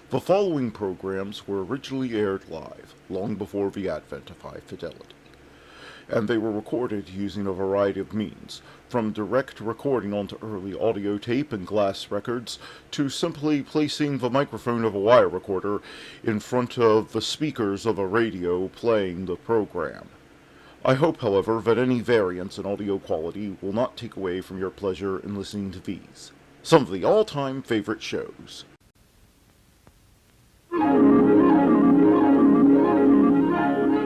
The following programs were originally aired live, long before the advent of high fidelity, and they were recorded using a variety of means, from direct recording onto early audio tape and glass records, to simply placing the microphone of a wire recorder in front of the speakers of a radio playing the program. I hope, however, that any variance in audio quality will not take away from your pleasure in listening to these, some of the all-time favorite shows.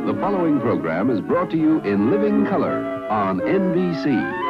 The following program is brought to you in living color on NBC.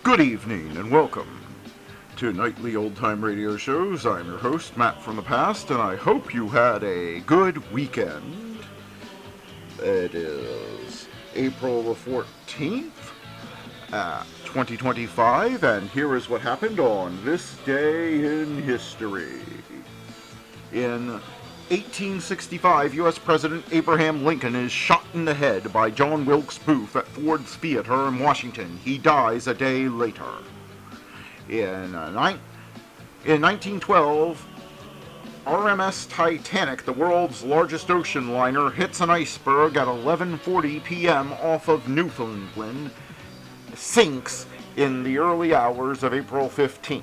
Good evening and welcome to Nightly Old Time Radio Shows. I'm your host, Matt from the Past, and I hope you had a good weekend. It is April the 14th, 2025, and here is what happened on this day in history. In 1865, U.S. President Abraham Lincoln is shot in the head by John Wilkes Booth at Ford's Theater in Washington. He dies a day later. In 1912, RMS Titanic, the world's largest ocean liner, hits an iceberg at 11:40 p.m. off of Newfoundland, sinks in the early hours of April 15th.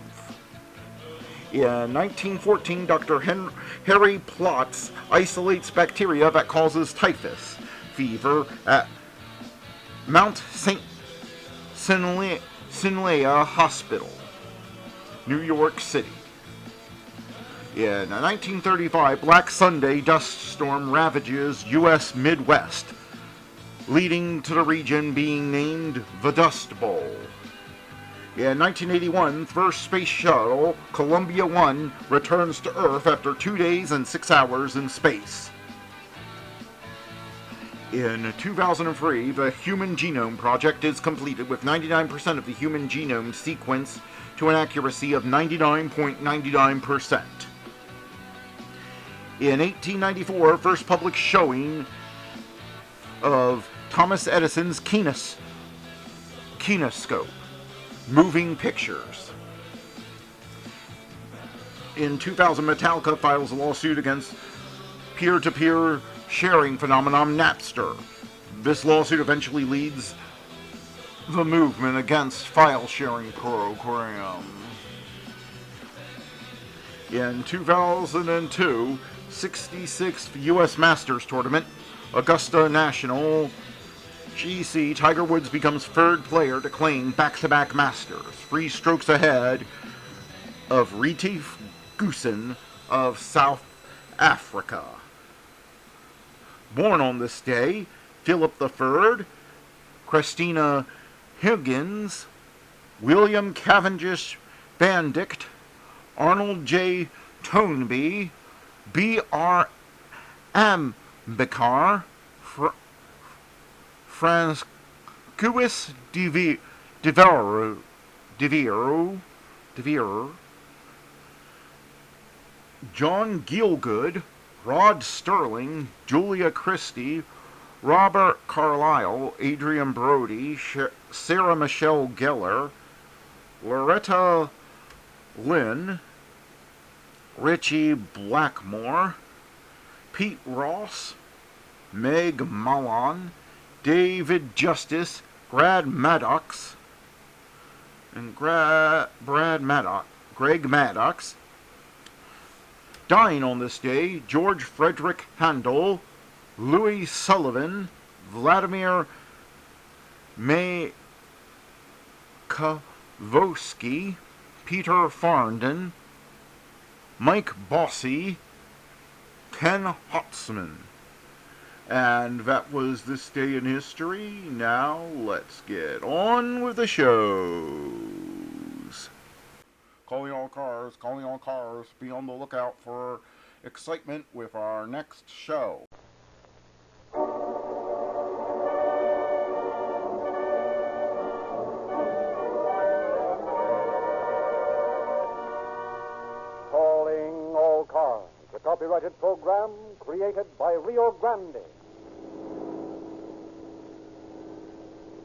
In 1914, Dr. Harry Plotz isolates bacteria that causes typhus fever at Mount St. Sinlea Hospital, New York City. In 1935, Black Sunday dust storm ravages U.S. Midwest, leading to the region being named the Dust Bowl. In 1981, first space shuttle, Columbia 1, returns to Earth after 2 days and 6 hours in space. In 2003, the Human Genome Project is completed with 99% of the human genome sequenced to an accuracy of 99.99%. In 1894, first public showing of Thomas Edison's kinescope. Moving pictures. In 2000, Metallica files a lawsuit against peer-to-peer sharing phenomenon Napster. This lawsuit eventually leads the movement against file sharing program. In 2002, 66th U.S. Masters Tournament, Augusta National, GC, Tiger Woods becomes third player to claim back-to-back Masters, 3 strokes ahead of Retief Goosen of South Africa. Born on this day, Philip III, Christina Higgins, William Cavendish Bandict, Arnold J. Toynbee, B.R. Ambikar, Francois de Vere, John Gielgud, Rod Sterling, Julia Christie, Robert Carlyle, Adrian Brody, Sarah Michelle Gellar, Loretta Lynn, Richie Blackmore, Pete Ross, Meg Malon, David Justice, Greg Maddox, dying on this day, George Frederick Handel, Louis Sullivan, Vladimir Mayakovsky, Peter Farndon, Mike Bossy, Ken Hotzman. And that was this day in history. Now let's get on with the show. calling all cars, calling all cars. Be on the lookout for excitement with our next show. Calling all cars, a copyrighted program created by Rio Grande.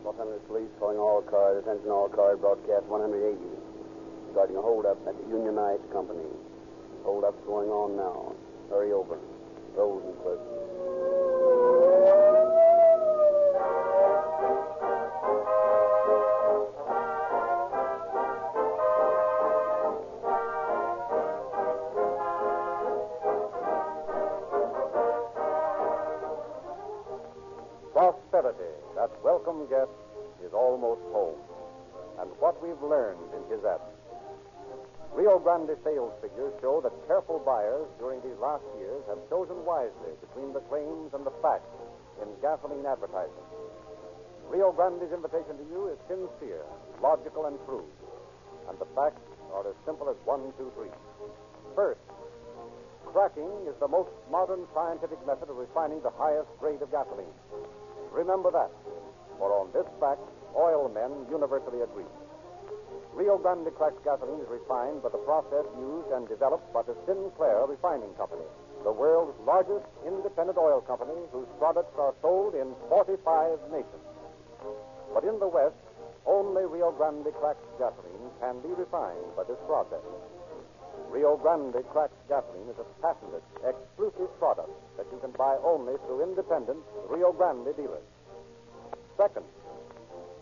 Los Angeles Police calling all cars. Attention all cars. Broadcast 180. Regarding a holdup at the Union Ice Company. Holdup's going on now. Hurry over. Rosenquist. Prosperity, that welcome guest, is almost home. And what we've learned in his absence. Rio Grande sales figures show that careful buyers during these last years have chosen wisely between the claims and the facts in gasoline advertising. Rio Grande's invitation to you is sincere, logical, and true. And the facts are as simple as 1, 2, 3. First, cracking is the most modern scientific method of refining the highest grade of gasoline. Remember that, for on this fact, oil men universally agree. Rio Grande cracked gasoline is refined by the process used and developed by the Sinclair Refining Company, the world's largest independent oil company whose products are sold in 45 nations. But in the West, only Rio Grande cracked gasoline can be refined by this process. Rio Grande cracked gasoline is a patented, exclusive product that you can buy only through independent Rio Grande dealers. Second,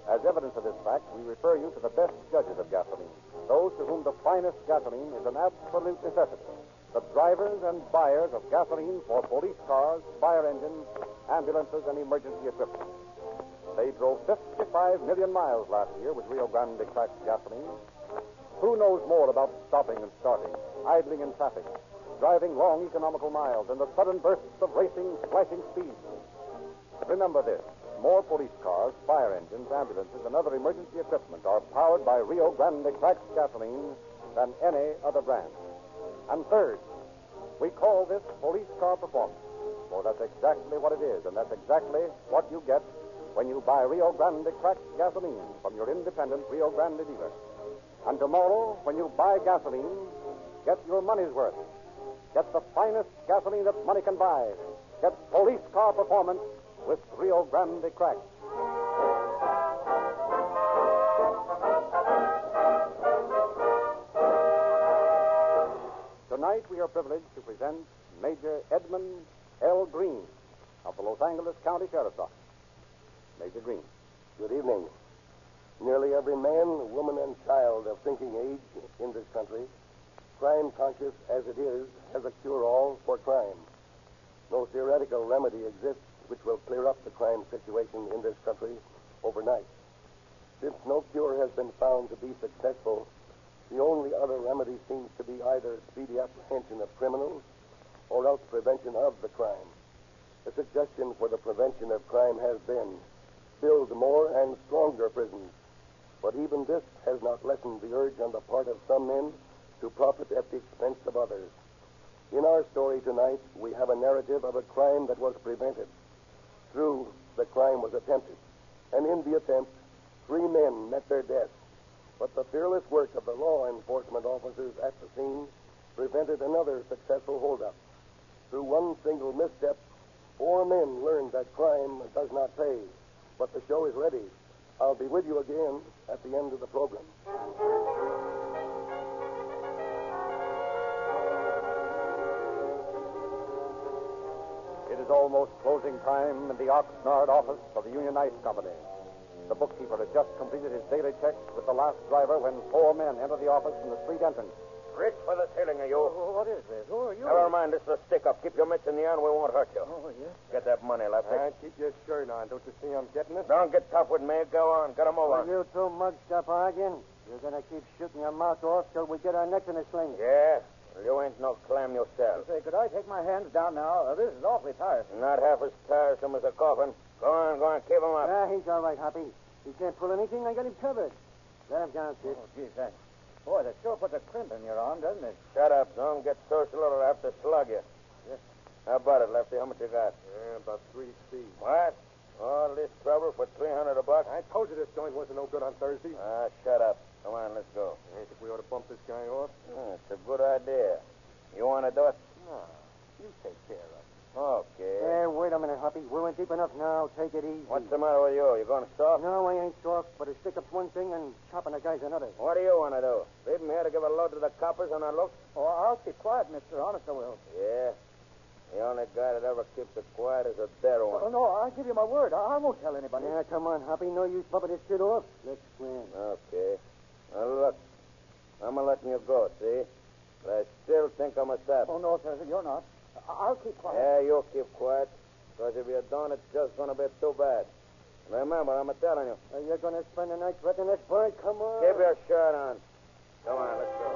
as evidence of this fact, we refer you to the best judges of gasoline, those to whom the finest gasoline is an absolute necessity, the drivers and buyers of gasoline for police cars, fire engines, ambulances, and emergency equipment. They drove 55 million miles last year with Rio Grande cracked gasoline. Who knows more about stopping and starting, idling in traffic, driving long economical miles, and the sudden bursts of racing, flashing speed? Remember this. More police cars, fire engines, ambulances, and other emergency equipment are powered by Rio Grande cracked gasoline than any other brand. And third, we call this police car performance, for that's exactly what it is, and that's exactly what you get when you buy Rio Grande cracked gasoline from your independent Rio Grande dealer. And tomorrow, when you buy gasoline, get your money's worth. Get the finest gasoline that money can buy. Get police car performance with Rio Grande cracked. Tonight we are privileged to present Major Edmund L. Green of the Los Angeles County Sheriff's Office. Major Green. Good evening. Nearly every man, woman, and child of thinking age in this country, crime-conscious as it is, has a cure-all for crime. No theoretical remedy exists which will clear up the crime situation in this country overnight. Since no cure has been found to be successful, the only other remedy seems to be either speedy apprehension of criminals or else prevention of the crime. The suggestion for the prevention of crime has been build more and stronger prisons. But even this has not lessened the urge on the part of some men to profit at the expense of others. In our story tonight, we have a narrative of a crime that was prevented. True, the crime was attempted, and in the attempt, 3 men met their deaths. But the fearless work of the law enforcement officers at the scene prevented another successful holdup. Through one single misstep, 4 men learned that crime does not pay. But the show is ready. I'll be with you again at the end of the program. It is almost closing time in the Oxnard office of the Union Ice Company. The bookkeeper has just completed his daily checks with the last driver when 4 men enter the office from the street entrance. Rich for the ceiling, are you? What is this? Who are you? Never mind, this is a stick-up. Keep your mitts in the air and we won't hurt you. Oh, yes? Get that money, Lefty. Keep your shirt on. Don't you see I'm getting it? Don't get tough with me. Go on. Get 'em over. You two mugged up arguing? You're going to keep shooting your mouth off till we get our necks in a sling. Yeah? Well, you ain't no clam yourself. Say, could I take my hands down now? This is awfully tiresome. Not half as tiresome as a coffin. Go on. Keep 'em up. He's all right, Hoppy. He can't pull anything. I got him covered. Let him down, kid. Oh, gee, thanks. Boy, that sure puts a crimp in your arm, doesn't it? Shut up. Don't get social or I'll have to slug you. Yes. How about it, Lefty? How much you got? About 3 C. What? All this trouble for $300 a buck? I told you this joint wasn't no good on Thursday. Shut up. Come on, let's go. I think we ought to bump this guy off. It's a good idea. You want to do it? No. You take care of it. Okay. Wait a minute, Hoppy. We're in deep enough now. Take it easy. What's the matter with you? You going to stop? No, I ain't soft, but a stick-up's one thing and chopping a guy's another. What do you want to do? Leave him here to give a load to the coppers on our look? Oh, I'll keep quiet, mister. Honest I will. Yeah. The only guy that ever keeps it quiet is a dead one. Oh, no, I'll give you my word. I won't tell anybody. Yeah, come on, Hoppy. No use bumping this shit off. Let's win. Okay. Now, look. I'm letting you go, see? But I still think I'm a sap. Oh, no, sir. You're not. I'll keep quiet. Yeah, you'll keep quiet. Because if you don't, it's just going to be too bad. Remember, I'm telling you. You're going to spend the night threatening this boy? Come on. Keep your shirt on. Come on, let's go.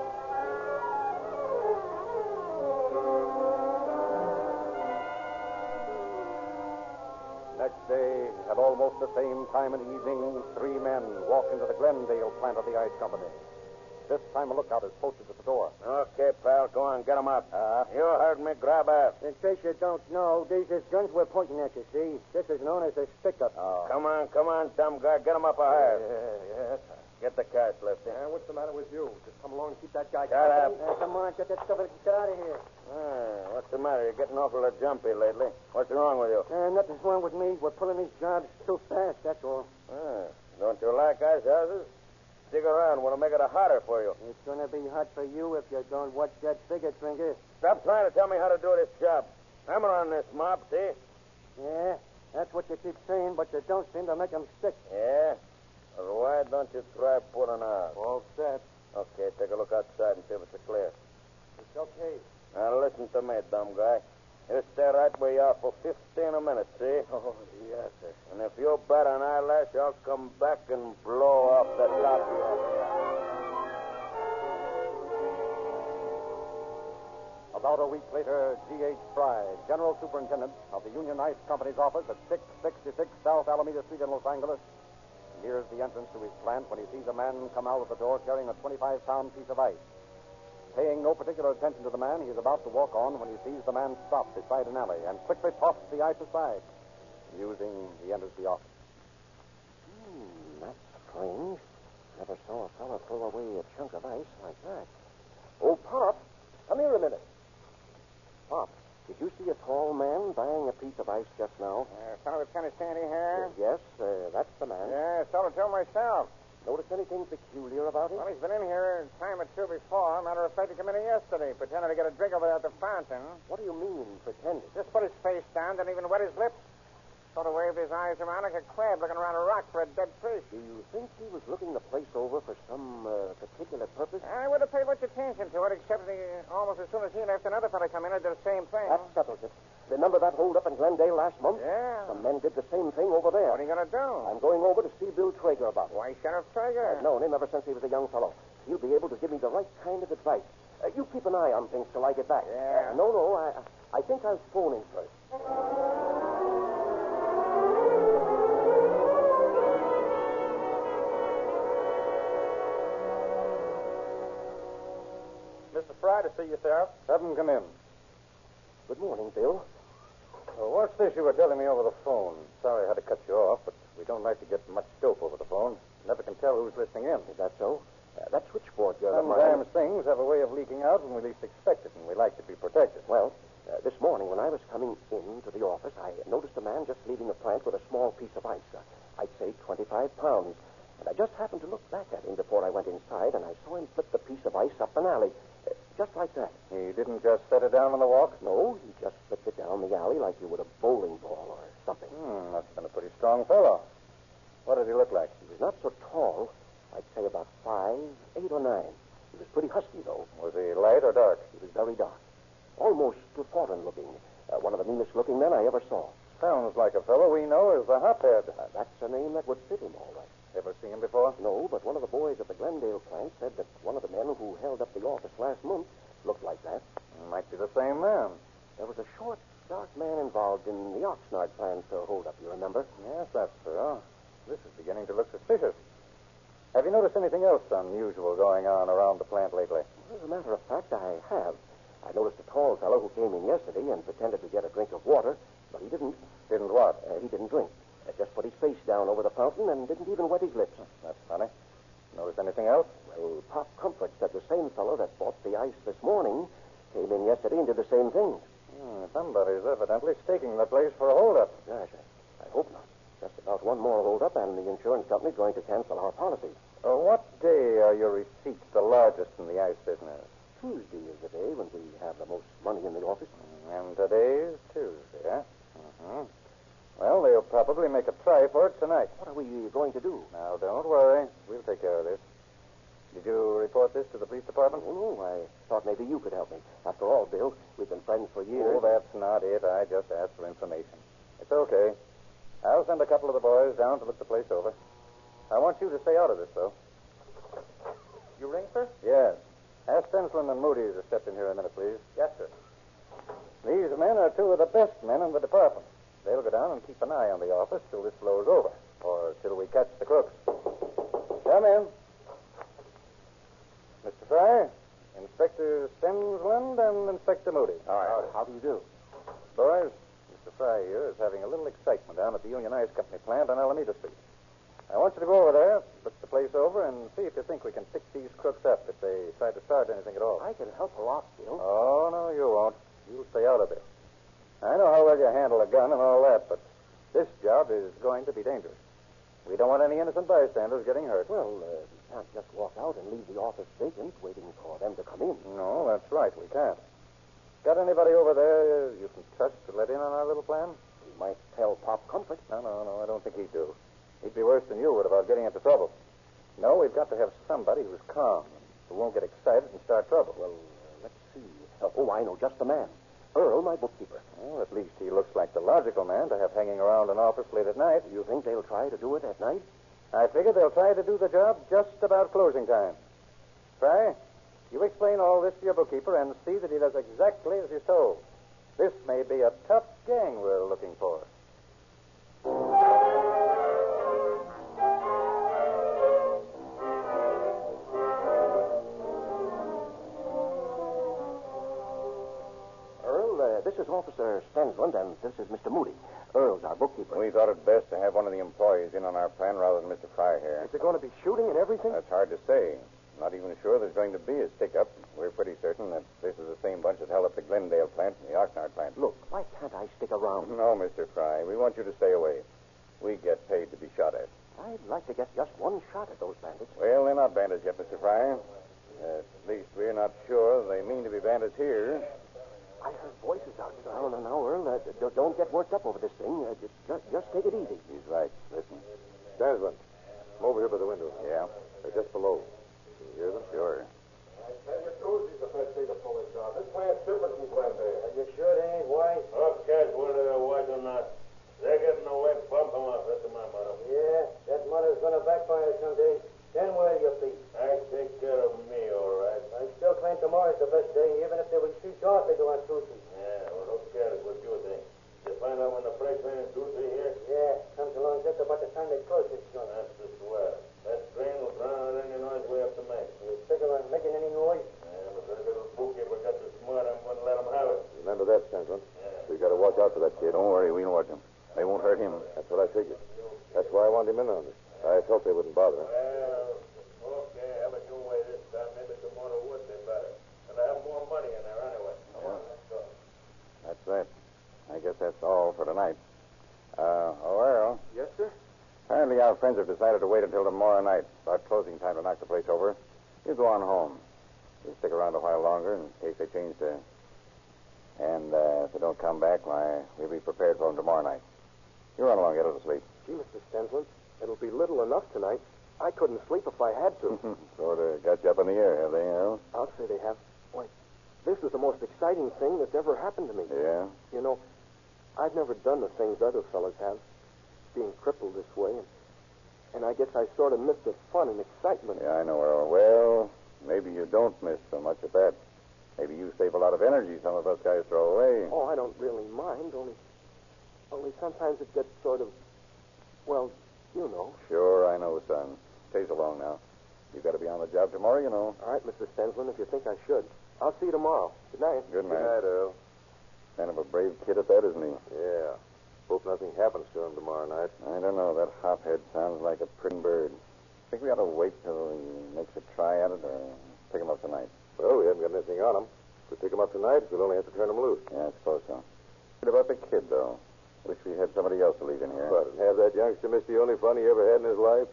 Next day, at almost the same time in the evening, 3 men walk into the Glendale plant of the ice company. This time a lookout is posted at the door. Okay, pal, go on, get him up. You heard me, grab ass. In case you don't know, these is guns we're pointing at, you see. This is known as a stick-up. Come on, dumb guy, get him up a higher. Yes. Get the cash, Lefty. What's the matter with you? Just come along and keep that guy Shut up. Come on, get that stuff and get out of here. What's the matter? You're getting awful jumpy lately. What's wrong with you? Nothing's wrong with me. We're pulling these jobs too fast, that's all. Don't you like ice houses? Stick around. We'll make it hotter for you. It's going to be hot for you if you don't watch that figure, Trinker. Stop trying to tell me how to do this job. I'm running this mob, see? Yeah, that's what you keep saying, but you don't seem to make them stick. Yeah? Well, why don't you try putting out? All set. Okay, take a look outside and see if it's clear. It's okay. Now, listen to me, dumb guy. You stay right where you are for 15 minutes, see? Oh, yes, sir. And if you bat an eyelash, I'll come back and blow off the top of your head. About a week later, G.H. Fry, General Superintendent of the Union Ice Company's office at 666 South Alameda Street in Los Angeles, nears the entrance to his plant when he sees a man come out of the door carrying a 25-pound piece of ice. Paying no particular attention to the man, he is about to walk on when he sees the man stop beside an alley and quickly tosses the ice aside. Musing, he enters the office. That's strange. Never saw a fellow throw away a chunk of ice like that. Oh, Pop, come here a minute. Pop, did you see a tall man buying a piece of ice just now? Fellow with kind of sandy hair? Yes, that's the man. Yeah, so to myself. Notice anything peculiar about him? Well, he's been in here a time or two before. Matter of fact, he came in here yesterday, pretending to get a drink over there at the fountain. What do you mean, pretending? Just put his face down, didn't even wet his lips. Sort of waved his eyes around like a crab looking around a rock for a dead fish. Do you think he was looking the place over for some particular purpose? I wouldn't have paid much attention to it, except almost as soon as he left, another fellow come in and did the same thing. That settles it. Remember that hold-up in Glendale last month? Yeah. Some men did the same thing over there. What are you going to do? I'm going over to see Bill Traeger about it. Why, Sheriff Traeger? I've known him ever since he was a young fellow. He'll be able to give me the right kind of advice. You keep an eye on things till I get back. Yeah. No, I think I'll phone him first. Mr. Fry to see you, Sheriff. Have him come in. Good morning, Bill. What's this you were telling me over the phone? Sorry I had to cut you off, but we don't like to get much dope over the phone. Never can tell who's listening in. Is that so? That switchboard girl of Sometimes mine... things have a way of leaking out when we least expect it, and we like to be protected. Well, this morning when I was coming into the office, I noticed a man just leaving the plant with a small piece of ice. I'd say 25 pounds. And I just happened to look back at him before I went inside, and I saw him flip the piece of ice up an alley. Just like that. He didn't just set it down on the walk? No, he just flipped it down the alley like you would a bowling ball or something. Must have been a pretty strong fellow. What did he look like? He was not so tall. I'd say about 5'8" or 9. He was pretty husky, though. Was he light or dark? He was very dark. Almost foreign looking. One of the meanest looking men I ever saw. Sounds like a fellow we know as the Hophead. That's a name that would fit him all right. Ever seen him before? No, but one of the boys at the Glendale plant said that one of the men who held up the office last month looked like that. Might be the same man. There was a short, dark man involved in the Oxnard plant hold-up, you remember? Yes, that's so. This is beginning to look suspicious. Have you noticed anything else unusual going on around the plant lately? As a matter of fact, I have. I noticed a tall fellow who came in yesterday and pretended to get a drink of water, but he didn't. Didn't what? He didn't drink. Just put his face down over the fountain and didn't even wet his lips. That's funny. Notice anything else? Well, Pop Comfort said the same fellow that bought the ice this morning came in yesterday and did the same thing. Somebody's evidently staking the place for a holdup. Gosh, I hope not. Just about one more holdup, and the insurance company's going to cancel our policy. What day are your receipts the largest in the ice business? Tuesday is the day when we have the most money in the office. And today's Tuesday, huh? Mm-hmm. Well, they'll probably make a try for it tonight. What are we going to do? Now, don't worry. We'll take care of this. Did you report this to the police department? Oh, no, I thought maybe you could help me. After all, Bill, we've been friends for years. Oh, that's not it. I just asked for information. It's okay. I'll send a couple of the boys down to look the place over. I want you to stay out of this, though. You ring, sir? Yes. Ask Stensland and Moody to step in here a minute, please. Yes, sir. These men are two of the best men in the department. They'll go down and keep an eye on the office till this blows over, or till we catch the crooks. Come in. Mr. Fry, Inspector Stensland and Inspector Moody. All right. How do you do? Boys, Mr. Fry here is having a little excitement down at the Union Ice Company plant on Alameda Street. I want you to go over there, look the place over, and see if you think we can pick these crooks up if they try to start anything at all. I can help a lot, Bill. Oh, no, you won't. You'll stay out of it. I know how well you handle a gun and all that, but this job is going to be dangerous. We don't want any innocent bystanders getting hurt. Well, we can't just walk out and leave the office vacant waiting for them to come in. No, that's right. We can't. Got anybody over there you can trust to let in on our little plan? We might tell Pop Comfort. No, I don't think he'd do. He'd be worse than you would about getting into trouble. No, we've got to have somebody who's calm, who won't get excited and start trouble. Well, let's see. Oh, I know just the man. Earl, my bookkeeper. Well, at least he looks like the logical man to have hanging around an office late at night. You think they'll try to do it at night? I figure they'll try to do the job just about closing time. Fry, you explain all this to your bookkeeper and see that he does exactly as he's told. This may be a tough gang we're looking for. This is Officer Stensland, and this is Mr. Moody. Earl's our bookkeeper. We thought it best to have one of the employees in on our plan rather than Mr. Fry here. Is there going to be shooting and everything? That's hard to say. Not even sure there's going to be a stick-up. We're pretty certain that this is the same bunch that held up the Glendale plant and the Oxnard plant. Look, why can't I stick around? No, Mr. Fry. We want you to stay away. We get paid to be shot at. I'd like to get just one shot at those bandits. Well, they're not bandits yet, Mr. Fry. At least we're not sure they mean to be bandits here. I heard voices outside. No, Earl. Don't get worked up over this thing. Just take it easy. He's right. Listen. Stensland, come over here by the window. Yeah? They're just below. Can you hear them? Sure. I tell you, Tuesday's the best day to pull this job. This plant's different from Glendale. Are you sure they ain't white? Up, cats, whether they're white or not. They're getting a wet bump them off. That's my motto. Yeah, that mother's gonna backfire someday. Then where'll you be? I take care of me, all right. I still claim tomorrow's the best day, even if they would shoot off they do on Tuesday. Yeah, well, who cares what you think? You find out when the freight train is due to here? Yeah, comes along just about the time they close this joint. That's the swell. That train will drown out any noise we have to make. You figure on making any noise? Yeah, but that little bookkeeper got the smart. I'm going to let him have it. Remember that, Stensland. Yeah. We got to watch out for that kid. Don't worry. We'll watch him. They won't hurt him. That's what I figured. That's why I wanted him in on this. I felt they wouldn't bother him. Well, okay, have it your way this time. Maybe tomorrow would be better. And I have more money in there anyway. That's that. I guess that's all for tonight. Earl. Yes, sir? Apparently our friends have decided to wait until tomorrow night, about closing time, to knock the place over. You go on home. We'll stick around a while longer in case they change their... And if they don't come back, why, we'll be prepared for them tomorrow night. You run along, get to sleep. Gee, Mr. Stensland, it'll be little enough tonight. I couldn't sleep if I had to. Sort of got you up in the air, have they, Earl? I'll say they have. Why, this is the most exciting thing that's ever happened to me. Yeah? You know, I've never done the things other fellas have, being crippled this way, and I guess I sort of missed the fun and excitement. Yeah, I know, Earl. Well, maybe you don't miss so much of that. Maybe you save a lot of energy some of us guys throw away. Oh, I don't really mind, only sometimes it gets sort of, well, you know. Sure, I know, son. Stay so long now. You got to be on the job tomorrow, you know. All right, Mr. Stensland, if you think I should. I'll see you tomorrow. Good night. Good night. Good night, Earl. Kind of a brave kid at that, isn't he? Yeah. Hope nothing happens to him tomorrow night. I don't know. That hophead sounds like a pretty bird. Think we ought to wait till he makes a try at it or pick him up tonight? Well, we haven't got anything on him. If we pick him up tonight, we'll only have to turn him loose. Yeah, I suppose so. What about the kid, though? Wish we had somebody else to leave in here. But have that youngster miss the only fun he ever had in his life?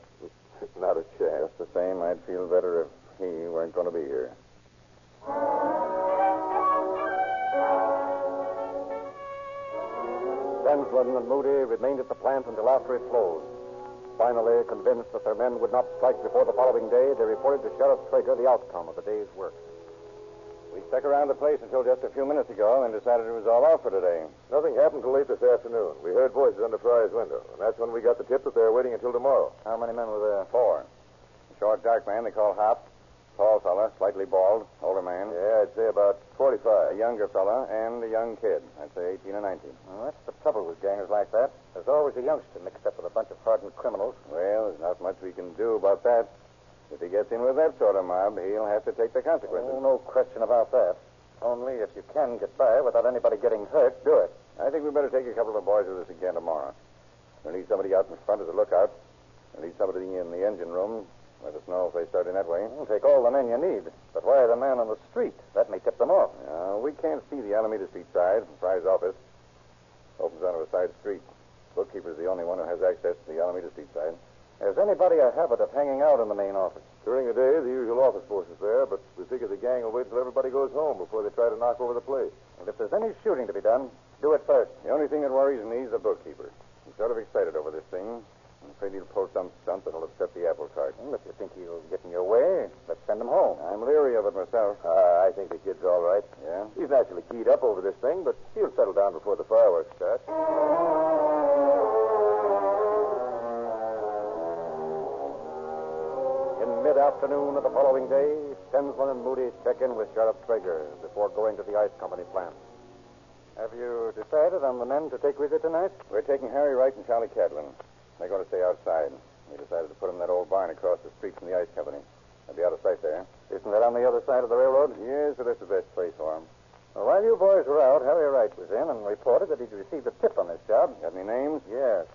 Not a chance. Just the same, I'd feel better if he weren't going to be here. Stensland and Moody remained at the plant until after it closed. Finally, convinced that their men would not strike before the following day, they reported to Sheriff Traeger the outcome of the day's work. We stuck around the place until just a few minutes ago and decided it was all off for today. Nothing happened till late this afternoon. We heard voices under Fry's window, and that's when we got the tip that they were waiting until tomorrow. How many men were there? 4. A short, dark man they call Hop. Tall fella, slightly bald, older man. Yeah, I'd say about 45. A younger fella and a young kid. I'd say 18 or 19. Well, that's the trouble with gangers like that. There's always a youngster mixed up with a bunch of hardened criminals. Well, there's not much we can do about that. If he gets in with that sort of mob, he'll have to take the consequences. Oh, no question about that. Only if you can get by without anybody getting hurt, do it. I think we better take a couple of the boys with us again tomorrow. We'll need somebody out in front as a lookout. We'll need somebody in the engine room. Let us know if they start in that way. Well, take all the men you need. But why the man on the street? That may tip them off. We can't see the Alameda Street side from Fry's office. Opens onto a side street. Bookkeeper's the only one who has access to the Alameda Street side. Has anybody a habit of hanging out in the main office? During the day, the usual office force is there, but we figure the gang will wait till everybody goes home before they try to knock over the place. And if there's any shooting to be done, do it first. The only thing that worries me is the bookkeeper. He's sort of excited over this thing. I'm afraid he'll pull some stunt that'll upset the apple cart. Well, if you think he'll get in your way, let's send him home. I'm leery of it myself. I think the kid's all right. Yeah? He's naturally keyed up over this thing, but he'll settle down before the fireworks start. In mid-afternoon of the following day, Stensland and Moody check in with Sheriff Traeger before going to the ice company plant. Have you decided on the men to take with you tonight? We're taking Harry Wright and Charlie Cadlin. They're going to stay outside. We decided to put them in that old barn across the street from the ice company. They'll be out of sight there. Isn't that on the other side of the railroad? Yes, but that's the best place for them. Well, while you boys were out, Harry Wright was in and reported that he'd received a tip on this job. Got any names? Yes.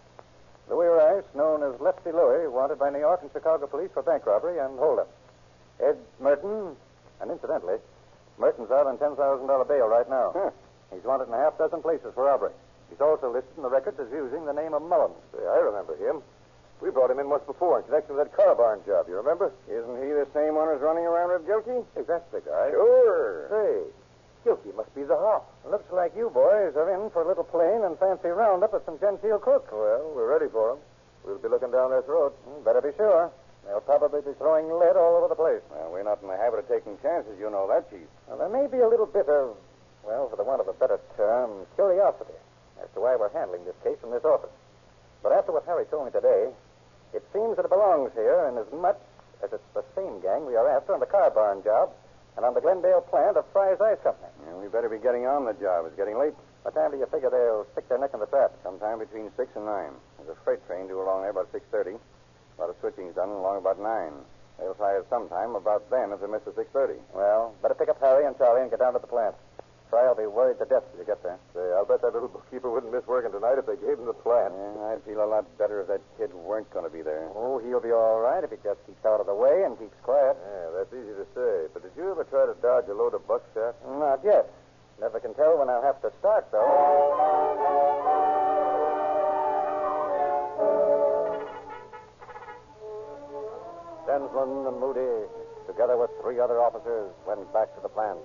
Louis Rice, known as Lefty Louis, wanted by New York and Chicago police for bank robbery and holdup. Ed Merton, and incidentally, Merton's out on $10,000 bail right now. Huh. He's wanted in a half dozen places for robbery. He's also listed in the records as using the name of Mullins. Say, I remember him. We brought him in once before in connection with that car barn job. You remember? Isn't he the same one who's running around with Gilkey? Hey, that's the guy. Sure. Say, Gilkey must be the hop. Looks like you boys are in for a little plain and fancy roundup of some genteel crooks. Well, we're ready for him. We'll be looking down their throats. Better be sure. They'll probably be throwing lead all over the place. Well, we're not in the habit of taking chances, you know that, Chief. Well, there may be a little bit of, well, for the want of a better term, curiosity as to why we're handling this case in this office. But after what Harry told me today, it seems that it belongs here in as much as it's the same gang we are after on the car barn job and on the Glendale plant of Fry's Ice Company. Yeah, we better be getting on the job. It's getting late. What time do you figure they'll stick their neck in the trap? Sometime between 6 and 9. There's a freight train due along there about 6:30. A lot of switching's done along about 9. They'll try it sometime about then if they miss at 6:30. Well, better pick up Harry and Charlie and get down to the plant. Fry'll be worried to death till you get there. Say, I'll bet that little bookkeeper wouldn't miss working tonight if they gave him the plant. Yeah, I'd feel a lot better if that kid weren't going to be there. Oh, he'll be all right if he just keeps out of the way and keeps quiet. Yeah, that's easy to say. But did you ever try to dodge a load of buckshot? Not yet. Never can tell when I'll have to start, though. Stensland and Moody, together with 3 other officers, went back to the plant.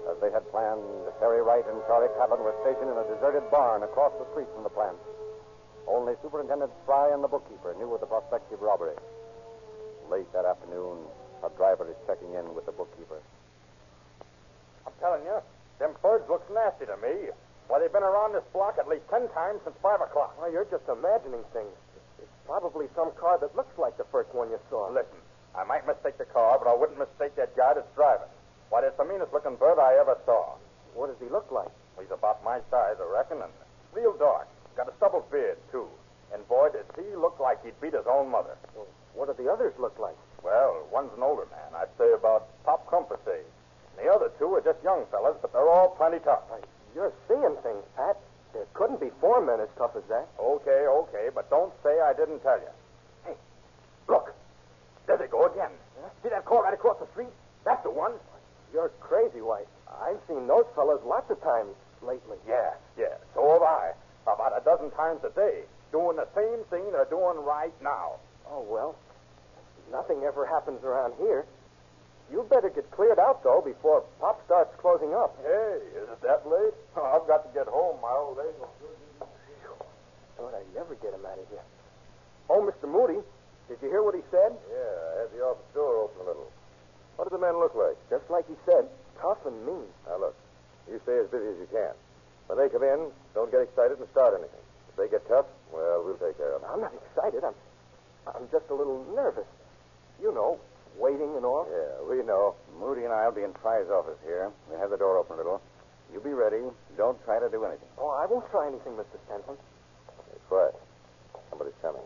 As they had planned, Harry Wright and Charlie Cadlin were stationed in a deserted barn across the street from the plant. Only Superintendent Fry and the bookkeeper knew of the prospective robbery. Late that afternoon, a driver is checking in with the bookkeeper. I'm telling you, them birds look nasty to me. Why, they've been around this block at least 10 times since 5 o'clock. Well, you're just imagining things. It's probably some car that looks like the first one you saw. Listen, I might mistake the car, but I wouldn't mistake that guy that's driving. Why, that's the meanest-looking bird I ever saw. What does he look like? He's about my size, I reckon, and real dark. Got a stubble beard, too. And, boy, does he look like he'd beat his own mother. Well, What do the others look like? Well, one's an older man. I'd say about top compass age. And the other two are just young fellas, but they're all plenty tough. You're seeing things, Pat. There couldn't be 4 men as tough as that. Okay, but don't say I didn't tell you. Hey, look. There they go again. Huh? See that car right across the street? That's the one. You're crazy, White. I've seen those fellas lots of times lately. Yeah, so have I. About a dozen times a day. Doing the same thing they're doing right now. Oh, well, nothing ever happens around here. You better get cleared out, though, before Pop starts closing up. Hey, is it that late? Oh, I've got to get home. My old age will... Thought I'd never get him out of here. Oh, Mr. Moody, did you hear what he said? Yeah, I had the office door open a little. What does the man look like? Just like he said, tough and mean. Now, look, you stay as busy as you can. When they come in, don't get excited and start anything. If they get tough, well, we'll take care of them. I'm not excited. I'm just a little nervous. You know, waiting and all. Yeah, we know. Moody and I will be in Fry's office here. We'll have the door open a little. You be ready. Don't try to do anything. Oh, I won't try anything, Mr. Stanton. It's quiet. Somebody's coming.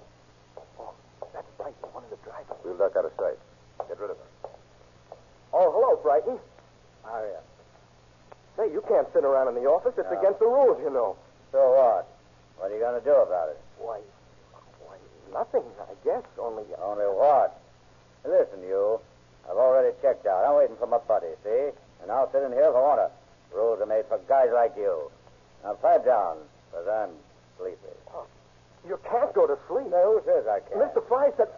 Oh, that's Brighton, one of the drivers. We'll duck out of sight. Get rid of him. Oh, hello, Brighton. Oh, yeah. Say, you can't sit around in the office. It's against the rules, you know. So what? What are you going to do about it? Why, nothing, I guess. Only what? Listen, you. I've already checked out. I'm waiting for my buddy, see? And I'll sit in here if I want to. Rules are made for guys like you. Now, pipe down, because I'm sleepy. Oh, you can't go to sleep. Now, who says I can't? Mr. Fry said...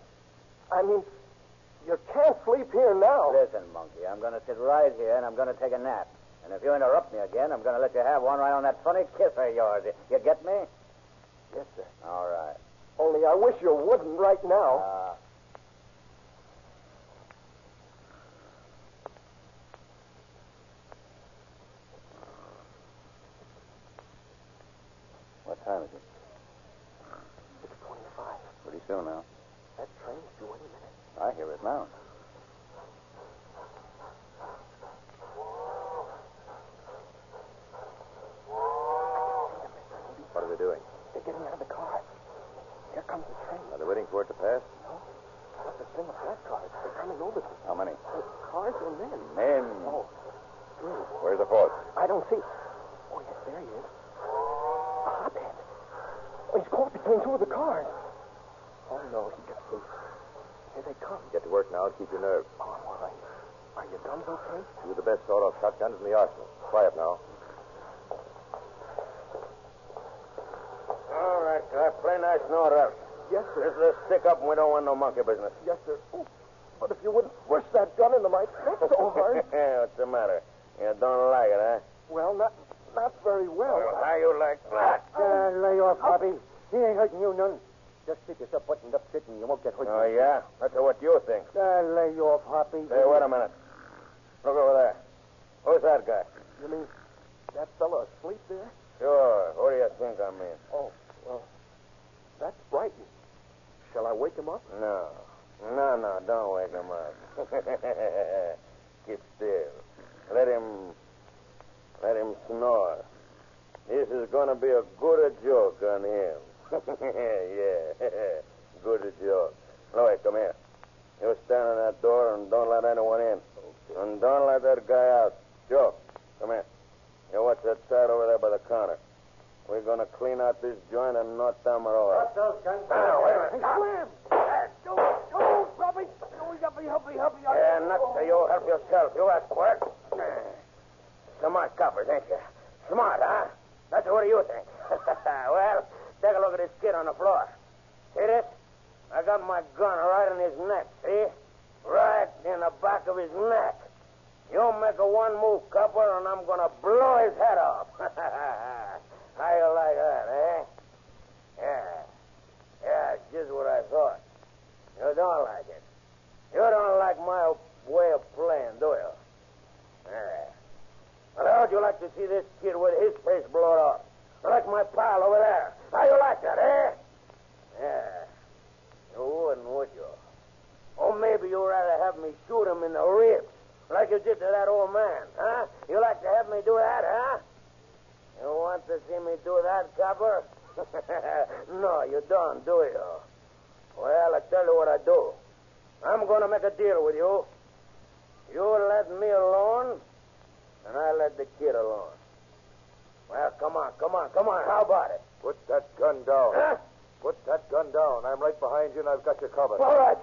you can't sleep here now. Listen, monkey, I'm going to sit right here and I'm going to take a nap. And if you interrupt me again, I'm going to let you have one right on that funny kiss of yours. You get me? Yes, sir. All right. Only I wish you wouldn't right now. What time is it? 6:25. Pretty soon now. That train's due any minute. I hear it now. What are they doing? They're getting out of the car. Here comes the train. Are they waiting for it to pass? No. That's a string of flat cars. They're coming over to How many? cars or men? Men. Oh, 3. Where's the fourth? I don't see. Oh, yes, there he is. A hothead. Oh, he's caught between 2 of the cars. Oh, no, he got loose. Here they come. Get to work now and keep your nerve. Oh, all right. Are your guns okay? Two of the best sawed-off shotguns in the arsenal. Quiet now. All right, play nice and order up. Yes, sir. Let's stick up and we don't want no monkey business. Yes, sir. Oh, but if you wouldn't push that gun into my neck so hard. What's the matter? You don't like it, huh? Well, not very well. How you like that? Lay off, Bobby. He ain't hurting you none. Just keep yourself buttoned up, kid, and you won't get hurt. Oh, yeah? That's what you think. Lay off, Hoppy. Hey, wait a minute. Look over there. Who's that guy? You mean that fella asleep there? Sure. Who do you think I mean? Oh, well, that's Brighton. Shall I wake him up? No, don't wake him up. Keep still. Let him snore. This is going to be a good joke on him. Yeah, good joke. Louis, come here. You stand in that door and don't let anyone in. Okay. And don't let that guy out. Joe, come here. You watch that side over there by the counter. We're going to clean out this joint and not them at all. What's those guns? Wait a minute. Slam! Go, Robbie! Help me. Yeah, not so you help yourself. You ask for it. Smart coppers, ain't you? Smart, huh? That's what do you think? Well, take a look at this kid on the floor. See this? I got my gun right in his neck, see? Right in the back of his neck. You make a one move, copper, and I'm going to blow his head off. How you like that, eh? Yeah, just what I thought. You don't like it. You don't like my way of playing, do you? Yeah. Well, how'd you like to see this kid with his face blown off? Like my pal over there. How you like that, eh? Yeah. You wouldn't, would you? Or maybe you'd rather have me shoot him in the ribs, like you did to that old man, huh? You like to have me do that, huh? You want to see me do that, copper? No, you don't, do you? Well, I tell you what I do. I'm going to make a deal with you. You let me alone, and I let the kid alone. Well, come on. How about it? Put that gun down. Huh? Put that gun down. I'm right behind you, and I've got you covered. All right.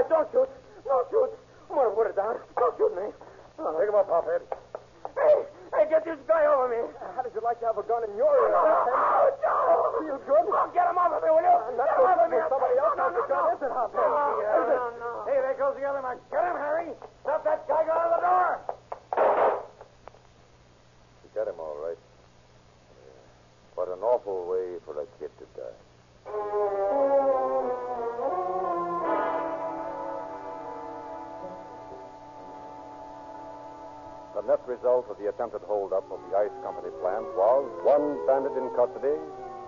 Don't shoot. Don't shoot. I'm going to put it down. Don't shoot me. Take him up, Hophead. Hey, get this guy over me. How did you like to have a gun in your ear? No. Feel good? Oh, get him off of me, will you? That's Get him off of me. somebody else has a gun, is it, Hophead? No. Hey, there goes the other man. Get him, Harry. Stop that guy. Go out of the door. You got him all right. What an awful way for a kid to die. The net result of the attempted holdup of the ice company plant was one bandit in custody,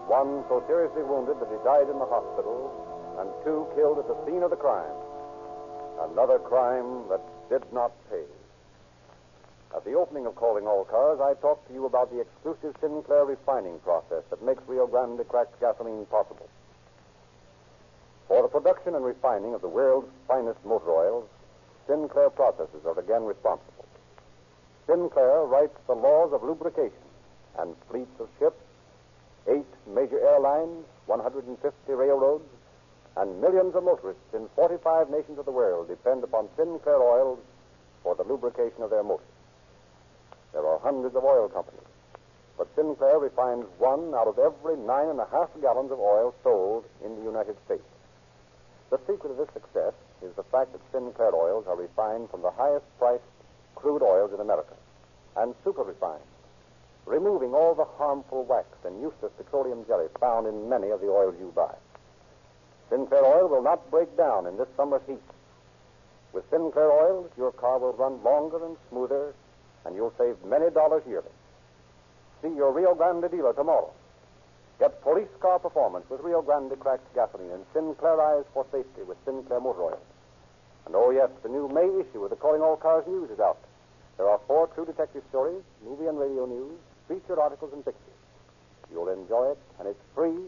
one so seriously wounded that he died in the hospital, and two killed at the scene of the crime. Another crime that did not pay. At the opening of Calling All Cars, I talked to you about the exclusive Sinclair refining process that makes Rio Grande cracked gasoline possible. For the production and refining of the world's finest motor oils, Sinclair processes are again responsible. Sinclair writes the laws of lubrication, and fleets of ships, 8 major airlines, 150 railroads, and millions of motorists in 45 nations of the world depend upon Sinclair oils for the lubrication of their motors. There are hundreds of oil companies, but Sinclair refines 1 out of every 9.5 gallons of oil sold in the United States. The secret of this success is the fact that Sinclair oils are refined from the highest priced crude oils in America and super refined, removing all the harmful wax and useless petroleum jelly found in many of the oils you buy. Sinclair oil will not break down in this summer's heat. With Sinclair oils, your car will run longer and smoother, and you'll save many dollars yearly. See your Rio Grande dealer tomorrow. Get police car performance with Rio Grande cracked gasoline and Sinclair eyes for safety with Sinclair motor oil. And oh yes, the new May issue of the Calling All Cars News is out. There are 4 true detective stories, movie and radio news, featured articles and pictures. You'll enjoy it, and it's free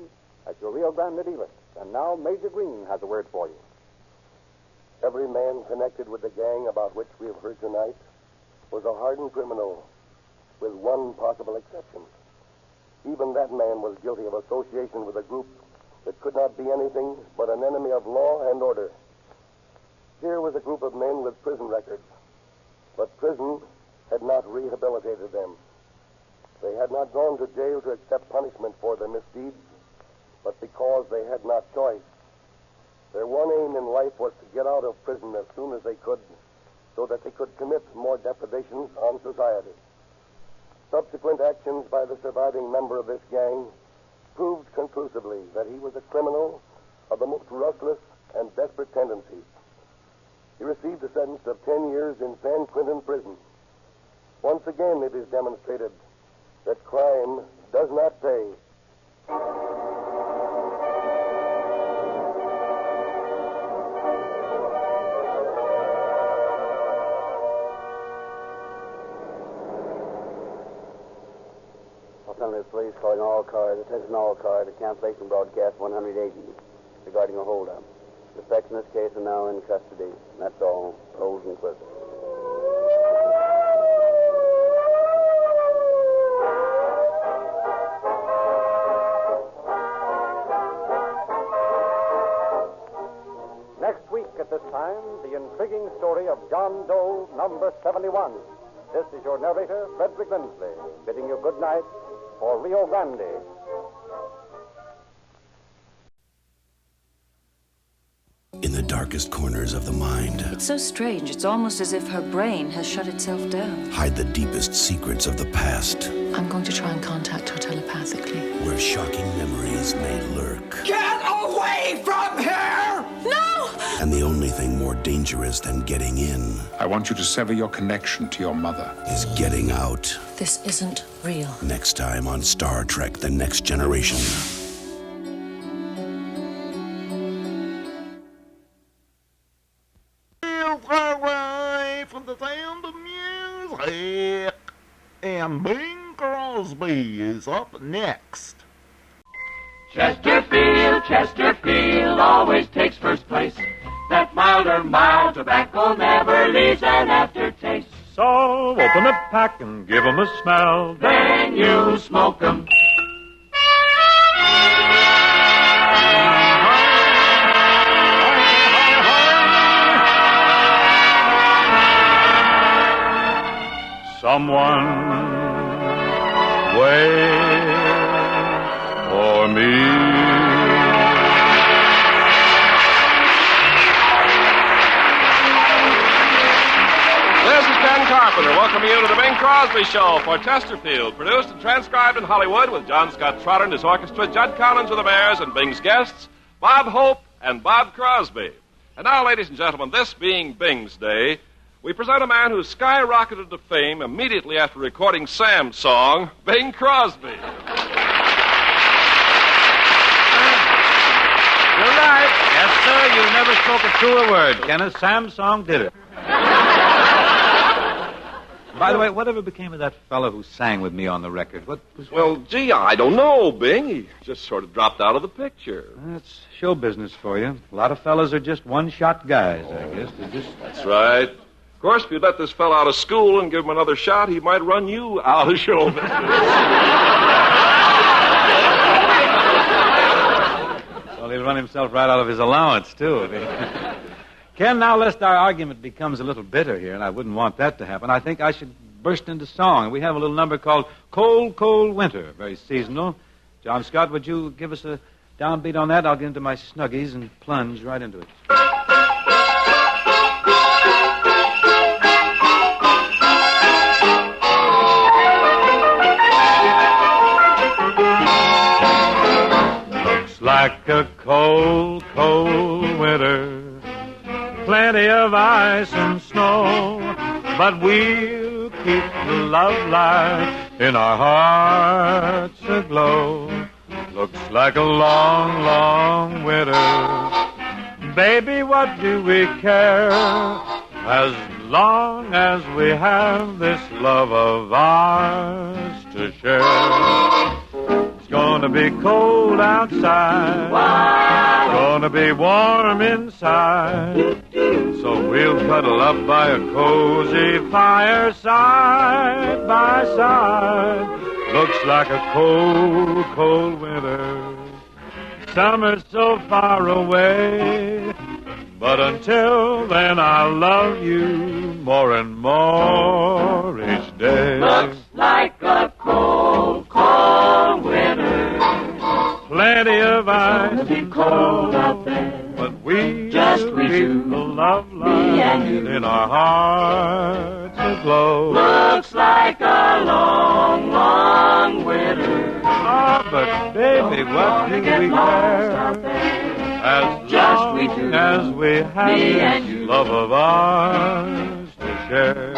at your Rio Grande dealer. And now Major Green has a word for you. Every man connected with the gang about which we have heard tonight was a hardened criminal, with one possible exception. Even that man was guilty of association with a group that could not be anything but an enemy of law and order. Here was a group of men with prison records, but prison had not rehabilitated them. They had not gone to jail to accept punishment for their misdeeds, but because they had not choice. Their one aim in life was to get out of prison as soon as they could, so that they could commit more depredations on society. Subsequent actions by the surviving member of this gang proved conclusively that he was a criminal of the most ruthless and desperate tendencies. He received a sentence of 10 years in San Quentin prison. Once again, it is demonstrated that crime does not pay. Los Angeles Police calling all cars. Attention all cars. A cancellation broadcast 180 regarding a holdup. Suspects in this case are now in custody. That's all. Closed and closed. Next week at this time, the intriguing story of John Doe, number 71. This is your narrator, Frederick Lindsley, bidding you good night for Rio Grande. In the darkest corners of the mind, It's so strange. It's almost as if her brain has shut itself down. hide the deepest secrets of the past, I'm going to try and contact her telepathically. where shocking memories may lurk. Get away from here! No! And the only thing more dangerous than getting in I want you to sever your connection to your mother. is getting out. This isn't real. Next time on Star Trek: The Next Generation. Away from the sound of music. And Bing Crosby is up next. Chesterfield Chesterfield always takes first place. That milder, mild tobacco never leaves an aftertaste. So open the pack and give 'em a smell. Then you smoke 'em. Someone wait for me. This is Ken Carpenter welcoming you to the Bing Crosby Show for Chesterfield, produced and transcribed in Hollywood with John Scott Trotter and his orchestra, Judd Collins with the Mares, and Bing's guests, Bob Hope and Bob Crosby. And now, ladies and gentlemen, this being Bing's Day, we present a man who skyrocketed to fame immediately after recording Sam's song, Bing Crosby. You're right. Yes, sir. You never spoke a truer word, Kenneth. Sam's song did it. By the way, whatever became of that fellow who sang with me on the record? What was... Well, gee, I don't know, Bing. He just sort of dropped out of the picture. That's show business for you. A lot of fellas are just one-shot guys, I guess. They're just... That's right. Of course, if you let this fellow out of school and give him another shot, he might run you out of show business. Well, he'll run himself right out of his allowance, too. Ken, now lest our argument becomes a little bitter here, and I wouldn't want that to happen, I think I should burst into song. We have a little number called Cold, Cold Winter, very seasonal. John Scott, would you give us a downbeat on that? I'll get into my Snuggies and plunge right into it. Looks like a cold, cold winter. Plenty of ice and snow, but we'll keep the love light in our hearts aglow. Looks like a long, long winter. Baby, what do we care? As long as we have this love of ours to share. It's gonna be cold outside. Gonna be warm inside. So we'll cuddle up by a cozy fire side by side. Looks like a cold, cold winter. Summer's so far away. But until then I'll love you more and more each day. Looks like a cold, cold winter. Plenty of ice and cold out there. But we just keep the love light in our hearts aglow. Looks like a long, long winter. Ah, but baby, what do we care? As long as we have this love of ours to share.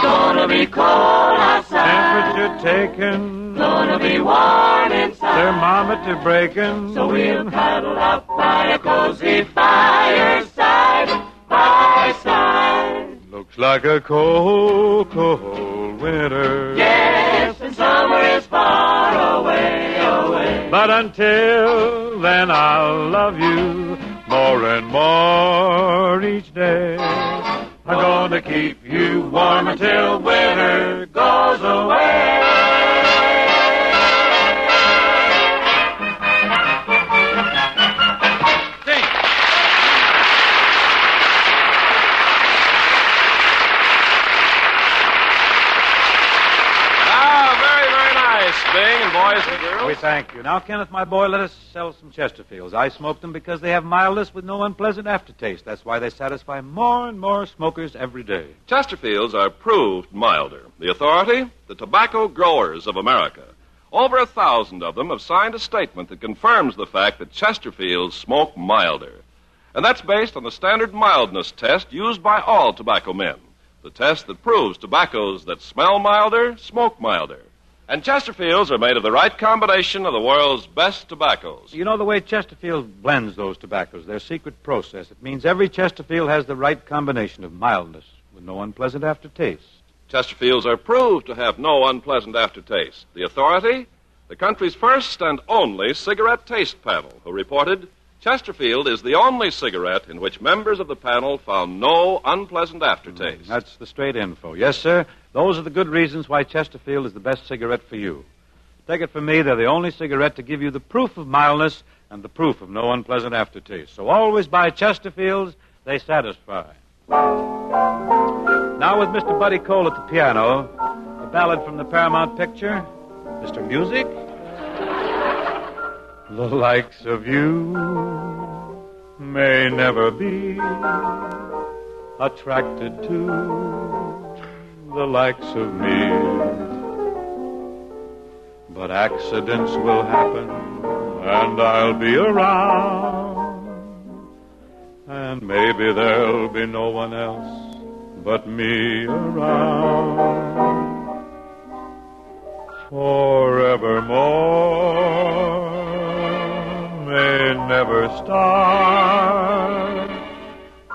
Gonna be cold outside. Temperature taken. Gonna be warm inside. Thermometer breaking. So we'll cuddle up by a cozy fireside by side. Looks like a cold, cold winter. Yes, and summer is far away, away. But until then I'll love you more and more each day. I'm gonna keep you warm until winter goes away. Sing. Very, very nice, Bing and boys and girls. We thank you. Now, Kenneth, my boy, let us sell some Chesterfields. I smoke them because they have mildness with no unpleasant aftertaste. That's why they satisfy more and more smokers every day. Chesterfields are proved milder. The authority? The Tobacco Growers of America. Over 1,000 of them have signed a statement that confirms the fact that Chesterfields smoke milder. And that's based on the standard mildness test used by all tobacco men. The test that proves tobaccos that smell milder, smoke milder. And Chesterfields are made of the right combination of the world's best tobaccos. You know the way Chesterfield blends those tobaccos, their secret process. It means every Chesterfield has the right combination of mildness with no unpleasant aftertaste. Chesterfields are proved to have no unpleasant aftertaste. The authority? the country's first and only cigarette taste panel, who reported Chesterfield is the only cigarette in which members of the panel found no unpleasant aftertaste. That's the straight info. Yes, sir. Those are the good reasons why Chesterfield is the best cigarette for you. Take it from me, they're the only cigarette to give you the proof of mildness and the proof of no unpleasant aftertaste. So always buy Chesterfields. They satisfy. Now with Mr. Buddy Cole at the piano, a ballad from the Paramount picture. Mr. Music. The likes of you may never be attracted to the likes of me. But accidents will happen, and I'll be around. And maybe there'll be no one else but me around. Forevermore may never start.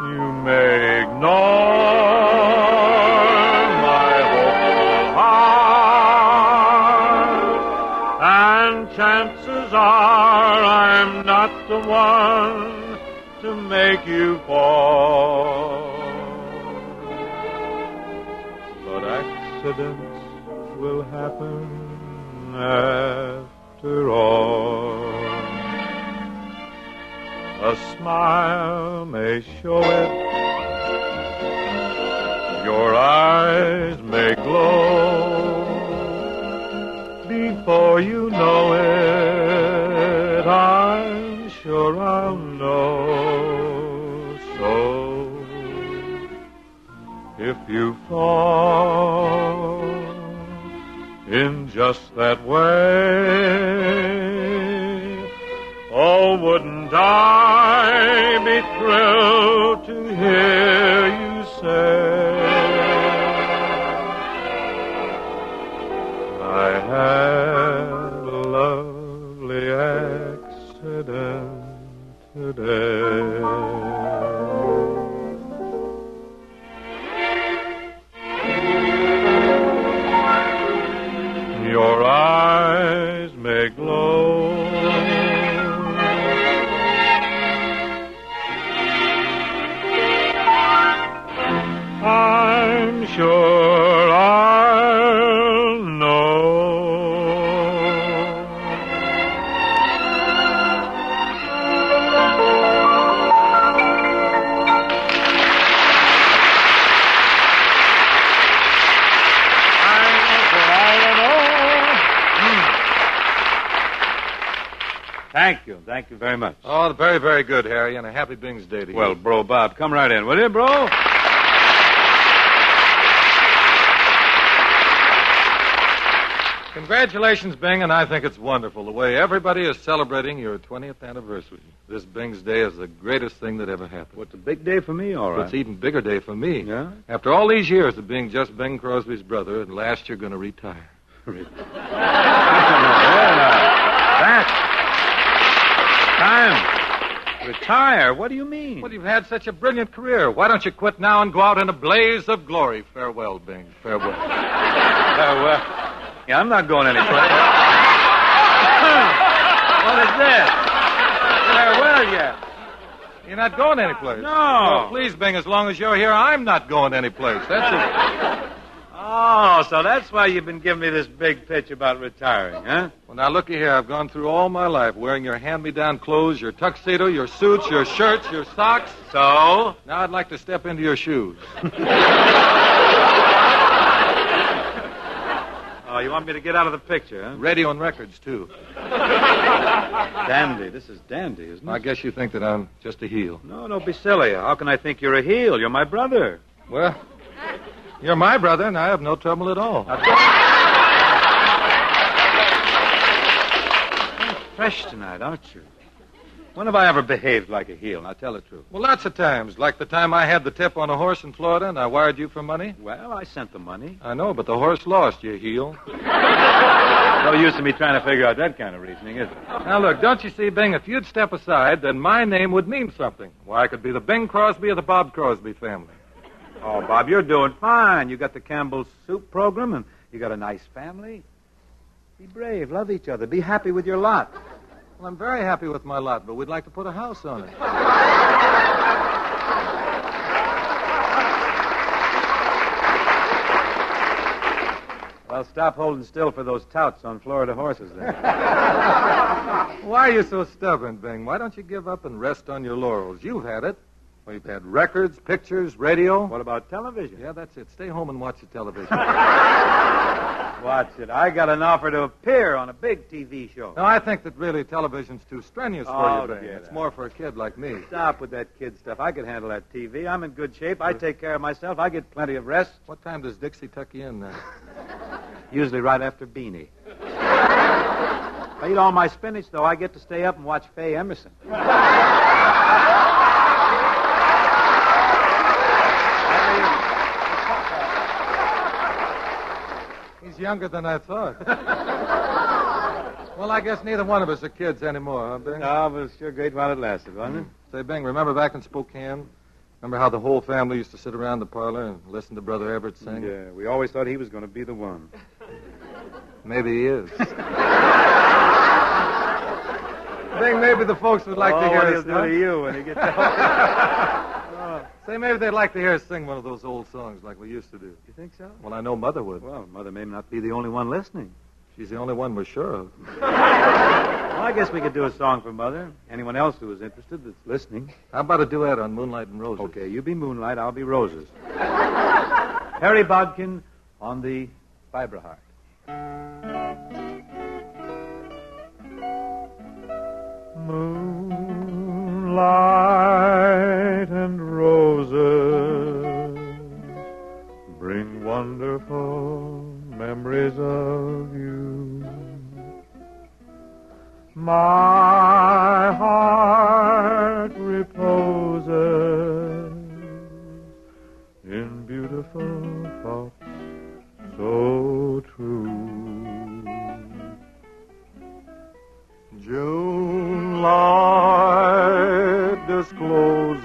You may ignore my hopeful heart, and chances are I'm not the one to make you fall. But accidents will happen after all. A smile may show it, your eyes may glow. Before you know it, I'm sure I'll know. So, if you fall in just that way, oh, wouldn't I be thrilled to hear you say, I had a lovely accident today. Your eyes may glow, I'm sure I'll know. Thank you. Thank you very much. Oh, very, very good, Harry, and a happy Bing's Day to you. Well, Bro Bob, come right in, will you, bro? Congratulations, Bing, and I think it's wonderful the way everybody is celebrating your 20th anniversary. This Bing's Day is the greatest thing that ever happened. What's a big day for me, all right? It's an even bigger day for me. Yeah? After all these years of being just Bing Crosby's brother, at last you're going to retire. Time. Retire? What do you mean? Well, you've had such a brilliant career. Why don't you quit now and go out in a blaze of glory? Farewell, Bing. Farewell. Farewell. Yeah, I'm not going anyplace. What is this? Farewell, yeah. You're not going anyplace. No. Oh, please, Bing, as long as you're here, I'm not going anyplace. That's it. Oh, so that's why you've been giving me this big pitch about retiring, huh? Well, now, looky here. I've gone through all my life wearing your hand-me-down clothes, your tuxedo, your suits, your shirts, your socks. So? Now I'd like to step into your shoes. Oh, you want me to get out of the picture, huh? Radio and records, too. Dandy. This is dandy, isn't it? I guess you think that I'm just a heel. No, don't be silly. How can I think you're a heel? You're my brother. Well, you're my brother, and I have no trouble at all. You're fresh tonight, aren't you? When have I ever behaved like a heel? Now, tell the truth. Well, lots of times. Like the time I had the tip on a horse in Florida and I wired you for money. Well, I sent the money. I know, but the horse lost, you heel. No use in me trying to figure out that kind of reasoning, is it? Now, look, don't you see, Bing, if you'd step aside, then my name would mean something. Why, I could be the Bing Crosby of the Bob Crosby family. Oh, Bob, you're doing fine. You got the Campbell's Soup program, and you got a nice family. Be brave. Love each other. Be happy with your lot. Well, I'm very happy with my lot, but we'd like to put a house on it. Well, stop holding still for those touts on Florida horses, then. Why are you so stubborn, Bing? Why don't you give up and rest on your laurels? You've had it. We've had records, pictures, radio. What about television? Yeah, that's it. Stay home and watch the television. Watch it. I got an offer to appear on a big TV show. No, I think that really television's too strenuous for you, Bing. Yeah, It's more for a kid like me. Stop with that kid stuff. I could handle that TV. I'm in good shape. I take care of myself. I get plenty of rest. What time does Dixie tuck you in then? Usually right after Beanie. If I eat all my spinach, though, I get to stay up and watch Faye Emerson. He's younger than I thought. Well, I guess neither one of us are kids anymore, huh, Bing? No, but it's sure great while it lasted, wasn't it? Say, Bing, remember back in Spokane? Remember how the whole family used to sit around the parlor and listen to Brother Everett sing? Yeah, we always thought he was going to be the one. Maybe he is. Bing, maybe the folks would like to hear us. What he'll do to you when he gets home. Say, maybe they'd like to hear us sing one of those old songs like we used to do. You think so? Well, I know Mother would. Well, Mother may not be the only one listening. She's the only one we're sure of. Well, I guess we could do a song for Mother. Anyone else who is interested that's listening. How about a duet on Moonlight and Roses? Okay, you be Moonlight, I'll be Roses. Harry Bodkin on the Fibber harp. Moonlight and roses bring wonderful memories of you. My heart reposes in beautiful thoughts so true. June light discloses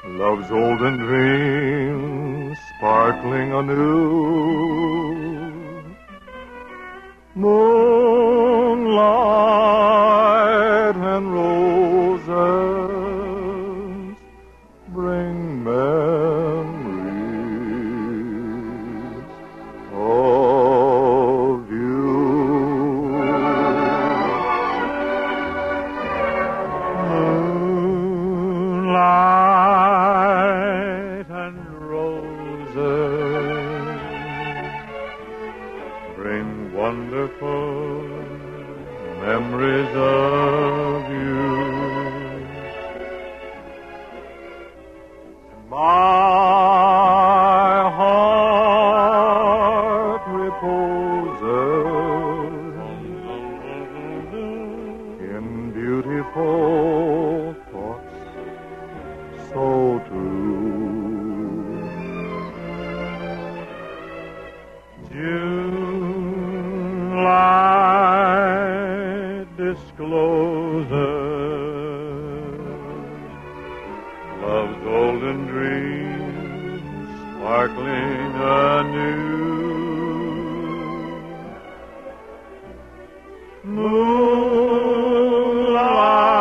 love's olden dreams sparkling anew. Moonlight and roses bring memories of you. Moonlight and roses bring wonderful memories of you. My heart reposes in beautiful thoughts so true. June light discloses love's golden dreams sparkling anew.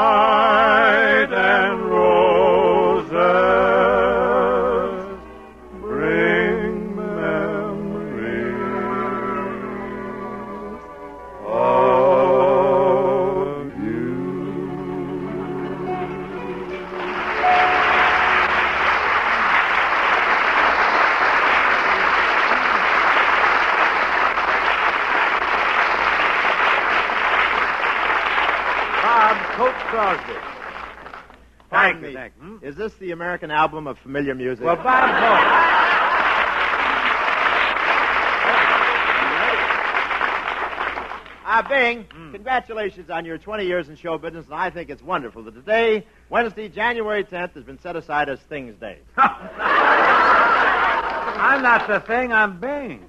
Moonlight and roses bring memories of you. Bob, Coach Crosby. Thank me. Is this the American album of familiar music? Well, Bob, Bing, congratulations on your 20 years in show business, and I think it's wonderful that today, Wednesday, January 10th, has been set aside as Things Day. I'm not the thing, I'm Bing.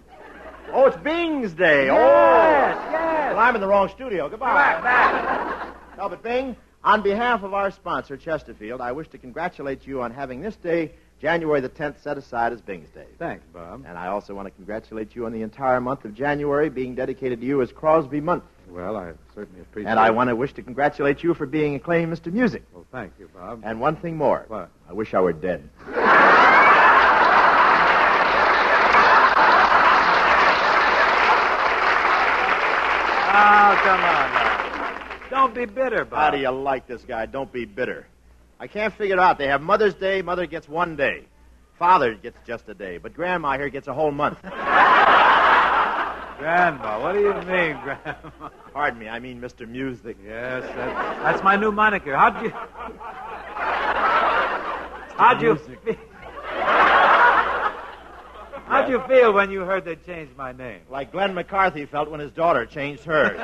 Oh, it's Bing's Day. Yes, oh. yes. Well, I'm in the wrong studio. Goodbye. No, but Bing, on behalf of our sponsor, Chesterfield, I wish to congratulate you on having this day January the 10th set aside as Bing's Day. Thanks, Bob. And I also want to congratulate you on the entire month of January being dedicated to you as Crosby month. Well, I certainly appreciate it. And I want to wish to congratulate you for being acclaimed Mr. Music. Well, thank you, Bob. And one thing more. What? I wish I were dead. Oh, come on now. Don't be bitter, Bob. How do you like this guy? Don't be bitter. I can't figure it out. They have Mother's Day. Mother gets 1 day. Father gets just a day. But Grandma here gets a whole month. Grandma, what do you mean, Grandma? Pardon me, I mean Mr. Music. Yes, that's my new moniker. How'd you feel when you heard they changed my name? Like Glenn McCarthy felt when his daughter changed hers.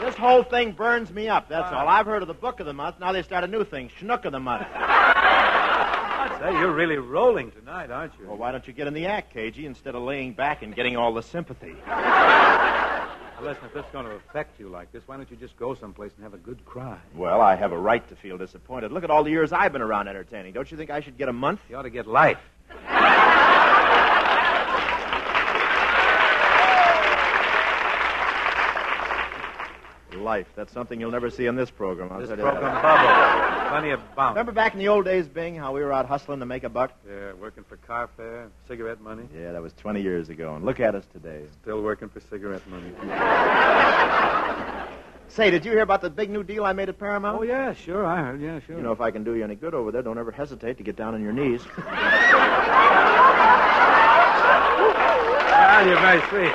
This whole thing burns me up, that's all. I've heard of the book of the month. Now they start a new thing, Schnook of the month. I'd say you're really rolling tonight, aren't you? Well, why don't you get in the act, Cagey, instead of laying back and getting all the sympathy? Listen, if it's going to affect you like this, why don't you just go someplace and have a good cry? Well, I have a right to feel disappointed. Look at all the years I've been around entertaining. Don't you think I should get a month? You ought to get life. Life. That's something you'll never see on this program. This program bubble. Plenty of bounce. Remember back in the old days, Bing, how we were out hustling to make a buck? Yeah, working for car fare, cigarette money. Yeah, that was 20 years ago. And look at us today. Still working for cigarette money. Say, did you hear about the big new deal I made at Paramount? Oh, yeah, sure, I heard. Yeah, sure. You know, if I can do you any good over there, don't ever hesitate to get down on your knees. Well, you're very sweet.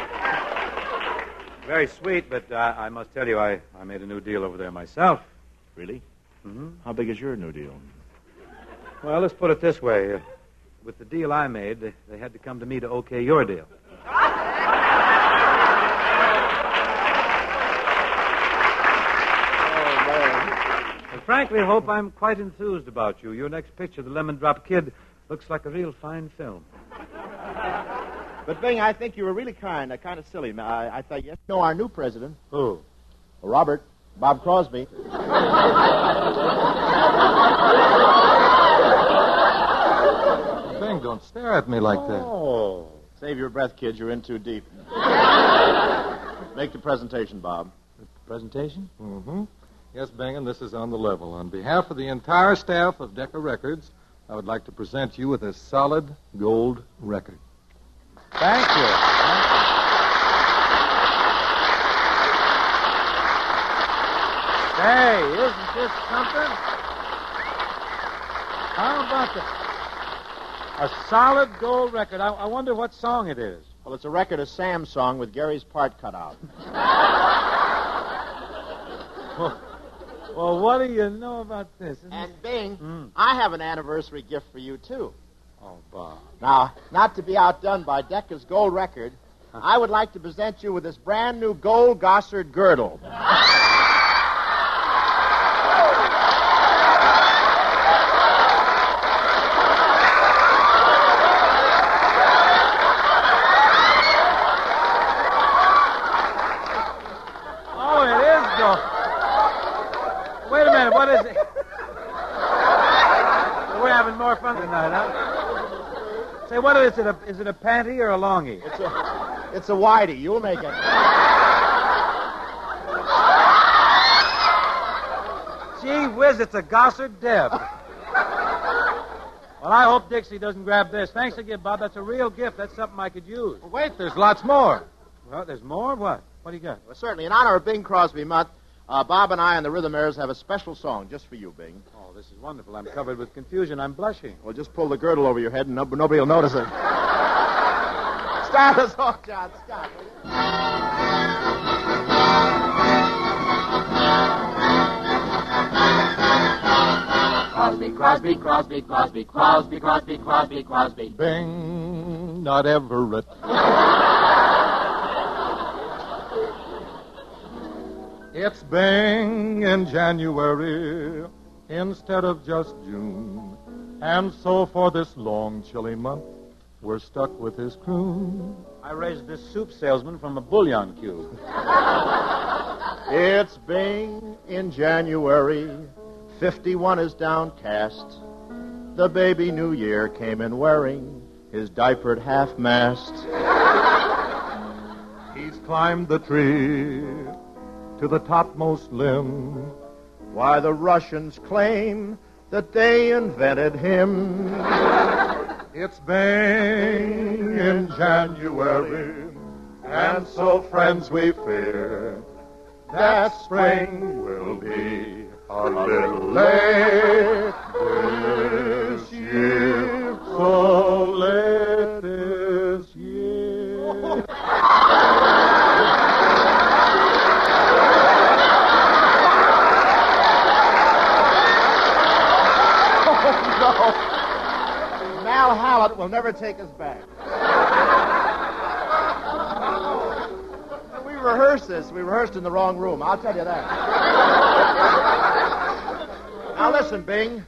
Very sweet, but I must tell you, I made a new deal over there myself. Really? Mm-hmm. How big is your new deal? Well, let's put it this way. With the deal I made, they had to come to me to okay your deal. And frankly, Hope, I'm quite enthused about you. Your next picture, The Lemon Drop Kid, looks like a real fine film. But, Bing, I think you were really kind of silly. I thought, yes, you know our new president. Who? Bob Crosby. Bing, don't stare at me like that. Oh. Save your breath, kid. You're in too deep. Make the presentation, Bob. The presentation? Mm-hmm. Yes, Bing, and this is on the level. On behalf of the entire staff of Decca Records, I would like to present you with a solid gold record. Thank you. Hey, isn't this something? How about a solid gold record? I wonder what song it is. Well, it's a record of Sam's song with Gary's part cut out. Well, what do you know about this? And, Bing, I have an anniversary gift for you, too. Oh, Bob. Now, not to be outdone by Decca's gold record, I would like to present you with this brand new gold Gossard girdle. Oh, it is gold. Wait a minute, what is it? We're having more fun tonight, huh? Say, what is it? Is it a panty or a longie? It's a whitey. You'll make it. Gee whiz, it's a Gossard Deb. Well, I hope Dixie doesn't grab this. Thanks again, Bob. That's a real gift. That's something I could use. Well, wait, there's lots more. Well, there's more? What? What do you got? Well, certainly. In honor of Bing Crosby month, Bob and I and the Rhythmaires have a special song just for you, Bing. Oh, this is wonderful. I'm covered with confusion. I'm blushing. Well, just pull the girdle over your head and nobody will notice it. Start us off, John. Start. Crosby, Crosby, Crosby, Crosby, Crosby, Crosby, Crosby, Crosby. Bing, not Everett. It's Bing in January instead of just June. And so for this long, chilly month, we're stuck with his croon. I raised this soup salesman from a bouillon cube. It's Bing in January. 51 is downcast. The baby New Year came in wearing his diapered half-mast. He's climbed the tree to the topmost limb. Why, the Russians claim that they invented him. It's Bing in January, and so, friends, we fear that spring will be a little late this year. So late this year. Mal Hallett will never take us back. We rehearsed this. We rehearsed in the wrong room. I'll tell you that. Now listen, Bing.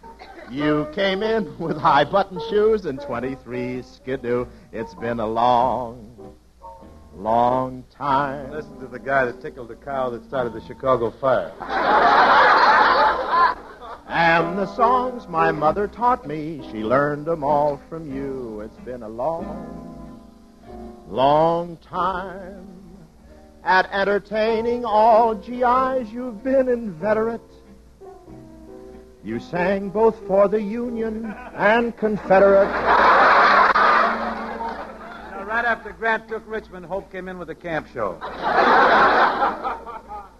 You came in with high-button shoes and 23 skidoo. It's been a long, long time. Listen to the guy that tickled the cow that started the Chicago fire. And the songs my mother taught me, she learned them all from you. It's been a long, long time. At entertaining all GIs, you've been inveterate. You sang both for the Union and Confederate. Now, right after Grant took Richmond, Hope came in with a camp show.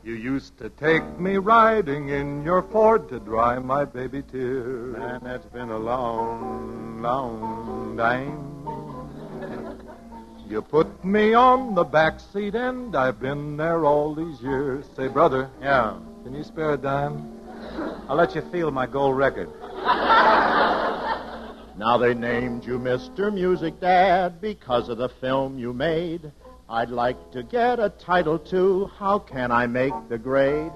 You used to take me riding in your Ford to dry my baby tears. Man, that's been a long, long time. You put me on the back seat, and I've been there all these years. Say, brother. Yeah. Can you spare a dime? I'll let you feel my gold record. Now they named you Mr. Music Dad because of the film you made. I'd like to get a title, too. How can I make the grade?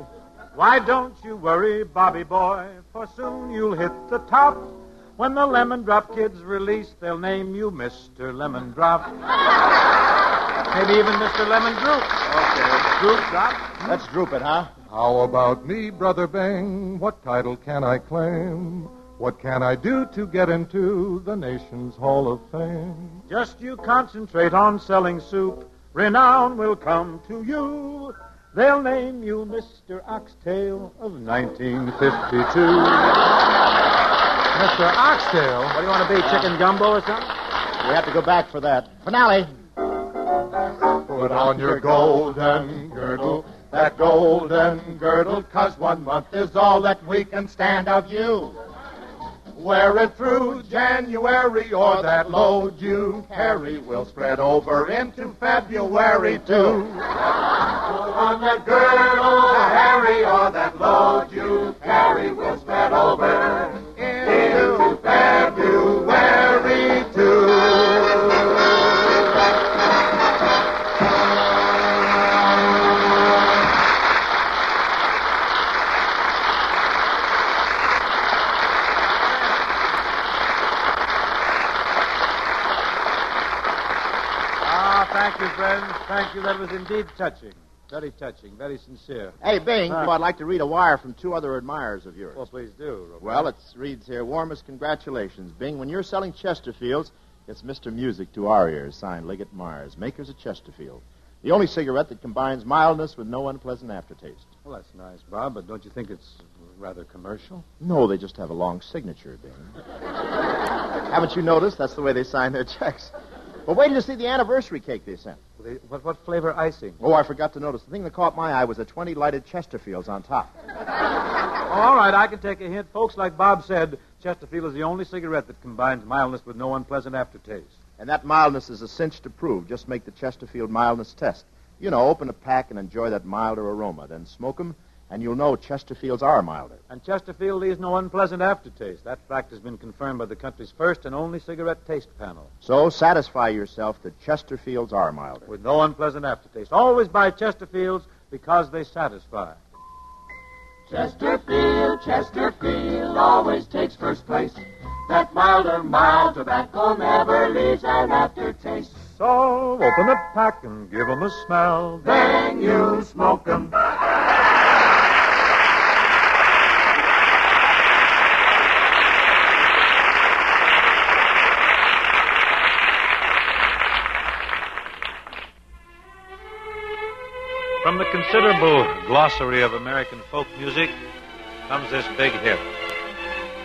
Why don't you worry, Bobby boy, for soon you'll hit the top. When the Lemon Drop Kids release, they'll name you Mr. Lemon Drop. Maybe even Mr. Lemon Droop. Okay. Droop Drop. Let's droop it, huh? How about me, Brother Bing? What title can I claim? What can I do to get into the nation's Hall of Fame? Just you concentrate on selling soup. Renown will come to you. They'll name you Mr. Oxtail of 1952. Mr. Oxtail? What do you want to be, chicken gumbo or something? We have to go back for that. Finale. Put on your golden girdle, that golden girdle, 'cause 1 month is all that we can stand of you. Wear it through January, or that load you carry will spread over into February, too. Put on that girdle, Harry, or that load you carry will spread over into February, too. Thank you, friends. Thank you. That was indeed touching. Very touching. Very sincere. Hey, Bing, I'd like to read a wire from 2 other admirers of yours. Well, please do. Robert. Well, it reads here, warmest congratulations, Bing. When you're selling Chesterfields, it's Mr. Music to our ears, signed Liggett Myers, makers of Chesterfield. The only cigarette that combines mildness with no unpleasant aftertaste. Well, that's nice, Bob, but don't you think it's rather commercial? No, they just have a long signature, Bing. Haven't you noticed? That's the way they sign their checks. But wait till you see the anniversary cake they sent. What flavor icing? Oh, I forgot to notice. The thing that caught my eye was the 20 lighted Chesterfields on top. All right, I can take a hint. Folks, like Bob said, Chesterfield is the only cigarette that combines mildness with no unpleasant aftertaste. And that mildness is a cinch to prove. Just make the Chesterfield mildness test. You know, open a pack and enjoy that milder aroma. Then smoke them, and you'll know Chesterfields are milder. And Chesterfield leaves no unpleasant aftertaste. That fact has been confirmed by the country's first and only cigarette taste panel. So satisfy yourself that Chesterfields are milder. With no unpleasant aftertaste. Always buy Chesterfields because they satisfy. Chesterfield, Chesterfield always takes first place. That milder, mild tobacco never leaves an aftertaste. So open a pack and give 'em a smell. Then you smoke 'em. From the considerable glossary of American folk music comes this big hit.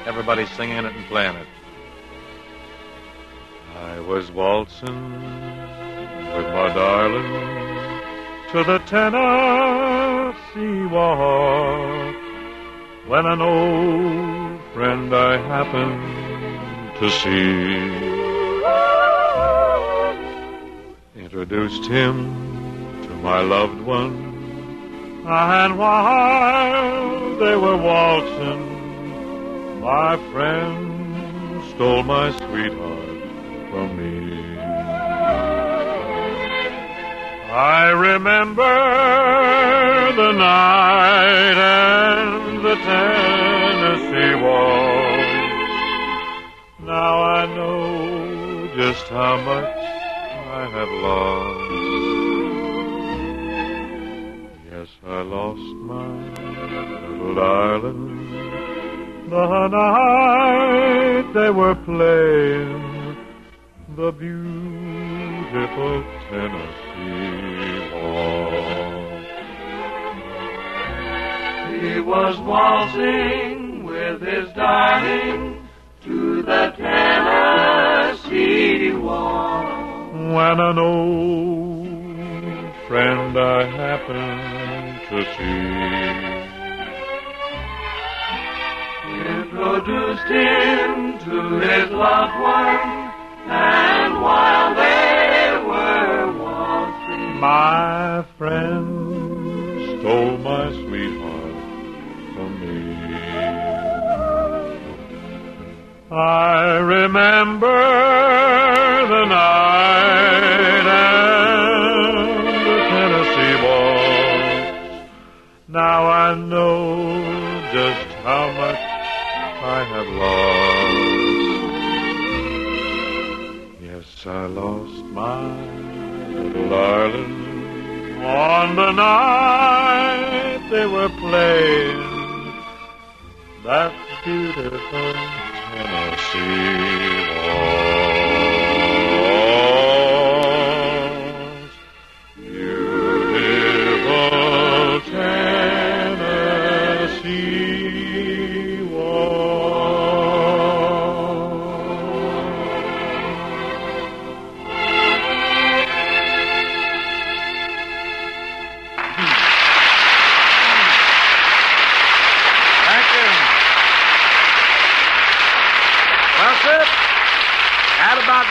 Everybody's singing it and playing it. I was waltzing with my darling to the Tennessee walk when an old friend I happened to see introduced him to my loved one, and while they were waltzing, my friend stole my sweetheart from me. I remember the night and the Tennessee waltz. Now I know just how much I have lost. Yes, I lost my little darling the night they were playing the beautiful Tennessee waltz. He was waltzing with his darling to the Tennessee waltz when an old friend I happened to see introduced him to his loved one, and while they were waltzing, my friend stole my sweetheart from me. I remember the night and the Tennessee waltz. Now I know just how much I have lost. Yes, I lost my little darling on the night they were playing that beautiful Tennessee waltz. Beautiful Tennessee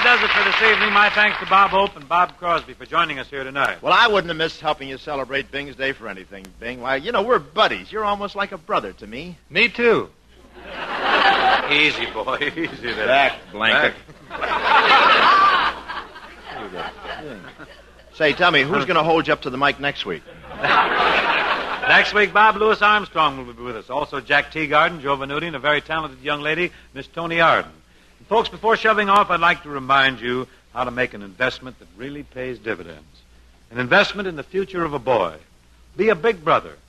does it for this evening. My thanks to Bob Hope and Bob Crosby for joining us here tonight. Well, I wouldn't have missed helping you celebrate Bing's Day for anything, Bing. Why, you know, we're buddies. You're almost like a brother to me. Me, too. Easy, boy. Easy there. Back, blanket. Say, tell me, who's going to hold you up to the mic next week? Next week, Bob Louis Armstrong will be with us. Also, Jack Teagarden, Joe Venuti, and a very talented young lady, Miss Tony Arden. And folks, before shoving off, I'd like to remind you how to make an investment that really pays dividends. An investment in the future of a boy. Be a big brother.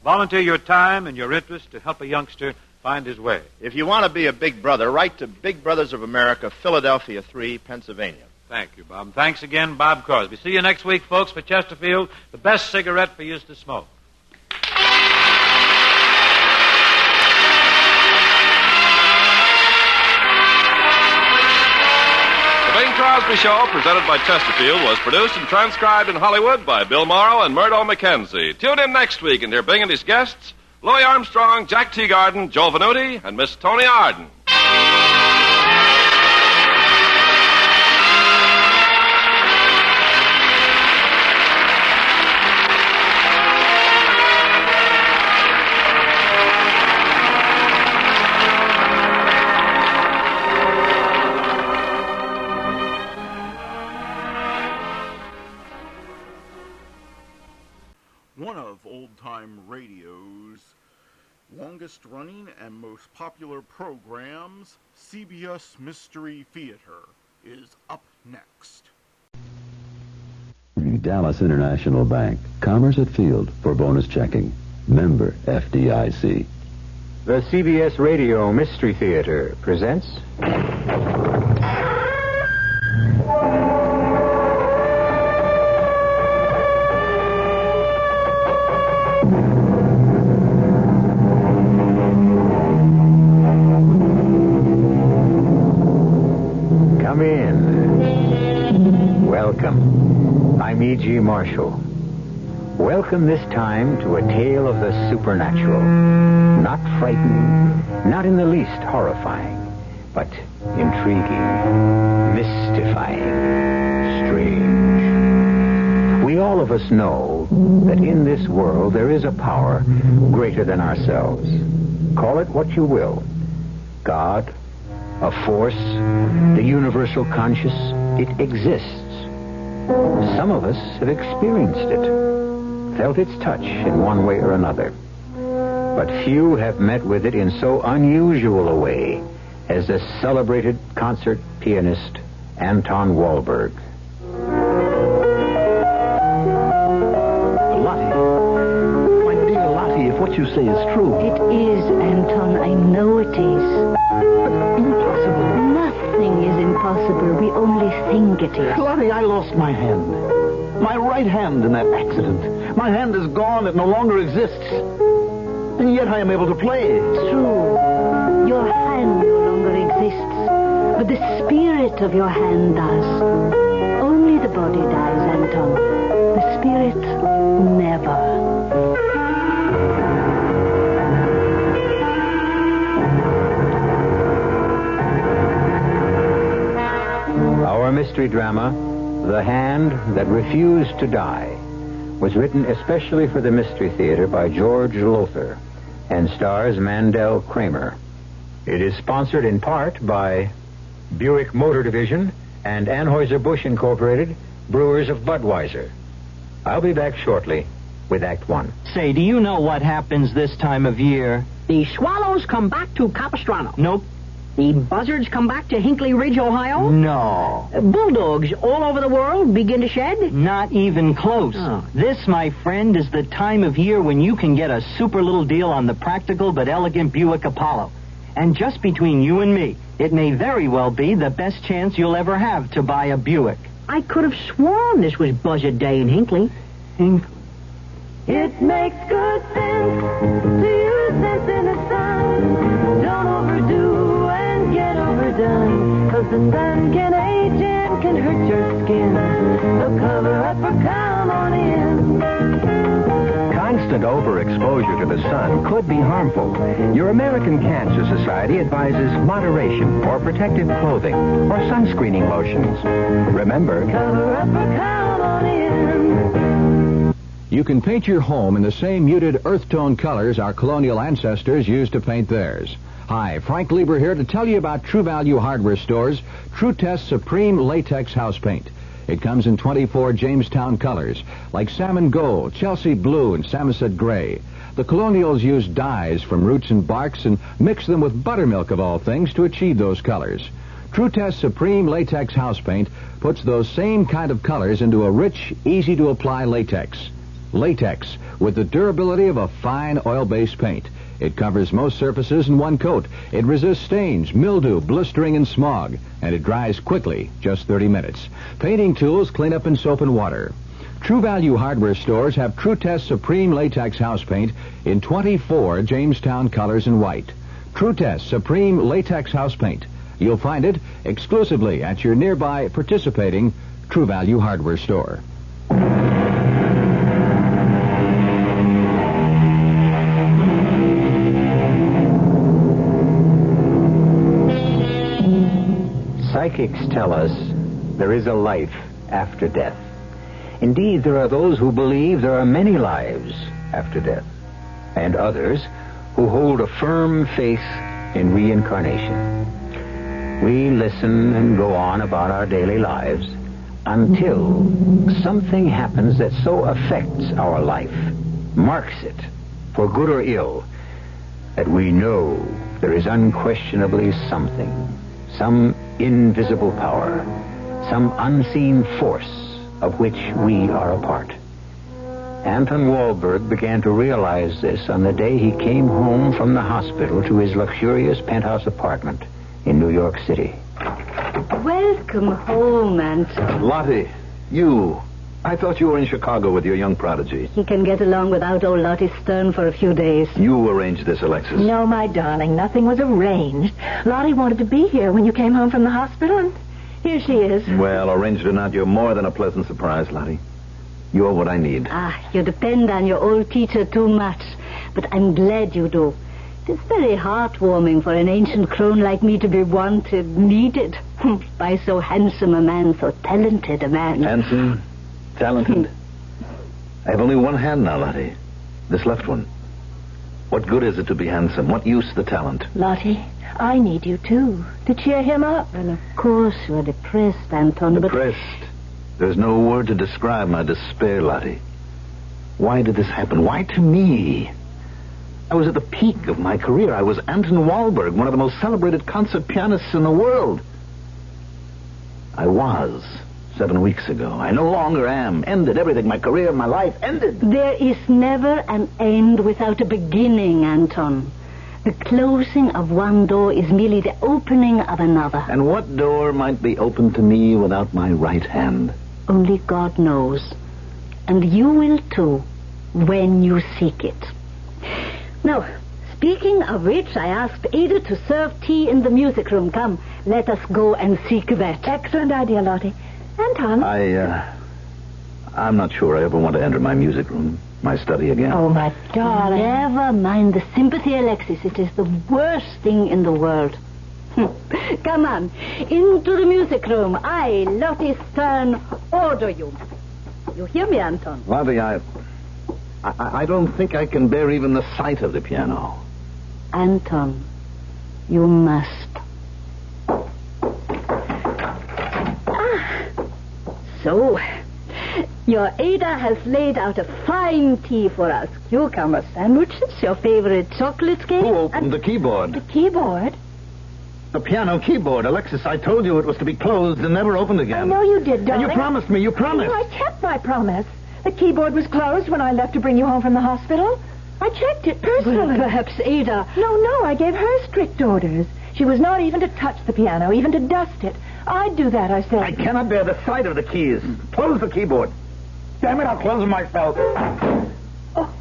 Volunteer your time and your interest to help a youngster find his way. If you want to be a big brother, write to Big Brothers of America, Philadelphia 3, Pennsylvania. Thank you, Bob. Thanks again, Bob Crosby. See you next week, folks, for Chesterfield, the best cigarette for you to smoke. The Bing Crosby Show, presented by Chesterfield, was produced and transcribed in Hollywood by Bill Morrow and Murdo McKenzie. Tune in next week and hear Bing and his guests, Louis Armstrong, Jack Teagarden, Joe Venuti, and Miss Tony Arden. One of old-time radio's longest-running and most popular programs, CBS Mystery Theater, is up next. Dallas International Bank. Commerce at Field for bonus checking. Member FDIC. The CBS Radio Mystery Theater presents... E.G. Marshall. Welcome this time to a tale of the supernatural. Not frightening, not in the least horrifying, but intriguing, mystifying, strange. We all of us know that in this world there is a power greater than ourselves. Call it what you will. God, a force, the universal conscious, it exists. Some of us have experienced it, felt its touch in one way or another. But few have met with it in so unusual a way as the celebrated concert pianist Anton Wahlberg. Lottie, my dear Lottie, if what you say is true... It is, Anton. I know it is. But impossible. Nothing is impossible. We only think it is. Lottie, I lost my hand. My right hand in that accident. My hand is gone. It no longer exists. And yet I am able to play. True. Your hand no longer exists. But the spirit of your hand does. Only the body dies, Anton. The spirit never. Our mystery drama, The Hand That Refused to Die, was written especially for the Mystery Theater by George Lothar and stars Mandel Kramer. It is sponsored in part by Buick Motor Division and Anheuser-Busch Incorporated, brewers of Budweiser. I'll be back shortly with Act One. Say, do you know what happens this time of year? The swallows come back to Capistrano. Nope. The buzzards come back to Hinkley Ridge, Ohio. No. Bulldogs all over the world begin to shed. Not even close. Oh. This, my friend, is the time of year when you can get a super little deal on the practical but elegant Buick Apollo. And just between you and me, it may very well be the best chance you'll ever have to buy a Buick. I could have sworn this was Buzzard Day in Hinkley. It makes good sense to use sense in the sun. Don't overdo and get overdone, 'cause the sun can age and can hurt your skin. So cover up or come on in. Constant overexposure to the sun could be harmful. Your American Cancer Society advises moderation or protective clothing or sunscreening lotions. Remember, Cover up or come on in. You can paint your home in the same muted earth tone colors our colonial ancestors used to paint theirs. Hi, Frank Lieber here to tell you about True Value Hardware Store's True Test Supreme Latex House Paint. It comes in 24 Jamestown colors, like salmon gold, Chelsea blue, and Samoset gray. The colonials used dyes from roots and barks and mixed them with buttermilk of all things to achieve those colors. True Test Supreme Latex House Paint puts those same kind of colors into a rich, easy-to-apply latex. Latex, with the durability of a fine oil-based paint. It covers most surfaces in one coat. It resists stains, mildew, blistering, and smog. And it dries quickly, just 30 minutes. Painting tools clean up in soap and water. True Value Hardware Stores have True Test Supreme Latex House Paint in 24 Jamestown colors in white. True Test Supreme Latex House Paint. You'll find it exclusively at your nearby participating True Value Hardware Store. Psychics tell us there is a life after death. Indeed, there are those who believe there are many lives after death, and others who hold a firm faith in reincarnation. We listen and go on about our daily lives until something happens that so affects our life, marks it, for good or ill, that we know there is unquestionably something, some invisible power, some unseen force of which we are a part. Anton Wahlberg began to realize this on the day he came home from the hospital to his luxurious penthouse apartment in New York City. Welcome home, Anton. Lottie, you. I thought you were in Chicago with your young prodigy. He can get along without old Lottie Stern for a few days. You arranged this, Alexis. No, my darling, nothing was arranged. Lottie wanted to be here when you came home from the hospital, and here she is. Well, arranged or not, you're more than a pleasant surprise, Lottie. You're what I need. You depend on your old teacher too much. But I'm glad you do. It's very heartwarming for an ancient crone like me to be wanted, needed, by so handsome a man, so talented a man. Handsome? Talented? I have only one hand now, Lottie. This left one. What good is it to be handsome? What use the talent? Lottie, I need you, too, to cheer him up. Well, of course you're depressed, Anton, Depressed? There's no word to describe my despair, Lottie. Why did this happen? Why to me? I was at the peak of my career. I was Anton Wahlberg, one of the most celebrated concert pianists in the world. I was 7 weeks ago. I no longer am. Ended everything. My career, my life, ended. There is never an end without a beginning, Anton. The closing of one door is merely the opening of another. And what door might be open to me without my right hand? Only God knows. And you will too, when you seek it. Now, speaking of which, I asked Ada to serve tea in the music room. Come, let us go and seek that. Excellent idea, Lottie. Anton? I'm not sure I ever want to enter my music room, my study again. Oh, my darling. Never mind the sympathy, Alexis. It is the worst thing in the world. Come on, into the music room. I, Lottie Stern, order you. You hear me, Anton? Lottie, I don't think I can bear even the sight of the piano. Anton, you must. So, your Ada has laid out a fine tea for us. Cucumber sandwiches, your favorite chocolate cake. Who opened the keyboard? The keyboard? The piano keyboard. Alexis, I told you it was to be closed and never opened again. I know you did, darling. And you promised me. You promised. I kept my promise. The keyboard was closed when I left to bring you home from the hospital. I checked it personally. Well, perhaps Ada... No, I gave her strict orders. She was not even to touch the piano, even to dust it. I'd do that, I said. I cannot bear the sight of the keys. Close the keyboard. Damn it, I'll close it myself. Oh,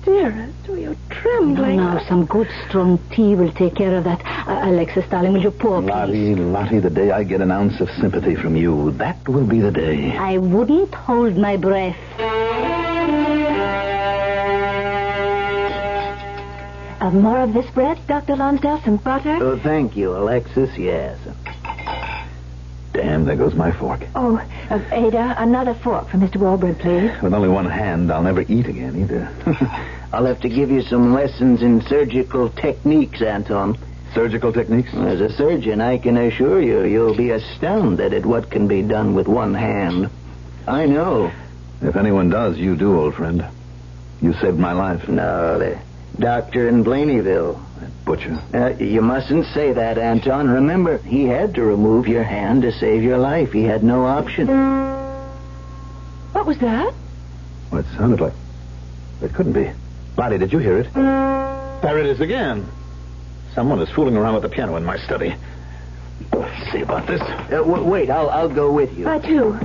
dearest, you're trembling. No, some good strong tea will take care of that. Alexis, darling, will you pour, please? Lottie, the day I get an ounce of sympathy from you, that will be the day. I wouldn't hold my breath. More of this bread, Dr. Lonsdale? Some butter? Oh, thank you, Alexis, yes. Damn, there goes my fork. Oh, Ada, another fork for Mr. Wahlberg, please. With only one hand, I'll never eat again, either. I'll have to give you some lessons in surgical techniques, Anton. Surgical techniques? As a surgeon, I can assure you, you'll be astounded at what can be done with one hand. I know. If anyone does, you do, old friend. You saved my life. No, the doctor in Blaneyville. That butcher. You mustn't say that, Anton. Remember, he had to remove your hand to save your life. He had no option. What was that? Well, it sounded like... It couldn't be. Lottie, did you hear it? There it is again. Someone is fooling around with the piano in my study. Let's see about this. Wait, I'll go with you. I, too.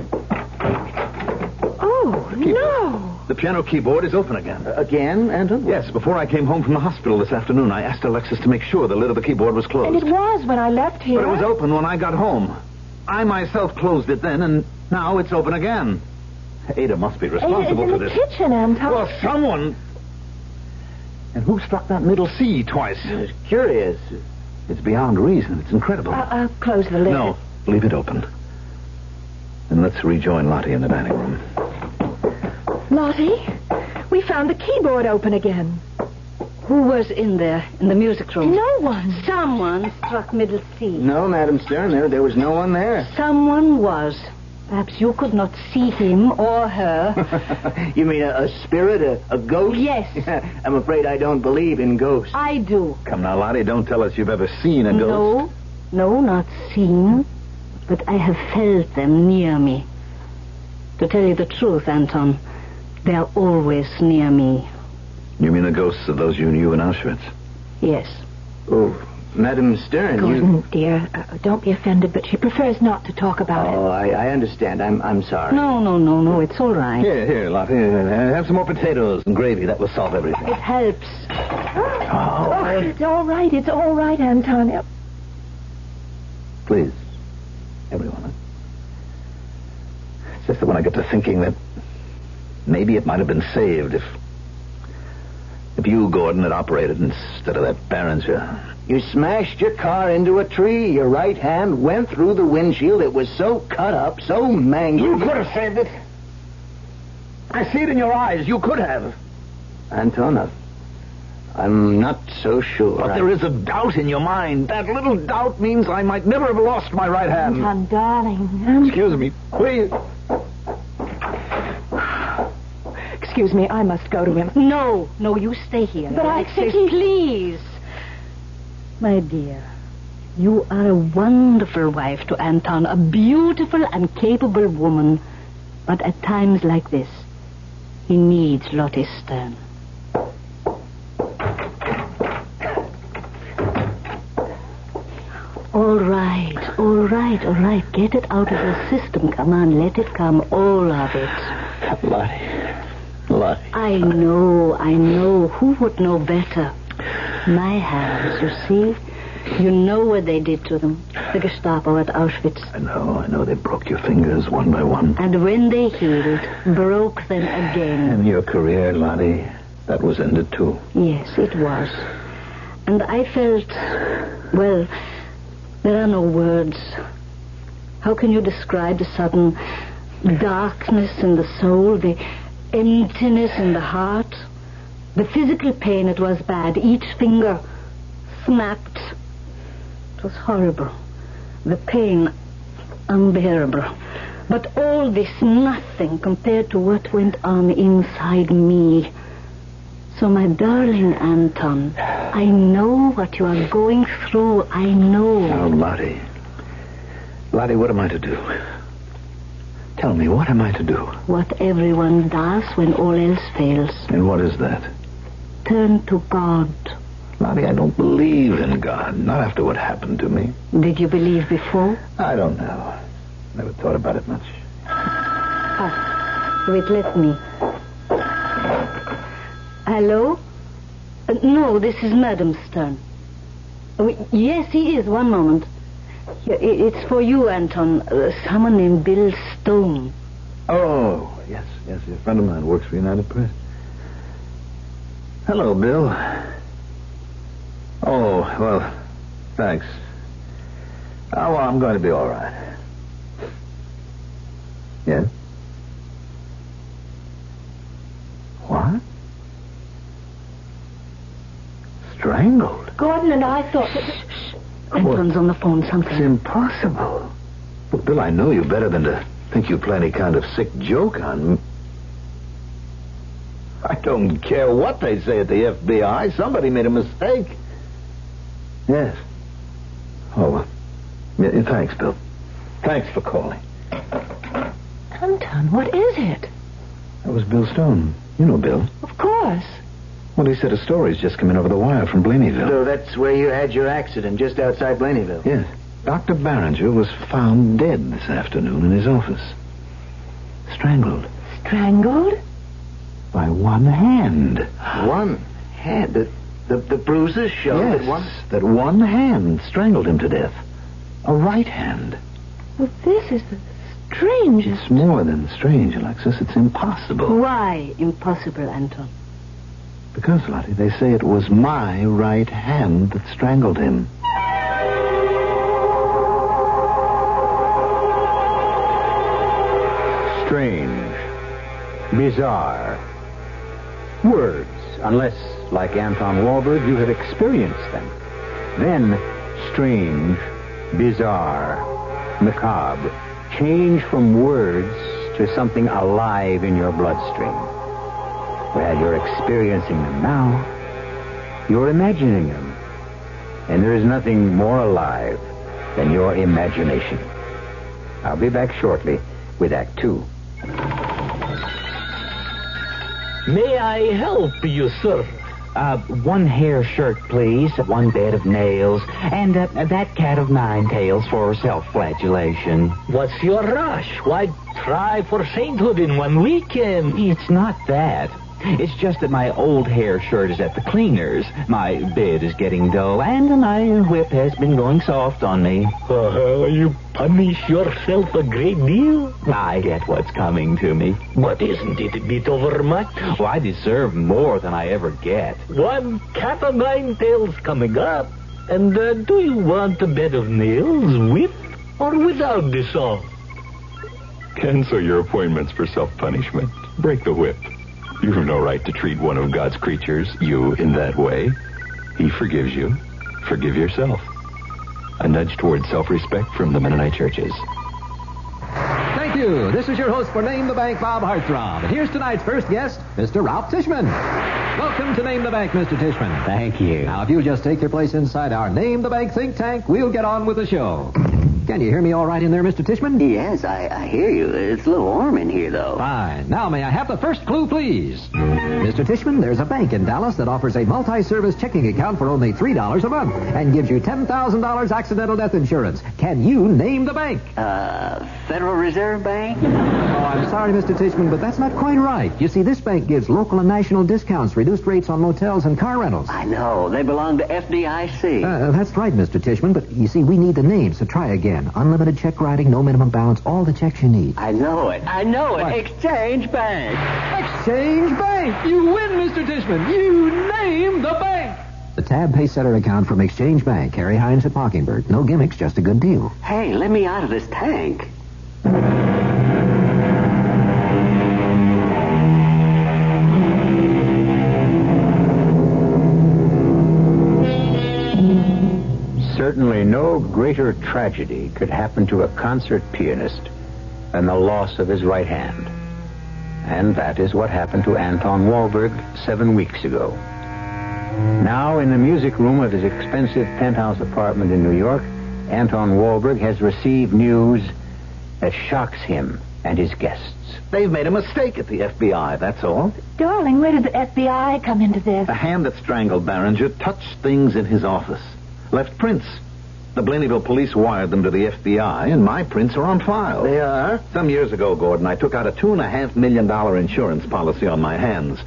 Oh, no. The piano keyboard is open again. Again, Anton? Yes, before I came home from the hospital this afternoon, I asked Alexis to make sure the lid of the keyboard was closed. And it was when I left here. But it was open when I got home. I myself closed it then, and now it's open again. Ada must be responsible for this. It's in the kitchen, Anton. Well, someone... And who struck that middle C twice? It's curious. It's beyond reason. It's incredible. I'll close the lid. No, leave it open. And let's rejoin Lottie in the dining room. Lottie, we found the keyboard open again. Who was in there, in the music room? No one. Someone struck middle C. No, Madam Stern, there was no one there. Someone was. Perhaps you could not see him or her. You mean a spirit, a ghost? Yes. I'm afraid I don't believe in ghosts. I do. Come now, Lottie, don't tell us you've ever seen a ghost. No, not seen. But I have felt them near me. To tell you the truth, Anton, they are always near me. You mean the ghosts of those you knew in Auschwitz? Yes. Oh, Madam Stern, Gordon, dear, don't be offended, but she prefers not to talk about it. Oh, I understand. I'm sorry. No, it's all right. Here, Lottie. Have some more potatoes and gravy. That will solve everything. It helps. It's all right, Anton. Please, everyone. It's just that when I get to thinking that Maybe it might have been saved if you, Gordon, had operated instead of that Barringer. You smashed your car into a tree. Your right hand went through the windshield. It was so cut up, so mangled. You could have saved it. I see it in your eyes. You could have. Anton, I'm not so sure. But there is a doubt in your mind. That little doubt means I might never have lost my right hand. Anton, darling. Excuse me, please. Excuse me, I must go to him. No, you stay here. But Alexis, please. My dear, you are a wonderful wife to Anton, a beautiful and capable woman. But at times like this, he needs Lottie Stern. All right. Get it out of your system. Come on, let it come, all of it. Lottie. I know. Who would know better? My hands, you see? You know what they did to them. The Gestapo at Auschwitz. I know. They broke your fingers one by one. And when they healed, broke them again. And your career, Lottie, that was ended too. Yes, it was. And I felt, well, there are no words. How can you describe the sudden darkness in the soul, the emptiness in the heart? The physical pain, it was bad. Each finger snapped. It was horrible. The pain, unbearable. But all this, nothing compared to what went on inside me. So, my darling Anton, I know what you are going through. I know. Now, Lottie, what am I to do? Tell me, what am I to do? What everyone does when all else fails. And what is that? Turn to God. Lottie, I don't believe in God. Not after what happened to me. Did you believe before? I don't know. Never thought about it much. Wait, let me. Hello? No, this is Madam Stern. Yes, he is. One moment. It's for you, Anton. Someone named Bill Stone. Oh, yes. A friend of mine works for United Press. Hello, Bill. Oh, well, thanks. Oh, well, I'm going to be all right. Yes? What? Strangled? Gordon and I thought that... Anton's on the phone, something. It's impossible. Well, Bill, I know you better than to think you play any kind of sick joke on me. I don't care what they say at the FBI. Somebody made a mistake. Yes. Oh, well. Yeah, thanks, Bill. Thanks for calling. Anton, what is it? That was Bill Stone. You know Bill. Of course. Well, he said a story's just come in over the wire from Blaneyville. So that's where you had your accident, just outside Blaneyville? Yes. Dr. Barringer was found dead this afternoon in his office. Strangled. Strangled? By one hand. One hand? The bruises show that one hand strangled him to death. A right hand. Well, this is the strangest. It's more than strange, Alexis. It's impossible. Why impossible, Anton? Because, Lottie, they say it was my right hand that strangled him. Strange. Bizarre. Words, unless, like Anton Walberg, you have experienced them. Then, strange, bizarre, macabre, change from words to something alive in your bloodstream. Well, you're experiencing them now. You're imagining them. And there is nothing more alive than your imagination. I'll be back shortly with Act 2. May I help you, sir? One hair shirt, please. One bed of nails. And that cat of 9 tails for self-flagellation. What's your rush? Why, try for sainthood in one weekend. It's not that. It's just that my old hair shirt is at the cleaners. My bed is getting dull, and my whip has been going soft on me. You punish yourself a great deal. I get what's coming to me. But isn't it a bit overmuch? Well, I deserve more than I ever get. One cat o' nine tails coming up. And do you want a bed of nails with or without the saw? Cancel your appointments for self-punishment. Break the whip. You have no right to treat one of God's creatures, you, in that way. He forgives you. Forgive yourself. A nudge toward self-respect from the Mennonite churches. Thank you. This is your host for Name the Bank, Bob Hartthrob. And here's tonight's first guest, Mr. Ralph Tishman. Welcome to Name the Bank, Mr. Tishman. Thank you. Now, if you'll just take your place inside our Name the Bank think tank, we'll get on with the show. Can you hear me all right in there, Mr. Tishman? Yes, I hear you. It's a little warm in here, though. Fine. Now, may I have the first clue, please? Mr. Tishman, there's a bank in Dallas that offers a multi-service checking account for only $3 a month and gives you $10,000 accidental death insurance. Can you name the bank? Federal Reserve Bank? Oh, I'm sorry, Mr. Tishman, but that's not quite right. You see, this bank gives local and national discounts, reduced rates on motels and car rentals. I know. They belong to FDIC. That's right, Mr. Tishman, but you see, we need the name, so try again. Unlimited check writing, no minimum balance, all the checks you need. I know it. What? Exchange Bank. Exchange Bank. You win, Mr. Tishman. You name the bank. The Tab Paysetter account from Exchange Bank. Harry Hines at Mockingbird. No gimmicks, just a good deal. Hey, let me out of this tank. Certainly no greater tragedy could happen to a concert pianist than the loss of his right hand. And that is what happened to Anton Wahlberg 7 weeks ago. Now, in the music room of his expensive penthouse apartment in New York, Anton Wahlberg has received news that shocks him and his guests. They've made a mistake at the FBI, that's all. Darling, where did the FBI come into this? The hand that strangled Barringer touched things in his office. Left prints. The Blaneyville police wired them to the FBI, and my prints are on file. They are? Some years ago, Gordon, I took out a $2.5 million insurance policy on my hands.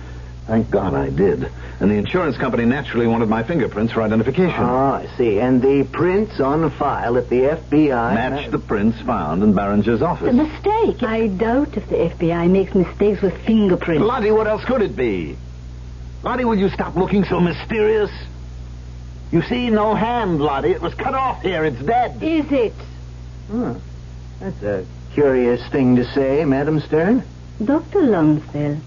Thank God I did. And the insurance company naturally wanted my fingerprints for identification. Oh, I see. And the prints on file at the FBI... Match the prints found in Barringer's office. A mistake. I doubt if the FBI makes mistakes with fingerprints. Lottie, what else could it be? Lottie, will you stop looking so mysterious? You see, no hand, Lottie. It was cut off here. It's dead. Is it? That's a curious thing to say, Madam Stern. Dr. Lonsdale,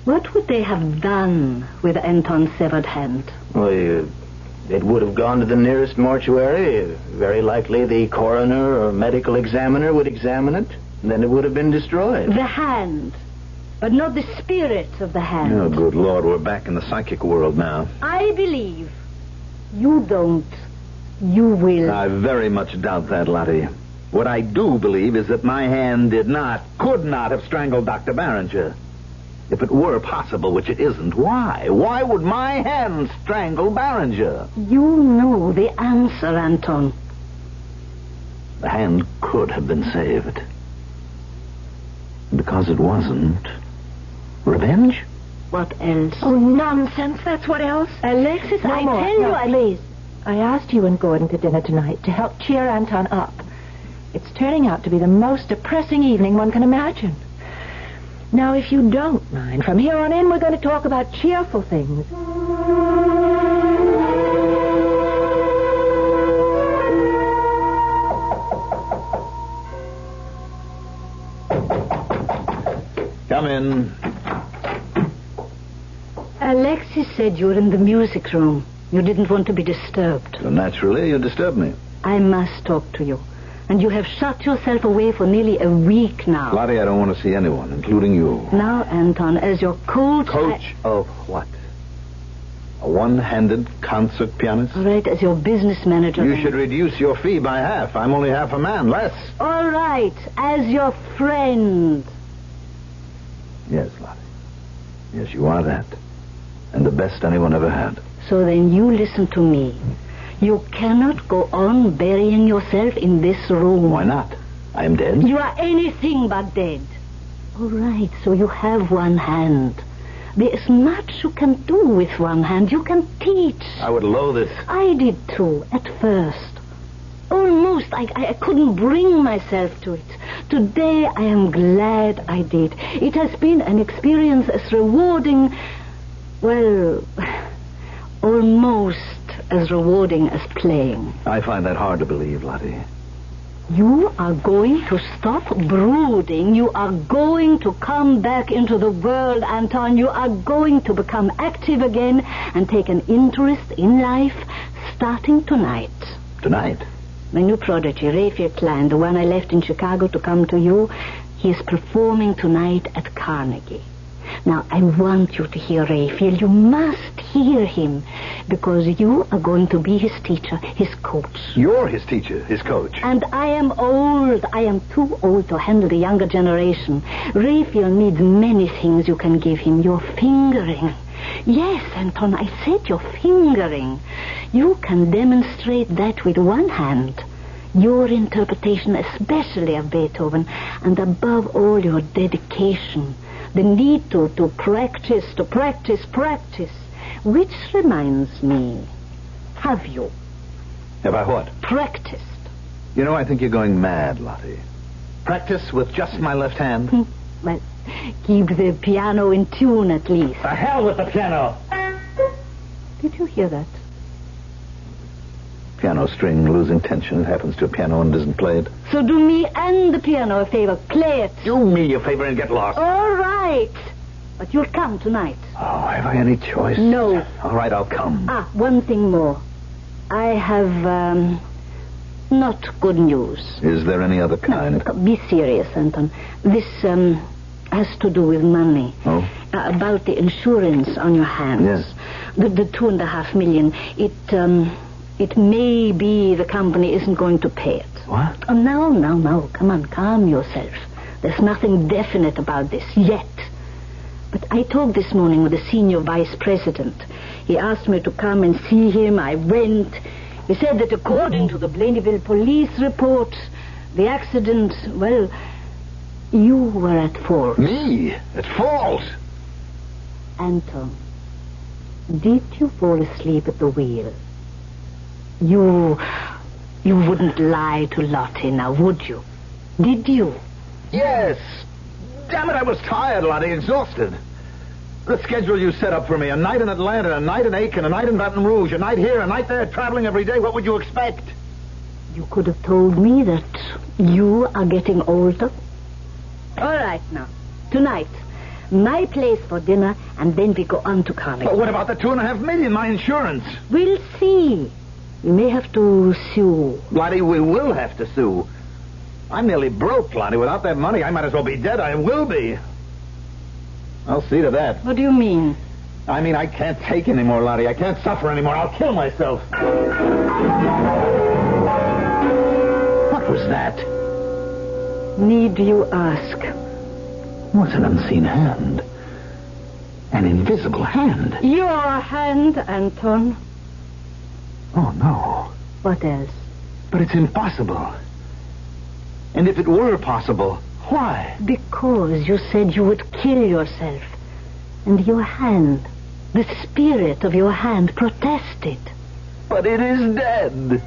what would they have done with Anton's severed hand? Well, it would have gone to the nearest mortuary. Very likely the coroner or medical examiner would examine it. And then it would have been destroyed. The hand, but not the spirit of the hand. Oh, good Lord. We're back in the psychic world now. I believe. You don't. You will. I very much doubt that, Lottie. What I do believe is that my hand could not have strangled Dr. Barringer. If it were possible, which it isn't, why? Why would my hand strangle Barringer? You know the answer, Anton. The hand could have been saved. Because it wasn't. Revenge? What else? Oh, nonsense. That's what else. Alexis, No I more. tell you, No, please. I asked you and Gordon to dinner tonight to help cheer Anton up. It's turning out to be the most depressing evening one can imagine. Now, if you don't mind, from here on in, we're going to talk about cheerful things. Come in. Alexis said you were in the music room. You didn't want to be disturbed. So naturally, you disturbed me. I must talk to you. And you have shut yourself away for nearly a week now. Lottie, I don't want to see anyone, including you. Now, Anton, as your coach... Coach of what? A one-handed concert pianist? All right, as your business manager... You should reduce your fee by half. I'm only half a man, less. All right, as your friend. Yes, Lottie. Yes, you are that. And the best anyone ever had. So then you listen to me. You cannot go on burying yourself in this room. Why not? I am dead. You are anything but dead. All right, so you have one hand. There's much you can do with one hand. You can teach. I would loathe it. I did too, at first. Almost. I couldn't bring myself to it. Today I am glad I did. It has been an experience as rewarding, well, almost as rewarding as playing. I find that hard to believe, Lottie. You are going to stop brooding. You are going to come back into the world, Anton. You are going to become active again and take an interest in life starting tonight. Tonight? My new prodigy, Raphael Klein, the one I left in Chicago to come to you, he is performing tonight at Carnegie. Now, I want you to hear Raphael. You must hear him, because you are going to be his teacher, his coach. You're his teacher, his coach. And I am old. I am too old to handle the younger generation. Raphael needs many things you can give him. Your fingering. Yes, Anton, I said your fingering. You can demonstrate that with one hand. Your interpretation, especially of Beethoven, and above all, your dedication. The need to practice. Which reminds me, have you? Have I what? Practiced. You know, I think you're going mad, Lottie. Practice with just my left hand? Well, keep the piano in tune at least. The hell with the piano! Did you hear that? Piano string losing tension. It happens to a piano and isn't played. So do me and the piano a favor. Play it. Do me a favor and get lost. All right. But you'll come tonight. Oh, have I any choice? No. All right, I'll come. One thing more. I have, not good news. Is there any other kind? No, be serious, Anton. This, has to do with money. Oh? About the insurance on your hands. Yes. The $2.5 million. It may be the company isn't going to pay it. What? Oh, no. Come on, calm yourself. There's nothing definite about this yet. But I talked this morning with the senior vice president. He asked me to come and see him. I went. He said that according to the Blainville police report, the accident, well, you were at fault. Me? At fault? Anton, did you fall asleep at the wheel? You wouldn't lie to Lottie now, would you? Did you? Yes. Damn it, I was tired, Lottie, exhausted. The schedule you set up for me, a night in Atlanta, a night in Aiken, a night in Baton Rouge, a night here, a night there, traveling every day, what would you expect? You could have told me that you are getting older. All right, now. Tonight, my place for dinner, and then we go on to Carnegie. But what about the $2.5 million, my insurance? We'll see. We may have to sue. Lottie, we will have to sue. I'm nearly broke, Lottie. Without that money, I might as well be dead. I will be. I'll see to that. What do you mean? I mean, I can't take any more, Lottie. I can't suffer anymore. I'll kill myself. What was that? Need you ask? What's an unseen hand? An invisible hand. Your hand, Anton. Oh, no. What else? But it's impossible. And if it were possible, why? Because you said you would kill yourself. And your hand, the spirit of your hand, protested. But it is dead.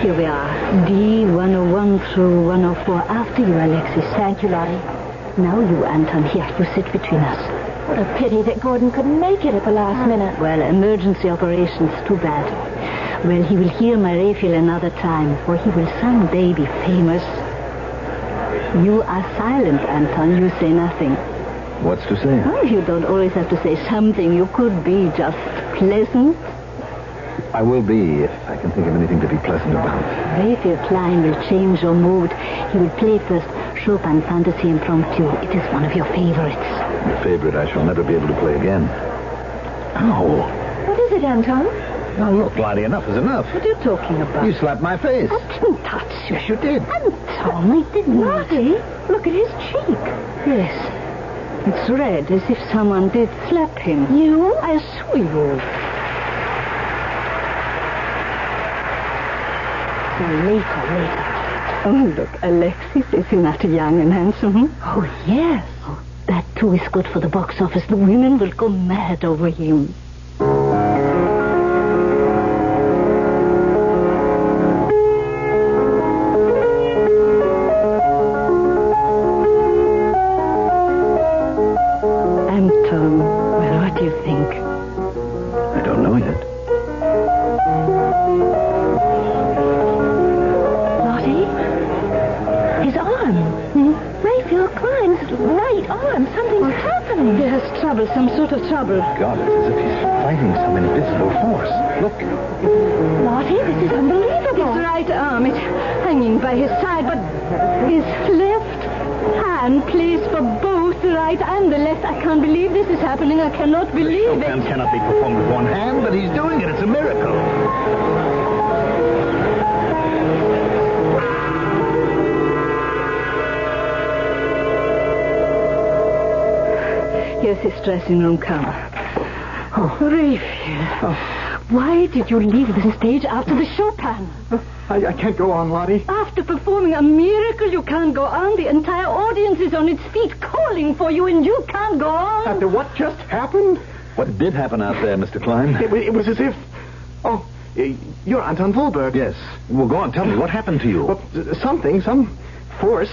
Here we are. D101 through 104. After you, Alexis. Thank you, Lottie. Now you, Anton. Here, you sit between us. What a pity that Gordon couldn't make it at the last minute. Well, emergency operations, too bad. Well, he will hear my Raphael another time, for he will someday be famous. You are silent, Anton. You say nothing. What's to say? Well, you don't always have to say something. You could be just pleasant. I will be, if I can think of anything to be pleasant about. Raphael Klein will change your mood. He will play first Chopin Fantasy Impromptu. It is one of your favorites. A favorite I shall never be able to play again. Ow. What is it, Anton? Now, look, Lottie, enough is enough. What are you talking about? You slapped my face. I didn't touch you. Yes, you did. Anton, I didn't. Lottie, look at his cheek. Yes. It's red, as if someone did slap him. You? I saw you. Later. Oh, look, Alexis, is he not young and handsome? Oh, yes. Oh, that, too, is good for the box office. The women will go mad over him. Anton, well, what do you think? I don't know yet. His arm. Raphael Klein's right arm. Something's happening. He has trouble, some sort of trouble. God, it's as if he's fighting some invisible force. Look. Lottie, this is unbelievable. His right arm is hanging by his side, but his left hand placed for both the right and the left. I can't believe this is happening. I cannot believe it. Chopin cannot be performed with one hand, but he's doing it. It's a miracle. Here's his dressing room car. Oh, Raphael. Why did you leave the stage after the Chopin? I can't go on, Lottie. After performing a miracle, you can't go on. The entire audience is on its feet calling for you, and you can't go on. After what just happened? What did happen out there, Mr. Klein? It was as if... Oh, you're Anton Wohlberg. Yes. Well, go on. Tell me. What happened to you? Well, some force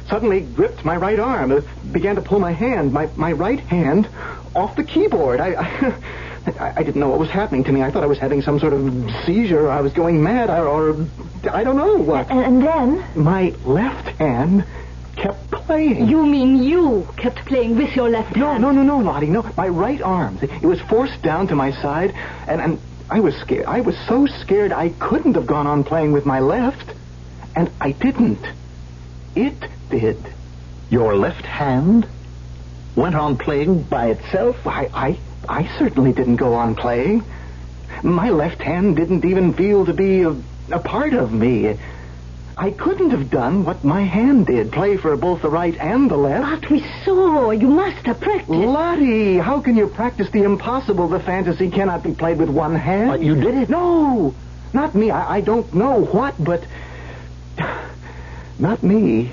suddenly gripped my right arm. Began to pull my hand, my right hand, off the keyboard. I didn't know what was happening to me. I thought I was having some sort of seizure. I was going mad, or I don't know what. And then? My left hand kept playing. You mean you kept playing with your left hand? No, Lottie. No, my right arm. It was forced down to my side, and I was scared. I was so scared I couldn't have gone on playing with my left, and I didn't. It did. Your left hand went on playing by itself? I certainly didn't go on playing. My left hand didn't even feel to be a part of me. I couldn't have done what my hand did, play for both the right and the left. But we saw. You must have practiced. Lottie, how can you practice the impossible? The fantasy cannot be played with one hand. But you did it? No, not me. I don't know what, but... Not me.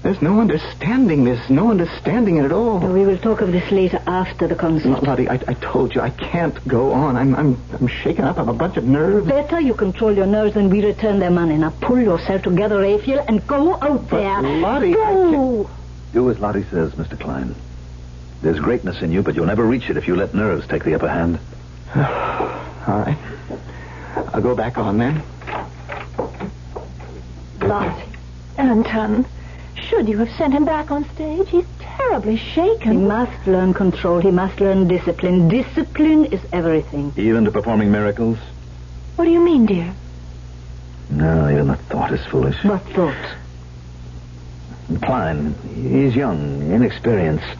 There's no understanding this, no understanding it at all. We will talk of this later after the concert. Lottie, I told you I can't go on. I'm shaken up. I'm a bunch of nerves. Better you control your nerves and we return their money. Now pull yourself together, Raphael, and go out there. Lottie, go. Do as Lottie says, Mr. Klein. There's greatness in you, but you'll never reach it if you let nerves take the upper hand. All right. I'll go back on then. Lottie. Anton, should you have sent him back on stage? He's terribly shaken. He must learn control. He must learn discipline. Discipline is everything. Even to performing miracles? What do you mean, dear? No, even the thought is foolish. What thought? Klein, he's young, inexperienced.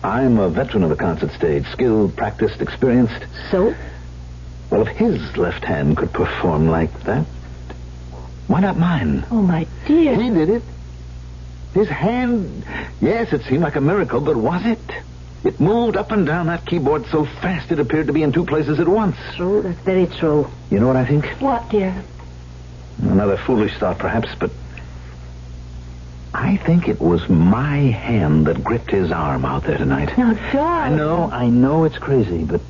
I'm a veteran of the concert stage, skilled, practiced, experienced. So? Well, if his left hand could perform like that, why not mine? Oh, my dear. He did it. His hand, yes, it seemed like a miracle, but was it? It moved up and down that keyboard so fast it appeared to be in two places at once. True, that's very true. You know what I think? What, dear? Another foolish thought, perhaps, but I think it was my hand that gripped his arm out there tonight. Now, darling. I know it's crazy, but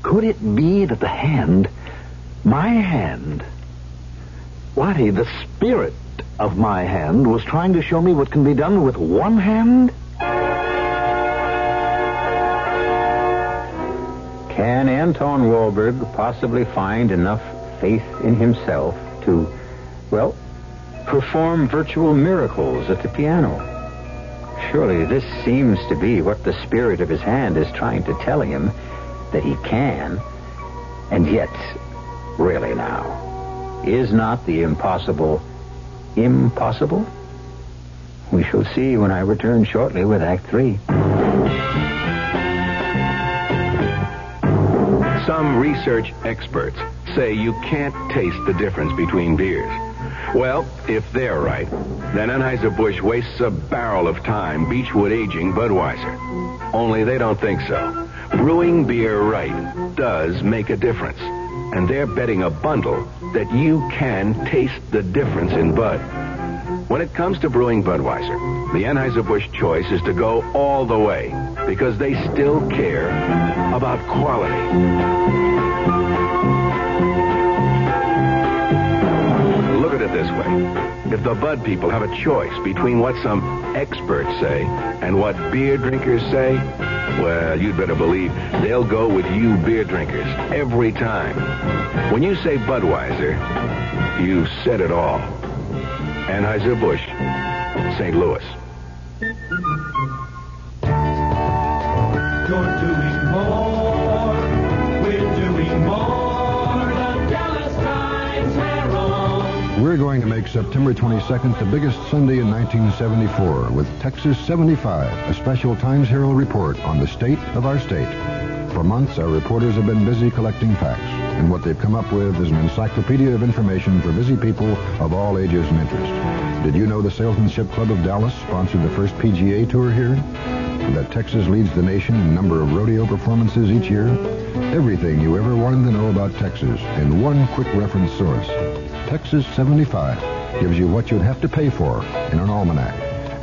could it be that the hand, my hand... Lottie, the spirit of my hand was trying to show me what can be done with one hand? Can Anton Wohlberg possibly find enough faith in himself to, well, perform virtual miracles at the piano? Surely this seems to be what the spirit of his hand is trying to tell him that he can. And yet, really now, is not the impossible impossible? We shall see when I return shortly with Act 3. Some research experts say you can't taste the difference between beers. Well, if they're right, then Anheuser-Busch wastes a barrel of time Beechwood aging Budweiser. Only they don't think so. Brewing beer right does make a difference. And they're betting a bundle that you can taste the difference in Bud. When it comes to brewing Budweiser, the Anheuser-Busch choice is to go all the way because they still care about quality. Look at it this way. If the Bud people have a choice between what some experts say and what beer drinkers say, well, you'd better believe they'll go with you beer drinkers every time. When you say Budweiser, you've said it all. Anheuser-Busch, St. Louis. You're doing more. We're doing more. The Dallas Times Herald. We're going to make September 22nd the biggest Sunday in 1974 with Texas 75, a special Times Herald report on the state of our state. For months, our reporters have been busy collecting facts, and what they've come up with is an encyclopedia of information for busy people of all ages and interests. Did you know the Salesmanship Club of Dallas sponsored the first PGA Tour here? And that Texas leads the nation in number of rodeo performances each year? Everything you ever wanted to know about Texas in one quick reference source. Texas 75 gives you what you'd have to pay for in an almanac.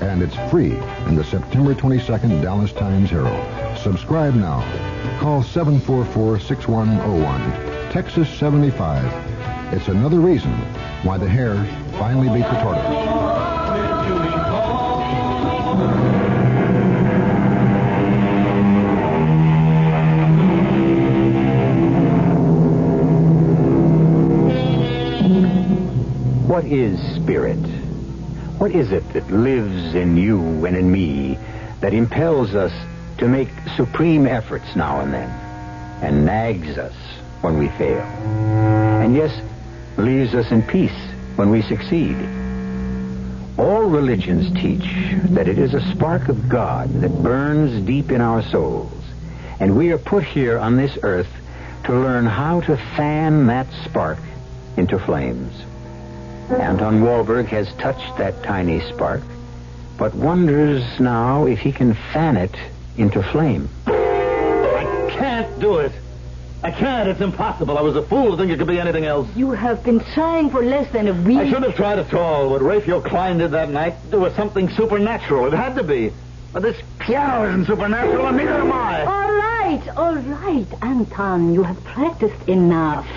And it's free in the September 22nd Dallas Times Herald. Subscribe now. Call 744-6101. Texas 75. It's another reason why the hare finally beat the tortoise. What is spirit? What is it that lives in you and in me that impels us to make supreme efforts now and then and nags us when we fail? And yes, leaves us in peace when we succeed. All religions teach that it is a spark of God that burns deep in our souls, and we are put here on this earth to learn how to fan that spark into flames. Anton Wahlberg has touched that tiny spark, but wonders now if he can fan it into flame. I can't do it. I can't. It's impossible. I was a fool to think it could be anything else. You have been trying for less than a week. I shouldn't have tried at all. What Raphael Klein did that night, there was something supernatural. It had to be. But this piano isn't supernatural, and neither am I. All right, Anton. You have practiced enough.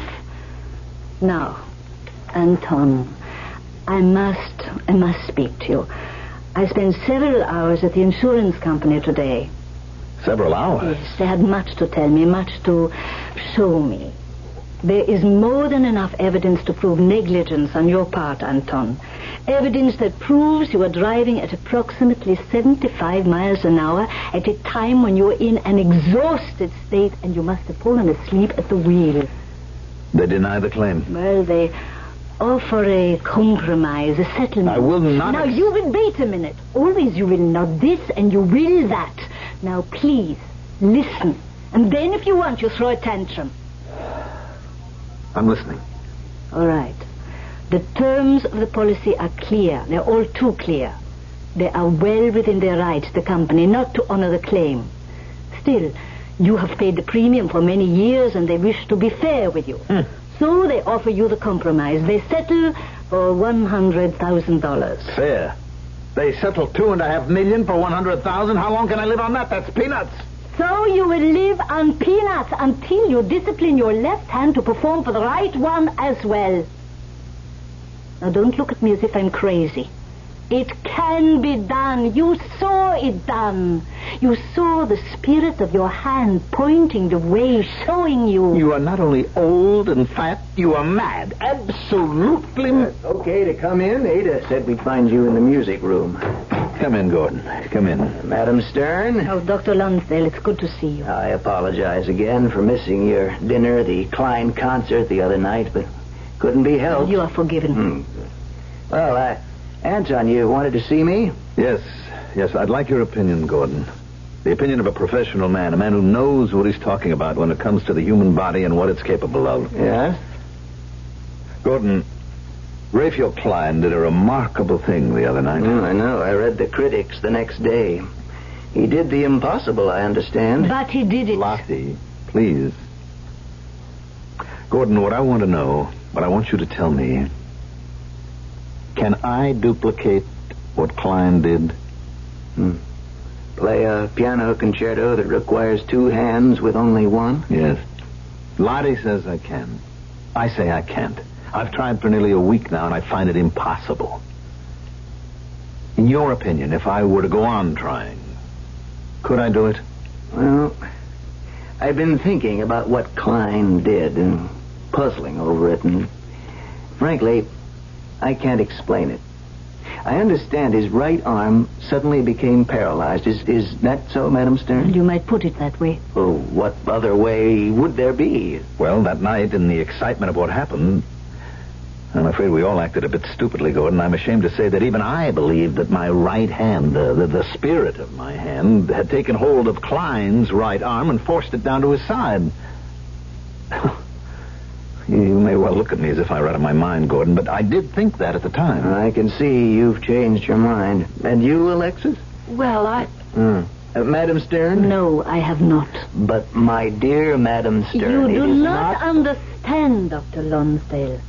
Now, Anton, I must speak to you. I spent several hours at the insurance company today. Several hours? Yes, they had much to tell me, much to show me. There is more than enough evidence to prove negligence on your part, Anton. Evidence that proves you were driving at approximately 75 miles an hour at a time when you were in an exhausted state and you must have fallen asleep at the wheel. They deny the claim. Well, they offer a compromise, a settlement. I will not... Now, you will wait a minute. Always you will not this and you will that. Now, please, listen. And then if you want, you throw a tantrum. I'm listening. All right. The terms of the policy are clear. They're all too clear. They are well within their rights, the company, not to honor the claim. Still, you have paid the premium for many years and they wish to be fair with you. So they offer you the compromise. They settle for $100,000. Fair. They settle $2.5 million for $100,000. How long can I live on that? That's peanuts. So you will live on peanuts until you discipline your left hand to perform for the right one as well. Now don't look at me as if I'm crazy. It can be done. You saw it done. You saw the spirit of your hand pointing the way, showing you. You are not only old and fat, you are mad. Absolutely. Okay to come in. Ada said we'd find you in the music room. Come in, Gordon. Come in. Madam Stern? Oh, Dr. Lonsdale, it's good to see you. I apologize again for missing your dinner, the Klein concert the other night, but couldn't be helped. You are forgiven. Well, Anton, you wanted to see me? Yes, I'd like your opinion, Gordon. The opinion of a professional man, a man who knows what he's talking about when it comes to the human body and what it's capable of. Yes? Gordon, Raphael Klein did a remarkable thing the other night. I know. I read the critics the next day. He did the impossible, I understand. But he did it. Lottie, please. Gordon, what I want to know But I want you to tell me, can I duplicate what Klein did? Play a piano concerto that requires two hands with only one? Yes. Lottie says I can. I say I can't. I've tried for nearly a week now, and I find it impossible. In your opinion, if I were to go on trying, could I do it? Well, I've been thinking about what Klein did and puzzling over it, and frankly, I can't explain it. I understand his right arm suddenly became paralyzed. Is that so, Madam Stern? You might put it that way. Well, what other way would there be? Well, that night, in the excitement of what happened, I'm afraid we all acted a bit stupidly, Gordon. I'm ashamed to say that even I believed that my right hand, the spirit of my hand, had taken hold of Klein's right arm and forced it down to his side. You may well look at me as if I were out of my mind, Gordon, but I did think that at the time. I can see you've changed your mind. And you, Alexis? Well, Madam Stern? No, I have not. But, my dear Madam Stern, You it do is not understand, Dr. Lonsdale.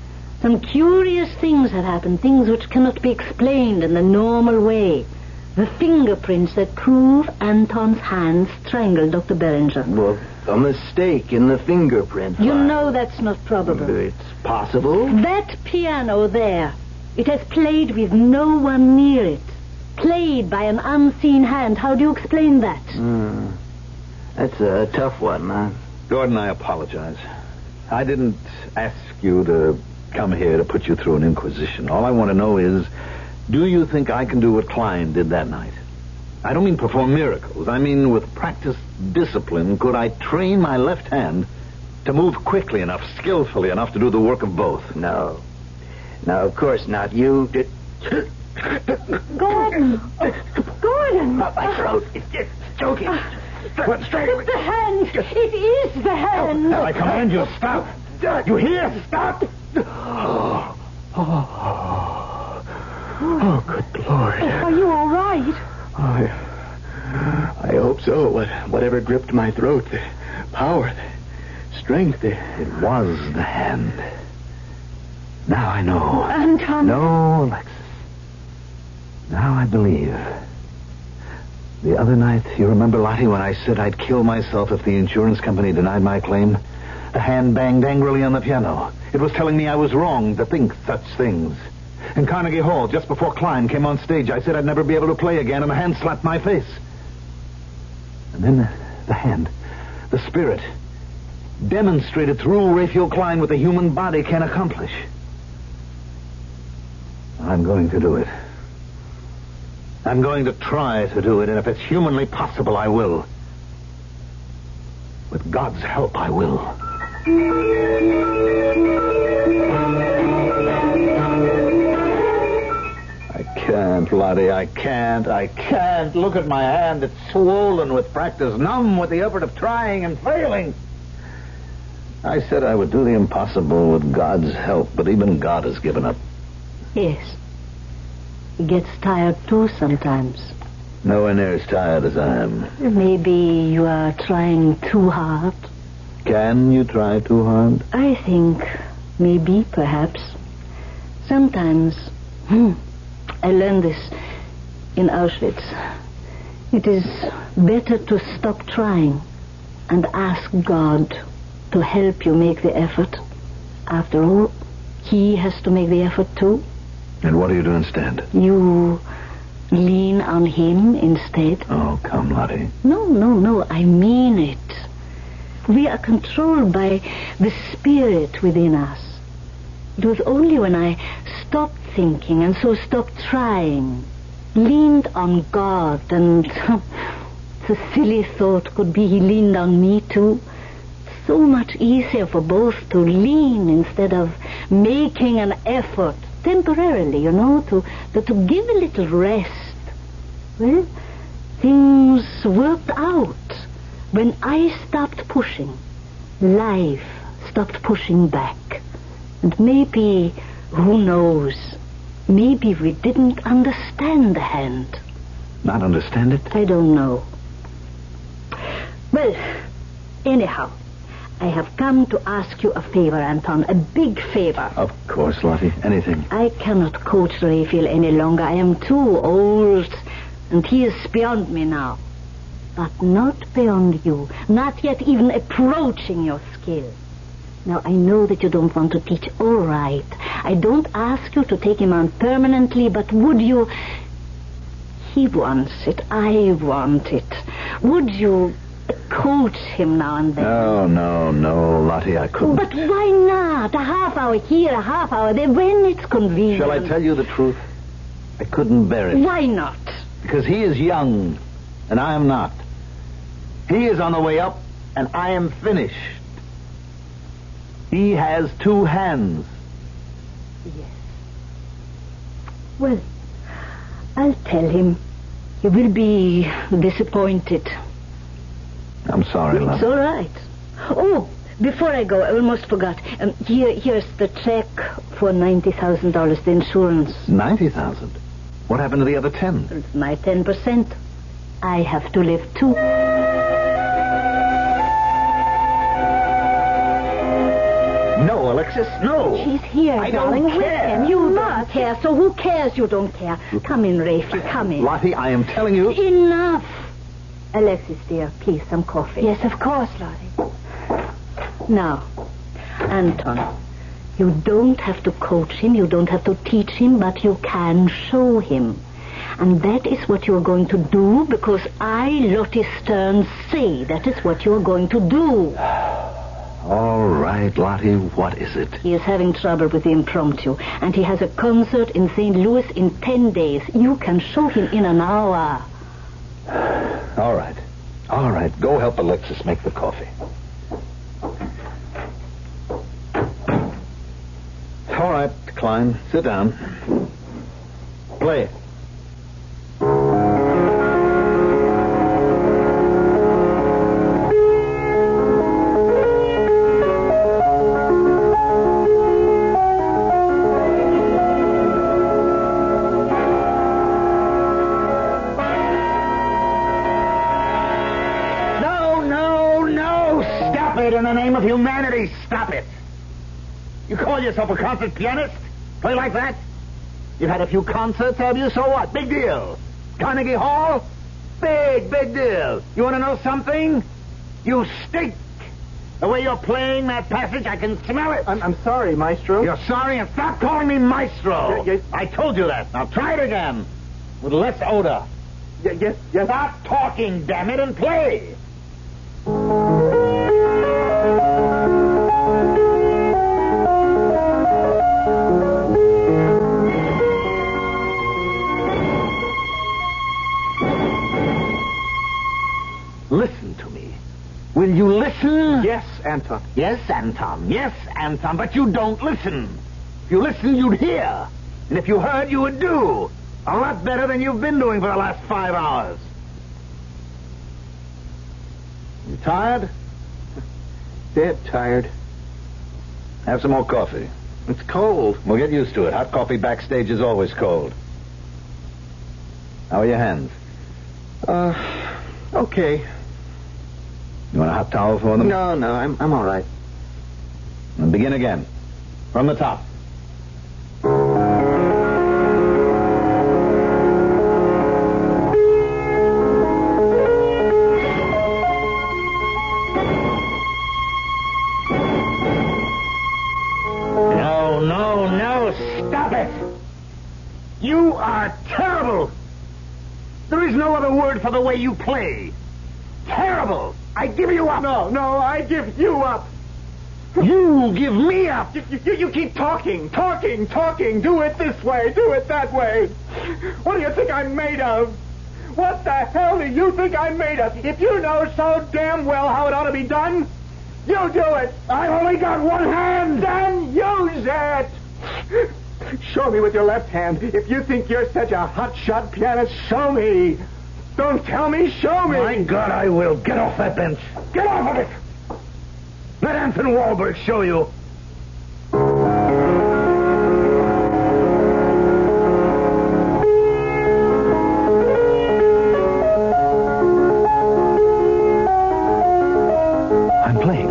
Some curious things have happened, things which cannot be explained in the normal way. The fingerprints that prove Anton's hand strangled Dr. Berenger. Well, a mistake in the fingerprint. You know that's not probable. It's possible. That piano there, it has played with no one near it. Played by an unseen hand. How do you explain that? That's a tough one, huh? Gordon, I apologize. I didn't ask you to come here to put you through an inquisition. All I want to know is, do you think I can do what Klein did that night? I don't mean perform miracles. I mean with practiced discipline, could I train my left hand to move quickly enough, skillfully enough to do the work of both? No. No, of course not. You did... Gordon! Gordon! My throat. It's choking. It's the hand! It is the hand! I command you, stop! You hear? Stop! Oh, good Lord. Are you all right? I hope so. Whatever gripped my throat, the power, the strength, it was the hand. Now I know. Anton. No, Alexis. Now I believe. The other night, you remember, Lottie, when I said I'd kill myself if the insurance company denied my claim? The hand banged angrily on the piano. It was telling me I was wrong to think such things. In Carnegie Hall, just before Klein came on stage, I said I'd never be able to play again, and the hand slapped my face. And then the hand, the spirit, demonstrated through Raphael Klein what the human body can accomplish. I'm going to do it. I'm going to try to do it, and if it's humanly possible, I will. With God's help, I will. I can't, Lottie. I can't. Look at my hand. It's swollen with practice, numb with the effort of trying and failing. I said I would do the impossible with God's help, but even God has given up. Yes. He gets tired too sometimes. Nowhere near as tired as I am. Maybe you are trying too hard. Can you try too hard? I think maybe, perhaps. Sometimes, I learned this in Auschwitz. It is better to stop trying and ask God to help you make the effort. After all, He has to make the effort too. And what do you do instead? You lean on Him instead. Oh, come, Lottie. No, I mean it. We are controlled by the spirit within us. It was only when I stopped thinking and so stopped trying, leaned on God, and the silly thought could be He leaned on me too. So much easier for both to lean instead of making an effort temporarily, to give a little rest. Well, things worked out. When I stopped pushing, life stopped pushing back. And maybe, who knows, maybe we didn't understand the hand. Not understand it? I don't know. Well, anyhow, I have come to ask you a favor, Anton, a big favor. Of course, Lottie. Anything. I cannot coach Raphael any longer. I am too old, and he is beyond me now. But not beyond you, not yet even approaching your skill. Now, I know that you don't want to teach, all right. I don't ask you to take him on permanently, but would you... He wants it, I want it. Would you coach him now and then? No, Lottie, I couldn't. But why not? A half hour here, a half hour there, when it's convenient. Shall I tell you the truth? I couldn't bear it. Why not? Because he is young, and I am not. He is on the way up, and I am finished. He has 2 hands. Yes. Well, I'll tell him. He will be disappointed. I'm sorry, love. It's all right. Oh, before I go, I almost forgot. Here's the check for $90,000, the insurance. 90,000? What happened to the other 10? It's my 10%. I have to live too. No, Alexis, no. He's here, I darling. don't With care. him. You don't care, so who cares you don't care? Come in, Raphael, come in. Lottie, I am telling you... Enough. Alexis, dear, please, some coffee. Yes, of course, Lottie. Now, Anton, you don't have to coach him, you don't have to teach him, but you can show him. And that is what you're going to do, because I, Lottie Stern, say that is what you're going to do. All right, Lottie, what is it? He is having trouble with the impromptu, and he has a concert in St. Louis in 10 days. You can show him in an hour. All right. Go help Alexis make the coffee. All right, Klein, sit down. Play it. In the name of humanity, stop it. You call yourself a concert pianist? Play like that? You've had a few concerts, have you? So what? Big deal. Carnegie Hall? Big deal. You want to know something? You stink. The way you're playing that passage, I can smell it. I'm sorry, Maestro. You're sorry, and stop calling me Maestro. Yes. I told you that. Now try it again. With less odor. Yes. Stop talking, damn it, and play. Listen to me. Will you listen? Yes, Anton. Yes, Anton. Yes, Anton. But you don't listen. If you listened, you'd hear. And if you heard, you would do. A lot better than you've been doing for the last 5 hours. You tired? Dead tired. Have some more coffee. It's cold. We'll get used to it. Hot coffee backstage is always cold. How are your hands? Okay. You want a hot towel for them? No, I'm all right. And begin again. From the top. No, stop it! You are terrible! There is no other word for the way you play. Terrible! I give you up! No, I give you up! You give me up! You keep talking. Do it this way, do it that way. What do you think I'm made of? What the hell do you think I'm made of? If you know so damn well how it ought to be done, you do it. I've only got one hand! Then use it! Show me with your left hand. If you think you're such a hot-shot pianist, show me. Don't tell me, show me. My God, I will. Get off that bench. Get off of it! Let Anton Wahlberg show you. I'm playing.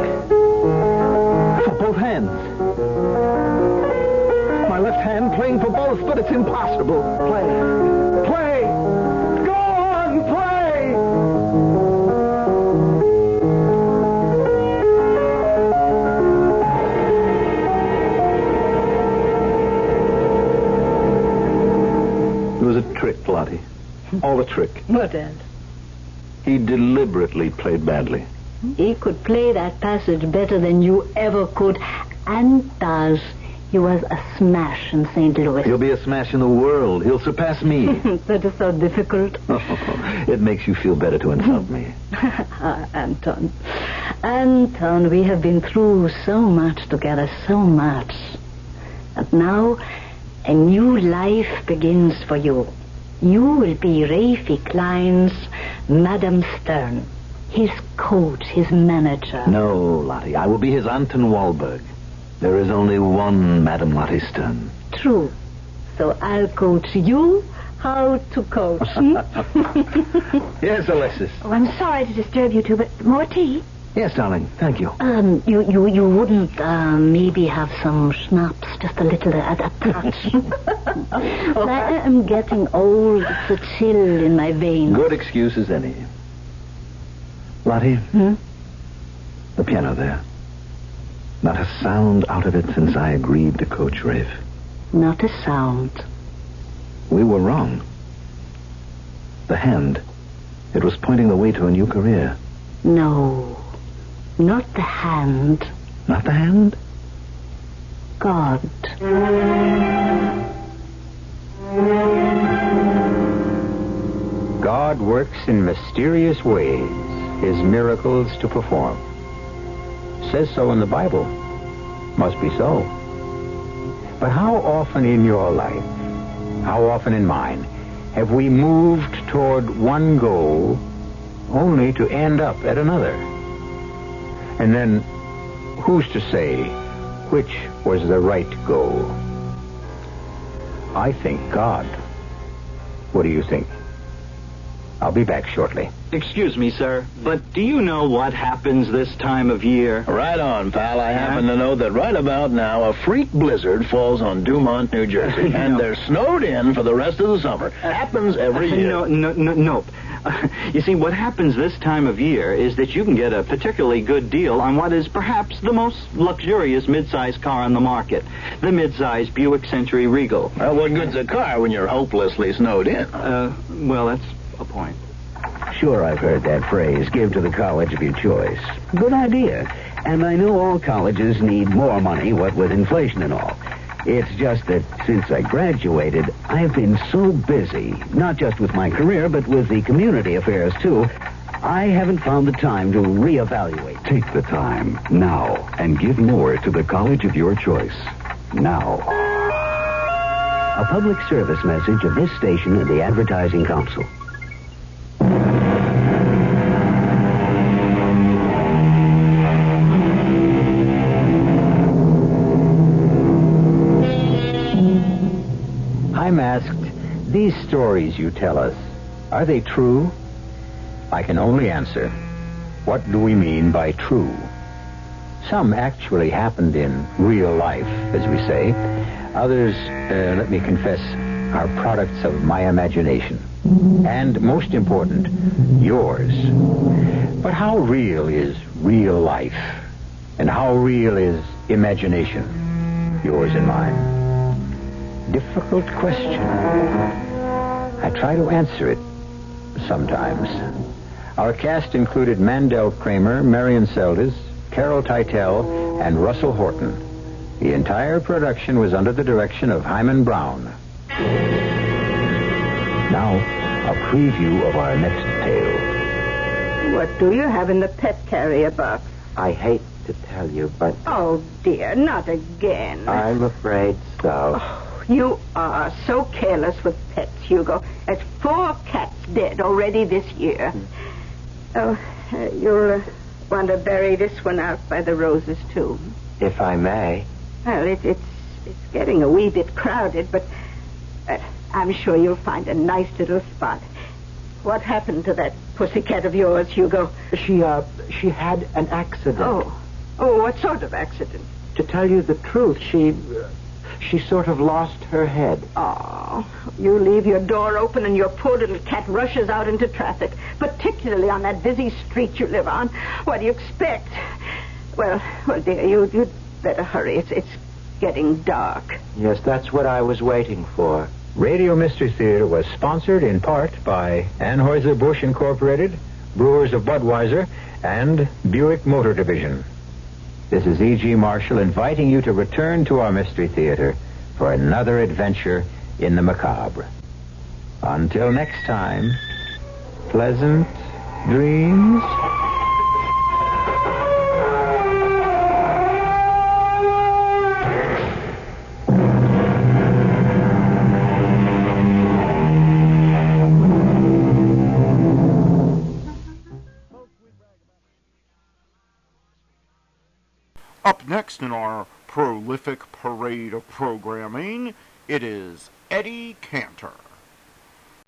All a trick. What else? He deliberately played badly. He could play that passage better than you ever could, and does. He was a smash in St. Louis. He'll be a smash in the world. He'll surpass me. That is so difficult. It makes you feel better to insult me. Anton. Anton, we have been through so much together, so much. And now, a new life begins for you. You will be Rafie Klein's Madame Stern. His coach, his manager. No, Lottie, I will be his Anton Wahlberg. There is only one Madame Lottie Stern. True. So I'll coach you how to coach. Yes, Alexis. Oh, I'm sorry to disturb you two, but more tea? Yes, darling. Thank you. You wouldn't maybe have some schnapps, just a little, a touch. I am getting old. It's a chill in my veins. Good excuse as any. Lottie? The piano there. Not a sound out of it since I agreed to coach Rafe. Not a sound. We were wrong. The hand. It was pointing the way to a new career. No. Not the hand. Not the hand? God. God works in mysterious ways, his miracles to perform. Says so in the Bible. Must be so. But how often in your life, how often in mine, have we moved toward one goal only to end up at another? And then, who's to say which was the right goal? I think God. What do you think? I'll be back shortly. Excuse me, sir, but do you know what happens this time of year? Right on, pal. I happen to know that right about now a freak blizzard falls on Dumont, New Jersey, and they're snowed in for the rest of the summer. Happens every year. No. You see, what happens this time of year is that you can get a particularly good deal on what is perhaps the most luxurious mid-size car on the market, the mid-size Buick Century Regal. Well, what good's a car when you're hopelessly snowed in? Well, that's a point. Sure, I've heard that phrase, give to the college of your choice. Good idea. And I know all colleges need more money, what with inflation and all. It's just that since I graduated, I've been so busy, not just with my career, but with the community affairs, too, I haven't found the time to reevaluate. Take the time now and give more to the college of your choice. Now. A public service message of this station and the Advertising Council. I'm asked, these stories you tell us, are they true? I can only answer, what do we mean by true? Some actually happened in real life, as we say. Others, let me confess, are products of my imagination. And most important, yours. But how real is real life? And how real is imagination? Yours and mine. Difficult question. I try to answer it sometimes. Our cast included Mandel Kramer, Marion Seldes, Carol Teitel, and Russell Horton. The entire production was under the direction of Hyman Brown. Now, a preview of our next tale. What do you have in the pet carrier box? I hate to tell you, but... Oh, dear, not again. I'm afraid so. Oh, you are so careless with pets, Hugo. There's 4 cats dead already this year. You'll want to bury this one out by the roses, too. If I may. Well, it's getting a wee bit crowded, but I'm sure you'll find a nice little spot. What happened to that pussycat of yours, Hugo? She had an accident. Oh, what sort of accident? To tell you the truth, she sort of lost her head. Oh, you leave your door open and your poor little cat rushes out into traffic, particularly on that busy street you live on. What do you expect? Well, dear, you'd better hurry. It's getting dark. Yes, that's what I was waiting for. Radio Mystery Theater was sponsored in part by Anheuser-Busch Incorporated, Brewers of Budweiser, and Buick Motor Division. This is E.G. Marshall inviting you to return to our Mystery Theater for another adventure in the macabre. Until next time, pleasant dreams. Up next in our prolific parade of programming, it is Eddie Cantor.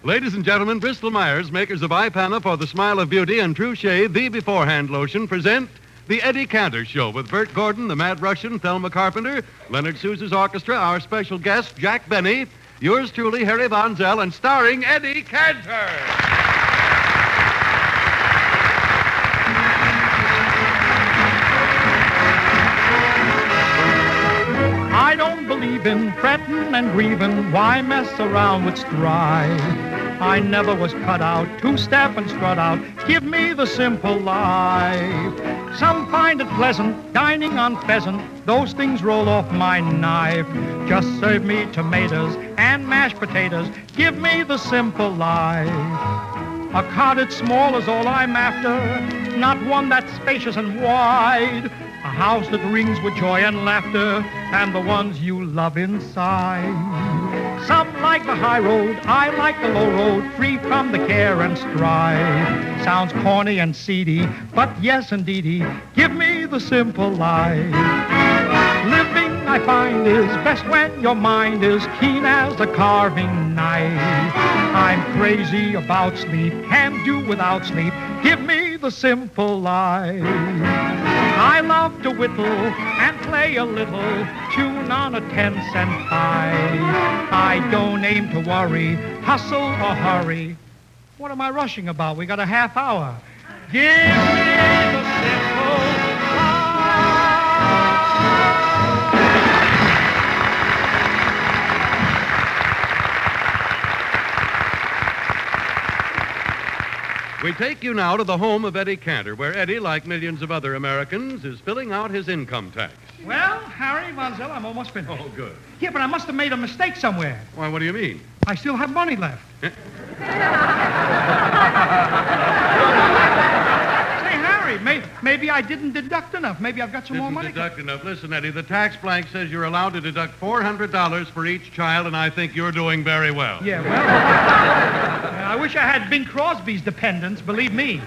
Ladies and gentlemen, Bristol Myers, makers of Eye Panna for the Smile of Beauty and True Shave, the Beforehand Lotion, present The Eddie Cantor Show with Bert Gordon, the Mad Russian, Thelma Carpenter, Leonard Sousa's orchestra, our special guest, Jack Benny, yours truly, Harry Von Zell, and starring Eddie Cantor. I don't believe in fretting and grieving. Why mess around with strife? I never was cut out to step and strut out. Give me the simple life. Some find it pleasant, dining on pheasant. Those things roll off my knife. Just serve me tomatoes and mashed potatoes. Give me the simple life. A cottage small is all I'm after, not one that's spacious and wide. A house that rings with joy and laughter, and the ones you love inside. Some like the high road, I like the low road, free from the care and strife. Sounds corny and seedy, but yes, indeedy, give me the simple life. Living, I find, is best when your mind is keen as a carving knife. I'm crazy about sleep, can't do without sleep, give me the simple life. I love to whittle and play a little tune on a 10-cent pie. I don't aim to worry, hustle or hurry. What am I rushing about? We got a half hour. Give me the simple We take you now to the home of Eddie Cantor, where Eddie, like millions of other Americans, is filling out his income tax. Well, Harry Von Zell, I'm almost finished. Oh, good. Yeah, but I must have made a mistake somewhere. Why, what do you mean? I still have money left. Say, Harry, maybe I didn't deduct enough. Maybe I've got some more money. Deduct enough. Listen, Eddie, the tax blank says you're allowed to deduct $400 for each child, and I think you're doing very well. Yeah, well, I wish I had Bing Crosby's dependents, believe me.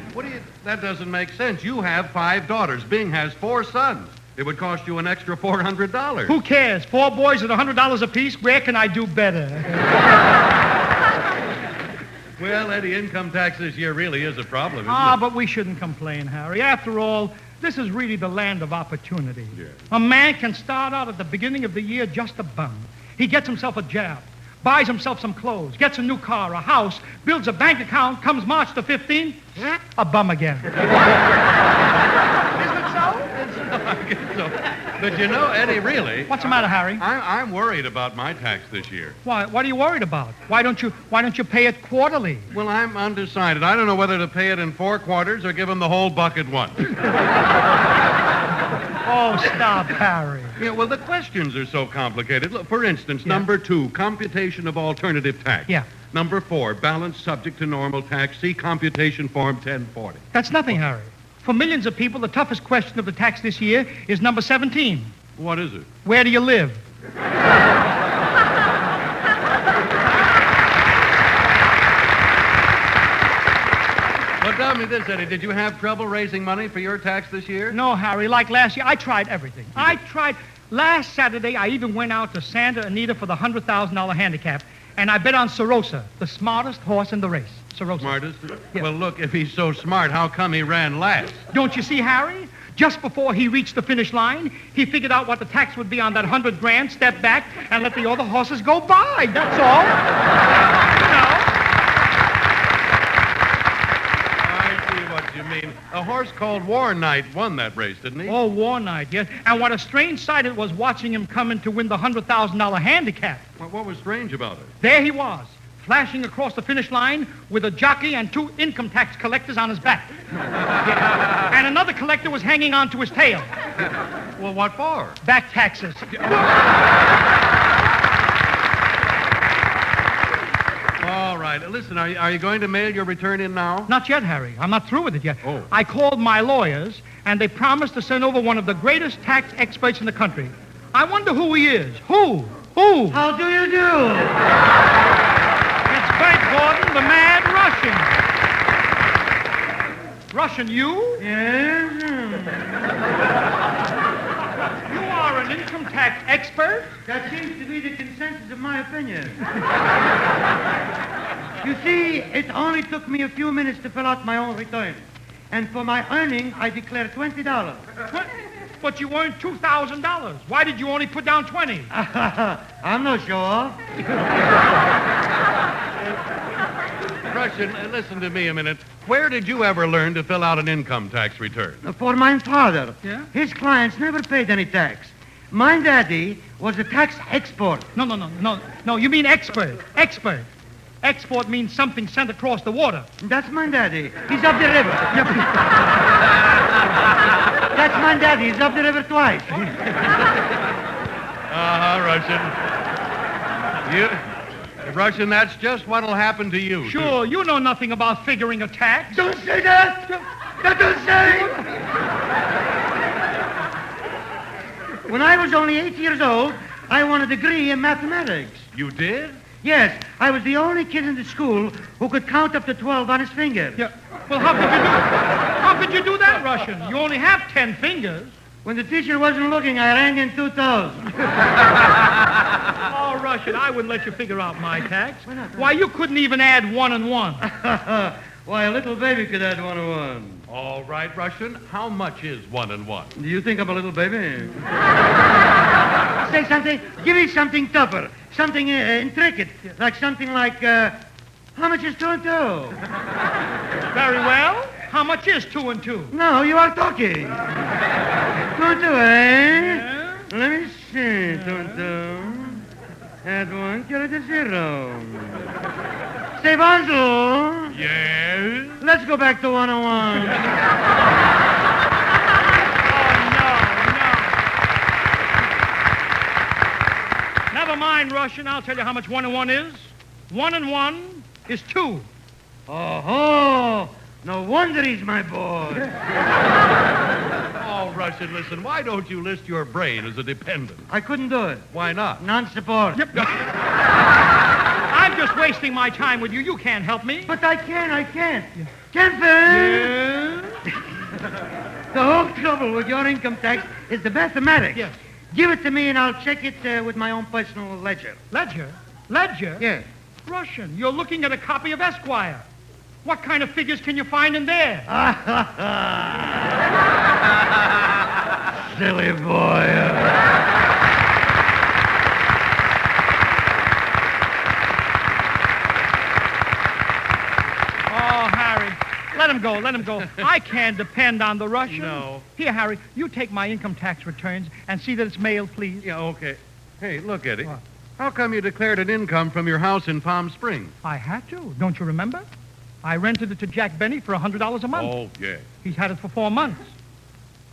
That doesn't make sense. You have 5 daughters. Bing has 4 sons. It would cost you an extra $400. Who cares? 4 boys at $100 apiece. Where can I do better? Well, Eddie, income tax this year really is a problem, isn't it? But we shouldn't complain, Harry. After all, this is really the land of opportunity. Yeah. A man can start out at the beginning of the year just a bum. He gets himself a job, buys himself some clothes, gets a new car, a house, builds a bank account, comes March the 15th, a bum again. But you know, Eddie, really... What's the matter, Harry? I'm worried about my tax this year. Why? What are you worried about? Why don't you pay it quarterly? Well, I'm undecided. I don't know whether to pay it in 4 quarters or give him the whole bucket once. Oh, stop, Harry. Yeah, well, the questions are so complicated. Look, for instance, number 2, computation of alternative tax. Yeah. Number 4, balance subject to normal tax. See computation form 1040. That's nothing, Harry. For millions of people, the toughest question of the tax this year is number 17. What is it? Where do you live? Well, tell me this, Eddie. Did you have trouble raising money for your tax this year? No, Harry. Like last year, I tried everything. Last Saturday, I even went out to Santa Anita for the $100,000 handicap, and I bet on Sorosa, the smartest horse in the race. Sorosa. Smartest? Yeah. Well, look, if he's so smart, how come he ran last? Don't you see, Harry? Just before he reached the finish line, he figured out what the tax would be on that $100,000, stepped back, and let the other horses go by. That's all. I see what you mean, a horse called War Knight won that race, didn't he? Oh, War Knight, yes. And what a strange sight it was watching him come in to win the $100,000 handicap. What was strange about it? There he was, flashing across the finish line with a jockey and 2 income tax collectors on his back. And another collector was hanging on to his tail. Well, what for? Back taxes. All right. Listen, are you going to mail your return in now? Not yet, Harry. I'm not through with it yet. Oh. I called my lawyers, and they promised to send over one of the greatest tax experts in the country. I wonder who he is. Who? How do you do? It's Bert Gordon, the Mad Russian. Russian, you? Yes. You are an income tax expert? That seems to be the consensus of my opinion. You see, it only took me a few minutes to fill out my own return. And for my earning, I declared $20. But you earned $2,000. Why did you only put down 20? I'm no show-off. Russian, listen to me a minute. Where did you ever learn to fill out an income tax return? For my father. Yeah? His clients never paid any tax. My daddy was a tax export. No, you mean expert. Expert. Export means something sent across the water. That's my daddy. He's up the river. That's my daddy. He's up the river twice. Russian, that's just what'll happen to you. Sure, you know nothing about figuring a tax. Don't say that! That don't say! When I was only 8 years old, I won a degree in mathematics. You did? Yes, I was the only kid in the school who could count up to 12 on his fingers. Yeah. Well, how could you do that, Russian? You only have 10 fingers. When the teacher wasn't looking, I rang in 2 toes. Oh, Russian, I wouldn't let you figure out my tax. Why not? Why, you couldn't even add 1 and 1. Why, a little baby could add 1 and 1. All right, Russian, how much is 1 and 1? Do you think I'm a little baby? Say something. Give me something tougher. Something intricate. Like something like, how much is 2 and 2? Very well. How much is 2 and 2? No, you are talking. 2 and 2, eh? Yeah. Let me see. 2 and 2. Add 1, carry the 0. Say, Bonzo. Yes? Let's go back to 1 and 1. Never mind, Russian. I'll tell you how much 1 and 1 is. 1 and 1 is 2. Oh, no wonder he's my boy. Oh, Russian, listen, why don't you list your brain as a dependent? I couldn't do it. Why not? Non-support. Yep. I'm just wasting my time with you. You can't help me. But I can. Yeah. Cantor! The whole trouble with your income tax is the mathematics. Yes. Give it to me and I'll check it with my own personal ledger. Ledger? Ledger? Yes. Russian, you're looking at a copy of Esquire. What kind of figures can you find in there? Silly boy. Oh, Harry, let him go. I can't depend on the Russian. No. Here, Harry, you take my income tax returns and see that it's mailed, please. Yeah, okay. Hey, look, Eddie. What? How come you declared an income from your house in Palm Springs? I had to. Don't you remember? I rented it to Jack Benny for $100 a month. Oh, yeah. He's had it for 4 months.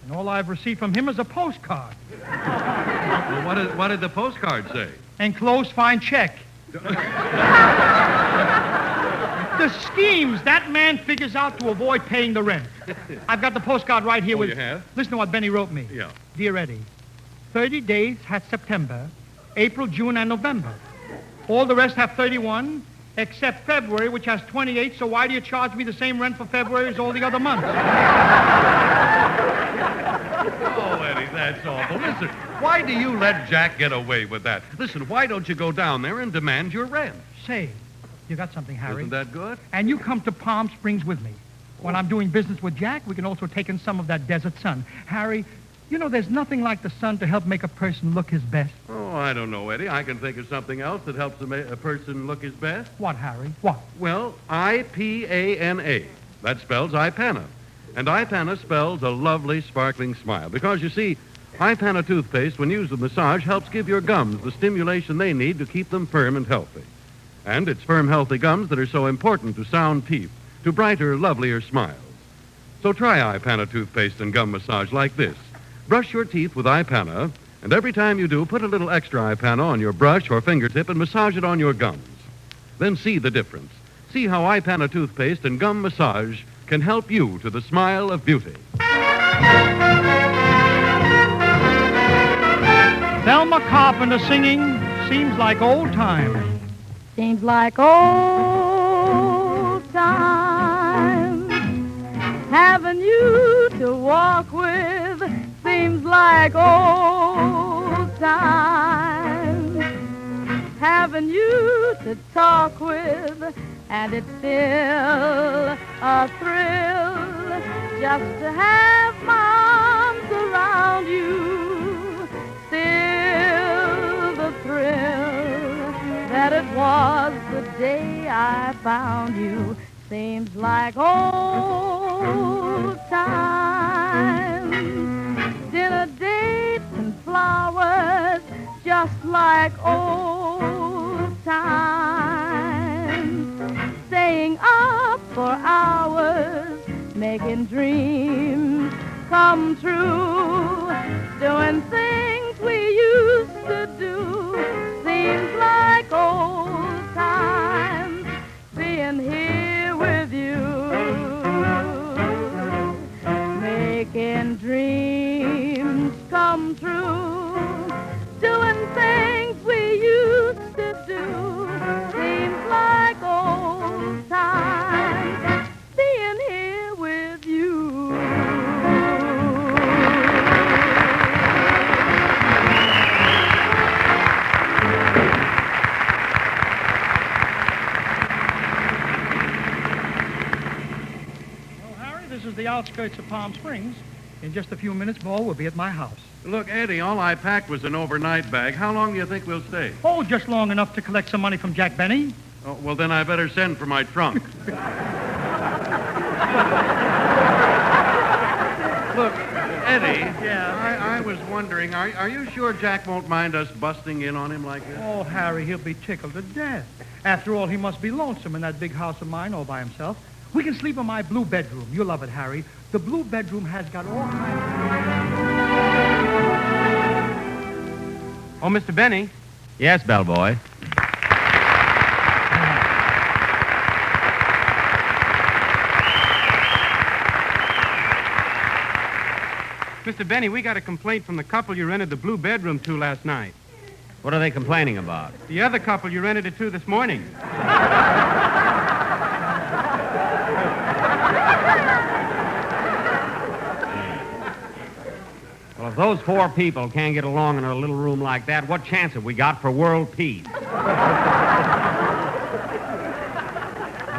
And all I've received from him is a postcard. Well, what did the postcard say? Enclosed fine check. The schemes that man figures out to avoid paying the rent. I've got the postcard right here with... you have? Listen to what Benny wrote me. Yeah. Dear Eddie, 30 days had September, April, June, and November. All the rest have 31, except February, which has 28, so why do you charge me the same rent for February as all the other months? Oh, Eddie, that's awful. Listen, why do you let Jack get away with that? Listen, why don't you go down there and demand your rent? Say, you got something, Harry. Isn't that good? And you come to Palm Springs with me. When I'm doing business with Jack, we can also take in some of that desert sun. Harry, you know there's nothing like the sun to help make a person look his best. Oh, I don't know, Eddie. I can think of something else that helps a person look his best. What, Harry? What? Well, IPANA. That spells Ipana. And Ipana spells a lovely, sparkling smile. Because, you see, Ipana toothpaste, when used with massage, helps give your gums the stimulation they need to keep them firm and healthy. And it's firm, healthy gums that are so important to sound teeth, to brighter, lovelier smiles. So try Ipana toothpaste and gum massage like this. Brush your teeth with Ipana, and every time you do, put a little extra Ipana on your brush or fingertip and massage it on your gums. Then see the difference. See how Ipana toothpaste and gum massage can help you to the smile of beauty. Thelma Carpenter singing seems like old times. Seems like old times. Having you to walk with seems like old times. Having you to talk with, and it's still a thrill just to have my arms around you. Still the thrill that it was the day I found you. Seems like old times. Dinner dates and flowers, just like old times. Staying up for hours, making dreams come true. Doing things we used to do. Seems like old times. Being here with you. Making dreams come true. Doing things we used to do. Seems like old times. Being here with you. Well, Harry, this is the outskirts of Palm Springs. In just a few minutes more, we'll be at my house. Look, Eddie, all I packed was an overnight bag. How long do you think we'll stay? Oh, just long enough to collect some money from Jack Benny. Oh, well, then I better send for my trunk. Look, Eddie. Yeah? I was wondering, are you sure Jack won't mind us busting in on him like this? Oh, Harry, he'll be tickled to death. After all, he must be lonesome in that big house of mine all by himself. We can sleep in my blue bedroom. You'll love it, Harry. The blue bedroom has got all kinds of... Oh, Mr. Benny. Yes, bellboy. Mr. Benny, we got a complaint from the couple you rented the blue bedroom to last night. What are they complaining about? The other couple you rented it to this morning. Well, if those four people can't get along in a little room like that, what chance have we got for world peace? That's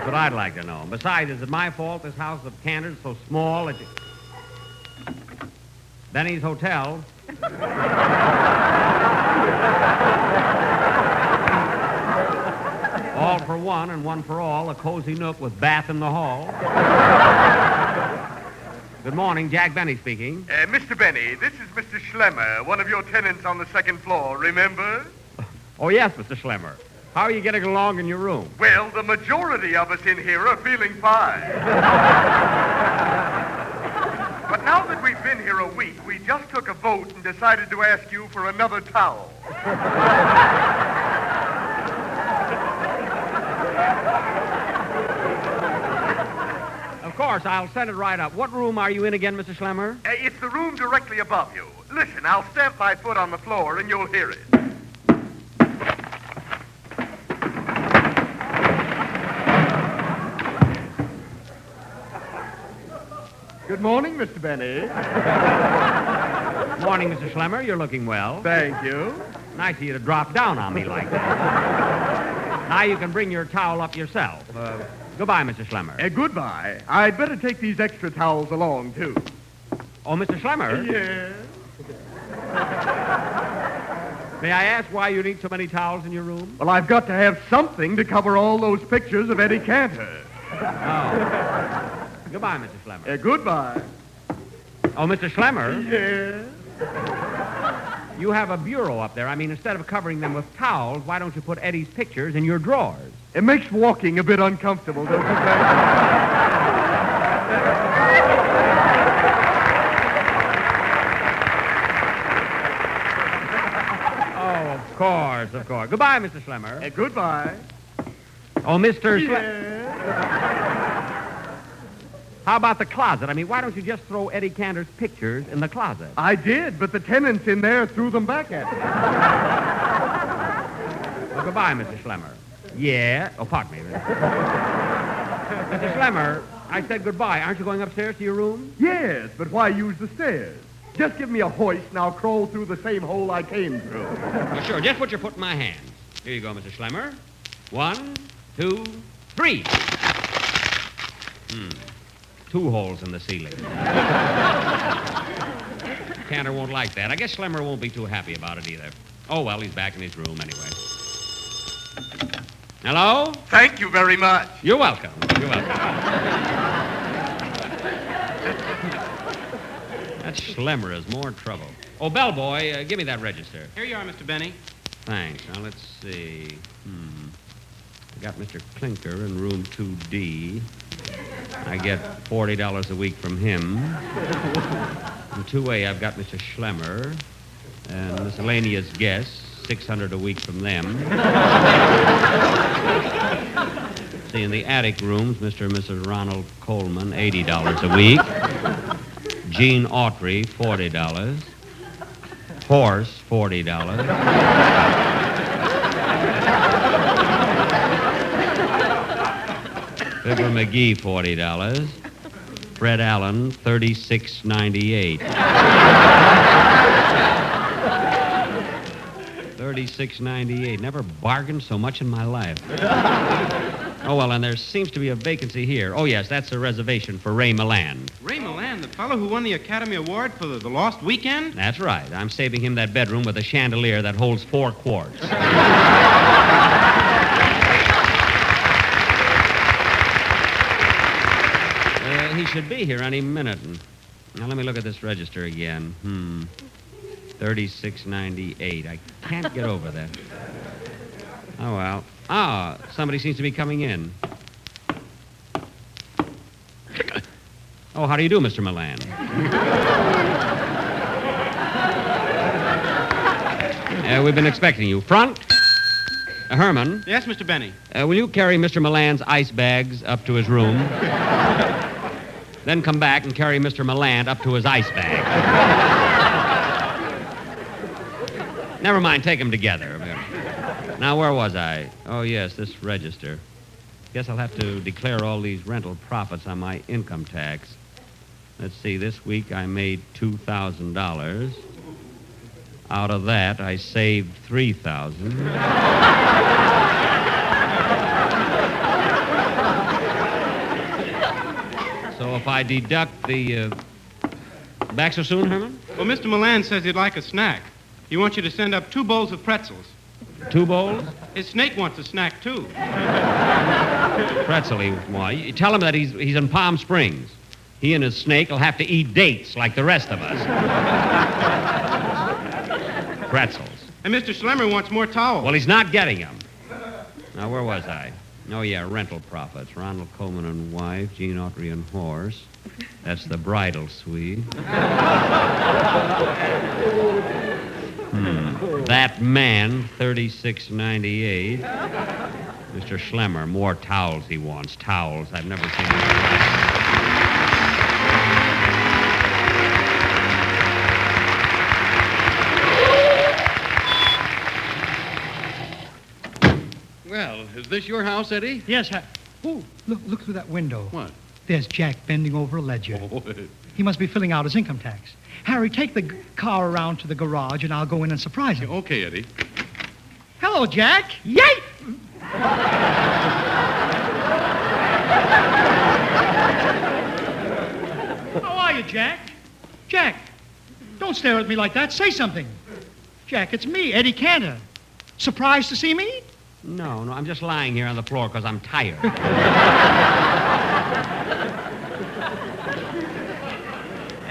what I'd like to know. Besides, is it my fault this house of Cantor's so small that you... Benny's Hotel. All for one and one for all, a cozy nook with bath in the hall. Good morning, Jack Benny speaking. Mr. Benny, this is Mr. Schlemmer, one of your tenants on the second floor, remember? Oh, yes, Mr. Schlemmer. How are you getting along in your room? Well, the majority of us in here are feeling fine. But now that we've been here a week, we just took a vote and decided to ask you for another towel. Of course, I'll send it right up. What room are you in again, Mr. Schlemmer? It's the room directly above you. Listen, I'll stamp my foot on the floor and you'll hear it. Good morning, Mr. Benny. Morning, Mr. Schlemmer. You're looking well. Thank you. Nice of you to drop down on me like that. Now you can bring your towel up yourself. Goodbye, Mr. Schlemmer. Goodbye. I'd better take these extra towels along, too. Oh, Mr. Schlemmer? Yes? May I ask why you need so many towels in your room? Well, I've got to have something to cover all those pictures of Eddie Cantor. Oh. Goodbye, Mr. Schlemmer. Goodbye. Oh, Mr. Schlemmer? Yeah? You have a bureau up there. I mean, instead of covering them with towels, why don't you put Eddie's pictures in your drawers? It makes walking a bit uncomfortable, don't you think? Oh, of course, of course. Goodbye, Mr. Schlemmer. Goodbye. Oh, Mr. Schlemmer. How about the closet? I mean, why don't you just throw Eddie Cantor's pictures in the closet? I did, but the tenants in there threw them back at me. Well, goodbye, Mr. Schlemmer. Yeah. Oh, pardon me. Mr. Schlemmer, I said goodbye. Aren't you going upstairs to your room? Yes, but why use the stairs? Just give me a hoist and I'll crawl through the same hole I came through. Oh, sure. Just put your foot in my hand. Here you go, Mr. Schlemmer. 1, 2, 3. 2 holes in the ceiling. Cantor won't like that. I guess Schlemmer won't be too happy about it either. Oh, well, he's back in his room anyway. Hello? Thank you very much. You're welcome. You're welcome. That Schlemmer is more trouble. Oh, bellboy, give me that register. Here you are, Mr. Benny. Thanks. Now, let's see. I got Mr. Clinker in room 2D. I get $40 a week from him. In 2A, I've got Mr. Schlemmer. And miscellaneous guests, $600 a week from them. See, in the attic rooms, Mr. and Mrs. Ronald Coleman, $80 a week. Gene Autry, $40. Horse, $40. Fibber Magee, $40. Fred Allen, $36.98. $36.98. Never bargained so much in my life. Oh, well, and there seems to be a vacancy here. Oh, yes, that's a reservation for Ray Milland. Ray Milland, the fellow who won the Academy Award for the Lost Weekend? That's right. I'm saving him that bedroom with a chandelier that holds 4 quarts. He should be here any minute. Now, let me look at this register again. $36.98. I can't get over that. Oh, well. Ah, somebody seems to be coming in. Oh, how do you do, Mr. Milland? We've been expecting you. Front. Herman. Yes, Mr. Benny. Will you carry Mr. Milland's ice bags up to his room? Then come back and carry Mr. Milland up to his ice bag. Never mind, take them together. Now, where was I? Oh, yes, this register. Guess I'll have to declare all these rental profits on my income tax. Let's see, this week I made $2,000. Out of that, I saved $3,000. So if I deduct the... Back so soon, Herman? Well, Mr. Milland says he'd like a snack. He wants you to send up 2 bowls of pretzels. 2 bowls? His snake wants a snack, too. Pretzel, why? You tell him that he's in Palm Springs. He and his snake will have to eat dates like the rest of us. Pretzels. And Mr. Schlemmer wants more towels. Well, he's not getting them. Now, where was I? Oh, yeah, rental profits. Ronald Coleman and wife, Gene Autry and horse. That's the bridal suite. That man, $36.98. Mr. Schlemmer, more towels he wants. Towels. I've never seen him. Well, is this your house, Eddie? Yes, Oh, look through that window. What? There's Jack bending over a ledger. Oh. He must be filling out his income tax. Harry, take the car around to the garage, and I'll go in and surprise him. Okay, Eddie. Hello, Jack. Yay! How are you, Jack? Jack, don't stare at me like that. Say something. Jack, it's me, Eddie Cantor. Surprised to see me? No, I'm just lying here on the floor because I'm tired.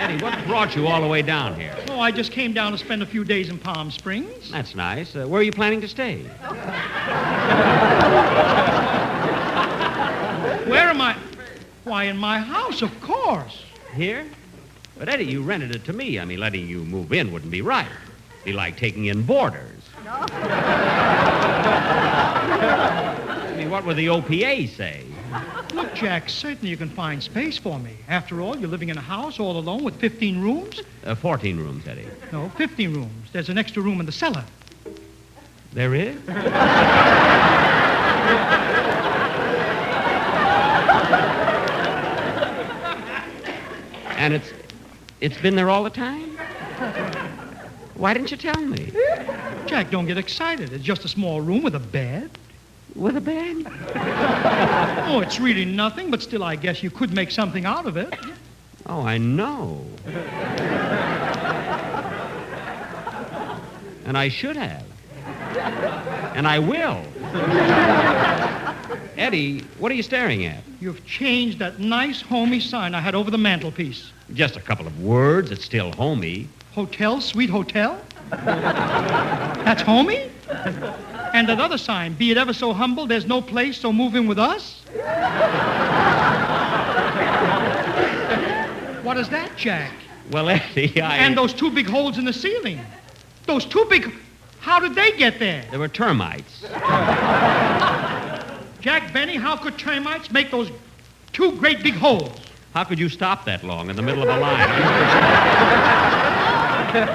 Eddie, what brought you all the way down here? Oh, I just came down to spend a few days in Palm Springs. That's nice. Where are you planning to stay? Where am I? Why, in my house, of course. Here? But, Eddie, you rented it to me. I mean, letting you move in wouldn't be right. It'd be like taking in boarders. I mean, what would the OPA say? Look, Jack, certainly you can find space for me. After all, you're living in a house all alone with 15 rooms. 14 rooms, Eddie. No, 15 rooms. There's an extra room in the cellar. There is? And it's been there all the time? Why didn't you tell me? Jack, don't get excited. It's just a small room with a bed. With a bed? Oh, it's really nothing, but still, I guess you could make something out of it. Oh, I know. And I should have. And I will. Eddie, what are you staring at? You've changed that nice, homey sign I had over the mantelpiece. Just a couple of words. It's still homey. Hotel, sweet hotel? That's homey? And that other sign, be it ever so humble, there's no place, so move in with us? What is that, Jack? Well, Eddie, And those two big holes in the ceiling. Those two big... How did they get there? They were termites. Jack Benny, how could termites make those two great big holes? How could you stop that long in the middle of a line?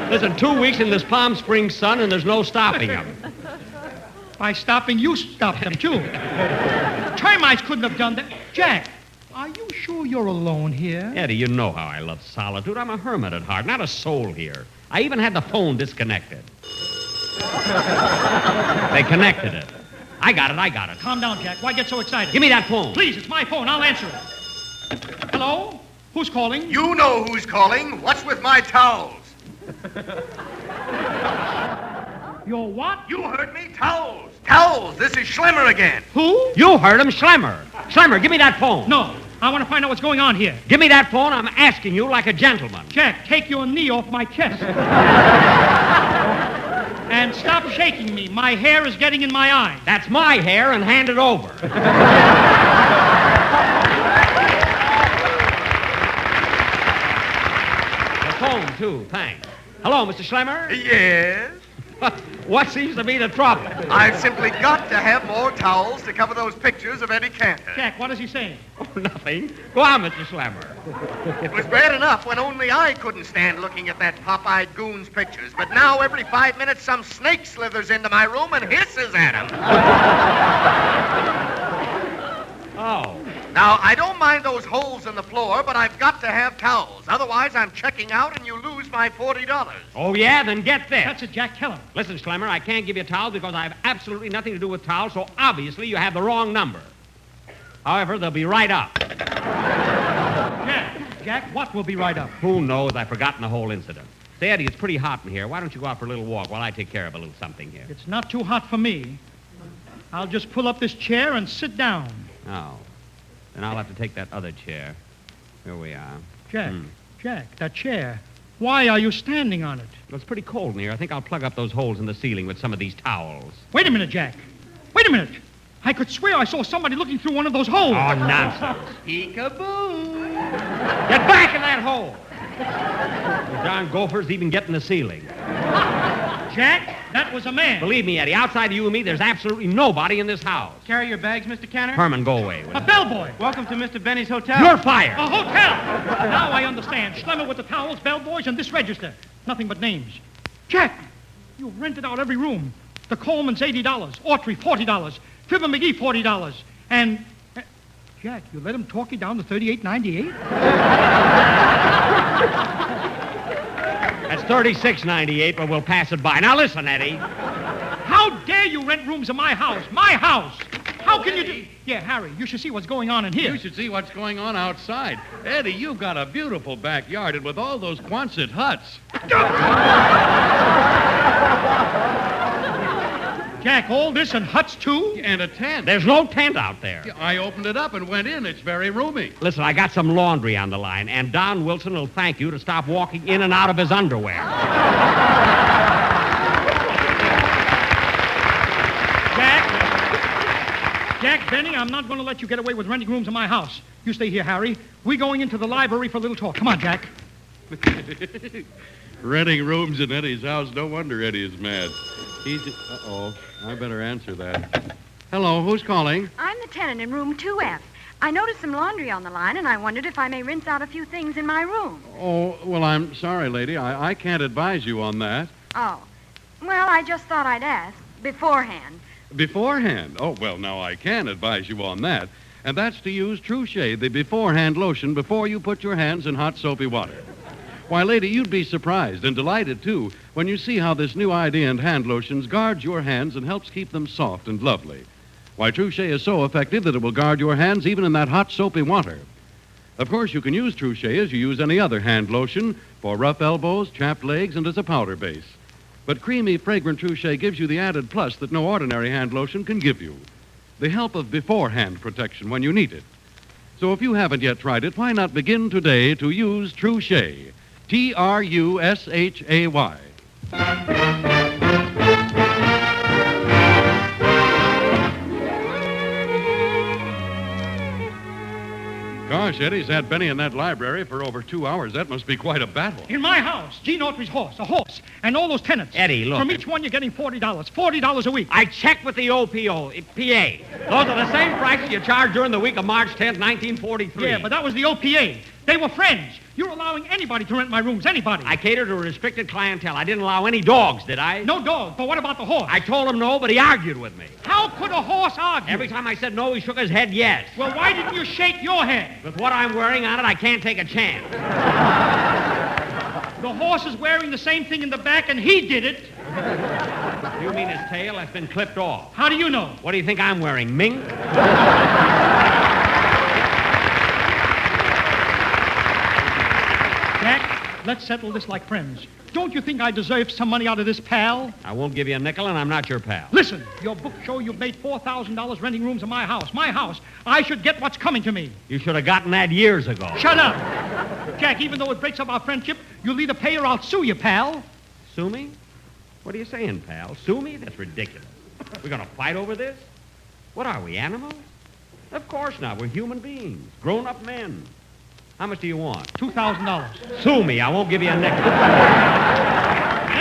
Listen, 2 weeks in this Palm Springs sun, and there's no stopping them. By stopping, you stopped them, too. Termites couldn't have done that. Jack, are you sure you're alone here? Eddie, you know how I love solitude. I'm a hermit at heart, not a soul here. I even had the phone disconnected. They connected it. I got it. Calm down, Jack. Why get so excited? Give me that phone. Please, it's my phone. I'll answer it. Hello? Who's calling? You know who's calling. What's with my towels? Your what? You heard me. Towels. Towels. This is Schlemmer again. Who? You heard him, Schlemmer. Schlemmer, give me that phone. No. I want to find out what's going on here. Give me that phone. I'm asking you like a gentleman. Jack, take your knee off my chest. And stop shaking me. My hair is getting in my eyes. That's my hair, and hand it over. The phone, too. Thanks. Hello, Mr. Schlemmer? Yes? What seems to be the trouble? I've simply got to have more towels to cover those pictures of Eddie Cantor. Jack, what is he saying? Oh, nothing. Go on, Mr. Schlemmer. It was bad enough when only I couldn't stand looking at that pop-eyed goon's pictures. But now every 5 minutes some snake slithers into my room and hisses at him. Oh. Now, I don't mind those holes in the floor, but I've got to have towels. Otherwise, I'm checking out and you lose my $40. Oh, yeah? Then get this. That's it, Jack. Tell him. Listen, Schlemmer, I can't give you towels because I have absolutely nothing to do with towels, so obviously you have the wrong number. However, they'll be right up. Jack, what will be right up? Who knows? I've forgotten the whole incident. Say, Eddie, it's pretty hot in here. Why don't you go out for a little walk while I take care of a little something here? It's not too hot for me. I'll just pull up this chair and sit down. Oh. Then I'll have to take that other chair. Here we are. Jack, that chair. Why are you standing on it? Well, it's pretty cold in here. I think I'll plug up those holes in the ceiling with some of these towels. Wait a minute, Jack. Wait a minute. I could swear I saw somebody looking through one of those holes. Oh, nonsense. Peekaboo. Get back in that hole. The darn gophers even get in the ceiling. Jack, that was a man. Believe me, Eddie, outside of you and me, there's absolutely nobody in this house. Carry your bags, Mr. Cantor? Herman, go away. A bellboy. Welcome to Mr. Benny's hotel. You're fired. A hotel. Now I understand. Schlemmer with the towels, bellboys, and this register. Nothing but names. Jack, you've rented out every room. The Coleman's $80. Autry, $40. Fibber Magee, $40. And... Jack, you let him talk you down to $38.98? That's $36.98, but we'll pass it by. Now listen, Eddie. How dare you rent rooms in my house? My house! How can you do... Yeah, Harry, you should see what's going on in here. You should see what's going on outside. Eddie, you've got a beautiful backyard, and with all those Quonset huts. Jack, all this and huts, too? And a tent. There's no tent out there. I opened it up and went in. It's very roomy. Listen, I got some laundry on the line, and Don Wilson will thank you to stop walking in and out of his underwear. Jack, Benny, I'm not going to let you get away with renting rooms in my house. You stay here, Harry. We're going into the library for a little talk. Come on, Jack. Renting rooms in Eddie's house. No wonder Eddie is mad. Uh-oh. I better answer that. Hello, who's calling? I'm the tenant in room 2F. I noticed some laundry on the line, and I wondered if I may rinse out a few things in my room. Oh, well, I'm sorry, lady. I can't advise you on that. Oh. Well, I just thought I'd ask beforehand. Beforehand? Oh, well, now I can advise you on that. And that's to use True Shade, the beforehand lotion, before you put your hands in hot soapy water. Why, lady, you'd be surprised and delighted, too, when you see how this new idea in hand lotions guards your hands and helps keep them soft and lovely. Why, True Shade is so effective that it will guard your hands even in that hot soapy water. Of course, you can use True Shade as you use any other hand lotion for rough elbows, chapped legs, and as a powder base. But creamy, fragrant True Shade gives you the added plus that no ordinary hand lotion can give you. The help of beforehand protection when you need it. So if you haven't yet tried it, why not begin today to use True Shade? Trushay. Gosh, Eddie's had Benny in that library for over 2 hours. That must be quite a battle. In my house, Gene Autry's horse, a horse, and all those tenants. Eddie, look. From each one, you're getting $40. $40 a week. I checked with the OPO, PA. Those are the same prices you charged during the week of March 10th, 1943. Yeah, but that was the OPA. They were friends. You're allowing anybody to rent my rooms, anybody. I catered to a restricted clientele. I didn't allow any dogs, did I? No dogs, but what about the horse? I told him no, but he argued with me. How could a horse argue? Every time I said no, he shook his head yes. Well, why didn't you shake your head? With what I'm wearing on it, I can't take a chance. The horse is wearing the same thing in the back, and he did it. You mean his tail has been clipped off? How do you know? What do you think I'm wearing, mink? Jack, let's settle this like friends. Don't you think I deserve some money out of this, pal? I won't give you a nickel, and I'm not your pal. Listen, your books show you've made $4,000 renting rooms in my house. My house. I should get what's coming to me. You should have gotten that years ago. Shut up. Jack, even though it breaks up our friendship, you'll either pay or I'll sue you, pal. Sue me? What are you saying, pal? Sue me? That's ridiculous. We're going to fight over this? What are we, animals? Of course not. We're human beings, grown-up men. How much do you want? $2,000. Sue me. I won't give you a nickel. Then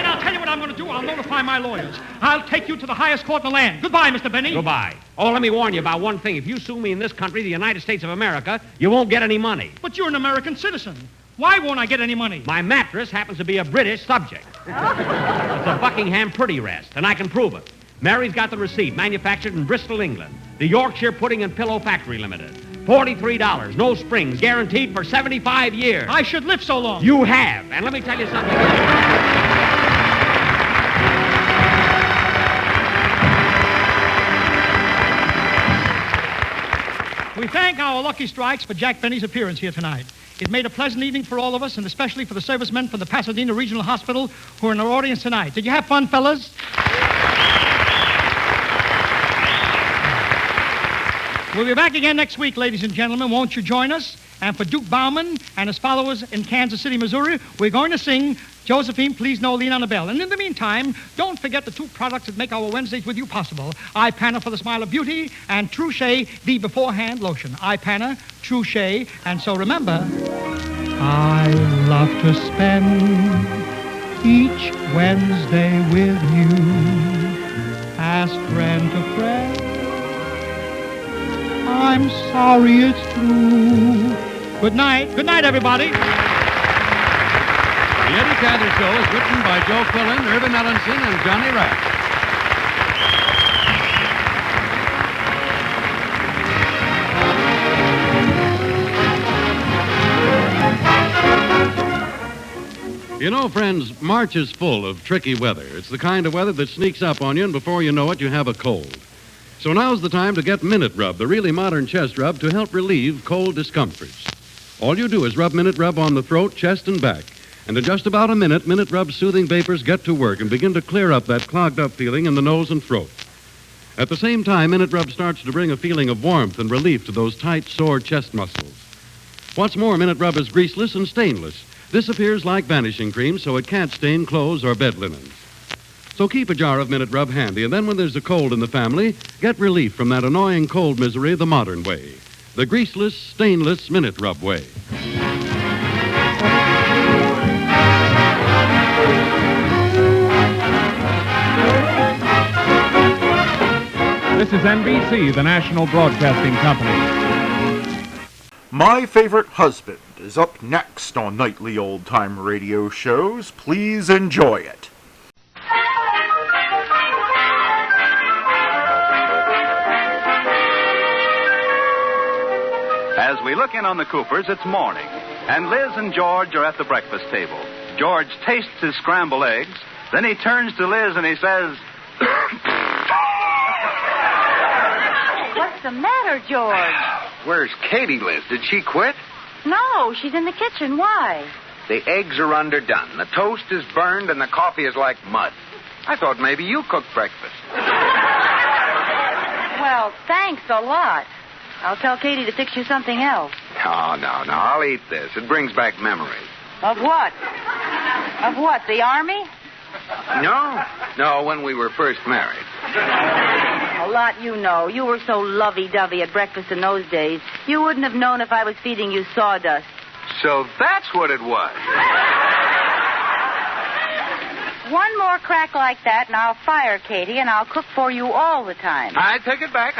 I'll tell you what I'm going to do. I'll notify my lawyers. I'll take you to the highest court in the land. Goodbye, Mr. Benny. Goodbye. Oh, let me warn you about one thing. If you sue me in this country, the United States of America, you won't get any money. But you're an American citizen. Why won't I get any money? My mattress happens to be a British subject. It's a Buckingham Pretty Rest, and I can prove it. Mary's got the receipt, manufactured in Bristol, England. The Yorkshire Pudding and Pillow Factory Limited. $43, no springs, guaranteed for 75 years. I should live so long. You have. And let me tell you something. We thank our Lucky Strikes for Jack Benny's appearance here tonight. It made a pleasant evening for all of us, and especially for the servicemen from the Pasadena Regional Hospital who are in our audience tonight. Did you have fun, fellas? We'll be back again next week, ladies and gentlemen. Won't you join us? And for Duke Bauman and his followers in Kansas City, Missouri, we're going to sing Josephine, Please No, Lean on a Bell. And in the meantime, don't forget the two products that make our Wednesdays with you possible. Eye-Panna for the Smile of Beauty and True Shea, the beforehand lotion. Eye-Panna, True Shea. And so remember, I love to spend each Wednesday with you. Ask friend to friend. I'm sorry it's true. Good night. Good night, everybody. The Eddie Cantor Show is written by Joe Quillen, Irvin Ellenson, and Johnny Rapp. You know, friends, March is full of tricky weather. It's the kind of weather that sneaks up on you, and before you know it, you have a cold. So now's the time to get Minute Rub, the really modern chest rub, to help relieve cold discomforts. All you do is rub Minute Rub on the throat, chest, and back. And in just about a minute, Minute Rub's soothing vapors get to work and begin to clear up that clogged up feeling in the nose and throat. At the same time, Minute Rub starts to bring a feeling of warmth and relief to those tight, sore chest muscles. What's more, Minute Rub is greaseless and stainless. Disappears like vanishing cream, so it can't stain clothes or bed linens. So keep a jar of Minute Rub handy, and then when there's a cold in the family, get relief from that annoying cold misery the modern way. The greaseless, stainless Minute Rub way. This is NBC, the national broadcasting company. My Favorite Husband is up next on nightly old-time radio shows. Please enjoy it. As we look in on the Coopers, it's morning, and Liz and George are at the breakfast table. George tastes his scrambled eggs, then he turns to Liz and he says, What's the matter, George? Where's Katie, Liz? Did she quit? No, she's in the kitchen. Why? The eggs are underdone, the toast is burned, and the coffee is like mud. I thought maybe you cooked breakfast. Well, thanks a lot. I'll tell Katie to fix you something else. No, I'll eat this. It brings back memories. Of what? Of what, the Army? No, when we were first married. A lot you know. You were so lovey-dovey at breakfast in those days. You wouldn't have known if I was feeding you sawdust. So that's what it was. One more crack like that, and I'll fire Katie, and I'll cook for you all the time. I take it back.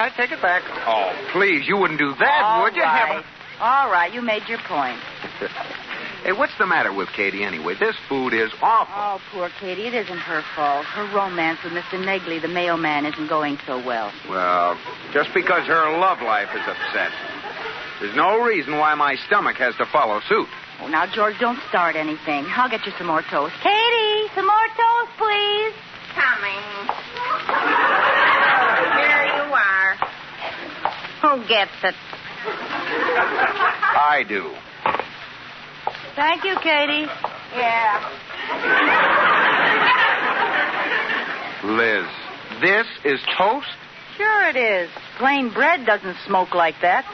Oh, please, you wouldn't do that, would you? All right, you made your point. Hey, what's the matter with Katie anyway? This food is awful. Oh, poor Katie. It isn't her fault. Her romance with Mr. Negley, the mailman, isn't going so well. Well, just because her love life is upset, there's no reason why my stomach has to follow suit. Oh, now, George, don't start anything. I'll get you some more toast. Katie, some more toast, please. Coming. Here you are. Who gets it? I do. Thank you, Katie. Yeah. Liz, this is toast? Sure it is. Plain bread doesn't smoke like that.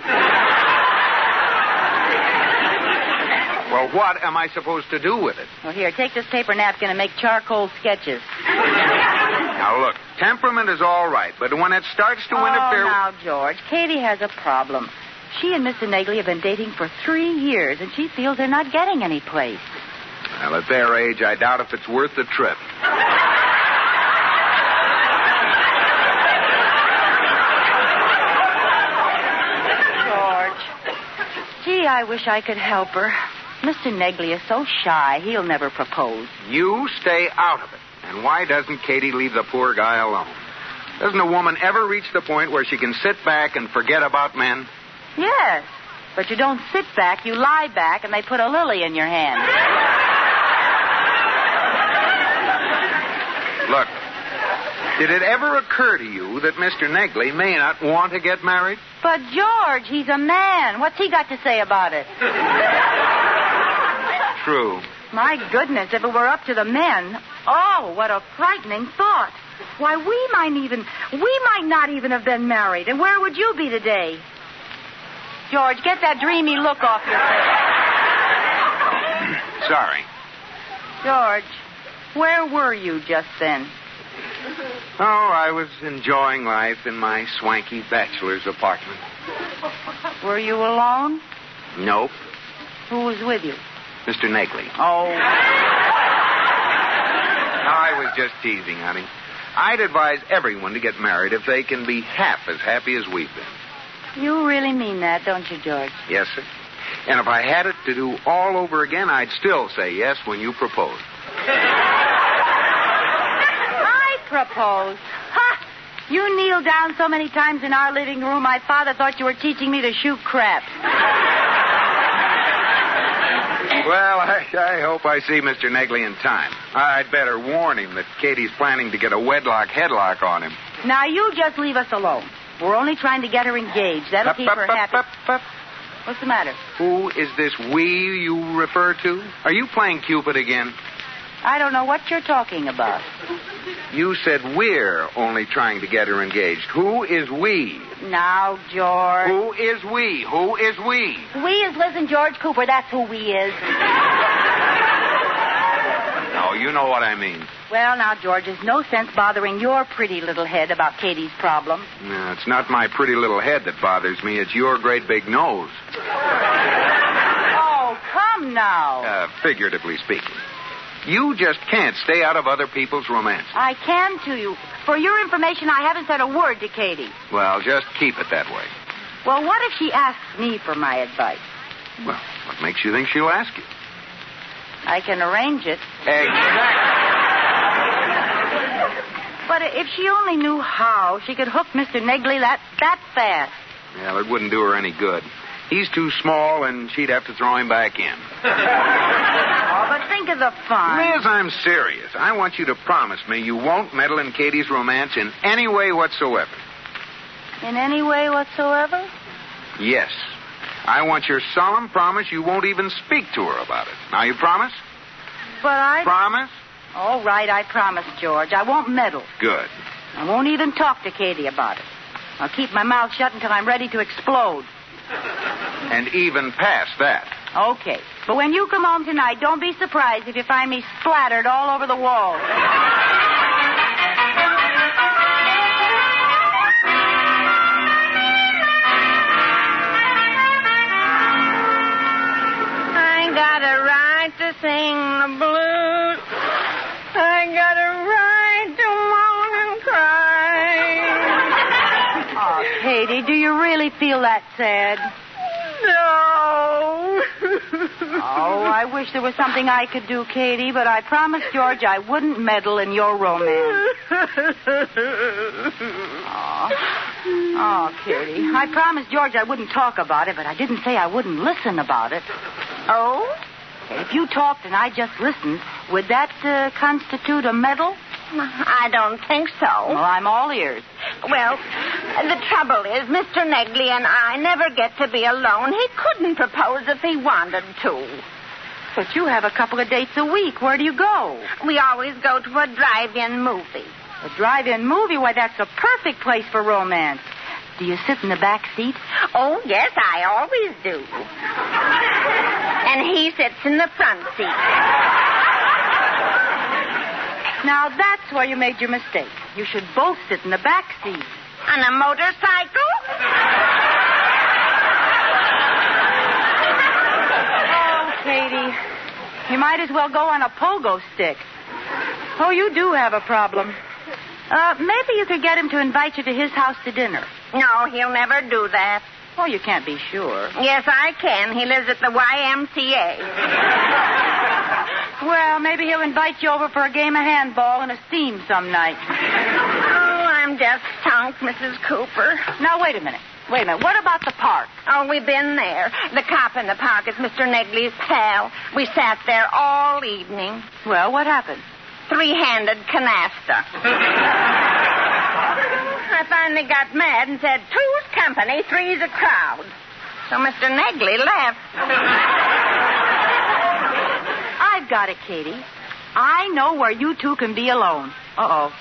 Well, what am I supposed to do with it? Well, here, take this paper napkin and make charcoal sketches. Now, look, temperament is all right, but when it starts to interfere... Oh, now, George, Katie has a problem. She and Mr. Negley have been dating for 3 years, and she feels they're not getting any place. Well, at their age, I doubt if it's worth the trip. George. Gee, I wish I could help her. Mr. Negley is so shy, he'll never propose. You stay out of it. And why doesn't Katie leave the poor guy alone? Doesn't a woman ever reach the point where she can sit back and forget about men? Yes, but you don't sit back, you lie back, and they put a lily in your hand. Look, did it ever occur to you that Mr. Negley may not want to get married? But, George, he's a man. What's he got to say about it? True. My goodness, if it were up to the men. Oh, what a frightening thought. Why, we might not even have been married. And where would you be today? George, get that dreamy look off your face. Sorry. George, where were you just then? Oh, I was enjoying life in my swanky bachelor's apartment. Were you alone? Nope. Who was with you? Mr. Negley. Oh. I was just teasing, honey. I'd advise everyone to get married if they can be half as happy as we've been. You really mean that, don't you, George? Yes, sir. And if I had it to do all over again, I'd still say yes when you proposed. I proposed? Ha! You kneeled down so many times in our living room, my father thought you were teaching me to shoot crap. Well, I hope I see Mr. Negley in time. I'd better warn him that Katie's planning to get a wedlock headlock on him. Now, you just leave us alone. We're only trying to get her engaged. That'll keep her happy. What's the matter? Who is this we you refer to? Are you playing Cupid again? I don't know what you're talking about. You said we're only trying to get her engaged. Who is we? Now, George. Who is we? Who is we? We is Liz and George Cooper. That's who we is. No, you know what I mean. Well, now, George, there's no sense bothering your pretty little head about Katie's problem. No, it's not my pretty little head that bothers me. It's your great big nose. Oh, come now. Figuratively speaking. You just can't stay out of other people's romance. I can to you. For your information, I haven't said a word to Katie. Well, just keep it that way. Well, what if she asks me for my advice? Well, what makes you think she'll ask you? I can arrange it. Exactly. But if she only knew how she could hook Mr. Negley that fast. Well, it wouldn't do her any good. He's too small, and she'd have to throw him back in. Oh, but think of the fun. Liz, I'm serious. I want you to promise me you won't meddle in Katie's romance in any way whatsoever. In any way whatsoever? Yes. I want your solemn promise you won't even speak to her about it. Now, you promise? But I... Promise? All right, I promise, George. I won't meddle. Good. I won't even talk to Katie about it. I'll keep my mouth shut until I'm ready to explode. And even past that. Okay. But when you come home tonight, don't be surprised if you find me splattered all over the walls. I got a right to sing the blues. I got a right to moan and cry. Oh, Katie, do you really feel that sad? No. Oh, I wish there was something I could do, Katie, but I promised George I wouldn't meddle in your romance. Oh, Katie, I promised George I wouldn't talk about it, but I didn't say I wouldn't listen about it. Oh? If you talked and I just listened, would that constitute a meddle? I don't think so. Well, I'm all ears. Well, the trouble is, Mr. Negley and I never get to be alone. He couldn't propose if he wanted to. But you have a couple of dates a week. Where do you go? We always go to a drive-in movie. A drive-in movie? Why, that's a perfect place for romance. Do you sit in the back seat? Oh, yes, I always do. And he sits in the front seat. Now, that's where you made your mistake. You should both sit in the back seat. On a motorcycle? Oh, Katie, you might as well go on a pogo stick. Oh, you do have a problem. Maybe you could get him to invite you to his house to dinner. No, he'll never do that. Oh, you can't be sure. Yes, I can. He lives at the YMCA. Well, maybe he'll invite you over for a game of handball and a steam some night. Oh, I'm just sunk, Mrs. Cooper. Now, wait a minute. What about the park? Oh, we've been there. The cop in the park is Mr. Negley's pal. We sat there all evening. Well, what happened? Three-handed canasta. I finally got mad and said, two's company, three's a crowd. So Mr. Negley left. I've got it, Katie. I know where you two can be alone. Uh-oh. Oh,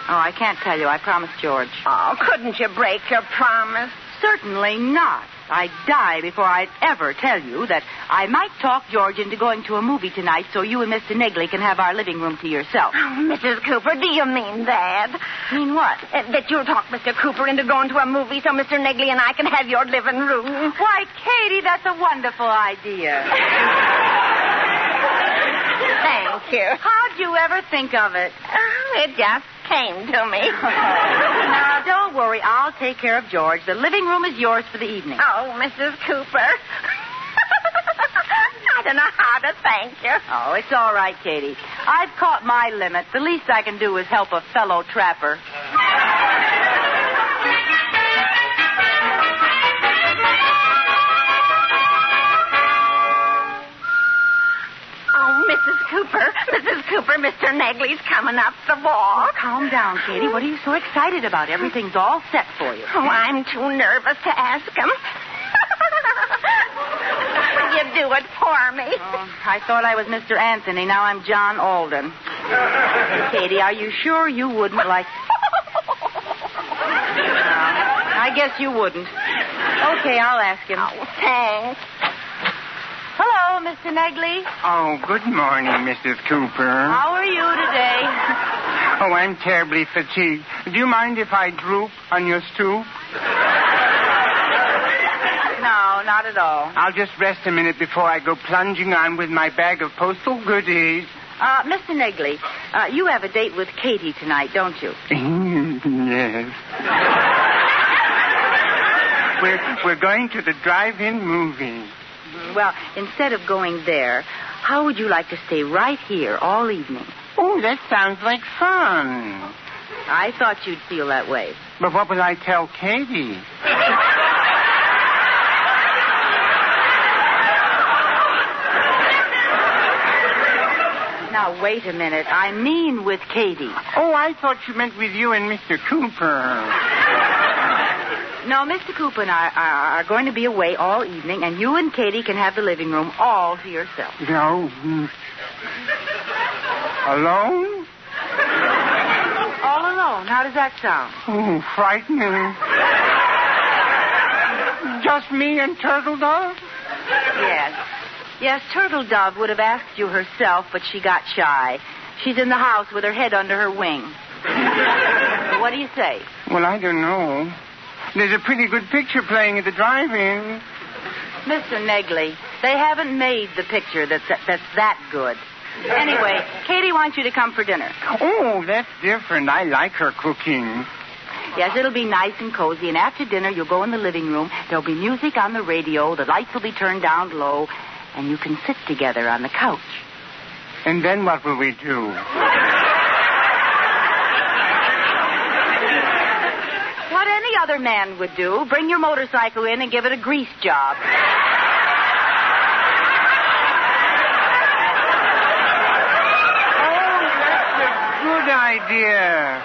I can't tell you. I promised George. Oh, couldn't you break your promise? Certainly not. I'd die before I'd ever tell you that I might talk George into going to a movie tonight so you and Mr. Negley can have our living room to yourself. Oh, Mrs. Cooper, do you mean that? Mean what? That you'll talk Mr. Cooper into going to a movie so Mr. Negley and I can have your living room? Why, Katie, that's a wonderful idea. Thank you. How'd you ever think of it? Oh, it just came to me. Now, don't worry. I'll take care of George. The living room is yours for the evening. Oh, Mrs. Cooper. I don't know how to thank you. Oh, it's all right, Katie. I've caught my limit. The least I can do is help a fellow trapper. Mrs. Cooper, Mr. Negley's coming up the walk. Oh, calm down, Katie. What are you so excited about? Everything's all set for you. Oh, I'm too nervous to ask him. Will you do it for me? Oh, I thought I was Mr. Anthony. Now I'm John Alden. Katie, are you sure you wouldn't like... I guess you wouldn't. Okay, I'll ask him. Oh, thanks. Hello, Mr. Negley. Oh, good morning, Mrs. Cooper. How are you today? Oh, I'm terribly fatigued. Do you mind if I droop on your stoop? No, not at all. I'll just rest a minute before I go plunging on with my bag of postal goodies. Mr. Negley, you have a date with Katie tonight, don't you? Yes. We're going to the drive-in movie. Well, instead of going there, how would you like to stay right here all evening? Oh, that sounds like fun. I thought you'd feel that way. But what will I tell Katie? Now, wait a minute. I mean with Katie. Oh, I thought you meant with you and Mr. Cooper. No, Mr. Cooper and I are going to be away all evening, and you and Katie can have the living room all to yourself. No. Alone? All alone. How does that sound? Oh, frightening. Just me and Turtle Dove? Yes. Yes, Turtle Dove would have asked you herself, but she got shy. She's in the house with her head under her wing. What do you say? Well, I don't know. There's a pretty good picture playing at the drive-in. Mr. Negley, they haven't made the picture that's that good. Anyway, Katie wants you to come for dinner. Oh, that's different. I like her cooking. Yes, it'll be nice and cozy, and after dinner you'll go in the living room. There'll be music on the radio, the lights will be turned down low, and you can sit together on the couch. And then what will we do? What any other man would do. Bring your motorcycle in and give it a grease job. Good idea.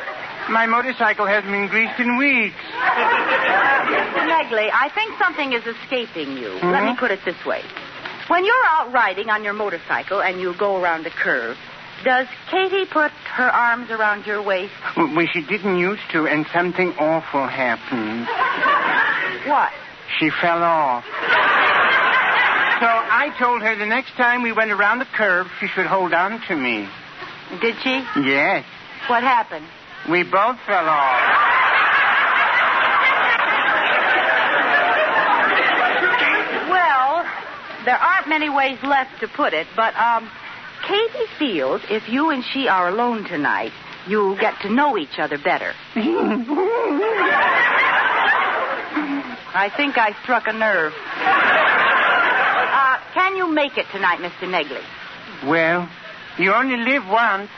My motorcycle hasn't been greased in weeks. Mr. Negley, I think something is escaping you. Mm-hmm. Let me put it this way. When you're out riding on your motorcycle and you go around a curve, does Katie put her arms around your waist? Well, she didn't used to, and something awful happened. What? She fell off. So I told her the next time we went around the curve, she should hold on to me. Did she? Yes. What happened? We both fell off. Well, there aren't many ways left to put it, but, Katie feels if you and she are alone tonight, you'll get to know each other better. I think I struck a nerve. Can you make it tonight, Mr. Negley? Well, you only live once.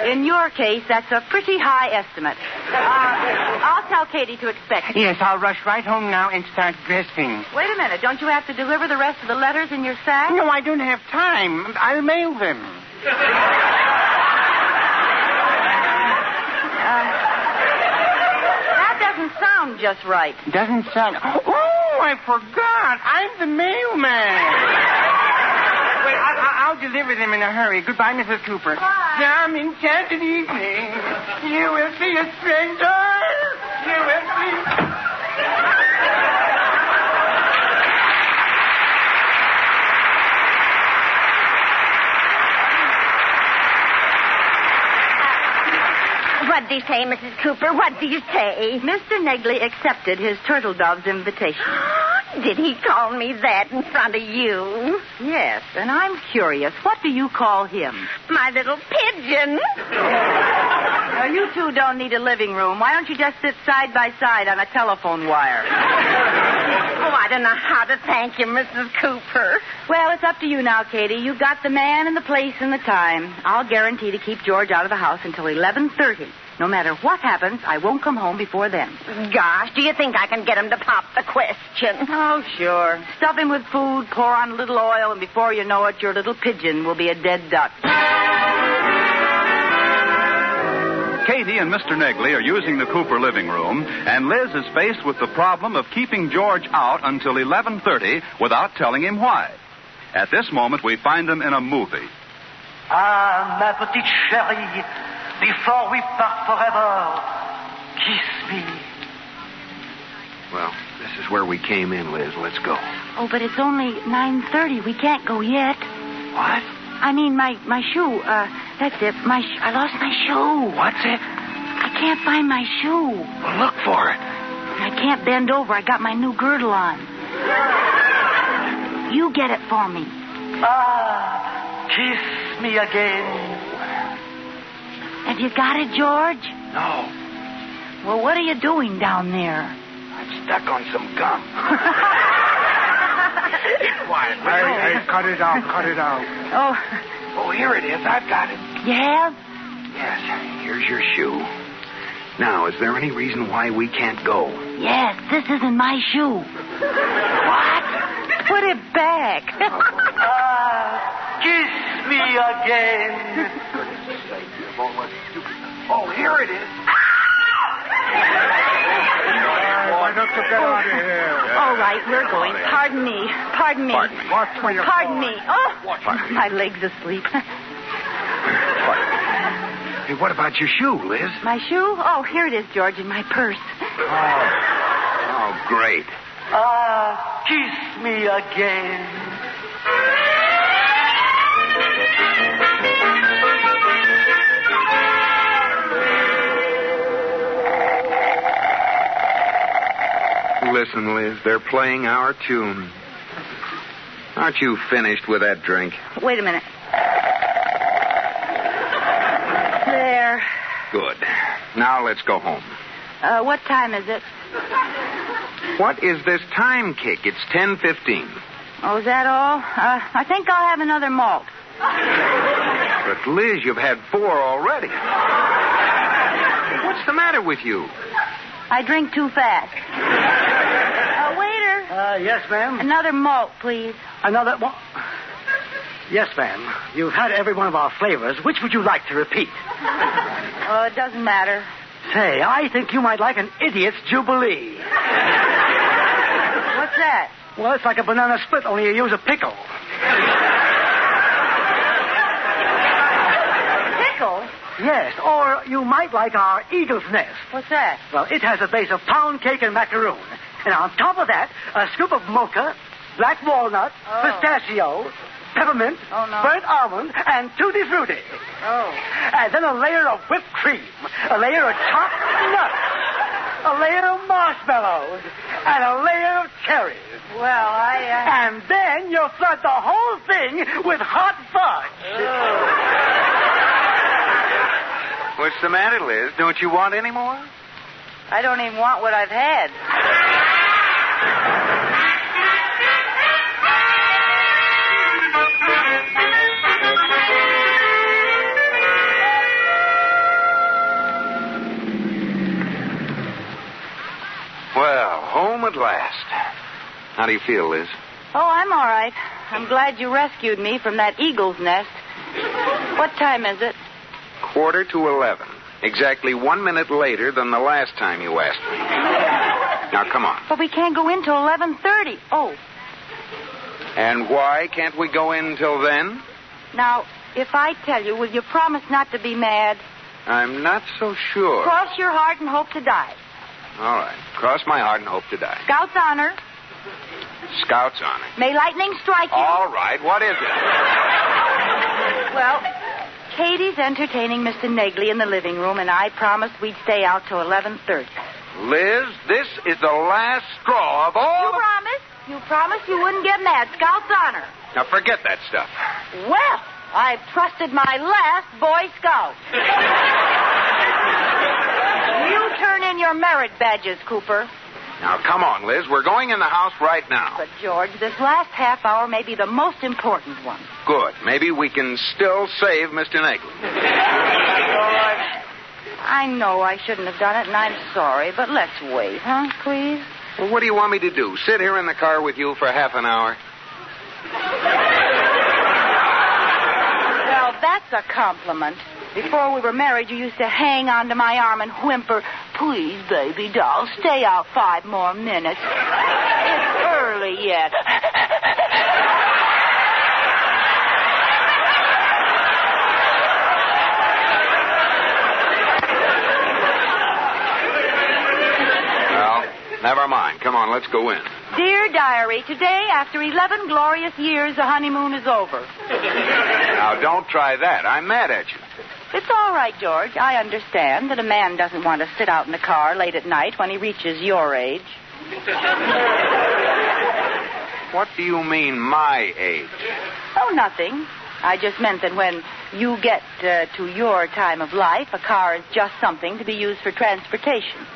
In your case, that's a pretty high estimate. I'll tell Katie to expect you. Yes, I'll rush right home now and start dressing. Wait a minute. Don't you have to deliver the rest of the letters in your sack? No, I don't have time. I'll mail them. That doesn't sound just right. Doesn't sound... Oh, I forgot. I'm the mailman. Wait, I'll deliver them in a hurry. Goodbye, Mrs. Cooper. Bye. Some enchanted evening, you will see a stranger. You will see... What do you say, Mrs. Cooper? What do you say? Mr. Negley accepted his Turtle Dove's invitation. Did he call me that in front of you? Yes, and I'm curious. What do you call him? My little pigeon. Now, you two don't need a living room. Why don't you just sit side by side on a telephone wire? Oh, I don't know how to thank you, Mrs. Cooper. Well, it's up to you now, Katie. You've got the man and the place and the time. I'll guarantee to keep George out of the house until 11:30. No matter what happens, I won't come home before then. Gosh, do you think I can get him to pop the question? Oh, sure. Stuff him with food, pour on a little oil, and before you know it, your little pigeon will be a dead duck. Katie and Mr. Negley are using the Cooper living room, and Liz is faced with the problem of keeping George out until 11:30 without telling him why. At this moment, we find them in a movie. Ah, ma petite chérie, before we part forever, kiss me. Well, this is where we came in, Liz. Let's go. Oh, but it's only 9:30. We can't go yet. What? I mean, my shoe. That's it. I lost my shoe. What's it? I can't find my shoe. Well, look for it. I can't bend over. I got my new girdle on. You get it for me. Ah, kiss me again. Have you got it, George? No. Well, what are you doing down there? I'm stuck on some gum. Be quiet. Hey, cut it out. Oh, here it is. I've got it. You have? Yes, here's your shoe. Now, is there any reason why we can't go? Yes, this isn't my shoe. What? Put it back. Kiss me again. Oh, here it is. Why don't you get out of here? All right, we're going. Pardon me. Pardon me. Pardon me. Oh, my leg's asleep. Hey, what about your shoe, Liz? My shoe? Oh, here it is, George, in my purse. Oh, great. Ah, kiss me again. Listen, Liz, they're playing our tune. Aren't you finished with that drink? Wait a minute. There. Good. Now let's go home. What time is it? What is this time kick? It's 10:15. Oh, is that all? I think I'll have another malt. But, Liz, you've had 4 already. What's the matter with you? I drink too fast. Waiter. Yes, ma'am. Another malt, please. Another one? Yes, ma'am. You've had every one of our flavors. Which would you like to repeat? Oh, it doesn't matter. Say, I think you might like an idiot's jubilee. What's that? Well, it's like a banana split, only you use a pickle. Pickle? Yes, or you might like our eagle's nest. What's that? Well, it has a base of pound cake and macaroon. And on top of that, a scoop of mocha, black walnut, pistachio, peppermint, burnt almond, and tutti frutti. Oh. And then a layer of whipped cream, a layer of chopped nuts, a layer of marshmallows, and a layer of cherries. Well, And then you'll flood the whole thing with hot fudge. What's the matter, Liz? Don't you want any more? I don't even want what I've had. Well, home at last. How do you feel, Liz? Oh, I'm all right. I'm glad you rescued me from that eagle's nest. What time is it? 11:15. Exactly 1 minute later than the last time you asked me. Now, come on. But we can't go in till 11:30. Oh. And why can't we go in till then? Now, if I tell you, will you promise not to be mad? I'm not so sure. Cross your heart and hope to die. All right. Cross my heart and hope to die. Scout's honor. Scout's honor. May lightning strike you. All right. What is it? Well, Katie's entertaining Mr. Negley in the living room, and I promised we'd stay out till 11:30. Liz, this is the last straw of all... You promised? You promised you wouldn't get mad. Scout's honor. Now, forget that stuff. Well, I've trusted my last Boy Scout. You turn in your merit badges, Cooper. Now, come on, Liz. We're going in the house right now. But, George, this last half hour may be the most important one. Good. Maybe we can still save Mr. Negley. George, I know I shouldn't have done it, and I'm sorry, but let's wait, huh, please? Well, what do you want me to do? Sit here in the car with you for half an hour? Well, that's a compliment. Before we were married, you used to hang onto my arm and whimper, "Please, baby doll, stay out 5 more minutes. It's early yet." Come on, let's go in. Dear Diary, today, after 11 glorious years, the honeymoon is over. Now, don't try that. I'm mad at you. It's all right, George. I understand that a man doesn't want to sit out in the car late at night when he reaches your age. What do you mean, my age? Oh, nothing. I just meant that when you get to your time of life, a car is just something to be used for transportation.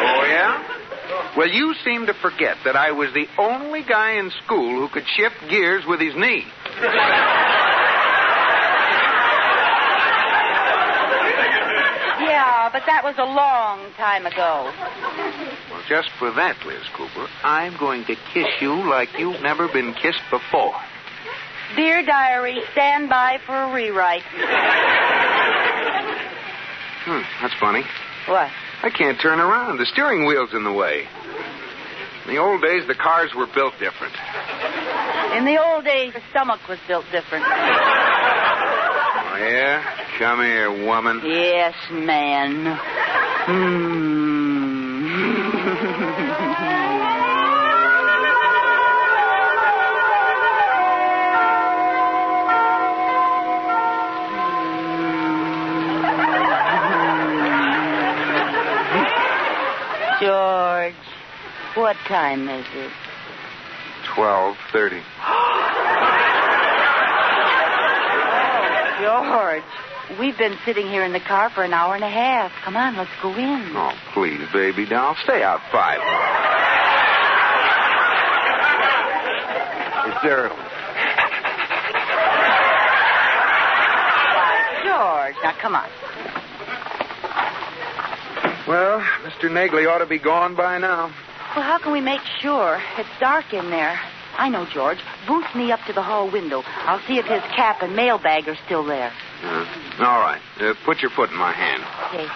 Oh, yeah? Well, you seem to forget that I was the only guy in school who could shift gears with his knee. Yeah, but that was a long time ago. Well, just for that, Liz Cooper, I'm going to kiss you like you've never been kissed before. Dear Diary, stand by for a rewrite. That's funny. What? I can't turn around. The steering wheel's in the way. In the old days, the cars were built different. In the old days, the stomach was built different. Oh, yeah? Come here, woman. Yes, man. George, what time is it? 12:30. George, we've been sitting here in the car for an hour and a half. Come on, let's go in. Oh, please, baby doll. Stay out 5 minutes. It's early. George, now come on. Well, Mr. Negley ought to be gone by now. Well, how can we make sure? It's dark in there. I know, George. Boost me up to the hall window. I'll see if his cap and mailbag are still there. All right. Put your foot in my hand. Okay.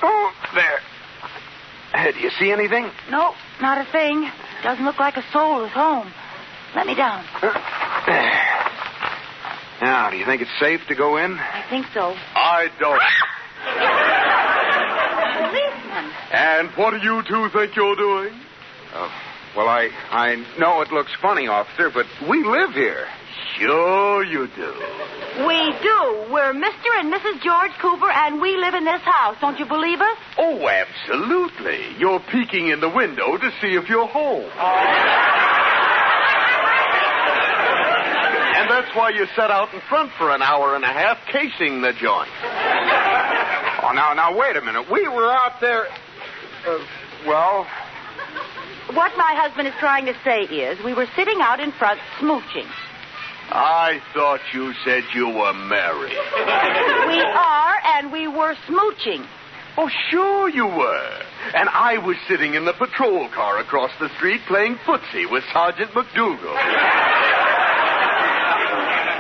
Oh, there. Do you see anything? No, not a thing. Doesn't look like a soul is home. Let me down. Now, do you think it's safe to go in? I think so. I don't. Policeman. And what do you two think you're doing? Well, I know it looks funny, officer, but we live here. Sure you do. We do. We're Mr. and Mrs. George Cooper, and we live in this house. Don't you believe us? Oh, absolutely. You're peeking in the window to see if you're home. And that's why you sat out in front for an hour and a half casing the joint. Oh, now, wait a minute. We were out there... well... What my husband is trying to say is we were sitting out in front smooching. I thought you said you were married. We are, and we were smooching. Oh, sure you were. And I was sitting in the patrol car across the street playing footsie with Sergeant McDougal.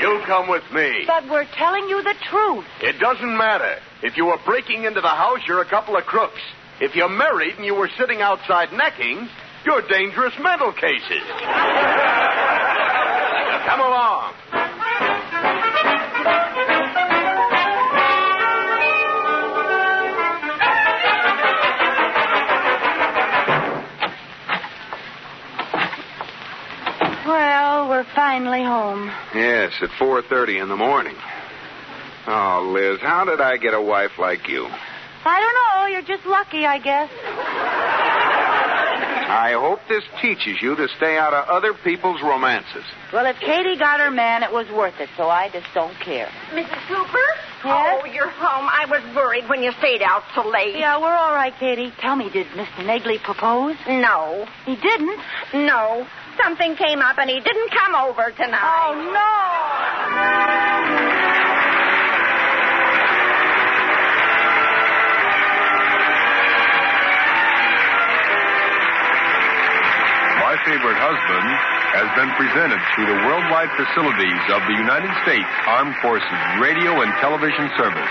You come with me. But we're telling you the truth. It doesn't matter. If you were breaking into the house, you're a couple of crooks. If you're married and you were sitting outside necking, you're dangerous mental cases. Now, come along. Well, we're finally home. Yes, at 4:30 in the morning. Oh, Liz, how did I get a wife like you? I don't know. You're just lucky, I guess. I hope this teaches you to stay out of other people's romances. Well, if Katie got her man, it was worth it, so I just don't care. Mrs. Cooper? Yes? Oh, you're home. I was worried when you stayed out so late. Yeah, we're all right, Katie. Tell me, did Mr. Negley propose? No. He didn't? No. Something came up and he didn't come over tonight. Oh, no! My Favorite Husband has been presented through the worldwide facilities of the United States Armed Forces Radio and Television Service.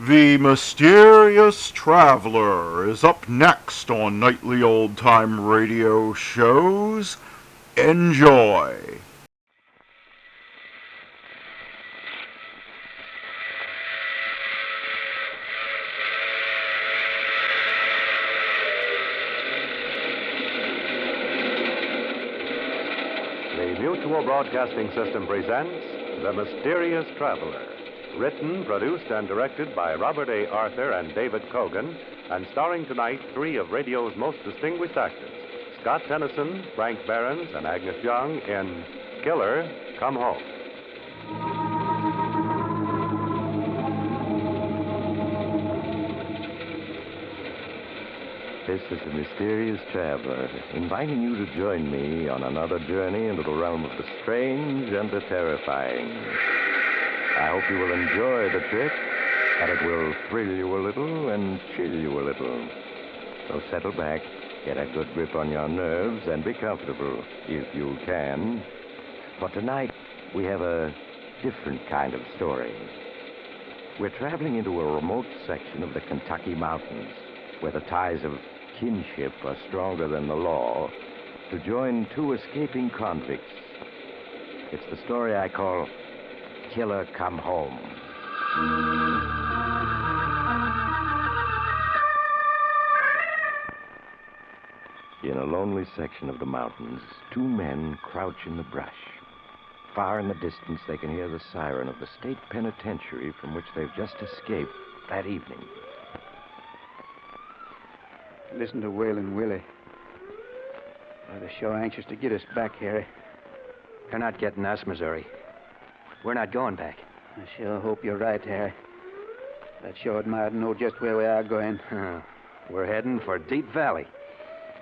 The Mysterious Traveler is up next on Nightly Old Time Radio Shows. Enjoy. The Mutual Broadcasting System presents The Mysterious Traveler. Written, produced, and directed by Robert A. Arthur and David Cogan, and starring tonight three of radio's most distinguished actors, Scott Tennyson, Frank Behrens, and Agnes Young in Killer, Come Home. This is the Mysterious Traveler, inviting you to join me on another journey into the realm of the strange and the terrifying. I hope you will enjoy the trip, that it will thrill you a little and chill you a little. So settle back, get a good grip on your nerves, and be comfortable, if you can. For tonight, we have a different kind of story. We're traveling into a remote section of the Kentucky mountains, where the ties of kinship are stronger than the law, to join two escaping convicts. It's the story I call Killer Come Home. In a lonely section of the mountains, two men crouch in the brush. Far in the distance, they can hear the siren of the state penitentiary from which they've just escaped that evening. Listen to Waylon Willie. They're sure anxious to get us back, Harry. They're not getting us, Missouri. We're not going back. I sure hope you're right, Harry. That sure admired to know just where we are going. We're heading for Deep Valley.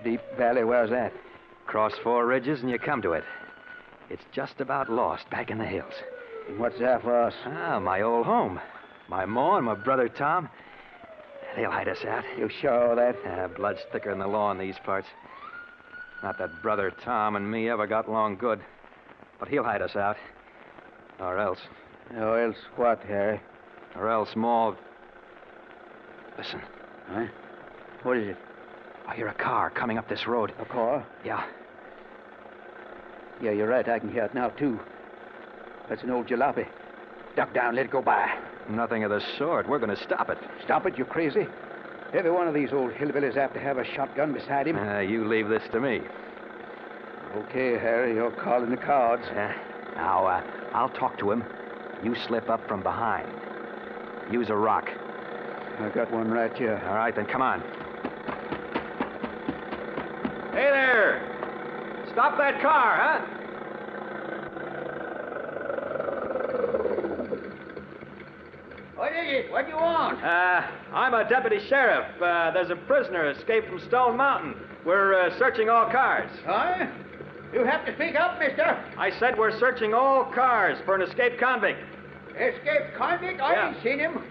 Deep Valley, where's that? Cross four ridges and you come to it. It's just about lost back in the hills. And what's that for us? My old home. My ma and my brother Tom. They'll hide us out. You sure of that? Blood's thicker than the law in these parts. Not that brother Tom and me ever got along good. But he'll hide us out. Or else. Or else what, Harry? Or else Ma... Listen. Huh? What is it? I hear a car coming up this road. A car? Yeah. Yeah, you're right. I can hear it now, too. That's an old jalopy. Duck down, let it go by. Nothing of the sort. We're going to stop it. Stop it? You crazy? Every one of these old hillbillies have to have a shotgun beside him. You leave this to me. Okay, Harry, you're calling the cards. Now, I'll talk to him. You slip up from behind. Use a rock. I got one right here. All right, then come on. Hey there! Stop that car, huh? What is it? What do you want? I'm a deputy sheriff. There's a prisoner escaped from Stone Mountain. We're searching all cars. Huh? You have to speak up, mister. I said we're searching all cars for an escaped convict. Escaped convict? I ain't seen him.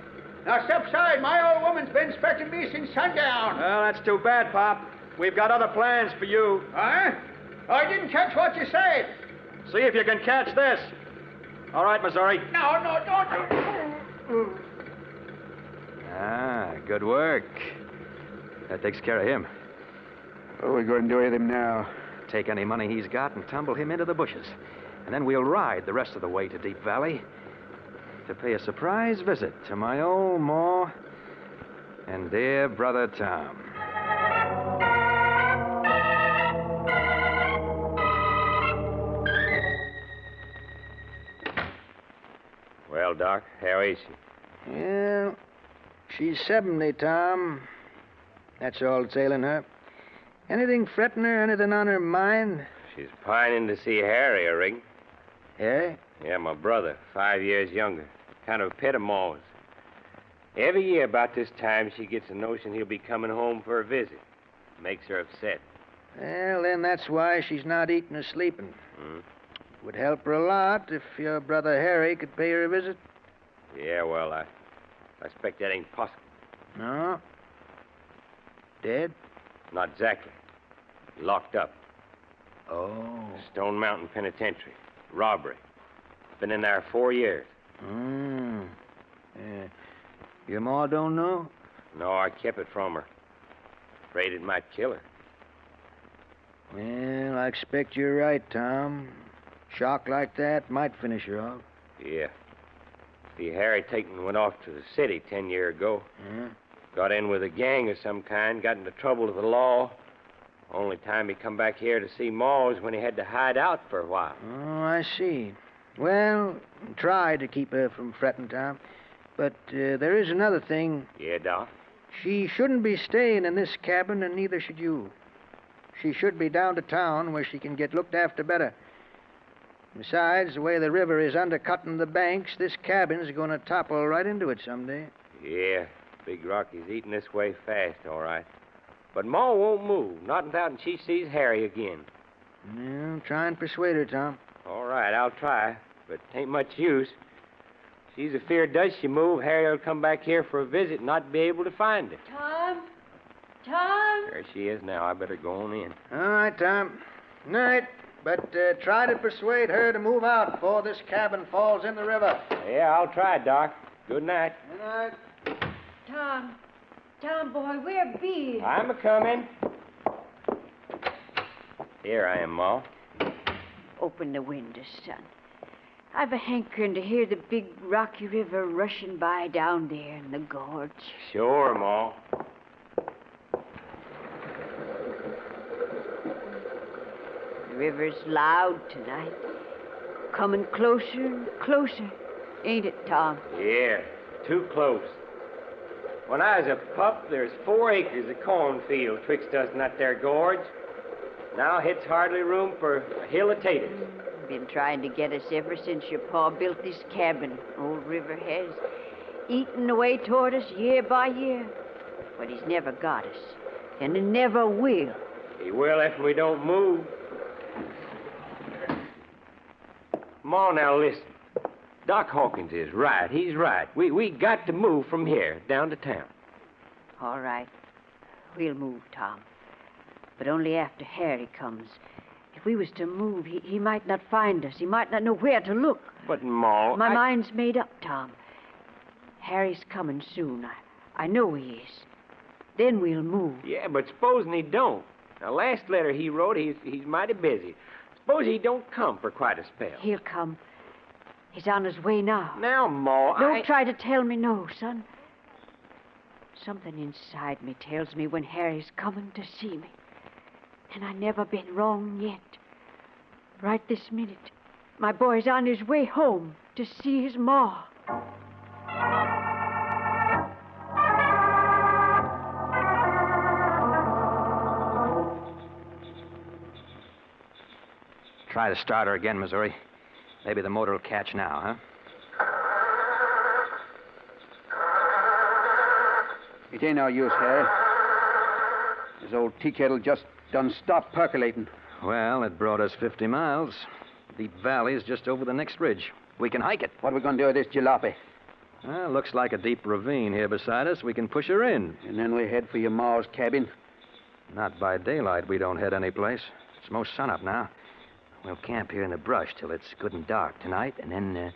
Now, step aside. My old woman's been expecting me since sundown. Well, that's too bad, Pop. We've got other plans for you. Huh? I didn't catch what you said. See if you can catch this. All right, Missouri. No, don't. Good work. That takes care of him. What are we going to do with him now? Take any money he's got and tumble him into the bushes. And then we'll ride the rest of the way to Deep Valley to pay a surprise visit to my old Ma and dear brother Tom. Well, Doc, how is she? Well, she's 70, Tom. That's all that's ailing her. Anything fretting her, anything on her mind? She's pining to see Harry, I reckon. Harry? Yeah, my brother, 5 years younger. Kind of a pet of Ma's. Every year about this time, she gets a notion he'll be coming home for a visit. Makes her upset. Well, then that's why she's not eating or sleeping. Would help her a lot if your brother Harry could pay her a visit. Yeah, well, I expect that ain't possible. No? Dead? Not exactly. Locked up. Oh. Stone Mountain Penitentiary. Robbery. Been in there 4 years. Yeah. Your ma don't know? No, I kept it from her. Afraid it might kill her. Well, I expect you're right, Tom. Shock like that might finish her off. Yeah. See, Harry Taken went off to the city 10 years ago. Yeah? Got in with a gang of some kind, got into trouble with the law. Only time he come back here to see Ma was when he had to hide out for a while. Oh, I see. Well, try to keep her from fretting, Tom. But there is another thing. Yeah, Doc? She shouldn't be staying in this cabin, and neither should you. She should be down to town where she can get looked after better. Besides, the way the river is undercutting the banks, this cabin's going to topple right into it someday. Yeah, Big Rocky's eating this way fast, all right. But Ma won't move, not until she sees Harry again. Well, try and persuade her, Tom. All right, I'll try, but it ain't much use. She's afeard does she move, Harry will come back here for a visit and not be able to find her. Tom? Tom? There she is now. I better go on in. All right, Tom. Night. But try to persuade her to move out before this cabin falls in the river. Yeah, I'll try, Doc. Good night. Good night. Tom, boy, where be? I'm a-coming. Here I am, Ma. Open the window, son. I've a hankering to hear the big rocky river rushing by down there in the gorge. Sure, Ma. The river's loud tonight. Coming closer and closer. Ain't it, Tom? Yeah, too close. When I was a pup, there's 4 acres of cornfield twixt us and that there gorge. Now it's hardly room for a hill of taters. Been trying to get us ever since your pa built this cabin. Old River has. Eating away toward us year by year. But he's never got us. And he never will. He will if we don't move. Come on now, listen. Doc Hawkins is right. He's right. We got to move from here down to town. All right. We'll move, Tom. But only after Harry comes. If we was to move, he might not find us. He might not know where to look. But, Ma, My mind's made up, Tom. Harry's coming soon. I know he is. Then we'll move. Yeah, but supposing he don't. Now, last letter he wrote, he's mighty busy. Suppose he don't come for quite a spell. He'll come. He's on his way now. Now, Ma, Don't try to tell me no, son. Something inside me tells me when Harry's coming to see me. And I never been wrong yet. Right this minute, my boy's on his way home to see his ma. Try to start her again, Missouri. Maybe the motor will catch now, huh? It ain't no use, Harry. This old tea kettle just done stopped percolating. Well, it brought us 50 miles. Deep Valley's just over the next ridge. We can hike it. What are we going to do with this jalopy? Well, looks like a deep ravine here beside us. We can push her in. And then we head for your ma's cabin? Not by daylight. We don't head any place. It's most sunup now. We'll camp here in the brush till it's good and dark tonight, and then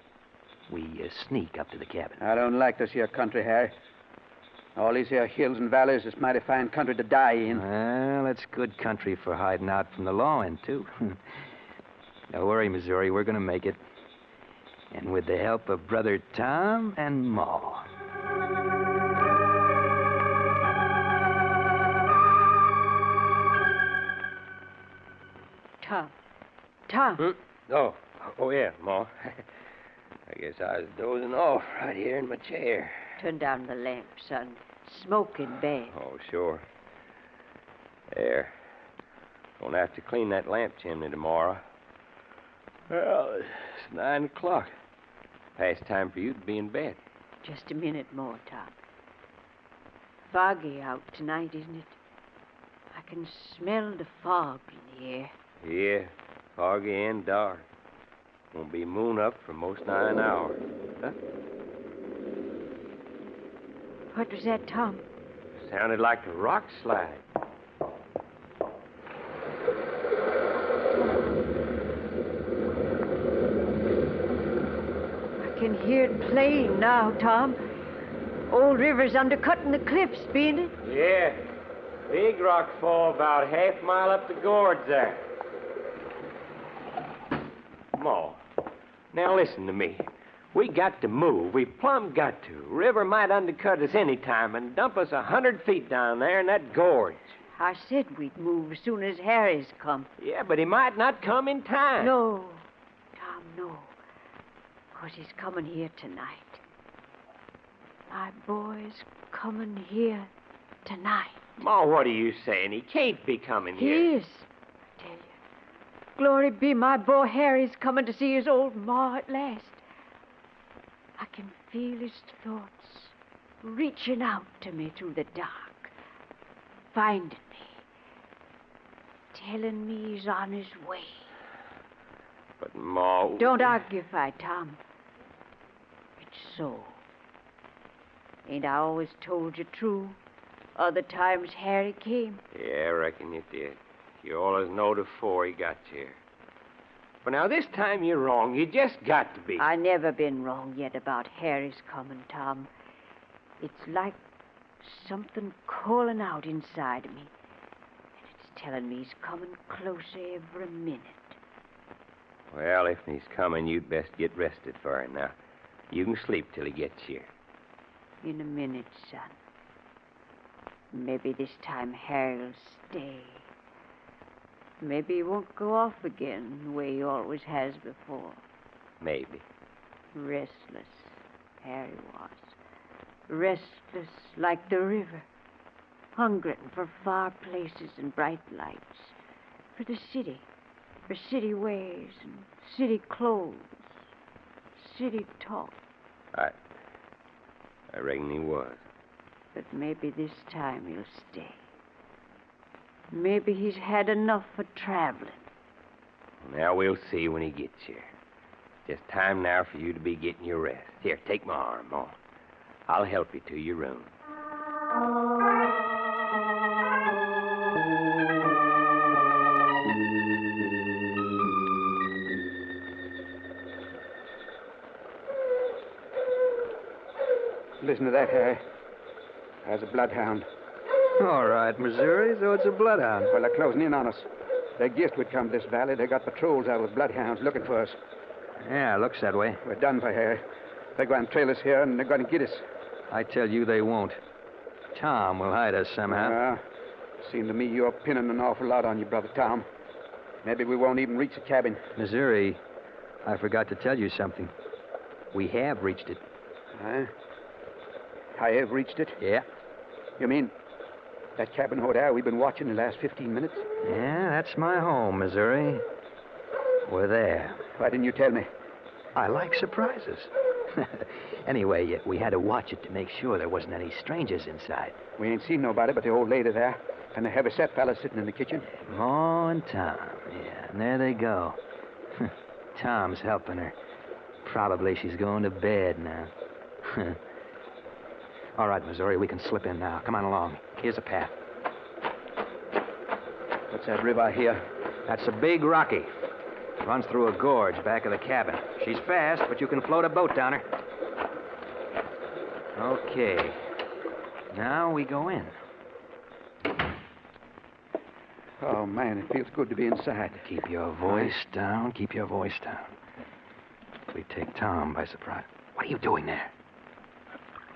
we sneak up to the cabin. I don't like this here country, Harry. All these here hills and valleys is mighty fine country to die in. Well, it's good country for hiding out from the law in, too. Don't worry, Missouri. We're going to make it. And with the help of Brother Tom and Ma. Tom. Oh, yeah, Ma. I guess I was dozing off right here in my chair. Turn down the lamp, son. Smoking bad. Oh, sure. There. Gonna have to clean that lamp chimney tomorrow. Well, it's 9 o'clock. Past time for you to be in bed. Just a minute more, Tom. Foggy out tonight, isn't it? I can smell the fog in the air. Yeah, foggy and dark. Won't be moon up for most 9 hours. Huh? What was that, Tom? Sounded like a rock slide. I can hear it playing now, Tom. Old river's undercutting the cliffs, beain't it? Yeah. Big rock fall about half mile up the gorge there. Ma, now listen to me. We got to move. We plumb got to. River might undercut us any time and dump us 100 feet down there in that gorge. I said we'd move as soon as Harry's come. Yeah, but he might not come in time. No, Tom, no. 'Cause he's coming here tonight. My boy's coming here tonight. Ma, what are you saying? He can't be coming here. He is, I tell you. Glory be, my boy Harry's coming to see his old ma at last. I can feel his thoughts reaching out to me through the dark, finding me, telling me he's on his way. But, Ma... Don't argue, Tom. It's so. Ain't I always told you true? Other times Harry came. Yeah, I reckon you did. You always knowed afore he got here. But now this time you're wrong. You just got to be. I never been wrong yet about Harry's coming, Tom. It's like something calling out inside of me. And it's telling me he's coming closer every minute. Well, if he's coming, you'd best get rested for him now. You can sleep till he gets here. In a minute, son. Maybe this time Harry'll stay. Maybe he won't go off again the way he always has before. Maybe. Restless, Harry was. Restless like the river. Hungering for far places and bright lights. For the city. For city ways and city clothes. City talk. I reckon he was. But maybe this time he'll stay. Maybe he's had enough of traveling. Now we'll see when he gets here. Just time now for you to be getting your rest. Here, take my arm, Ma. I'll help you to your room. Listen to that, Harry. There's a bloodhound. All right, Missouri, so it's a bloodhound. Well, they're closing in on us. Their gift would come to this valley. They got patrols out with bloodhounds looking for us. Yeah, looks that way. We're done for, Harry. They're going to trail us here, and they're going to get us. I tell you they won't. Tom will hide us somehow. Seemed to me you're pinning an awful lot on you, Brother Tom. Maybe we won't even reach the cabin. Missouri, I forgot to tell you something. We have reached it. Huh? I have reached it? Yeah. You mean that cabin over there we've been watching the last 15 minutes? Yeah, that's my home, Missouri. We're there. Why didn't you tell me? I like surprises. Anyway, we had to watch it to make sure there wasn't any strangers inside. We ain't seen nobody but the old lady there and the heavy-set fella sitting in the kitchen. Ma and Tom, yeah, and there they go. Tom's helping her. Probably she's going to bed now. All right, Missouri, we can slip in now. Come on along. Here's a path. What's that river here? That's a big Rocky. Runs through a gorge back of the cabin. She's fast, but you can float a boat down her. Okay. Now we go in. Oh, man, it feels good to be inside. Keep your voice down. Keep your voice down. We take Tom by surprise. What are you doing there?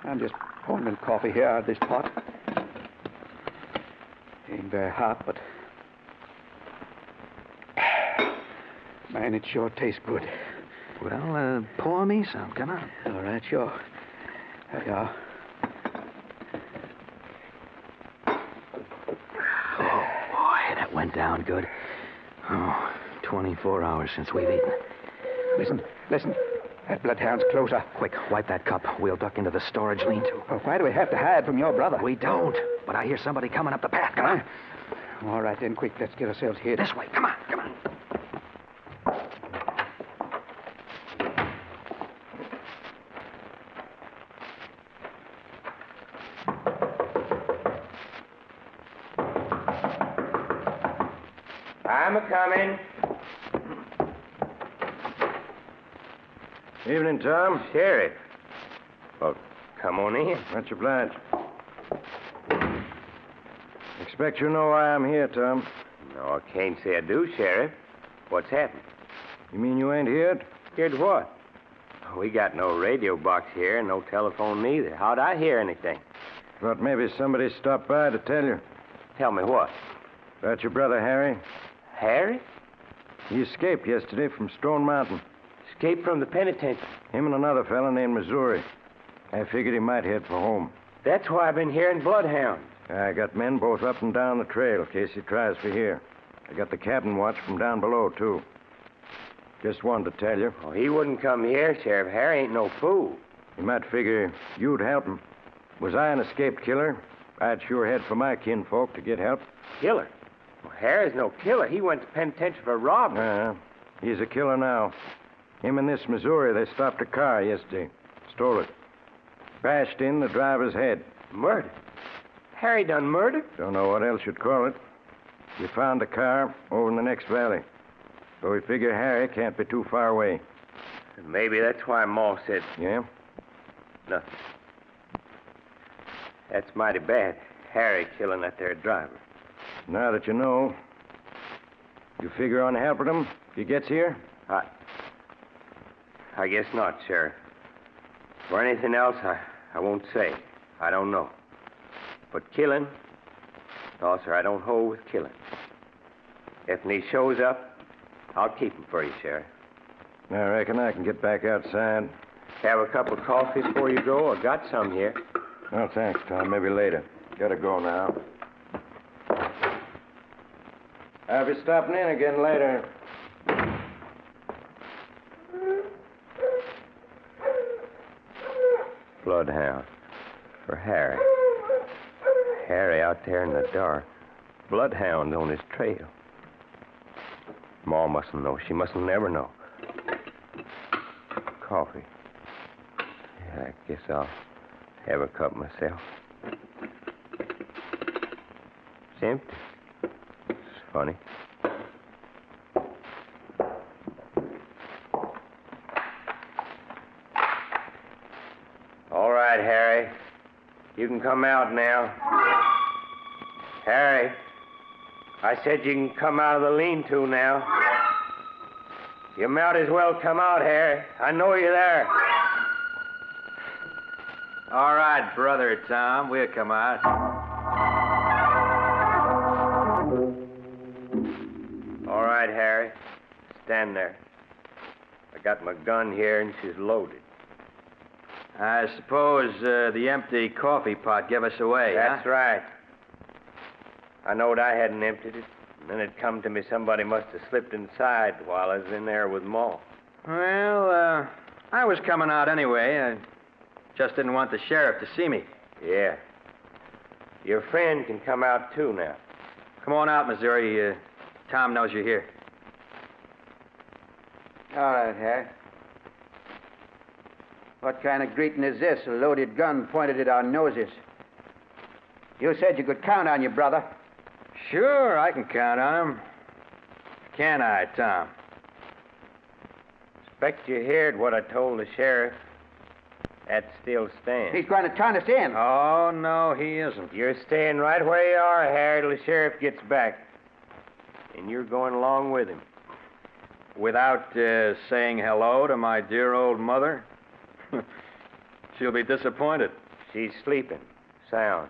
I'm just pouring a little coffee here out of this pot. Ain't very hot, but... Man, it sure tastes good. Well, pour me some. Come on. All right, sure. There you are. Oh, boy, that went down good. 24 hours since we've eaten. Listen. That bloodhound's closer. Quick, wipe that cup. We'll duck into the storage lean-to. Well, why do we have to hide from your brother? We don't. But I hear somebody coming up the path. Come on. All right, then, quick. Let's get ourselves hid. This way. Come on. I'm a-coming. Evening, Tom. Sheriff. Oh, Come on in. Much obliged. Expect you know why I'm here, Tom. No, I can't say I do, Sheriff. What's happened? You mean you ain't here? Heard what? We got no radio box here and no telephone neither. How'd I hear anything? Thought maybe somebody stopped by to tell you. Tell me what? About your brother, Harry. Harry? He escaped yesterday from Stone Mountain. Escaped from the penitentiary? Him and another fellow named Missouri. I figured he might head for home. That's why I've been hearing bloodhounds. I got men both up and down the trail in case he tries for here. I got the cabin watch from down below, too. Just wanted to tell you. Oh, he wouldn't come here, Sheriff. Harry ain't no fool. You might figure you'd help him. Was I an escaped killer, I'd sure head for my kinfolk to get help. Killer? Well, Harry's no killer. He went to penitentiary for robbery. He's a killer now. Him and this Missouri, they stopped a car yesterday. Stole it. Bashed in the driver's head. Murder? Harry done murder? Don't know what else you'd call it. You found the car over in the next valley. So we figure Harry can't be too far away. Maybe that's why Ma said... Yeah? Nothing. That's mighty bad. Harry killing that there driver. Now that you know, you figure on helping him if he gets here? I guess not, Sheriff. For anything else, I won't say. I don't know. But killing? No, sir, I don't hold with killing. If he shows up, I'll keep him for you, Sheriff. I reckon I can get back outside. Have a cup of coffee before you go? I got some here. Oh, thanks, Tom. Maybe later. Gotta go now. I'll be stopping in again later. Bloodhound. For Harry. Harry out there in the dark. Bloodhound on his trail. Ma mustn't know. She mustn't never know. Coffee. Yeah, I guess I'll have a cup myself. It's empty. It's funny. All right, Harry. You can come out now. Harry, I said you can come out of the lean-to now. You might as well come out, Harry. I know you're there. All right, brother Tom, we'll come out. All right, Harry. Stand there. I got my gun here and she's loaded. I suppose the empty coffee pot gave us away, That's right. I knowed I hadn't emptied it. And then it come to me somebody must have slipped inside while I was in there with Ma. Well, I was coming out anyway. I just didn't want the sheriff to see me. Yeah. Your friend can come out, too, now. Come on out, Missouri. Tom knows you're here. All right, Harry. What kind of greeting is this? A loaded gun pointed at our noses. You said you could count on your brother. Sure, I can count on him. Can I, Tom? Expect you heard what I told the sheriff. That still stands. He's going to turn us in. Oh, no, he isn't. You're staying right where you are, Harry, till the sheriff gets back. And you're going along with him. Without saying hello to my dear old mother? She'll be disappointed. She's sleeping. Sound.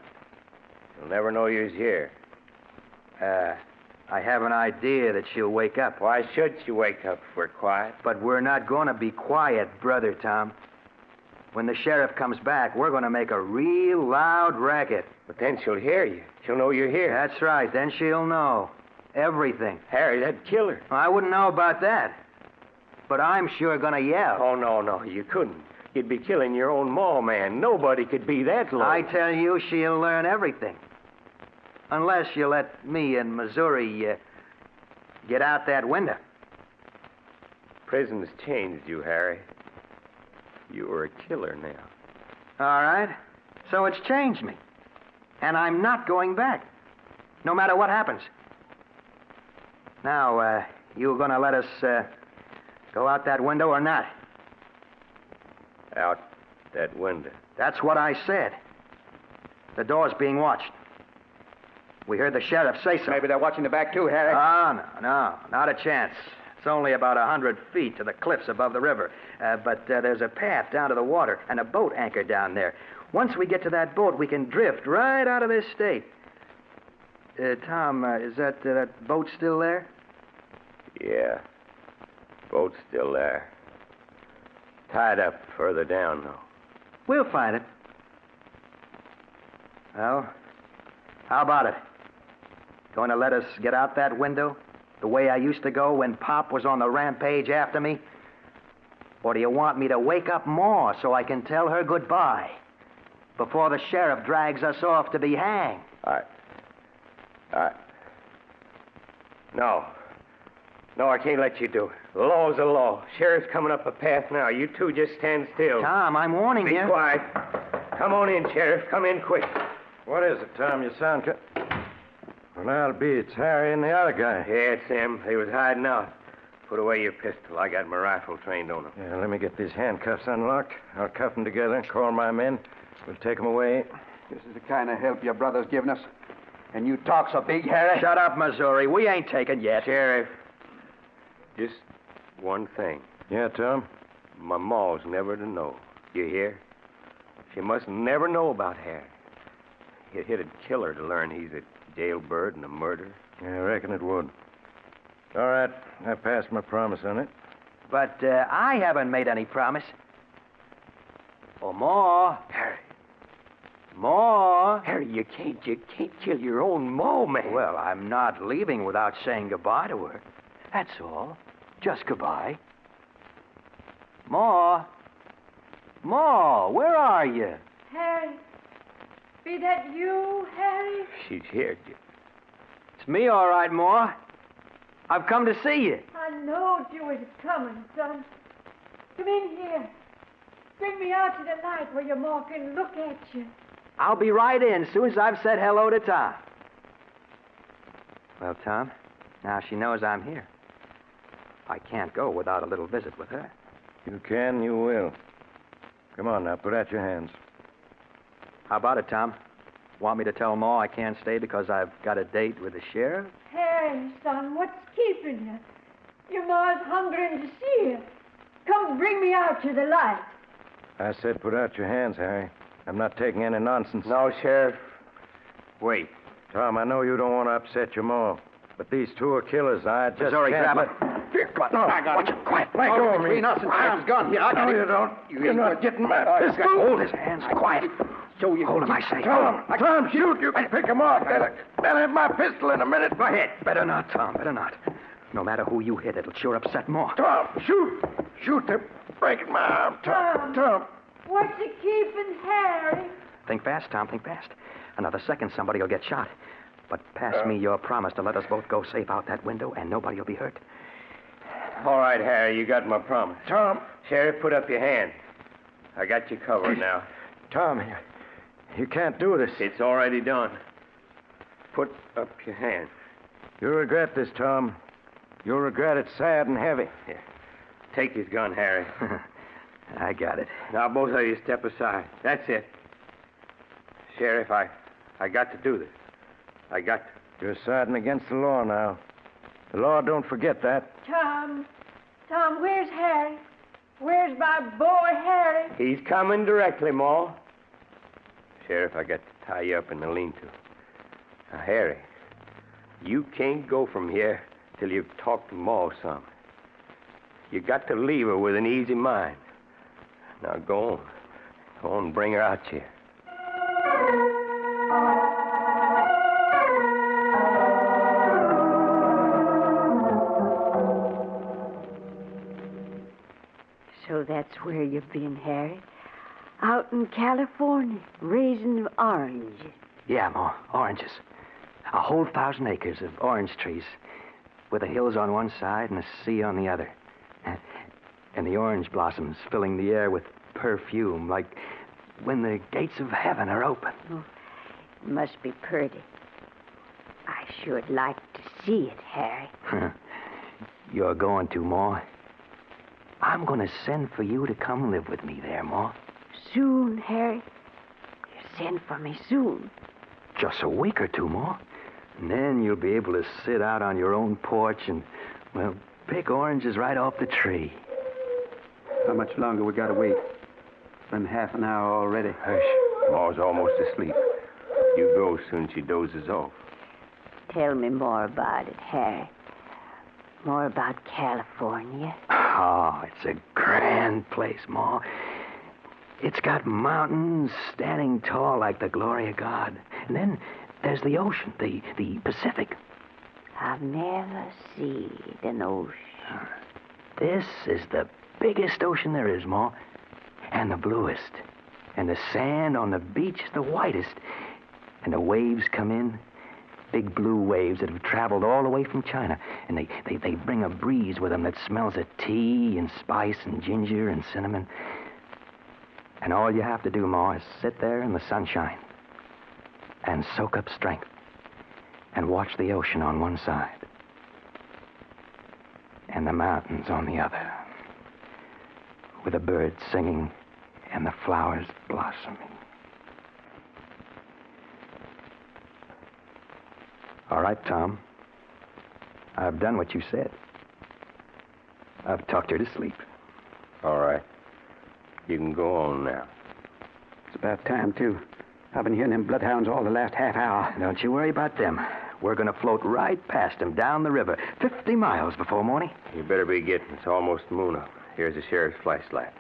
She'll never know you're here. I have an idea that she'll wake up. Why should she wake up if we're quiet? But we're not going to be quiet, brother Tom. When the sheriff comes back, we're going to make a real loud racket. But then she'll hear you. She'll know you're here. That's right. Then she'll know. Everything. Harry, that'd kill her. I wouldn't know about that. But I'm sure going to yell. Oh, no, you couldn't. You'd be killing your own ma, man. Nobody could be that low. I tell you, she'll learn everything. Unless you let me and Missouri get out that window. Prison's changed you, Harry. You are a killer now. All right. So it's changed me. And I'm not going back. No matter what happens. Now, you going to let us go out that window or not? Out That window. That's what I said. The door's being watched. We heard the sheriff say so. Maybe they're watching the back, too, Harry. Oh, no. Not a chance. It's only about 100 feet to the cliffs above the river. But there's a path down to the water and a boat anchored down there. Once we get to that boat, we can drift right out of this state. Tom, is that boat still there? Yeah. Boat's still there. Tied up further down, though. We'll find it. Well, how about it? Going to let us get out that window the way I used to go when Pop was on the rampage after me? Or do you want me to wake up Ma so I can tell her goodbye before the sheriff drags us off to be hanged? No, I can't let you do it. The law's the law. Sheriff's coming up a path now. You two just stand still. Tom, I'm warning you. Be quiet. Come on in, Sheriff. Come in quick. What is it, Tom? You sound... Well, now it'll be it's Harry and the other guy. Yeah, it's them. They was hiding out. Put away your pistol. I got my rifle trained on them. Yeah, let me get these handcuffs unlocked. I'll cuff them together, call my men. We'll take them away. This is the kind of help your brother's given us. And you talk so big, Harry. Shut up, Missouri. We ain't taken yet. Sheriff, just one thing. Yeah, Tom? My ma's never to know. You hear? She must never know about Harry. It'd kill her to learn he's a jailbird and a murderer. Yeah, I reckon it would. All right, I passed my promise on it. But I haven't made any promise. Oh, Ma. Harry. Ma. Harry, you can't kill your own ma, man. Well, I'm not leaving without saying goodbye to her. That's all. Just goodbye. Ma. Ma, where are you? Harry. Be that you, Harry? She's here. It's me, all right, Ma. I've come to see you. I knowed you was coming, son. Come in here. Bring me out to the light where your ma can look at you. I'll be right in as soon as I've said hello to Tom. Well, Tom, now she knows I'm here. I can't go without a little visit with her. You can, you will. Come on now, put out your hands. How about it, Tom? Want me to tell Ma I can't stay because I've got a date with the sheriff? Harry, son, what's keeping you? Your ma's hungering to see you. Come bring me out to the light. I said put out your hands, Harry. I'm not taking any nonsense. No, Sheriff. Wait. Tom, I know you don't want to upset your ma, but these two are killers. I just Missouri, can't grab let... Here, come on. No, I got it. Quiet. Let go of me. Between us and Tom's gun. Here, I got No, it. you don't. You're not getting my pistol. Hold his hands. Quiet. So you Hold him, I say. Tom, shoot. You can pick him off. They'll have my pistol in a minute. Go ahead. Better not, Tom. Better not. No matter who you hit, it'll sure upset more. Tom, shoot. Shoot. They're breaking my arm. Tom. What's it keeping Harry? Think fast, Tom. Think fast. Another second, somebody will get shot. But pass me your promise to let us both go safe out that window, and nobody will be hurt. All right, Harry, you got my promise. Tom. Sheriff, put up your hand. I got you covered now. Tom, you can't do this. It's already done. Put up your hand. You'll regret this, Tom. You'll regret it sad and heavy. Here. Take his gun, Harry. I got it. Now, both of you step aside. That's it. Sheriff, I got to do this. I got to. You're siding against the law now. The law don't forget that. Tom, where's Harry? Where's my boy Harry? He's coming directly, Ma. Sheriff, I got to tie you up in the lean-to. Now, Harry, you can't go from here till you've talked to Ma some. You got to leave her with an easy mind. Now, go on. Go on and bring her out here. So that's where you've been, Harry. Out in California, raising oranges. Yeah, Ma. Oranges. A whole 1,000 acres of orange trees, with the hills on one side and the sea on the other. And the orange blossoms filling the air with perfume, like when the gates of heaven are open. Oh, it must be pretty. I should like to see it, Harry. You're going to, Ma. I'm going to send for you to come live with me there, Ma. soon, Harry? You send for me soon. Just a week or two more. And then you'll be able to sit out on your own porch and, well, pick oranges right off the tree. How much longer we gotta wait? It's been half an hour already. Hush. Ma's almost asleep. You go soon she dozes off. Tell me more about it, Harry. More about California. Oh, it's a grand place, Ma. It's got mountains standing tall like the glory of God. And then there's the ocean, the Pacific. I've never seen an ocean. This is the biggest ocean there is, Ma. And the bluest. And the sand on the beach is the whitest. And the waves come in, big blue waves that have traveled all the way from China. And they bring a breeze with them that smells of tea and spice and ginger and cinnamon. And all you have to do, Ma, is sit there in the sunshine and soak up strength and watch the ocean on one side and the mountains on the other, with the birds singing and the flowers blossoming. All right, Tom. I've done what you said. I've tucked her to sleep. All right. You can go on now. It's about time, too. I've been hearing them bloodhounds all the last half hour. Don't you worry about them. We're going to float right past them down the river, 50 miles before morning. You better be getting. It's almost moon up. Here's the sheriff's flashlight.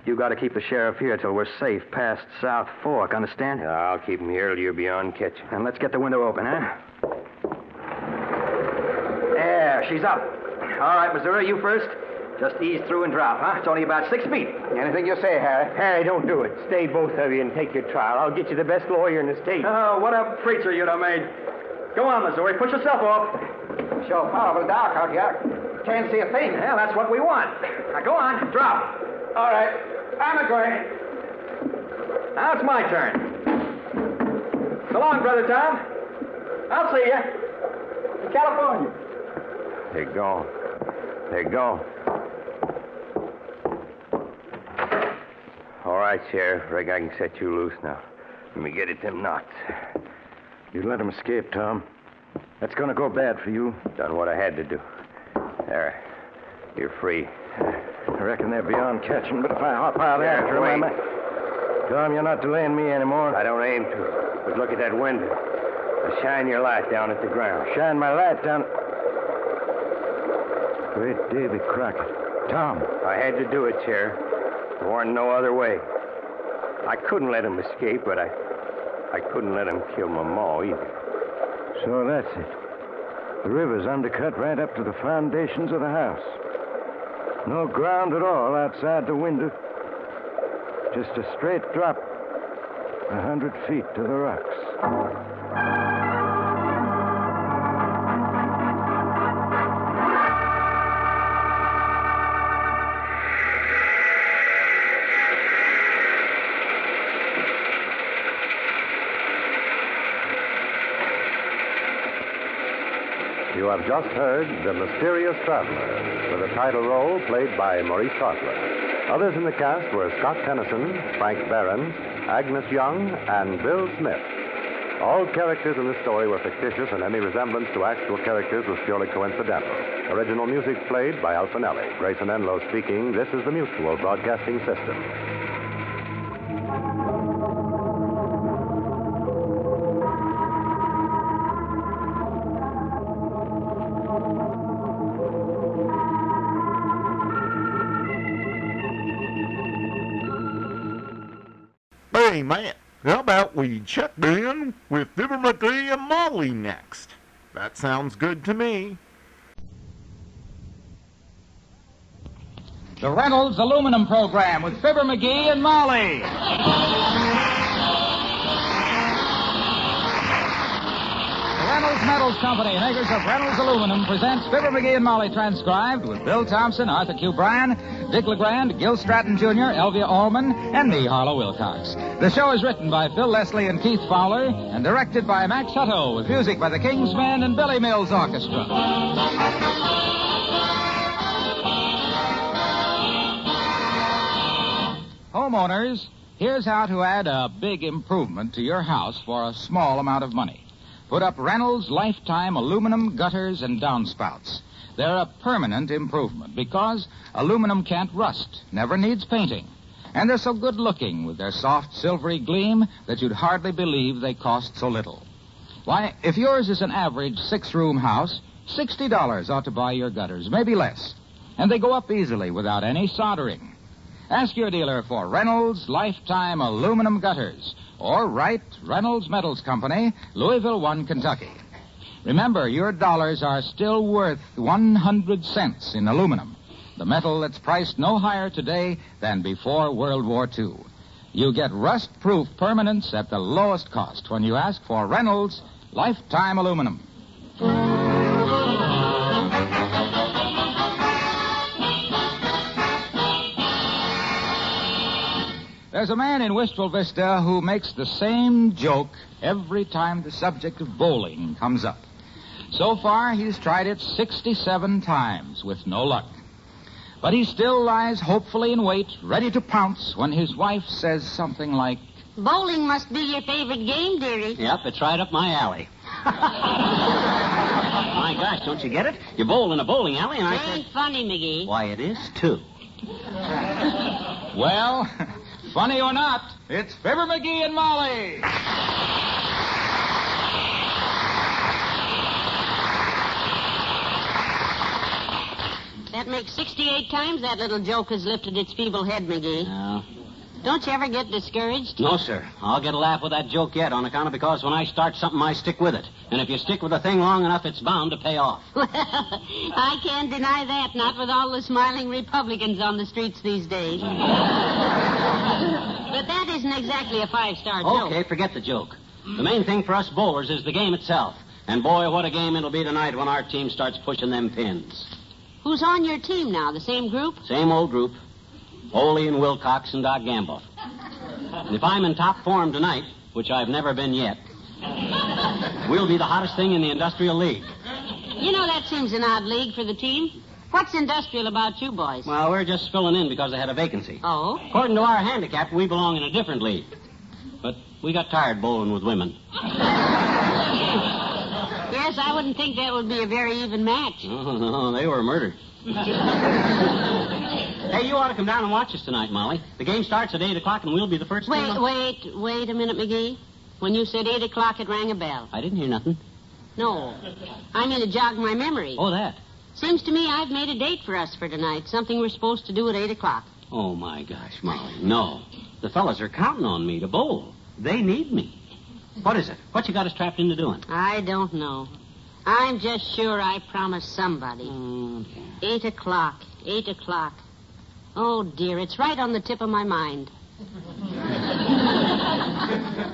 You got to keep the sheriff here till we're safe past South Fork, understand? Yeah, I'll keep him here till you're beyond catching. And let's get the window open, huh? There, she's up. All right, Missouri, you first. Just ease through and drop, huh? It's only about 6 feet. Anything you say, Harry. Harry, don't do it. Stay, both of you, and take your trial. I'll get you the best lawyer in the state. Oh, what a preacher you'd have made. Go on, Missouri. Push yourself off. Sure powerful dark out here. Can't see a thing. Well, that's what we want. Now, go on. Drop. All right. I'm a-going. Now it's my turn. So long, Brother Tom. I'll see you. In California. They're gone. They're gone. All right, Sheriff. Reckon I can set you loose now. Let me get at them knots. You let him escape, Tom. That's going to go bad for you. Done what I had to do. There. You're free. I reckon they're beyond catching, but if I hop out after him, I might... Tom, you're not delaying me anymore. I don't aim to. But look at that window. Now shine your light down at the ground. Shine my light down... Great Davy Crockett. Tom. I had to do it, Sheriff. There weren't no other way. I couldn't let him escape, but I couldn't let him kill my ma either. So that's it. The river's undercut right up to the foundations of the house. No ground at all outside the window. Just a straight drop, 100 feet to the rocks. You have just heard The Mysterious Traveler, with a title role played by Maurice Chrysler. Others in the cast were Scott Tennyson, Frank Behrens, Agnes Young, and Bill Smith. All characters in this story were fictitious, and any resemblance to actual characters was purely coincidental. Original music played by Alfinelli. Grayson Enlow speaking. This is the Mutual Broadcasting System. Hey, man, how about we check in with Fibber, Magee, and Molly next? That sounds good to me. The Reynolds Aluminum Program with Fibber, Magee, and Molly. The Reynolds Metals Company, makers of Reynolds Aluminum, presents Fibber, Magee, and Molly, transcribed with Bill Thompson, Arthur Q. Bryan, Dick LeGrand, Gil Stratton Jr., Elvia Allman, and me, Harlow Wilcox. The show is written by Phil Leslie and Keith Fowler and directed by Max Hutto, with music by the King's Men and Billy Mills Orchestra. Homeowners, Here's how to add a big improvement to your house for a small amount of money. Put up Reynolds Lifetime aluminum gutters and downspouts. They're a permanent improvement because aluminum can't rust, never needs painting. And they're so good looking with their soft silvery gleam that you'd hardly believe they cost so little. Why, if yours is an average 6-room house, $60 ought to buy your gutters, maybe less. And they go up easily without any soldering. Ask your dealer for Reynolds Lifetime aluminum gutters or write Reynolds Metals Company, Louisville 1, Kentucky. Remember, your dollars are still worth 100 cents in aluminum, the metal that's priced no higher today than before World War II. You get rust-proof permanence at the lowest cost when you ask for Reynolds Lifetime aluminum. There's a man in Wistful Vista who makes the same joke every time the subject of bowling comes up. So far, he's tried it 67 times with no luck. But he still lies hopefully in wait, ready to pounce when his wife says something like, "Bowling must be your favorite game, dearie." Yep, it's right up my alley. My gosh, don't you get it? You bowl in a bowling alley, and I said... Ain't funny, McGee. Why, it is, too. Well, funny or not, it's Fibber, McGee, and Molly. That makes 68 times that little joke has lifted its feeble head, McGee. No. Don't you ever get discouraged? No, sir. I'll get a laugh with that joke yet on account of because when I start something, I stick with it. And if you stick with a thing long enough, it's bound to pay off. Well, I can't deny that, not with all the smiling Republicans on the streets these days. But that isn't exactly a five-star joke. Okay, forget the joke. The main thing for us bowlers is the game itself. And boy, what a game it'll be tonight when our team starts pushing them pins. Who's on your team now? The same group? Same old group. Foley and Wilcox and Doc Gamble. And if I'm in top form tonight, which I've never been yet, we'll be the hottest thing in the Industrial League. You know, that seems an odd league for the team. What's industrial about you boys? Well, we're just filling in because they had a vacancy. Oh? According to our handicap, we belong in a different league. But we got tired bowling with women. Yes, I wouldn't think that would be a very even match. Oh, no, they were murdered. Hey, you ought to come down and watch us tonight, Molly. The game starts at 8 o'clock, and we'll be the first team. Wait a minute, McGee. When you said 8 o'clock, it rang a bell. I didn't hear nothing. No. I mean, it jogged my memory. Oh, that. Seems to me I've made a date for us for tonight. Something we're supposed to do at 8 o'clock. Oh, my gosh, Molly. No. The fellas are counting on me to bowl. They need me. What is it? What you got us trapped into doing? I don't know. I'm just sure I promised somebody. 8 o'clock. 8 o'clock. Oh, dear, it's right on the tip of my mind.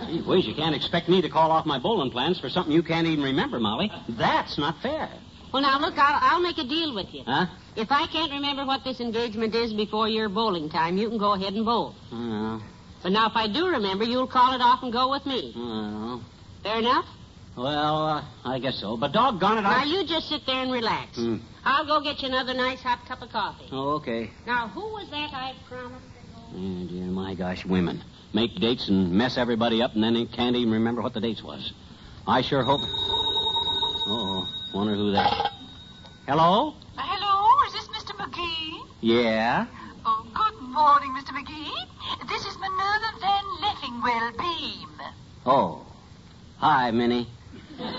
Gee whiz, you can't expect me to call off my bowling plans for something you can't even remember, Molly. That's not fair. Well, now, look, I'll make a deal with you. Huh? If I can't remember what this engagement is before your bowling time, you can go ahead and bowl. But now, if I do remember, you'll call it off and go with me. Fair enough? Well, I guess so. But doggone it, Now, you just sit there and relax. I'll go get you another nice hot cup of coffee. Oh, okay. Now, who was that I promised? Oh, dear, my gosh, women. Make dates and mess everybody up, and then they can't even remember what the dates was. I sure hope... Uh-oh. Wonder who that... Hello? Hello, is this Mr. McGee? Yeah? Oh, good morning, Mr. McGee. This is Minerva Van Leffingwell Beam. Oh. Hi, Minnie. I'm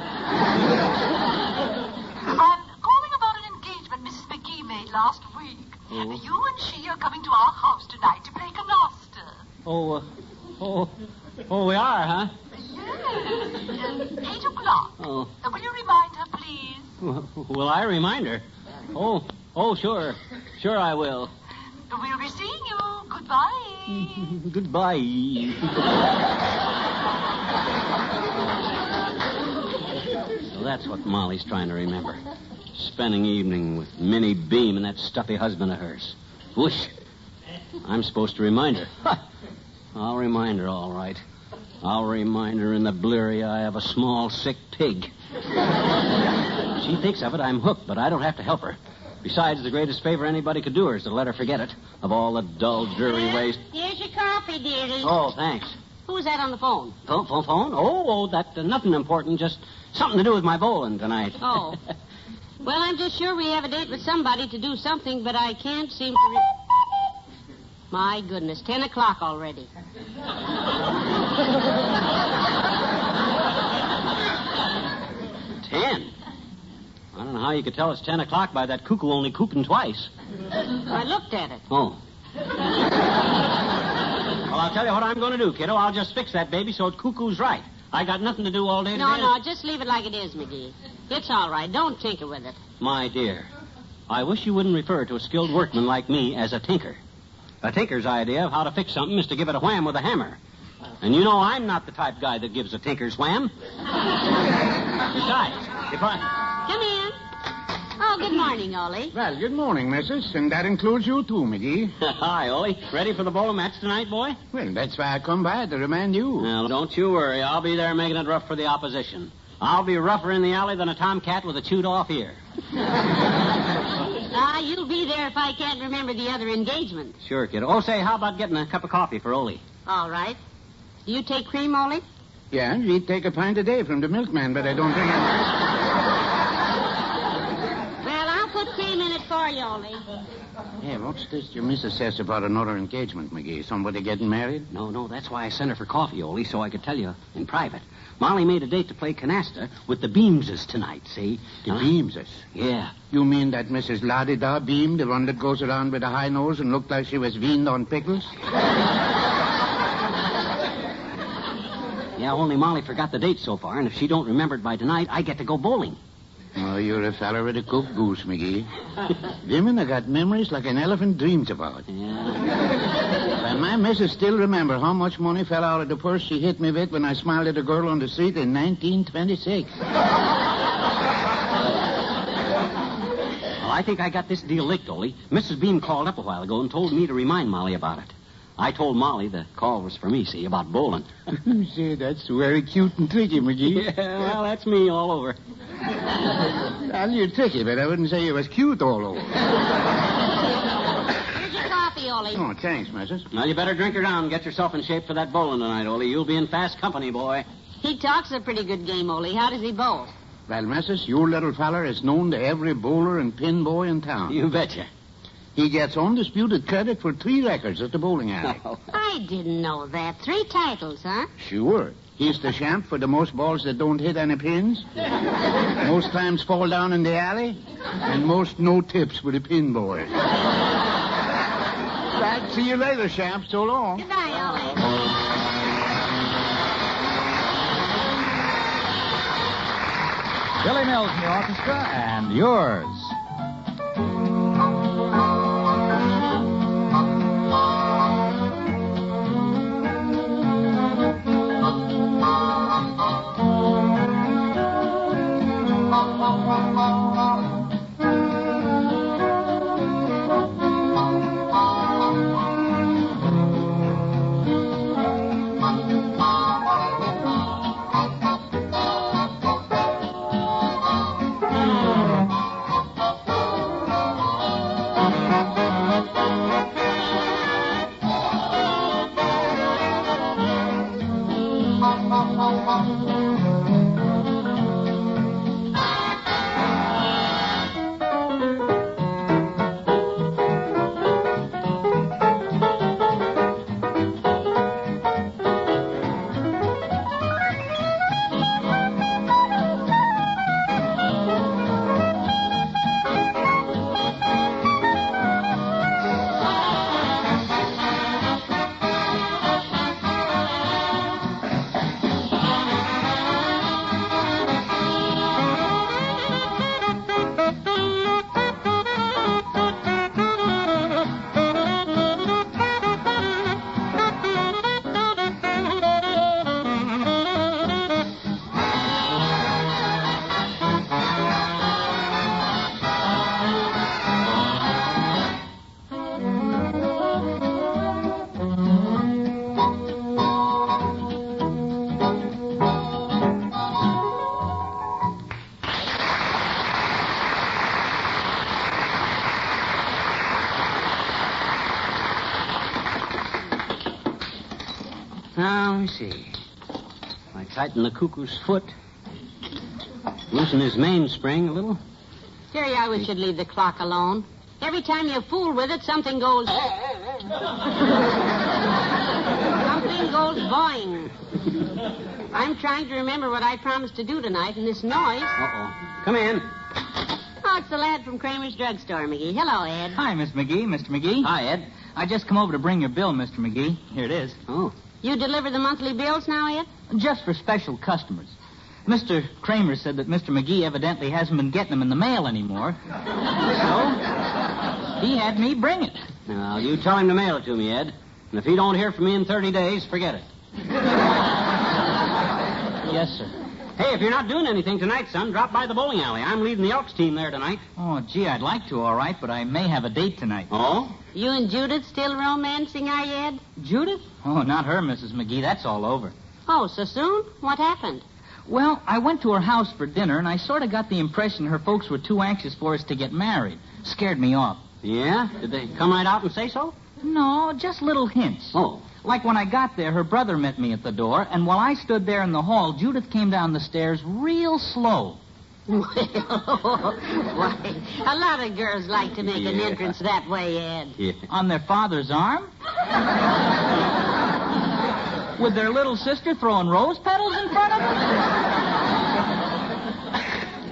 calling about an engagement Mrs. McGee made last week. You and she are coming to our house tonight to play canasta. Oh, we are, huh? Yes. 8 o'clock. Oh. Will you remind her, please? Will I remind her? Oh, sure. Sure I will. We'll be seeing you. Goodbye. Goodbye. So that's what Molly's trying to remember. Spending evening with Minnie Beam and that stuffy husband of hers. Whoosh. I'm supposed to remind her. I'll remind her, all right. I'll remind her in the bleary eye of a small, sick pig. She thinks of it, I'm hooked, but I don't have to help her. Besides, the greatest favor anybody could do her is to let her forget it, of all the dull, dreary ways. Here's your coffee, dearie. Oh, thanks. Who's that on the phone? Phone? Oh, that nothing important, just something to do with my bowling tonight. Oh. Well, I'm just sure we have a date with somebody to do something, but I can't seem to... My goodness, 10 o'clock already. 10? I don't know how you could tell it's 10 o'clock by that cuckoo only cooking twice. I looked at it. Oh. Well, I'll tell you what I'm going to do, kiddo. I'll just fix that baby so it's cuckoo's right. I got nothing to do all day today. No, just leave it like it is, Magee. It's all right. Don't tinker with it. My dear, I wish you wouldn't refer to a skilled workman like me as a tinker. A tinker's idea of how to fix something is to give it a wham with a hammer. And you know I'm not the type of guy that gives a tinker's wham. Besides, if I... Come in. Oh, good morning, Ollie. Well, good morning, missus. And that includes you, too, Magee. Hi, Ollie. Ready for the bowling match tonight, boy? Well, that's why I come by to remind you. Well, don't you worry. I'll be there making it rough for the opposition. I'll be rougher in the alley than a tomcat with a chewed-off ear. You'll be there if I can't remember the other engagement. Sure, kid. Oh, say, how about getting a cup of coffee for Ollie? All right. Do you take cream, Ollie? Yeah, he'd take a pint a day from the milkman, but I don't think Well, I'll put cream in it for you, Ollie. Hey, what's this your missus says about another engagement, Magee? Somebody getting married? No, that's why I sent her for coffee, Ollie, so I could tell you in private. Molly made a date to play canasta with the Beamses tonight, see? The Beamses? Yeah. You mean that Mrs. La-di-da Beam, the one that goes around with a high nose and looked like she was weaned on pickles? Yeah, only Molly forgot the date so far, and if she don't remember it by tonight, I get to go bowling. Oh, you're a fella with a cooked goose, Magee. Women have got memories like an elephant dreams about. Yeah. Well, my missus still remember how much money fell out of the purse she hit me with when I smiled at a girl on the street in 1926. Well, I think I got this deal licked, Ollie. Mrs. Beam called up a while ago and told me to remind Molly about it. I told Molly the call was for me, see, about bowling. Say, that's very cute and tricky, Magee. Yeah, well, that's me all over. Well, you're tricky, but I wouldn't say you was cute all over. Here's your coffee, Ollie. Oh, thanks, missus. Well, you better drink her down and get yourself in shape for that bowling tonight, Ollie. You'll be in fast company, boy. He talks a pretty good game, Ollie. How does he bowl? Well, missus, your little feller is known to every bowler and pin boy in town. You betcha. He gets undisputed credit for 3 records at the bowling alley. Oh. I didn't know that. 3 titles, huh? Sure. He's the champ for the most balls that don't hit any pins, most times fall down in the alley, and most no tips with the pin boys. Right, see you later, champ. So long. Goodbye, Ollie. Billy Mills in the orchestra, and yours. I tighten the cuckoo's foot. Loosen his mainspring a little. Jerry, I wish you'd leave the clock alone. Every time you fool with it, something goes... something goes boing. I'm trying to remember what I promised to do tonight, and this noise... Uh-oh. Come in. Oh, it's the lad from Kramer's drugstore, Magee. Hello, Ed. Hi, Miss Magee. Mr. Magee. Hi, Ed. I just come over to bring your bill, Mr. Magee. Here it is. Oh. You deliver the monthly bills now, Ed? Just for special customers. Mr. Kramer said that Mr. Magee evidently hasn't been getting them in the mail anymore. So, he had me bring it. Now, you tell him to mail it to me, Ed. And if he don't hear from me in 30 days, forget it. Yes, sir. Hey, if you're not doing anything tonight, son, drop by the bowling alley. I'm leading the Elks team there tonight. Oh, gee, I'd like to, all right, but I may have a date tonight. Oh? You and Judith still romancing, are you, Ed? Judith? Oh, not her, Mrs. Magee. That's all over. Oh, so soon? What happened? Well, I went to her house for dinner, and I sort of got the impression her folks were too anxious for us to get married. Scared me off. Yeah? Did they come right out and say so? No, just little hints. Oh. Like when I got there, her brother met me at the door, and while I stood there in the hall, Judith came down the stairs real slow. Well, why, a lot of girls like to make an entrance that way, Ed. Yeah. On their father's arm? With their little sister throwing rose petals in front of them?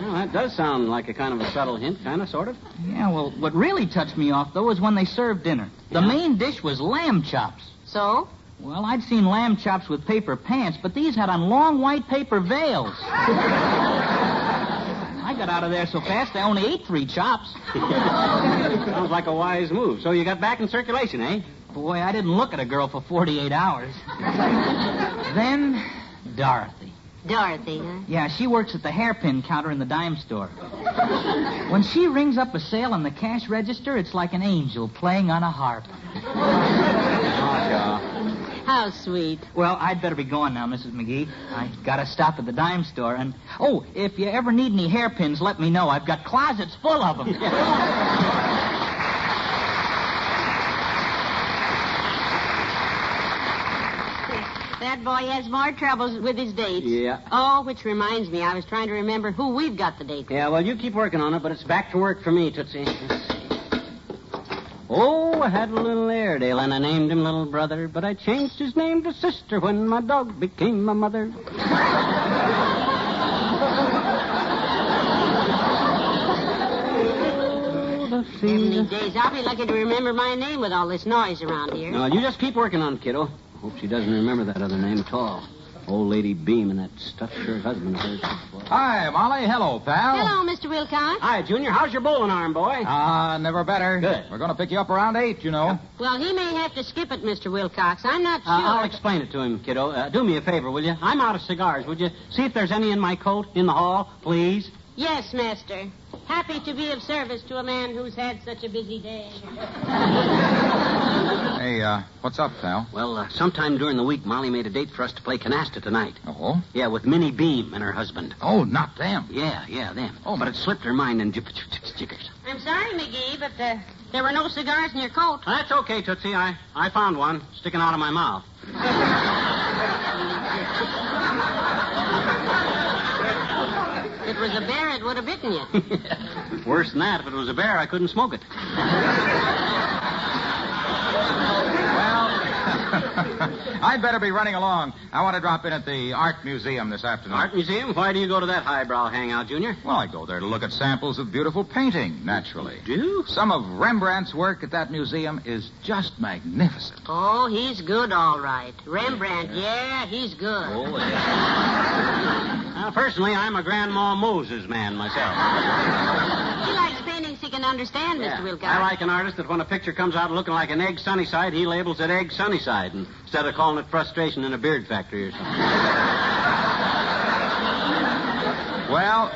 Well, that does sound like a kind of a subtle hint, kind of, sort of. Yeah, well, what really touched me off, though, was when they served dinner. The main dish was lamb chops. So? Well, I'd seen lamb chops with paper pants, but these had on long white paper veils. I got out of there so fast, I only ate 3 chops. Sounds like a wise move. So you got back in circulation, eh? Boy, I didn't look at a girl for 48 hours. Then, Dorothy. Dorothy, huh? Yeah, she works at the hairpin counter in the dime store. When she rings up a sale on the cash register, it's like an angel playing on a harp. How sweet. Well, I'd better be going now, Mrs. Magee. I gotta stop at the dime store. And, oh, if you ever need any hairpins, let me know. I've got closets full of them. That boy has more troubles with his dates. Yeah. Oh, which reminds me, I was trying to remember who we've got the date with. Yeah, well, you keep working on it, but it's back to work for me, Tootsie. Oh, I had a little Airedale, and I named him Little Brother, but I changed his name to Sister when my dog became my mother. Heavenly days, I'll be lucky to remember my name with all this noise around here. No, you just keep working on it, kiddo. Hope she doesn't remember that other name at all. Old Lady Beam and that stuffed shirt husband of hers. Hi, Molly. Hello, pal. Hello, Mr. Wilcox. Hi, Junior. How's your bowling arm, boy? Never better. Good. We're going to pick you up around 8, you know. Well, he may have to skip it, Mr. Wilcox. I'm not sure. I'll explain it to him, kiddo. Do me a favor, will you? I'm out of cigars. Would you see if there's any in my coat in the hall, please? Yes, master. Happy to be of service to a man who's had such a busy day. Hey, what's up, pal? Well, sometime during the week, Molly made a date for us to play canasta tonight. Oh? Yeah, with Minnie Beam and her husband. Oh, not them. Yeah, them. Oh, but it slipped her mind and jiggers. I'm sorry, Magee, but there were no cigars in your coat. That's okay, Tootsie. I found one sticking out of my mouth. If it was a bear, it would have bitten you. Worse than that. If it was a bear, I couldn't smoke it. Well, I'd better be running along. I want to drop in at the Art Museum this afternoon. Art Museum? Why do you go to that highbrow hangout, Junior? Well, I go there to look at samples of beautiful painting, naturally. Do? Some of Rembrandt's work at that museum is just magnificent. Oh, he's good, all right. Rembrandt, yeah he's good. Oh, yeah. Personally, I'm a Grandma Moses man myself. He likes paintings he can understand, Mr. Wilcox. I like an artist that when a picture comes out looking like an egg Sunnyside, he labels it egg Sunnyside instead of calling it frustration in a beard factory or something. Well,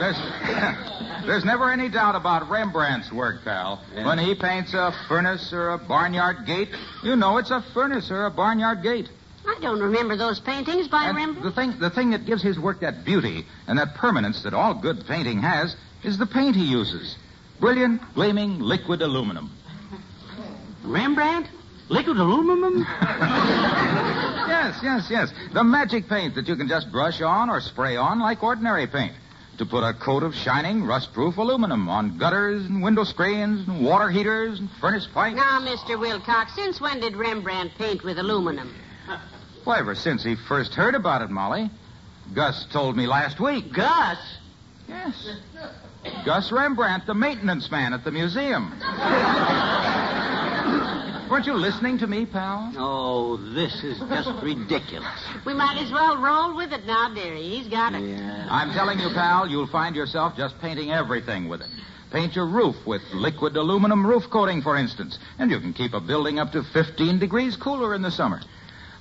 there's never any doubt about Rembrandt's work, pal. Yeah. When he paints a furnace or a barnyard gate, you know it's a furnace or a barnyard gate. I don't remember those paintings by Rembrandt. The thing that gives his work that beauty and that permanence that all good painting has is the paint he uses. Brilliant, gleaming, liquid aluminum. Rembrandt? Liquid aluminum? Yes. The magic paint that you can just brush on or spray on like ordinary paint. To put a coat of shining, rust-proof aluminum on gutters and window screens and water heaters and furnace pipes. Now, Mr. Wilcox, since when did Rembrandt paint with aluminum? Well, ever since he first heard about it, Molly. Gus told me last week. Gus? Yes. Gus Rembrandt, the maintenance man at the museum. Weren't you listening to me, pal? Oh, this is just ridiculous. We might as well roll with it now, dearie. He's got it. Yeah. I'm telling you, pal, you'll find yourself just painting everything with it. Paint your roof with liquid aluminum roof coating, for instance, and you can keep a building up to 15 degrees cooler in the summer.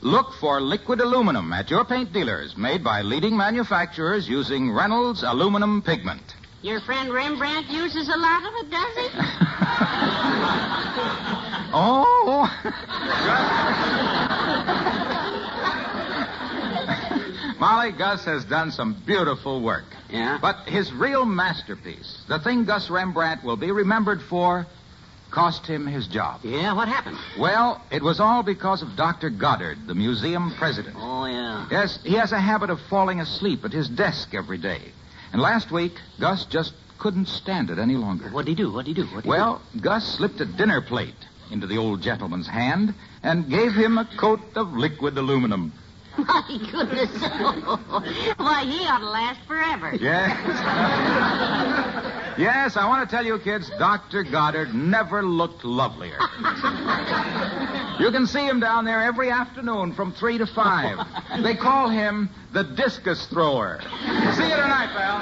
Look for liquid aluminum at your paint dealers, made by leading manufacturers using Reynolds aluminum pigment. Your friend Rembrandt uses a lot of it, does he? Oh. Molly, Gus has done some beautiful work. Yeah? But his real masterpiece, the thing Gus Rembrandt will be remembered for, cost him his job. Yeah, what happened? Well, it was all because of Dr. Goddard, the museum president. Oh, yeah. Yes, he has a habit of falling asleep at his desk every day. And last week, Gus just couldn't stand it any longer. What'd he do? Well, Gus slipped a dinner plate into the old gentleman's hand and gave him a coat of liquid aluminum. My goodness. Why, he ought to last forever. Yes. Yes, I want to tell you, kids, Dr. Goddard never looked lovelier. You can see him down there every afternoon from 3 to 5. They call him the discus thrower. See you tonight, pal.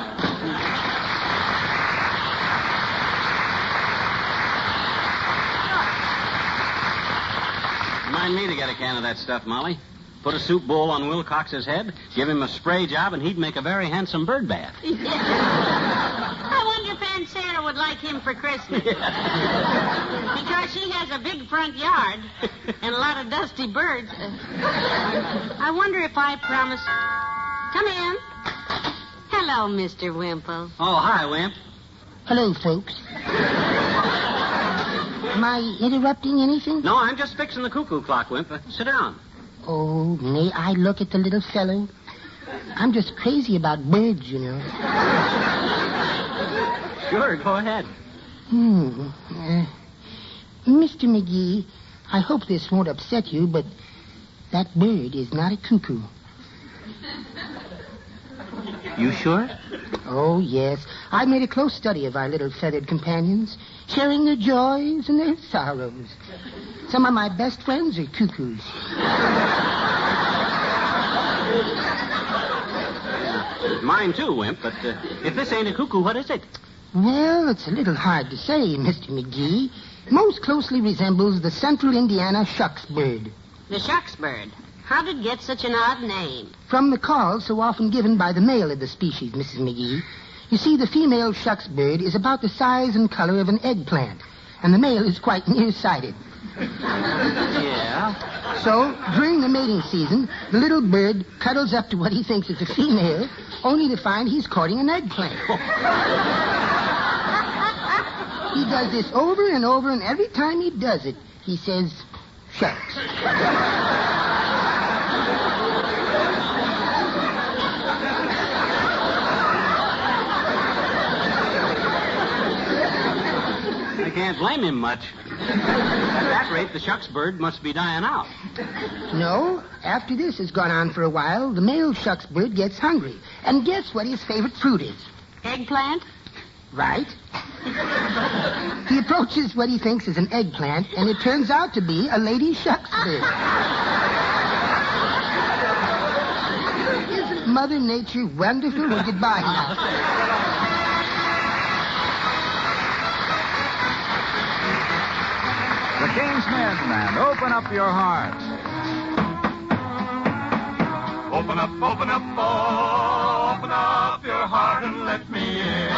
Remind me to get a can of that stuff, Molly. Put a soup bowl on Wilcox's head, give him a spray job, and he'd make a very handsome bird bath. Yeah. I wonder if Aunt Sarah would like him for Christmas. Because she has a big front yard and a lot of dusty birds. I wonder if I promise... Come in. Hello, Mr. Wimple. Oh, hi, Wimp. Hello, folks. Am I interrupting anything? No, I'm just fixing the cuckoo clock, Wimp. Sit down. Oh, may I look at the little fellow? I'm just crazy about birds, you know. Sure, go ahead. Mr. Magee, I hope this won't upset you, but that bird is not a cuckoo. You sure? Oh, yes. I made a close study of our little feathered companions, sharing their joys and their sorrows. Some of my best friends are cuckoos. Mine too, Wimp, but if this ain't a cuckoo, what is it? Well, it's a little hard to say, Mr. Magee. Most closely resembles the central Indiana shucks bird. The shucks bird? How did it get such an odd name? From the call so often given by the male of the species, Mrs. Magee. You see, the female shucks bird is about the size and color of an eggplant, and the male is quite nearsighted. Yeah? So, during the mating season, the little bird cuddles up to what he thinks is a female, only to find he's courting an eggplant. He does this over and over, and every time he does it, he says, shucks. I can't blame him much. At that rate, the shucks bird must be dying out. No. After this has gone on for a while, the male shucks bird gets hungry. And guess what his favorite fruit is? Eggplant? Right. He approaches what he thinks is an eggplant, and it turns out to be a lady shucks bird. Isn't Mother Nature wonderful? Well, goodbye now. The King's Men, and open up your heart. Open up, open up, oh, open up your heart and let me in.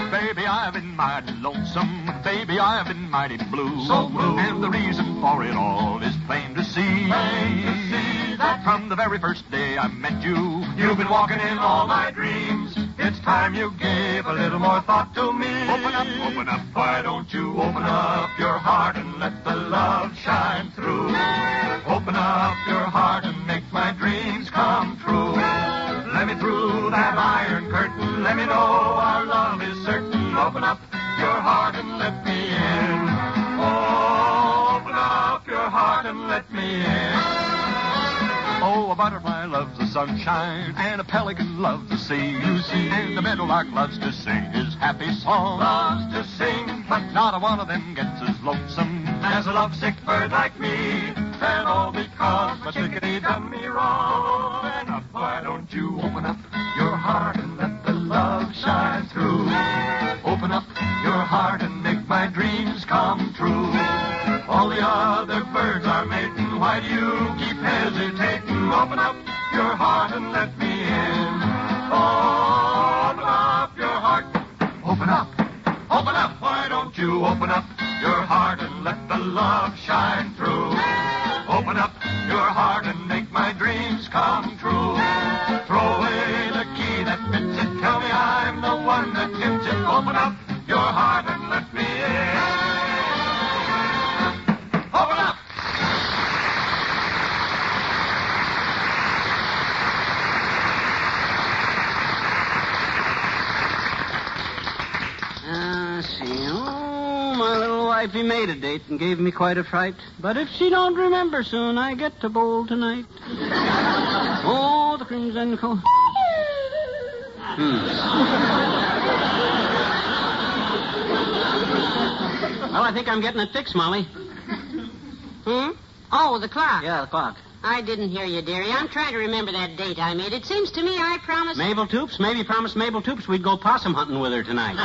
Baby, I've been mighty lonesome. Baby, I've been mighty blue. So blue. And the reason for it all is plain to see. Plain to see that from the very first day I met you, you've been walking in all my dreams. It's time you gave a little more thought to me. Open up, why don't you open up your heart and let the love shine through? Open up your heart and make my dreams come true. Let me through that iron curtain, let me know our love is certain. Open up your heart and let me in. Oh, open up your heart and let me in. Oh, a butterfly loves the sunshine, and a pelican loves the sea, you see. And the meadowlark loves to sing his happy song. Loves to sing, but not a one of them gets as lonesome as a lovesick bird like me. And all because my chickadee done me wrong. And up, why don't you open up your heart and let the love shine through? Open up your heart and make my dreams come true. All the other birds are mating, why do you keep hesitating? Open up your heart and let me in. Oh, open up your heart. Open up, why don't you open up your heart and let the love shine through? Open up your heart and make my dreams come true. Throw away the key that fits it, tell me I'm the one that gets it. Open up your heart and let me in. Open up! See. Oh, my little wifey made a date and gave me quite a fright. But if she don't remember soon, I get to bowl tonight. Oh, the crimson coat. Well, I think I'm getting it fixed, Molly. Oh, the clock. Yeah, the clock. I didn't hear you, dearie. I'm trying to remember that date I made. It seems to me I promised... Mabel Toops? Maybe promised Mabel Toops we'd go possum hunting with her tonight.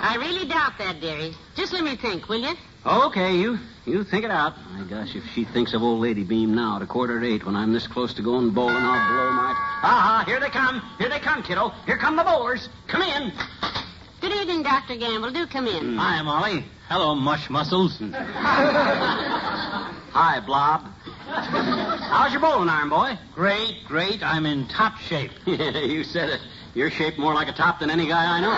I really doubt that, dearie. Just let me think, will you? Okay, you think it out. My gosh, if she thinks of old Lady Beam now at 7:45 when I'm this close to going bowling, I'll blow my... Ah, here they come. Here they come, kiddo. Here come the bowlers. Come in. Good evening, Dr. Gamble. Do come in. Hi, Molly. Hello, mush muscles. Hi, Blob. How's your bowling iron, boy? Great. I'm in top shape. You said it. You're shaped more like a top than any guy I know.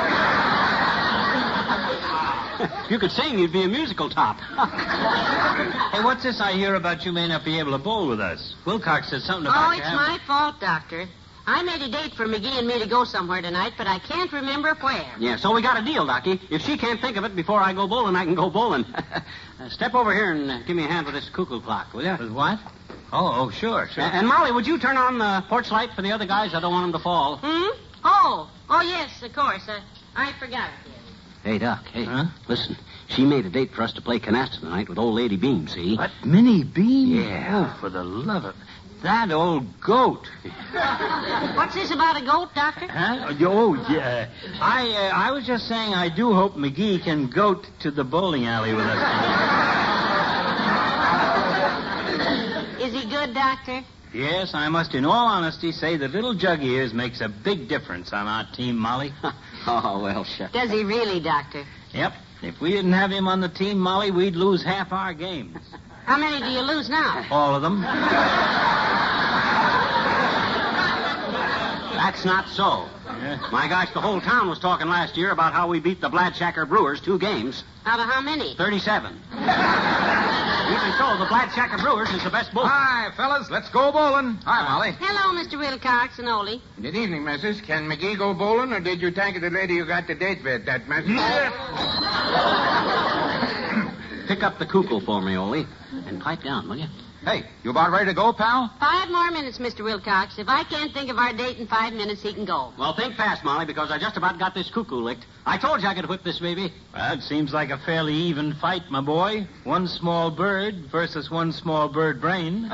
If you could sing, you'd be a musical top. Hey, what's this I hear about you may not be able to bowl with us? Wilcox said something about it's my fault, Doctor. I made a date for Magee and me to go somewhere tonight, but I can't remember where. Yeah, so we got a deal, Docky. If she can't think of it before I go bowling, I can go bowling. Step over here and give me a hand with this cuckoo clock, will you? With what? Oh, sure. And Molly, would you turn on the porch light for the other guys? I don't want them to fall. Oh, yes, of course. I forgot it. Hey, Doc, Huh? Listen, she made a date for us to play canasta tonight with old Lady Beam, see? What, Minnie Beam? Yeah. Oh, for the love of... That old goat. What's this about a goat, Doctor? Huh? Oh, yeah. I was just saying I do hope Magee can goat to the bowling alley with us. Is he good, Doctor? Yes, I must in all honesty say that little Jug ears makes a big difference on our team, Molly. Oh, well, shucks. Does he really, Doctor? Yep. If we didn't have him on the team, Molly, we'd lose half our games. How many do you lose now? All of them. That's not so. Yeah. My gosh, the whole town was talking last year about how we beat the Bladshacker Brewers 2 games. Out of how many? 37. Even so, the Bladshacker Brewers is the best bowler. Hi, fellas. Let's go bowling. Hi, Molly. Hello, Mr. Wilcox and Ole. Good evening, missus. Can Magee go bowling, or did you take the lady you got the date with, that message? Pick up the cuckoo for me, Ole, and pipe down, will you? Hey, you about ready to go, pal? 5 more minutes, Mr. Wilcox. If I can't think of our date in 5 minutes, he can go. Well, think fast, Molly, because I just about got this cuckoo licked. I told you I could whip this baby. Well, it seems like a fairly even fight, my boy. One small bird versus one small bird brain.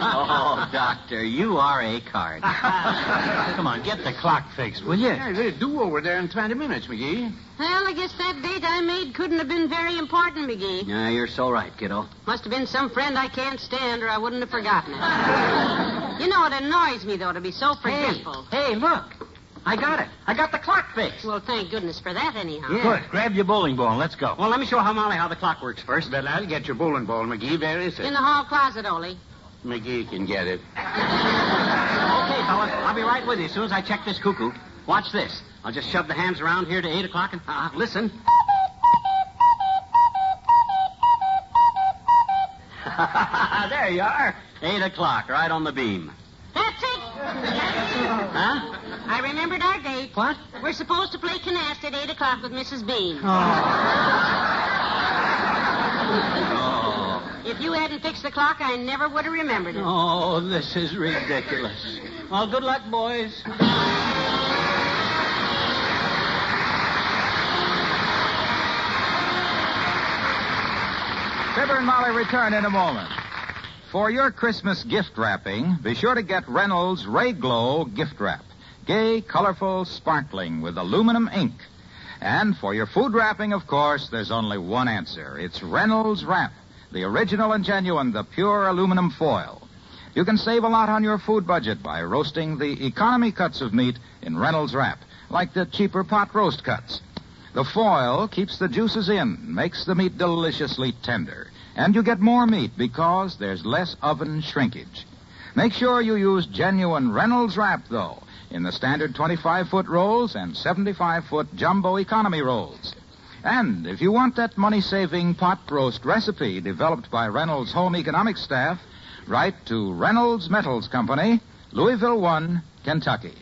Oh, Doctor, you are a card. Come on, get the clock fixed, will you? Yeah, they're due over there in 20 minutes, Magee. Well, I guess that date I made couldn't have been very important, Magee. Yeah, you're so right, kiddo. Must have been some friend I can't stand, or I wouldn't have forgotten it. You know, it annoys me, though, to be so forgetful. Hey, look. I got it. I got the clock fixed. Well, thank goodness for that, anyhow. Yeah. Good. Grab your bowling ball and let's go. Well, let me show Molly how the clock works first. Well, I'll get your bowling ball, McGee. Where is it? In the hall closet, Ole. McGee can get it. Okay, fellas. I'll be right with you as soon as I check this cuckoo. Watch this. I'll just shove the hands around here to 8 o'clock and listen. There you are. 8 o'clock, right on the beam. That's it. Huh? I remembered our date. What? We're supposed to play canast at 8 o'clock with Mrs. Beam. Oh. If you hadn't fixed the clock, I never would have remembered it. Oh, this is ridiculous. Well, good luck, boys. Fibber and Molly return in a moment. For your Christmas gift wrapping, be sure to get Reynolds Ray Glow gift wrap. Gay, colorful, sparkling with aluminum ink. And for your food wrapping, of course, there's only one answer. It's Reynolds Wrap, the original and genuine, the pure aluminum foil. You can save a lot on your food budget by roasting the economy cuts of meat in Reynolds Wrap, like the cheaper pot roast cuts. The foil keeps the juices in, makes the meat deliciously tender. And you get more meat because there's less oven shrinkage. Make sure you use genuine Reynolds Wrap, though, in the standard 25-foot rolls and 75-foot jumbo economy rolls. And if you want that money-saving pot roast recipe developed by Reynolds' home economics staff, write to Reynolds Metals Company, Louisville 1, Kentucky.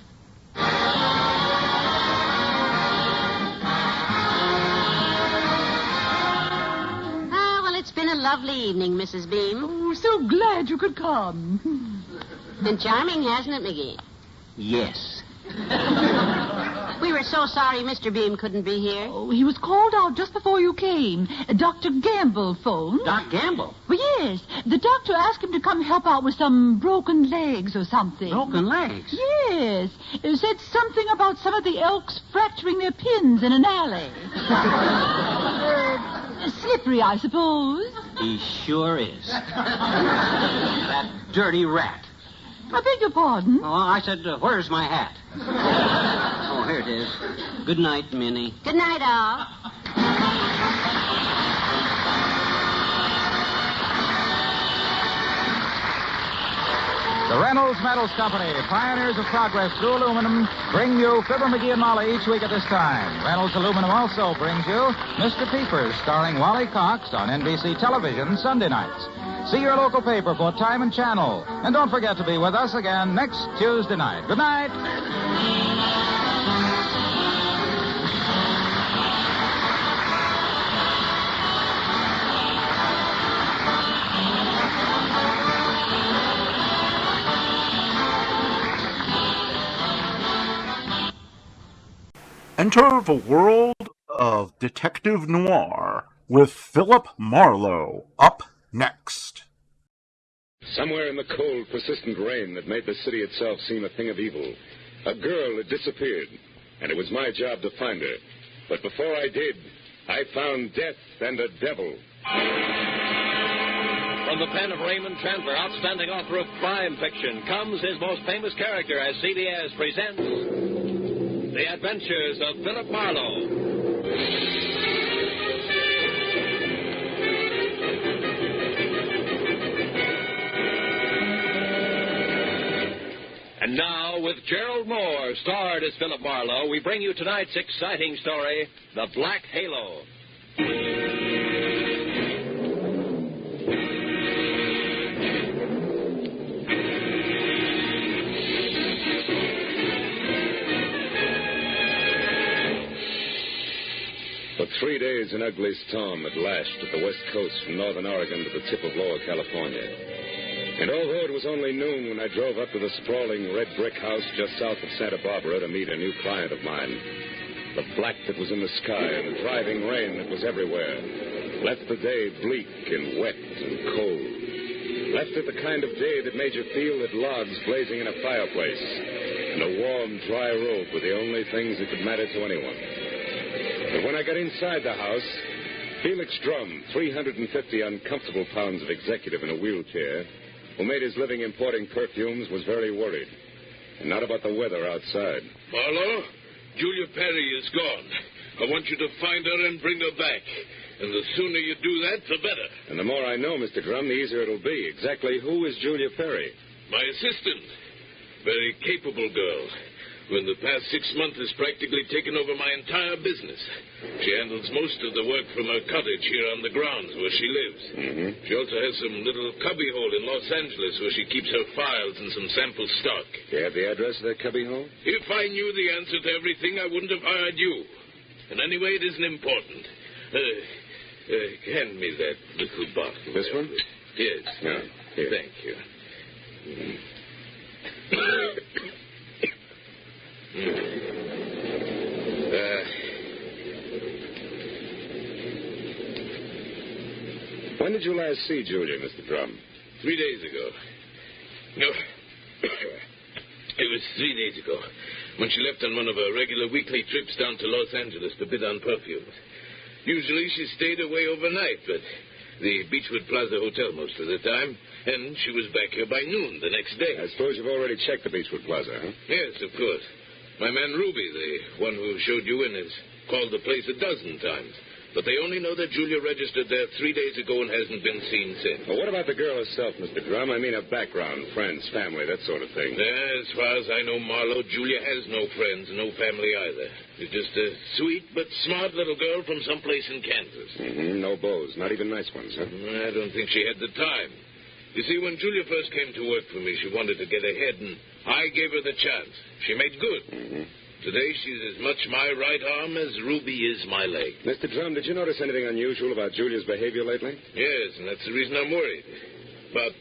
It's been a lovely evening, Mrs. Beam. Oh, so glad you could come. Been charming, hasn't it, McGee? Yes. We were so sorry Mr. Beam couldn't be here. Oh, he was called out just before you came. Dr. Gamble phoned. Doc Gamble? Well, yes. The doctor asked him to come help out with some broken legs or something. Broken legs? Yes. Said something about some of the elks fracturing their pins in an alley. Slippery, I suppose. He sure is. That dirty rat. I beg your pardon? Oh, I said, where's my hat? Oh, here it is. Good night, Minnie. Good night, all. The Reynolds Metals Company, pioneers of progress through aluminum, bring you Fibber, McGee, and Molly each week at this time. Reynolds Aluminum also brings you Mr. Peepers, starring Wally Cox on NBC television Sunday nights. See your local paper for time and channel. And don't forget to be with us again next Tuesday night. Good night. Enter the world of Detective Noir with Philip Marlowe, up next. Somewhere in the cold, persistent rain that made the city itself seem a thing of evil, a girl had disappeared, and it was my job to find her. But before I did, I found death and a devil. From the pen of Raymond Chandler, outstanding author of crime fiction, comes his most famous character as CBS presents The Adventures of Philip Marlowe. And now, with Gerald Moore, starred as Philip Marlowe, we bring you tonight's exciting story, The Black Halo. For 3 days, an ugly storm had lashed at the west coast from northern Oregon to the tip of Lower California. And although it was only noon when I drove up to the sprawling red brick house just south of Santa Barbara to meet a new client of mine, the black that was in the sky and the driving rain that was everywhere left the day bleak and wet and cold. Left it the kind of day that made you feel that logs blazing in a fireplace and a warm, dry robe were the only things that could matter to anyone. But when I got inside the house, Felix Drum, 350 uncomfortable pounds of executive in a wheelchair, who made his living importing perfumes, was very worried. and not about the weather outside. Marlowe, Julia Perry is gone. I want you to find her and bring her back. And the sooner you do that, the better. And the more I know, Mr. Drum, the easier it'll be. Exactly who is Julia Perry? My assistant. Very capable girl, who in the past 6 months has practically taken over my entire business. She handles most of the work from her cottage here on the grounds where she lives. Mm-hmm. She also has some little cubbyhole in Los Angeles where she keeps her files and some sample stock. Do you have the address of that cubbyhole? If I knew the answer to everything, I wouldn't have hired you. And anyway, it isn't important. Hand me that little bottle. This one? Yes. No. Here. Thank you. When did you last see Julia, Mr. Drum? 3 days ago. No. It was 3 days ago, when she left on one of her regular weekly trips down to Los Angeles to bid on perfumes. Usually she stayed away overnight, but the Beechwood Plaza Hotel most of the time, and she was back here by noon the next day. I suppose you've already checked the Beechwood Plaza, huh? Yes, of course. My man Ruby, the one who showed you in, has called the place 12 times. But they only know that Julia registered there 3 days ago and hasn't been seen since. Well, what about the girl herself, Mr. Drum? I mean, her background, friends, family, that sort of thing. As far as I know, Marlowe, Julia has no friends, no family either. She's just a sweet but smart little girl from someplace in Kansas. Mm-hmm. No beaux, not even nice ones, huh? I don't think she had the time. You see, when Julia first came to work for me, she wanted to get ahead, and I gave her the chance. She made good. Mm-hmm. Today, she's as much my right arm as Ruby is my leg. Mr. Drum, did you notice anything unusual about Julia's behavior lately? Yes, and that's the reason I'm worried. About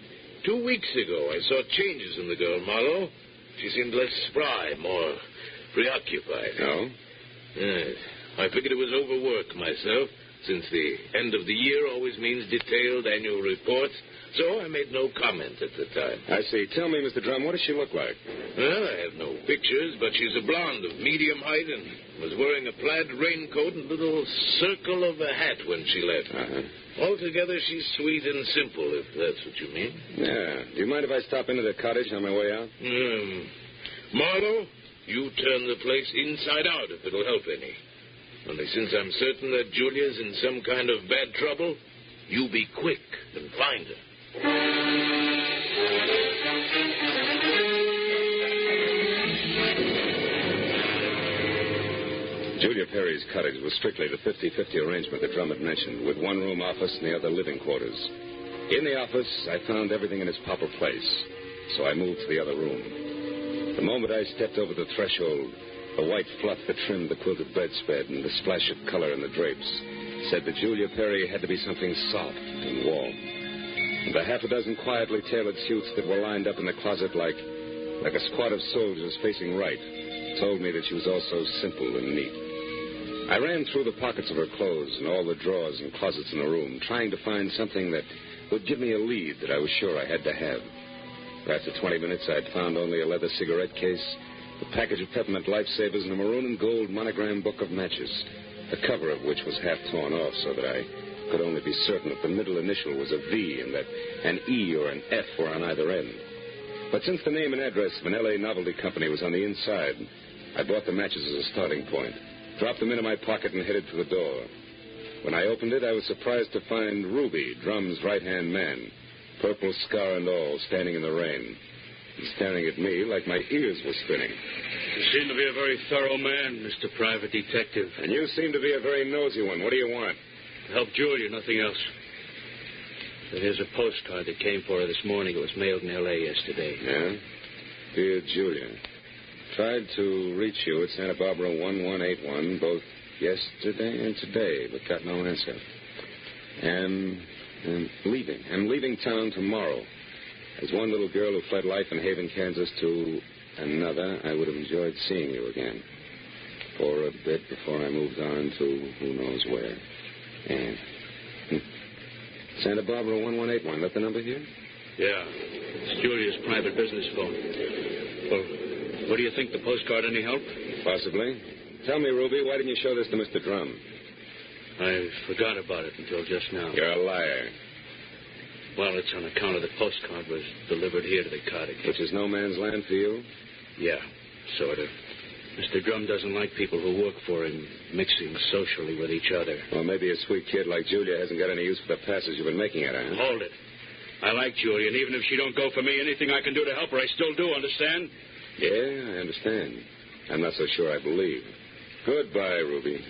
2 weeks ago, I saw changes in the girl, Marlowe. She seemed less spry, more preoccupied. Oh? Yes. I figured it was overwork myself, since the end of the year always means detailed annual reports. So I made no comment at the time. I see. Tell me, Mr. Drum, what does she look like? Well, I have no pictures, but she's a blonde of medium height and was wearing a plaid raincoat and a little circle of a hat when she left. Uh-huh. Altogether, she's sweet and simple, if that's what you mean. Yeah. Do you mind if I stop into the cottage on my way out? Marlowe, you turn the place inside out if it'll help any. Only since I'm certain that Julia's in some kind of bad trouble, you be quick and find her. Julia Perry's cottage was strictly the 50-50 arrangement that Drum had mentioned, with one room office and the other living quarters. In the office, I found everything in its proper place, so I moved to the other room. The moment I stepped over the threshold, the white fluff that trimmed the quilted bedspread and the splash of color in the drapes said that Julia Perry had to be something soft and warm. And the half a dozen quietly tailored suits that were lined up in the closet like a squad of soldiers facing right told me that she was also simple and neat. I ran through the pockets of her clothes and all the drawers and closets in the room, trying to find something that would give me a lead that I was sure I had to have. After 20 minutes, I'd found only a leather cigarette case, a package of peppermint lifesavers, and a maroon and gold monogram book of matches, the cover of which was half torn off so that I could only be certain that the middle initial was a V and that an E or an F were on either end. But since the name and address of an L.A. novelty company was on the inside, I bought the matches as a starting point, dropped them into my pocket, and headed for the door. When I opened it, I was surprised to find Ruby, Drum's right-hand man, purple scar and all, standing in the rain. He's staring at me like my ears were spinning. You seem to be a very thorough man, Mr. Private Detective. And you seem to be a very nosy one. What do you want? To help Julia, nothing else. Here's a postcard that came for her this morning. It was mailed in L.A. yesterday. Yeah? Dear Julia, tried to reach you at Santa Barbara 1181 both yesterday and today, but got no answer. I'm leaving town tomorrow. As one little girl who fled life in Haven, Kansas, to another, I would have enjoyed seeing you again. For a bit before I moved on to who knows where. And Santa Barbara 1181. That the number here? Yeah. It's Julia's private business phone. Well, what do you think? The postcard any help? Possibly. Tell me, Ruby, why didn't you show this to Mr. Drum? I forgot about it until just now. You're a liar. Well, it's on account of the postcard was delivered here to the cottage. Which is no man's land for you? Yeah, sort of. Mr. Drum doesn't like people who work for him mixing socially with each other. Well, maybe a sweet kid like Julia hasn't got any use for the passes you've been making at her, huh? Hold it. I like Julia, and even if she don't go for me, anything I can do to help her, I still do, understand? Yeah, I understand. I'm not so sure I believe. Goodbye, Ruby.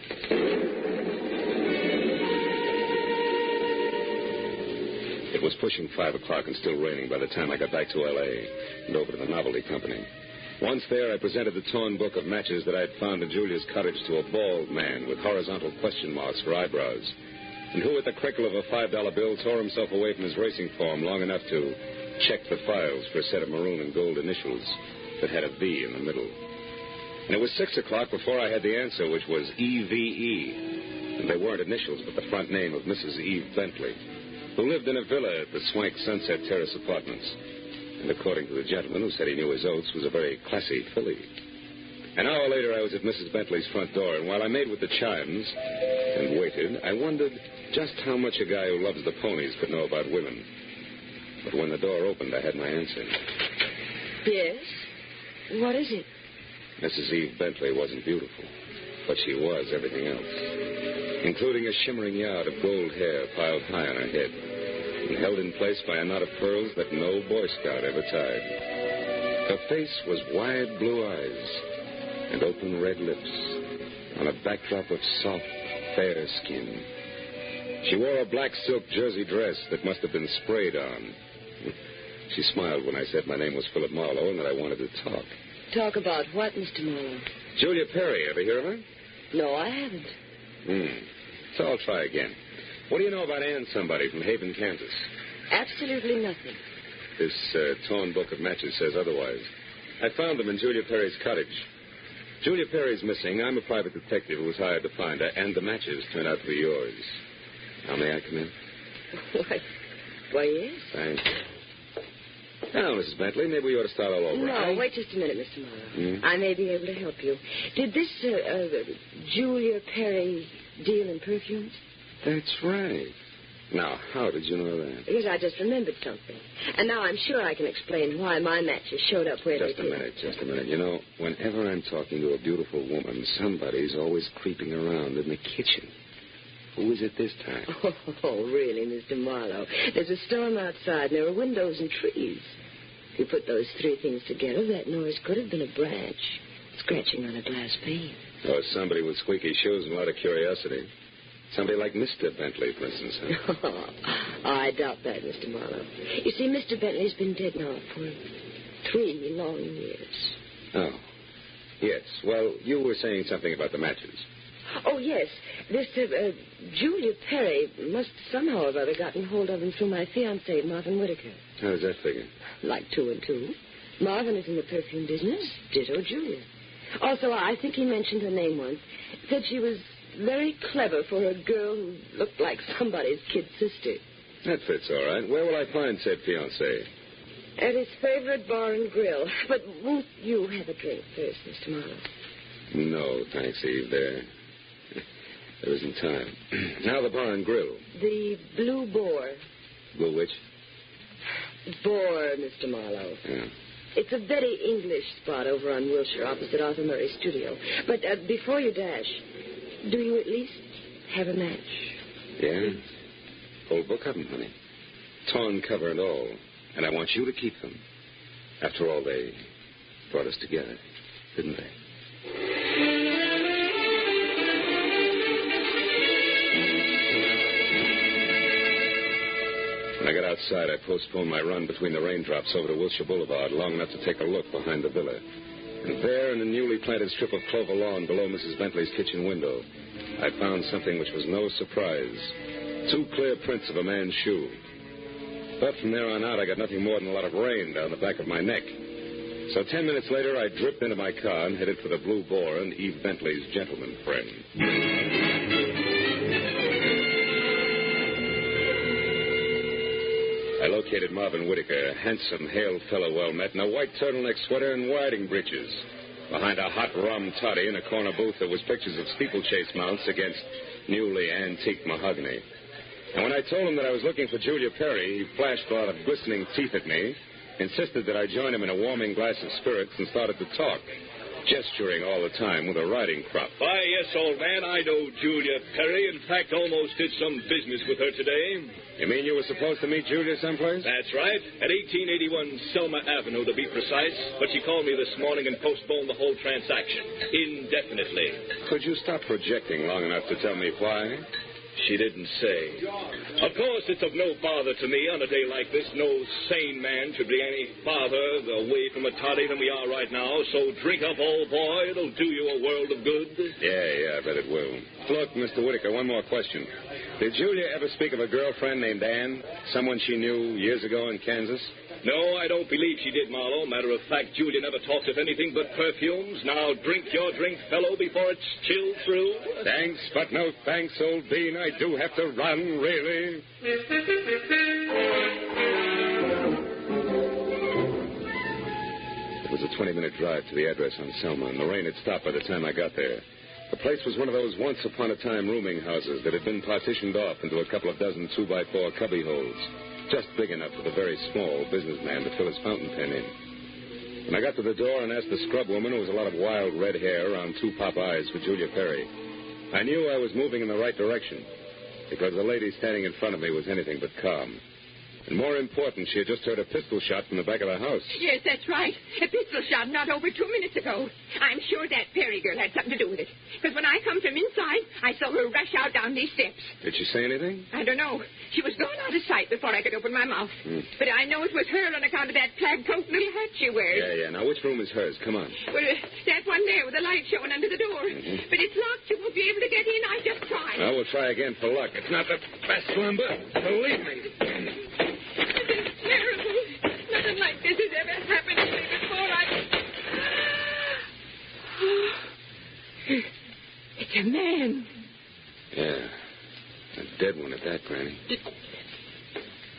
It was pushing 5 o'clock and still raining by the time I got back to L.A. and over to the Novelty Company. Once there, I presented the torn book of matches that I had found in Julia's cottage to a bald man with horizontal question marks for eyebrows, and who, at the crinkle of a $5 bill, tore himself away from his racing form long enough to check the files for a set of maroon and gold initials that had a V in the middle. And it was 6 o'clock before I had the answer, which was EVE. And they weren't initials, but the front name of Mrs. Eve Bentley, who lived in a villa at the swank Sunset Terrace Apartments. And according to the gentleman who said he knew his oats, was a very classy filly. An hour later, I was at Mrs. Bentley's front door, and while I made with the chimes and waited, I wondered just how much a guy who loves the ponies could know about women. But when the door opened, I had my answer. Yes? What is it? Mrs. Eve Bentley wasn't beautiful, but she was everything else, including a shimmering yard of gold hair piled high on her head and held in place by a knot of pearls that no Boy Scout ever tied. Her face was wide blue eyes and open red lips on a backdrop of soft, fair skin. She wore a black silk jersey dress that must have been sprayed on. She smiled when I said my name was Philip Marlowe and that I wanted to talk. Talk about what, Mr. Marlowe? Julia Perry, ever hear of her? No, I haven't. So I'll try again. What do you know about Ann somebody from Haven, Kansas? Absolutely nothing. This torn book of matches says otherwise. I found them in Julia Perry's cottage. Julia Perry's missing. I'm a private detective who was hired to find her, and the matches turned out to be yours. Now, may I come in? Why, yes. Thanks. Now, Mrs. Bentley, maybe we ought to start all over. No, wait just a minute, Mr. Marlowe. I may be able to help you. Did this Julia Perry deal in perfumes? That's right. Now, how did you know that? Because I just remembered something. And now I'm sure I can explain why my matches showed up where they did. Just a minute. You know, whenever I'm talking to a beautiful woman, somebody's always creeping around in the kitchen. Who is it this time? Oh, really, Mr. Marlowe? There's a storm outside, and there are windows and trees. If you put those three things together, that noise could have been a branch scratching on a glass pane. Or somebody with squeaky shoes and a lot of curiosity. Somebody like Mr. Bentley, for instance. Huh? I doubt that, Mr. Marlowe. You see, Mr. Bentley's been dead now for 3 long years. Oh. Yes. Well, you were saying something about the matches. Oh, yes. This Julia Perry must somehow or other gotten hold of him through my fiancé, Marvin Whitaker. How does that figure? Like 2 and 2. Marvin is in the perfume business. Ditto Julia. Also, I think he mentioned her name once. Said she was very clever for a girl who looked like somebody's kid sister. That fits all right. Where will I find said fiancé? At his favorite bar and grill. But won't you have a drink first, Mr. Marlowe? No, thanks, Eve. There isn't time. Now the bar and grill. The Blue Boar. Blue which? Boar, Mr. Marlowe. Yeah. It's a very English spot over on Wilshire, opposite Arthur Murray's studio. But before you dash, do you at least have a match? Yeah. Whole book of them, honey. Torn cover and all. And I want you to keep them. After all, they brought us together, didn't they? When I got outside, I postponed my run between the raindrops over to Wilshire Boulevard long enough to take a look behind the villa. And there, in a newly planted strip of clover lawn below Mrs. Bentley's kitchen window, I found something which was no surprise. 2 clear prints of a man's shoe. But from there on out, I got nothing more than a lot of rain down the back of my neck. So 10 minutes later, I dripped into my car and headed for the Blue Boar and Eve Bentley's gentleman friend. I located Marvin Whitaker, a handsome, hale fellow well met, in a white turtleneck sweater and riding breeches. Behind a hot rum toddy in a corner booth, there was pictures of steeplechase mounts against newly antique mahogany. And when I told him that I was looking for Julia Perry, he flashed a lot of glistening teeth at me insisted that I join him in a warming glass of spirits and started to talk, gesturing all the time with a riding crop. Why, yes, old man, I know Julia Perry. In fact, almost did some business with her today. You mean you were supposed to meet Julia someplace? That's right. At 1881 Selma Avenue, to be precise. But she called me this morning and postponed the whole transaction indefinitely. Could you stop projecting long enough to tell me why? She didn't say. Of course, it's of no bother to me on a day like this. No sane man should be any farther away from a toddy than we are right now. So drink up, old boy. It'll do you a world of good. Yeah, I bet it will. Look, Mr. Whitaker, one more question. Did Julia ever speak of a girlfriend named Ann? Someone she knew years ago in Kansas? No, I don't believe she did, Marlowe. Matter of fact, Julia never talked of anything but perfumes. Now drink your drink, fellow, before it's chilled through. Thanks, but no thanks, old bean. I do have to run, really. It was a 20-minute drive to the address on Selma, and the rain had stopped by the time I got there. The place was one of those once-upon-a-time rooming houses that had been partitioned off into a couple of dozen 2x4 cubby holes, just big enough for the very small businessman to fill his fountain pen in. When I got to the door and asked the scrub woman, who was a lot of wild red hair around two pop eyes, for Julia Perry, I knew I was moving in the right direction, because the lady standing in front of me was anything but calm. And more important, she had just heard a pistol shot from the back of the house. Yes, that's right. A pistol shot not over 2 minutes ago. I'm sure that Perry girl had something to do with it. Because when I come from inside, I saw her rush out down these steps. Did she say anything? I don't know. She was gone out of sight before I could open my mouth. But I know it was her on account of that plaid coat and little hat she wears. Yeah. Now, which room is hers? Come on. Well, that one there with the light showing under the door. But it's locked. You won't be able to get in. I just tried. Well, we'll try again for luck. It's not the best lumber. Believe me. It's terrible. Nothing like this has ever happened to me before. It's a man. Yeah. A dead one at that, Granny.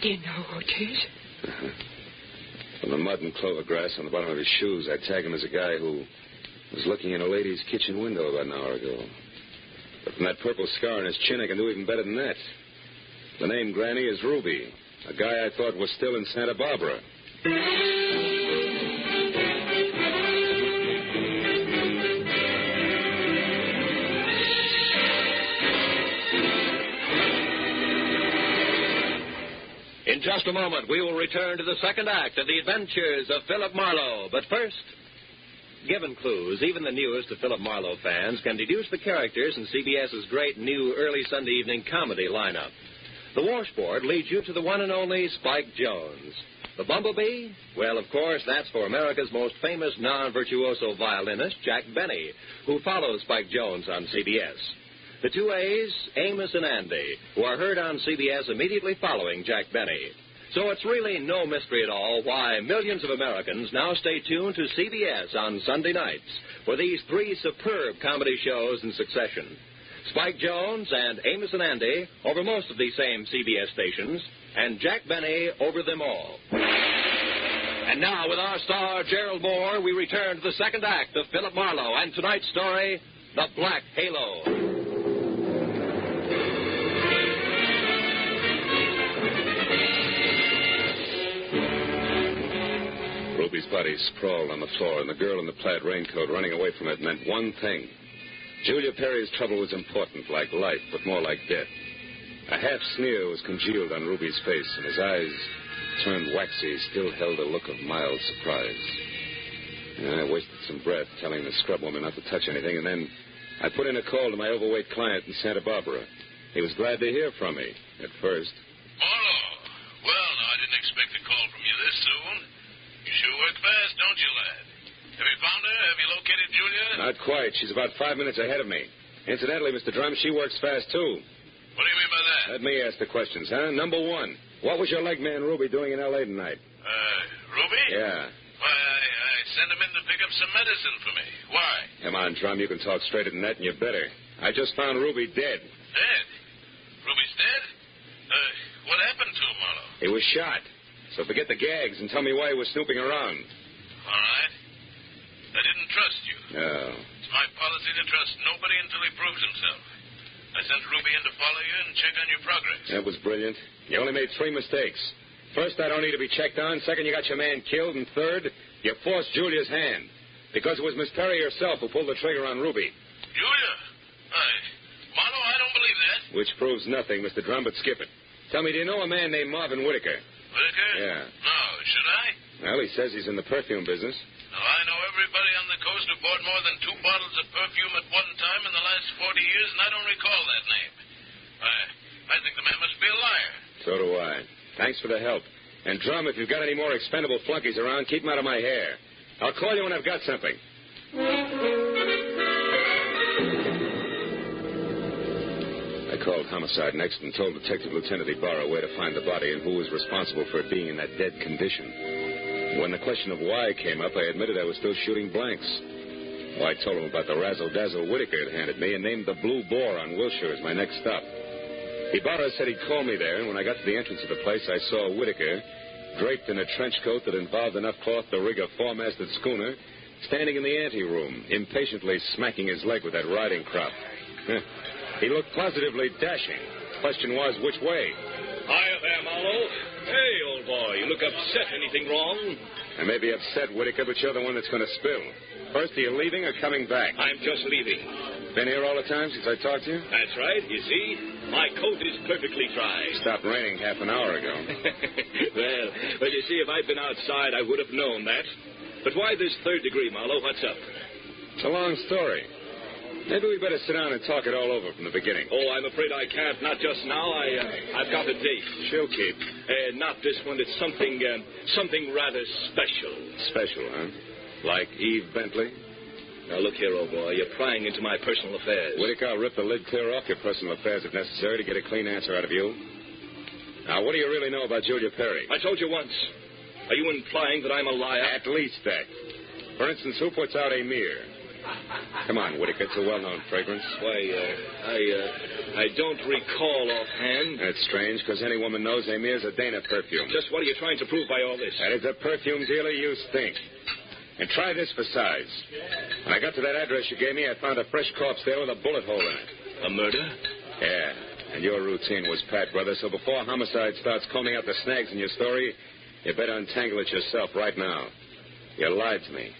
Do you know who it is? From the mud and clover grass on the bottom of his shoes, I tag him as a guy who was looking in a lady's kitchen window about an hour ago. But from that purple scar on his chin, I can do even better than that. The name, Granny, is Ruby, a guy I thought was still in Santa Barbara. In just a moment, we will return to the second act of the adventures of Philip Marlowe. But first, given clues, even the newest of Philip Marlowe fans can deduce the characters in CBS's great new early Sunday evening comedy lineup. The washboard leads you to the one and only Spike Jones. The bumblebee? Well, of course, that's for America's most famous non-virtuoso violinist, Jack Benny, who follows Spike Jones on CBS. The two A's, Amos and Andy, who are heard on CBS immediately following Jack Benny. So it's really no mystery at all why millions of Americans now stay tuned to CBS on Sunday nights for these three superb comedy shows in succession. Spike Jones and Amos and Andy over most of these same CBS stations, and Jack Benny over them all. And now, with our star, Gerald Moore, we return to the second act of Philip Marlowe and tonight's story, The Black Halo. Ruby's body sprawled on the floor, and the girl in the plaid raincoat running away from it meant one thing. Julia Perry's trouble was important, like life, but more like death. A half sneer was congealed on Ruby's face, and his eyes, turned waxy, still held a look of mild surprise. And I wasted some breath telling the scrub woman not to touch anything, and then I put in a call to my overweight client in Santa Barbara. He was glad to hear from me, at first. Marlowe. Well, now, I didn't expect a call from you this soon. You sure work fast, don't you, lad? Have you found her? Have you located Julia? Not quite. She's about 5 minutes ahead of me. Incidentally, Mr. Drum, she works fast, too. What do you mean by that? Let me ask the questions, huh? Number one, what was your leg man Ruby doing in L.A. tonight? Ruby? Yeah. Why, I sent him in to pick up some medicine for me. Why? Come on, Drum, you can talk straighter than that, and you better. I just found Ruby dead. Dead? Ruby's dead? What happened to him, Marlowe? He was shot. So forget the gags and tell me why he was snooping around. All right. I didn't trust you. No. It's my policy to trust nobody until he proves himself. I sent Ruby in to follow you and check on your progress. That was brilliant. You only made 3 mistakes. First, I don't need to be checked on. Second, you got your man killed. And third, you forced Julia's hand. Because it was Miss Perry herself who pulled the trigger on Ruby. Julia? Marlowe, I don't believe that. Which proves nothing, Mr. Drum, but skip it. Tell me, do you know a man named Marvin Whitaker? Whitaker? Yeah. No, should I? Well, he says he's in the perfume business. No, I know everybody on the coast who bought more than 2 bottles of perfume at one time in the last 40 years, and I don't recall that name. I think the man must be a liar. So do I. Thanks for the help. And, Drum, if you've got any more expendable flunkies around, keep them out of my hair. I'll call you when I've got something. I called Homicide next and told Detective Lieutenant Ibarra where to find the body and who was responsible for it being in that dead condition. When the question of why came up, I admitted I was still shooting blanks. Well, I told him about the razzle-dazzle Whitaker had handed me and named the Blue Boar on Wilshire as my next stop. Ibarra said he'd call me there, and when I got to the entrance of the place, I saw Whitaker, draped in a trench coat that involved enough cloth to rig a 4-masted schooner, standing in the anteroom, impatiently smacking his leg with that riding crop. He looked positively dashing. Question was, which way? Hiya there, Marlowe. Hey, old boy, you look upset. Anything wrong? I may be upset, Whitaker, but you're the one that's going to spill. First, are you leaving or coming back? I'm just leaving. Been here all the time since I talked to you? That's right. You see, my coat is perfectly dry. Stopped raining half an hour ago. Well, you see, if I'd been outside, I would have known that. But why this 3rd degree, Marlowe? What's up? It's a long story. Maybe we better sit down and talk it all over from the beginning. Oh, I'm afraid I can't. Not just now. I've got a date. She'll keep. Not this one. It's something rather special. Special, huh? Like Eve Bentley? Now, look here, old boy. You're prying into my personal affairs. Whitaker, I'll rip the lid clear off your personal affairs if necessary to get a clean answer out of you. Now, what do you really know about Julia Perry? I told you once. Are you implying that I'm a liar? At least that. For instance, who puts out a mirror? Come on, Whitaker. It's a well-known fragrance. Why, I don't recall offhand. That's strange, because any woman knows Amir's a Dana perfume. Just what are you trying to prove by all this? That is a perfume dealer you stink. And try this for size. When I got to that address you gave me, I found a fresh corpse there with a bullet hole in it. A murder? Yeah, and your routine was pat, brother, so before Homicide starts combing out the snags in your story, you better untangle it yourself right now. You lied to me.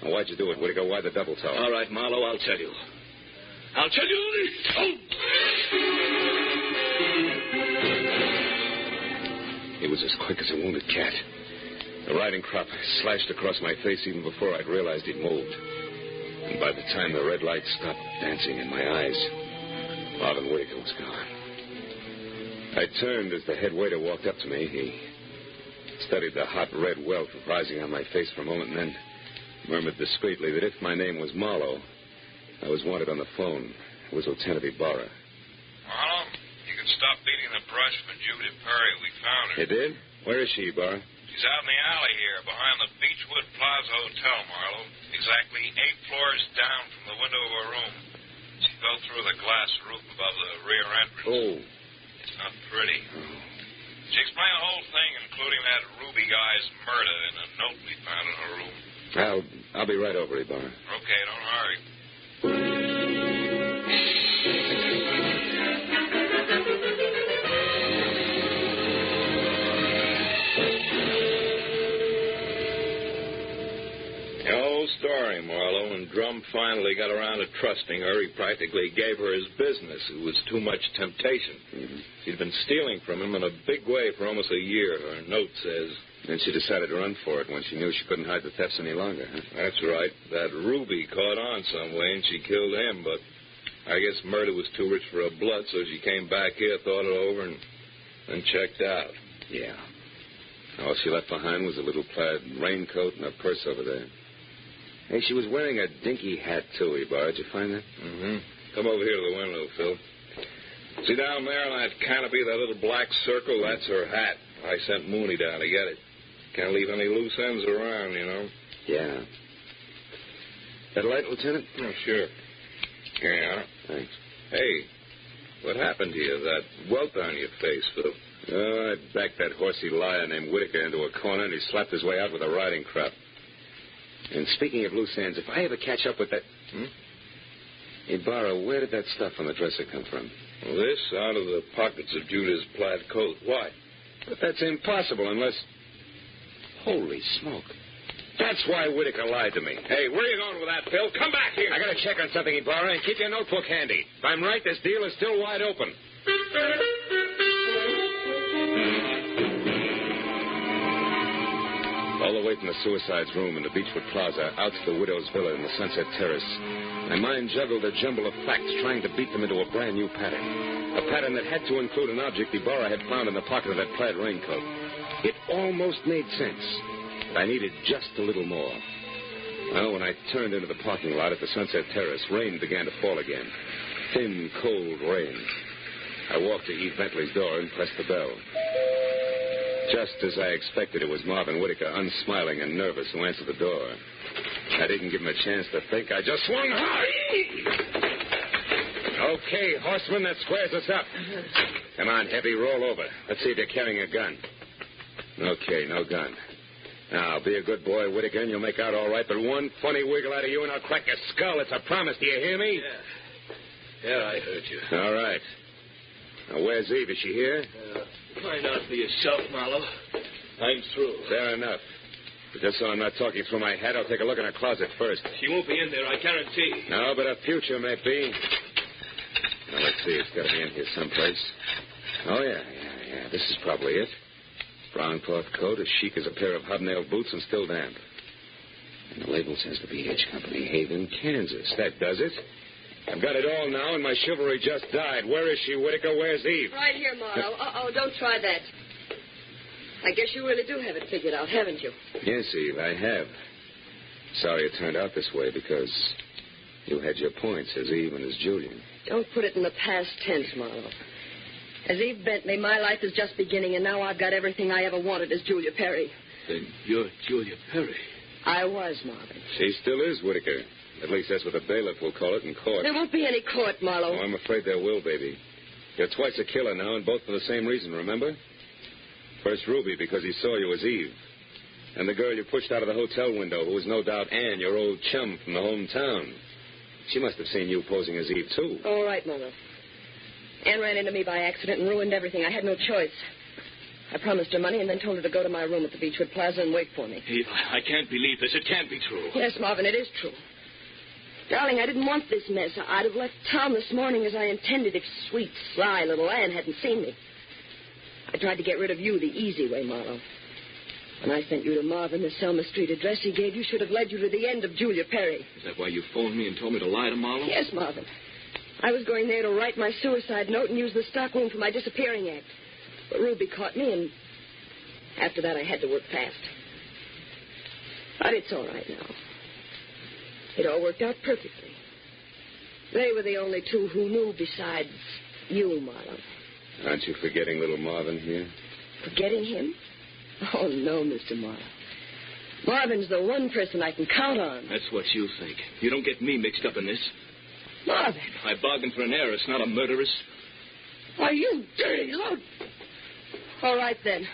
Now, why'd you do it, Whitaker? Why the double talk? All right, Marlowe, I'll tell you. I'll tell you. Oh! He was as quick as a wounded cat. The riding crop slashed across my face even before I'd realized he'd moved. And by the time the red light stopped dancing in my eyes, Marvin Whitaker was gone. I turned as the head waiter walked up to me. He studied the hot red welt rising on my face for a moment and then murmured discreetly that if my name was Marlowe, I was wanted on the phone. It was Lieutenant Ibarra. Marlowe, you can stop beating the brush for Julia Perry. We found her. You did? Where is she, Ibarra? She's out in the alley here, behind the Beechwood Plaza Hotel, Marlowe. Exactly 8 floors down from the window of her room. She fell through the glass roof above the rear entrance. Oh. It's not pretty. She explained the whole thing, including that Ruby guy's murder in a note we found in her room. I'll be right over, Ibarra. Okay, don't hurry. The whole story, Marlowe. When Drum finally got around to trusting her, he practically gave her his business. It was too much temptation. Mm-hmm. She'd been stealing from him in a big way for almost a year, her note says. Then she decided to run for it when she knew she couldn't hide the thefts any longer, huh? That's right. That Ruby caught on some way, and she killed him, but I guess murder was too rich for her blood, so she came back here, thought it over, and checked out. Yeah. All she left behind was a little plaid raincoat and a purse over there. Hey, she was wearing a dinky hat, too, Ibarra. Did you find that? Mm-hmm. Come over here to the window, Phil. See down there on that canopy, that little black circle? That's her hat. I sent Mooney down to get it. Can't leave any loose ends around, you know. Yeah. That light, Lieutenant? Oh, sure. Here you are. Thanks. Hey, what happened to you? That welt on your face, Phil. Oh, I backed that horsey liar named Whitaker into a corner, and he slapped his way out with a riding crop. And speaking of loose ends, if I ever catch up with that... Ibarra, where did that stuff on the dresser come from? Well, this out of the pockets of Judah's plaid coat. Why? But that's impossible unless... Holy smoke. That's why Whitaker lied to me. Hey, where are you going with that, Phil? Come back here. I gotta check on something, Ibarra, and keep your notebook handy. If I'm right, this deal is still wide open. All the way from the suicide's room in the Beechwood Plaza out to the widow's villa in the Sunset Terrace, my mind juggled a jumble of facts trying to beat them into a brand new pattern. A pattern that had to include an object Ibarra had found in the pocket of that plaid raincoat. It almost made sense, but I needed just a little more. Well, when I turned into the parking lot at the Sunset Terrace, rain began to fall again. Thin, cold rain. I walked to Eve Bentley's door and pressed the bell. Just as I expected, it was Marvin Whitaker, unsmiling and nervous, who answered the door. I didn't give him a chance to think. I just swung hard. Okay, horseman, that squares us up. Come on, Heavy, roll over. Let's see if you're carrying a gun. Okay, no gun. Now, be a good boy, Whitaker, and you'll make out all right, but one funny wiggle out of you and I'll crack your skull. It's a promise. Do you hear me? Yeah, I heard you. All right. Now, where's Eve? Is she here? Find out for yourself, Marlowe. I'm through. Fair enough. But just so I'm not talking through my head, I'll take a look in her closet first. She won't be in there, I guarantee. No, but her future may be. Now, let's see. It's got to be in here someplace. Oh, yeah. This is probably it. Brown cloth coat, as chic as a pair of hobnailed boots, and still damp. And the label says the BH Company, Haven, Kansas. That does it. I've got it all now, and my chivalry just died. Where is she, Whitaker? Where's Eve? Right here, Marlowe. Don't try that. I guess you really do have it figured out, haven't you? Yes, Eve, I have. Sorry it turned out this way, because you had your points as Eve and as Julian. Don't put it in the past tense, Marlowe. As Eve Bentley, my life is just beginning, and now I've got everything I ever wanted as Julia Perry. Then you're Julia Perry. I was, Marvin. She still is, Whitaker. At least that's what the bailiff will call it in court. There won't be any court, Marlowe. Oh, I'm afraid there will, baby. You're twice a killer now, and both for the same reason, remember? First, Ruby, because he saw you as Eve. And the girl you pushed out of the hotel window, who was no doubt Ann, your old chum from the hometown. She must have seen you posing as Eve, too. All right, Marlowe. Ann ran into me by accident and ruined everything. I had no choice. I promised her money and then told her to go to my room at the Beechwood Plaza and wait for me. Eve, I can't believe this. It can't be true. Yes, Marvin, it is true. Darling, I didn't want this mess. I'd have left town this morning as I intended if sweet, sly little Ann hadn't seen me. I tried to get rid of you the easy way, Marlowe. When I sent you to Marvin, the Selma Street address he gave you should have led you to the end of Julia Perry. Is that why you phoned me and told me to lie to Marlowe? Yes, Marvin. I was going there to write my suicide note and use the stockroom for my disappearing act. But Ruby caught me, and after that I had to work fast. But it's all right now. It all worked out perfectly. They were the only two who knew besides you, Marlowe. Aren't you forgetting little Marvin here? Forgetting him? Oh, no, Mr. Marlowe. Marvin's the one person I can count on. That's what you think. You don't get me mixed up in this. Marvin. I bargained for an heiress, not a murderess. Are you dirty hog? All right, then.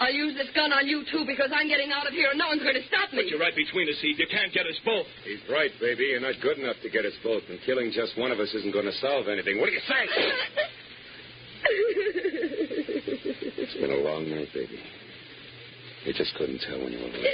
I'll use this gun on you, too, because I'm getting out of here and no one's going to stop me. But you're right between us, Eve. You can't get us both. He's right, baby. You're not good enough to get us both, and killing just one of us isn't going to solve anything. What do you say? It's been a long night, baby. You just couldn't tell when you were awake.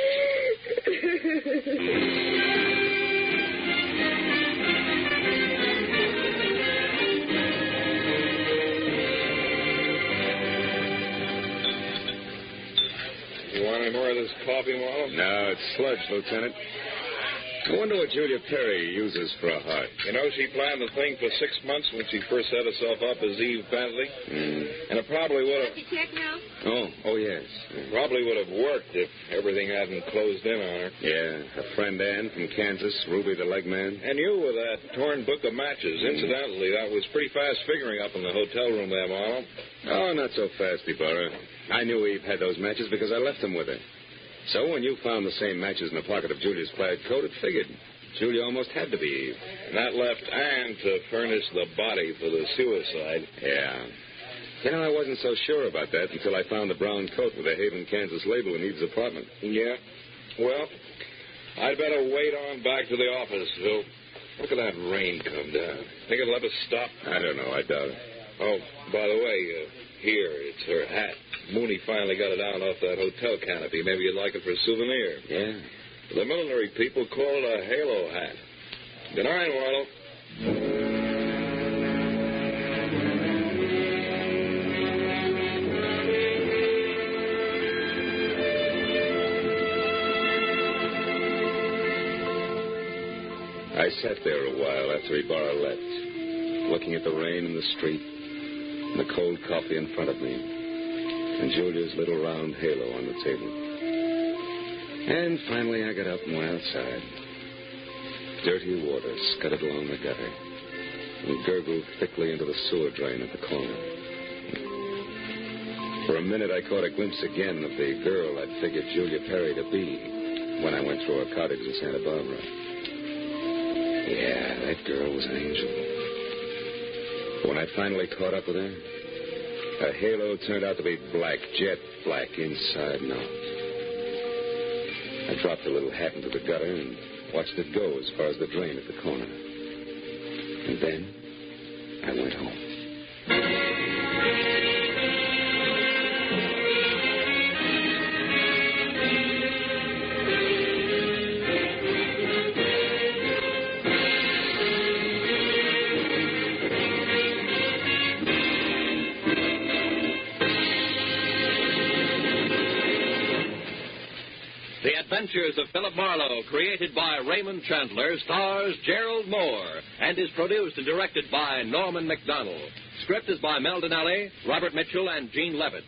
You want any more of this coffee, Marlowe? No, it's sludge, Lieutenant. I wonder what Julia Perry uses for a heart. You know, she planned the thing for 6 months when she first set herself up as Eve Bentley. And it probably would have... Did you check now? Oh, yes. Probably would have worked if everything hadn't closed in on her. Yeah, her friend Ann from Kansas, Ruby the leg man. And you with that torn book of matches. Incidentally, that was pretty fast figuring up in the hotel room there, Marlowe. Oh, not so fast, Ibarra. I knew Eve had those matches because I left them with her. So when you found the same matches in the pocket of Julia's plaid coat, it figured. Julia almost had to be Eve. And that left Ann to furnish the body for the suicide. Yeah. You know, I wasn't so sure about that until I found the brown coat with the Haven, Kansas label in Eve's apartment. Yeah? Well, I'd better wait on back to the office, Phil. Look at that rain come down. Think it'll ever stop? I don't know. I doubt it. Oh, by the way, Here, it's her hat. Mooney finally got it down off that hotel canopy. Maybe you'd like it for a souvenir. Yeah. The millinery people call it a halo hat. Good night, Marlowe. I sat there a while after Ibarra left, looking at the rain in the street and the cold coffee in front of me and Julia's little round halo on the table. And finally I got up and went outside. Dirty water scudded along the gutter and gurgled thickly into the sewer drain at the corner. For a minute I caught a glimpse again of the girl I'd figured Julia Perry to be when I went through her cottage in Santa Barbara. Yeah, that girl was an angel. When I finally caught up with her, her halo turned out to be black, jet black, inside and out. I dropped the little hat into the gutter and watched it go as far as the drain at the corner. And then I went home. The Adventures of Philip Marlowe, created by Raymond Chandler, stars Gerald Moore, and is produced and directed by Norman MacDonald. Script is by Mel Donnelly, Robert Mitchell, and Gene Levitt.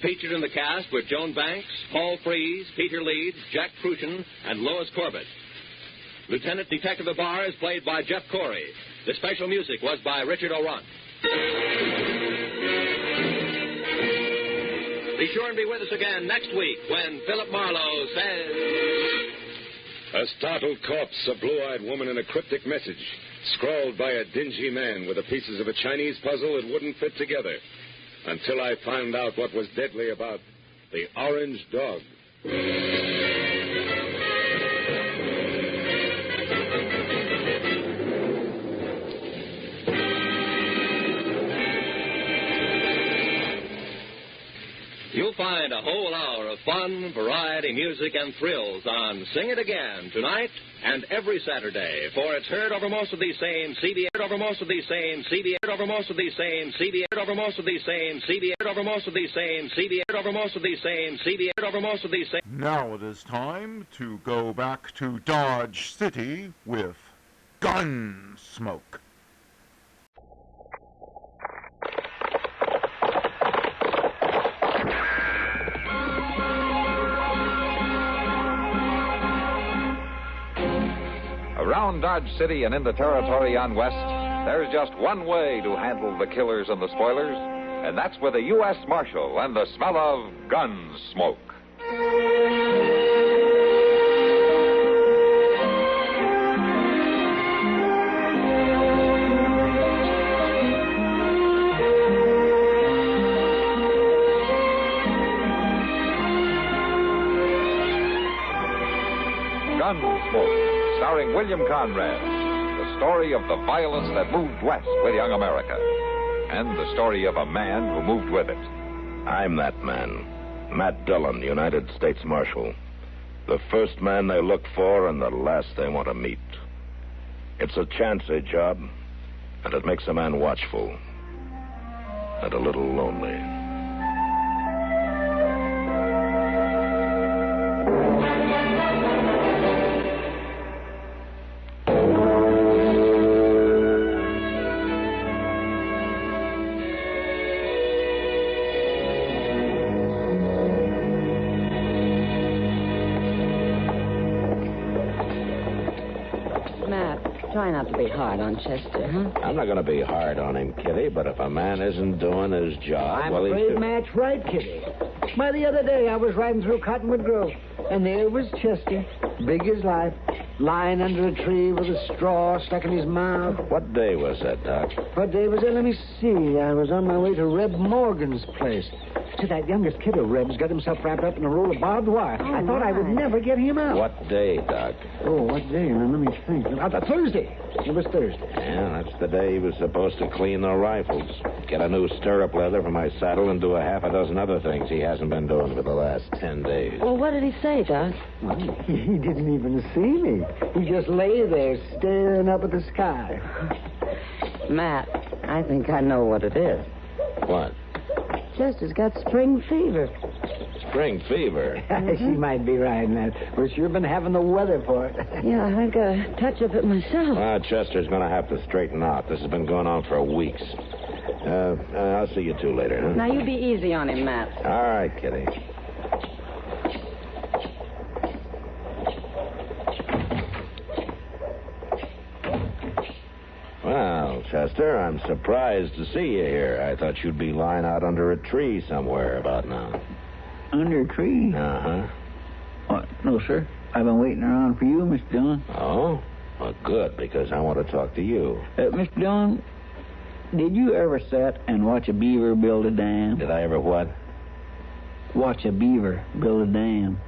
Featured in the cast were Joan Banks, Paul Frees, Peter Leeds, Jack Crucian, and Lois Corbett. Lieutenant Detective Ibarra is played by Jeff Corey. The special music was by Richard O'Runt. Be sure and be with us again next week when Philip Marlowe says... A startled corpse, a blue-eyed woman, and a cryptic message, scrawled by a dingy man with the pieces of a Chinese puzzle that wouldn't fit together. Until I found out what was deadly about the orange dog. You'll find a whole hour of fun, variety, music, and thrills on Sing It Again tonight and every Saturday, for it's heard over most of these same CBS, over most of these same CBS, over most of these same CBS, over most of these same CBS, over most of these same CBS, over most of these same CBS, over most of these same. Now it is time to go back to Dodge City with Gunsmoke. Around Dodge City and in the territory on West, there's just one way to handle the killers and the spoilers, and that's with a U.S. Marshal and the smell of Gunsmoke. Gunsmoke, starring William Conrad, the story of the violence that moved west with young America, and the story of a man who moved with it. I'm that man, Matt Dillon, United States Marshal. The first man they look for and the last they want to meet. It's a chancy job, and it makes a man watchful and a little lonely. Try not to be hard on Chester, huh? I'm not going to be hard on him, Kitty, but if a man isn't doing his job, I'm well, afraid Matt's right, Kitty. Why, the other day I was riding through Cottonwood Grove, and there was Chester, big as life, lying under a tree with a straw stuck in his mouth. What day was that, Doc? What day was it? Let me see. I was on my way to Reb Morgan's place. See, that youngest kid of Reb's got himself wrapped up in a roll of barbed wire. I thought I would never get him out. What day, Doc? Oh, what day? Now, let me think. Thursday. It was Thursday. Yeah, that's the day he was supposed to clean the rifles. get a new stirrup leather for my saddle, and do a half a dozen other things he hasn't been doing for the last 10 days. Well, what did he say, Doc? He didn't even see me. He just lay there staring up at the sky. Matt, I think I know what it is. What? Chester's got spring fever. Spring fever? She might be right, Matt. We've sure been having the weather for it. Yeah, I got a touch of it myself. Chester's going to have to straighten out. This has been going on for weeks. I'll see you two later, huh? Now, you be easy on him, Matt. All right, Kitty. Well, Chester, I'm surprised to see you here. I thought you'd be lying out under a tree somewhere about now. Under a tree? Uh-huh. What? No, sir. I've been waiting around for you, Mr. Dillon. Oh? Well, good, because I want to talk to you. Mr. Dillon, did you ever sit and watch a beaver build a dam? Did I ever what? Watch a beaver build a dam.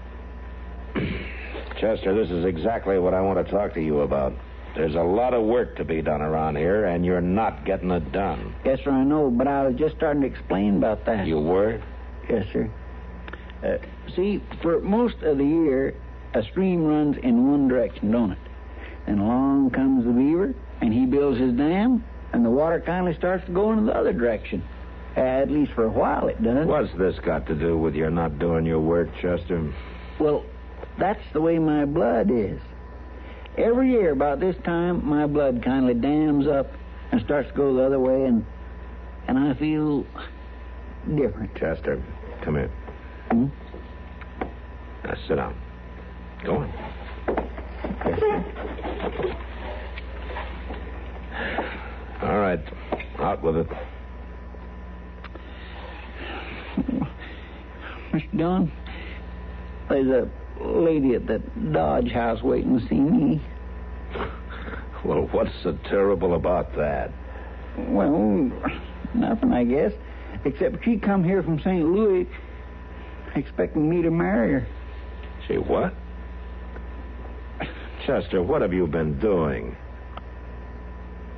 Chester, this is exactly what I want to talk to you about. There's a lot of work to be done around here, and you're not getting it done. Yes, sir, I know, but I was just starting to explain about that. You were? Yes, sir. See, for most of the year, a stream runs in one direction, don't it? Then along comes the beaver, and he builds his dam, and the water kindly starts to go in the other direction. At least for a while it does. What's this got to do with your not doing your work, Chester? Well, that's the way my blood is. Every year about this time, my blood kindly dams up and starts to go the other way, and I feel different. Chester, come here. Hmm? Now, sit down. Go on. All right. Out with it. Mr. Dillon, there's a lady at that Dodge house waiting to see me. Well, what's so terrible about that? Well, nothing, I guess. Except she come here from St. Louis expecting me to marry her. She what? Chester, what have you been doing?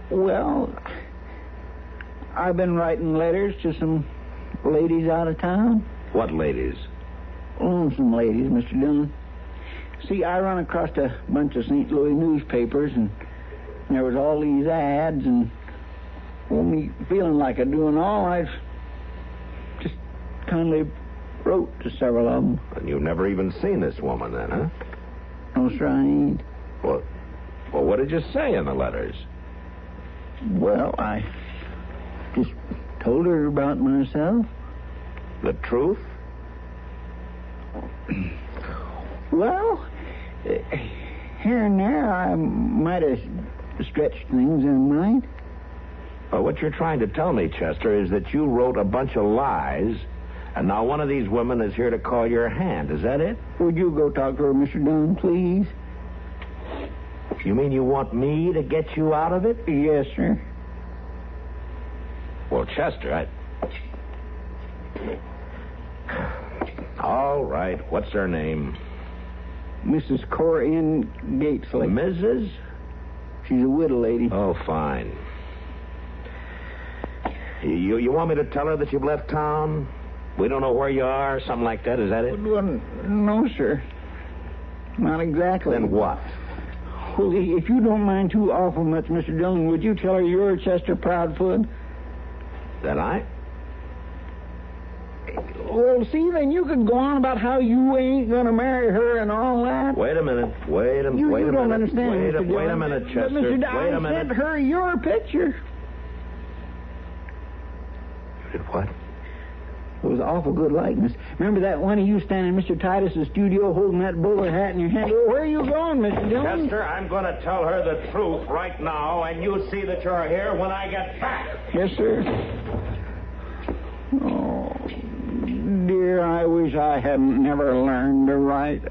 Well, I've been writing letters to some ladies out of town. What ladies? Lonesome ladies, Mr. Dillon. See, I run across a bunch of St. Louis newspapers, and there was all these ads, and well, me feeling like I'm doing all, I just kindly wrote to several of them. And you've never even seen this woman then, huh? No, sir, I ain't. Well, what did you say in the letters? Well, I just told her about myself. The truth? Well, here and there I might have stretched things in mind. Well, what you're trying to tell me, Chester, is that you wrote a bunch of lies, and now one of these women is here to call your hand. Is that it? Would you go talk to her, Mr. Dunn, please? You mean you want me to get you out of it? Yes, sir. Well, Chester, All right. What's her name? Mrs. Cora N. Gatesley. Mrs.? She's a widow lady. Oh, fine. You want me to tell her that you've left town? We don't know where you are, something like that. Is that it? Well, no, sir. Not exactly. Then what? Well, if you don't mind too awful much, Mr. Dillon, would you tell her you're Chester Proudfoot? That I? Well, see, then you could go on about how you ain't going to marry her and all that. Wait a minute. You don't understand, Mr. Dillon. Wait a minute, Chester. But, Mr. Wait a minute. I sent her your picture. You did what? It was an awful good likeness. Remember that one of you standing in Mr. Titus's studio holding that bowler hat in your hand? Oh, where are you going, Mr. Dillon? Chester, I'm going to tell her the truth right now, and you see that you're here when I get back. Yes, sir. Oh, dear, I wish I hadn't never learned to write.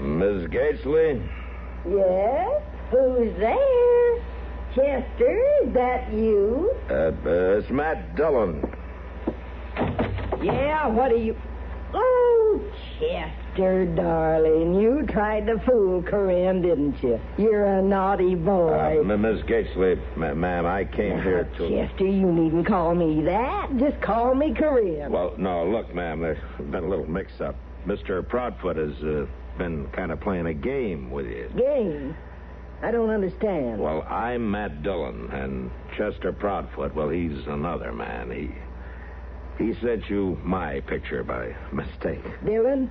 Miss Gatesley? Yes? Who's there? Chester, is that you? It's Matt Dillon. Yeah, what are you... Oh, Chester, darling, you tried to fool Corinne, didn't you? You're a naughty boy. Miss Gatesley, ma'am, I came here to... Chester, you needn't call me that. Just call me Corinne. Well, no, look, ma'am, there's been a little mix-up. Mr. Proudfoot has been kind of playing a game with you. Game? I don't understand. Well, I'm Matt Dillon, and Chester Proudfoot, well, he's another man. He sent you my picture by mistake. Dillon?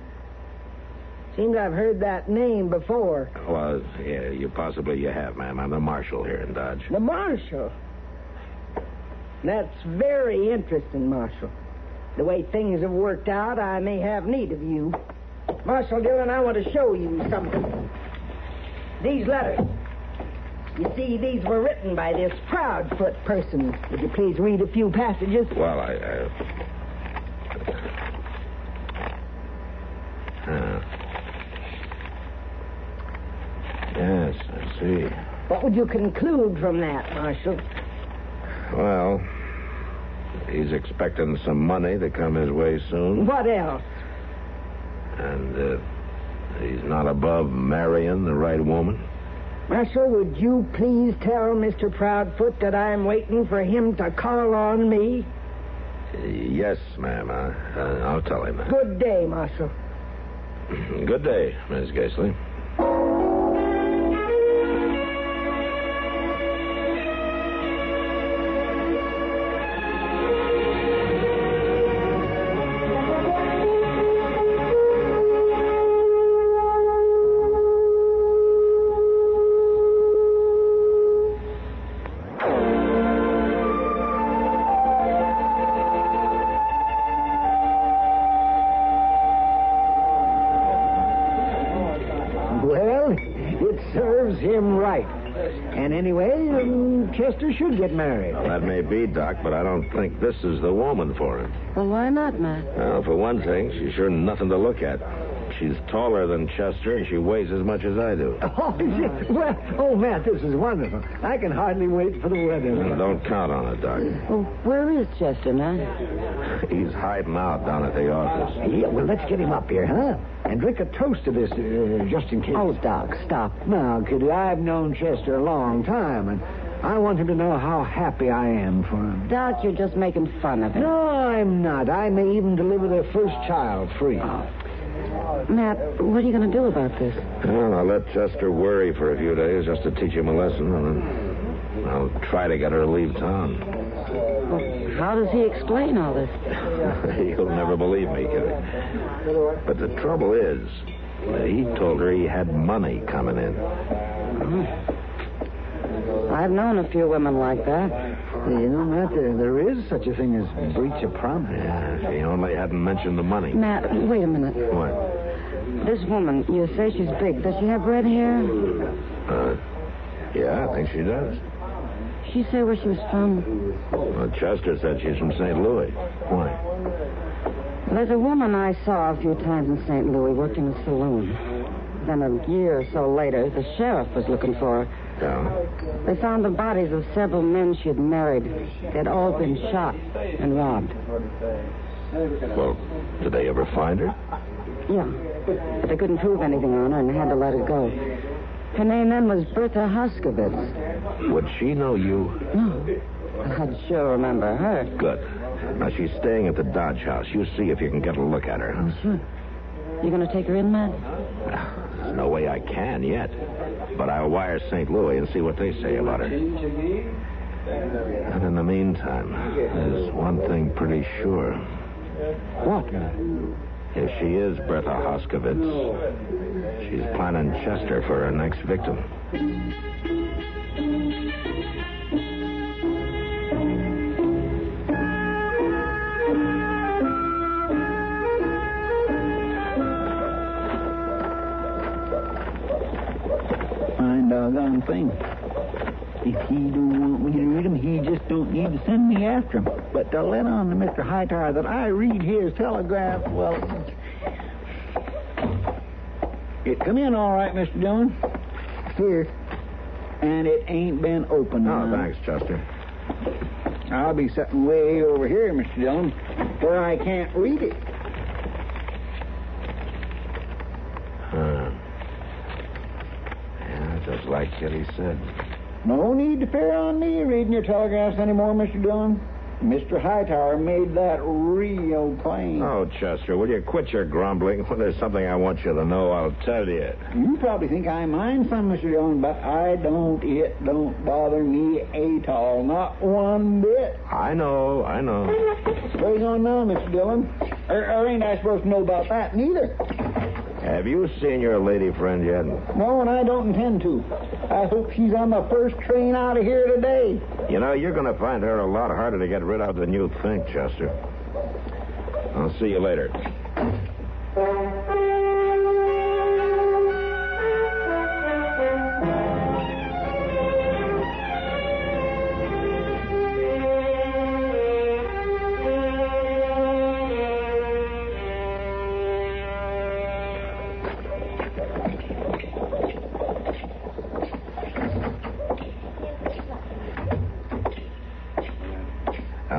Seems I've heard that name before. Well, yeah, you have, ma'am. I'm the marshal here in Dodge. The marshal? That's very interesting, Marshal. The way things have worked out, I may have need of you. Marshal Dillon, I want to show you something. These letters. You see, these were written by this Proudfoot person. Would you please read a few passages? Well, yes, I see. What would you conclude from that, Marshal? Well, he's expecting some money to come his way soon. What else? And he's not above marrying the right woman. Marshal, would you please tell Mr. Proudfoot that I'm waiting for him to call on me? Yes, ma'am. I'll tell him that. Good day, Marshal. Good day, Miss Gatesley. Him right. And anyway, Chester should get married. Well, that may be, Doc, but I don't think this is the woman for him. Well, why not, Matt? Well, for one thing, she's sure nothing to look at. She's taller than Chester, and she weighs as much as I do. Oh, Matt, this is wonderful. I can hardly wait for the wedding. Well, don't count on it, Doc. Well, where is Chester, Matt? He's hiding out down at the office. Yeah, well, let's get him up here, huh? And drink a toast to this, just in case. Oh, Doc, stop. Now, kiddo, I've known Chester a long time, and I want him to know how happy I am for him. Doc, you're just making fun of him. No, I'm not. I may even deliver their first child free. Oh. Matt, what are you going to do about this? Well, I'll let Chester worry for a few days just to teach him a lesson, and then I'll try to get her to leave town. Well, how does he explain all this? He'll never believe me, kid. But the trouble is, he told her he had money coming in. I've known a few women like that. You know, Matt, there is such a thing as breach of promise. Yeah, if he only hadn't mentioned the money. Matt, wait a minute. What? This woman, you say she's big. Does she have red hair? Yeah, I think she does. She say where she was from? Well, Chester said she's from St. Louis. Why? There's a woman I saw a few times in St. Louis working in a saloon. Then a year or so later, the sheriff was looking for her. Yeah? They found the bodies of several men she had married. They'd all been shot and robbed. Well, did they ever find her? Yeah. But they couldn't prove anything on her and had to let her go. Her name then was Bertha Huskovitz. Would she know you? No. I'd sure remember her. Good. Now, she's staying at the Dodge House. You see if you can get a look at her. Oh, sure. You going to take her in, Matt? There's no way I can yet. But I'll wire St. Louis and see what they say about her. And in the meantime, there's one thing pretty sure. What? If she is Bertha Hoskovitz, she's planning Chester for her next victim. Fine doggone thing. If he don't want me to read him, he just don't need to send me after him. But to let on to Mr. Hightower that I read his telegraph, well... Come in all right, Mr. Dillon. Here. and it ain't been opened. Oh, thanks, Chester. I'll be sitting way over here, Mr. Dillon, where I can't read it. Yeah, just like Kitty said. No need to fear on me reading your telegraphs anymore, Mr. Dillon. Mr. Hightower made that real plain. Oh, Chester, will you quit your grumbling? When there's something I want you to know, I'll tell you. You probably think I mind some, Mr. Dillon, but I don't. It don't bother me at all. Not one bit. I know. Where's on now, Mr. Dillon? Or ain't I supposed to know about that neither? Have you seen your lady friend yet? No, and I don't intend to. I hope she's on the first train out of here today. You know, you're going to find her a lot harder to get rid of than you think, Chester. I'll see you later.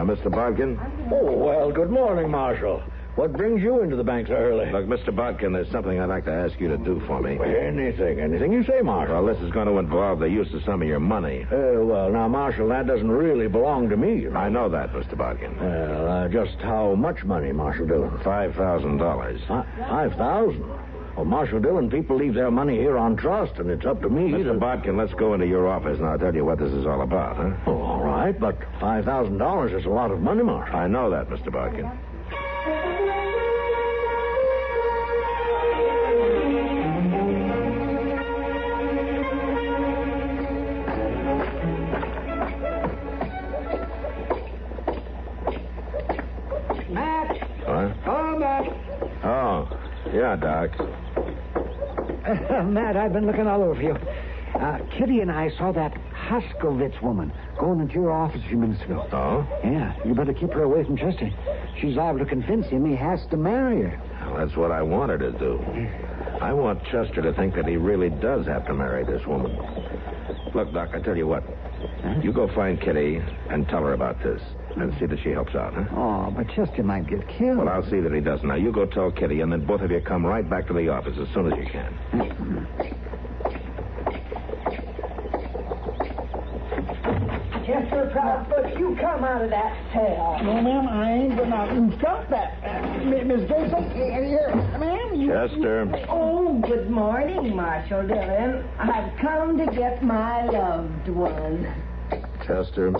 Mr. Bodkin? Oh, well, good morning, Marshal. What brings you into the bank so early? Look, Mr. Bodkin, there's something I'd like to ask you to do for me. Anything you say, Marshal. Well, this is going to involve the use of some of your money. Well, now, Marshal, that doesn't really belong to me. I know that, Mr. Bodkin. Well, just how much money, Marshal Dillon? $5,000. $5,000? Well, Marshal Dillon, people leave their money here on trust, and it's up to me. Mr. Bodkin, let's go into your office, and I'll tell you what this is all about, huh? Oh, all right, but $5,000 is a lot of money, Marshal. I know that, Mr. Bodkin. Matt! What? Oh, Matt! Oh, yeah, Doc. Matt, I've been looking all over you. Kitty and I saw that Hoskovitz woman going into your office a few minutes ago. Oh? Yeah, you better keep her away from Chester. She's liable to convince him he has to marry her. Well, that's what I want her to do. I want Chester to think that he really does have to marry this woman. Look, Doc, I tell you what. Huh? You go find Kitty and tell her about this. And see that she helps out, huh? Oh, but Chester might get killed. Well, I'll see that he doesn't. Now, you go tell Kitty, and then both of you come right back to the office as soon as you can. Chester Proudfoot, you come out of that cell. No, ma'am, I ain't going to stop that. Miss Jason, here, ma'am. Chester. Oh, good morning, Marshal Dillon. I've come to get my loved one. Chester,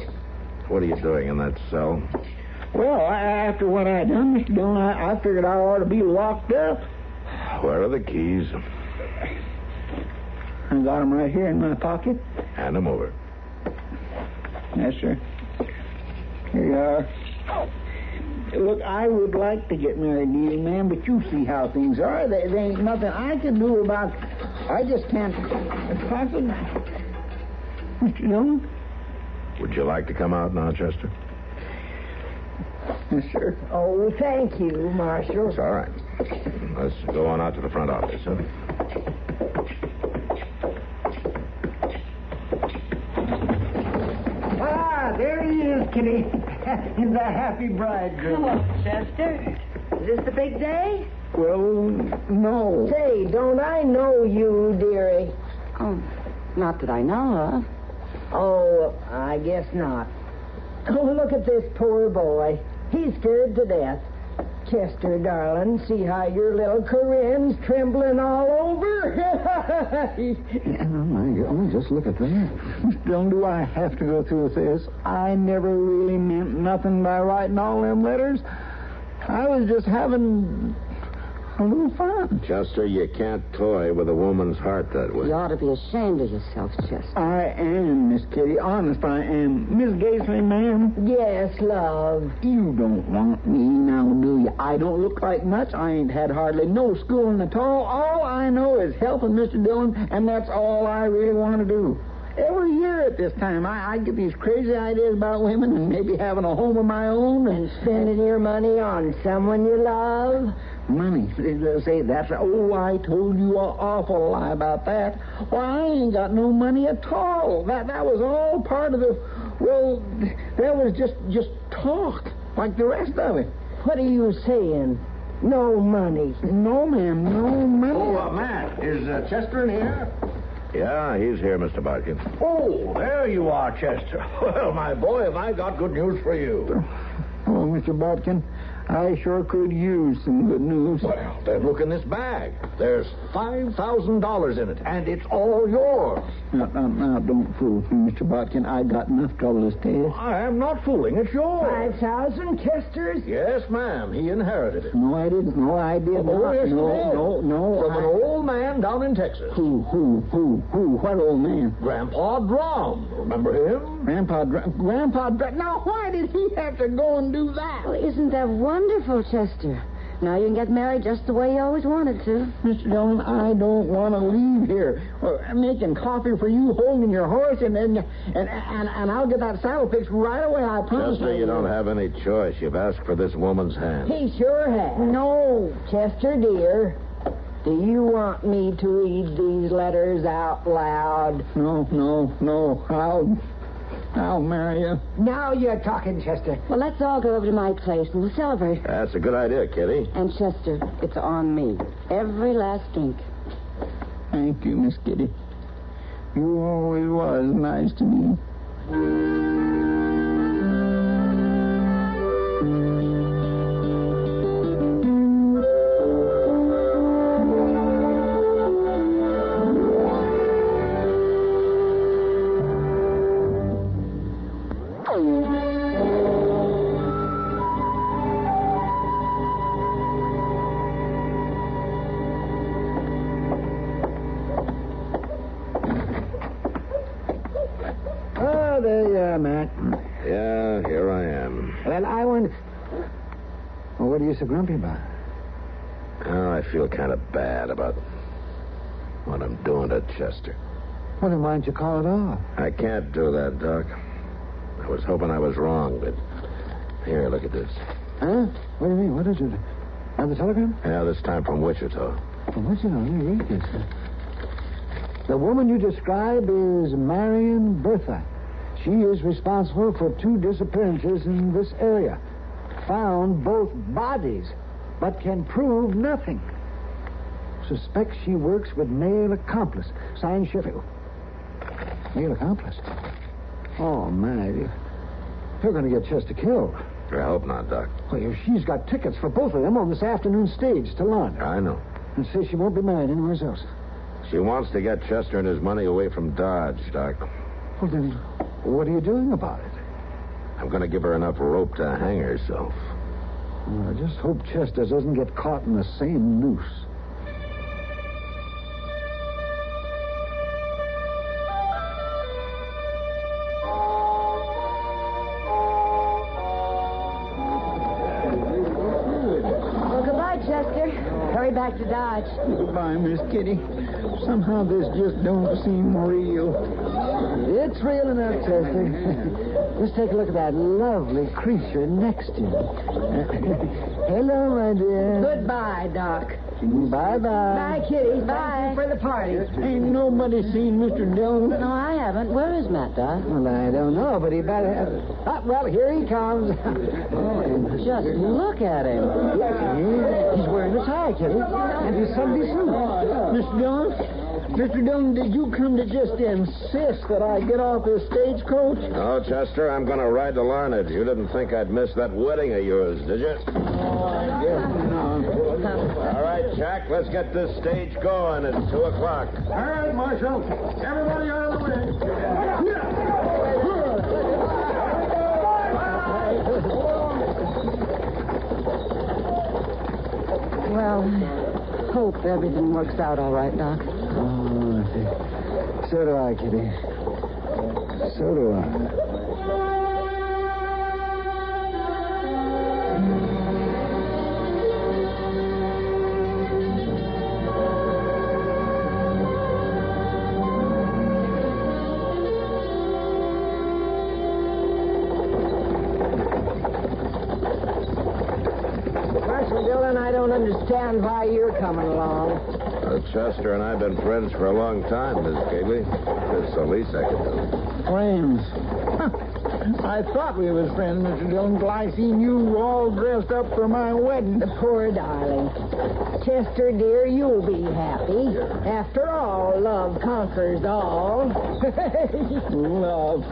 what are you doing in that cell? Well, after what I done, Mr. Dillon, I figured I ought to be locked up. Where are the keys? I got them right here in my pocket. Hand them over. Yes, sir. Here you are. Look, I would like to get married to you, ma'am, but you see how things are. There ain't nothing I can do about it. I just can't possibly. Mr. Dillon? Would you like to come out now, Chester? Yes, sir. Oh, thank you, Marshal. It's all right. Let's go on out to the front office, huh? Ah, there he is, Kitty. The happy bridegroom. Hello, Chester. Is this the big day? Well, no. Say, don't I know you, dearie? Oh, not that I know of. Oh, I guess not. Oh, look at this poor boy. He's scared to death. Chester, darling, see how your little Corinne's trembling all over? Oh, my God, just look at that. Mr. Dillon, do I have to go through with this? I never really meant nothing by writing all them letters. I was just having a little fun. Chester, you can't toy with a woman's heart that way. You ought to be ashamed of yourself, Chester. I am, Miss Kitty. Honest, I am. Miss Gaisley, ma'am. Yes, love. You don't want me now, do you? I don't look like much. I ain't had hardly no schooling at all. All I know is helping Mr. Dillon, and that's all I really want to do. Every year at this time, I get these crazy ideas about women and maybe having a home of my own. And spending your money on someone you love. Money. Say, that's... Oh, I told you an awful lie about that. Why, I ain't got no money at all. That was all part of the... Well, that was just talk, like the rest of it. What are you saying? No money. No, ma'am, no money. Oh, Matt, is Chester in here? Yeah, he's here, Mr. Bodkin. Oh, there you are, Chester. Well, my boy, have I got good news for you. Oh, Mr. Bodkin, I sure could use some good news. Well, then look in this bag. There's $5,000 in it, and it's all yours. Now, don't fool me, Mr. Bodkin. I got enough trouble to stay. I am not fooling. It's yours. 5,000, Chester's? Yes, ma'am. He inherited it. No, I didn't. No, I did Oh, not. yes, you did. No. From an old man down in Texas. Who? What old man? Grandpa Drum. Remember him? Grandpa Drum. Now, why did he have to go and do that? Well, isn't that wonderful, Chester? Now you can get married just the way you always wanted to. Mr. Dillon, I don't want to leave here. I'm making coffee for you, holding your horse, and I'll get that saddle fixed right away, I promise. Chester, you don't have any choice. You've asked for this woman's hand. He sure has. No, Chester, dear. Do you want me to read these letters out loud? No. I'll marry you. Now you're talking, Chester. Well, let's all go over to my place and we'll celebrate. That's a good idea, Kitty. And Chester, it's on me. Every last drink. Thank you, Miss Kitty. You always was nice to me. Matt. Yeah, here I am. Well, I want... Well, what are you so grumpy about? Oh, I feel kind of bad about what I'm doing to Chester. Well, then why don't you call it off? I can't do that, Doc. I was hoping I was wrong, but... Here, look at this. Huh? What do you mean? What is it? The telegram? Yeah, this time from Wichita. From Wichita? Let me read this. The woman you describe is Marion Bertha. She is responsible for 2 disappearances in this area. Found both bodies, but can prove nothing. Suspects she works with male accomplice. Signed Sheffield. Male accomplice? Oh, my. You're going to get Chester killed. I hope not, Doc. Well, she's got tickets for both of them on this afternoon stage to London. I know. And says she won't be married anywhere else. She wants to get Chester and his money away from Dodge, Doc. Well, then, what are you doing about it? I'm going to give her enough rope to hang herself. Well, I just hope Chester doesn't get caught in the same noose. Well, goodbye, Chester. Hurry back to Dodge. Goodbye, Miss Kitty. Somehow this just don't seem real. It's real enough, Chester. Just take a look at that lovely creature next to you. Hello, my dear. Goodbye, Doc. Bye-bye. Bye, Kitty. Bye. Thank you for the party. Ain't nobody seen Mr. Dillon. No, I haven't. Where is Matt, Doc? Well, I don't know, but he better have... well, here he comes. Just look at him. Yes, he is. He's wearing a tie, Kitty. And his Sunday suit. Mr. Dillon, did you come to just insist that I get off this stagecoach? No, Chester, I'm going to ride to Larned. You didn't think I'd miss that wedding of yours, did you? I guess not. All right, Jack, let's get this stage going. It's 2 o'clock. All right, Marshal. Everybody out of the way. Well, hope everything works out all right, Doc. Oh, I see. So do I, Kitty. So do I. don't understand why you're coming along. Chester and I have been friends for a long time, Miss Gately. That's the least I can do. Friends. I thought we was friends, Mr. Dillon, till I seen you all dressed up for my wedding. The poor darling. Chester, dear, you'll be happy. After all, love conquers all. Love.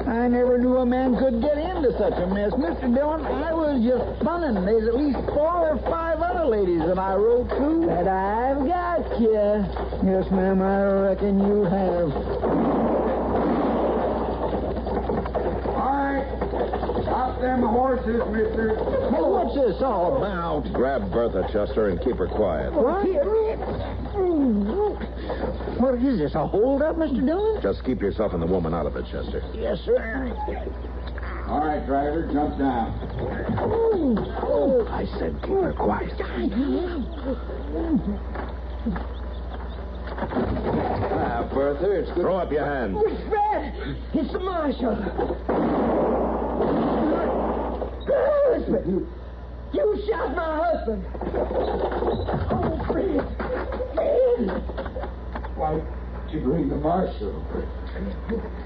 I never knew a man could get into such a mess. Mr. Dillon, I was just funning. There's at least 4 or 5 other ladies that I wrote to. But I've got you. Yes, ma'am, I reckon you have. Stop them horses, mister. Well, what's this all about? Grab Bertha, Chester, and keep her quiet. What? What is this, a hold-up, Mr. Dillon? Just keep yourself and the woman out of it, Chester. Yes, sir. All right, driver, jump down. I said keep her quiet. Bertha, it's good. Throw up your hand. Fred, it's the marshal. Husband! You shot my husband! Oh, Fred! Fred! Why, you bring the marshal?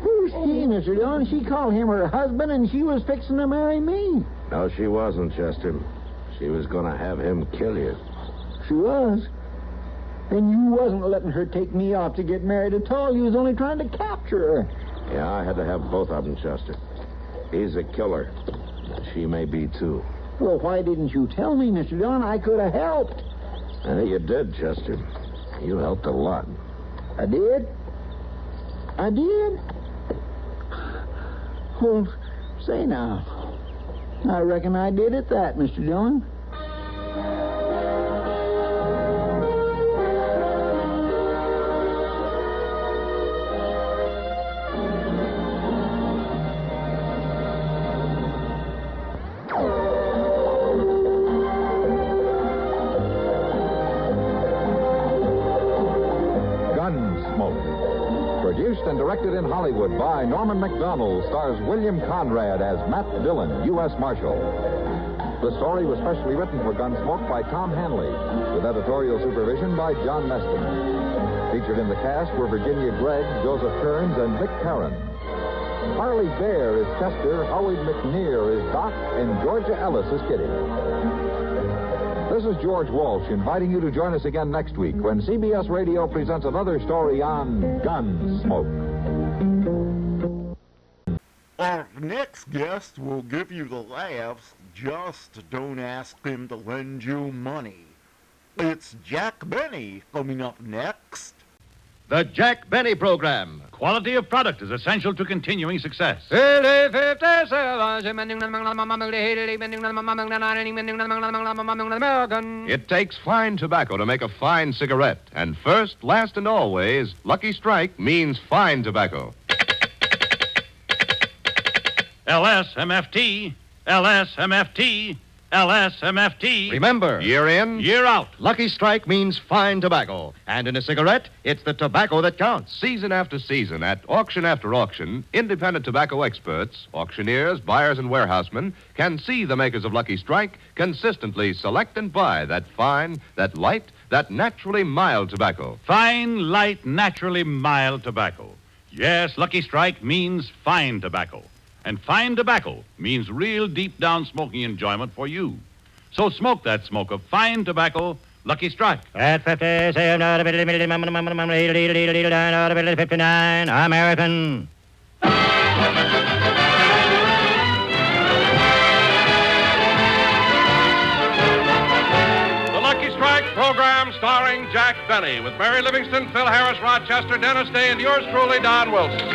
Who's he, Mr. Dillon? She called him her husband, and she was fixing to marry me. No, she wasn't, Chester. She was going to have him kill you. She was? Then you wasn't letting her take me off to get married at all. You was only trying to capture her. Yeah, I had to have both of them, Chester. He's a killer. She may be, too. Well, why didn't you tell me, Mr. Dillon? I could have helped. You did, Chester. You helped a lot. I did? I did? Well, say now. I reckon I did at that, Mr. Dillon. And directed in Hollywood by Norman Macdonald, stars William Conrad as Matt Dillon, U.S. Marshal. The story was specially written for Gunsmoke by Tom Hanley, with editorial supervision by John Meston. Featured in the cast were Virginia Gregg, Joseph Kearns, and Vic Perrin. Harley Bear is Chester, Howard McNear is Doc, and Georgia Ellis is Kitty. This is George Walsh inviting you to join us again next week when CBS Radio presents another story on Gunsmoke. Our next guest will give you the laughs. Just don't ask him to lend you money. It's Jack Benny coming up next. The Jack Benny Program. Quality of product is essential to continuing success. It takes fine tobacco to make a fine cigarette. And first, last, and always, Lucky Strike means fine tobacco. LSMFT, LSMFT, LSMFT. Remember, year in, year out. Lucky Strike means fine tobacco. And in a cigarette, it's the tobacco that counts. Season after season, at auction after auction, independent tobacco experts, auctioneers, buyers, and warehousemen can see the makers of Lucky Strike consistently select and buy that fine, that light, that naturally mild tobacco. Fine, light, naturally mild tobacco. Yes, Lucky Strike means fine tobacco. And fine tobacco means real deep-down smoking enjoyment for you. So smoke that smoke of fine tobacco, Lucky Strike. At 59, American. The Lucky Strike program starring Jack Benny with Mary Livingston, Phil Harris, Rochester, Dennis Day, and yours truly, Don Wilson.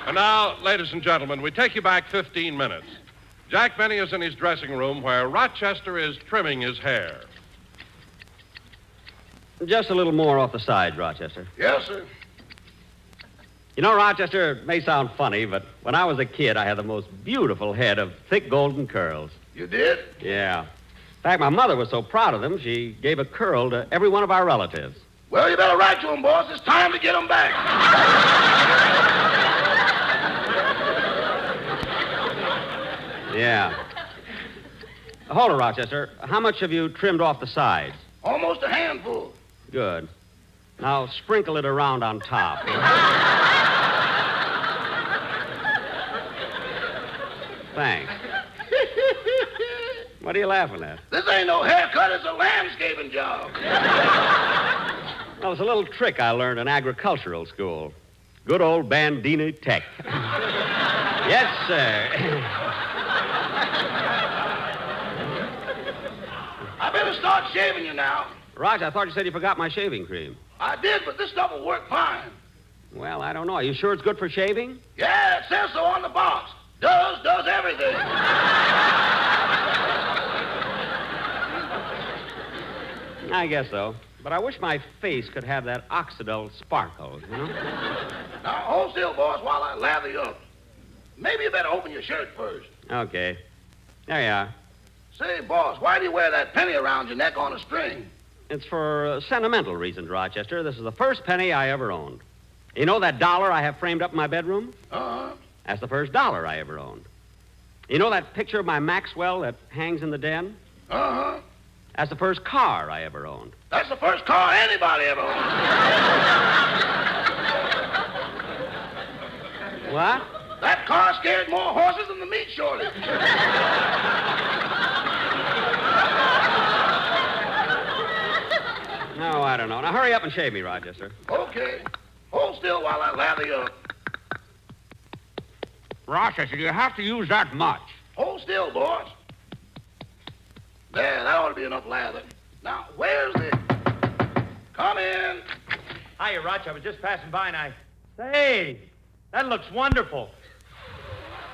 And now, ladies and gentlemen, we take you back 15 minutes. Jack Benny is in his dressing room where Rochester is trimming his hair. Just a little more off the side, Rochester. Yes, sir. You know, Rochester, it may sound funny, but when I was a kid, I had the most beautiful head of thick golden curls. You did? Yeah. In fact, my mother was so proud of them, she gave a curl to every one of our relatives. Well, you better write to him, boss. It's time to get him back. Yeah. Hold it, Rochester. How much have you trimmed off the sides? Almost a handful. Good. Now sprinkle it around on top. Thanks. What are you laughing at? This ain't no haircut. It's a landscaping job. Well, it's a little trick I learned in agricultural school. Good old Bandini Tech. Yes, sir. I better start shaving you now. Raj, I thought you said you forgot my shaving cream. I did, but this stuff will work fine. Well, I don't know. Are you sure it's good for shaving? Yeah, it says so on the box. Does everything. I guess so. But I wish my face could have that oxidal sparkle, you know? Now, hold still, boss, while I lather you up. Maybe you better open your shirt first. Okay. There you are. Say, boss, why do you wear that penny around your neck on a string? It's for sentimental reasons, Rochester. This is the first penny I ever owned. You know that dollar I have framed up in my bedroom? Uh-huh. That's the first dollar I ever owned. You know that picture of my Maxwell that hangs in the den? Uh-huh. That's the first car I ever owned. That's the first car anybody ever owned. What? That car scared more horses than the meat shortage. No, I don't know. Now, hurry up and shave me, Rochester. Okay. Hold still while I lather you up. Rochester, you have to use that much. Hold still, boss. There, that ought to be enough lather. Now, where's the... Come in. Hiya, Roch. I was just passing by and I... Say, that looks wonderful.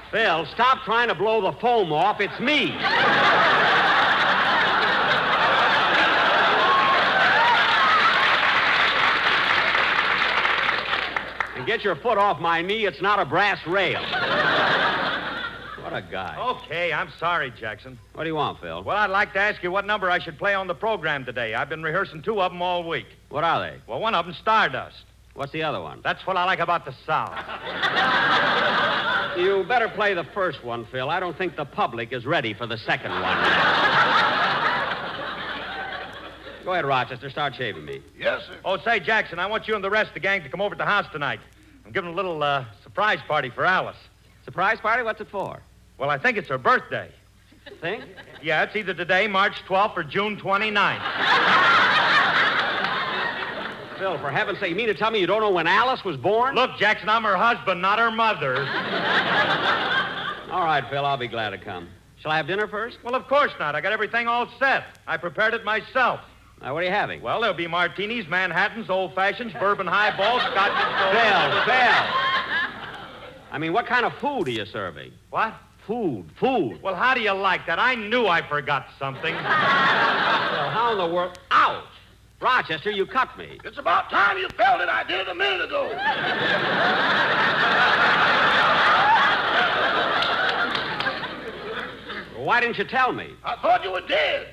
Phil, stop trying to blow the foam off. It's me. And get your foot off my knee. It's not a brass rail. What a guy. Okay, I'm sorry, Jackson. What do you want, Phil? Well, I'd like to ask you what number I should play on the program today. I've been rehearsing 2 of them all week. What are they? Well, one of them, Stardust. What's the other one? That's what I like about the South. You better play the first one, Phil. I don't think the public is ready for the second one. Go ahead, Rochester. Start shaving me. Yes, sir. Oh, say, Jackson, I want you and the rest of the gang to come over to the house tonight. I'm giving a little surprise party for Alice. Surprise party? What's it for? Well, I think it's her birthday. Think? Yeah, it's either today, March 12th, or June 29th. Phil, for heaven's sake, you mean to tell me you don't know when Alice was born? Look, Jackson, I'm her husband, not her mother. All right, Phil, I'll be glad to come. Shall I have dinner first? Well, of course not. I got everything all set. I prepared it myself. What are you having? Well, there'll be martinis, Manhattans, old fashions, bourbon highballs, scotch and soda. Phil. I mean, what kind of food are you serving? What? Food. Well, how do you like that? I knew I forgot something. Well, how in the world? Ouch! Rochester, you cut me. It's about time you felt it. I did it a minute ago. Why didn't you tell me? I thought you were dead.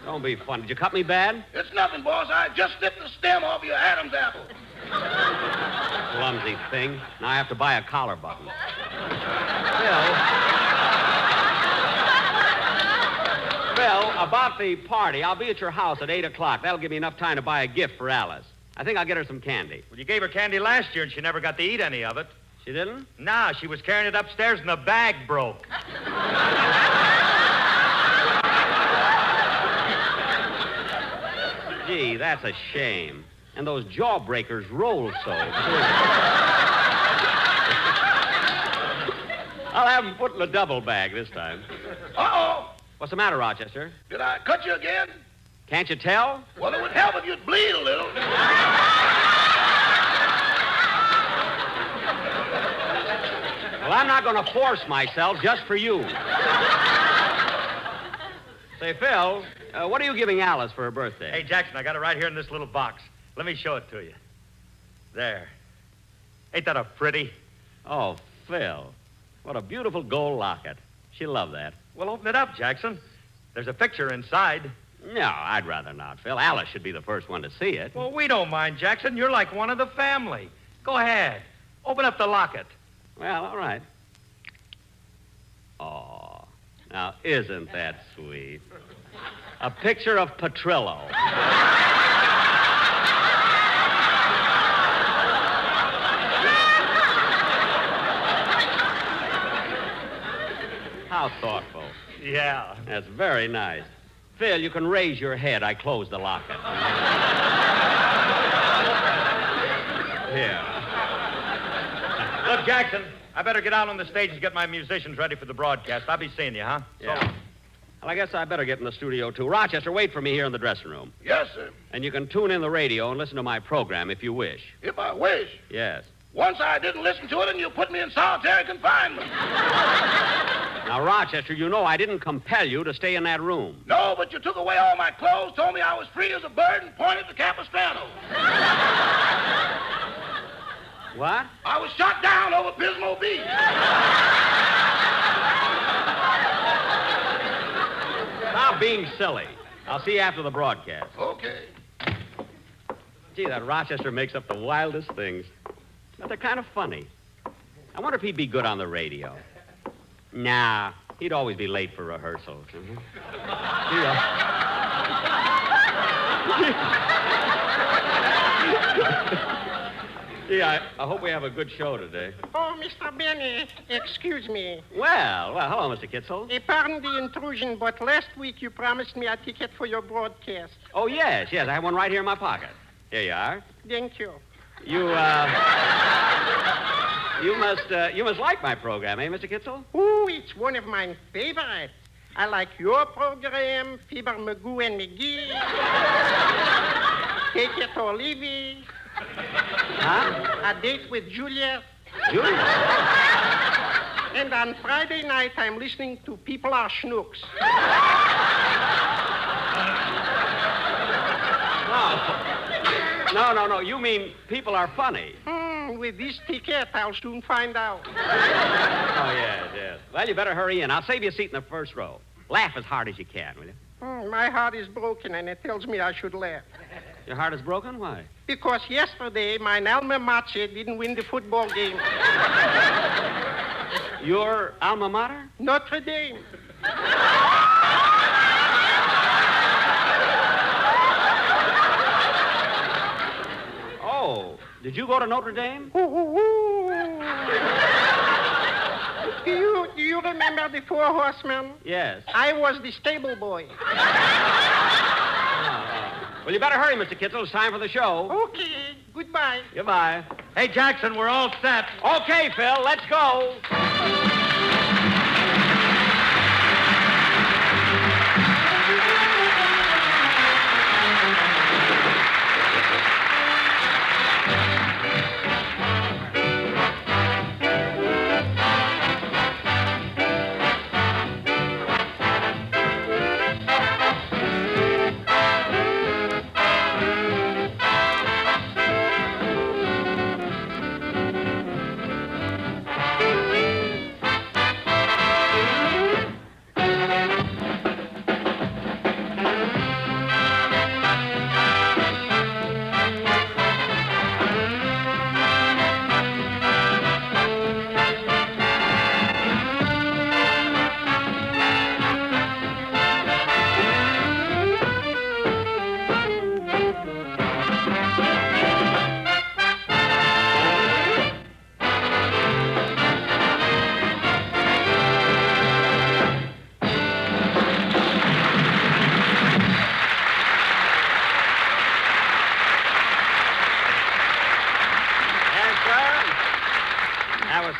Don't be funny. Did you cut me bad? It's nothing, boss. I just snipped the stem off your Adam's apple. Clumsy thing. Now I have to buy a collar button. Phil, about the party, I'll be at your house at 8 o'clock. That'll give me enough time to buy a gift for Alice. I think I'll get her some candy. Well, you gave her candy last year, and she never got to eat any of it. She didn't? No, she was carrying it upstairs, and the bag broke. Gee, that's a shame. And those jawbreakers roll so. I'll have them put in a double bag this time. Uh-oh. What's the matter, Rochester? Did I cut you again? Can't you tell? Well, it would help if you'd bleed a little. Well, I'm not going to force myself just for you. Say, Phil, what are you giving Alice for her birthday? Hey, Jackson, I got it right here in this little box. Let me show it to you. There. Ain't that a pretty? Oh, Phil. What a beautiful gold locket. She'll love that. Well, open it up, Jackson. There's a picture inside. No, I'd rather not, Phil. Alice should be the first one to see it. Well, we don't mind, Jackson. You're like one of the family. Go ahead. Open up the locket. Well, all right. Oh, now, isn't that sweet? A picture of Petrillo. How thoughtful. Yeah. That's very nice. Phil, you can raise your head. I closed the locket. Here. Look, Jackson, I better get out on the stage and get my musicians ready for the broadcast. I'll be seeing you, huh? Yeah. Well, I guess I better get in the studio, too. Rochester, wait for me here in the dressing room. Yes, sir. And you can tune in the radio and listen to my program if you wish. If I wish. Yes. Once I didn't listen to it and you put me in solitary confinement. Now, Rochester, you know I didn't compel you to stay in that room. No, but you took away all my clothes, told me I was free as a bird, and pointed to Capistrano. What? I was shot down over Pismo Beach. Stop being silly. I'll see you after the broadcast. Okay. Gee, that Rochester makes up the wildest things. But they're kind of funny. I wonder if he'd be good on the radio. Nah, he'd always be late for rehearsals. Gee, I hope we have a good show today. Oh, Mr. Benny, excuse me. Well, hello, Mr. Kitzel. Pardon the intrusion, but last week you promised me a ticket for your broadcast. Oh, yes, I have one right here in my pocket. Here you are. Thank you. You must like my program, eh, Mr. Kitzel? Oh, it's one of my favorites. I like your program, Fibber, Magee, and Magee. Take it or leave it. Huh? A date with Juliet. Juliet? And on Friday night, I'm listening to People Are Schnooks. No. You mean People Are Funny. With this ticket, I'll soon find out. Oh, yes. Well, you better hurry in. I'll save you a seat in the first row. Laugh as hard as you can, will you? My heart is broken, and it tells me I should laugh. Your heart is broken? Why? Because yesterday, my alma mater didn't win the football game. Your alma mater? Notre Dame. Oh, did you go to Notre Dame? Do you remember the Four Horsemen? Yes. I was the stable boy. Well, you better hurry, Mr. Kitzel. It's time for the show. Okay. Goodbye. Goodbye. Hey, Jackson, we're all set. Okay, Phil, let's go.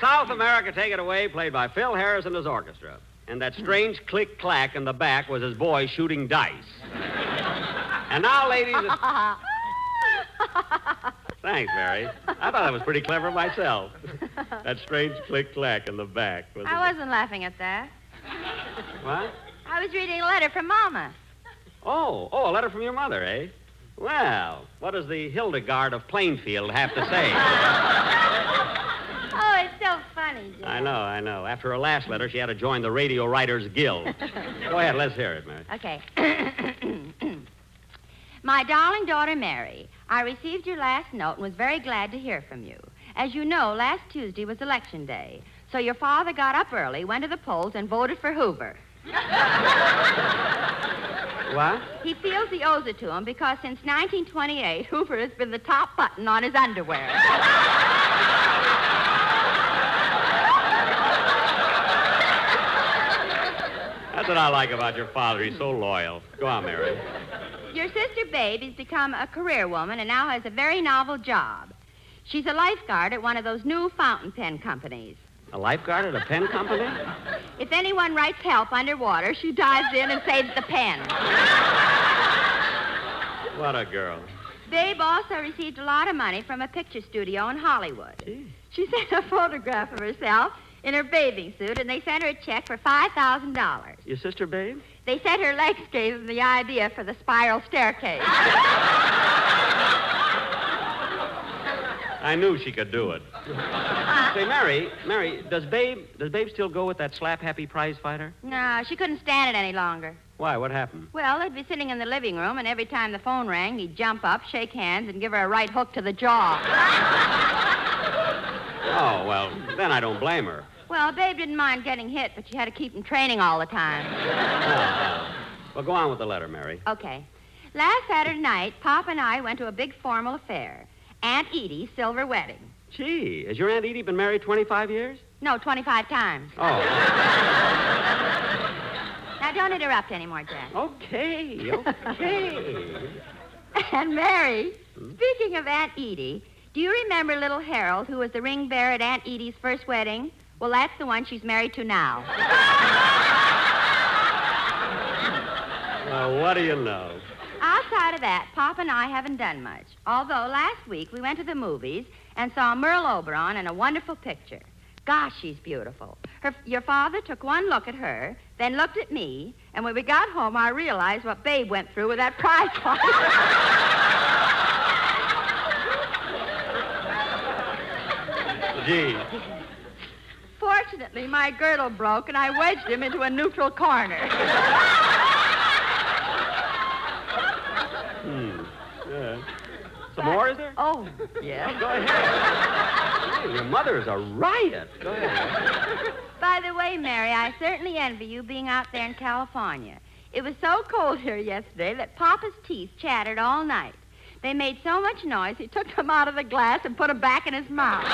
South America, Take It Away, played by Phil Harris and his orchestra. And that strange click-clack in the back was his boy shooting dice. And now, ladies... Thanks, Mary. I thought that was pretty clever myself. That strange click-clack in the back was... I wasn't laughing at that. What? I was reading a letter from Mama. Oh, a letter from your mother, eh? Well, what does the Hildegard of Plainfield have to say? Oh, it's so funny. again, Jack. I know. After her last letter, she had to join the Radio Writers Guild. Go ahead, let's hear it, Mary. Okay. My darling daughter, Mary, I received your last note and was very glad to hear from you. As you know, last Tuesday was Election Day, so your father got up early, went to the polls, and voted for Hoover. What? He feels he owes it to him because since 1928, Hoover has been the top button on his underwear. That's what I like about your father. He's so loyal. Go on, Mary. Your sister Babe has become a career woman and now has a very novel job. She's a lifeguard at one of those new fountain pen companies. A lifeguard at a pen company? If anyone writes help underwater, she dives in and saves the pen. What a girl. Babe also received a lot of money from a picture studio in Hollywood. Gee. She sent a photograph of herself in her bathing suit, and they sent her a check for $5,000. Your sister, Babe? They said her legs gave them the idea for the spiral staircase. I knew she could do it. Say, Mary, does Babe still go with that slap-happy prize fighter? No, she couldn't stand it any longer. Why? What happened? Well, they'd be sitting in the living room, and every time the phone rang, he'd jump up, shake hands, and give her a right hook to the jaw. Oh, well, then I don't blame her. Well, Babe didn't mind getting hit, but she had to keep him training all the time. Oh. Well, go on with the letter, Mary. Okay. Last Saturday night, Pop and I went to a big formal affair. Aunt Edie's silver wedding. Gee, has your Aunt Edie been married 25 years? No, 25 times. Oh. Now, don't interrupt anymore, Jack. Okay. And Mary, speaking of Aunt Edie, do you remember little Harold, who was the ring bearer at Aunt Edie's first wedding? Well, that's the one she's married to now. Well, what do you know? Outside of that, Pop and I haven't done much. Although last week we went to the movies and saw Merle Oberon in a wonderful picture. Gosh, she's beautiful. Your father took one look at her, then looked at me, and when we got home, I realized what Babe went through with that prize fight. Gee. Fortunately, my girdle broke, and I wedged him into a neutral corner. Yeah. Some more, is there? Oh, yeah. Go ahead. Hey, your mother's a riot. Go ahead. By the way, Mary, I certainly envy you being out there in California. It was so cold here yesterday that Papa's teeth chattered all night. They made so much noise, he took them out of the glass and put them back in his mouth.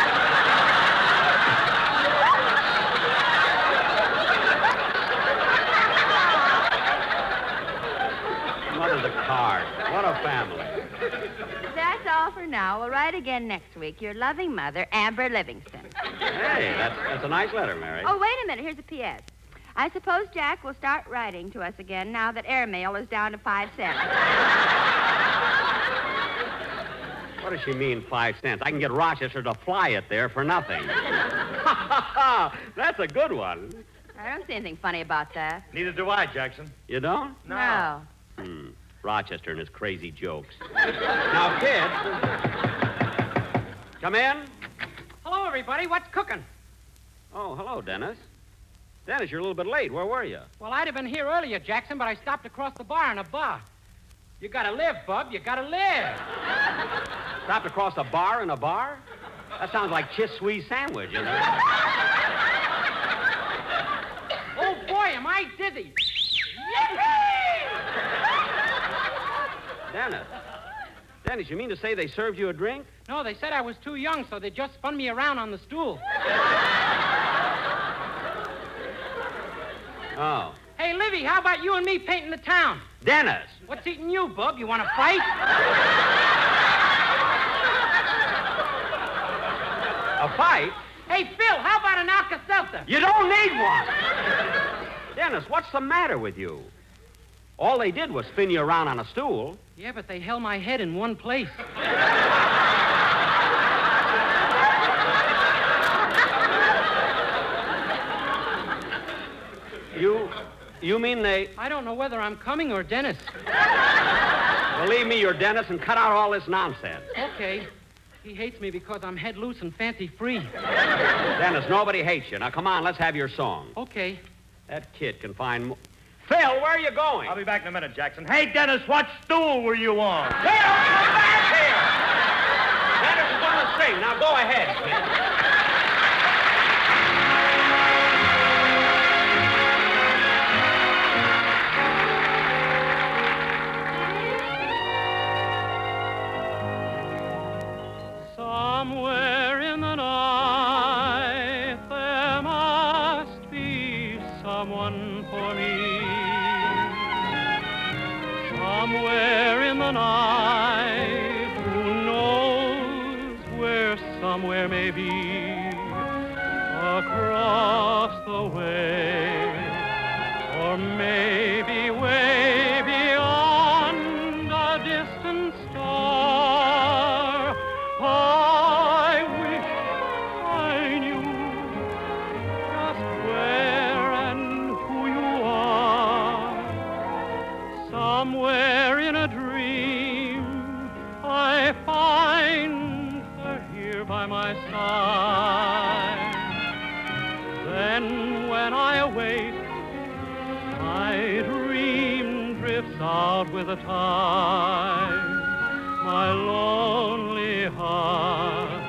Mother's a card. What a family. That's all for now. We'll write again next week. Your loving mother, Amber Livingston. Hey, that's a nice letter, Mary. Oh, wait a minute. Here's a P.S. I suppose Jack will start writing to us again now that airmail is down to 5 cents. What does she mean, 5 cents? I can get Rochester to fly it there for nothing. That's a good one. I don't see anything funny about that. Neither do I, Jackson. You don't? No. Rochester and his crazy jokes. Now, kids, come in. Hello, everybody. What's cooking? Oh, hello, Dennis. Dennis, you're a little bit late. Where were you? Well, I'd have been here earlier, Jackson, but I stopped across the bar in a bar. You gotta live, Bub. You gotta live. Stopped across a bar in a bar? That sounds like Chis Sweeze sandwich, you know? Oh, boy, am I dizzy. Dennis, you mean to say they served you a drink? No, they said I was too young, so they just spun me around on the stool. Oh. Hey, Livy, how about you and me painting the town? Dennis! What's eating you, Bub? You want to fight? A fight? Hey, Phil, how about an Alka-Seltzer? You don't need one! Dennis, what's the matter with you? All they did was spin you around on a stool. Yeah, but they held my head in one place. You mean they... I don't know whether I'm coming or Dennis. Believe me, you're Dennis, and cut out all this nonsense. Okay. He hates me because I'm head loose and fancy free. Dennis, nobody hates you. Now, come on, let's have your song. Okay. That kid can find more. Phil, where are you going? I'll be back in a minute, Jackson. Hey, Dennis, what stool were you on? Phil, come back here! Dennis is going to sing. Now, go ahead, kid. Somewhere in the night there must be someone for me. Somewhere in the night, who knows where somewhere may be? Across the way, or maybe way beyond a distant star. I wish I knew just where and who you are. Somewhere in a dream I find her here by my side. Then when I awake, my dream drifts out with the tide. My lonely heart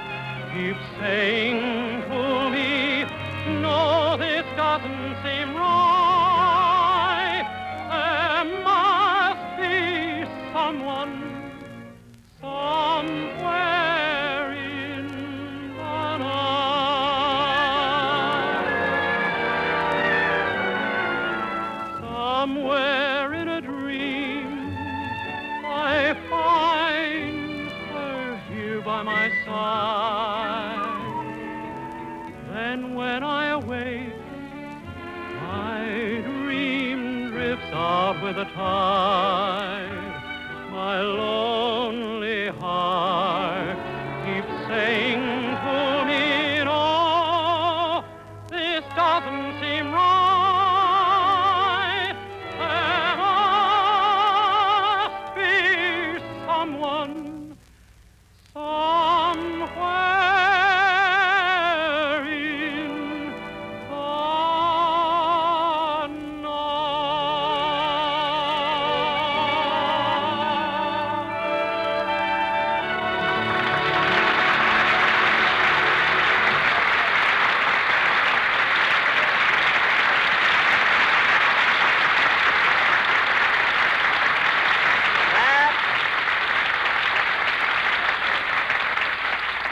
keeps saying to me, no, this doesn't seem right. There must be someone somewhere in the night. Somewhere in a dream I find her here by my side. Then when I awake, my dream drifts out with the tide. My lonely heart keeps saying to me, no, this doesn't seem right. There must be someone somewhere in the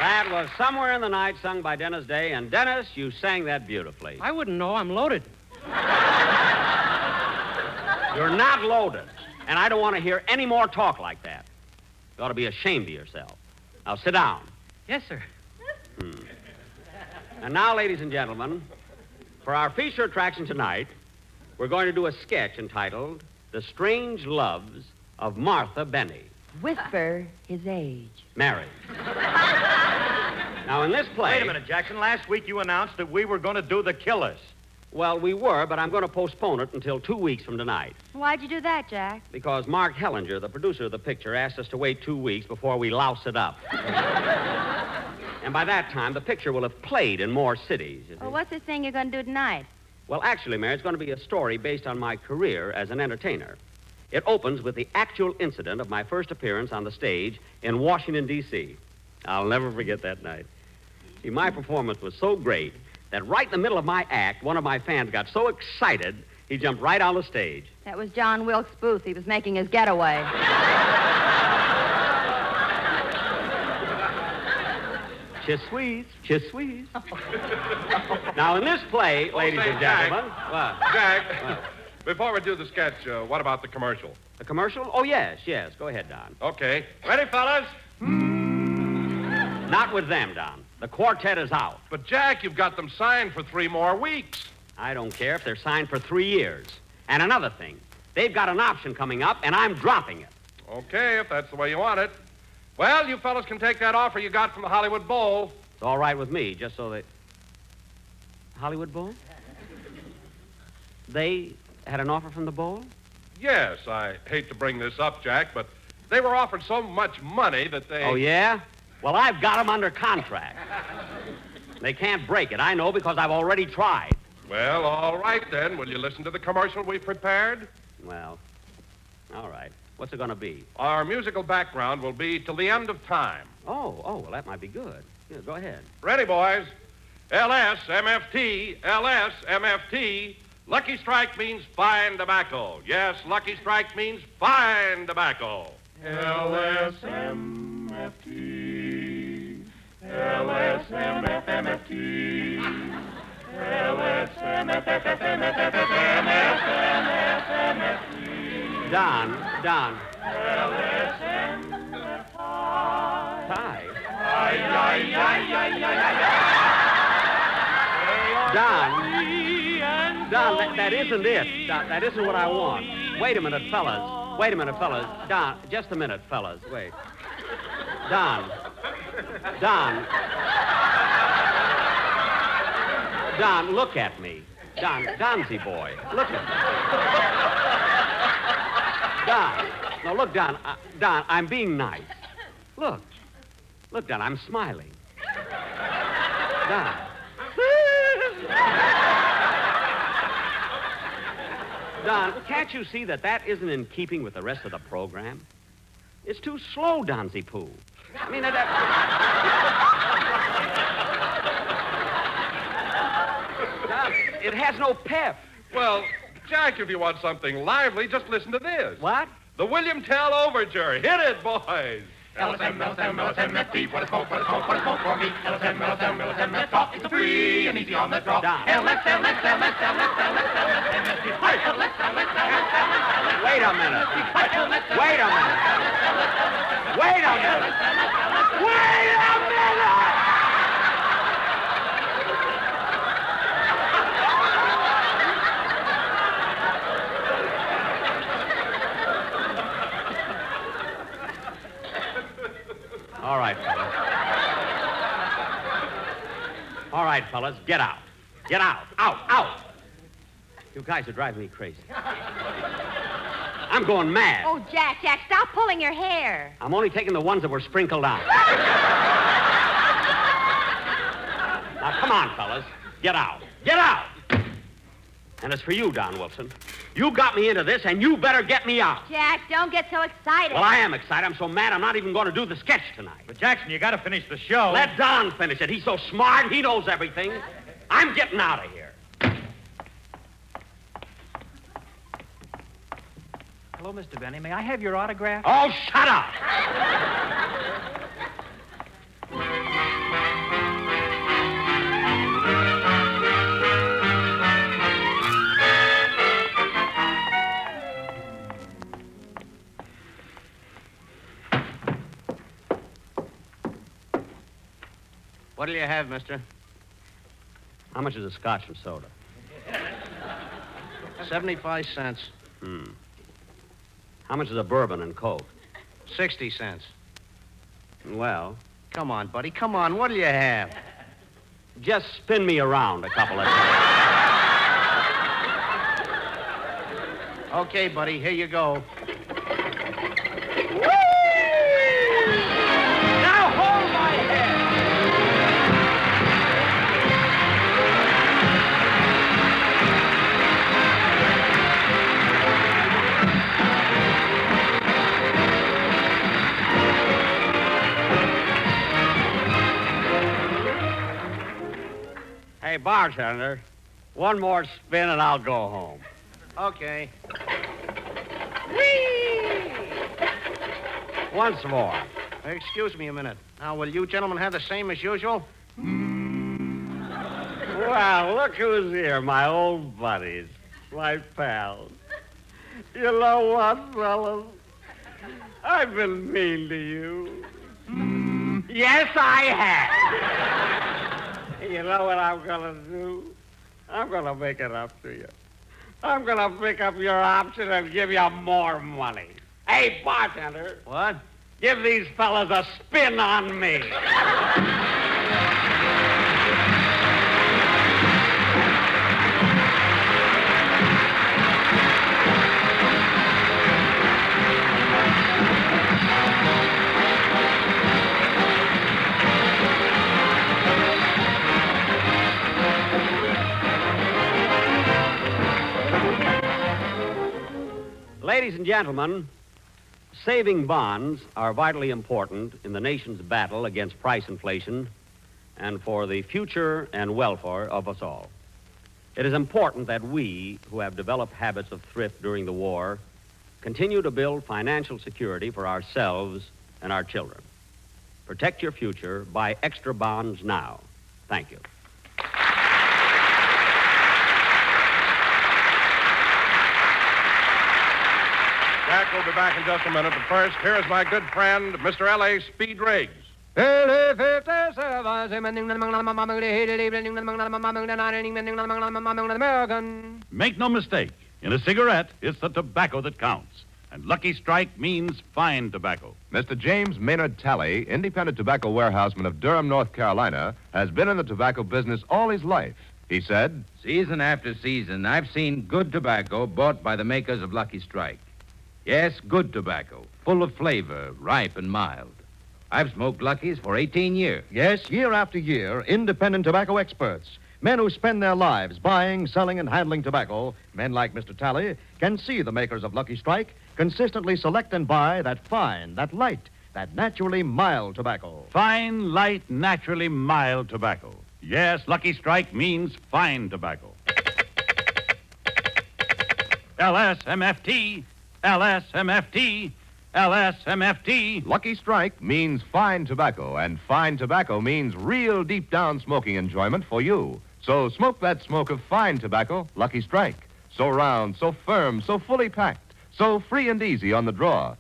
That was Somewhere in the Night, sung by Dennis Day. And, Dennis, you sang that beautifully. I wouldn't know. I'm loaded. You're not loaded. And I don't want to hear any more talk like that. You ought to be ashamed of yourself. Now, sit down. Yes, sir. And now, ladies and gentlemen, for our feature attraction tonight, we're going to do a sketch entitled The Strange Loves of Martha Benny. Whisper his age. Married. Now, in this play... Wait a minute, Jackson. Last week you announced that we were going to do The Killers. Well, we were, but I'm going to postpone it until 2 weeks from tonight. Why'd you do that, Jack? Because Mark Hellinger, the producer of the picture, asked us to wait 2 weeks before we louse it up. And by that time, the picture will have played in more cities. You see. Well, what's this thing you're going to do tonight? Well, actually, Mary, it's going to be a story based on my career as an entertainer. It opens with the actual incident of my first appearance on the stage in Washington, D.C. I'll never forget that night. See, my performance was so great that right in the middle of my act, one of my fans got so excited, he jumped right on the stage. That was John Wilkes Booth. He was making his getaway. Chis-sweeze, chis-sweeze. Now, in this play, ladies and gentlemen... What? Jack, before we do the sketch, what about the commercial? The commercial? Oh, yes. Go ahead, Don. Okay. Ready, fellas? Not with them, Don. The quartet is out. But, Jack, you've got them signed for 3 more weeks. I don't care if they're signed for 3 years. And another thing, they've got an option coming up, and I'm dropping it. Okay, if that's the way you want it. Well, you fellas can take that offer you got from the Hollywood Bowl. It's all right with me, just so they... Hollywood Bowl? They had an offer from the Bowl? Yes, I hate to bring this up, Jack, but they were offered so much money that they... Oh, yeah? Well, I've got them under contract. They can't break it. I know because I've already tried. Well, all right then. Will you listen to the commercial we've prepared? Well, all right. What's it going to be? Our musical background will be Till the End of Time. Oh, well, that might be good. Yeah, go ahead. Ready, boys? LSMFT, LSMFT. Lucky Strike means fine tobacco. Yes, Lucky Strike means fine tobacco. LSMFT, LSMFT, LSMFT. Don. Don, that isn't it. That isn't what I want. Wait a minute, fellas. Don, just a minute, fellas. Wait. Don, look at me. Donsy boy, look at me. Don, no, look, Don, I'm being nice. Look, Don, I'm smiling. Don. Don, can't you see that isn't in keeping with the rest of the program? It's too slow, Donsy Poo. I mean, Don, it has no pep. Well, Jack, if you want something lively, just listen to this. What? The William Tell Overture. Hit it, boys. LSMFT, what a smoke for me. LSMFT, it's a free and easy on the draw. Wait a minute. All right, fellas, get out. Out. You guys are driving me crazy. I'm going mad. Oh, Jack, stop pulling your hair. I'm only taking the ones that were sprinkled on. Now, come on, fellas. Get out. And it's for you, Don Wilson. You got me into this, and you better get me out. Jack, don't get so excited. Well, I am excited. I'm so mad I'm not even going to do the sketch tonight. But, Jackson, you got to finish the show. Let Don finish it. He's so smart. He knows everything. I'm getting out of here. Hello, Mr. Benny. May I have your autograph? Oh, shut up! What'll you have, mister? How much is a scotch and soda? 75 cents. How much is a bourbon and Coke? 60 cents. Well... Come on, buddy. Come on. What'll you have? Just spin me around a couple of times. Okay, buddy. Here you go. Now hold my head! Hey, bartender, one more spin and I'll go home. Okay. Whee! Once more. Excuse me a minute. Now, will you gentlemen have the same as usual? Well, look who's here, my old buddies, my pals. You know what, fellas? I've been mean to you. Yes, I have. You know what I'm going to do? I'm going to make it up to you. I'm going to pick up your option and give you more money. Hey, bartender. What? Give these fellas a spin on me. Ladies and gentlemen, saving bonds are vitally important in the nation's battle against price inflation and for the future and welfare of us all. It is important that we, who have developed habits of thrift during the war, continue to build financial security for ourselves and our children. Protect your future. Buy extra bonds now. Thank you. Jack will be back in just a minute, but first, here is my good friend, Mr. L.A. Speed Riggs. Make no mistake. In a cigarette, it's the tobacco that counts. And Lucky Strike means fine tobacco. Mr. James Maynard Talley, independent tobacco warehouseman of Durham, North Carolina, has been in the tobacco business all his life. He said, "Season after season, I've seen good tobacco bought by the makers of Lucky Strike. Yes, good tobacco, full of flavor, ripe and mild. I've smoked Luckies for 18 years. Yes, year after year, independent tobacco experts, men who spend their lives buying, selling, and handling tobacco, men like Mr. Talley, can see the makers of Lucky Strike consistently select and buy that fine, that light, that naturally mild tobacco. Fine, light, naturally mild tobacco. Yes, Lucky Strike means fine tobacco. LSMFT, LSMFT, LSMFT. Lucky Strike means fine tobacco, and fine tobacco means real deep-down smoking enjoyment for you. So smoke that smoke of fine tobacco, Lucky Strike. So round, so firm, so fully packed, so free and easy on the draw.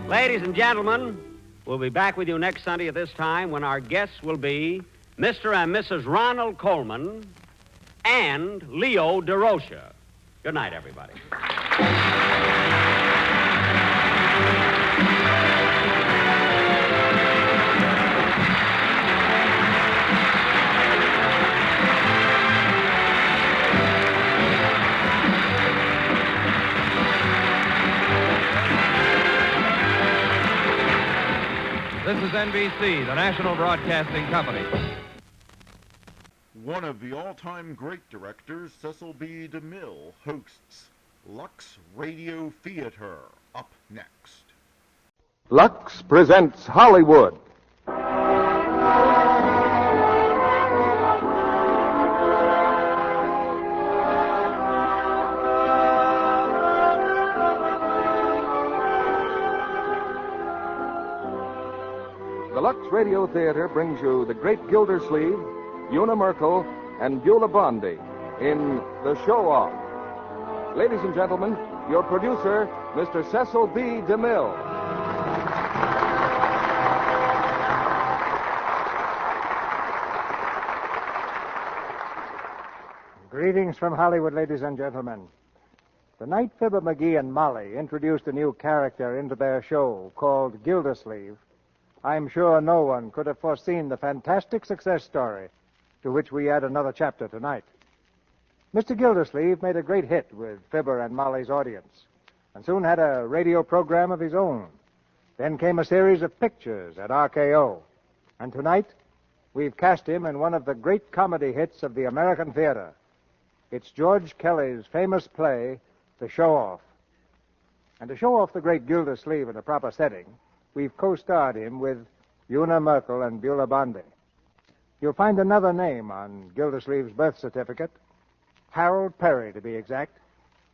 Ladies and gentlemen, we'll be back with you next Sunday at this time when our guests will be Mr. and Mrs. Ronald Coleman and Leo DeRocha. Good night, everybody. This is NBC, the National Broadcasting Company. One of the all-time great directors, Cecil B. DeMille, hosts Lux Radio Theater. Up next. Lux presents Hollywood. The Lux Radio Theater brings you the great Gildersleeve, Una Merkel, and Beulah Bondi in The Show-Off. Ladies and gentlemen, your producer, Mr. Cecil B. DeMille. Greetings from Hollywood, ladies and gentlemen. The night Fibber, Magee, and Molly introduced a new character into their show called Gildersleeve, I'm sure no one could have foreseen the fantastic success story to which we add another chapter tonight. Mr. Gildersleeve made a great hit with Fibber and Molly's audience and soon had a radio program of his own. Then came a series of pictures at RKO. And tonight, we've cast him in one of the great comedy hits of the American theater. It's George Kelly's famous play, The Show-Off. And to show off the great Gildersleeve in a proper setting, we've co-starred him with Una Merkel and Beulah Bondi. You'll find another name on Gildersleeve's birth certificate, Harold Perry to be exact,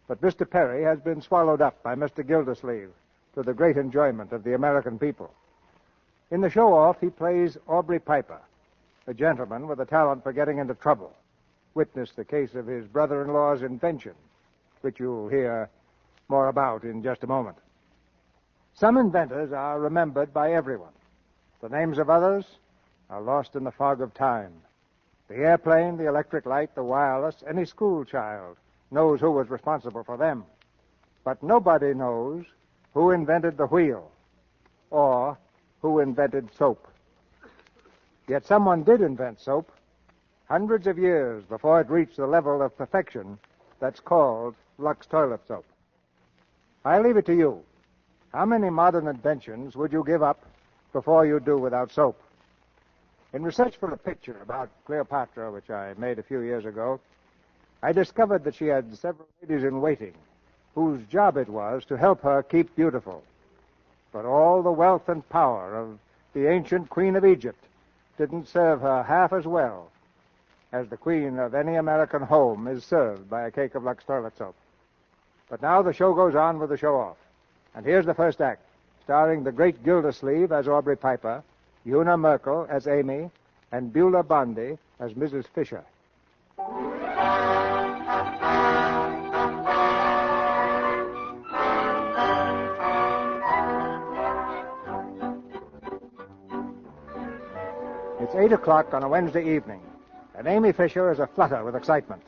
but Mr. Perry has been swallowed up by Mr. Gildersleeve to the great enjoyment of the American people. In The Show-Off, he plays Aubrey Piper, a gentleman with a talent for getting into trouble. Witness the case of his brother-in-law's invention, which you'll hear more about in just a moment. Some inventors are remembered by everyone. The names of others are lost in the fog of time. The airplane, the electric light, the wireless, any school child knows who was responsible for them. But nobody knows who invented the wheel or who invented soap. Yet someone did invent soap hundreds of years before it reached the level of perfection that's called Lux toilet soap. I leave it to you. How many modern inventions would you give up before you do without soap? In research for a picture about Cleopatra, which I made a few years ago, I discovered that she had several ladies in waiting whose job it was to help her keep beautiful. But all the wealth and power of the ancient Queen of Egypt didn't serve her half as well as the queen of any American home is served by a cake of Lux toilet soap. But now the show goes on with the show-off. And here's the first act, starring the great Gildersleeve as Aubrey Piper, Una Merkel as Amy, and Beulah Bondi as Mrs. Fisher. It's 8 o'clock on a Wednesday evening, and Amy Fisher is aflutter with excitement.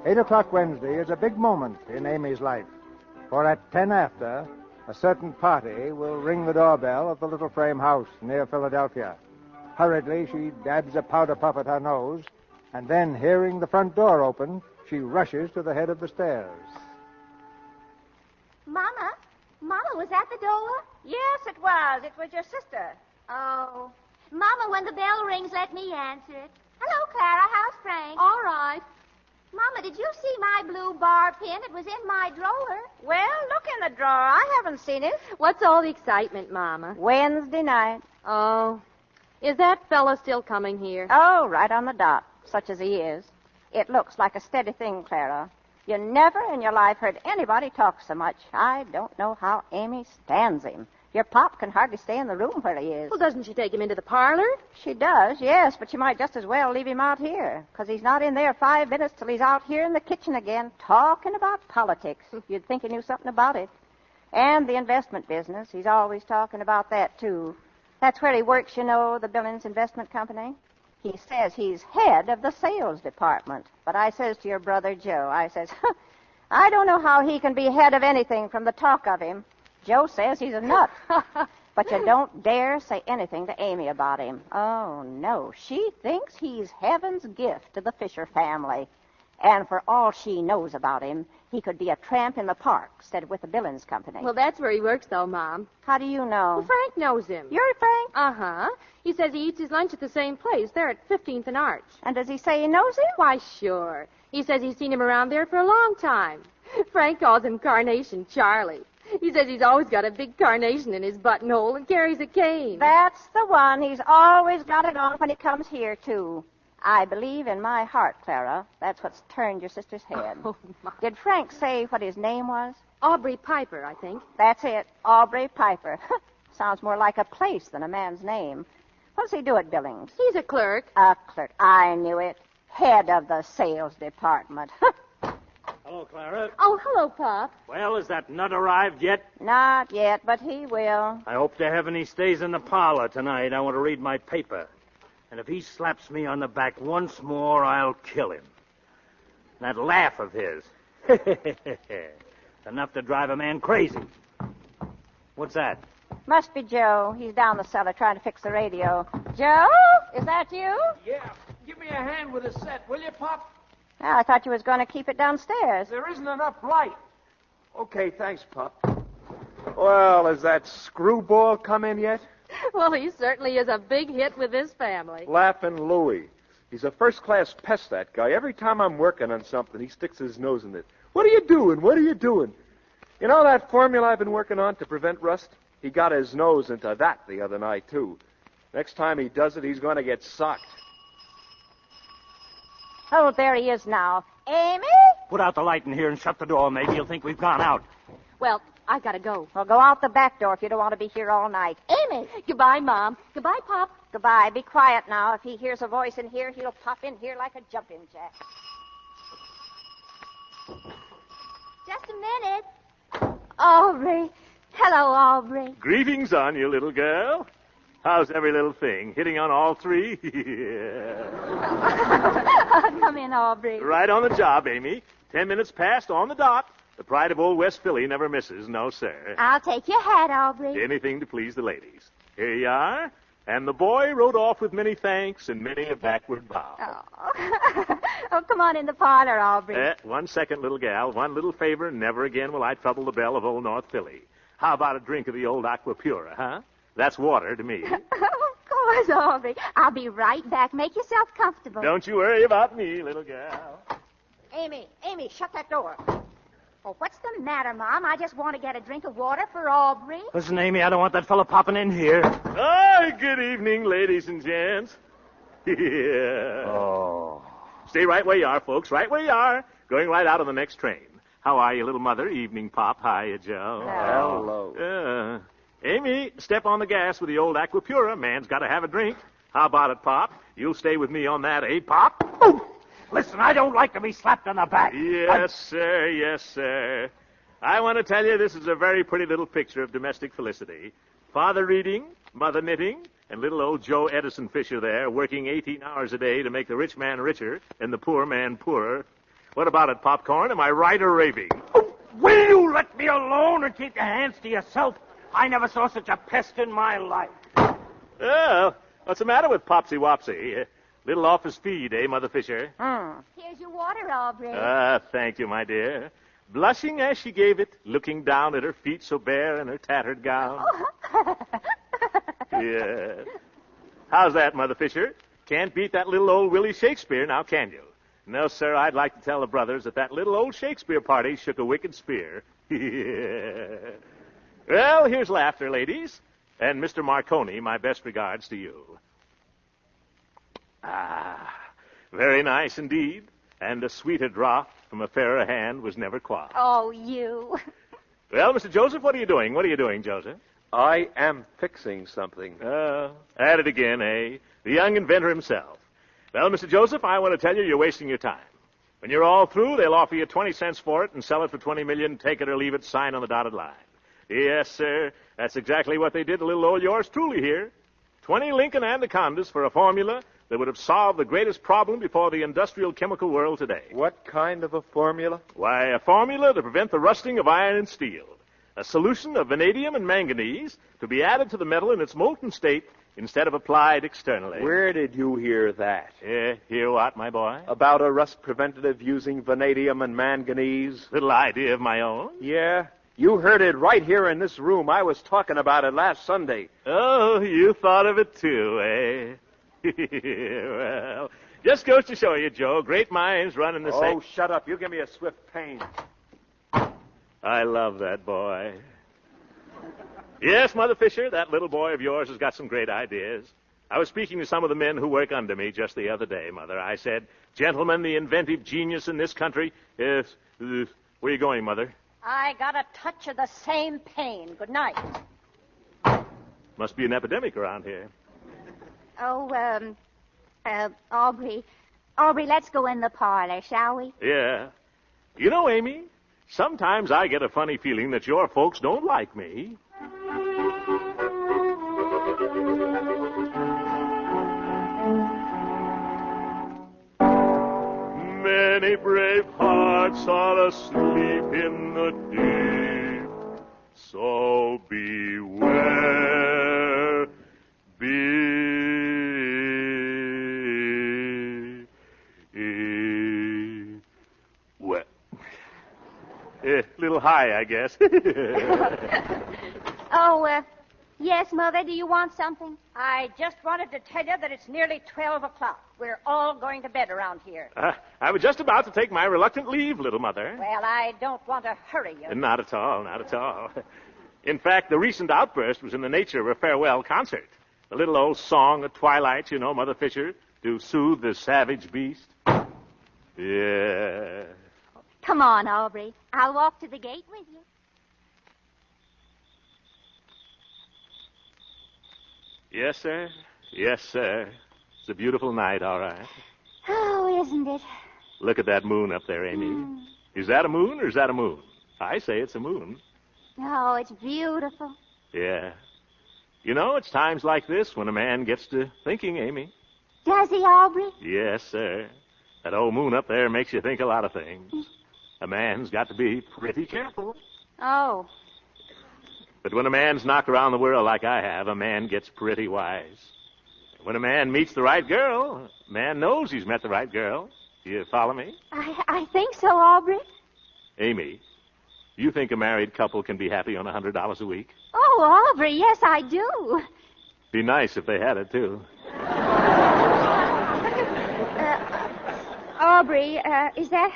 8 o'clock Wednesday is a big moment in Amy's life, for at 10 after, a certain party will ring the doorbell of the little frame house near Philadelphia. Hurriedly, she dabs a powder puff at her nose, and then, hearing the front door open, she rushes to the head of the stairs. Mama, was that the door? Yes, it was. It was your sister. Oh. Mama, when the bell rings, let me answer it. Hello, Clara. How's Frank? All right. Mama, did you see my blue bar pin? It was in my drawer. Well, look in the drawer. I haven't seen it. What's all the excitement, Mama? Wednesday night. Oh. Is that fella still coming here? Oh, right on the dot, such as he is. It looks like a steady thing, Clara. You never in your life heard anybody talk so much. I don't know how Amy stands him. Your pop can hardly stay in the room where he is. Well, doesn't she take him into the parlor? She does, yes, but she might just as well leave him out here, because he's not in there 5 minutes till he's out here in the kitchen again, talking about politics. You'd think he knew something about it. And the investment business. He's always talking about that, too. That's where he works, you know, the Billings Investment Company. He says he's head of the sales department. But I says to your brother Joe, I says, I don't know how he can be head of anything from the talk of him. Joe says he's a nut. But you don't dare say anything to Amy about him. Oh, no. She thinks he's heaven's gift to the Fisher family. And for all she knows about him, he could be a tramp in the park instead of with the Billings Company. Well, that's where he works, though, Mom. How do you know? Well, Frank knows him. You're Frank? Uh-huh. He says he eats his lunch at the same place, there at 15th and Arch. And does he say he knows him? Why, sure. He says he's seen him around there for a long time. Frank calls him Carnation Charlie. He says he's always got a big carnation in his buttonhole and carries a cane. That's the one. He's always got it on when he comes here, too. I believe in my heart, Clara, that's what's turned your sister's head. Oh, my. Did Frank say what his name was? Aubrey Piper, I think. That's it, Aubrey Piper. Sounds more like a place than a man's name. What does he do at Billings? He's a clerk. A clerk. I knew it. Head of the sales department. Hello, Clara. Oh, hello, Pop. Well, has that nut arrived yet? Not yet, but he will. I hope to heaven he stays in the parlor tonight. I want to read my paper. And if he slaps me on the back once more, I'll kill him. That laugh of his. Enough to drive a man crazy. What's that? Must be Joe. He's down the cellar trying to fix the radio. Joe? Is that you? Yeah. Give me a hand with the set, will you, Pop? Oh, I thought you was going to keep it downstairs. There isn't enough light. Okay, thanks, Pop. Well, has that screwball come in yet? Well, he certainly is a big hit with this family. Laughing Louie. He's a first-class pest, that guy. Every time I'm working on something, he sticks his nose in it. What are you doing? What are you doing? You know that formula I've been working on to prevent rust? He got his nose into that the other night, too. Next time he does it, he's going to get socked. Oh, there he is now. Amy? Put out the light in here and shut the door. Maybe you'll think we've gone out. Well, I gotta go. Well, go out the back door if you don't want to be here all night. Amy! Goodbye, Mom. Goodbye, Pop. Goodbye. Be quiet now. If he hears a voice in here, he'll pop in here like a jumping jack. Just a minute. Aubrey. Hello, Aubrey. Greetings on you, little girl. How's every little thing? Hitting on all three? Come in, Aubrey. Right on the job, Amy. 10 minutes past on the dot. The pride of old West Philly never misses, no, sir. I'll take your hat, Aubrey. Anything to please the ladies. Here you are. And the boy rode off with many thanks and many a backward bow. Oh, come on in the parlor, Aubrey. 1 second, little gal. One little favor, and never again will I trouble the belle of old North Philly. How about a drink of the old Aqua Pura, huh? That's water to me. Of course, Aubrey. I'll be right back. Make yourself comfortable. Don't you worry about me, little gal. Amy, shut that door. Oh, what's the matter, Mom? I just want to get a drink of water for Aubrey. Listen, Amy, I don't want that fella popping in here. Hi, good evening, ladies and gents. Yeah. Oh. Stay right where you are, folks, right where you are. Going right out on the next train. How are you, little mother? Evening, Pop. Hiya, Joe. Hello. Amy, step on the gas with the old Aqua Pura. Man's got to have a drink. How about it, Pop? You'll stay with me on that, eh, Pop? Oh, listen, I don't like to be slapped on the back. Yes, sir. Yes, sir. I want to tell you this is a very pretty little picture of domestic felicity. Father reading, mother knitting, and little old Joe Edison Fisher there working 18 hours a day to make the rich man richer and the poor man poorer. What about it, Popcorn? Am I right or raving? Oh, will you let me alone and keep your hands to yourself? I never saw such a pest in my life. Well, what's the matter with Popsy Wopsy? Little off his feed, eh, Mother Fisher? Here's your water, Aubrey. Thank you, my dear. Blushing as she gave it, looking down at her feet so bare in her tattered gown. Yeah. How's that, Mother Fisher? Can't beat that little old Willie Shakespeare, now can you? No, sir, I'd like to tell the brothers that little old Shakespeare party shook a wicked spear. Yeah. Well, here's laughter, ladies. And Mr. Marconi, my best regards to you. Very nice indeed. And a sweeter draught from a fairer hand was never quaffed. Oh, you. Well, Mr. Joseph, what are you doing? What are you doing, Joseph? I am fixing something. At it again, eh? The young inventor himself. Well, Mr. Joseph, I want to tell you you're wasting your time. When you're all through, they'll offer you 20 cents for it and sell it for $20 million, take it or leave it, sign on the dotted line. Yes, sir. That's exactly what they did to little old yours truly here. 20 Lincoln Anacondas for a formula that would have solved the greatest problem before the industrial chemical world today. What kind of a formula? Why, a formula to prevent the rusting of iron and steel. A solution of vanadium and manganese to be added to the metal in its molten state instead of applied externally. Where did you hear that? Hear what, my boy? About a rust preventative using vanadium and manganese? Little idea of my own. Yeah. You heard it right here in this room. I was talking about it last Sunday. Oh, you thought of it too, eh? Well, just goes to show you, Joe, great minds run in the same... Oh, shut up. You give me a swift pain. I love that boy. Yes, Mother Fisher, that little boy of yours has got some great ideas. I was speaking to some of the men who work under me just the other day, Mother. I said, gentlemen, the inventive genius in this country is... Where are you going, Mother? I got a touch of the same pain. Good night. Must be an epidemic around here. Oh, Aubrey, let's go in the parlor, shall we? Yeah. You know, Amy, sometimes I get a funny feeling that your folks don't like me. Many brave hearts are asleep in the deep, so beware, well, little high, I guess. Yes, Mother, do you want something? I just wanted to tell you that it's nearly 12 o'clock. We're all going to bed around here. I was just about to take my reluctant leave, little Mother. Well, I don't want to hurry you. Not at all, not at all. In fact, the recent outburst was in the nature of a farewell concert. A little old song at twilight, you know, Mother Fisher, to soothe the savage beast. Yeah. Come on, Aubrey. I'll walk to the gate with you. Yes, sir. Yes, sir. It's a beautiful night, all right. Oh, isn't it? Look at that moon up there, Amy. Is that a moon or is that a moon? I say it's a moon. Oh, it's beautiful. Yeah. You know, it's times like this when a man gets to thinking, Amy. Does he, Aubrey? Yes, sir. That old moon up there makes you think a lot of things. A man's got to be pretty careful. Oh. But when a man's knocked around the world like I have, a man gets pretty wise. When a man meets the right girl, a man knows he's met the right girl. Do you follow me? I think so, Aubrey. Amy, you think a married couple can be happy on $100 a week? Oh, Aubrey, yes, I do. Be nice if they had it, too. Aubrey, is that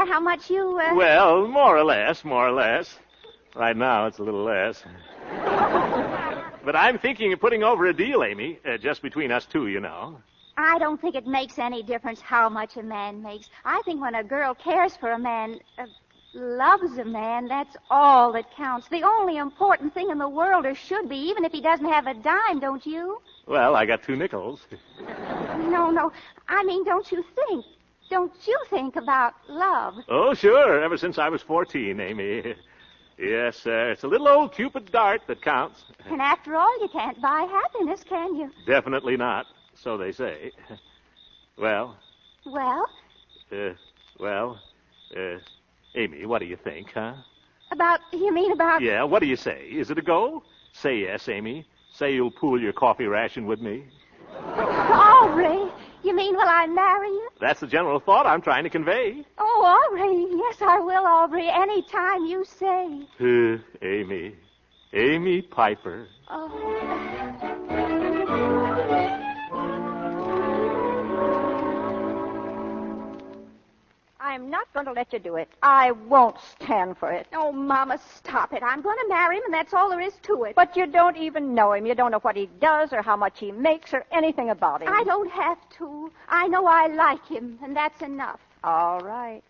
how much you... Well, more or less. Right now, it's a little less. But I'm thinking of putting over a deal, Amy, just between us two, you know. I don't think it makes any difference how much a man makes. I think when a girl cares for a man, loves a man, that's all that counts. The only important thing in the world, or should be, even if he doesn't have a dime, don't you? Well, I got 2 nickels. No. I mean, don't you think about love? Oh, sure. Ever since I was 14, Amy. Yes, sir. It's a little old Cupid dart that counts. And after all, you can't buy happiness, can you? Definitely not. So they say. Well? Well? Amy, what do you think, huh? You mean about... Yeah, what do you say? Is it a go? Say yes, Amy. Say you'll pool your coffee ration with me. Aubrey, you mean will I marry you? That's the general thought I'm trying to convey. Oh, Aubrey, yes, I will, Aubrey, any time you say. Amy Piper. I'm not going to let you do it. I won't stand for it. Oh, Mama, stop it. I'm going to marry him, and that's all there is to it. But you don't even know him. You don't know what he does or how much he makes or anything about him. I don't have to. I know I like him, and that's enough. All right.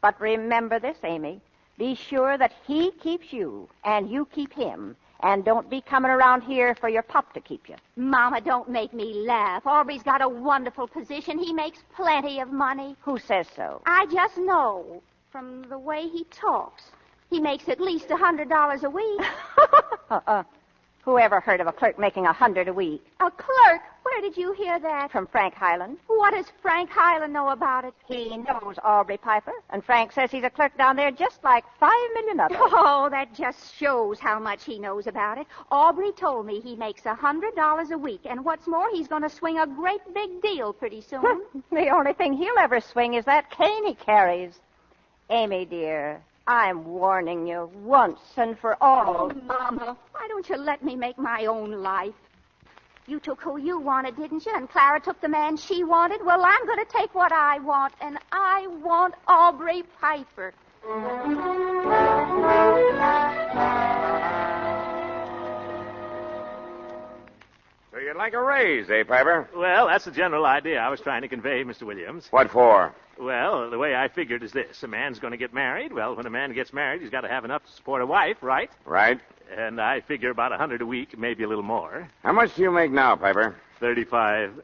But remember this, Amy. Be sure that he keeps you, and you keep him. And don't be coming around here for your pop to keep you. Mama, don't make me laugh. Aubrey's got a wonderful position. He makes plenty of money. Who says so? I just know from the way he talks. He makes at least $100 a week. Who ever heard of a clerk making $100 a week? A clerk? Where did you hear that? From Frank Highland. What does Frank Highland know about it? He knows Aubrey Piper, and Frank says he's a clerk down there just like 5 million others. Oh, that just shows how much he knows about it. Aubrey told me he makes $100 a week, and what's more, he's going to swing a great big deal pretty soon. The only thing he'll ever swing is that cane he carries. Amy, dear, I'm warning you once and for all. Oh, Mama, why don't you let me make my own life? You took who you wanted, didn't you? And Clara took the man she wanted. Well, I'm going to take what I want, and I want Aubrey Piper. So you'd like a raise, eh, Piper? Well, that's the general idea I was trying to convey, Mr. Williams. What for? Well, the way I figured is this. A man's going to get married. Well, when a man gets married, he's got to have enough to support a wife, right? Right. And I figure about $100 a week, maybe a little more. How much do you make now, Piper? 35.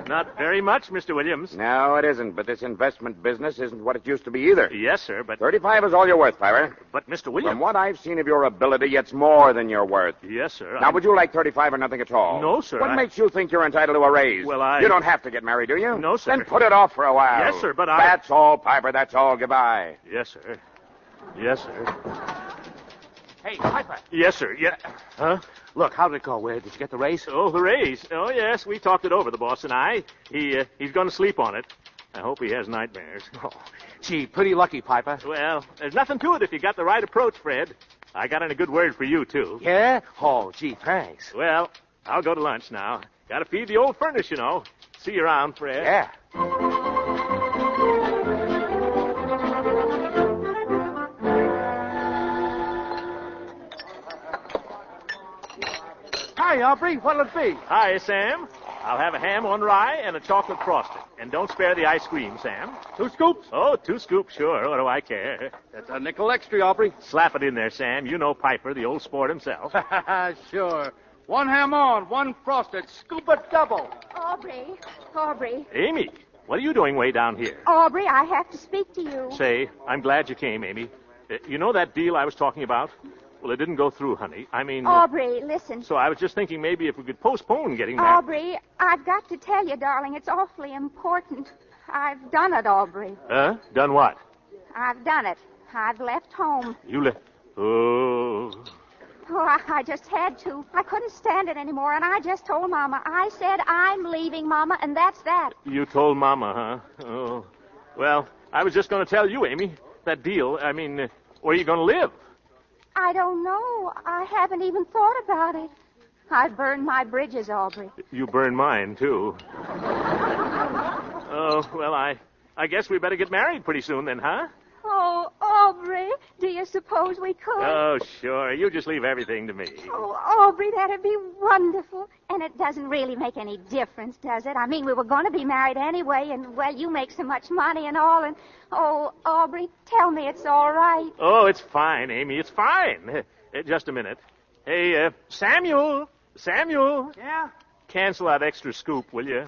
Not very much, Mr. Williams. No, it isn't. But this investment business isn't what it used to be either. Yes, sir, but... 35 is all you're worth, Piper. But, Mr. Williams... From what I've seen of your ability, it's more than you're worth. Yes, sir. Now, would you like 35 or nothing at all? No, sir. What makes you think you're entitled to a raise? Well, You don't have to get married, do you? No, sir. Then put it off for a while. Yes, sir, but That's all, Piper. That's all. Goodbye. Yes, sir. Yes, sir. Hey, Piper. Yes, sir. Yeah. Huh? Look, how did it go? Did you get the raise? Oh, the raise. Oh, yes. We talked it over, the boss and I. He's going to sleep on it. I hope he has nightmares. Oh, gee, pretty lucky, Piper. Well, there's nothing to it if you got the right approach, Fred. I got in a good word for you, too. Yeah? Oh, gee, thanks. Well, I'll go to lunch now. Got to feed the old furnace, you know. See you around, Fred. Yeah. Hi, Aubrey. What'll it be? Hi, Sam. I'll have a ham on rye and a chocolate frosting. And don't spare the ice cream, Sam. 2 scoops? Oh, 2 scoops, sure. What do I care? That's a nickel extra, Aubrey. Slap it in there, Sam. You know Piper, the old sport himself. Sure. 1 ham on, 1 frosted. Scoop it double. Aubrey. Amy, what are you doing way down here? Aubrey, I have to speak to you. Say, I'm glad you came, Amy. You know that deal I was talking about? Well, it didn't go through, honey. I mean... Aubrey, listen. So I was just thinking maybe if we could postpone getting married. Aubrey, I've got to tell you, darling, it's awfully important. I've done it, Aubrey. Done what? I've done it. I've left home. You left... Oh. Oh, I just had to. I couldn't stand it anymore, and I just told Mama. I said, I'm leaving, Mama, and that's that. You told Mama, huh? Oh. Well, I was just going to tell you, Amy. That deal, where are you going to live? I don't know. I haven't even thought about it. I've burned my bridges, Aubrey. You burned mine, too. Oh, well, I guess we better get married pretty soon then, huh? Oh, Aubrey, do you suppose we could? Oh, sure. You just leave everything to me. Oh, Aubrey, that'd be wonderful. And it doesn't really make any difference, does it? I mean, we were going to be married anyway, and, well, you make so much money and all, and, oh, Aubrey, tell me it's all right. Oh, it's fine, Amy. It's fine. Just a minute. Hey, Samuel. Samuel. Yeah? Cancel that extra scoop, will you?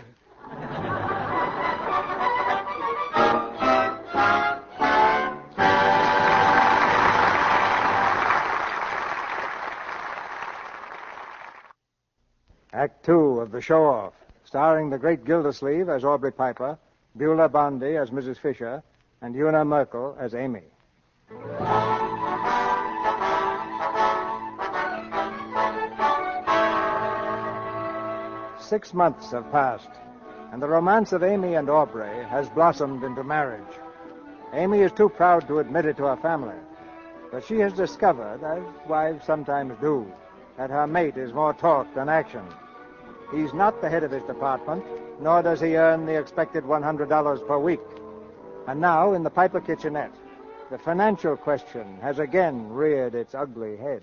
Act 2 of The Show-Off, starring the great Gildersleeve as Aubrey Piper, Beulah Bondi as Mrs. Fisher, and Una Merkel as Amy. 6 months have passed, and the romance of Amy and Aubrey has blossomed into marriage. Amy is too proud to admit it to her family, but she has discovered, as wives sometimes do, that her mate is more talk than action. He's not the head of his department, nor does he earn the expected $100 per week. And now, in the Piper kitchenette, the financial question has again reared its ugly head.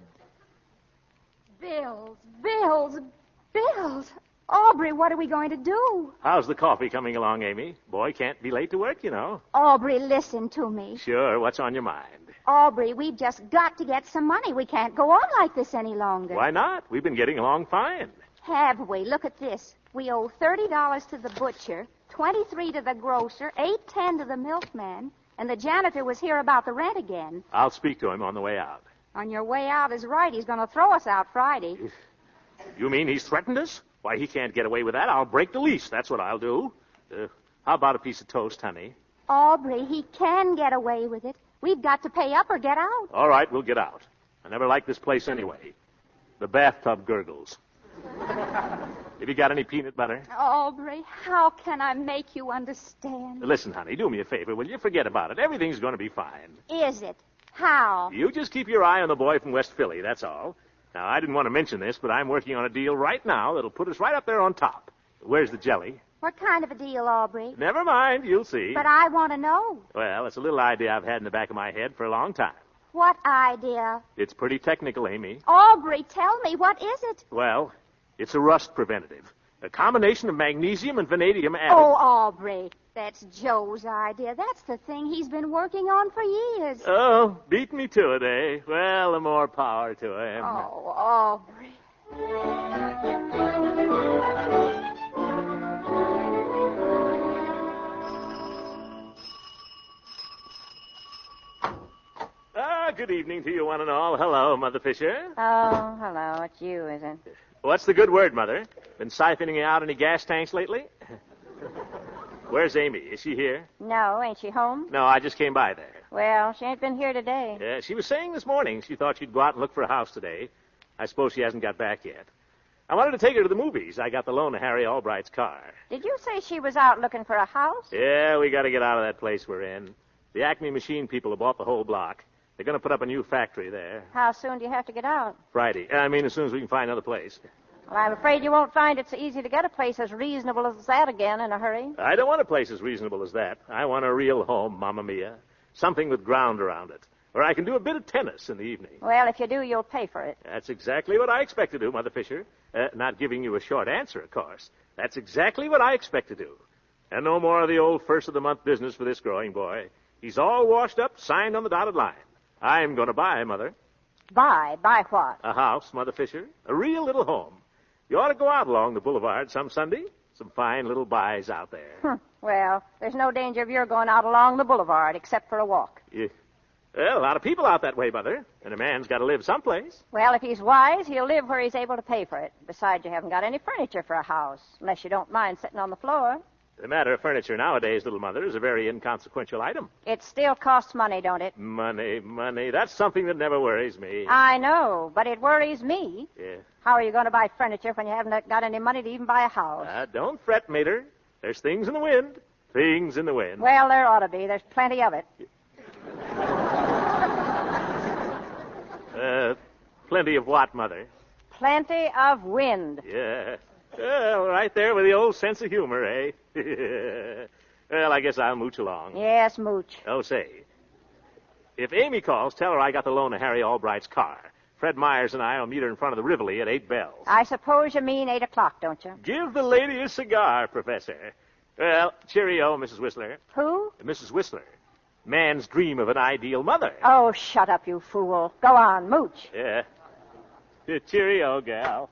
Bills, bills, bills. Aubrey, what are we going to do? How's the coffee coming along, Amy? Boy can't be late to work, you know. Aubrey, listen to me. Sure, what's on your mind? Aubrey, we've just got to get some money. We can't go on like this any longer. Why not? We've been getting along fine. Have we? Look at this. We owe $30 to the butcher, $23 to the grocer, $8.10 to the milkman, and the janitor was here about the rent again. I'll speak to him on the way out. On your way out is right. He's going to throw us out Friday. You mean he's threatened us? Why, he can't get away with that. I'll break the lease. That's what I'll do. How about a piece of toast, honey? Aubrey, he can get away with it. We've got to pay up or get out. All right, we'll get out. I never liked this place anyway. The bathtub gurgles. Have you got any peanut butter? Aubrey, how can I make you understand? Listen, honey, do me a favor, will you? Forget about it. Everything's going to be fine. Is it? How? You just keep your eye on the boy from West Philly, that's all. Now, I didn't want to mention this, but I'm working on a deal right now that'll put us right up there on top. Where's the jelly? What kind of a deal, Aubrey? Never mind, you'll see. But I want to know. Well, it's a little idea I've had in the back of my head for a long time. What idea? It's pretty technical, Amy. Aubrey, tell me, what is it? Well, it's a rust preventative. A combination of magnesium and vanadium added. Oh, Aubrey, that's Joe's idea. That's the thing he's been working on for years. Oh, beat me to it, eh? Well, the more power to him. Oh, Aubrey. Good evening to you one and all. Hello, Mother Fisher. Oh, hello. It's you, is it? What's the good word, Mother? Been siphoning out any gas tanks lately? Where's Amy? Is she here? No, ain't she home? No, I just came by there. Well, she ain't been here today. Yeah, she was saying this morning she thought she'd go out and look for a house today. I suppose she hasn't got back yet. I wanted to take her to the movies. I got the loan of Harry Albright's car. Did you say she was out looking for a house? Yeah, we got to get out of that place we're in. The Acme Machine people have bought the whole block. They're going to put up a new factory there. How soon do you have to get out? Friday. As soon as we can find another place. Well, I'm afraid you won't find it so easy to get a place as reasonable as that again in a hurry. I don't want a place as reasonable as that. I want a real home, Mamma Mia. Something with ground around it. Where I can do a bit of tennis in the evening. Well, if you do, you'll pay for it. That's exactly what I expect to do, Mother Fisher. Not giving you a short answer, of course. That's exactly what I expect to do. And no more of the old first-of-the-month business for this growing boy. He's all washed up, signed on the dotted line. I'm going to buy, Mother. Buy? Buy what? A house, Mother Fisher. A real little home. You ought to go out along the boulevard some Sunday. Some fine little buys out there. Well, there's no danger of your going out along the boulevard except for a walk. Yeah. Well, a lot of people out that way, Mother. And a man's got to live someplace. Well, if he's wise, he'll live where he's able to pay for it. Besides, you haven't got any furniture for a house, unless you don't mind sitting on the floor. The matter of furniture nowadays, little mother, is a very inconsequential item. It still costs money, don't it? Money. That's something that never worries me. I know, but it worries me. Yeah. How are you going to buy furniture when you haven't got any money to even buy a house? Don't fret, mater. There's things in the wind. Things in the wind. Well, there ought to be. There's plenty of it. Plenty of what, Mother? Plenty of wind. Yeah. Well, right there with the old sense of humor, eh? Well, I guess I'll mooch along. Yes, mooch. Oh, say. If Amy calls, tell her I got the loan of Harry Albright's car. Fred Myers and I will meet her in front of the Rivoli at 8 bells. I suppose you mean 8 o'clock, don't you? Give the lady a cigar, Professor. Well, cheerio, Mrs. Whistler. Who? Mrs. Whistler. Man's dream of an ideal mother. Oh, shut up, you fool. Go on, mooch. Yeah. Cheerio, gal.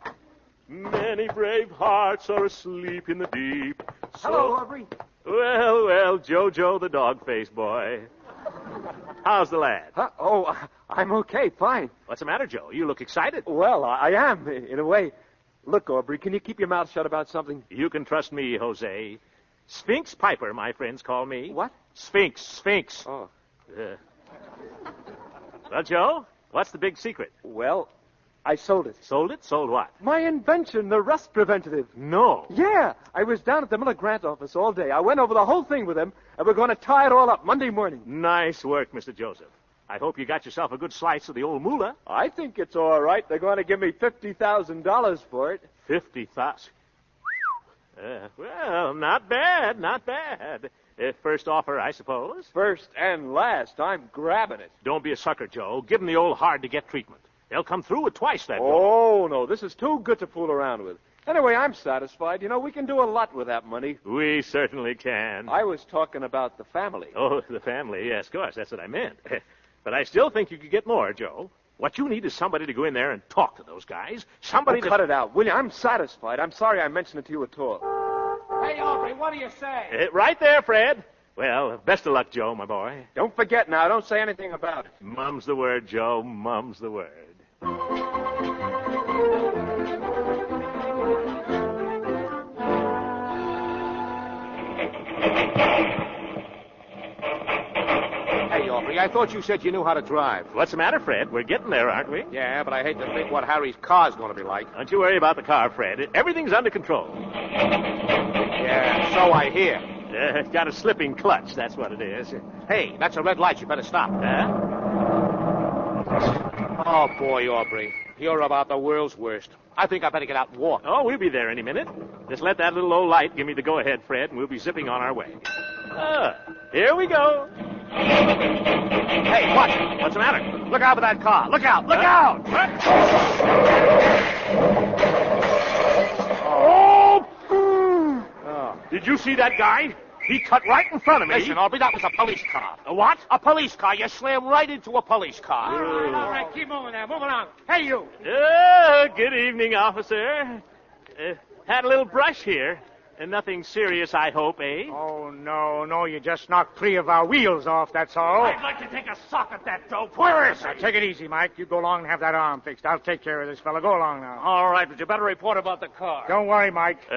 Many brave hearts are asleep in the deep. So... Hello, Aubrey. Well, Jojo the dog-faced boy. How's the lad? Huh? Oh, I'm okay, fine. What's the matter, Joe? You look excited. Well, I am, in a way. Look, Aubrey, can you keep your mouth shut about something? You can trust me, Jose. Sphinx Piper, my friends call me. What? Sphinx. Oh. Well, Joe, what's the big secret? Well, I sold it. Sold it? Sold what? My invention, the rust preventative. No. Yeah, I was down at the Miller Grant office all day. I went over the whole thing with them, and we're going to tie it all up Monday morning. Nice work, Mr. Joseph. I hope you got yourself a good slice of the old moolah. I think it's all right. They're going to give me $50,000 for it. 50,000. Well, not bad, not bad. First offer, I suppose. First and last. I'm grabbing it. Don't be a sucker, Joe. Give them the old hard-to-get treatment. They'll come through with twice that. Oh, no, this is too good to fool around with. Anyway, I'm satisfied. You know, we can do a lot with that money. We certainly can. I was talking about the family. Oh, the family. Yes, of course. That's what I meant. But I still think you could get more, Joe. What you need is somebody to go in there and talk to those guys. Somebody to... Cut it out, will you? I'm satisfied. I'm sorry I mentioned it to you at all. Hey, Aubrey, what do you say? Right there, Fred. Well, best of luck, Joe, my boy. Don't forget now. Don't say anything about it. Mum's the word, Joe. Mum's the word. Hey, Aubrey, I thought you said you knew how to drive. What's the matter, Fred? We're getting there, aren't we? Yeah, but I hate to think what Harry's car's going to be like. Don't you worry about the car, Fred. Everything's under control. Yeah, so I hear. It's got a slipping clutch, that's what it is. Hey, that's a red light. You better stop. Huh? Oh, boy, Aubrey. You're about the world's worst. I think I better get out and walk. Oh, we'll be there any minute. Just let that little old light give me the go-ahead, Fred, and we'll be zipping on our way. Here we go. Hey, watch it. What's the matter? Look out for that car. Look out. Look out. Oh! Did you see that guy? He cut right in front of me. Listen, Aubrey, that was a police car. A what? A police car. You slammed right into a police car. All right, keep moving there. Move along. Hey, you. Good evening, officer. Had a little brush here. And nothing serious, I hope, eh? Oh, no, you just knocked 3 of our wheels off, that's all. I'd like to take a sock at that dope. Where is he? Now, take it easy, Mike. You go along and have that arm fixed. I'll take care of this fella. Go along now. All right, but you better report about the car. Don't worry, Mike.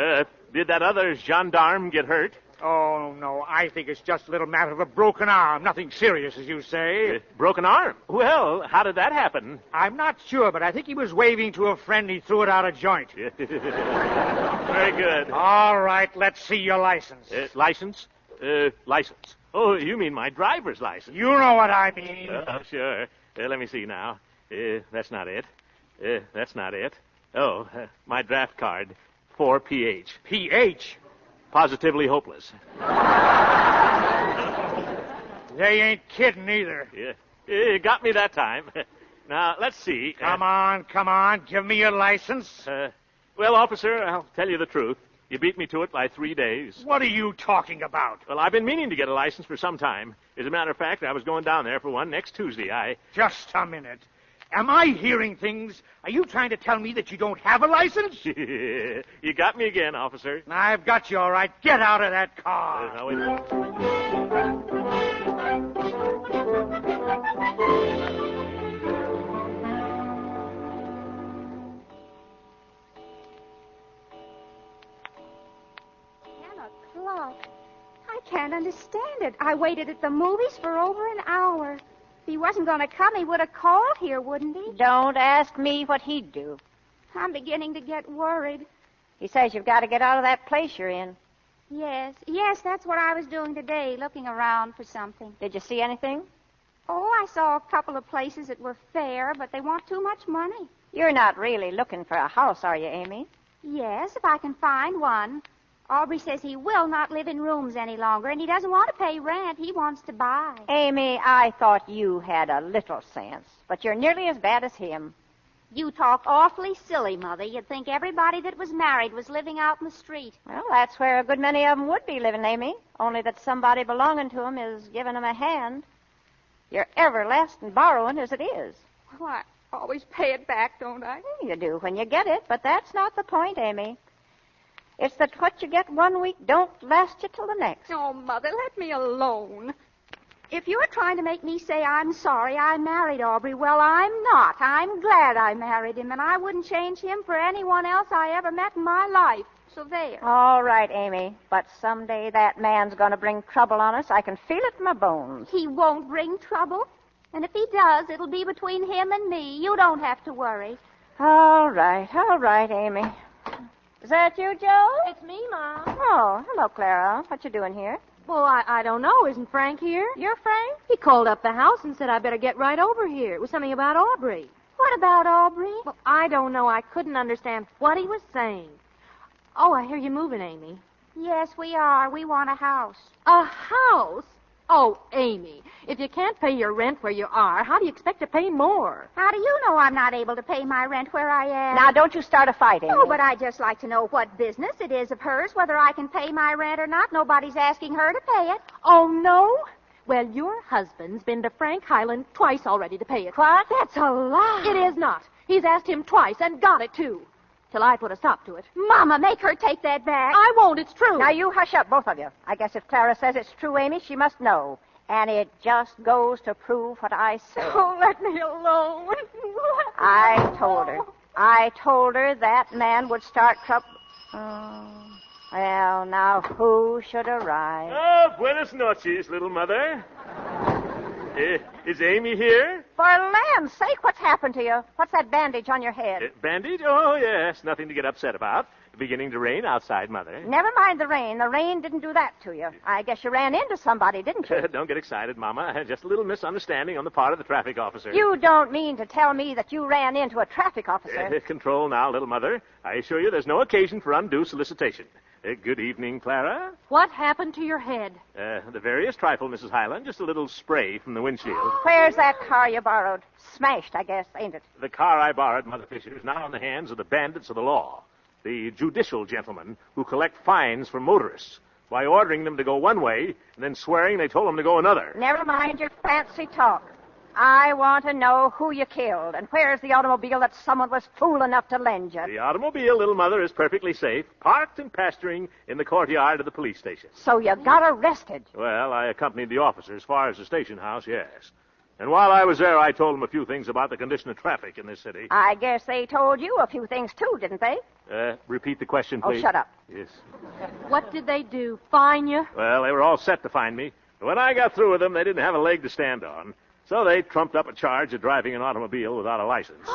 Did that other gendarme get hurt? Oh, no, I think it's just a little matter of a broken arm. Nothing serious, as you say. Broken arm? Well, how did that happen? I'm not sure, but I think he was waving to a friend. He threw it out of joint. Very good. All right, let's see your license. License? License. Oh, you mean my driver's license. You know what I mean. Oh, sure. Let me see now. That's not it. That's not it. Oh, my draft card. 4PH. PH? Positively hopeless. They ain't kidding either. Yeah. You got me that time. Now, let's see. Come on. Give me your license. Well, officer, I'll tell you the truth. You beat me to it by 3 days. What are you talking about? Well, I've been meaning to get a license for some time. As a matter of fact, I was going down there for one next Tuesday. Just a minute. Am I hearing things? Are you trying to tell me that you don't have a license? You got me again, officer. I've got you all right. Get out of that car. Now, wait a minute. out. I can't understand it. I waited at the movies for over an hour. If he wasn't going to come, he would have called here, wouldn't he? Don't ask me what he'd do. I'm beginning to get worried. He says you've got to get out of that place you're in. Yes, that's what I was doing today, looking around for something. Did you see anything? Oh, I saw a couple of places that were fair, but they want too much money. You're not really looking for a house, are you, Amy? Yes, if I can find one. Aubrey says he will not live in rooms any longer, and he doesn't want to pay rent. He wants to buy. Amy, I thought you had a little sense, but you're nearly as bad as him. You talk awfully silly, Mother. You'd think everybody that was married was living out in the street. Well, that's where a good many of them would be living, Amy, only that somebody belonging to them is giving them a hand. You're everlasting borrowing as it is. Well, I always pay it back, don't I? You do when you get it, but that's not the point, Amy. It's that what you get one week don't last you till the next. Oh, Mother, let me alone. If you're trying to make me say I'm sorry I married Aubrey, well, I'm not. I'm glad I married him, and I wouldn't change him for anyone else I ever met in my life. So there. All right, Amy, but someday that man's going to bring trouble on us. I can feel it in my bones. He won't bring trouble. And if he does, it'll be between him and me. You don't have to worry. All right, Amy. Is that you, Joe? It's me, Mom. Oh, hello, Clara. What you doing here? Well, I don't know. Isn't Frank here? You're Frank? He called up the house and said I better get right over here. It was something about Aubrey. What about Aubrey? Well, I don't know. I couldn't understand what he was saying. Oh, I hear you moving, Amy. Yes, we are. We want a house. A house? Oh, Amy, if you can't pay your rent where you are, how do you expect to pay more? How do you know I'm not able to pay my rent where I am? Now, don't you start a fight, Amy. Oh, but I'd just like to know what business it is of hers, whether I can pay my rent or not. Nobody's asking her to pay it. Oh, no? Well, your husband's been to Frank Highland twice already to pay it. What? That's a lie. It is not. He's asked him twice and got it, too. Till I put a stop to it. Mama, make her take that back. I won't. It's true. Now, you hush up, both of you. I guess if Clara says it's true, Amy, she must know. And it just goes to prove what I said. Oh, let me alone. I told her that man would start trouble. Oh. Well, now, who should arrive? Oh, buenas noches, little mother. Is Amy here? For land's sake, what's happened to you? What's that bandage on your head? Bandage? Oh, yes. Nothing to get upset about. Beginning to rain outside, Mother. Never mind the rain. The rain didn't do that to you. I guess you ran into somebody, didn't you? Don't get excited, Mama. Just a little misunderstanding on the part of the traffic officer. You don't mean to tell me that you ran into a traffic officer? Control now, little mother. I assure you there's no occasion for undue solicitation. Good evening, Clara. What happened to your head? The veriest trifle, Mrs. Highland. Just a little spray from the windshield. Where's that car you borrowed? Smashed, I guess, ain't it? The car I borrowed, Mother Fisher, is now in the hands of the bandits of the law. The judicial gentlemen who collect fines from motorists by ordering them to go one way and then swearing they told them to go another. Never mind your fancy talk. I want to know who you killed, and where's the automobile that someone was fool enough to lend you? The automobile, little mother, is perfectly safe, parked and pasturing in the courtyard of the police station. So you got arrested? Well, I accompanied the officer as far as the station house, yes. And while I was there, I told them a few things about the condition of traffic in this city. I guess they told you a few things, too, didn't they? Repeat the question, please. Oh, shut up. Yes. What did they do? Fine you? Well, they were all set to find me. But when I got through with them, they didn't have a leg to stand on. So they trumped up a charge of driving an automobile without a license.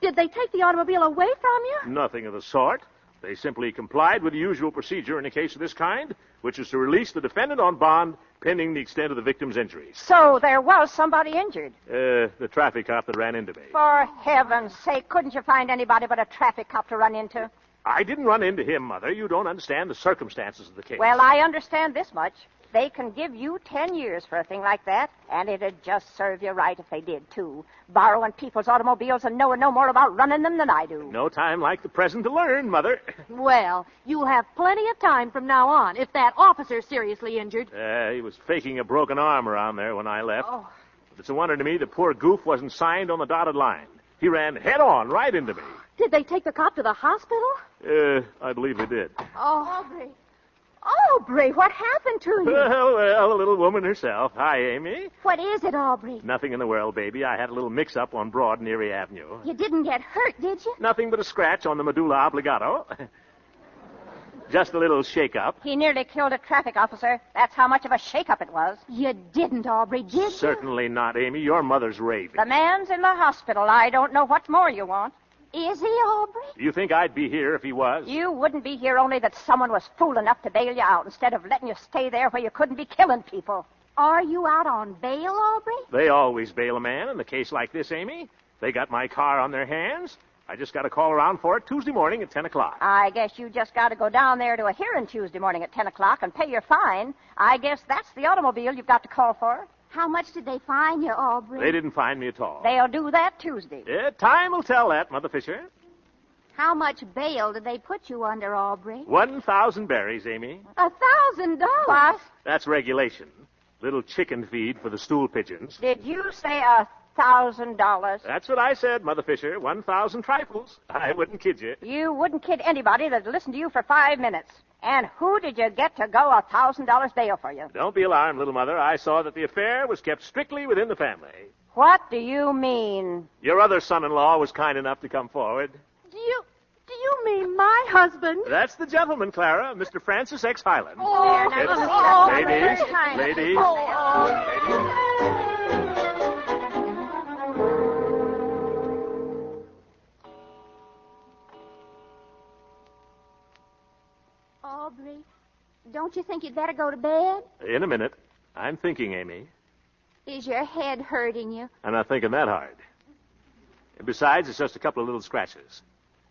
Did they take the automobile away from you? Nothing of the sort. They simply complied with the usual procedure in a case of this kind, which is to release the defendant on bond pending the extent of the victim's injuries. So there was somebody injured? The traffic cop that ran into me. For heaven's sake, couldn't you find anybody but a traffic cop to run into? I didn't run into him, Mother. You don't understand the circumstances of the case. Well, I understand this much. They can give you 10 years for a thing like that, and it'd just serve you right if they did, too. Borrowing people's automobiles and knowing no more about running them than I do. No time like the present to learn, Mother. Well, you'll have plenty of time from now on if that officer's seriously injured. He was faking a broken arm around there when I left. Oh. But it's a wonder to me the poor goof wasn't signed on the dotted line. He ran head on right into me. Did they take the cop to the hospital? I believe they did. Oh, Aubrey. Aubrey, what happened to you? Well, the little woman herself. Hi, Amy. What is it, Aubrey? Nothing in the world, baby. I had a little mix-up on Broad and Erie Avenue. You didn't get hurt, did you? Nothing but a scratch on the medulla oblongata. Just a little shake-up. He nearly killed a traffic officer. That's how much of a shake-up it was. You didn't, Aubrey, did you? Certainly not, Amy. Your mother's raving. The man's in the hospital. I don't know what more you want. Is he, Aubrey? You think I'd be here if he was? You wouldn't be here only that someone was fool enough to bail you out instead of letting you stay there where you couldn't be killing people. Are you out on bail, Aubrey? They always bail a man in a case like this, Amy. They got my car on their hands. I just got to call around for it Tuesday morning at 10 o'clock. I guess you just got to go down there to a hearing Tuesday morning at 10 o'clock and pay your fine. I guess that's the automobile you've got to call for. How much did they fine you, Aubrey? They didn't fine me at all. They'll do that Tuesday. Yeah, time will tell that, Mother Fisher. How much bail did they put you under, Aubrey? 1,000 berries, Amy. $1,000? What? That's regulation. Little chicken feed for the stool pigeons. Did you say $1,000? That's what I said, Mother Fisher. 1,000 trifles. I wouldn't kid you. You wouldn't kid anybody that'd listen to you for 5 minutes. And who did you get to go $1,000 bail for you? Don't be alarmed, little mother. I saw that the affair was kept strictly within the family. What do you mean? Your other son-in-law was kind enough to come forward. Do you mean my husband? That's the gentleman, Clara, Mr. Francis X. Highland. Oh, Ladies. Aubrey, don't you think you'd better go to bed? In a minute. I'm thinking, Amy. Is your head hurting you? I'm not thinking that hard. And besides, it's just a couple of little scratches.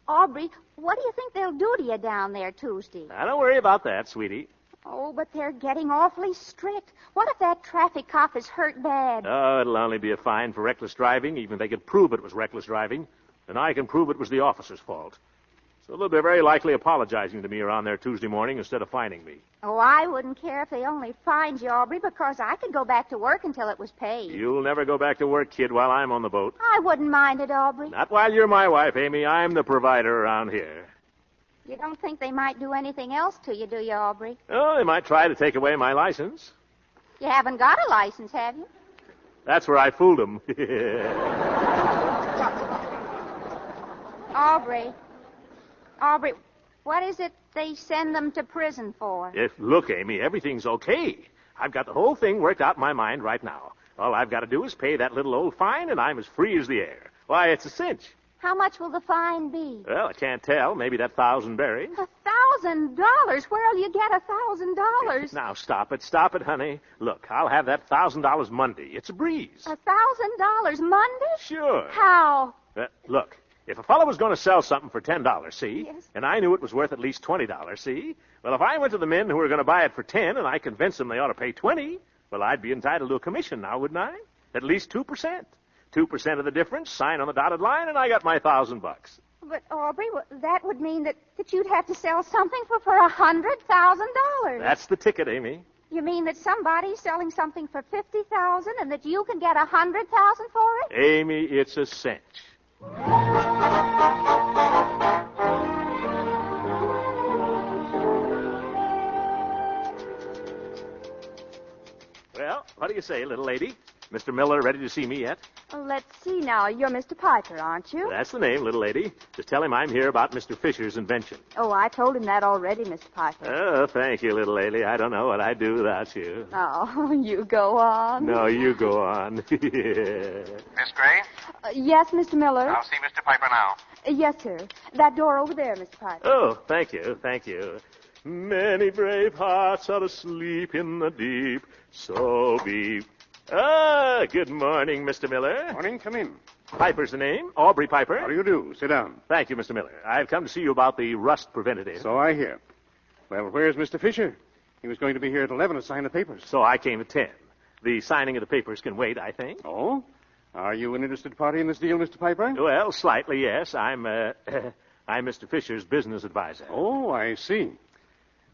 Aubrey, what do you think they'll do to you down there Tuesday? Now, don't worry about that, sweetie. Oh, but they're getting awfully strict. What if that traffic cop is hurt bad? Oh, it'll only be a fine for reckless driving, even if they could prove it was reckless driving. And I can prove it was the officer's fault. So they'll be very likely apologizing to me around there Tuesday morning instead of fining me. Oh, I wouldn't care if they only fined you, Aubrey, because I could go back to work until it was paid. You'll never go back to work, kid, while I'm on the boat. I wouldn't mind it, Aubrey. Not while you're my wife, Amy. I'm the provider around here. You don't think they might do anything else to you, do you, Aubrey? Oh, they might try to take away my license. You haven't got a license, have you? That's where I fooled them. Aubrey, what is it they send them to prison for? Look, Amy, everything's okay. I've got the whole thing worked out in my mind right now. All I've got to do is pay that little old fine, and I'm as free as the air. Why, it's a cinch. How much will the fine be? Well, I can't tell. Maybe that 1,000 berries. $1,000? Where'll you get $1,000? Now, stop it, honey. Look, I'll have that $1,000 Monday. It's a breeze. $1,000 Monday? Sure. How? Look, if a fellow was going to sell something for $10, see? Yes. And I knew it was worth at least $20, see? Well, if I went to the men who were going to buy it for 10 and I convinced them they ought to pay 20, well, I'd be entitled to a commission now, wouldn't I? At least 2%. 2% of the difference, sign on the dotted line, and I got my $1,000. But, Aubrey, that would mean that you'd have to sell something for $100,000. That's the ticket, Amy. You mean that somebody's selling something for $50,000 and that you can get $100,000 for it? Amy, it's a cinch. Well, what do you say, little lady? Mr. Miller ready to see me yet? Let's see now. You're Mr. Piper, aren't you? That's the name, little lady. Just tell him I'm here about Mr. Fisher's invention. Oh, I told him that already, Mr. Piper. Oh, thank you, little lady. I don't know what I'd do without you. Oh, you go on. No, you go on. Miss Gray? Yes, Mr. Miller? I'll see Mr. Piper now. Yes, sir. That door over there, Mr. Piper. Oh, thank you. Many brave hearts are asleep in the deep, so be... good morning, Mr. Miller. Morning, come in. Piper's the name, Aubrey Piper. How do you do? Sit down. Thank you, Mr. Miller. I've come to see you about the rust preventative. So I hear. Well, where's Mr. Fisher? He was going to be here at 11 to sign the papers. So I came at 10. The signing of the papers can wait, I think. Oh? Are you an interested party in this deal, Mr. Piper? Well, slightly, yes. I'm Mr. Fisher's business advisor. Oh, I see.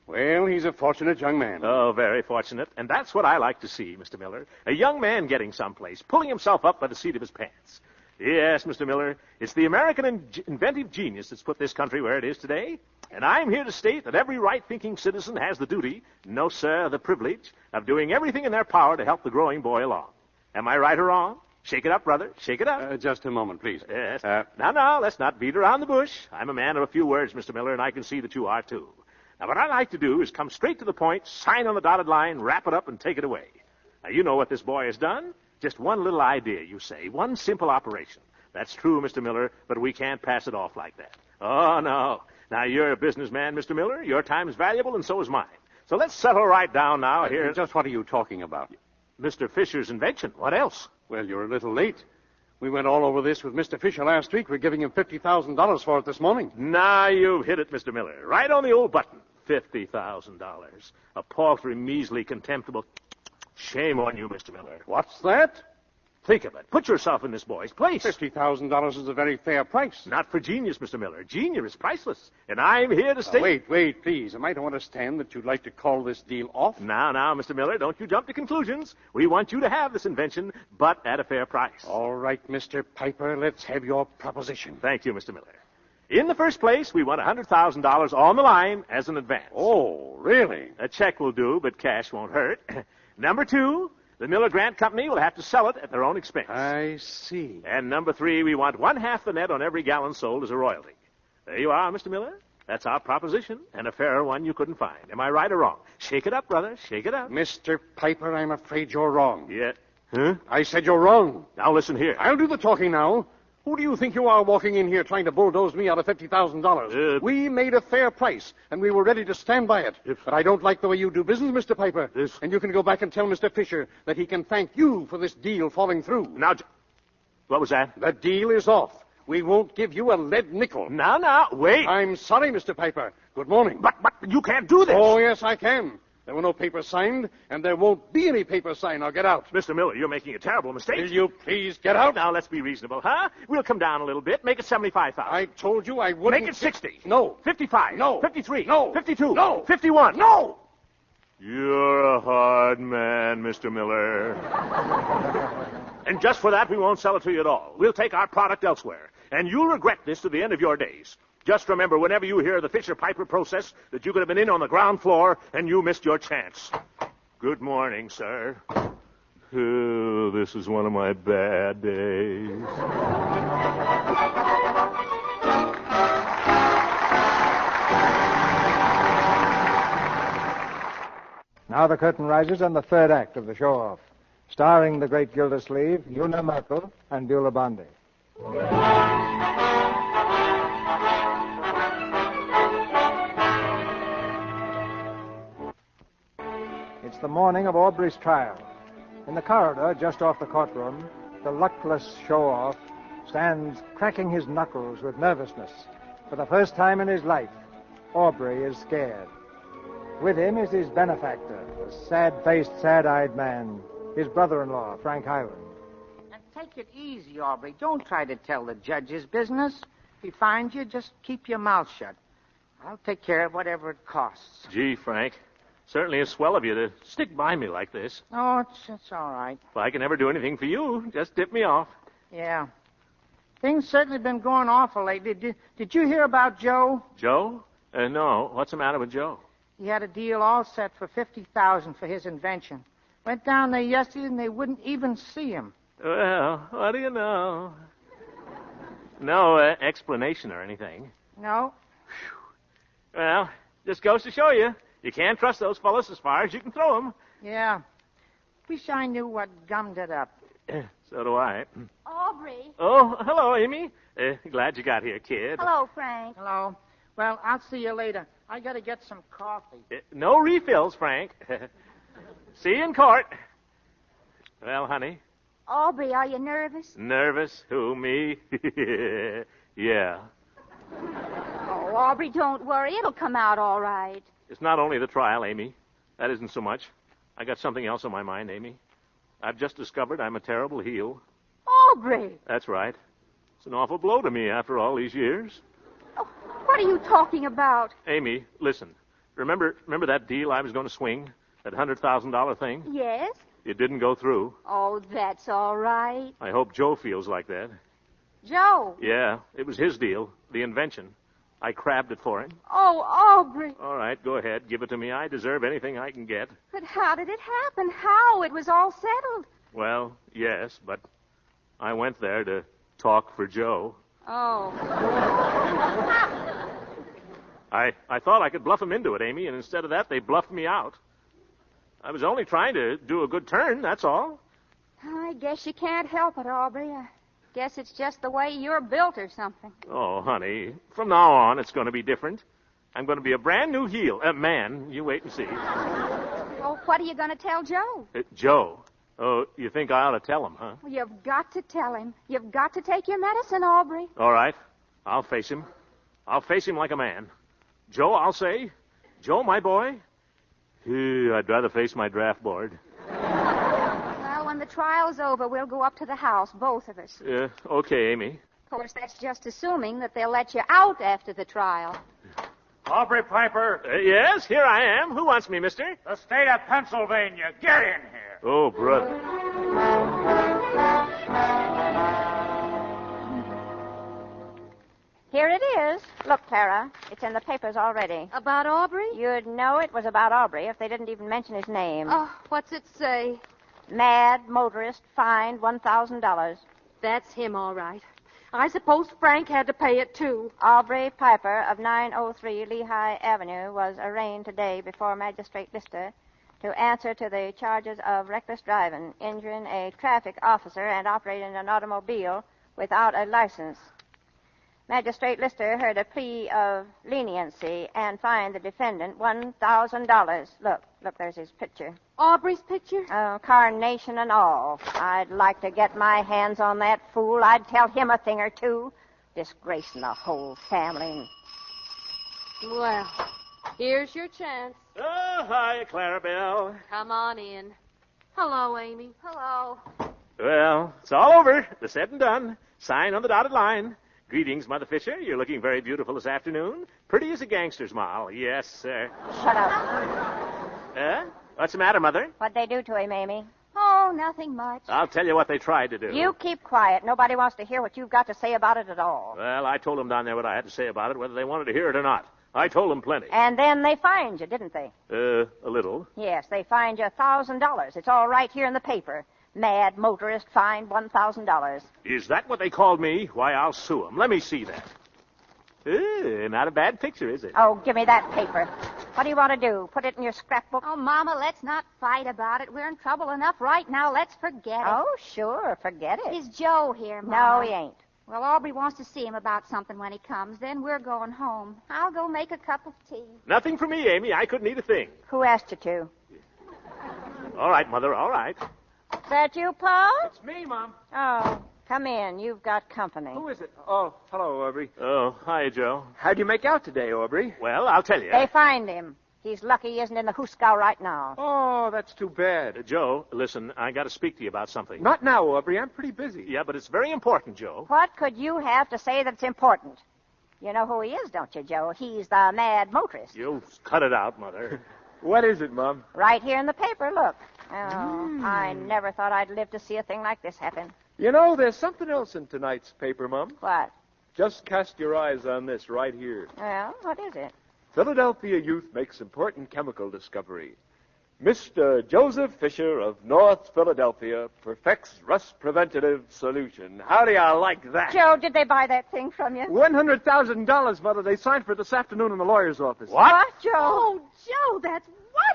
Well, he's a fortunate young man. Oh, very fortunate. And that's what I like to see, Mr. Miller. A young man getting someplace, pulling himself up by the seat of his pants. Yes, Mr. Miller, it's the American inventive genius that's put this country where it is today. And I'm here to state that every right-thinking citizen has the duty, no, sir, the privilege, of doing everything in their power to help the growing boy along. Am I right or wrong? Shake it up, brother. Shake it up. Just a moment, please. Yes. Now, let's not beat around the bush. I'm a man of a few words, Mr. Miller, and I can see that you are, too. Now, what I like to do is come straight to the point, sign on the dotted line, wrap it up, and take it away. Now, you know what this boy has done. Just one little idea, you say. One simple operation. That's true, Mr. Miller, but we can't pass it off like that. Oh, no. Now, you're a businessman, Mr. Miller. Your time's valuable, and so is mine. So let's settle right down now here. Just what are you talking about? Mr. Fisher's invention. What else? Well, you're a little late. We went all over this with Mr. Fisher last week. We're giving him $50,000 for it this morning. Now you've hit it, Mr. Miller. Right on the old button. $50,000. A paltry, measly, contemptible... Shame on you, Mr. Miller. What's that? Think of it. Put yourself in this boy's place. $50,000 is a very fair price. Not for genius, Mr. Miller. Genius is priceless. And I'm here to stay... Wait, please. Am I to understand that you'd like to call this deal off? Now, Mr. Miller, don't you jump to conclusions. We want you to have this invention, but at a fair price. All right, Mr. Piper, let's have your proposition. Thank you, Mr. Miller. In the first place, we want $100,000 on the line as an advance. Oh, really? A check will do, but cash won't hurt. Number 2... the Miller Grant Company will have to sell it at their own expense. I see. And number 3, we want 1/2 the net on every gallon sold as a royalty. There you are, Mr. Miller. That's our proposition, and a fairer one you couldn't find. Am I right or wrong? Shake it up, brother. Shake it up. Mr. Piper, I'm afraid you're wrong. Yeah. Huh? I said you're wrong. Now listen here. I'll do the talking now. Who do you think you are walking in here trying to bulldoze me out of $50,000? We made a fair price, and we were ready to stand by it. But I don't like the way you do business, Mr. Piper. And you can go back and tell Mr. Fisher that he can thank you for this deal falling through. Now, what was that? The deal is off. We won't give you a lead nickel. Now, wait. I'm sorry, Mr. Piper. Good morning. But you can't do this. Oh, yes, I can. There were no papers signed, and there won't be any papers signed. Now, get out. Mr. Miller, you're making a terrible mistake. Will you please get out? Now, let's be reasonable, huh? We'll come down a little bit. Make it $75,000. I told you I wouldn't... Make it 60. No. 55. No. 53. No. 52. No. 51. No. You're a hard man, Mr. Miller. And just for that, we won't sell it to you at all. We'll take our product elsewhere. And you'll regret this to the end of your days. Just remember, whenever you hear the Fisher-Piper process, that you could have been in on the ground floor and you missed your chance. Good morning, sir. Oh, this is one of my bad days. Now the curtain rises on the third act of the show-off, starring the great Gildersleeve, Una Merkel, and Beulah Bondi. It's the morning of Aubrey's trial. In the corridor, just off the courtroom, the luckless show-off stands cracking his knuckles with nervousness. For the first time in his life, Aubrey is scared. With him is his benefactor, a sad-faced, sad-eyed man, his brother-in-law, Frank Highland. And take it easy, Aubrey. Don't try to tell the judge his business. If he finds you, just keep your mouth shut. I'll take care of whatever it costs. Gee, Frank, certainly is swell of you to stick by me like this. Oh, it's all right. If I can ever do anything for you, just tip me off. Yeah. Things certainly been going awful lately. Did you hear about Joe? Joe? No. What's the matter with Joe? He had a deal all set for $50,000 for his invention. Went down there yesterday and they wouldn't even see him. Well, what do you know? No explanation or anything. No. Well, just goes to show you. You can't trust those fellas as far as you can throw them. Yeah. Wish I knew what gummed it up. So do I. Aubrey. Oh, hello, Amy. Glad you got here, kid. Hello, Frank. Hello. Well, I'll see you later. I got to get some coffee. No refills, Frank. See you in court. Well, honey. Aubrey, are you nervous? Nervous? Who, me? Yeah. Oh, Aubrey, don't worry. It'll come out all right. It's not only the trial, Amy. That isn't so much. I got something else on my mind, Amy. I've just discovered I'm a terrible heel. Aubrey! That's right. It's an awful blow to me after all these years. Oh, what are you talking about? Amy, listen. Remember that deal I was going to swing? That $100,000 thing? Yes? It didn't go through. Oh, that's all right. I hope Joe feels like that. Joe? Yeah, it was his deal, the invention. I crabbed it for him. Oh, Aubrey. All right, go ahead. Give it to me. I deserve anything I can get. But how did it happen? How? It was all settled. Well, yes, but I went there to talk for Joe. Oh. I thought I could bluff them into it, Amy, and instead of that, they bluffed me out. I was only trying to do a good turn, that's all. I guess you can't help it, Aubrey. I guess it's just the way you're built or something. Oh, honey, from now on, it's going to be different. I'm going to be a brand new man. You wait and see. Well, what are you going to tell Joe? Joe. Oh, you think I ought to tell him, huh? Well, you've got to tell him. You've got to take your medicine, Aubrey. All right. I'll face him. I'll face him like a man. Joe, I'll say. Joe, my boy. I'd rather face my draft board. Well, when the trial's over, we'll go up to the house, both of us. Okay, Amy. Of course, that's just assuming that they'll let you out after the trial. Aubrey Piper. Yes, here I am. Who wants me, mister? The state of Pennsylvania. Get in here. Oh, brother. Here it is. Look, Clara, it's in the papers already. About Aubrey? You'd know it was about Aubrey if they didn't even mention his name. Oh, what's it say? Mad motorist fined $1,000. That's him, all right. I suppose Frank had to pay it, too. Aubrey Piper of 903 Lehigh Avenue was arraigned today before Magistrate Lister to answer to the charges of reckless driving, injuring a traffic officer, and operating an automobile without a license. Magistrate Lister heard a plea of leniency and fined the defendant $1,000. Look, there's his picture. Aubrey's picture? Carnation and all. I'd like to get my hands on that fool. I'd tell him a thing or two. Disgracing the whole family. Well, here's your chance. Oh, hi, Clarabelle. Come on in. Hello, Amy. Hello. Well, it's all over. The said and done. Sign on the dotted line. Greetings, Mother Fisher. You're looking very beautiful this afternoon. Pretty as a gangster's moll. Yes, sir. Shut up. What's the matter, Mother? What'd they do to him, Amy? Oh, nothing much. I'll tell you what they tried to do. You keep quiet. Nobody wants to hear what you've got to say about it at all. Well, I told them down there what I had to say about it, whether they wanted to hear it or not. I told them plenty. And then they fined you, didn't they? A little. Yes, they fined you $1,000. It's all right here in the paper. Mad motorist fined $1,000. Is that what they called me? Why, I'll sue them. Let me see that. Not a bad picture, is it? Oh, give me that paper. What do you want to do? Put it in your scrapbook? Oh, Mama, let's not fight about it. We're in trouble enough right now. Let's forget it. Oh, sure. Forget it. Is Joe here, Mama? No, he ain't. Well, Aubrey wants to see him about something when he comes. Then we're going home. I'll go make a cup of tea. Nothing for me, Amy. I couldn't eat a thing. Who asked you to? All right, Mother, all right. Is that you, Paul? It's me, Mom. Oh, come in. You've got company. Who is it? Oh, hello, Aubrey. Oh, hi, Joe. How'd you make out today, Aubrey? Well, I'll tell you. They fined him. He's lucky he isn't in the Hooskow right now. Oh, that's too bad. Joe, listen, I got to speak to you about something. Not now, Aubrey. I'm pretty busy. Yeah, but it's very important, Joe. What could you have to say that's important? You know who he is, don't you, Joe? He's the mad motorist. You cut it out, Mother. What is it, Mom? Right here in the paper, look. Oh, I never thought I'd live to see a thing like this happen. You know, there's something else in tonight's paper, Mom. What? Just cast your eyes on this right here. Well, what is it? Philadelphia youth makes important chemical discovery. Mr. Joseph Fisher of North Philadelphia perfects rust preventative solution. How do you like that? Joe, did they buy that thing from you? $100,000, Mother. They signed for it this afternoon in the lawyer's office. What? Joe? Oh, Joe, that's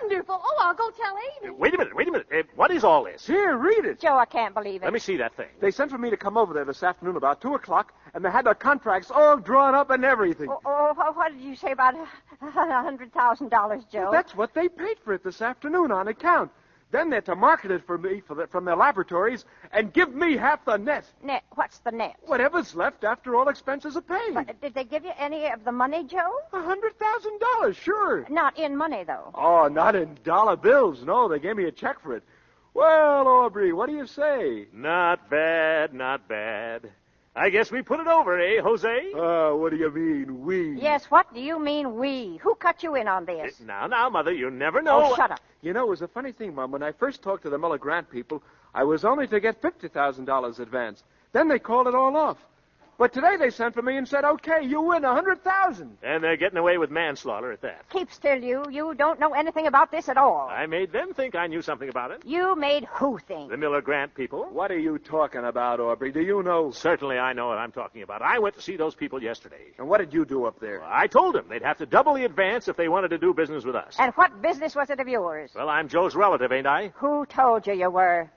wonderful. Oh, I'll go tell Amy. Wait a minute. What is all this? Here, read it. Joe, I can't believe it. Let me see that thing. They sent for me to come over there this afternoon about 2 o'clock, and they had their contracts all drawn up and everything. What did you say about $100,000, Joe? Well, that's what they paid for it this afternoon on account. Then they're to market it for me from their laboratories and give me half the net. Net? What's the net? Whatever's left after all expenses are paid. But did they give you any of the money, Joe? $100,000, sure. Not in money, though. Oh, not in dollar bills. No, they gave me a check for it. Well, Aubrey, what do you say? Not bad, not bad. I guess we put it over, eh, Jose? What do you mean, we? Yes, what do you mean, we? Who cut you in on this? Now, Mother, you never know. Oh, shut up. You know, it was a funny thing, Mom. When I first talked to the Miller Grant people, I was only to get $50,000 advance. Then they called it all off. But today they sent for me and said, okay, you win $100,000. And they're getting away with manslaughter at that. Keep still, you. You don't know anything about this at all. I made them think I knew something about it. You made who think? The Miller Grant people. What are you talking about, Aubrey? Do you know? Certainly I know what I'm talking about. I went to see those people yesterday. And what did you do up there? Well, I told them they'd have to double the advance if they wanted to do business with us. And what business was it of yours? Well, I'm Joe's relative, ain't I? Who told you you were?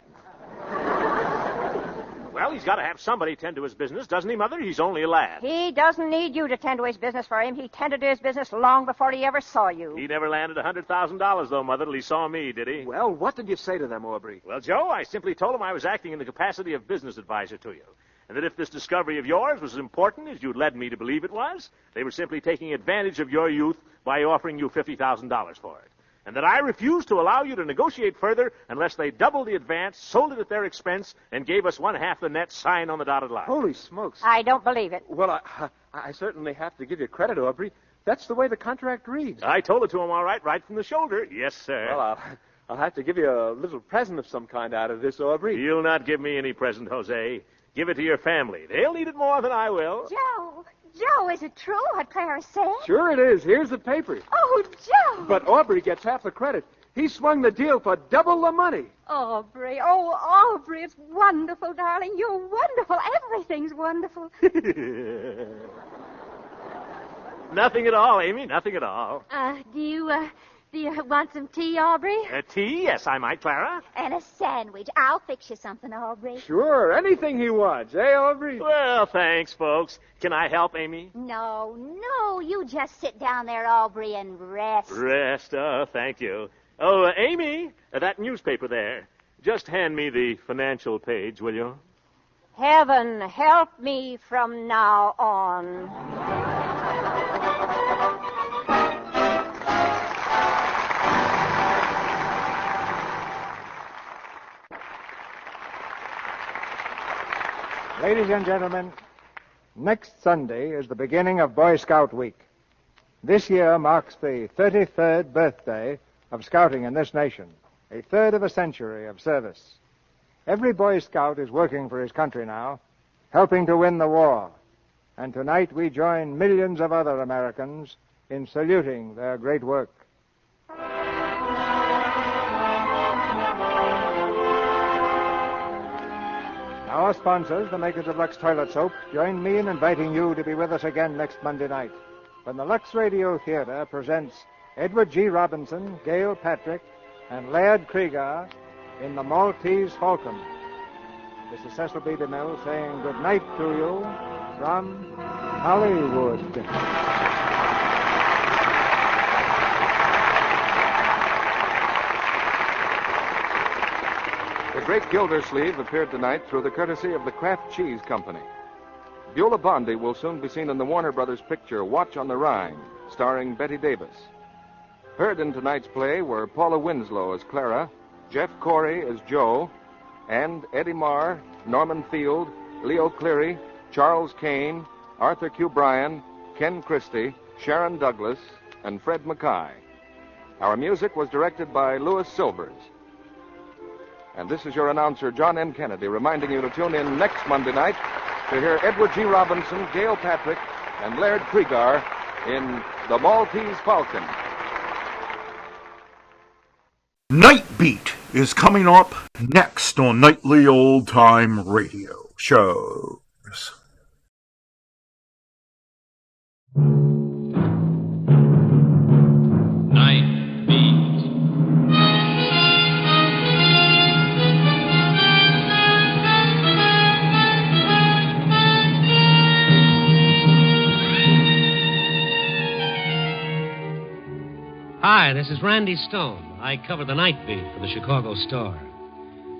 Well, he's got to have somebody tend to his business, doesn't he, Mother? He's only a lad. He doesn't need you to tend to his business for him. He tended to his business long before he ever saw you. He never landed $100,000, though, Mother, till he saw me, did he? Well, what did you say to them, Aubrey? Well, Joe, I simply told him I was acting in the capacity of business advisor to you. And that if this discovery of yours was as important as you'd led me to believe it was, they were simply taking advantage of your youth by offering you $50,000 for it. And that I refused to allow you to negotiate further unless they doubled the advance, sold it at their expense, and gave us one half the net sign on the dotted line. Holy smokes. I don't believe it. Well, I certainly have to give you credit, Aubrey. That's the way the contract reads. I told it to him all right from the shoulder. Yes, sir. Well, I'll have to give you a little present of some kind out of this, Aubrey. You'll not give me any present, Jose. Give it to your family. They'll need it more than I will. Joe, is it true what Clara said? Sure it is. Here's the paper. Oh, Joe. But Aubrey gets half the credit. He swung the deal for double the money. Aubrey, Aubrey, it's wonderful, darling. You're wonderful. Everything's wonderful. Nothing at all, Amy. Nothing at all. Do you want some tea, Aubrey? Tea? Yes, I might, Clara. And a sandwich. I'll fix you something, Aubrey. Sure, anything he wants, eh, Aubrey? Well, thanks, folks. Can I help, Amy? No, you just sit down there, Aubrey, and rest. Rest? Oh, thank you. Oh, Amy, that newspaper there. Just hand me the financial page, will you? Heaven help me from now on. Ladies and gentlemen, next Sunday is the beginning of Boy Scout Week. This year marks the 33rd birthday of scouting in this nation, a third of a century of service. Every Boy Scout is working for his country now, helping to win the war. And tonight we join millions of other Americans in saluting their great work. Our sponsors, the makers of Lux Toilet Soap, join me in inviting you to be with us again next Monday night when the Lux Radio Theater presents Edward G. Robinson, Gail Patrick, and Laird Krieger in The Maltese Falcon. This is Cecil B. DeMille saying good night to you from Hollywood. The Great Gildersleeve appeared tonight through the courtesy of the Kraft Cheese Company. Beulah Bondi will soon be seen in the Warner Brothers picture Watch on the Rhine, starring Betty Davis. Heard in tonight's play were Paula Winslow as Clara, Jeff Corey as Joe, and Eddie Marr, Norman Field, Leo Cleary, Charles Kane, Arthur Q. Bryan, Ken Christie, Sharon Douglas, and Fred Mackay. Our music was directed by Louis Silvers. And this is your announcer, John M. Kennedy, reminding you to tune in next Monday night to hear Edward G. Robinson, Gail Patrick, and Laird Krieger in The Maltese Falcon. Night Beat is coming up next on Nightly Old Time Radio Shows. Night Beat. Hi, this is Randy Stone. I cover the Night Beat for the Chicago Star.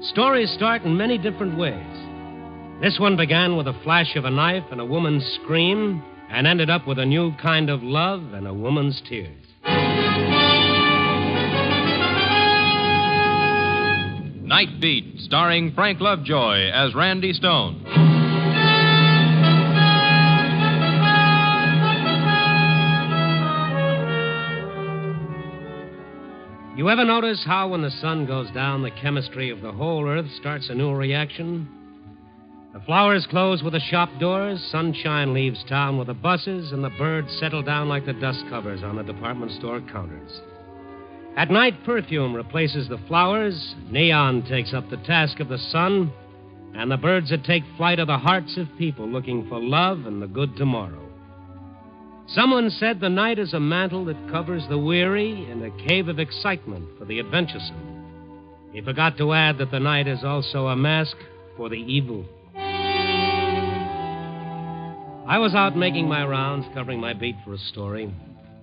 Stories start in many different ways. This one began with a flash of a knife and a woman's scream, and ended up with a new kind of love and a woman's tears. Night Beat, starring Frank Lovejoy as Randy Stone. You ever notice how when the sun goes down, the chemistry of the whole Earth starts a new reaction? The flowers close with the shop doors, sunshine leaves town with the buses, and the birds settle down like the dust covers on the department store counters. At night, perfume replaces the flowers, neon takes up the task of the sun, and the birds that take flight are the hearts of people looking for love and the good tomorrow. Someone said the night is a mantle that covers the weary and a cave of excitement for the adventuresome. He forgot to add that the night is also a mask for the evil. I was out making my rounds, covering my beat for a story.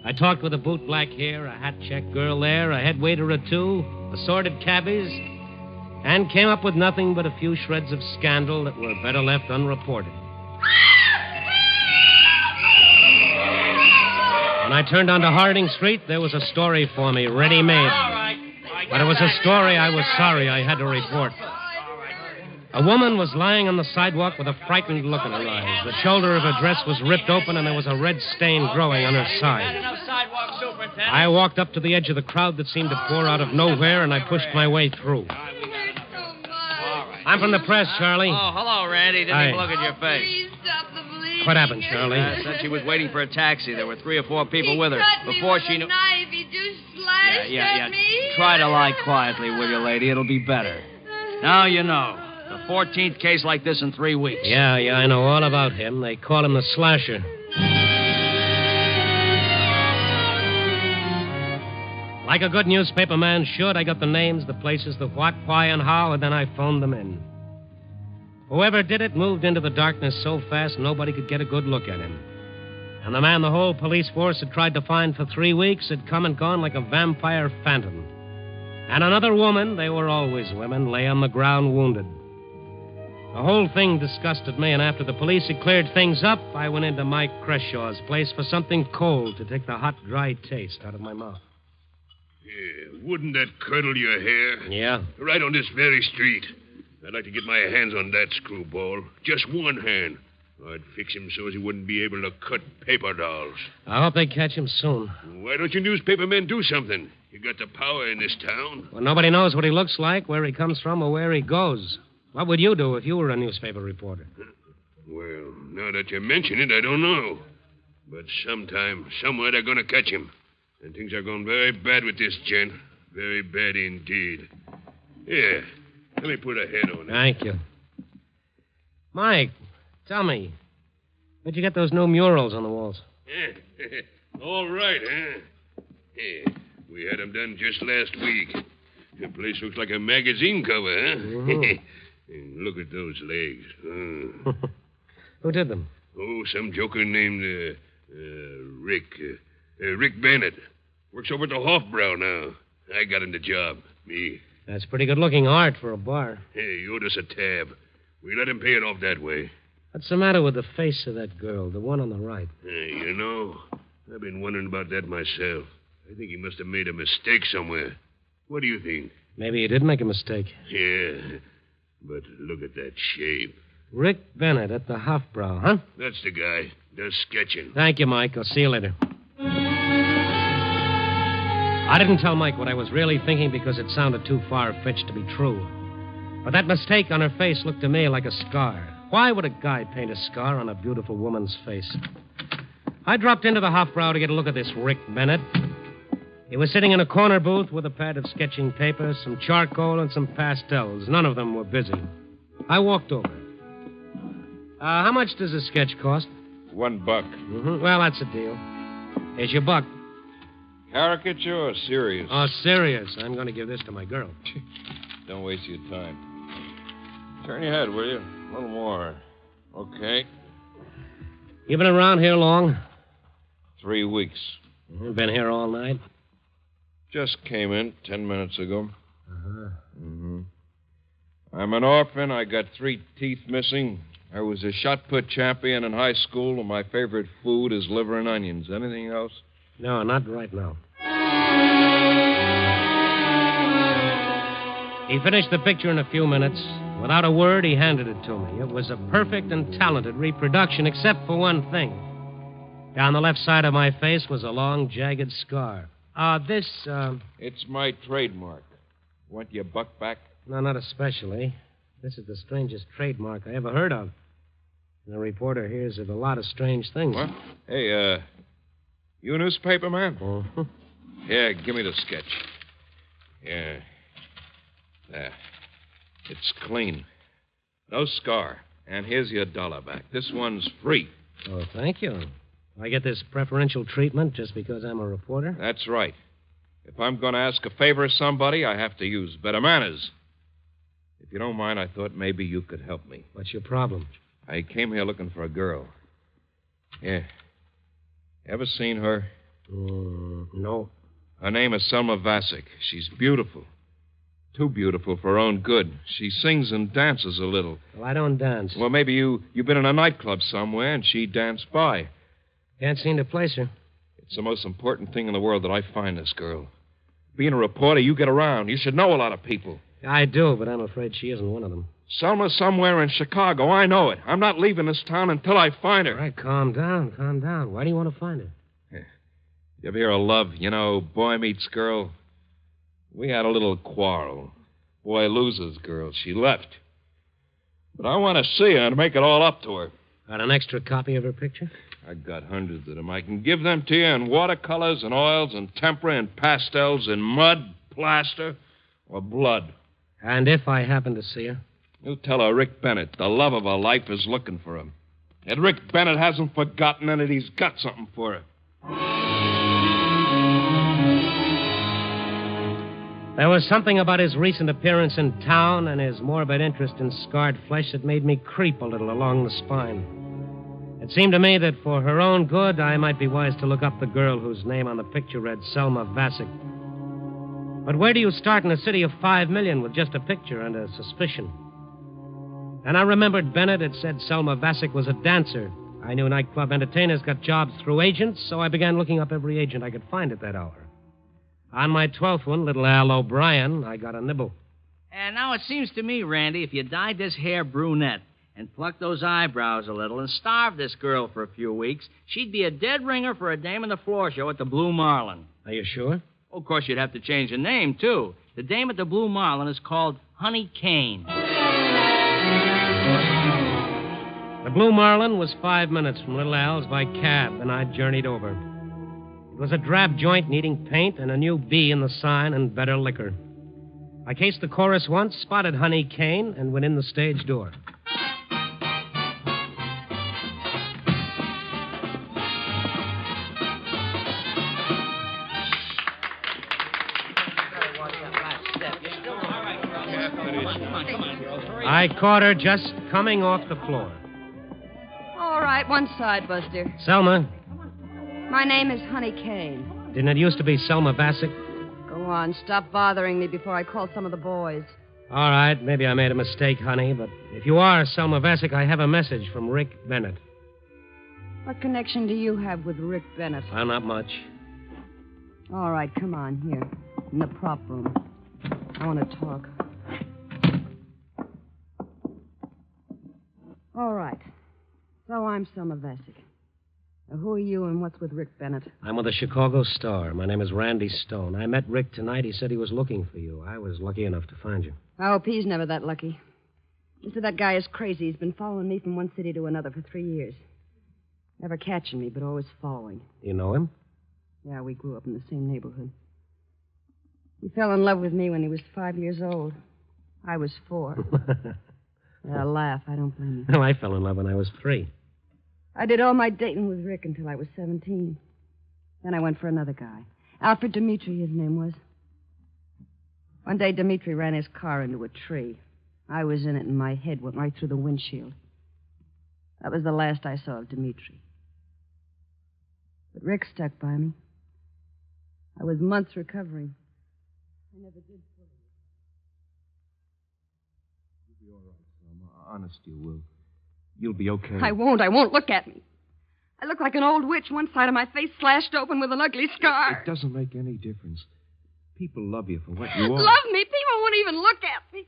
I talked with a bootblack here, a hat-check girl there, a head waiter or two, assorted cabbies, and came up with nothing but a few shreds of scandal that were better left unreported. When I turned onto Harding Street, there was a story for me, ready-made. But it was a story I was sorry I had to report. A woman was lying on the sidewalk with a frightened look in her eyes. The shoulder of her dress was ripped open, and there was a red stain growing on her side. I walked up to the edge of the crowd that seemed to pour out of nowhere, and I pushed my way through. I'm from the press, Charlie. Oh, hello, Randy. Didn't even look at your face. Please stop the bleeding. What happened, Charlie? Said she was waiting for a taxi. There were 3 or 4 people with her. Before she knew... Knife. He just slashed at me. Try to lie quietly, will you, lady? It'll be better. Now you know. The 14th case like this in 3 weeks. Yeah, I know all about him. They call him the Slasher. Like a good newspaper man should, I got the names, the places, the what, why, and how, and then I phoned them in. Whoever did it moved into the darkness so fast nobody could get a good look at him. And the man the whole police force had tried to find for 3 weeks had come and gone like a vampire phantom. And another woman, they were always women, lay on the ground wounded. The whole thing disgusted me, and after the police had cleared things up, I went into Mike Creshaw's place for something cold to take the hot, dry taste out of my mouth. Yeah, wouldn't that curdle your hair? Yeah? Right on this very street. I'd like to get my hands on that screwball. Just one hand. I'd fix him so as he wouldn't be able to cut paper dolls. I hope they catch him soon. Why don't you newspaper men do something? You got the power in this town. Well, nobody knows what he looks like, where he comes from, or where he goes. What would you do if you were a newspaper reporter? Well, now that you mention it, I don't know. But sometime, somewhere, they're going to catch him. And things are going very bad with this gent. Very bad indeed. Here, let me put a head on it. Thank you. Mike, tell me, where'd you get those new murals on the walls? All right, huh? Yeah, we had them done just last week. The place looks like a magazine cover, huh? Mm-hmm. Look at those legs. Who did them? Oh, some joker named Rick. Rick Bennett. Works over at the Hofbrau now. I got him the job. Me. That's pretty good-looking art for a bar. Hey, you owed us a tab. We let him pay it off that way. What's the matter with the face of that girl, the one on the right? Hey, you know, I've been wondering about that myself. I think he must have made a mistake somewhere. What do you think? Maybe he did make a mistake. Yeah, but look at that shape. Rick Bennett at the Hofbrau, huh? That's the guy. Does sketching. Thank you, Mike. I'll see you later. I didn't tell Mike what I was really thinking because it sounded too far-fetched to be true. But that mistake on her face looked to me like a scar. Why would a guy paint a scar on a beautiful woman's face? I dropped into the Hofbrau to get a look at this Rick Bennett. He was sitting in a corner booth with a pad of sketching paper, some charcoal, and some pastels. None of them were busy. I walked over. How much does a sketch cost? $1. Mm-hmm. Well, that's a deal. Here's your buck. Caricature or serious? Oh, serious. I'm going to give this to my girl. Don't waste your time. Turn your head, will you? A little more. Okay. You been around here long? 3 weeks. You been here all night? Just came in 10 minutes ago. Uh-huh. Mm-hmm. I'm an orphan. I got 3 teeth missing. I was a shot put champion in high school, and my favorite food is liver and onions. Anything else? No, not right now. He finished the picture in a few minutes. Without a word, he handed it to me. It was a perfect and talented reproduction, except for one thing. Down the left side of my face was a long, jagged scar. It's my trademark. Want your buck back? No, not especially. This is the strangest trademark I ever heard of. And the reporter hears of a lot of strange things. What? Hey, you a newspaper man? Uh-huh. Yeah, give me the sketch. Yeah. There. It's clean. No scar. And here's your $1 back. This one's free. Oh, thank you. I get this preferential treatment just because I'm a reporter? That's right. If I'm going to ask a favor of somebody, I have to use better manners. If you don't mind, I thought maybe you could help me. What's your problem? I came here looking for a girl. Yeah. Ever seen her? No. Her name is Selma Vasek. She's beautiful. Too beautiful for her own good. She sings and dances a little. Well, I don't dance. Well, maybe you've been in a nightclub somewhere and she danced by. Can't seem to place her. It's the most important thing in the world that I find this girl. Being a reporter, you get around. You should know a lot of people. I do, but I'm afraid she isn't one of them. Selma's somewhere in Chicago. I know it. I'm not leaving this town until I find her. All right, calm down. Why do you want to find her? You ever hear of love? You know, boy meets girl. We had a little quarrel. Boy loses girl. She left. But I want to see her and make it all up to her. Got an extra copy of her picture? I got hundreds of them. I can give them to you in watercolors and oils and tempera and pastels and mud, plaster, or blood. And if I happen to see her? You tell her Rick Bennett, the love of her life, is looking for him. And Rick Bennett hasn't forgotten and that he's got something for her. There was something about his recent appearance in town and his morbid interest in scarred flesh that made me creep a little along the spine. It seemed to me that for her own good, I might be wise to look up the girl whose name on the picture read Selma Vasek. But where do you start in a city of 5 million with just a picture and a suspicion? And I remembered Bennett had said Selma Vasek was a dancer. I knew nightclub entertainers got jobs through agents, so I began looking up every agent I could find at that hour. On my 12th one, little Al O'Brien, I got a nibble. And now it seems to me, Randy, if you dyed this hair brunette and plucked those eyebrows a little and starved this girl for a few weeks, she'd be a dead ringer for a dame on the floor show at the Blue Marlin. Are you sure? Of course, you'd have to change the name, too. The dame at the Blue Marlin is called Honey Kane. The Blue Marlin was 5 minutes from Little Al's by cab, and I journeyed over. It was a drab joint needing paint and a new B in the sign and better liquor. I cased the chorus once, spotted Honey Kane, and went in the stage door. I caught her just coming off the floor. All right, one side, Buster. Selma, My name is Honey Kane. didn't it used to be Selma Vasek? Go on, stop bothering me before I call some of the boys. All right, maybe I made a mistake, honey, but if you are Selma Vasek, I have a message from Rick Bennett. What connection do you have with Rick Bennett? Well, not much. All right, come on, here, in the prop room. I want to talk. All right. So I'm Selma Vasek. Now, who are you and what's with Rick Bennett? I'm with the Chicago Star. My name is Randy Stone. I met Rick tonight. He said he was looking for you. I was lucky enough to find you. I hope he's never that lucky. He said that guy is crazy. He's been following me from one city to another for 3 years. Never catching me, but always following. You know him? Yeah, we grew up in the same neighborhood. He fell in love with me when he was 5 years old. I was 4. Laugh. I don't blame you. Well, I fell in love when I was 3. I did all my dating with Rick until I was 17. Then I went for another guy. Alfred Dimitri, his name was. One day, Dimitri ran his car into a tree. I was in it, and my head went right through the windshield. That was the last I saw of Dimitri. But Rick stuck by me. I was months recovering. I never did fully. You'll be all right, Selma. Honest, you will. You'll be okay. I won't. Look at me. I look like an old witch, one side of my face slashed open with an ugly scar. It doesn't make any difference. People love you for what you are. Love me? People won't even look at me.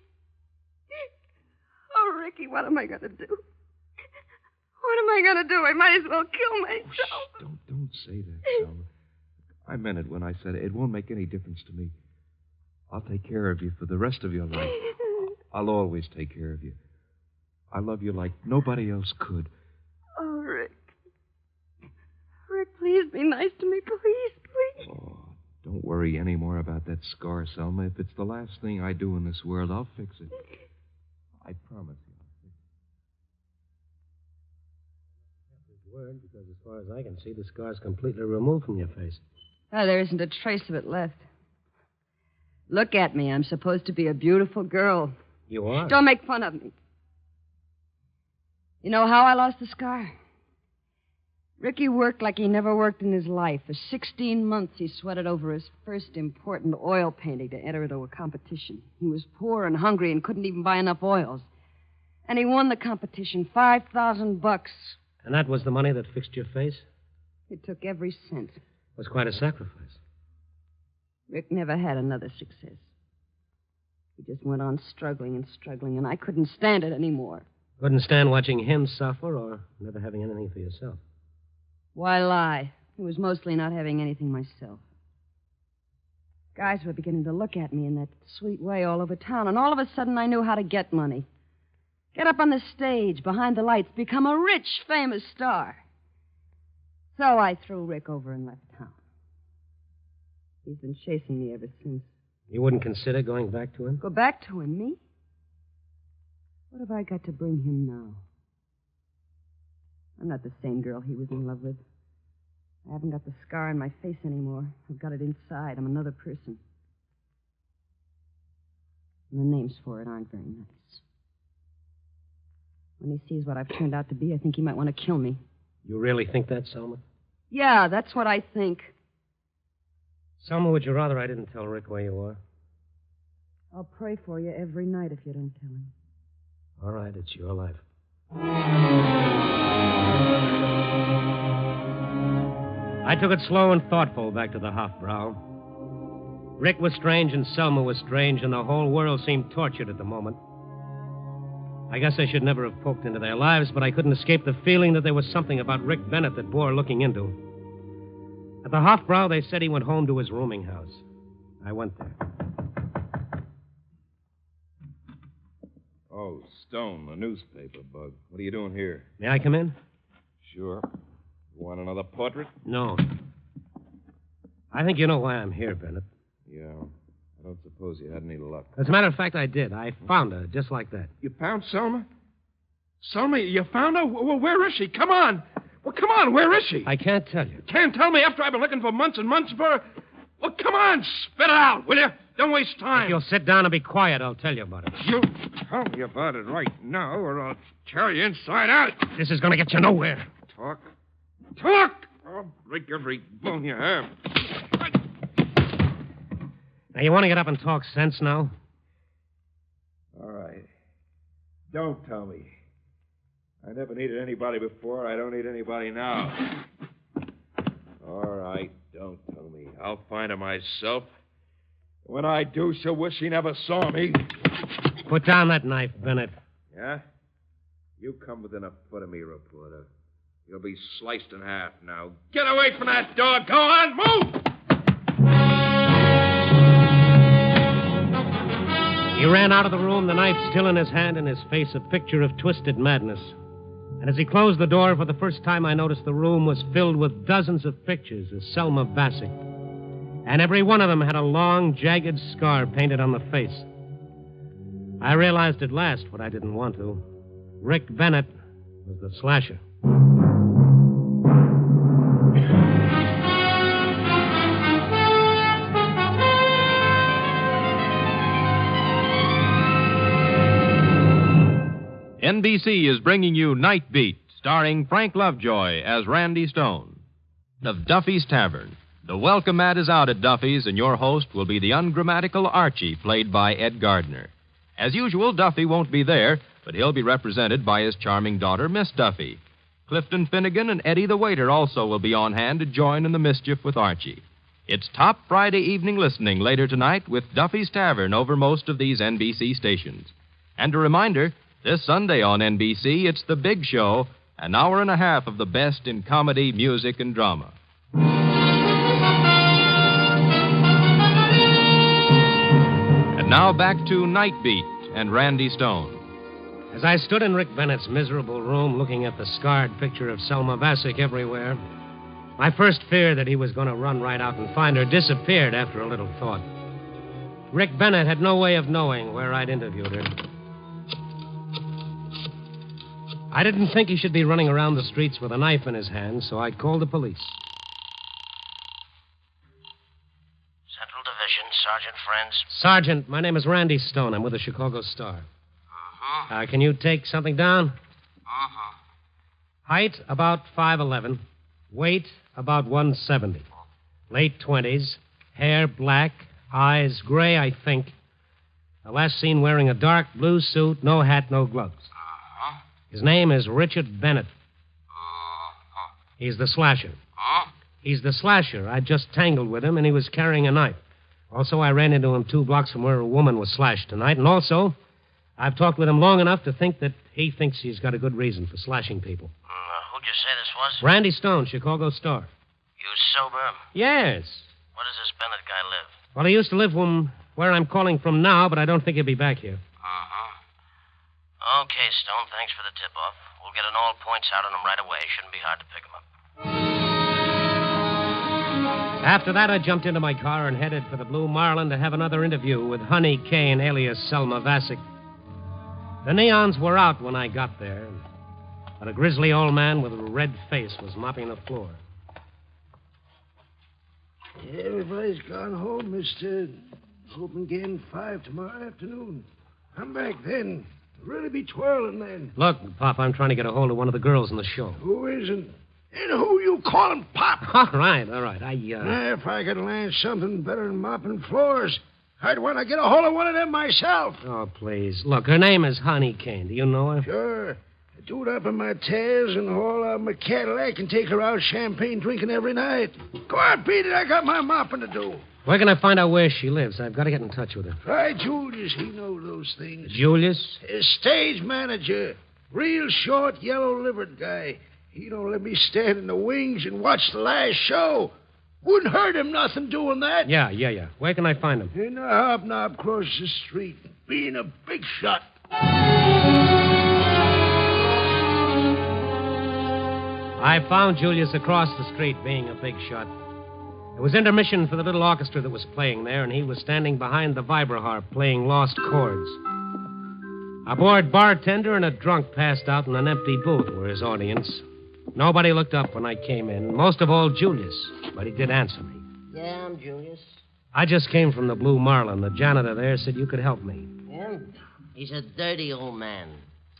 Oh, Ricky, what am I going to do? What am I going to do? I might as well kill myself. Oh, don't say that, Selma. I meant it when I said it won't make any difference to me. I'll take care of you for the rest of your life. I'll always take care of you. I love you like nobody else could. Oh, Rick. Rick, please be nice to me, please. Oh, don't worry any more about that scar, Selma. If it's the last thing I do in this world, I'll fix it. I promise you. Word, because as far as I can see, the scar's completely removed from your face. Oh, there isn't a trace of it left. Look at me. I'm supposed to be a beautiful girl. You are? Don't make fun of me. You know how I lost the scar? Ricky worked like he never worked in his life. For 16 months, he sweated over his first important oil painting to enter into a competition. He was poor and hungry and couldn't even buy enough oils. And he won the competition, $5,000. And that was the money that fixed your face? It took every cent. It was quite a sacrifice. Rick never had another success. He just went on struggling, and I couldn't stand it anymore. Couldn't stand watching him suffer or never having anything for yourself? Why lie? It was mostly not having anything myself. Guys were beginning to look at me in that sweet way all over town, and all of a sudden I knew how to get money. Get up on the stage, behind the lights, become a rich, famous star. So I threw Rick over and left town. He's been chasing me ever since. You wouldn't consider going back to him? Go back to him, me? What have I got to bring him now? I'm not the same girl he was in love with. I haven't got the scar on my face anymore. I've got it inside. I'm another person. And the names for it aren't very nice. When he sees what I've turned out to be, I think he might want to kill me. You really think that, Selma? Yeah, that's what I think. Selma, would you rather I didn't tell Rick where you are? I'll pray for you every night if you don't tell him. All right, it's your life. I took it slow and thoughtful back to the Hofbrau. Rick was strange and Selma was strange, and the whole world seemed tortured at the moment. I guess I should never have poked into their lives, but I couldn't escape the feeling that there was something about Rick Bennett that bore looking into. At the Hofbrau, they said he went home to his rooming house. I went there. Oh, Stone, the newspaper bug. What are you doing here? May I come in? Sure. You want another portrait? No. I think you know why I'm here, Bennett. Yeah. I don't suppose you had any luck. As a matter of fact, I did. I found her, just like that. You found Selma? Selma, you found her? Well, where is she? Come on. Well, come on. Where is she? I can't tell you. Can't tell me after I've been looking for months and months for her? Well, come on. Spit it out, will you? Don't waste time. If you'll sit down and be quiet, I'll tell you about it. You tell me about it right now, or I'll tear you inside out. This is going to get you nowhere. Talk. I'll break every bone you have. Now, you want to get up and talk sense now? All right. Don't tell me. I never needed anybody before. I don't need anybody now. All right, don't tell me. I'll find her myself. When I do, she'll wish she never saw me. Put down that knife, Bennett. Yeah? You come within a foot of me, reporter. You'll be sliced in half now. Get away from that dog. Go on, move! He ran out of the room, the knife still in his hand, and his face a picture of twisted madness. And as he closed the door, for the first time, I noticed the room was filled with dozens of pictures of Selma Bassett. And every one of them had a long, jagged scar painted on the face. I realized at last what I didn't want to. Rick Bennett was the slasher. NBC is bringing you Night Beat, starring Frank Lovejoy as Randy Stone. Of Duffy's Tavern. The welcome mat is out at Duffy's, and your host will be the ungrammatical Archie, played by Ed Gardner. As usual, Duffy won't be there, but he'll be represented by his charming daughter, Miss Duffy. Clifton Finnegan and Eddie the waiter also will be on hand to join in the mischief with Archie. It's top Friday evening listening later tonight with Duffy's Tavern over most of these NBC stations. And a reminder, this Sunday on NBC, it's The Big Show, an hour and a half of the best in comedy, music, and drama. And now back to Night Beat, and Randy Stone. As I stood in Rick Bennett's miserable room looking at the scarred picture of Selma Vasek everywhere, my first fear that he was going to run right out and find her disappeared after a little thought. Rick Bennett had no way of knowing where I'd interviewed her. I didn't think he should be running around the streets with a knife in his hand, so I called the police. Central Division, Sergeant Friends. Sergeant, my name is Randy Stone. I'm with the Chicago Star. Can you take something down? Height, about 5'11". Weight, about 170. Late 20s. Hair, black. Eyes, gray, I think. Last seen wearing a dark blue suit, no hat, no gloves. His name is Richard Bennett. He's the slasher. He's the slasher. I just tangled with him, and he was carrying a knife. Also, I ran into him 2 blocks from where a woman was slashed tonight, and also, I've talked with him long enough to think that he thinks he's got a good reason for slashing people. Who'd you say this was? Randy Stone, Chicago Star. You sober? Yes. Where does this Bennett guy live? Well, he used to live where I'm calling from now, but I don't think he'll be back here. Okay, Stone, thanks for the tip-off. We'll get an all points out on him right away. Shouldn't be hard to pick him up. After that, I jumped into my car and headed for the Blue Marlin to have another interview with Honey Kane, alias Selma Vasek. The neons were out when I got there, but a grizzly old man with a red face was mopping the floor. Everybody's gone home, mister. Open again 5 tomorrow afternoon. Come back then. Really be twirling then. Look, Pop, I'm trying to get a hold of one of the girls in the show. Who isn't? And who you calling Pop? All right. If I could land something better than mopping floors, I'd want to get a hold of one of them myself. Oh, please. Look, her name is Honey Kane. Do you know her? Sure. I do it up in my tails and haul out my Cadillac and take her out champagne drinking every night. Go on, beat it. I got my mopping to do. Where can I find out where she lives? I've got to get in touch with her. Try Julius. He knows those things. Julius? His stage manager. Real short, yellow-livered guy. He don't let me stand in the wings and watch the last show. Wouldn't hurt him nothing doing that. Yeah. Where can I find him? In the hobnob across the street. Being a big shot. I found Julius across the street being a big shot. It was intermission for the little orchestra that was playing there, and he was standing behind the vibroharp playing lost chords. A bored bartender and a drunk passed out in an empty booth were his audience. Nobody looked up when I came in, most of all Julius, but he did answer me. Yeah, I'm Julius. I just came from the Blue Marlin. The janitor there said you could help me. Yeah? He's a dirty old man.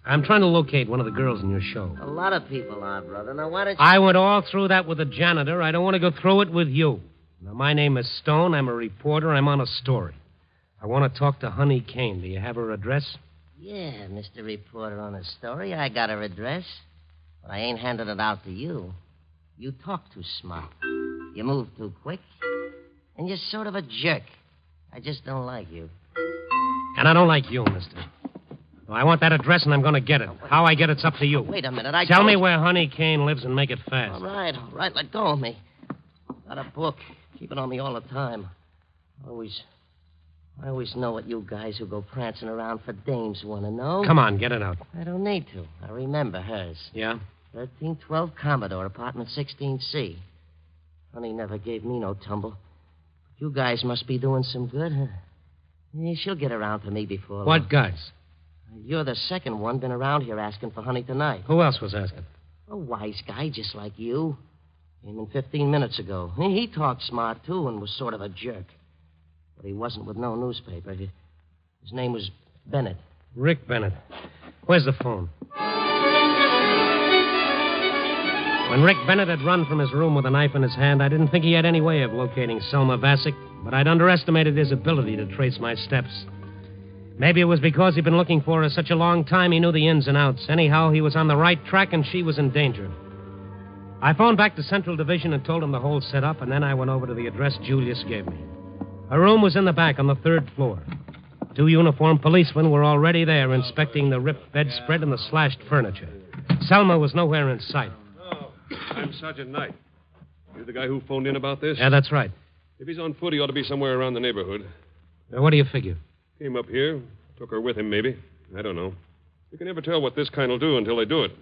I'm trying to locate one of the girls in your show. A lot of people are, brother. Now, why don't you... I went all through that with the janitor. I don't want to go through it with you. Now, my name is Stone. I'm a reporter. I'm on a story. I want to talk to Honey Kane. Do you have her address? Yeah, Mr. Reporter on a story. I got her address. But I ain't handing it out to you. You talk too smart. You move too quick. And you're sort of a jerk. I just don't like you. And I don't like you, mister. I want that address, and I'm going to get it. How I get it's up to you. Wait a minute. Tell me where Honey Kane lives and make it fast. All right. Let go of me. Got a book. Keep it on me all the time. I always know what you guys who go prancing around for dames want to know. Come on, get it out. I don't need to. I remember hers. Yeah? 1312 Commodore, apartment 16C. Honey never gave me no tumble. You guys must be doing some good, huh? Yeah, she'll get around to me before long. What guys? You're the second one been around here asking for Honey tonight. Who else was asking? A wise guy just like you. Came in 15 minutes ago. He talked smart, too, and was sort of a jerk. But he wasn't with no newspaper. His name was Bennett. Rick Bennett. Where's the phone? When Rick Bennett had run from his room with a knife in his hand, I didn't think he had any way of locating Selma Vasek, but I'd underestimated his ability to trace my steps. Maybe it was because he'd been looking for her such a long time he knew the ins and outs. Anyhow, he was on the right track and she was in danger. I phoned back to Central Division and told him the whole setup, and then I went over to the address Julius gave me. Her room was in the back on the 3rd floor. 2 uniformed policemen were already there inspecting the ripped bedspread and the slashed furniture. Selma was nowhere in sight. Oh, I'm Sergeant Knight. You're the guy who phoned in about this? Yeah, that's right. If he's on foot, he ought to be somewhere around the neighborhood. What do you figure? Came up here, Took her with him, maybe. I don't know. You can never tell what this kind will do until they do it.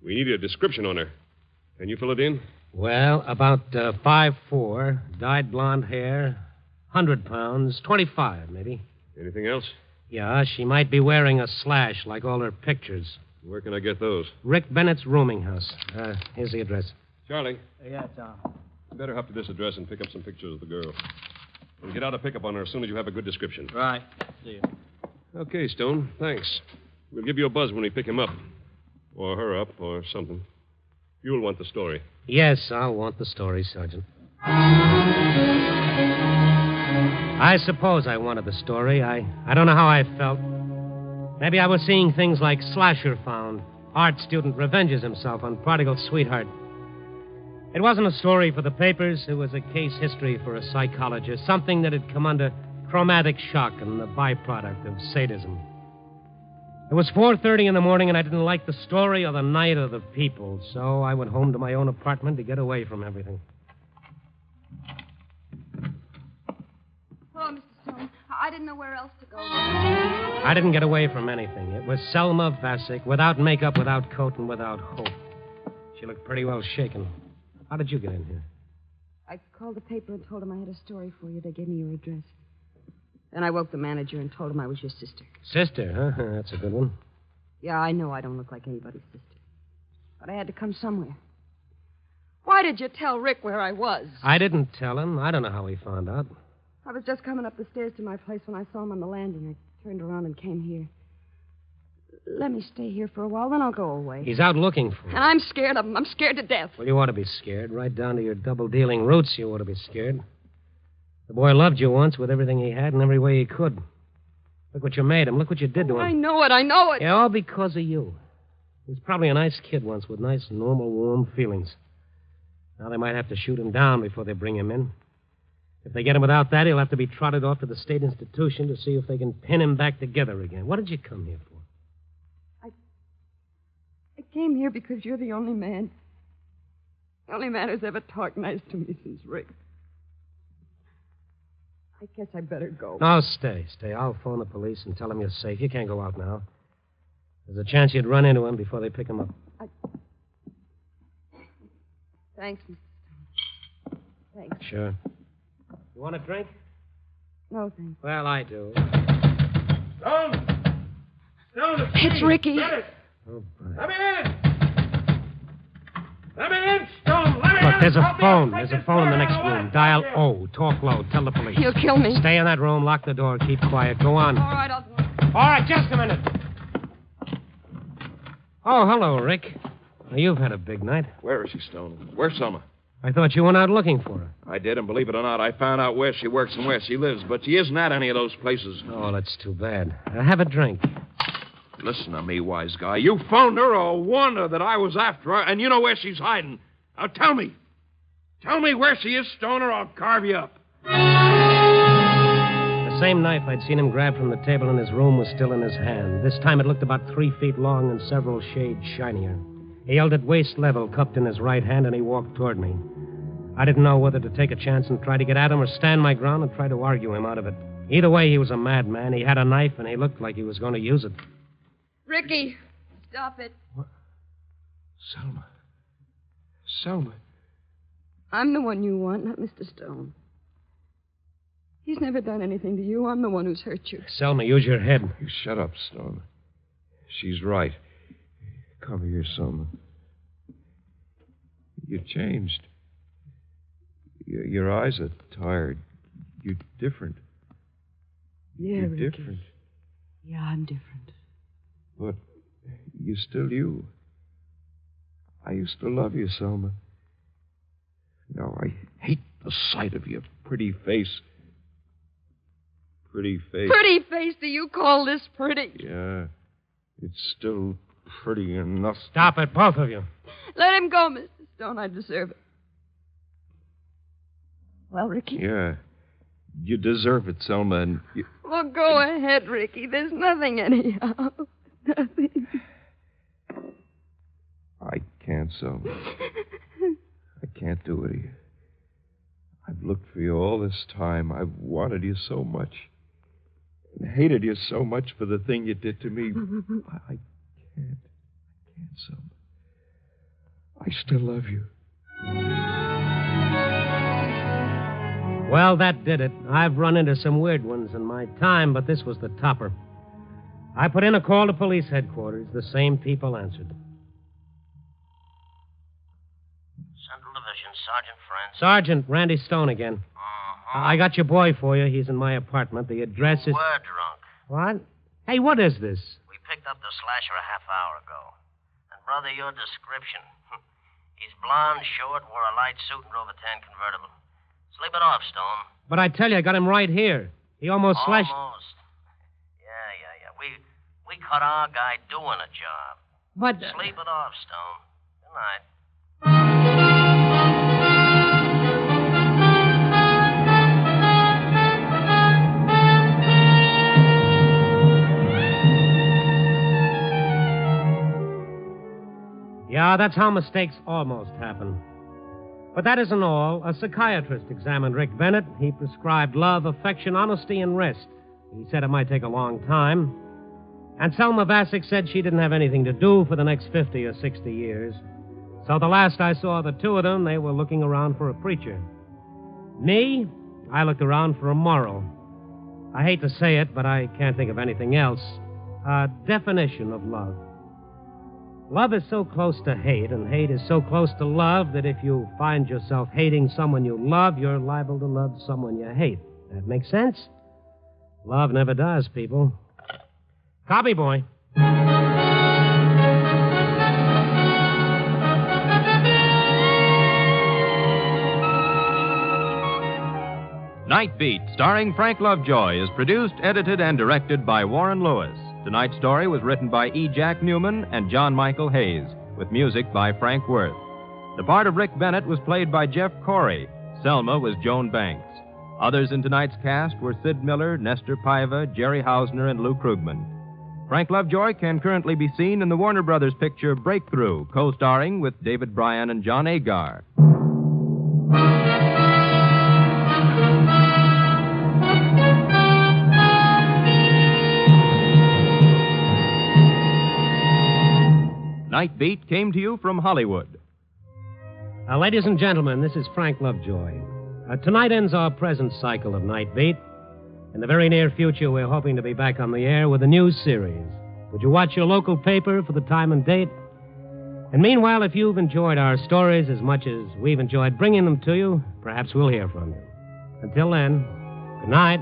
We need a description on her. Can you fill it in? Well, about 5'4", dyed blonde hair, 100 pounds, 25 maybe. Anything else? Yeah, she might be wearing a slash like all her pictures. Where can I get those? Rick Bennett's rooming house. Here's the address. Charlie. Yeah, Tom. You better hop to this address and pick up some pictures of the girl. And get out a pickup on her as soon as you have a good description. Right. See you. Okay, Stone. Thanks. We'll give you a buzz when we pick him up. Or her up, or something. You'll want the story. Yes, I'll want the story, Sergeant. I suppose I wanted the story. I don't know how I felt. Maybe I was seeing things like Slasher Found. Art student revenges himself on prodigal sweetheart. It wasn't a story for the papers. It was a case history for a psychologist. Something that had come under chromatic shock and the byproduct of sadism. It was 4:30 in the morning, and I didn't like the story or the night or the people, so I went home to my own apartment to get away from everything. Hello, Mr. Stone. I didn't know where else to go. I didn't get away from anything. It was Selma Vasic, without makeup, without coat, and without hope. She looked pretty well shaken. How did you get in here? I called the paper and told them I had a story for you. They gave me your address. Then I woke the manager and told him I was your sister. Sister, huh? That's a good one. Yeah, I know I don't look like anybody's sister. But I had to come somewhere. Why did you tell Rick where I was? I didn't tell him. I don't know how he found out. I was just coming up the stairs to my place when I saw him on the landing. I turned around and came here. Let me stay here for a while, then I'll go away. He's out looking for him. And I'm scared of him. I'm scared to death. Well, you ought to be scared. Right down to your double-dealing roots, you ought to be scared. The boy loved you once with everything he had and every way he could. Look what you made him. Look what you did to him. I know it. I know it. Yeah, all because of you. He was probably a nice kid once with nice, normal, warm feelings. Now they might have to shoot him down before they bring him in. If they get him without that, he'll have to be trotted off to the state institution to see if they can pin him back together again. What did you come here for? I came here because you're the only man. The only man who's ever talked nice to me since Rick. I guess I better go. No, stay. I'll phone the police and tell them you're safe. You can't go out now. There's a chance you'd run into him before they pick him up. Thanks, Mr. Stone. Thanks. Sure. You want a drink? No, thanks. Well, I do. Stone! It's Ricky. Oh, Let me in! Let me in, Stone! Let me Look, in! there's a phone. There's a phone in the next room. Dial O. Talk low. Tell the police. He'll kill me. Stay in that room. Lock the door. Keep quiet. Go on. All right, I'll do it. All right, just a minute. Oh, hello, Rick. Well, you've had a big night. Where is she, Stone? Where's Selma? I thought you went out looking for her. I did, and believe it or not, I found out where she works and where she lives, but she isn't at any of those places. Oh, that's too bad. Have a drink. Listen to me, wise guy. You phoned her or warned her that I was after her, and you know where she's hiding. Now tell me. Tell me where she is, Stone, or I'll carve you up. The same knife I'd seen him grab from the table in his room was still in his hand. This time it looked about 3 feet long and several shades shinier. He held it waist level, cupped in his right hand, and he walked toward me. I didn't know whether to take a chance and try to get at him or stand my ground and try to argue him out of it. Either way, he was a madman. He had a knife, and he looked like he was going to use it. Ricky, stop it. What? Selma. I'm the one you want, not Mr. Stone. He's never done anything to you. I'm the one who's hurt you. Selma, use your head. You shut up, Stone. She's right. Come here, Selma. You changed. Your eyes are tired. You're different. Yeah, You're Ricky. different. Yeah, I'm different. But you're still you. I used to love you, Selma. Now I hate the sight of your pretty face. Pretty face. Pretty face? Do you call this pretty? Yeah. It's still pretty enough. Stop it, both of you. Let him go, Mr. Stone. I deserve it. Well, Ricky? Yeah. You deserve it, Selma, and you... Well, go ahead, Ricky. There's nothing anyhow. Nothing. I can't, Selma. I can't do it. I've looked for you all this time. I've wanted you so much. and hated you so much for the thing you did to me. I can't, Selma. I still love you. Well, that did it. I've run into some weird ones in my time, but this was the topper. I put in a call to police headquarters. The same people answered. Central Division, Sergeant Friend. Sergeant, Randy Stone again. I got your boy for you. He's in my apartment. The address is... We're drunk. What? Hey, what is this? We picked up the slasher a half hour ago. And, brother, your description. He's blonde, short, wore a light suit and drove a tan convertible. Sleep it off, Stone. But I tell you, I got him right here. He almost slashed... Almost. Yeah. We caught our guy doing a job. But... Sleep it off, Stone. Good night. Yeah, that's how mistakes almost happen. But that isn't all. A psychiatrist examined Rick Bennett. He prescribed love, affection, honesty, and rest. He said it might take a long time. And Selma Vassick said she didn't have anything to do for the next 50 or 60 years. So the last I saw of the two of them, they were looking around for a preacher. Me, I looked around for a moral. I hate to say it, but I can't think of anything else. A definition of love. Love is so close to hate, and hate is so close to love, that if you find yourself hating someone you love, you're liable to love someone you hate. That makes sense? Love never does, people. Copy, boy. Night Beat, starring Frank Lovejoy, is produced, edited, and directed by Warren Lewis. Tonight's story was written by E. Jack Newman and John Michael Hayes, with music by Frank Worth. The part of Rick Bennett was played by Jeff Corey. Selma was Joan Banks. Others in tonight's cast were Sid Miller, Nestor Paiva, Jerry Hausner, and Lou Krugman. Frank Lovejoy can currently be seen in the Warner Brothers picture Breakthrough, co-starring with David Bryan and John Agar. Night Beat came to you from Hollywood. Ladies and gentlemen, this is Frank Lovejoy. Tonight ends our present cycle of Night Beat. In the very near future, we're hoping to be back on the air with a new series. Would you watch your local paper for the time and date? And meanwhile, if you've enjoyed our stories as much as we've enjoyed bringing them to you, perhaps we'll hear from you. Until then, good night.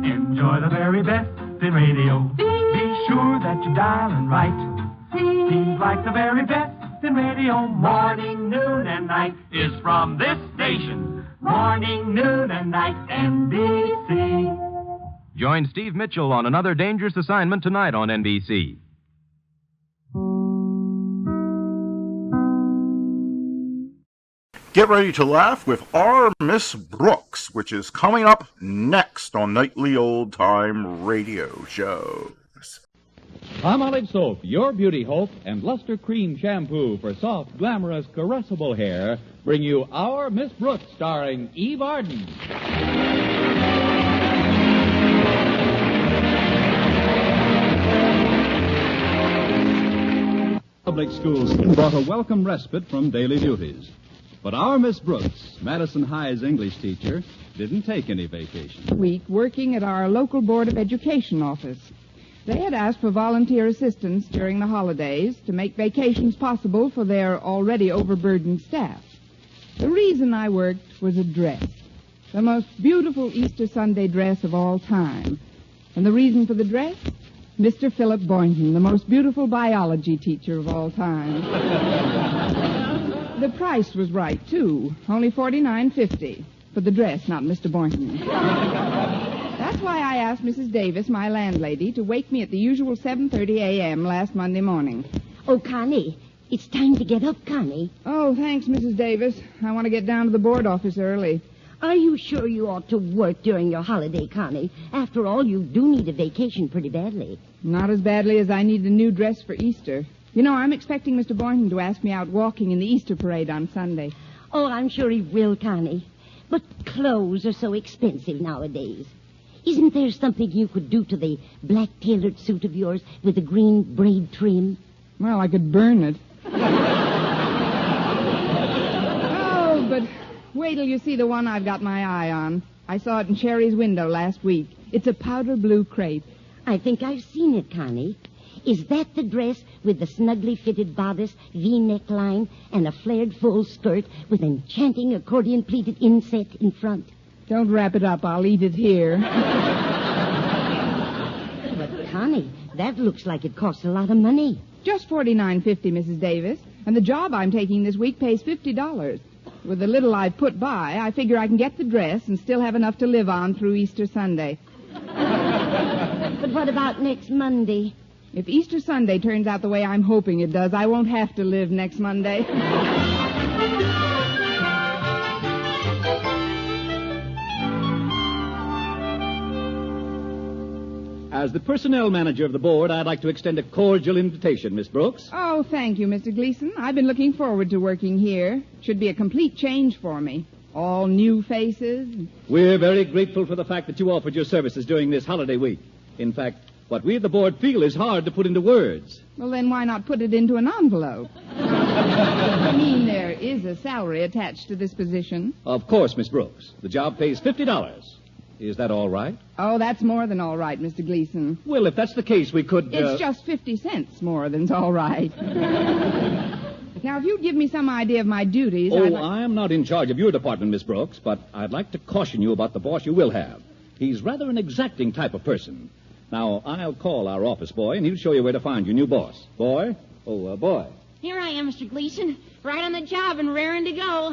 Enjoy the very best in radio. Be sure that you're dialing right. Seems like the very best in radio. Morning, noon, and night is from this station. Morning, noon, and night, NBC. Join Steve Mitchell on another dangerous assignment tonight on NBC. Get ready to laugh with our Miss Brooks, which is coming up next on Nightly Old Time Radio Shows. Palmolive Soap, your beauty hope, and Luster Cream Shampoo for soft, glamorous, caressable hair bring you Our Miss Brooks, starring Eve Arden. Public schools brought a welcome respite from daily duties. But our Miss Brooks, Madison High's English teacher, didn't take any vacation. Week working at our local Board of Education office. They had asked for volunteer assistance during the holidays to make vacations possible for their already overburdened staff. The reason I worked was a dress, the most beautiful Easter Sunday dress of all time. And the reason for the dress? Mr. Philip Boynton, the most beautiful biology teacher of all time. The price was right, too. Only $49.50 for the dress, not Mr. Boynton. That's why I asked Mrs. Davis, my landlady, to wake me at the usual 7:30 a.m. last Monday morning. Oh, Connie, it's time to get up, Connie. Oh, thanks, Mrs. Davis. I want to get down to the board office early. Are you sure you ought to work during your holiday, Connie? After all, you do need a vacation pretty badly. Not as badly as I need a new dress for Easter. You know, I'm expecting Mr. Boynton to ask me out walking in the Easter parade on Sunday. Oh, I'm sure he will, Connie. But clothes are so expensive nowadays. Isn't there something you could do to the black tailored suit of yours with the green braid trim? Well, I could burn it. Oh, but wait till you see the one I've got my eye on. I saw it in Sherry's window last week. It's a powder blue crepe. I think I've seen it, Connie. Is that the dress with the snugly fitted bodice, V-neck line, and a flared full skirt with enchanting accordion-pleated inset in front? Don't wrap it up. I'll eat it here. But, Connie, that looks like it costs a lot of money. Just $49.50, Mrs. Davis. And the job I'm taking this week pays $50. With the little I've put by, I figure I can get the dress and still have enough to live on through Easter Sunday. But what about next Monday? If Easter Sunday turns out the way I'm hoping it does, I won't have to live next Monday. As the personnel manager of the board, I'd like to extend a cordial invitation, Miss Brooks. Oh, thank you, Mr. Gleason. I've been looking forward to working here. Should be a complete change for me. All new faces. We're very grateful for the fact that you offered your services during this holiday week. In fact, what we at the board feel is hard to put into words. Well, then why not put it into an envelope? I mean, there is a salary attached to this position. Of course, Miss Brooks. The job pays $50. Is that all right? Oh, that's more than all right, Mr. Gleason. Well, if that's the case, we could... It's just 50 cents more than's all right. Now, if you'd give me some idea of my duties... I am not in charge of your department, Miss Brooks, but I'd like to caution you about the boss you will have. He's rather an exacting type of person. Now, I'll call our office boy, and he'll show you where to find your new boss. Boy? Boy. Here I am, Mr. Gleason. Right on the job and raring to go.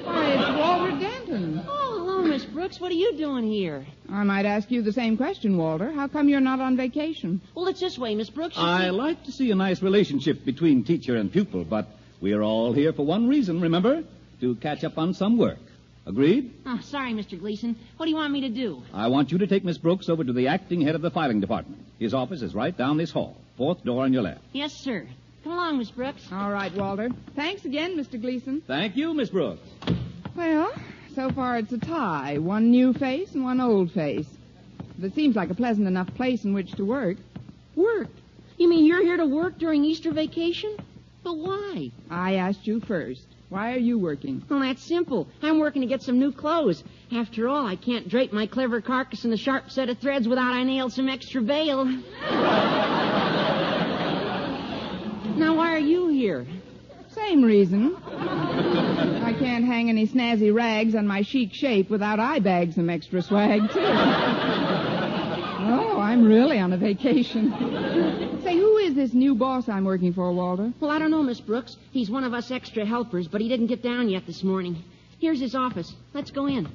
Why, it's Walter Denton. Oh, hello, Miss Brooks. What are you doing here? I might ask you the same question, Walter. How come you're not on vacation? Well, it's this way, Miss Brooks. I like to see a nice relationship between teacher and pupil, but we're all here for one reason, remember? To catch up on some work. Agreed? Oh, sorry, Mr. Gleason. What do you want me to do? I want you to take Miss Brooks over to the acting head of the filing department. His office is right down this hall. 4th door on your left. Yes, sir. Come along, Miss Brooks. All right, Walter. Thanks again, Mr. Gleason. Thank you, Miss Brooks. Well, so far it's a tie. One new face and one old face. But it seems like a pleasant enough place in which to work. Work? You mean you're here to work during Easter vacation? But why? I asked you first. Why are you working? Well, that's simple. I'm working to get some new clothes. After all, I can't drape my clever carcass in a sharp set of threads without I nail some extra veil. Now, why are you here? Same reason. I can't hang any snazzy rags on my chic shape without I bag some extra swag, too. Oh, I'm really on a vacation. Say, who is this new boss I'm working for, Walter? Well, I don't know, Miss Brooks. He's one of us extra helpers, but he didn't get down yet this morning. Here's his office. Let's go in.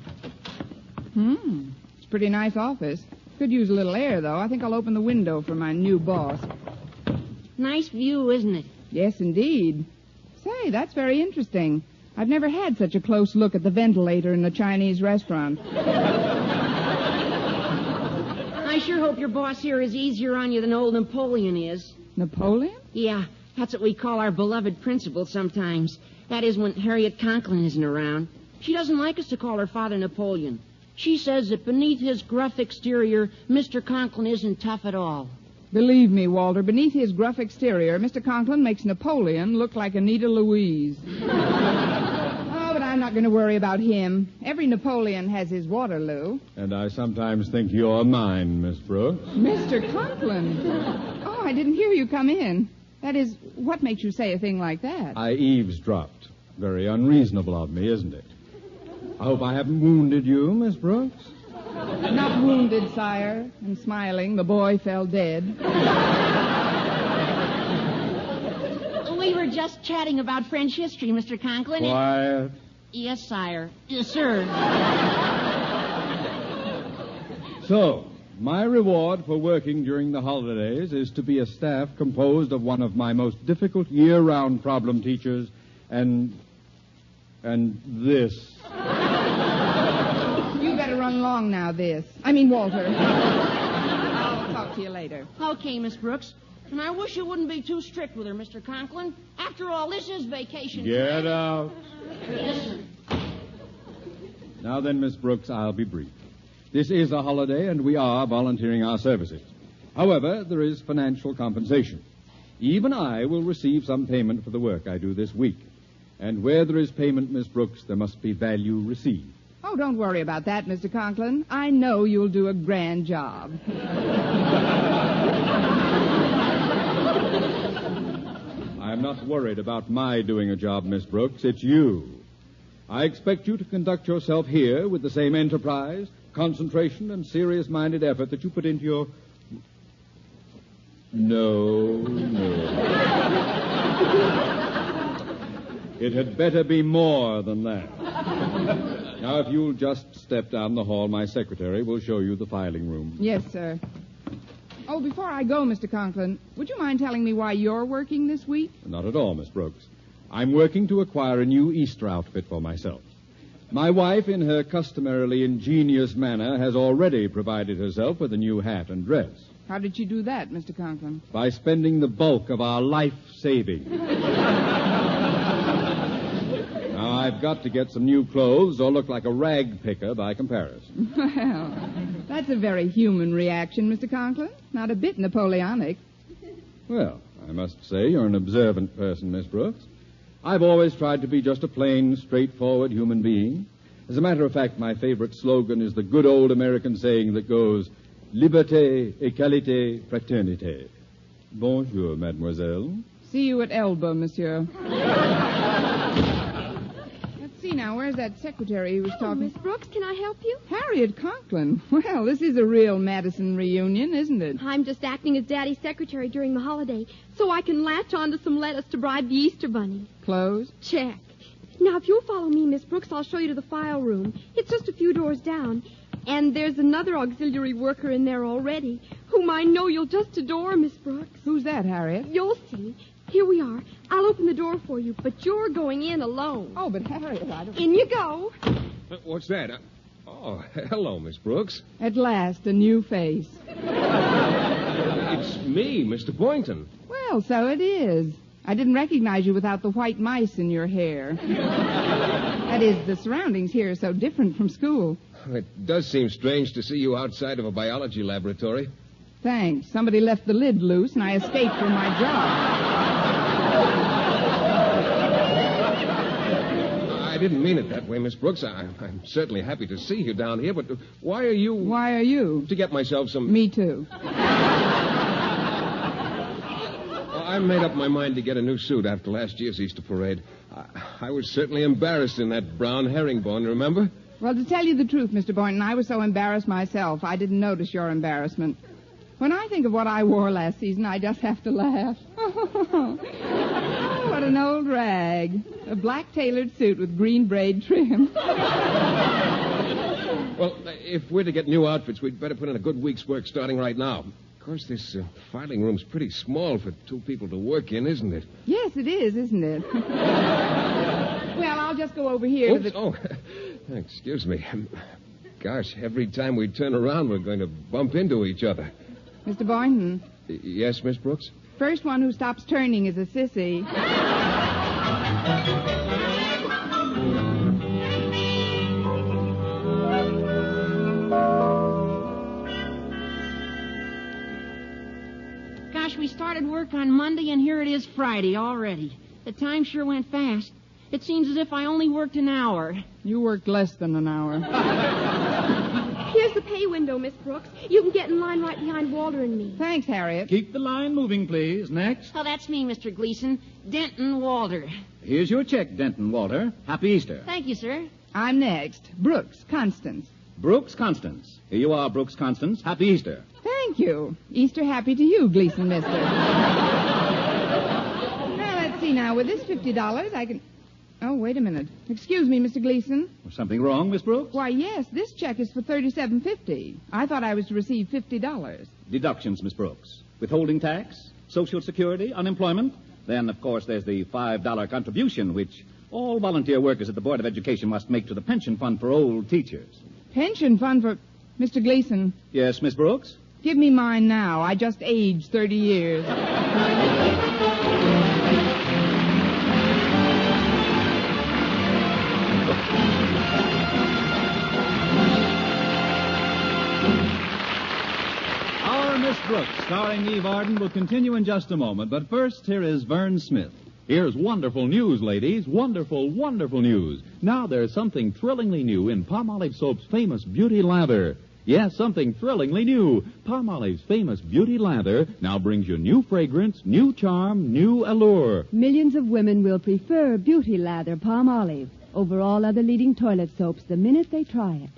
It's a pretty nice office. Could use a little air, though. I think I'll open the window for my new boss. Nice view, isn't it? Yes, indeed. Say, that's very interesting. I've never had such a close look at the ventilator in a Chinese restaurant. I sure hope your boss here is easier on you than old Napoleon is. Napoleon? Yeah, that's what we call our beloved principal sometimes. That is when Harriet Conklin isn't around. She doesn't like us to call her Father Napoleon. She says that beneath his gruff exterior, Mr. Conklin isn't tough at all. Believe me, Walter, beneath his gruff exterior, Mr. Conklin makes Napoleon look like Anita Louise. Oh, but I'm not going to worry about him. Every Napoleon has his Waterloo. And I sometimes think you're mine, Miss Brooks. Mr. Conklin? Oh, I didn't hear you come in. That is, what makes you say a thing like that? I eavesdropped. Very unreasonable of me, isn't it? I hope I haven't wounded you, Miss Brooks. Not wounded, sire. And smiling, the boy fell dead. We were just chatting about French history, Mr. Conklin. Quiet. Yes, sire. Yes, sir. So, my reward for working during the holidays is to be a staff composed of one of my most difficult year-round problem teachers and this. long now, Walter. I'll talk to you later. Okay, Miss Brooks. And I wish you wouldn't be too strict with her, Mr. Conklin. After all, this is vacation. Get out. Yes, sir. Now then, Miss Brooks, I'll be brief. This is a holiday, and we are volunteering our services. However, there is financial compensation. Even I will receive some payment for the work I do this week. And where there is payment, Miss Brooks, there must be value received. Oh, don't worry about that, Mr. Conklin. I know you'll do a grand job. I'm not worried about my doing a job, Miss Brooks. It's you. I expect you to conduct yourself here with the same enterprise, concentration, and serious-minded effort that you put into your... No. It had better be more than that. Now, if you'll just step down the hall, my secretary will show you the filing room. Yes, sir. Oh, before I go, Mr. Conklin, would you mind telling me why you're working this week? Not at all, Miss Brooks. I'm working to acquire a new Easter outfit for myself. My wife, in her customarily ingenious manner, has already provided herself with a new hat and dress. How did she do that, Mr. Conklin? By spending the bulk of our life savings. Now, I've got to get some new clothes or look like a rag picker by comparison. Well, that's a very human reaction, Mr. Conklin. Not a bit Napoleonic. Well, I must say you're an observant person, Miss Brooks. I've always tried to be just a plain, straightforward human being. As a matter of fact, my favorite slogan is the good old American saying that goes, Liberté, égalité, fraternité. Bonjour, mademoiselle. See you at Elba, monsieur. Let's see now, where's that secretary who was talking? Miss Brooks, can I help you? Harriet Conklin. Well, this is a real Madison reunion, isn't it? I'm just acting as Daddy's secretary during the holiday, so I can latch on to some lettuce to bribe the Easter Bunny. Clothes? Check. Now, if you'll follow me, Miss Brooks, I'll show you to the file room. It's just a few doors down. And there's another auxiliary worker in there already, whom I know you'll just adore, Miss Brooks. Who's that, Harriet? You'll see. Here we are. I'll open the door for you, but you're going in alone. Oh, but Harriet, I don't... In you go. What's that? Oh, hello, Miss Brooks. At last, a new face. It's me, Mr. Boynton. Well, so it is. I didn't recognize you without the white mice in your hair. That is, the surroundings here are so different from school. It does seem strange to see you outside of a biology laboratory. Thanks. Somebody left the lid loose, and I escaped from my job. I didn't mean it that way, Miss Brooks. I'm certainly happy to see you down here, but why are you... Why are you? To get myself some... Me too. I made up my mind to get a new suit after last year's Easter parade. I was certainly embarrassed in that brown herringbone, remember? Well, to tell you the truth, Mr. Boynton, I was so embarrassed myself, I didn't notice your embarrassment. When I think of what I wore last season, I just have to laugh. Oh, what an old rag. A black tailored suit with green braid trim. Well, if we're to get new outfits, we'd better put in a good week's work starting right now. Of course, this filing room's pretty small for two people to work in, isn't it? Yes, it is, isn't it? Well, I'll just go over here Oops. to the... Oh, excuse me. Gosh, every time we turn around, we're going to bump into each other. Mr. Boynton. Yes, Miss Brooks? First one who stops turning is a sissy. Gosh, we started work on Monday, and here it is Friday already. The time sure went fast. It seems as if I only worked an hour. You worked less than an hour. Here's the pay window, Miss Brooks. You can get in line right behind Walter and me. Thanks, Harriet. Keep the line moving, please. Next. Oh, that's me, Mr. Gleason. Denton Walter. Here's your check, Denton Walter. Happy Easter. Thank you, sir. I'm next. Brooks, Constance. Brooks Constance. Here you are, Brooks Constance. Happy Easter. Thank you. Easter happy to you, Gleason mister. Now, let's see now. With this $50, I can... Oh, wait a minute. Excuse me, Mr. Gleason. Something wrong, Miss Brooks? Why, yes. This check is for $37.50. I thought I was to receive $50. Deductions, Miss Brooks. Withholding tax, Social Security, unemployment. Then, of course, there's the $5 contribution, which all volunteer workers at the Board of Education must make to the pension fund for old teachers. Pension fund for... Mr. Gleason, Yes, Miss Brooks? give me mine now. I just aged 30 years. Our Miss Brooks, starring Eve Arden, will continue in just a moment. But first, here is Vern Smith. Here's wonderful news, ladies. Wonderful, wonderful news. Now there's something thrillingly new in Palmolive Soap's famous Beauty Lather. Yes, something thrillingly new. Palmolive's famous Beauty Lather now brings you new fragrance, new charm, new allure. Millions of women will prefer Beauty Lather Palmolive over all other leading toilet soaps the minute they try it.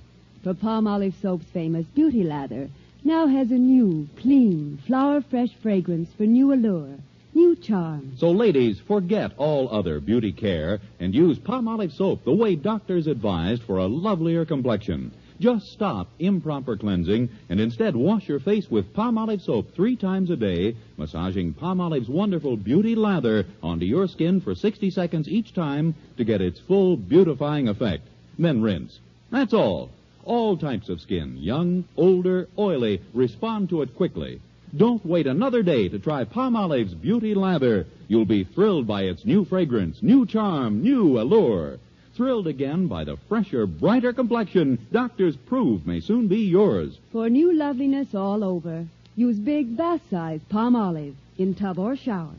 For Palmolive Soap's famous Beauty Lather now has a new, clean, flower-fresh fragrance for new allure, new charm. So, ladies, forget all other beauty care and use Palmolive Soap the way doctors advised for a lovelier complexion. Just stop improper cleansing and instead wash your face with Palmolive Soap 3 times a day, massaging Palmolive's wonderful Beauty Lather onto your skin for 60 seconds each time to get its full beautifying effect. Then rinse. That's all. All types of skin, young, older, oily, respond to it quickly. Don't wait another day to try Palmolive's Beauty Lather. You'll be thrilled by its new fragrance, new charm, new allure. Thrilled again by the fresher, brighter complexion doctors prove may soon be yours. For new loveliness all over, use big bath-size Palmolive in tub or shower.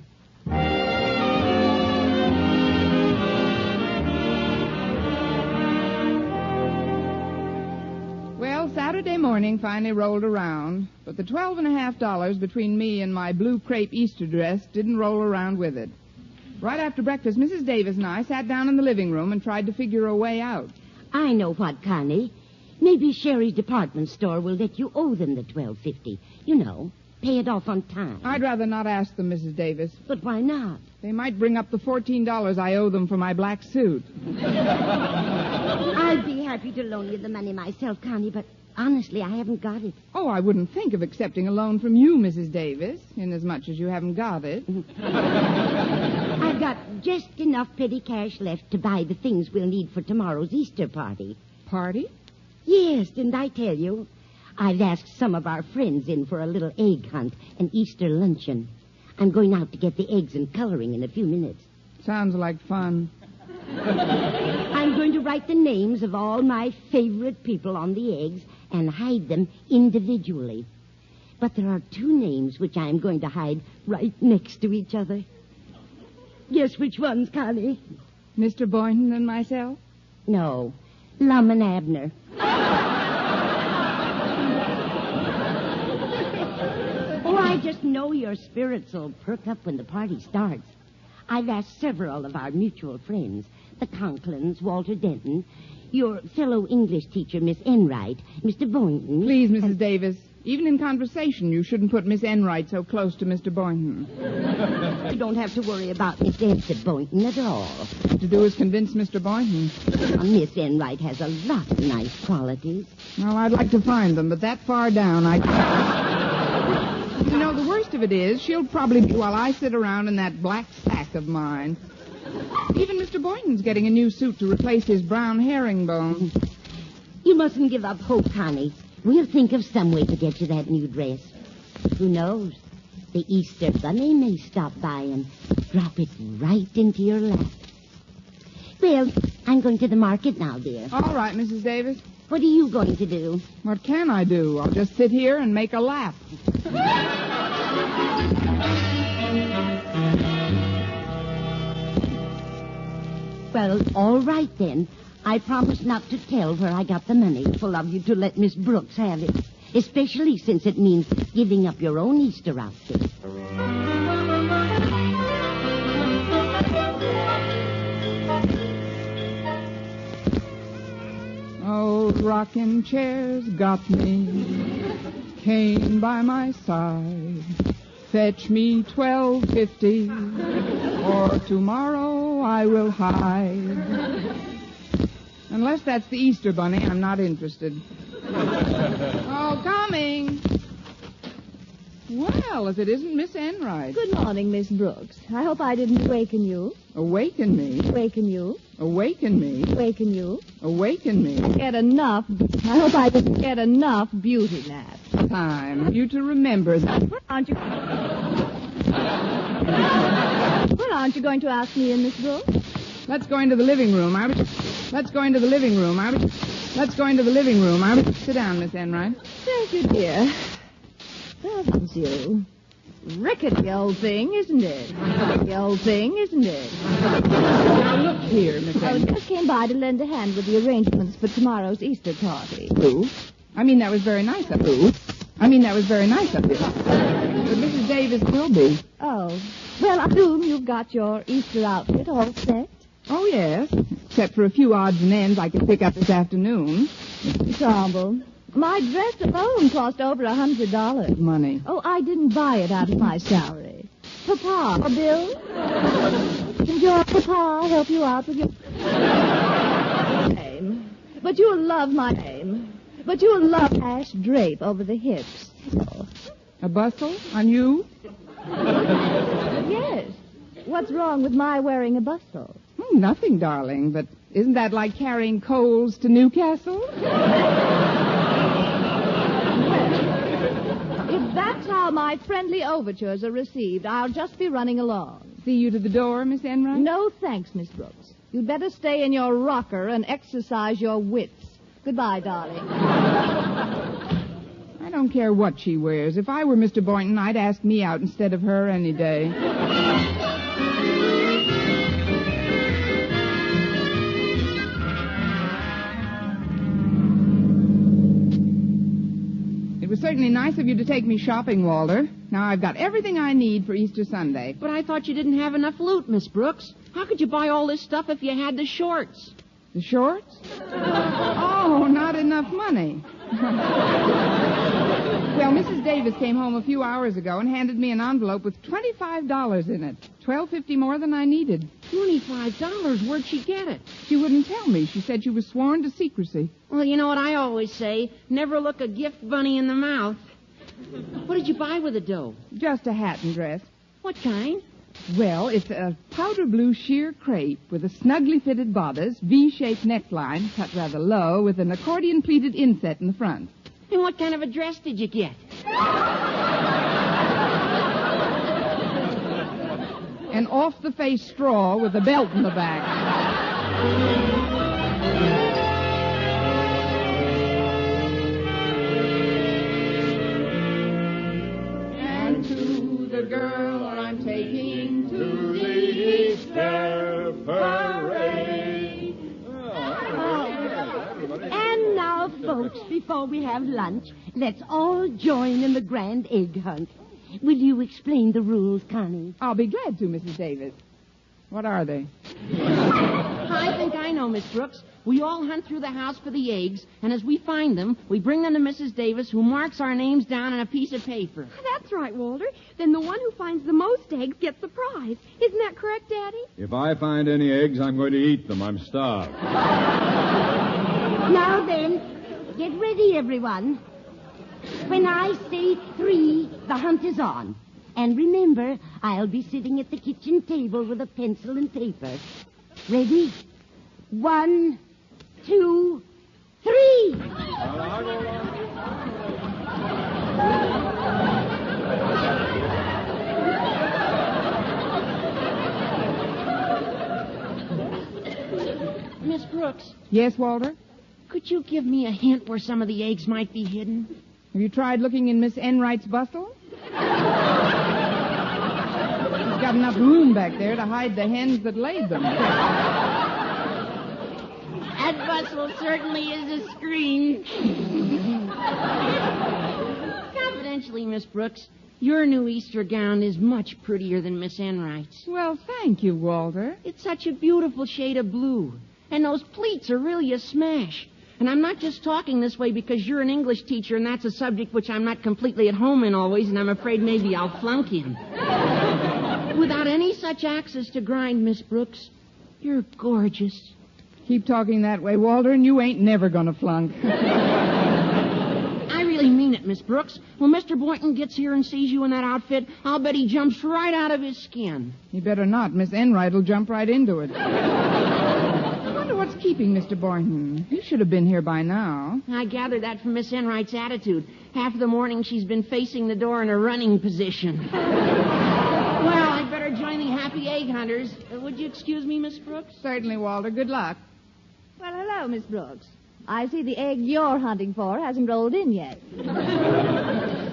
Well, Saturday morning finally rolled around, but the $12.50 between me and my blue crepe Easter dress didn't roll around with it. Right after breakfast, Mrs. Davis and I sat down in the living room and tried to figure a way out. I know what, Connie. Maybe Sherry's department store will let you owe them the $12.50. You know, pay it off on time. I'd rather not ask them, Mrs. Davis. But why not? They might bring up the $14 I owe them for my black suit. I'd be happy to loan you the money myself, Connie, but honestly, I haven't got it. Oh, I wouldn't think of accepting a loan from you, Mrs. Davis, inasmuch as you haven't got it. I've got just enough petty cash left to buy the things we'll need for tomorrow's Easter party. Party? Yes, didn't I tell you? I've asked some of our friends in for a little egg hunt and Easter luncheon. I'm going out to get the eggs and coloring in a few minutes. Sounds like fun. I'm going to write the names of all my favorite people on the eggs and hide them individually. But there are 2 names which I'm going to hide right next to each other. Guess which ones, Connie? Mr. Boynton and myself? No, Lum and Abner. Oh, I just know your spirits will perk up when the party starts. I've asked several of our mutual friends, the Conklins, Walter Denton, your fellow English teacher, Miss Enright, Mr. Boynton. Please, Mrs. Davis, even in conversation, you shouldn't put Miss Enright so close to Mr. Boynton. You don't have to worry about Miss Edsa Boynton at all. What to do is convince Mr. Boynton. Miss Enright has a lot of nice qualities. Well, I'd like to find them, but that far down, You know, the worst of it is, she'll probably be while I sit around in that black sack of mine. Even Mr. Boynton's getting a new suit to replace his brown herringbone. You mustn't give up hope, Connie. We'll think of some way to get you that new dress. Who knows? The Easter Bunny may stop by and drop it right into your lap. Well, I'm going to the market now, dear. All right, Mrs. Davis. What are you going to do? What can I do? I'll just sit here and make a lap. Well, all right then. I promise not to tell where I got the money for love you to let Miss Brooks have it, especially since it means giving up your own Easter outfit. Old rocking chairs got me, cane by my side. Fetch me $12.50, or tomorrow I will hide. Unless that's the Easter Bunny, I'm not interested. Oh, coming. Well, tell if it isn't Miss Enright. Good morning, Miss Brooks. I hope I didn't awaken you. Awaken me? Awaken you. Awaken me? Awaken you. Awaken me? Get enough. I hope I didn't get enough beauty naps. Time. You to remember that. Aren't you... Well, aren't you going to ask me in, Miss Brooks? Let's go into the living room. Let's go into the living room. Let's go into the living room. Sit down, Miss Enright. Thank you, dear. Thank you. Rickety old thing, isn't it? Rickety old thing, isn't it? Now, look here, Miss I Enright. just came by to lend a hand with the arrangements for tomorrow's Easter party. Who? I mean, that was very nice of you. But Mrs. Davis will be. Oh. Well, I assume you've got your Easter outfit all set. Oh, yes. Except for a few odds and ends I could pick up this afternoon. Ensemble. My dress alone cost over $100. Money. Oh, I didn't buy it out of my salary. Papa, Bill? Can your Papa help you out with your name? But you'll love my name. But you'll love ash drape over the hips. Oh. A bustle on you? Yes. What's wrong with my wearing a bustle? Nothing, darling, but isn't that like carrying coals to Newcastle? If that's how my friendly overtures are received, I'll just be running along. See you to the door, Miss Enright? No, thanks, Miss Brooks. You'd better stay in your rocker and exercise your wits. Goodbye, darling. I don't care what she wears. If I were Mr. Boynton, I'd ask me out instead of her any day. It was certainly nice of you to take me shopping, Walter. Now I've got everything I need for Easter Sunday. But I thought you didn't have enough loot, Miss Brooks. How could you buy all this stuff if you had the shorts? The shorts? Oh, not enough money. Well, Mrs. Davis came home a few hours ago and handed me an envelope with $25 in it. $12.50 more than I needed. $25? Where'd she get it? She wouldn't tell me. She said she was sworn to secrecy. Well, you know what I always say. Never look a gift bunny in the mouth. What did you buy with the dough? Just a hat and dress. What kind? Well, it's a powder blue sheer crepe with a snugly fitted bodice, V-shaped neckline, cut rather low, with an accordion-pleated inset in the front. And what kind of a dress did you get? An off-the-face straw with a belt in the back. And to the girl I'm taking to the Easter parade. And now, folks, before we have lunch, let's all join in the grand egg hunt. Will you explain the rules, Connie? I'll be glad to, Mrs. Davis. What are they? I think I know, Miss Brooks. We all hunt through the house for the eggs, and as we find them, we bring them to Mrs. Davis, who marks our names down on a piece of paper. That's right, Walter. Then the one who finds the most eggs gets the prize. Isn't that correct, Daddy? If I find any eggs, I'm going to eat them. I'm starved. Now then, get ready, everyone. When I say 3, the hunt is on. And remember, I'll be sitting at the kitchen table with a pencil and paper. Ready? 1, 2, 3. Miss Brooks. Yes, Walter? Could you give me a hint where some of the eggs might be hidden? Have you tried looking in Miss Enright's bustle? She's got enough room back there to hide the hens that laid them. That bustle certainly is a scream. Confidentially, Miss Brooks, your new Easter gown is much prettier than Miss Enright's. Well, thank you, Walter. It's such a beautiful shade of blue. And those pleats are really a smash. And I'm not just talking this way because you're an English teacher and that's a subject which I'm not completely at home in always, and I'm afraid maybe I'll flunk in. Without any such axes to grind, Miss Brooks, you're gorgeous. Keep talking that way, Walter, and you ain't never going to flunk. I really mean it, Miss Miss Brooks. When Mr. Boynton gets here and sees you in that outfit, I'll bet he jumps right out of his skin. You better not. Miss Enright will jump right into it. I wonder what's keeping Mr. Boynton. He should have been here by now. I gathered that from Miss Enright's attitude. Half of the morning she's been facing the door in a running position. Well, I'd better join the happy egg hunters. Would you excuse me, Miss Brooks? Certainly, Walter. Good luck. Well, hello, Miss Brooks. I see the egg you're hunting for hasn't rolled in yet.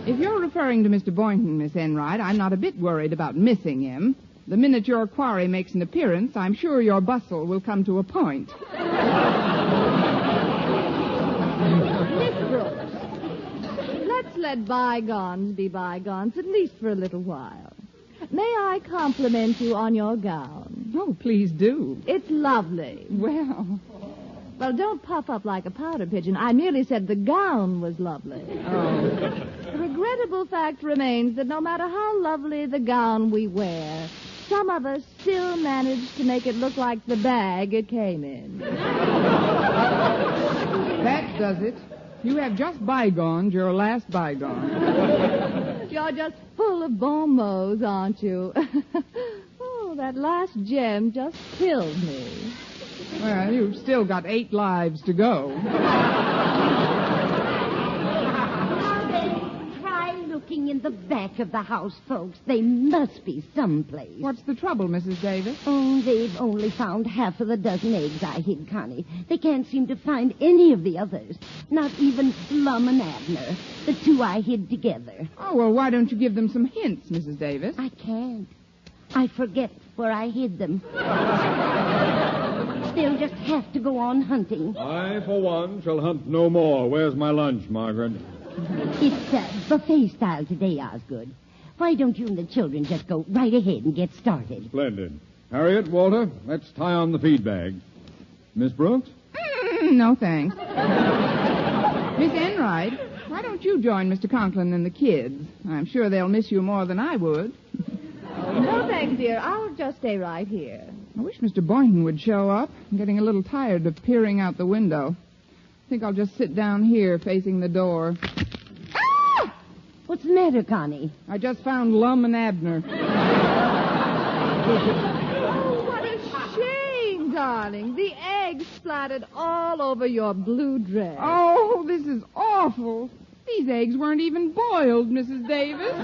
If you're referring to Mr. Boynton, Miss Enright, I'm not a bit worried about missing him. The minute your quarry makes an appearance, I'm sure your bustle will come to a point. Miss Brooks, let's let bygones be bygones, at least for a little while. May I compliment you on your gown? Oh, please do. It's lovely. Well, don't puff up like a powder pigeon. I merely said the gown was lovely. Oh. The regrettable fact remains that no matter how lovely the gown we wear, some of us still manage to make it look like the bag it came in. That does it. You have just bygoned your last bygone. You're just full of bon mots, aren't you? Oh, that last gem just killed me. Well, you've still got 8 lives to go. Now then, try looking in the back of the house, folks. They must be someplace. What's the trouble, Mrs. Davis? Oh, they've only found half of the dozen eggs I hid, Connie. They can't seem to find any of the others. Not even Lum and Abner, the 2 I hid together. Oh, well, why don't you give them some hints, Mrs. Davis? I can't. I forget where I hid them. They'll just have to go on hunting. I, for one, shall hunt no more. Where's my lunch, Margaret? It's buffet style today, Osgood. Why don't you and the children just go right ahead and get started? Splendid. Harriet, Walter, let's tie on the feed bag. Miss Brooks? No, thanks. Miss Enright, why don't you join Mr. Conklin and the kids? I'm sure they'll miss you more than I would. No, thanks, dear. I'll just stay right here. I wish Mr. Boynton would show up. I'm getting a little tired of peering out the window. I think I'll just sit down here facing the door. Ah! What's the matter, Connie? I just found Lum and Abner. Oh, what a shame, darling. The eggs splattered all over your blue dress. Oh, this is awful. These eggs weren't even boiled, Mrs. Davis.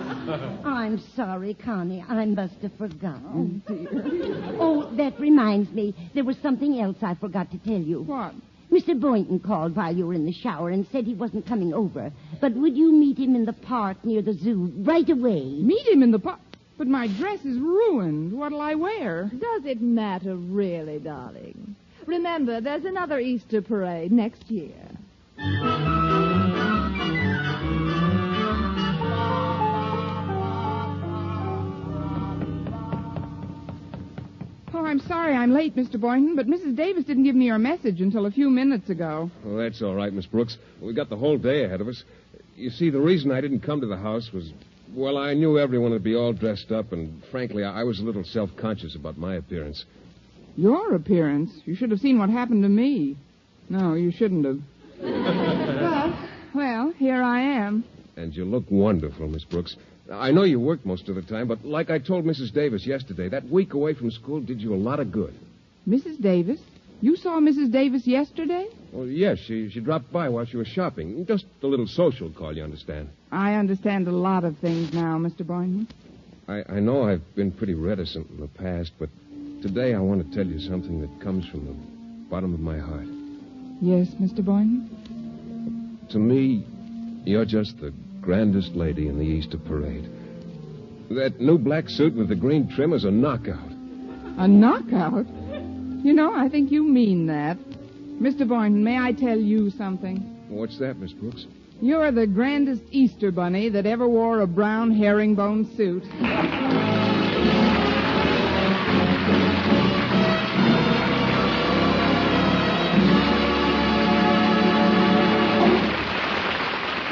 I'm sorry, Connie. I must have forgotten. Oh, dear. Oh, that reminds me. There was something else I forgot to tell you. What? Mr. Boynton called while you were in the shower and said he wasn't coming over. But would you meet him in the park near the zoo right away? Meet him in the park? But my dress is ruined. What'll I wear? Does it matter really, darling? Remember, there's another Easter parade next year. Oh, I'm sorry I'm late, Mr. Boynton, but Mrs. Davis didn't give me your message until a few minutes ago. Well, that's all right, Miss Brooks. We got the whole day ahead of us. You see, the reason I didn't come to the house was, well, I knew everyone would be all dressed up, and frankly, I was a little self-conscious about my appearance. Your appearance? You should have seen what happened to me. No, you shouldn't have. Well, here I am. And you look wonderful, Miss Brooks. I know you work most of the time, but like I told Mrs. Davis yesterday, that week away from school did you a lot of good. Mrs. Davis? You saw Mrs. Davis yesterday? Well, yes, she dropped by while she was shopping. Just a little social call, you understand. I understand a lot of things now, Mr. Boynton. I know I've been pretty reticent in the past, but today I want to tell you something that comes from the bottom of my heart. Yes, Mr. Boynton? To me, you're just the grandest lady in the Easter parade. That new black suit with the green trim is a knockout. A knockout? You know, I think you mean that. Mr. Boynton, may I tell you something? What's that, Miss Brooks? You're the grandest Easter bunny that ever wore a brown herringbone suit.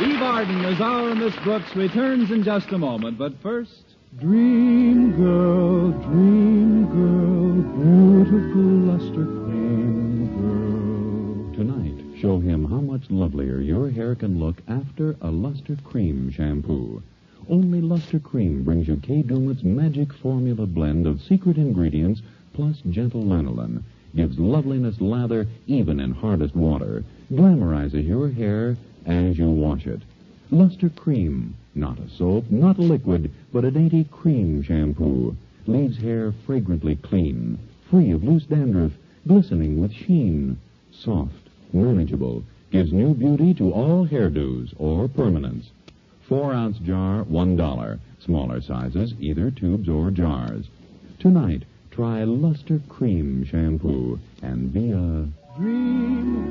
Eve Arden as our Miss Brooks returns in just a moment, but first... Dream girl, beautiful luster cream girl. Tonight, show him how much lovelier your hair can look after a Luster Cream shampoo. Only Luster Cream brings you Kay Daumit's magic formula blend of secret ingredients plus gentle lanolin. Gives loveliness lather even in hardest water. Glamorizes your hair as you wash it. Luster Cream, not a soap, not a liquid, but a dainty cream shampoo. Leaves hair fragrantly clean, free of loose dandruff, glistening with sheen. Soft, manageable, gives new beauty to all hairdos or permanents. 4-ounce jar, $1. Smaller sizes, either tubes or jars. Tonight, try Luster Cream shampoo and be a dream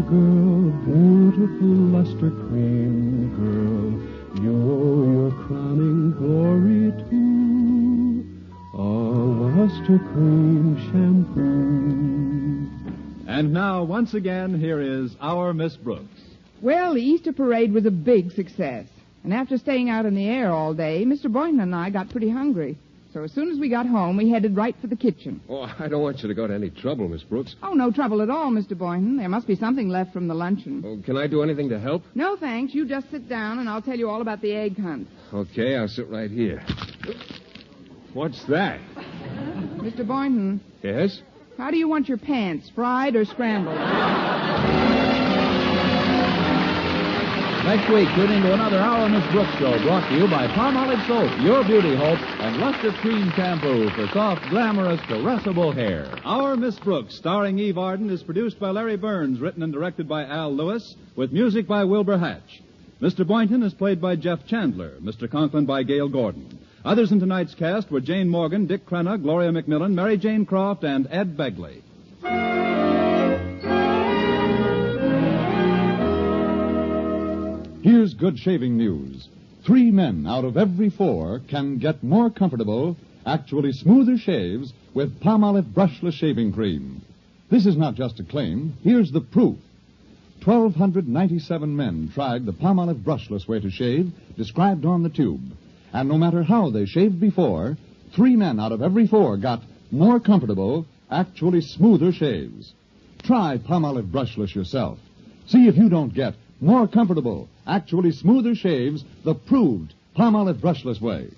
girl, beautiful Luster Cream girl. You owe your crowning glory to a Luster Cream shampoo. And now, once again, here is our Miss Brooks. Well, the Easter parade was a big success. And after staying out in the air all day, Mr. Boynton and I got pretty hungry. So as soon as we got home, we headed right for the kitchen. Oh, I don't want you to go to any trouble, Miss Brooks. Oh, no trouble at all, Mr. Boynton. There must be something left from the luncheon. Oh, can I do anything to help? No, thanks. You just sit down, and I'll tell you all about the egg hunt. Okay, I'll sit right here. What's that? Mr. Boynton. Yes? How do you want your pants, fried or scrambled? Next week, tune into another Our Miss Brooks show brought to you by Palmolive Soap, your beauty hope, and Luster Cream Shampoo for soft, glamorous, caressable hair. Our Miss Brooks, starring Eve Arden, is produced by Larry Burns, written and directed by Al Lewis, with music by Wilbur Hatch. Mr. Boynton is played by Jeff Chandler, Mr. Conklin by Gail Gordon. Others in tonight's cast were Jane Morgan, Dick Crenna, Gloria McMillan, Mary Jane Croft, and Ed Begley. Here's good shaving news. 3 men out of every 4 can get more comfortable, actually smoother shaves with Palmolive Brushless Shaving Cream. This is not just a claim. Here's the proof. 1,297 men tried the Palmolive Brushless way to shave described on the tube. And no matter how they shaved before, 3 men out of every 4 got more comfortable, actually smoother shaves. Try Palmolive Brushless yourself. See if you don't get more comfortable, actually smoother shaves the proved Palmolive Brushless way.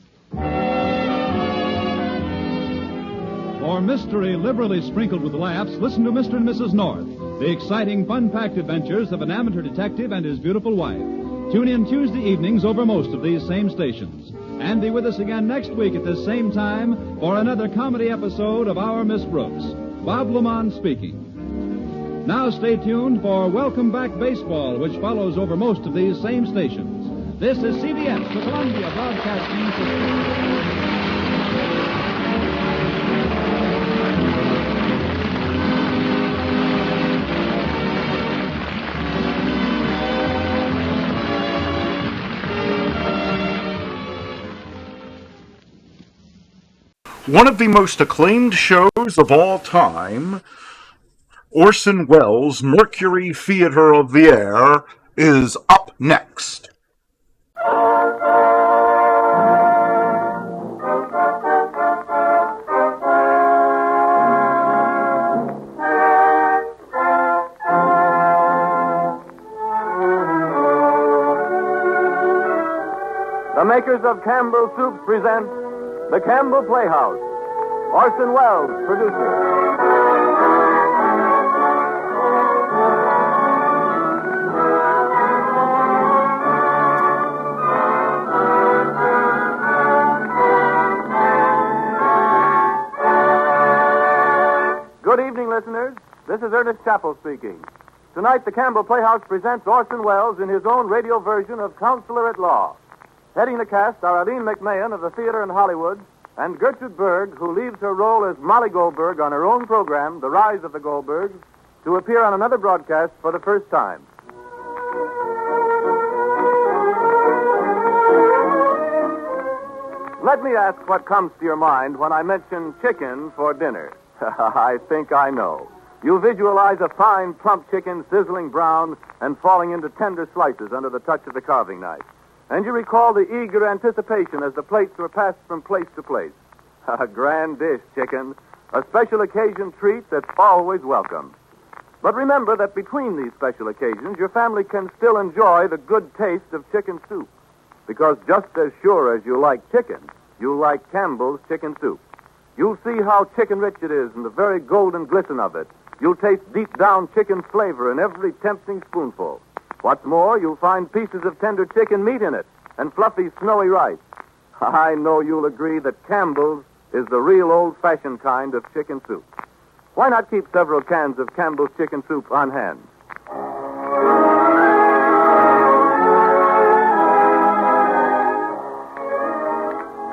For mystery liberally sprinkled with laughs, listen to Mr. and Mrs. North, the exciting, fun-packed adventures of an amateur detective and his beautiful wife. Tune in Tuesday evenings over most of these same stations. And be with us again next week at this same time for another comedy episode of Our Miss Brooks. Bob Lamont speaking. Now stay tuned for Welcome Back Baseball, which follows over most of these same stations. This is CBS, the Columbia Broadcasting System. One of the most acclaimed shows of all time, Orson Welles' Mercury Theater of the Air, is up next. The makers of Campbell Soups present The Campbell Playhouse. Orson Welles, producer. Good evening, listeners. This is Ernest Chappell speaking. Tonight, the Campbell Playhouse presents Orson Welles in his own radio version of Counselor at Law. Heading the cast are Aline McMahon of the theater in Hollywood and Gertrude Berg, who leaves her role as Molly Goldberg on her own program, The Rise of the Goldbergs, to appear on another broadcast for the first time. Let me ask what comes to your mind when I mention chicken for dinner. I think I know. You visualize a fine, plump chicken sizzling brown and falling into tender slices under the touch of the carving knife. And you recall the eager anticipation as the plates were passed from place to place. A grand dish, chicken. A special occasion treat that's always welcome. But remember that between these special occasions, your family can still enjoy the good taste of chicken soup. Because just as sure as you like chicken, you like Campbell's chicken soup. You'll see how chicken rich it is and the very golden glisten of it. You'll taste deep down chicken flavor in every tempting spoonful. What's more, you'll find pieces of tender chicken meat in it and fluffy, snowy rice. I know you'll agree that Campbell's is the real old-fashioned kind of chicken soup. Why not keep several cans of Campbell's chicken soup on hand?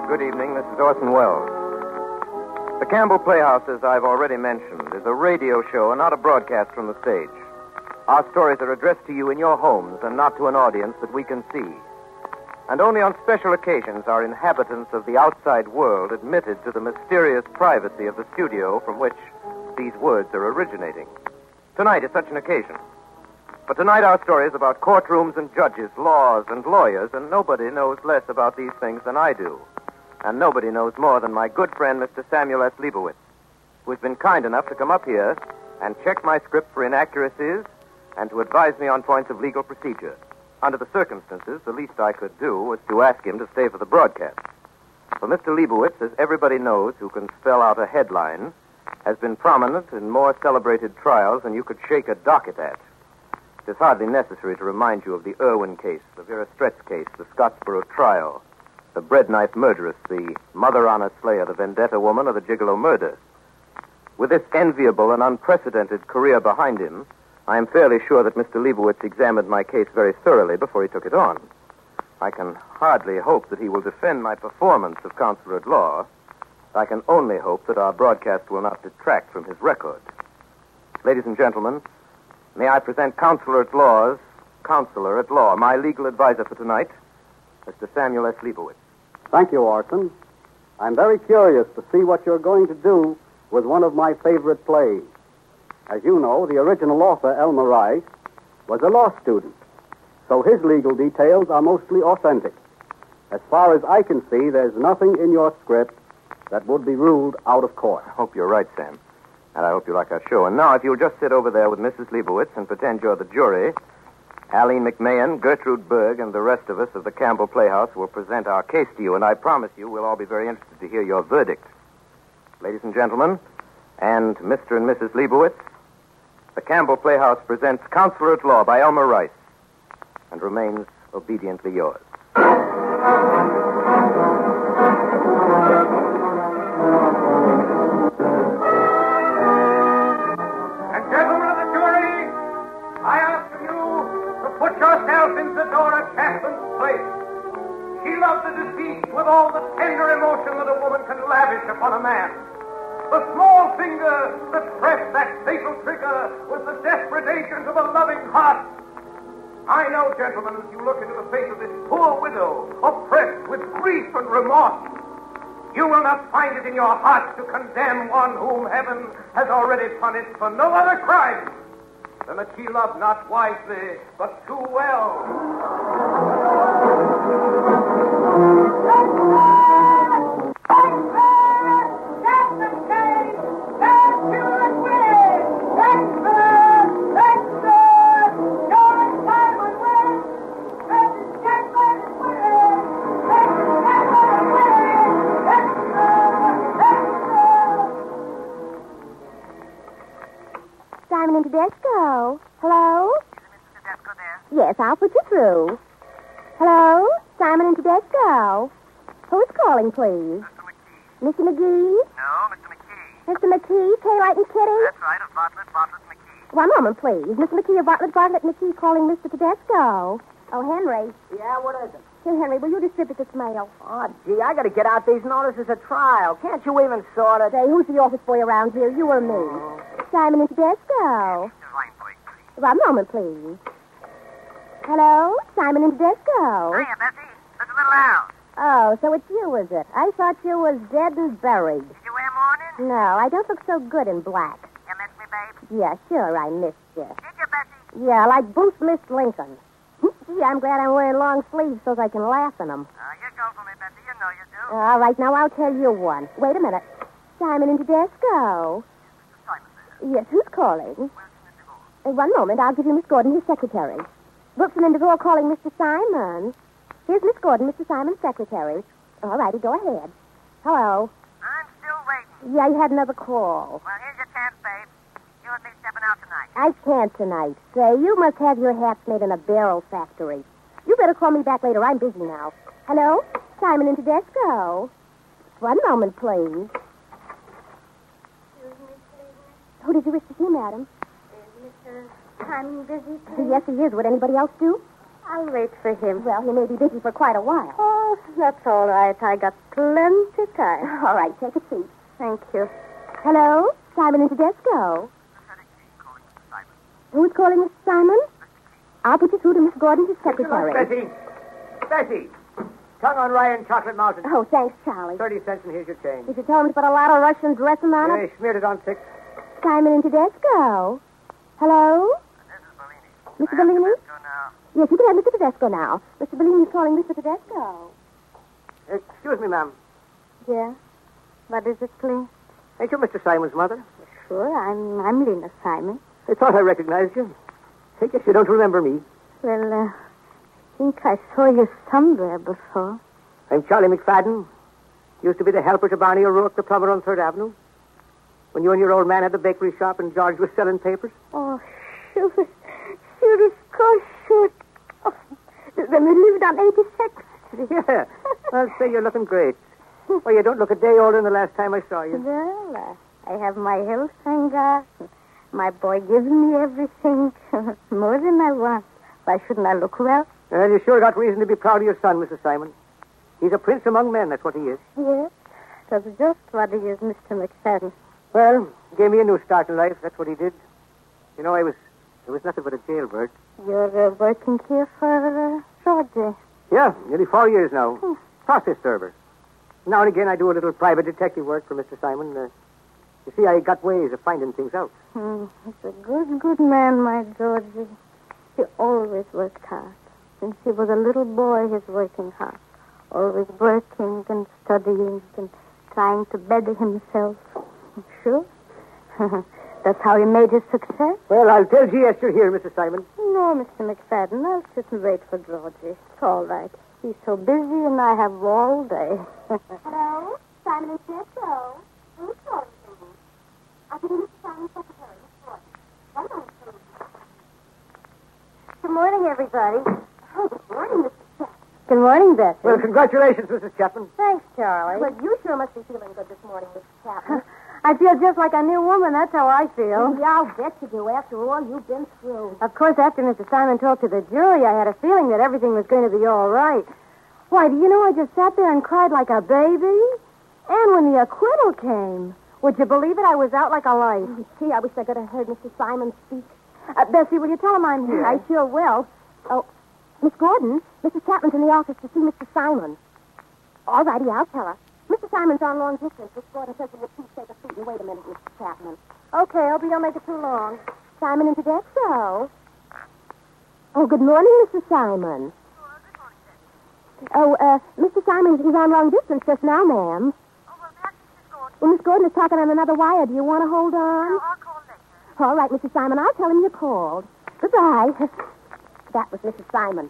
Good evening. This is Orson Welles. The Campbell Playhouse, as I've already mentioned, is a radio show and not a broadcast from the stage. Our stories are addressed to you in your homes and not to an audience that we can see. And only on special occasions are inhabitants of the outside world admitted to the mysterious privacy of the studio from which these words are originating. Tonight is such an occasion. But tonight our story is about courtrooms and judges, laws and lawyers, and nobody knows less about these things than I do. And nobody knows more than my good friend, Mr. Samuel S. Leibowitz, who's been kind enough to come up here and check my script for inaccuracies and to advise me on points of legal procedure. Under the circumstances, the least I could do was to ask him to stay for the broadcast. For Mr. Leibowitz, as everybody knows who can spell out a headline, has been prominent in more celebrated trials than you could shake a docket at. It is hardly necessary to remind you of the Irwin case, the Vera Stretz case, the Scottsboro trial, the bread knife murderess, the mother-honor slayer, the vendetta woman, or the gigolo murder. With this enviable and unprecedented career behind him, I am fairly sure that Mr. Leibowitz examined my case very thoroughly before he took it on. I can hardly hope that he will defend my performance of counselor at law. I can only hope that our broadcast will not detract from his record. Ladies and gentlemen, may I present counselor at law, my legal advisor for tonight, Mr. Samuel S. Leibowitz. Thank you, Orson. I'm very curious to see what you're going to do with one of my favorite plays. As you know, the original author, Elmer Rice, was a law student, so his legal details are mostly authentic. As far as I can see, there's nothing in your script that would be ruled out of court. I hope you're right, Sam. And I hope you like our show. And now, if you'll just sit over there with Mrs. Leibowitz and pretend you're the jury, Aline McMahon, Gertrude Berg, and the rest of us of the Campbell Playhouse will present our case to you, and I promise you we'll all be very interested to hear your verdict. Ladies and gentlemen, and Mr. and Mrs. Leibowitz, the Campbell Playhouse presents Counselor at Law by Elmer Rice and remains obediently yours. And gentlemen of the jury, I ask you to put yourself in Zadora Chapman's place. She loved the deceased with all the tender emotion that a woman can lavish upon a man. The small finger that pressed that fatal trigger was the desperations of a loving heart. I know, gentlemen, as you look into the face of this poor widow, oppressed with grief and remorse, you will not find it in your heart to condemn one whom heaven has already punished for no other crime than that she loved not wisely, but too well. Simon and Tedesco. Hello? Is Mr. Tedesco there? Yes, I'll put you through. Hello? Simon and Tedesco. Who's calling, please? Mr. McGee. No, Mr. McKee. Mr. McKee, Taylite and Kitty? That's right, of Bartlett McKee. One moment, please. Mr. McKee of Bartlett McKee calling Mr. Tedesco. Oh, Henry. Yeah, what is it? Here, Henry, will you distribute this mail? Oh, gee, I gotta get out these notices of trial. Can't you even sort it? Say, who's the office boy around here, you or me? Simon and Tedesco. One moment, please. Hello? Simon and Tedesco. Hiya, Bessie. This is Little Al. Oh, so it's you, is it? I thought you was dead and buried. Did you wear mourning? No, I don't look so good in black. You miss me, babe? Yeah, sure, I missed you. Did you, Bessie? Yeah, like Booth missed Lincoln. Gee, I'm glad I'm wearing long sleeves so I can laugh in them. You go for me, Bessie. You know you do. All right, now I'll tell you one. Wait a minute. Simon and Tedesco. Simon there. Yes, who's calling? One moment. I'll give you Miss Gordon, his secretary. Brooks and Indigo are calling Mr. Simon. Here's Miss Gordon, Mr. Simon's secretary. All righty, go ahead. Hello. I'm still waiting. Yeah, you had another call. Well, here's your chance, babe. You and me stepping out tonight. I can't tonight. Say, you must have your hats made in a barrel factory. You better call me back later. I'm busy now. Hello? Simon and Tedesco. One moment, please. Who did you wish to see, madam? Is Mr. Simon busy, please? Yes, he is. Would anybody else do? I'll wait for him. Well, he may be busy for quite a while. Oh, that's all right. I got plenty time. All right, take a seat. Thank you. Hello? Simon and Tedesco. Who's calling Mr. Simon? I'll put you through to Miss Gordon, his secretary. Bessie. Tongue on rye and chocolate mountain. Oh, thanks, Charlie. 30 cents and here's your change. Did you tell him to put a lot of Russian dressing on it? They smeared it on thick. Simon and Tedesco. Hello? Mr. Bellini? Yes, you can have Mr. Tedesco now. Mr. Bellini's calling Mr. Tedesco. Excuse me, ma'am. Yeah? What is it, please? Ain't you Mr. Simon's mother? Sure, I'm Lena Simon. I thought I recognized you. I guess you don't remember me. Well, I think I saw you somewhere before. I'm Charlie McFadden. Used to be the helper to Barney O'Rourke, the plumber on 3rd Avenue. When you and your old man had the bakery shop and George was selling papers. Oh, sure, of course, sure. Oh, when we lived on 86th Street. Yeah, I'll say you're looking great. Well, you don't look a day older than the last time I saw you. Well, I have my health, thank God. My boy gives me everything, more than I want. Why shouldn't I look well? Well, you sure got reason to be proud of your son, Mrs. Simon. He's a prince among men, that's what he is. Yes, that's just what he is, Mr. McFadden. Well, gave me a new start in life, that's what he did. You know, I was nothing but a jailbird. You're working here for Georgie. Yeah, nearly 4 years now. Process server. Now and again, I do a little private detective work for Mr. Simon. You see, I got ways of finding things out. He's a good man, my Georgie. He always worked hard. Since he was a little boy, he's working hard. Always working and studying and trying to better himself. Sure. That's how he made his success. Well, I'll tell G.S. you're here, Mrs. Simon. No, Mr. McFadden. I'll sit and wait for Georgie. It's all right. He's so busy and I have all day. Hello? Simon and Tedesco. Who's calling me? I'll give you Mr. Simon's secretary, Miss Gordon. One moment, please. Good morning, everybody. Oh, good morning, Mrs. Chapman. Good morning, Betsy. Well, congratulations, Mrs. Chapman. Thanks, Charlie. Well, you sure must be feeling good this morning, Mrs. Chapman. I feel just like a new woman. That's how I feel. Yeah, I'll bet you do. After all you've been through. Of course, after Mr. Simon talked to the jury, I had a feeling that everything was going to be all right. Why, do you know I just sat there and cried like a baby? And when the acquittal came, would you believe it? I was out like a light. Oh, gee, I wish I could have heard Mr. Simon speak. Bessie, will you tell him I'm here? I sure will. Oh, Miss Gordon, Mrs. Chapman's in the office to see Mr. Simon. All righty, I'll tell her. Mr. Simon's on long distance. Miss Gordon says that you please take a seat and wait a minute, Mr. Chapman. Okay, hope you don't make it too long. Simon and Tedesco. Oh, good morning, Mr. Simon. Oh, Mr. Simon, he's on long distance just now, ma'am. Well, Miss Gordon is talking on another wire. Do you want to hold on? No, I'll call later. All right, Mrs. Simon, I'll tell him you called. Goodbye. That was Mrs. Simon.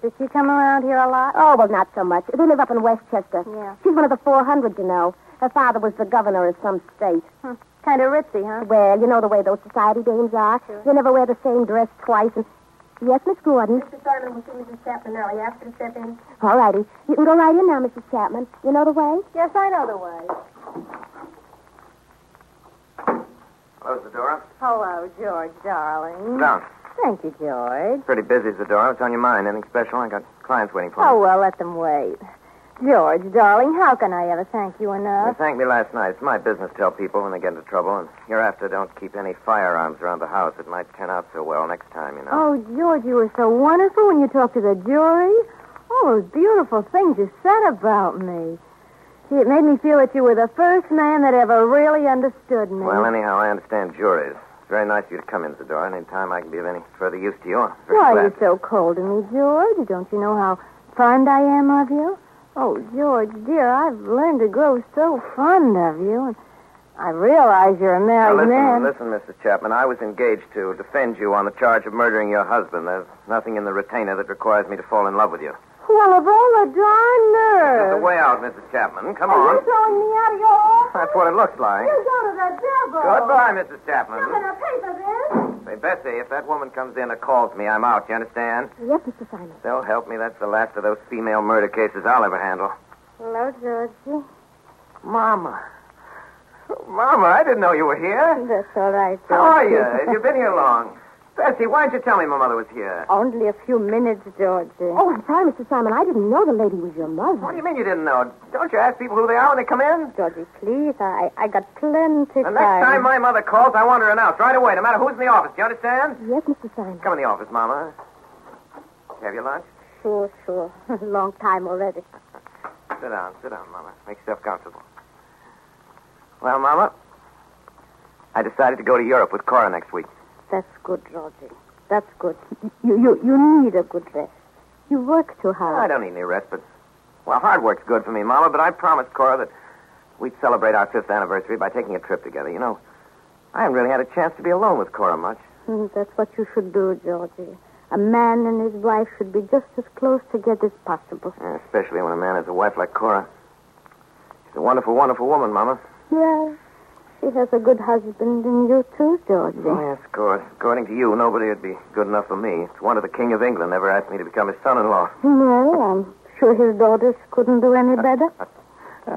Does she come around here a lot? Oh, well, not so much. They live up in Westchester. Yeah. She's one of the 400, you know. Her father was the governor of some state. Kind of ritzy, huh? Well, you know the way those society dames are. Sure. They never wear the same dress twice. And... Yes, Miss Gordon. Mr. Simon will see Mrs. Chapman now. You ask her to step in? All righty. You can go right in now, Mrs. Chapman. You know the way? Yes, I know the way. Close the door. Hello, George, darling. Sit down. Thank you, George. Pretty busy, Zadora. What's on your mind? Anything special? I got clients waiting for me. Oh, well, let them wait. George, darling, how can I ever thank you You enough? thanked me last night. It's my business to tell people when they get into trouble, and hereafter don't keep any firearms around the house. It might turn out so well next time, you know. Oh, George, you were so wonderful when you talked to the jury. All those beautiful things you said about me. Gee, it made me feel that you were the first man that ever really understood me. Well, anyhow, I understand juries. It's very nice of you to come in, Zadora. Any time I can be of any further use to you. I'm very Why are glad. you so cold to me, George? Don't you know how fond I am of you? Oh, George, dear, I've learned to grow so fond of you. I realize you're a married man. Listen, Mrs. Chapman. I was engaged to defend you on the charge of murdering your husband. There's nothing in the retainer that requires me to fall in love with you. Well, of all the darn nerve. There's a way out, Mrs. Chapman. Come Are on. you throwing me out of your office? That's what it looks like. You go to the devil. Goodbye, Mrs. Chapman. I'm going to pay for this. Say, Bessie, if that woman comes in or calls me, I'm out. You understand? Yes, Mr. Simon. So help me, that's the last of those female murder cases I'll ever handle. Hello, Georgie. Mama. Mama, I didn't know you were here. That's all right, Georgie. How are you? Have you been here long? Bessie, why didn't you tell me my mother was here? Only a few minutes, Georgie. Oh, I'm sorry, Mr. Simon. I didn't know the lady was your mother. What do you mean you didn't know? Don't you ask people who they are when they come in? Georgie, please. I got plenty The next time my mother calls, I want her announced right away, no matter who's in the office. Do you understand? Yes, Mr. Simon. Come in the office, Mama. Have your lunch? Sure. Long time already. Sit down, Mama. Make yourself comfortable. Well, Mama, I decided to go to Europe with Cora next week. That's good, Georgie. That's good. You need a good rest. You work too hard. I don't need any rest, but... Well, hard work's good for me, Mama, but I promised Cora that we'd celebrate our 5th anniversary by taking a trip together. You know, I haven't really had a chance to be alone with Cora much. That's what you should do, Georgie. A man and his wife should be just as close together as possible. Yeah, especially when a man has a wife like Cora. She's a wonderful, wonderful woman, Mama. Yeah, she has a good husband in you, too, Georgie. Oh, yes, of course. According to you, nobody would be good enough for me. It's wonder the King of England never asked me to become his son-in-law. Well, I'm sure his daughters couldn't do any better.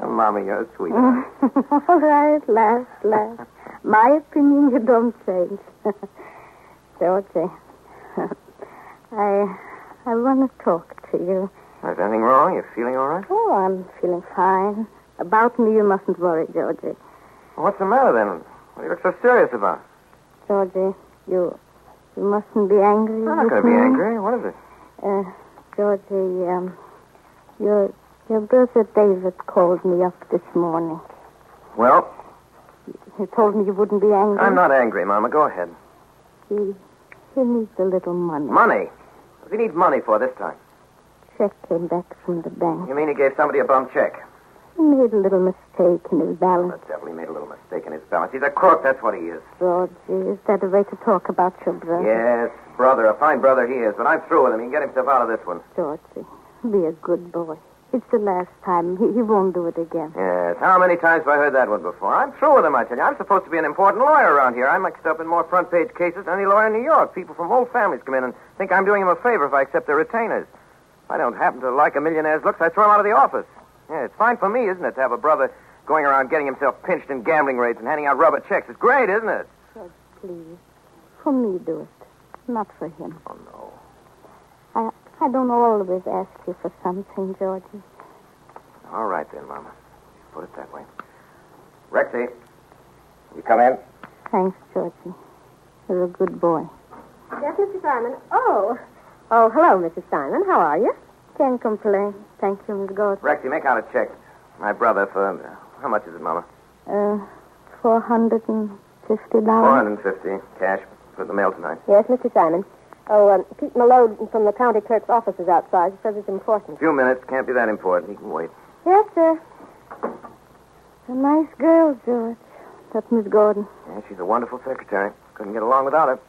Mama, you're sweet. All right, laugh. My opinion you don't change. Georgie, I want to talk to you. Is anything wrong? You feeling all right? Oh, I'm feeling fine. About me, you mustn't worry, Georgie. What's the matter, then? What do you look so serious about? Georgie, you mustn't be angry. I'm not going to be angry. What is it? Georgie, your brother David called me up this morning. Well? He told me you wouldn't be angry. I'm not angry, Mama. Go ahead. He needs a little money. Money? What does he need money for this time? Check came back from the bank. You mean he gave somebody a bum check? He made a little mistake in his balance. He definitely made a little mistake in his balance. He's a crook, that's what he is. Georgie, is that a way to talk about your brother? Yes, brother. A fine brother he is, but I'm through with him. He can get himself out of this one. Georgie, be a good boy. It's the last time. He won't do it again. Yes. How many times have I heard that one before? I'm through with him, I tell you. I'm supposed to be an important lawyer around here. I'm mixed up in more front-page cases than any lawyer in New York. People from whole families come in and think I'm doing him a favor if I accept their retainers. If I don't happen to like a millionaire's looks, I throw him out of the office. Yeah, it's fine for me, isn't it, to have a brother going around getting himself pinched in gambling raids and handing out rubber checks. It's great, isn't it? George, please. For me, do it. Not for him. Oh, no. I don't always ask you for something, Georgie. All right, then, Mama. Put it that way. Rexy, you come in? Thanks, Georgie. You're a good boy. Yes, Mr. Simon. Oh, hello, Mrs. Simon. How are you? Can't complain. Thank you, Miss Gordon. Rexy, make out a check. My brother for... how much is it, Mama? $450. $450. Cash. For the mail tonight. Yes, Mr. Simon. Oh, Pete Malone from the county clerk's office is outside. He says it's important. A few minutes. Can't be that important. He can wait. Yes, sir. A nice girl, George. That's Miss Gordon. Yeah, she's a wonderful secretary. Couldn't get along without her.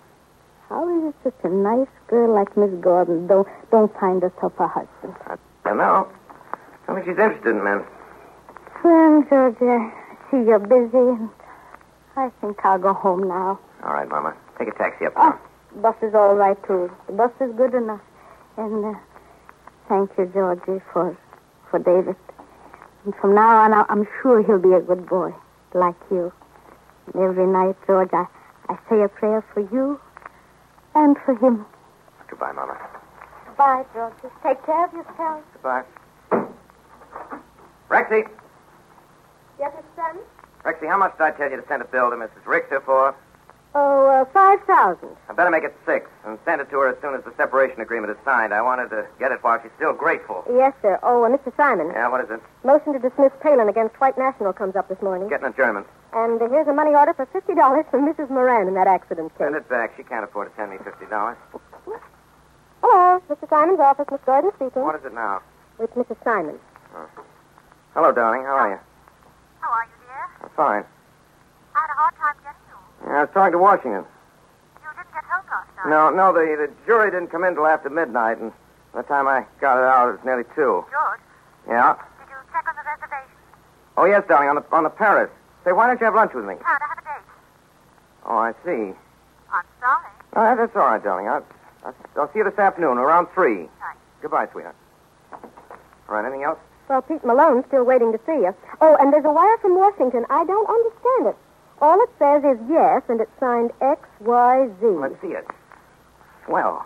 How is it such a nice girl like Miss Gordon don't find herself a husband? I don't know. I don't think she's interested in men. Well, George, I see you're busy, and I think I'll go home now. All right, Mama. Take a taxi up there. The bus is all right, too. The bus is good enough. And thank you, Georgie, for David. And from now on, I'm sure he'll be a good boy, like you. And every night, George, I say a prayer for you and for him. Goodbye, Mama. Goodbye, Georgie. Take care of yourself. Goodbye. Rexy. Yes, Mr. Simon? Rexy, how much did I tell you to send a bill to Mrs. Richter for? Oh, 5,000. I better make it 6 and send it to her as soon as the separation agreement is signed. I wanted to get it while she's still grateful. Yes, sir. Oh, Mr. Simon. Yeah, what is it? Motion to dismiss Palin against White National comes up this morning. Getting adjournment. And here's a money order for $50 from Mrs. Moran in that accident case. Send it back. She can't afford to send me $50. Hello, Mr. Simon's office. Miss Gordon speaking. What is it now? It's Mrs. Simon. Oh. Hello, darling. How are you? How are you, dear? I'm fine. a hard time getting you. Yeah, I was talking to Washington. You didn't get home last night. No, the jury didn't come in till after midnight, and by the time I got it out, it was nearly 2. George, Yeah? did you check on the reservation? Oh, yes, darling, on the Paris. Say, why don't you have lunch with me? Can't. I have a date. Oh, I see. I'm sorry. Oh, that's all right, darling. I'll see you this afternoon around 3. Thanks. Goodbye, sweetheart. All right, anything else? Well, Pete Malone's still waiting to see you. Oh, and there's a wire from Washington. I don't understand it. All it says is yes, and it's signed XYZ. Let's see it. Swell.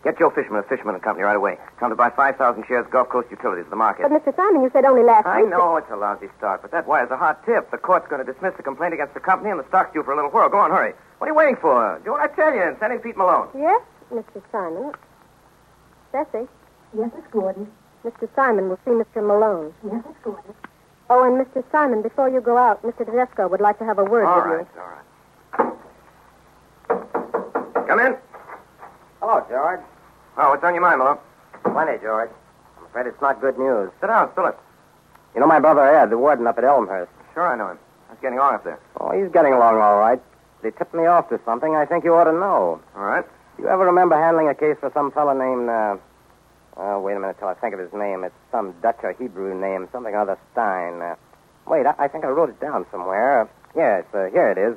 Get Joe Fishman of Fishman & Company right away. Come to buy 5,000 shares of Gulf Coast Utilities at the market. But, Mr. Simon, you said only last I week... know it's a lousy start, but that wire's a hot tip. The court's going to dismiss the complaint against the company, and the stock's due for a little whirl. Go on, hurry. What are you waiting for? Do what I tell you and send in Pete Malone. Yes, Mr. Simon. Bessie. Yes, Miss Gordon. Mr. Simon will see Mr. Malone. Yes, Miss Gordon. Oh, and Mr. Simon, before you go out, Mr. Tedesco would like to have a word All with right. Come in. Hello, George. Oh, what's on your mind, Malone? Plenty, George. I'm afraid it's not good news. Sit down, spill it. You know my brother Ed, the warden up at Elmhurst. Sure, I know him. How's getting along up there? Oh, he's getting along all right. They tipped me off to something I think you ought to know. All right. Do you ever remember handling a case for some fellow named, wait a minute till I think of his name. It's some Dutch or Hebrew name, something other Stein. Wait, I think I wrote it down somewhere. Yes, here it is.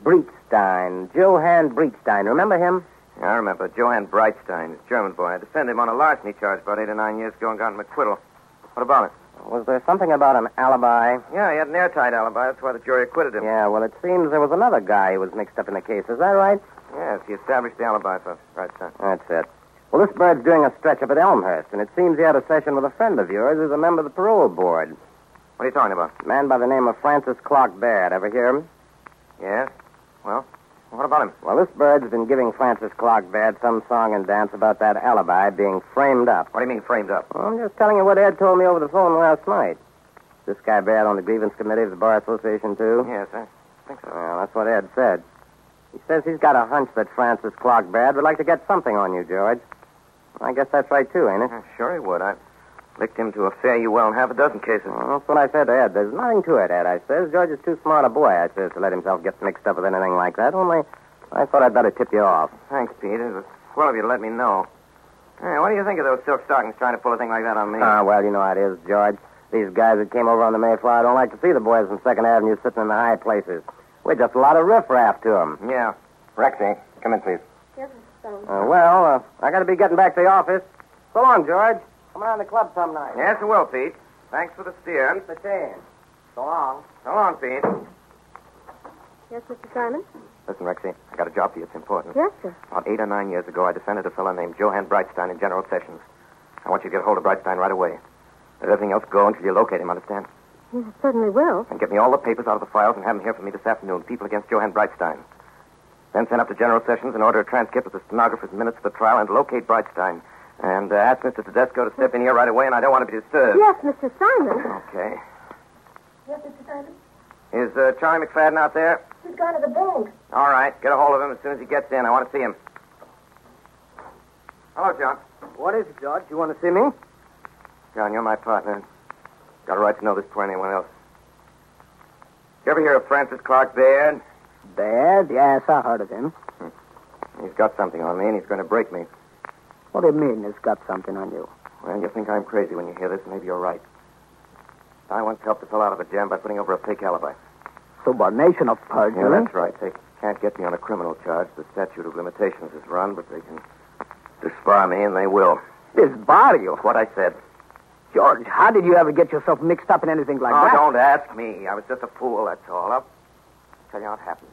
Breitstein. Johann Breitstein. Remember him? Yeah, I remember. Johann Breitstein, his German boy. I defended him on a larceny charge about 8 or 9 years ago and got him acquittal. What about it? Was there something about an alibi? Yeah, he had an airtight alibi. That's why the jury acquitted him. Yeah, well, it seems there was another guy who was mixed up in the case. Is that right? Yes, he established the alibi for Breitstein. That's it. Well, this bird's doing a stretch up at Elmhurst, and it seems he had a session with a friend of yours who's a member of the parole board. What are you talking about? A man by the name of Francis Clark Baird. Ever hear him? Yes. Well, what about him? Well, this bird's been giving Francis Clark Baird some song and dance about that alibi being framed up. What do you mean, framed up? Well, I'm just telling you what Ed told me over the phone last night. This guy Baird on the grievance committee of the Bar Association, too? Yes, I think so. Well, that's what Ed said. He says he's got a hunch that Francis Clark Baird would like to get something on you, George. I guess that's right, too, ain't it? Sure he would. I licked him to a fare you well in half a dozen cases. Well, that's what I said to Ed. There's nothing to it, Ed, I says. George is too smart a boy, I says, to let himself get mixed up with anything like that. Only I thought I'd better tip you off. Thanks, Pete. It was swell of you to let me know. Hey, what do you think of those silk stockings trying to pull a thing like that on me? Well, you know how it is, George. These guys that came over on the Mayflower don't like to see the boys from 2nd Avenue sitting in the high places. We're just a lot of riffraff to them. Yeah. Rexy, come in, please. Yes, Mr. Simon. I got to be getting back to the office. So long, George. Come around the club some night. Yes, I will, Pete. Thanks for the steer. Keep the change. So long. So long, Pete. Yes, Mr. Simon? Listen, Rexy, I got a job for you. It's important. Yes, sir. About 8 or 9 years ago, I defended a fellow named Johann Breitstein in General Sessions. I want you to get hold of Breitstein right away. Let everything else go until you locate him, understand? Yes, I certainly will. And get me all the papers out of the files and have them here for me this afternoon. People against Johann Breitstein. Then send up to General Sessions and order a transcript of the stenographer's minutes of the trial and locate Breitstein. And ask Mr. Tedesco to step in here right away, and I don't want to be disturbed. Yes, Mr. Simon. Okay. Yes, Mr. Simon? Is Charlie McFadden out there? He's gone to the bank. All right. Get a hold of him as soon as he gets in. I want to see him. Hello, John. What is it, George? You want to see me? John, you're my partner. Got a right to know this before anyone else. You ever hear of Francis Clark Baird? Baird? Yes, I heard of him. He's got something on me, and he's going to break me. What do you mean he's got something on you? Well, you think I'm crazy when you hear this, and maybe you're right. I once helped a fellow out of a jam by putting over a fake alibi. Subornation of perjury? Yeah, that's right. They can't get me on a criminal charge. The statute of limitations is run, but they can disbar me, and they will. Disbar you? What I said. George, how did you ever get yourself mixed up in anything like that? Don't ask me. I was just a fool, that's all. I'll tell you how it happened.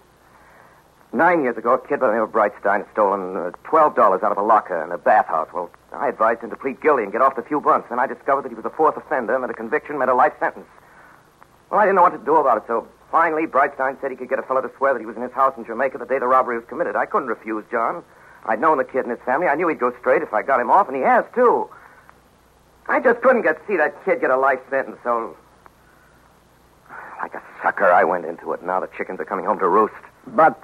9 years ago, a kid by the name of Breitstein had stolen $12 out of a locker in a bathhouse. Well, I advised him to plead guilty and get off the few months. Then I discovered that he was a fourth offender and that a conviction meant a life sentence. Well, I didn't know what to do about it, so finally Breitstein said he could get a fellow to swear that he was in his house in Jamaica the day the robbery was committed. I couldn't refuse, John. I'd known the kid and his family. I knew he'd go straight if I got him off, and he has, too. I just couldn't see that kid get a life sentence, so... Like a sucker, I went into it. Now the chickens are coming home to roost. But,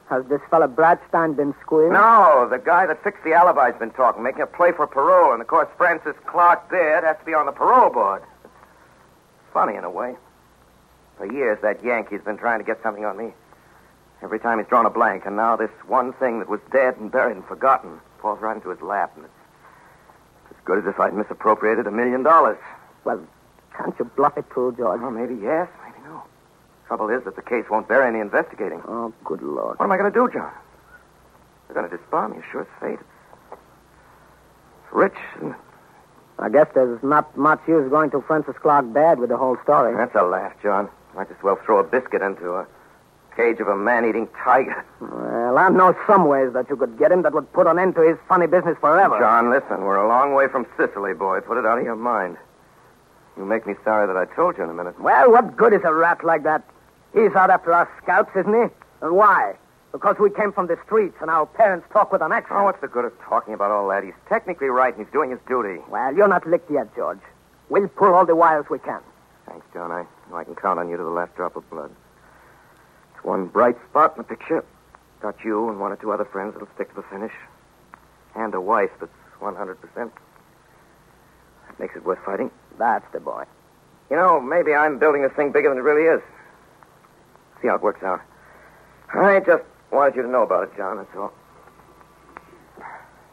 has this fella Breitstein been squealed? No, the guy that fixed the alibi's been talking, making a play for parole. And, of course, Francis Clark Baird has to be on the parole board. It's funny in a way. For years, that Yankee's been trying to get something on me. Every time he's drawn a blank, and now this one thing that was dead and buried and forgotten falls right into his lap, and it's as good as if I'd misappropriated $1 million. Well, can't you bluff it too, George? Well, maybe yes, maybe no. Trouble is that the case won't bear any investigating. Oh, good Lord. What am I going to do, John? They're going to disbar me, sure as fate. It's rich, isn't it? I guess there's not much use going to Francis Clark Baird with the whole story. That's a laugh, John. Might as well throw a biscuit into a cage of a man-eating tiger. Well, I know some ways that you could get him that would put an end to his funny business forever. John, listen, we're a long way from Sicily, boy. Put it out of your mind. You'll make me sorry that I told you in a minute. Well, what good is a rat like that? He's out after our scalps, isn't he? And why? Because we came from the streets and our parents talk with an accent. Oh, what's the good of talking about all that? He's technically right and he's doing his duty. Well, you're not licked yet, George. We'll pull all the wires we can. Thanks, John. I know I can count on you to the last drop of blood. It's one bright spot in the picture. Got you and one or two other friends that'll stick to the finish. And a wife that's 100%. That makes it worth fighting. That's the boy. You know, maybe I'm building this thing bigger than it really is. See how it works out. I just wanted you to know about it, John, that's all.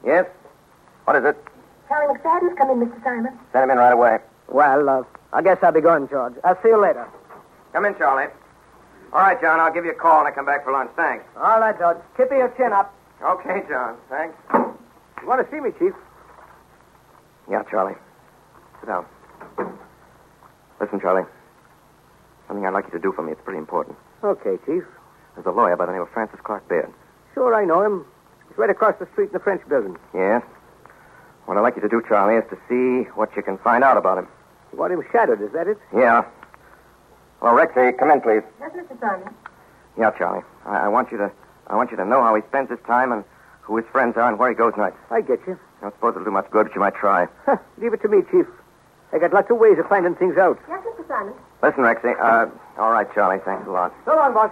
Yes? What is it? Harry McFadden's coming, Mr. Simon. Send him in right away. Well, I guess I'll be going, George. I'll see you later. Come in, Charlie. All right, John, I'll give you a call when I come back for lunch. Thanks. All right, George. Keep your chin up. Okay, John. Thanks. You want to see me, Chief? Yeah, Charlie. Sit down. Listen, Charlie. Something I'd like you to do for me. It's pretty important. Okay, Chief. There's a lawyer by the name of Francis Clark Baird. Sure, I know him. He's right across the street in the French building. Yes? What I'd like you to do, Charlie, is to see what you can find out about him. You want him shadowed, is that it? Yeah. Well, Rexy, come in, please. Yes, Mr. Simon. Yeah, Charlie. I want you to know how he spends his time and who his friends are and where he goes nights. I get you. I don't suppose it'll do much good, but you might try. Leave it to me, Chief. I got lots of ways of finding things out. Yes, Mr. Simon. Listen, Rexy. All right, Charlie. Thanks a lot. So long, boss.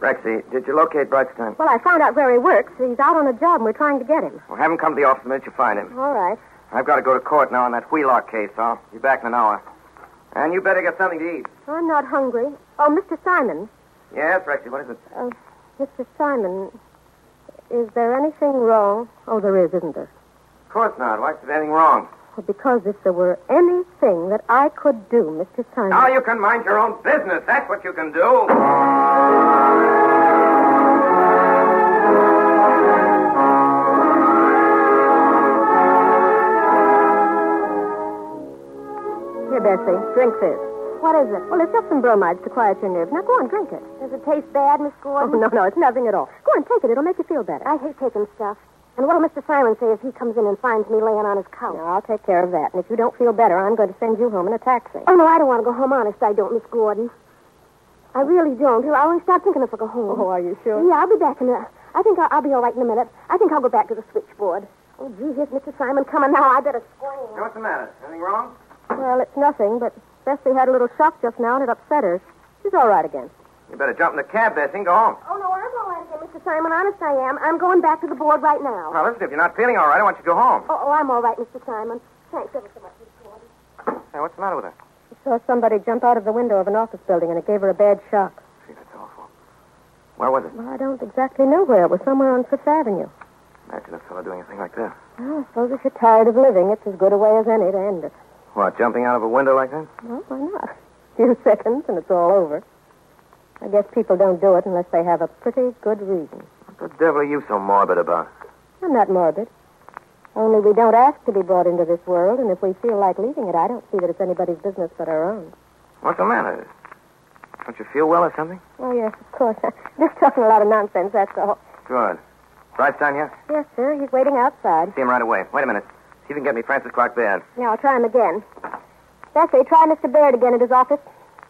Rexy, did you locate Brightstein? Well, I found out where he works. He's out on a job, and we're trying to get him. Well, have him come to the office the minute you find him. All right. I've got to go to court now on that Wheelock case. I'll be back in an hour. And you better get something to eat. I'm not hungry. Oh, Mr. Simon. Yes, Rexy, what is it? Mr. Simon, is there anything wrong? Oh, there is, isn't there? Of course not. Why is there anything wrong? Well, because if there were anything that I could do, Mr. Simon... Now you can mind your own business. That's what you can do. Here, Bessie, drink this. What is it? Well, it's just some bromides to quiet your nerves. Now, go on, drink it. Does it taste bad, Miss Gordon? Oh, no, it's nothing at all. Go on, take it. It'll make you feel better. I hate taking stuff. And what'll Mr. Simon say if he comes in and finds me laying on his couch? Now, I'll take care of that. And if you don't feel better, I'm going to send you home in a taxi. Oh, no, I don't want to go home. Honest, I don't, Miss Gordon. I really don't. I only start thinking if I go home. Oh, are you sure? Yeah, I'll be back in a... I think I'll be all right in a minute. I think I'll go back to the switchboard. Oh, gee, here's Mr. Simon coming now. I better scream. What's the matter? Anything wrong? Well, it's nothing, but Bessie had a little shock just now, and it upset her. She's all right again. You better jump in the cab, Bessie, and go home. Oh, no, I'm all right again, Mr. Simon. Honest, I am. I'm going back to the board right now. Now, listen, if you're not feeling all right, I want you to go home. Oh, I'm all right, Mr. Simon. Thanks ever so much, Miss Gordon. Hey, what's the matter with her? She saw somebody jump out of the window of an office building, and it gave her a bad shock. Gee, that's awful. Where was it? Well, I don't exactly know where. It was somewhere on Fifth Avenue. Imagine a fellow doing a thing like that. Well, I suppose if you're tired of living, it's as good a way as any to end it. What, jumping out of a window like that? Well, why not? A few seconds, and it's all over. I guess people don't do it unless they have a pretty good reason. What the devil are you so morbid about? I'm not morbid. Only we don't ask to be brought into this world, and if we feel like leaving it, I don't see that it's anybody's business but our own. What's the matter? Don't you feel well or something? Oh, yes, of course. Just talking a lot of nonsense, that's all. Good. Brightstein here? Yes, sir. He's waiting outside. See him right away. Wait a minute. See if you can get me Francis Clark Baird. Yeah, I'll try him again. Bessie, try Mr. Baird again at his office.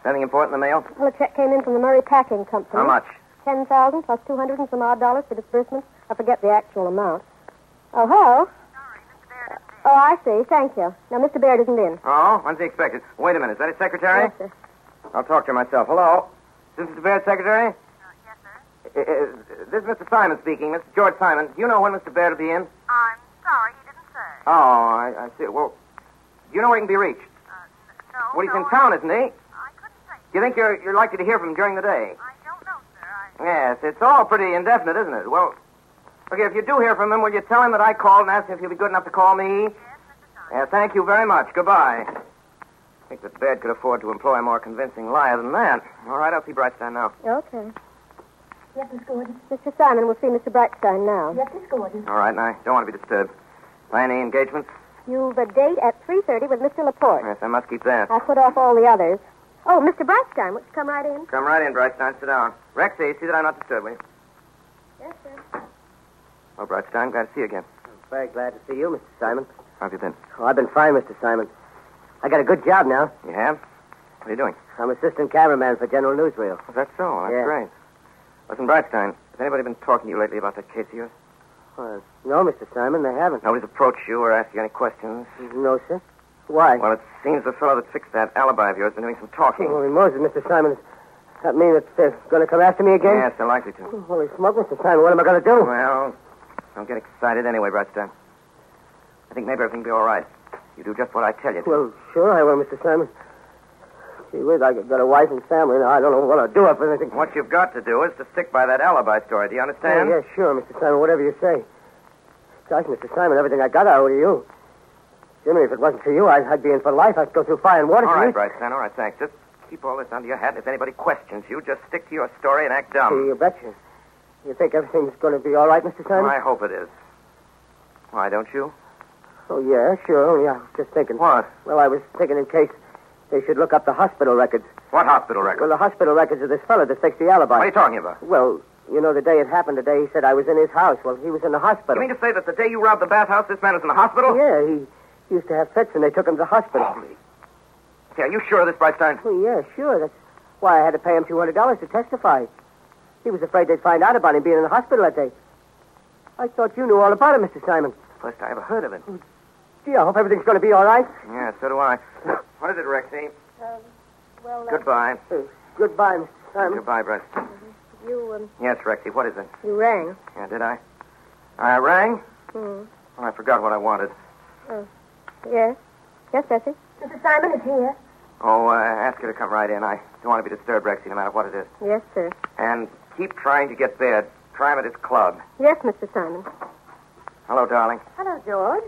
Anything important in the mail? Well, a check came in from the Murray Packing Company. How much? $10,000 plus 200 and some odd dollars for disbursements. I forget the actual amount. Oh, hello? Sorry, Mr. Baird isn't in. Oh, I see. Thank you. Now, Mr. Baird isn't in. Oh, when's he expected? Wait a minute. Is that his secretary? Yes, sir. I'll talk to her myself. Hello? Is this Mr. Baird's secretary? Yes, sir. This is Mr. Simon speaking. Mr. George Simon. Do you know when Mr. Baird will be in? I'm sorry, he didn't say. Oh, I see. Well, do you know where he can be reached? No, Well, he's no, in town, isn't he? I couldn't say Do you think you're likely to hear from him during the day? I don't know, sir. Yes, it's all pretty indefinite, isn't it? Well, okay, if you do hear from him, will you tell him that I called and ask him if he'll be good enough to call me? Yes, Mr. Yeah, thank you very much. Goodbye. I think that Baird could afford to employ a more convincing liar than that. All right, I'll see Brightstein now. Okay. Yes, Miss Gordon. Mr. Simon will see Mr. Brightstein now. Yes, Miss Gordon. All right, now, I don't want to be disturbed. By any engagements? You've a date at 3:30 with Mr. Laporte. Yes, I must keep that. I put off all the others. Oh, Mr. Brightstein, would you come right in? Come right in, Brightstein. Sit down. Rexy, see that I'm not disturbed, will you? Yes, sir. Well, Brightstein, glad to see you again. I'm very glad to see you, Mr. Simon. How have you been? Oh, I've been fine, Mr. Simon. I got a good job now. You have? What are you doing? I'm assistant cameraman for General Newsreel. Is that so? That's Yeah. great. Listen, Brightstein, has anybody been talking to you lately about that case of yours? No, Mr. Simon, they haven't. Nobody's approached you or asked you any questions? No, sir. Why? Well, it seems the fellow that fixed that alibi of yours has been doing some talking. Holy Moses, Mr. Simon. Does that mean that they're going to come after me again? Yes, they're likely to. Holy smoke, Mr. Simon. What am I going to do? Well, don't get excited anyway, Brightstein. I think maybe everything will be all right. You do just what I tell you to. Well, sure I will, Mr. Simon. Gee whiz, I've got a wife and family. Now, I don't know what I'll do if anything... What you've got to do is to stick by that alibi story. Do you understand? Yeah, sure, Mr. Simon. Whatever you say. Gosh, Mr. Simon, everything I got I owe to you. Jimmy, if it wasn't for you, I'd be in for life. I'd go through fire and water. All right, Brightstein. All right, thanks. Just keep all this under your hat. If anybody questions you, just stick to your story and act dumb. You betcha. You think everything's going to be all right, Mr. Simon? Well, I hope it is. Why, don't you? Oh, yeah, sure. Yeah, I was just thinking. What? Well, I was thinking in case they should look up the hospital records. What hospital records? Well, the hospital records of this fellow that fixed the alibi. What are you talking about? Well, you know, the day it happened today, he said I was in his house. Well, he was in the hospital. You mean to say that the day you robbed the bathhouse, this man was in the hospital? Yeah, he used to have fits, and they took him to the hospital. Holy. Hey, are you sure of this, Brightstein? Oh, yeah, sure. That's why I had to pay him $200 to testify. He was afraid they'd find out about him being in the hospital that day. I thought you knew all about him, Mr. Simon. First I ever heard of him. Gee, I hope everything's going to be all right. Yeah, so do I. What is it, Rexy? Well, Goodbye. Goodbye, Mr. Simon. Goodbye, Brett. You, Yes, Rexy, what is it? you rang. Yeah, did I? I rang? Hmm. Well, I forgot what I wanted. Yes. Yes, Bessie? Mr. Simon is here. Oh, ask her to come right in. I don't want to be disturbed, Rexy, no matter what it is. Yes, sir. And keep trying to get Baird. Try him at his club. Yes, Mr. Simon. Hello, darling. Hello, George.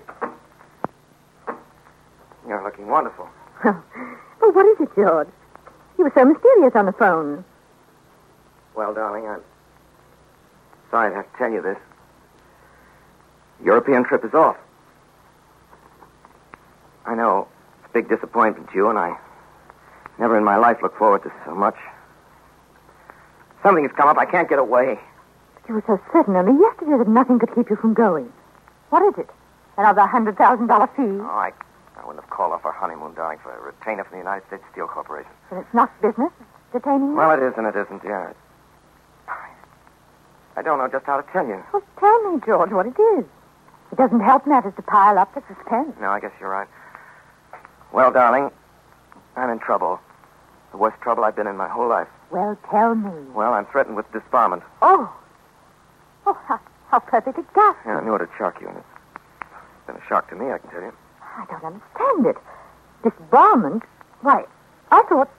You're looking wonderful. Oh, what is it, George? You were so mysterious on the phone. Well, darling, I'm sorry to have to tell you this. European trip is off. I know it's a big disappointment to you, and I never in my life looked forward to so much. Something has come up. I can't get away. But you were so certain only yesterday that nothing could keep you from going. What is it? Another $100,000 fee? Oh, I wouldn't have called off our honeymoon, darling, for a retainer from the United States Steel Corporation. Then it's not business detaining you? Well, it is and it isn't, yeah. I don't know just how to tell you. Well, tell me, George, what it is. It doesn't help matters to pile up the suspense. No, I guess you're right. Well, darling, I'm in trouble. The worst trouble I've been in my whole life. Well, tell me. Well, I'm threatened with disbarment. Oh, how perfectly ghastly. Yeah, I knew it'd shock you, and it's been a shock to me, I can tell you. I don't understand it. Disbarment? Why, I thought...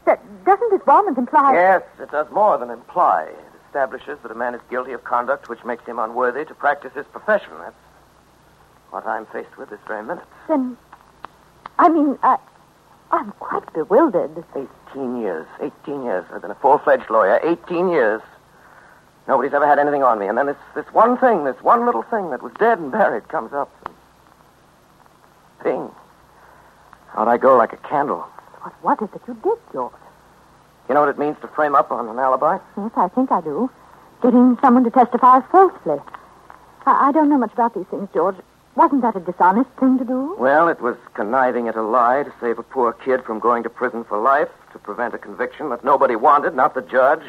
Doesn't disbarment imply... Yes, it does more than imply. It establishes that a man is guilty of conduct which makes him unworthy to practice his profession. That's what I'm faced with this very minute. Then, I mean, I'm quite bewildered. 18 years. 18 years. I've been a full-fledged lawyer. 18 years. Nobody's ever had anything on me. And then this one thing, this one little thing that was dead and buried comes up. Ping. Out I go like a candle. What is it you did, George? You know what it means to frame up on an alibi? Yes, I think I do. Getting someone to testify falsely. I don't know much about these things, George. Wasn't that a dishonest thing to do? Well, it was conniving at a lie to save a poor kid from going to prison for life, to prevent a conviction that nobody wanted, not the judge,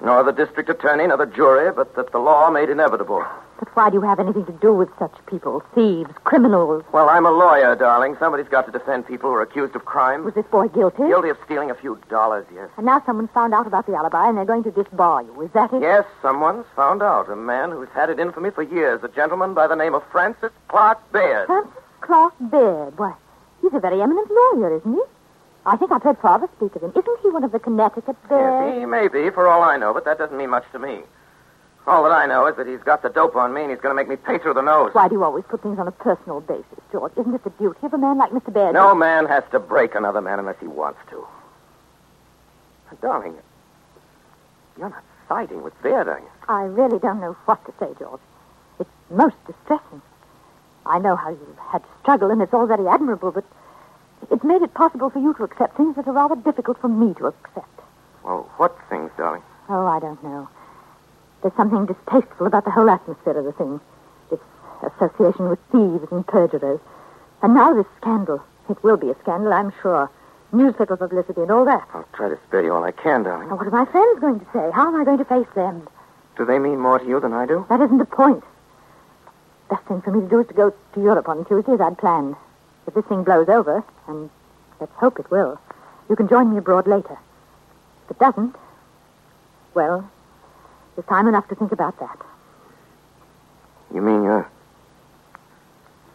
nor the district attorney, nor the jury, but that the law made inevitable. But why do you have anything to do with such people? Thieves, criminals? Well, I'm a lawyer, darling. Somebody's got to defend people who are accused of crime. Was this boy guilty? Guilty of stealing a few dollars, yes. And now someone's found out about the alibi and they're going to disbar you. Is that it? Yes, someone's found out. A man who's had it in for me for years. A gentleman by the name of Francis Clark Baird. Francis Clark Baird? Why, he's a very eminent lawyer, isn't he? I think I've heard Father speak of him. Isn't he one of the Connecticut bears? Yes, he may be, for all I know, but that doesn't mean much to me. All that I know is that he's got the dope on me and he's going to make me pay through the nose. Why do you always put things on a personal basis, George? Isn't it the duty of a man like Mr. Bear? No man has to break another man unless he wants to. Darling, you're not siding with Baird, are you? I really don't know what to say, George. It's most distressing. I know how you've had to struggle, and it's all very admirable, but it's made it possible for you to accept things that are rather difficult for me to accept. Well, what things, darling? Oh, I don't know. There's something distasteful about the whole atmosphere of the thing. This association with thieves and perjurers. And now this scandal. It will be a scandal, I'm sure. Newspaper publicity and all that. I'll try to spare you all I can, darling. Now, what are my friends going to say? How am I going to face them? Do they mean more to you than I do? That isn't the point. Best thing for me to do is to go to Europe on Tuesday as I'd planned. If this thing blows over, and let's hope it will, you can join me abroad later. If it doesn't, well, there's time enough to think about that. You mean you're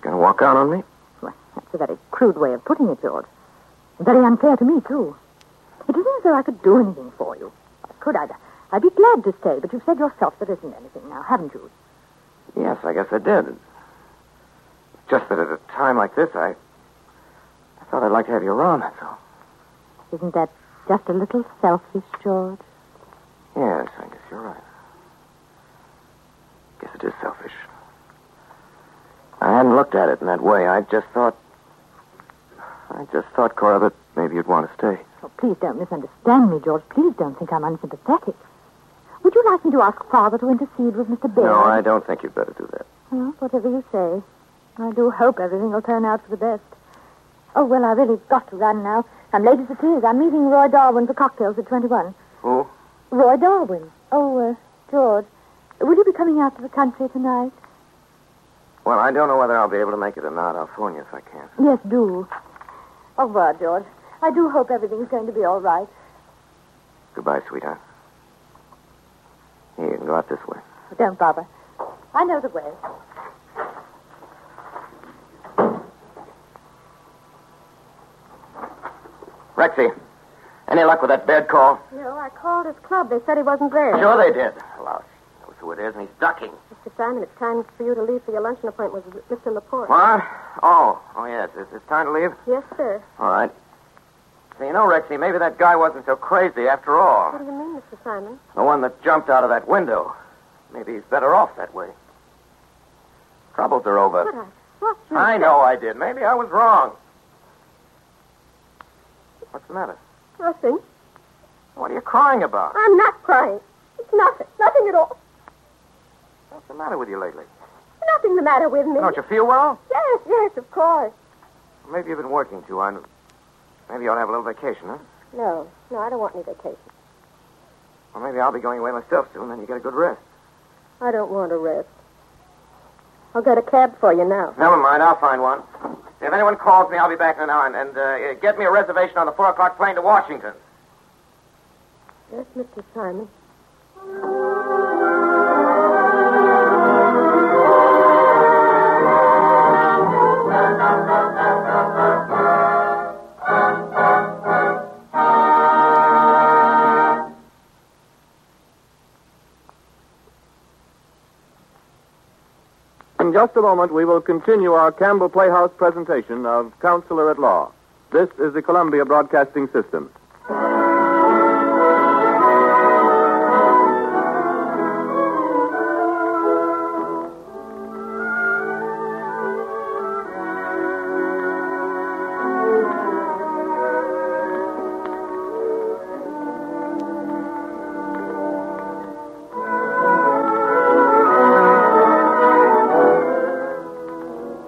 going to walk out on me? Well, that's a very crude way of putting it, George. And very unfair to me, too. It isn't as though I could do anything for you. I could. I'd be glad to stay, but you've said yourself there isn't anything now, haven't you? Yes, I guess I did. Just that at a time like this, I thought I'd like to have you around, that's all. Isn't that just a little selfish, George? Yes, I guess you're right. Guess it is selfish. I hadn't looked at it in that way. I just thought, Cora, that maybe you'd want to stay. Oh, please don't misunderstand me, George. Please don't think I'm unsympathetic. Would you like me to ask Father to intercede with Mr. Baird? No, I don't think you'd better do that. Well, whatever you say. I do hope everything will turn out for the best. Oh, well, I really got to run now. I'm late as it is. I'm meeting Roy Darwin for cocktails at 21. Who? Roy Darwin. Oh, George, will you be coming out to the country tonight? Well, I don't know whether I'll be able to make it or not. I'll phone you if I can. Yes, do. Au revoir, George. I do hope everything's going to be all right. Goodbye, sweetheart. Here, you can go out this way. Don't bother. I know the way. Rexy, any luck with that bed call? No, I called his club. They said he wasn't there. Sure they did. Lousy. Knows who it is, and he's ducking. Mr. Simon, it's time for you to leave for your luncheon appointment with Mr. Laporte. What? Oh, yes. It's time to leave? Yes, sir. All right. So, you know, Rexy, maybe that guy wasn't so crazy after all. What do you mean, Mr. Simon? The one that jumped out of that window. Maybe he's better off that way. Troubles are over. But what you I said- know I did. Maybe I was wrong. What's the matter? Nothing. What are you crying about? I'm not crying. It's nothing. Nothing at all. What's the matter with you lately? Nothing the matter with me. Don't you feel well? Yes, of course. Maybe you've been working too. Maybe you ought to have a little vacation, huh? No, I don't want any vacation. Well, maybe I'll be going away myself soon, then you get a good rest. I don't want a rest. I'll get a cab for you now. Never mind, I'll find one. If anyone calls me, I'll be back in an hour. And get me a reservation on the 4 o'clock plane to Washington. Yes, Mr. Simon. In just a moment, we will continue our Campbell Playhouse presentation of Counselor at Law. This is the Columbia Broadcasting System.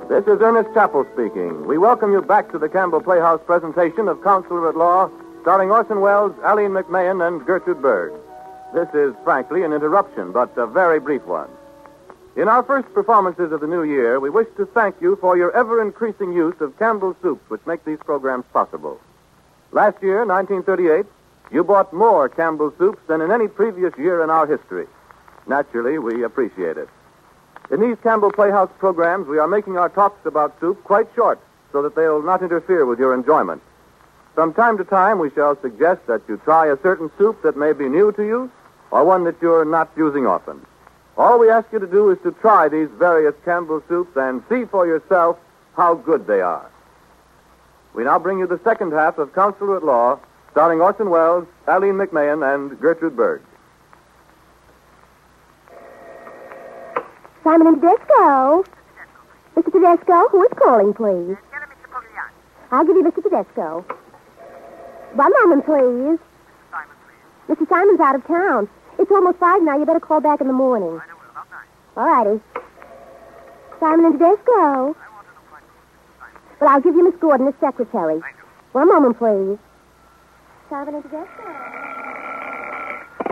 This is Ernest Chappell speaking. We welcome you back to the Campbell Playhouse presentation of Counselor at Law, starring Orson Welles, Aline McMahon, and Gertrude Berg. This is, frankly, an interruption, but a very brief one. In our first performances of the new year, we wish to thank you for your ever-increasing use of Campbell soups, which make these programs possible. Last year, 1938, you bought more Campbell soups than in any previous year in our history. Naturally, we appreciate it. In these Campbell Playhouse programs, we are making our talks about soup quite short so that they'll not interfere with your enjoyment. From time to time, we shall suggest that you try a certain soup that may be new to you or one that you're not using often. All we ask you to do is to try these various Campbell soups and see for yourself how good they are. We now bring you the second half of Counselor at Law, starring Orson Welles, Aline McMahon, and Gertrude Berg. Simon and Tedesco. Mr. Tedesco, who is calling, please? I'll give you Mr. Tedesco. 1 moment, please. Mr. Simon's out of town. It's almost 5 now. You better call back in the morning. All righty. Simon and Tedesco. Well, I'll give you Miss Gordon as secretary. 1 moment, please. Simon and Tedesco.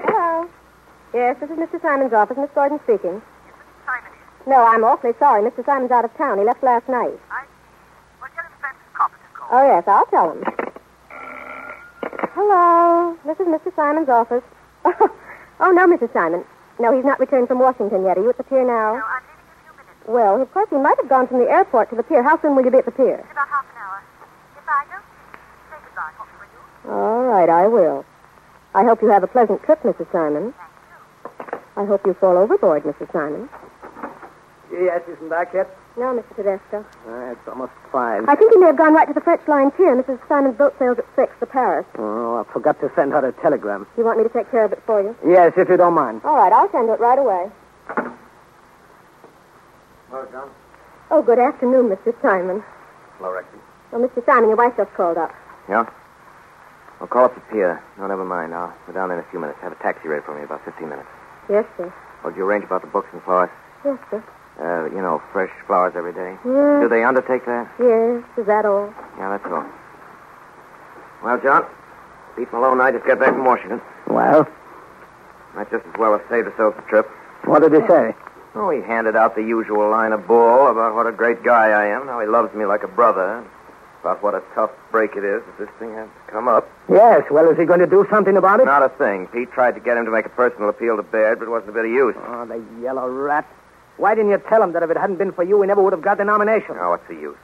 Hello. Yes, this is Mr. Simon's office. Miss Gordon speaking. No, I'm awfully sorry. Mr. Simon's out of town. He left last night. Oh, yes, I'll tell him. Hello. This is Mr. Simon's office. Oh, no, Mrs. Simon. No, he's not returned from Washington yet. Are you at the pier now? No, I'm leaving in a few minutes. Well, of course, he might have gone from the airport to the pier. How soon will you be at the pier? In about half an hour. If I don't say goodbye, will you? All right, I will. I hope you have a pleasant trip, Mrs. Simon. Thank you. I hope you fall overboard, Mrs. Simon. Yes, isn't that yet? No, Mr. Tedesco. It's almost 5. I think he may have gone right to the French line pier. Mrs. Simon's boat sails at 6 for Paris. Oh, I forgot to send her a telegram. You want me to take care of it for you? Yes, if you don't mind. All right, I'll send it right away. Hello, John. Oh, good afternoon, Mr. Simon. Hello, Rexy. Oh, Mr. Simon, your wife just called up. Yeah? I'll call up the pier. No, never mind. I'll go down there in a few minutes. Have a taxi ready for me, about 15 minutes. Yes, sir. Oh, did you arrange about the books and flowers? Yes, sir. Fresh flowers every day. Yes. Do they undertake that? Yes, is that all? Yeah, that's all. Well, John, Pete Malone and I just got back from Washington. Well? Might just as well have saved ourselves the trip. What did he say? Oh, he handed out the usual line of bull about what a great guy I am, how he loves me like a brother, about what a tough break it is if this thing has to come up. Yes, well, is he going to do something about it? Not a thing. Pete tried to get him to make a personal appeal to Baird, but it wasn't a bit of use. Oh, the yellow rat. Why didn't you tell him that if it hadn't been for you, he never would have got the nomination? Oh, what's the use?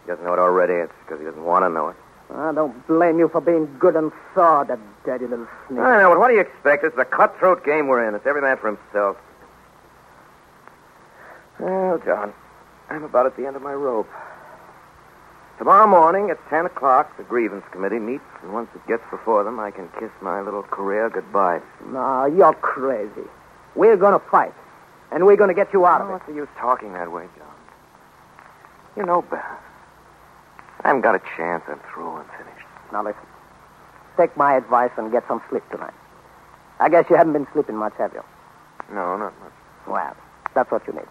He doesn't know it already. It's because he doesn't want to know it. I don't blame you for being good and saw, that dirty little sneak. I know, but what do you expect? This is a cutthroat game we're in. It's every man for himself. Well, John, I'm about at the end of my rope. Tomorrow morning at 10 o'clock, the grievance committee meets, and once it gets before them, I can kiss my little career goodbye. No, you're crazy. We're going to fight, and we're going to get you out of it. What's the use talking that way, John? You know better. I haven't got a chance. I'm through and finished. Now, listen. Take my advice and get some sleep tonight. I guess you haven't been sleeping much, have you? No, not much. Well, that's what you need.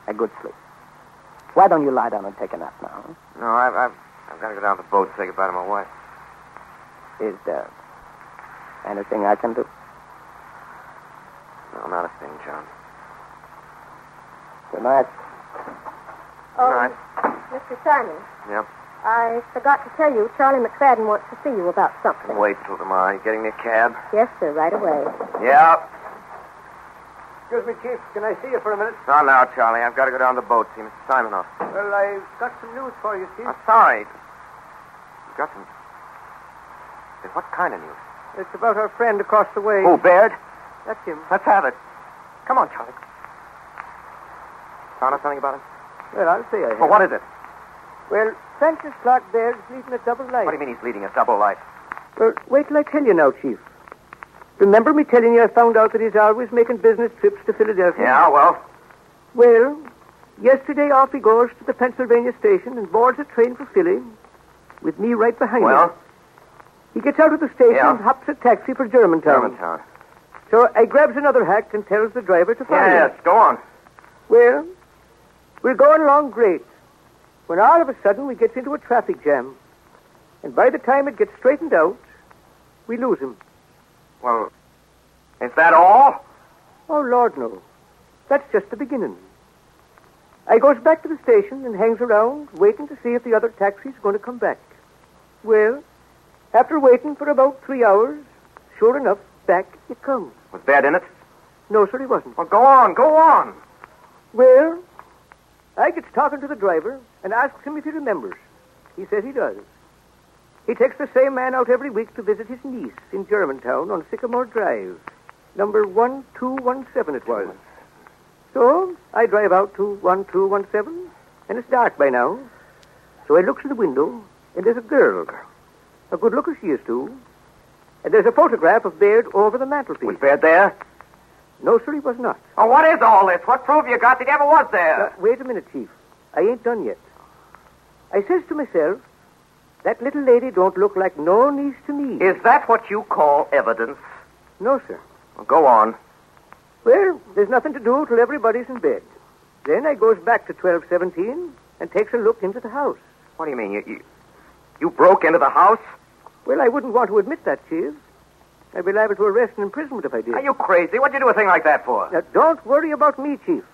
A good sleep. Why don't you lie down and take a nap now? Huh? No, I've got to go down to the boat and say goodbye to my wife. Is there anything I can do? No, not a thing, John. Good night. Oh, Good night. Mr. Simon, Yep. I forgot to tell you, Charlie McFadden wants to see you about something. Wait till tomorrow. You getting me a cab? Yes, sir, right away. Yeah. Excuse me, Chief. Can I see you for a minute? Not now, Charlie. I've got to go down to the boat, see Mr. Simon off. Well, I've got some news for you, Chief. I'm sorry. You got some... Hey, what kind of news? It's about our friend across the way. Oh, Baird? That's him. Let's have it. Come on, Charlie. Found out something about him? Well, I'll say I have. Well, what is it? Well, Francis Clark Baird is leading a double life. What do you mean he's leading a double life? Well, wait till I tell you now, Chief. Remember me telling you I found out that he's always making business trips to Philadelphia? Yeah, well? Well, yesterday off he goes to the Pennsylvania station and boards a train for Philly with me right behind him. Well? He gets out of the station and hops a taxi for Germantown. Germantown. So I grabs another hack and tells the driver to follow him. Yes, go on. Well, we're going along great when all of a sudden we get into a traffic jam. And by the time it gets straightened out, we lose him. Well, is that all? Oh, Lord, no. That's just the beginning. I goes back to the station and hangs around, waiting to see if the other taxi's going to come back. Well, after waiting for about 3 hours, sure enough, back it comes. Was Baird in it? No, sir, he wasn't. Well, go on, go on. Well, I gets talking to the driver and asks him if he remembers. He says he does. He takes the same man out every week to visit his niece in Germantown on Sycamore Drive. Number 1217 it was. So I drive out to 1217, and it's dark by now. So I looks in the window, and there's a girl. A good looker she is, too. And there's a photograph of Baird over the mantelpiece. Was Baird there? No, sir, he was not. Oh, what is all this? What proof you got that he ever was there? Wait a minute, Chief. I ain't done yet. I says to myself, that little lady don't look like no niece to me. Is that what you call evidence? No, sir. Well, go on. Well, there's nothing to do till everybody's in bed. Then I goes back to 1217 and takes a look into the house. What do you mean? You broke into the house? Well, I wouldn't want to admit that, Chief. I'd be liable to arrest and imprisonment if I did. Are you crazy? What'd you do a thing like that for? Now, don't worry about me, Chief.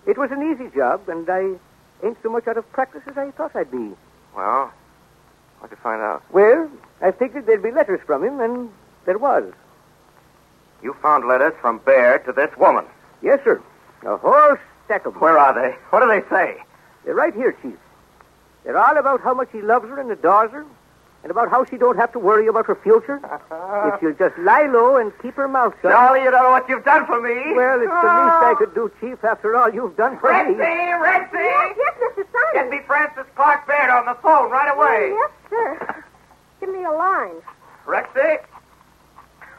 It was an easy job, and I ain't so much out of practice as I thought I'd be. Well, what'd you find out? Well, I figured there'd be letters from him, and there was. You found letters from Baird to this woman? Yes, sir. A whole stack of them. Where are they? What do they say? They're right here, Chief. They're all about how much he loves her and adores her, and about how she don't have to worry about her future if she'll just lie low and keep her mouth shut. Charlie, you don't know what you've done for me. Well, it's the least I could do, Chief, after all you've done for me. Rexy! Yes, Mr. Simon. Get me Francis Clark Baird on the phone right away. Yes, sir. Give me a line. Rexy,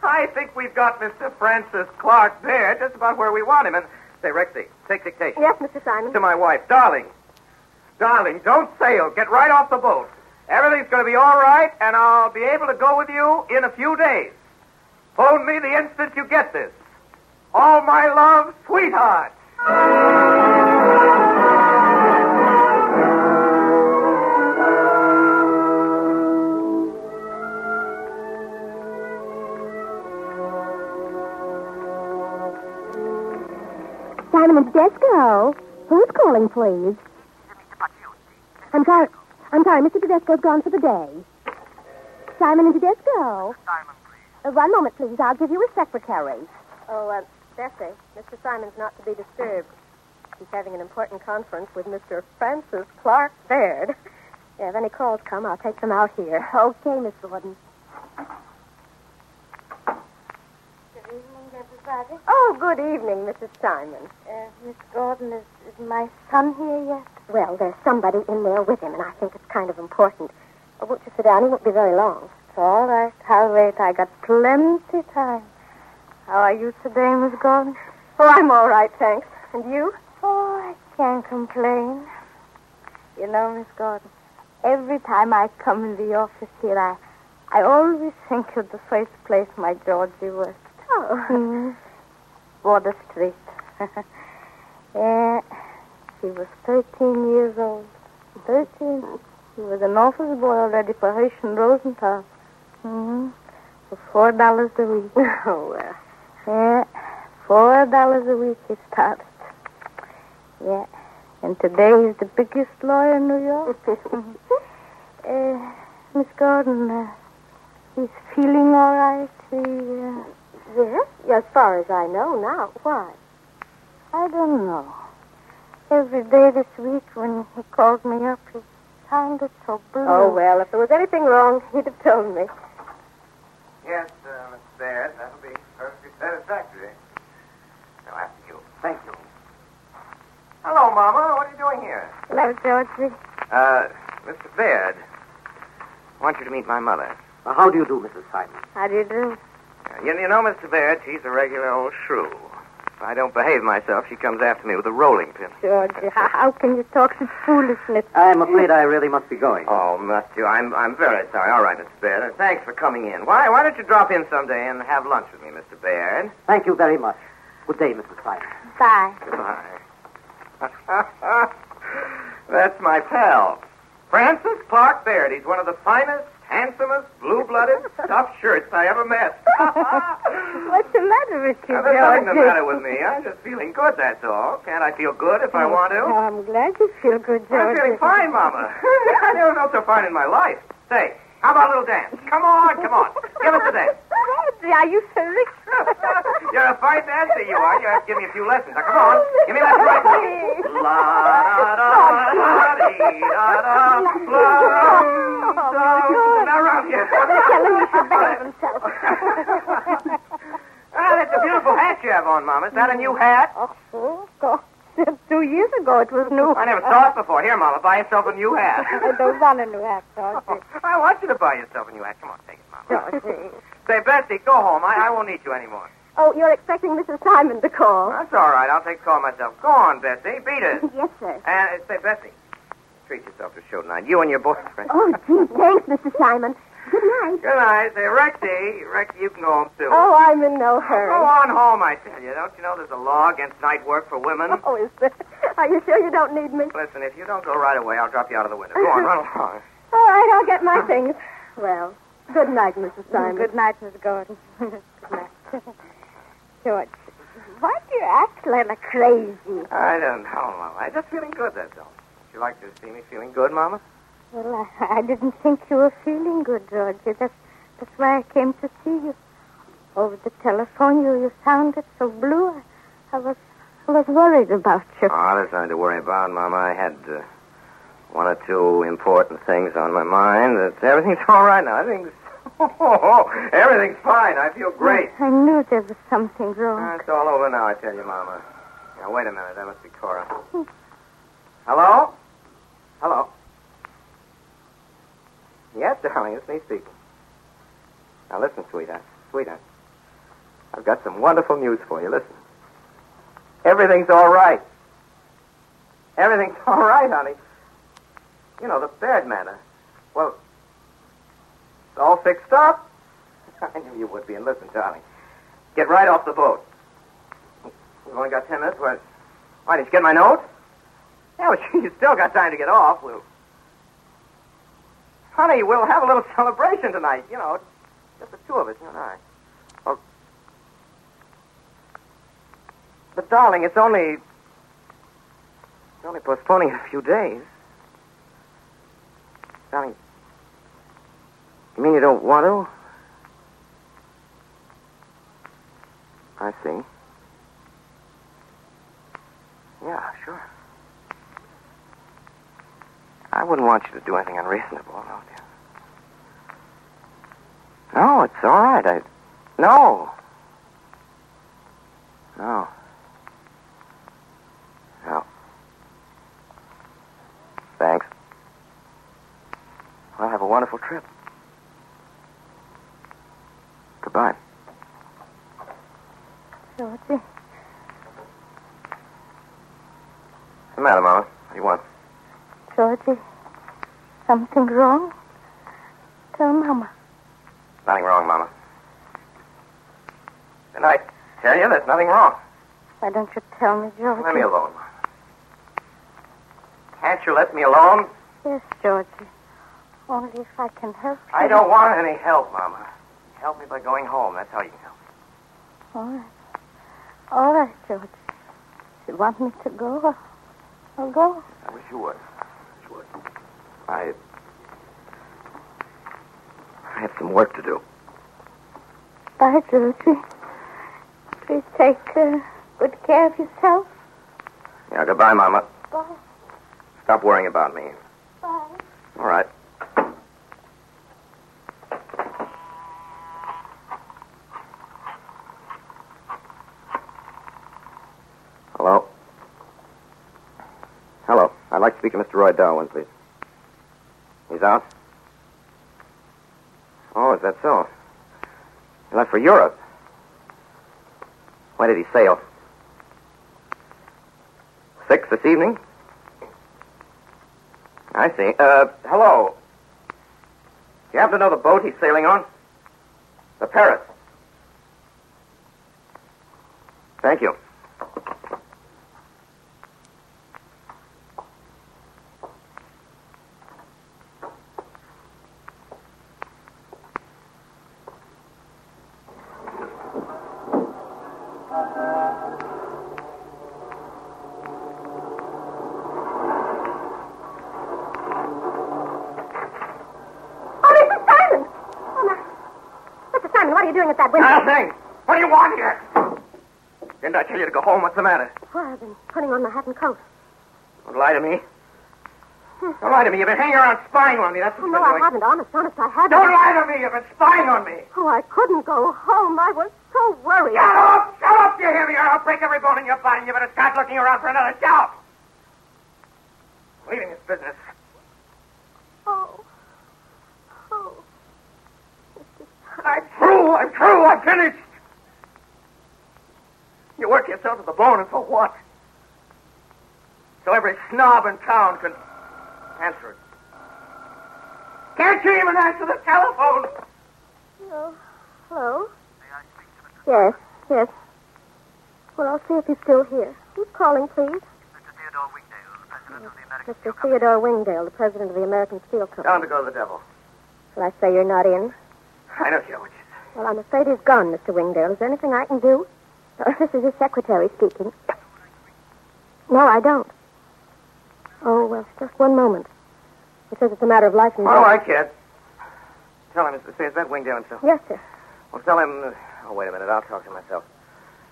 I think we've got Mr. Francis Clark Baird just about where we want him. And say, Rexy, take dictation. Yes, Mr. Simon. To my wife, Darling, don't sail. Get right off the boat. Everything's going to be all right, and I'll be able to go with you in a few days. Phone me the instant you get this. All my love, sweetheart. Simon and Tedesco. Who's calling, please? I'm sorry, Mr. Tedesco's gone for the day. Simon and Tedesco. Simon, please. 1 moment, please. I'll give you a secretary. Oh, Bessie, Mr. Simon's not to be disturbed. He's having an important conference with Mr. Francis Clark Baird. Yeah, if any calls come, I'll take them out here. Okay, Miss Gordon. Good evening, everybody. Oh, good evening, Mrs. Simon. Miss Gordon, is my son here yet? Well, there's somebody in there with him, and I think it's kind of important. Oh, won't you sit down? He won't be very long. All right, I'll wait. I got plenty time. How are you today, Miss Gordon? Oh, I'm all right, thanks. And you? Oh, I can't complain. You know, Miss Gordon, every time I come in the office here, I always think of the first place my Georgie worked. Oh. Border Street. Yeah, she was 13 years old. 13. She was an office boy already for Hirsch and Rosenthal. For $4 a week. Oh, well. Yeah, $4 a week he started. Yeah, and today he's the biggest lawyer in New York. Miss Gordon, he's feeling all right. Yes? As far as I know now. Why? I don't know. Every day this week when he called me up, he sounded so blue. Oh, well, if there was anything wrong, he'd have told me. Yes, Miss Baird, that'll be perfectly satisfactory. Now, after you. Thank you. Hello, Mama. What are you doing here? Hello, Georgie. Mr. Baird, I want you to meet my mother. How do you do, Mrs. Simon? How do you do? You know, Mr. Baird, she's a regular old shrew. If I don't behave myself, she comes after me with a rolling pin. Georgie, how can you talk such foolishness? I'm afraid I really must be going. Oh, must you? I'm very sorry. All right, Mr. Baird, and thanks for coming in. Why don't you drop in someday and have lunch with me, Mr. Baird? Thank you very much. Good day, Mrs. Simon. Bye. Goodbye. That's my pal, Francis Clark Baird. He's one of the finest, handsomest, blue-blooded, stuffed shirts I ever met. What's the matter with you, Now, there's Georgie? nothing the matter with me. I'm just feeling good, that's all. Can't I feel good if I want to? Oh, I'm glad you feel good, Georgie. I'm feeling fine, Mama. I never felt so fine in my life. Say, how about a little dance? Come on. Give us a dance. Georgie, are you silly? You're a fine dancer, you are. You have to give me a few lessons. Now, come on. Give me that right one. La-da-da-da-dee-da-da, la-da-da. Now, himself. That's a beautiful hat you have on, Mama. Is that a new hat? Oh, God. 2 years ago it was new. I never saw it before. Here, Mama, buy yourself a new hat. I don't want a new hat, Georgie. I want you to buy yourself a new hat. Come on, take it, Mama. Georgie. Say, Bessie, go home. I won't need you anymore. Oh, you're expecting Mrs. Simon to call. That's all right. I'll take the call myself. Go on, Bessie. Beat it. Yes, sir. And say, Bessie, treat yourself to a show tonight. You and your boyfriend. Oh, gee, thanks, Mr. Simon. Good night. Good night. Say, Rexy, you can go home, too. Oh, I'm in no hurry. Go on home, I tell you. Don't you know there's a law against night work for women? Oh, is there? Are you sure you don't need me? Listen, if you don't go right away, I'll drop you out of the window. Go on, run along. All right, I'll get my things. Well, good night, Mrs. Simon. Good night, Miss Gordon. Good night. George, why do you act like crazy? I don't know, Mama. I'm just feeling good, that's all. Would you like to see me feeling good, Mama? Well, I didn't think you were feeling good, Georgie. That's why I came to see you. Over the telephone, you sounded so blue. I was worried about you. Oh, there's nothing to worry about, Mama. I had one or two important things on my mind. Everything's all right now. Everything's fine. I feel great. I knew there was something wrong. It's all over now, I tell you, Mama. Now, wait a minute. That must be Cora. Hello? Hello? Yes, darling, it's me speaking. Now, listen, sweetheart. Sweetheart. I've got some wonderful news for you. Listen. Everything's all right. Everything's all right, honey. You know, the Baird matter. Well, it's all fixed up. I knew you would be. And listen, darling, get right off the boat. We've only got 10 minutes. Why, did you get my note? Yeah, well, you still got time to get off. Honey, we'll have a little celebration tonight. You know, just the two of us, you and I. Well, but, darling, it's only postponing it a few days. Darling, you mean you don't want to? I see. Yeah, sure. I wouldn't want you to do anything unreasonable, no, dear. No, it's all right. No. No. Thanks. Well, have a wonderful trip. Goodbye. Georgie. What's the matter, Mama? What do you want? Georgie, something wrong? Tell Mama. Nothing wrong, Mama. And I tell you, there's nothing wrong. Why don't you tell me, Georgie? Let me alone, Mama. Can't you let me alone? Yes, Georgie. Only if I can help you. I don't want any help, Mama. Help me by going home. That's how you can help me. All right. All right, Georgie. If you want me to go, I'll go. I wish you would. I have some work to do. Bye, Georgie. Please take good care of yourself. Yeah, goodbye, Mama. Bye. Stop worrying about me. Bye. All right. Hello? Hello. I'd like to speak to Mr. Roy Darwin, please. He's out? Oh, is that so? He left for Europe. When did he sail? 6 this evening? I see. Hello. Do you happen to know the boat he's sailing on? The Paris. Thank you. What are you doing at that window? Nothing. What do you want here? Didn't I tell you to go home? What's the matter? Well, I've been putting on my hat and coat. Don't lie to me. Don't lie to me. You've been hanging around spying on me. That's what you've No, been I doing. haven't. Honest, I haven't. Don't lie to me. You've been spying on me. Oh, I couldn't go home. I was so worried. Shut up! Shut up! You hear me? Or I'll break every bone in your body. You better start looking around for another job. I'm leaving this business. Oh. I'm through. I'm through. I'm finished. You work yourself to the bone, and for what? So every snob in town can answer it. Can't you even answer the telephone? No. Hello? Yes. Well, I'll see if he's still here. Who's calling, please? Mr. Theodore Wingdale, the president of the American Steel Company. Tell him to go to the devil. Shall I say you're not in? I don't care what you say. Well, I'm afraid he's gone, Mr. Wingdale. Is there anything I can do? This is his secretary speaking. No, I don't. Oh, well, just one moment. He says it's a matter of life and death. All right, kid. Tell him, Mr. Is that Wingdale himself? Yes, sir. Well, tell him... Oh, wait a minute. I'll talk to myself.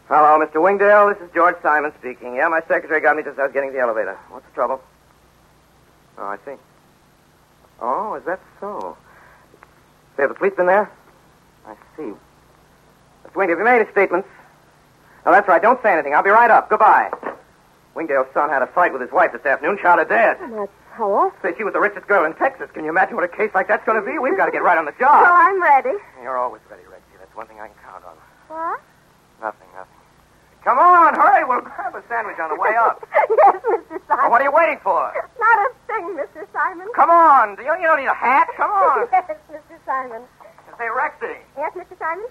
Hello, Mr. Wingdale. This is George Simon speaking. Yeah, my secretary got me just as I was getting the elevator. What's the trouble? Oh, I see. Oh, is that so? Say, have the police been there? I see. Mr. Wingdale, have you made any statements? No, that's right. Don't say anything. I'll be right up. Goodbye. Wingdale's son had a fight with his wife this afternoon. Shot her dead. That's how awful. Say, she was the richest girl in Texas. Can you imagine what a case like that's going to be? We've got to get right on the job. Oh, I'm ready. You're always ready, Reggie. That's one thing I can count on. What? Nothing. Come on, hurry. We'll grab a sandwich on the way up. Yes, Mr. Simon. Well, what are you waiting for? Not a thing, Mr. Simon. Come on. You don't need a hat. Come on. Yes, Mr. Simon. Say, Rexy. Yes, Mr. Simon?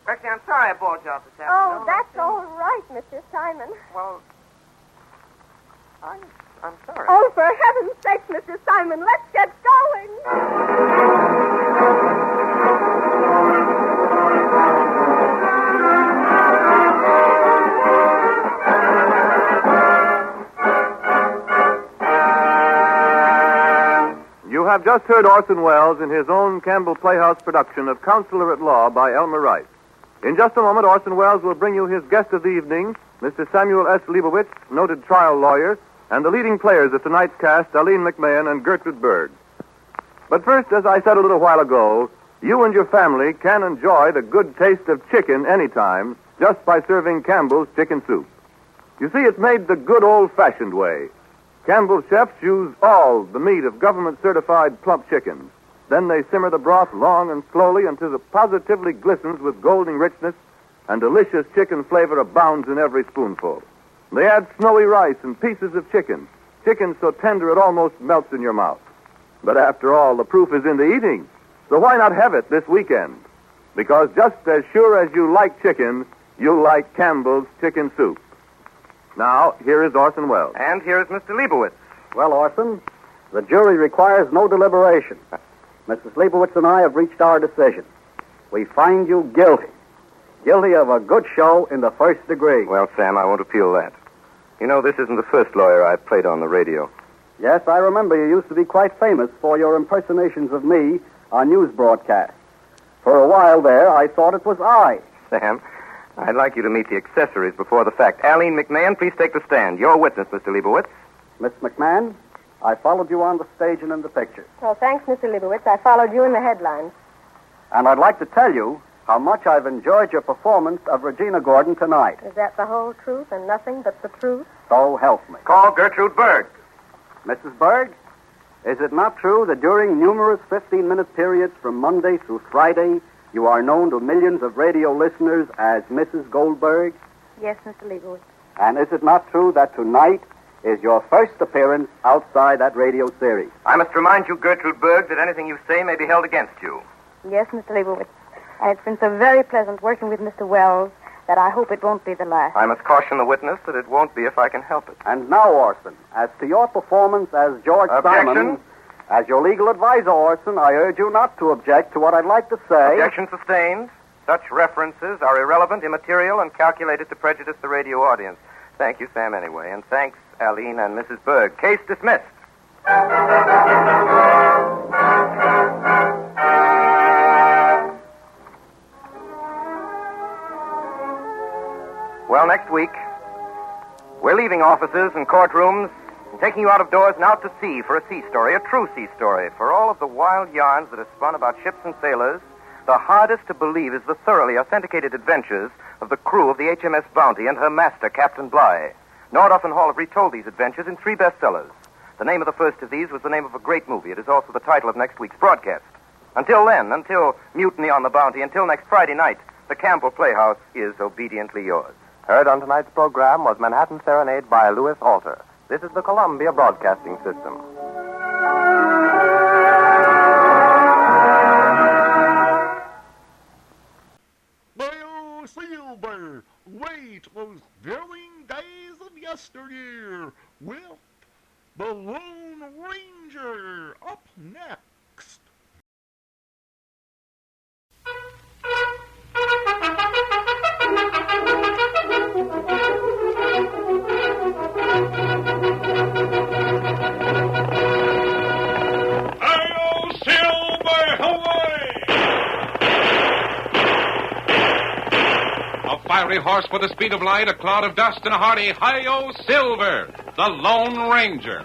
Rexy, I'm sorry I bored you off this Oh, afternoon. that's all right, Mr. Simon. Well, I'm sorry. Oh, for heaven's sake, Mr. Simon, let's get going. You have just heard Orson Welles in his own Campbell Playhouse production of Counselor at Law by Elmer Rice. In just a moment, Orson Welles will bring you his guest of the evening, Mr. Samuel S. Leibowitz, noted trial lawyer, and the leading players of tonight's cast, Aline McMahon and Gertrude Berg. But first, as I said a little while ago, you and your family can enjoy the good taste of chicken anytime just by serving Campbell's chicken soup. You see, it's made the good old-fashioned way. Campbell's chefs use all the meat of government-certified plump chickens. Then they simmer the broth long and slowly until it positively glistens with golden richness and delicious chicken flavor abounds in every spoonful. They add snowy rice and pieces of chicken so tender it almost melts in your mouth. But after all, the proof is in the eating. So why not have it this weekend? Because just as sure as you like chicken, you'll like Campbell's chicken soup. Now, here is Orson Welles. And here is Mr. Leibowitz. Well, Orson, the jury requires no deliberation. Mrs. Leibowitz and I have reached our decision. We find you guilty. Guilty of a good show in the first degree. Well, Sam, I won't appeal that. You know, this isn't the first lawyer I've played on the radio. Yes, I remember you used to be quite famous for your impersonations of me on news broadcasts. For a while there, I thought it was I. Sam, I'd like you to meet the accessories before the fact. Aline McMahon, please take the stand. Your witness, Mr. Leibowitz. Miss McMahon, I followed you on the stage and in the pictures. Well, thanks, Mr. Leibowitz. I followed you in the headlines. And I'd like to tell you how much I've enjoyed your performance of Regina Gordon tonight. Is that the whole truth and nothing but the truth? So help me. Call Gertrude Berg. Mrs. Berg, is it not true that during numerous 15-minute periods from Monday through Friday, you are known to millions of radio listeners as Mrs. Goldberg? Yes, Mr. Leibowitz. And is it not true that tonight is your first appearance outside that radio series? I must remind you, Gertrude Berg, that anything you say may be held against you. Yes, Mr. Leibowitz. And it's been so very pleasant working with Mr. Wells that I hope it won't be the last. I must caution the witness that it won't be if I can help it. And now, Orson, as to your performance as George Objection. Simon, as your legal advisor, Orson, I urge you not to object to what I'd like to say. Objection sustained. Such references are irrelevant, immaterial, and calculated to prejudice the radio audience. Thank you, Sam, anyway. And thanks, Aline and Mrs. Berg. Case dismissed. Well, next week, we're leaving offices and courtrooms taking you out of doors and out to sea for a sea story, a true sea story. For all of the wild yarns that are spun about ships and sailors, the hardest to believe is the thoroughly authenticated adventures of the crew of the HMS Bounty and her master, Captain Bligh. Nordhoff and Hall have retold these adventures in 3 bestsellers. The name of the first of these was the name of a great movie. It is also the title of next week's broadcast. Until then, until Mutiny on the Bounty, until next Friday night, the Campbell Playhouse is obediently yours. Heard on tonight's program was Manhattan Serenade by Louis Alter. This is the Columbia Broadcasting System. Well, Silver, wait those thrilling days of yesteryear with the Lone Ranger up next. Hi-yo, Silver, away! A fiery horse with the speed of light, a cloud of dust, and a hearty hi-yo, Silver, the Lone Ranger.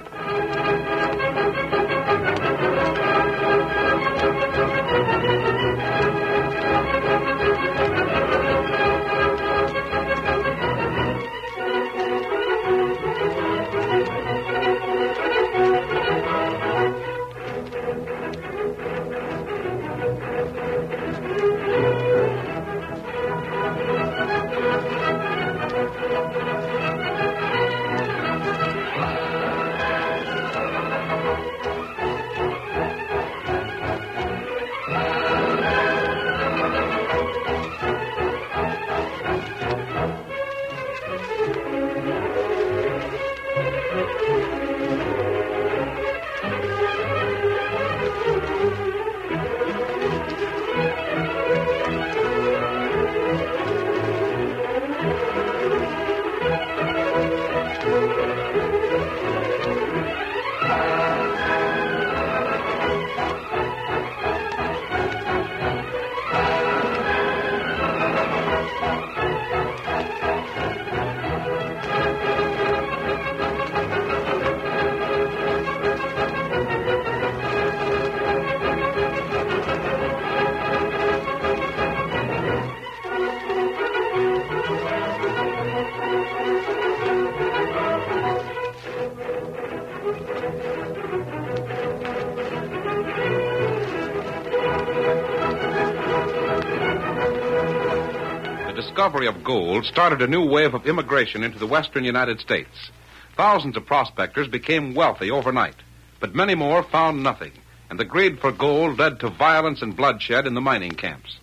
The discovery of gold started a new wave of immigration into the western United States. Thousands of prospectors became wealthy overnight, but many more found nothing, and the greed for gold led to violence and bloodshed in the mining camps.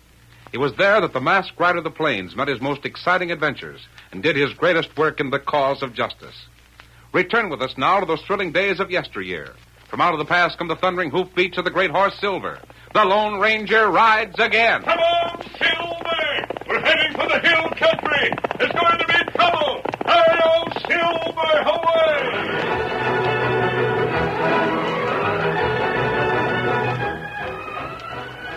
It was there that the masked rider of the plains met his most exciting adventures and did his greatest work in the cause of justice. Return with us now to those thrilling days of yesteryear. From out of the past come the thundering hoofbeats of the great horse Silver. The Lone Ranger rides again. Come on, Silver! We're heading for the hill country. There's going to be trouble. Hi-yo, Silver, away!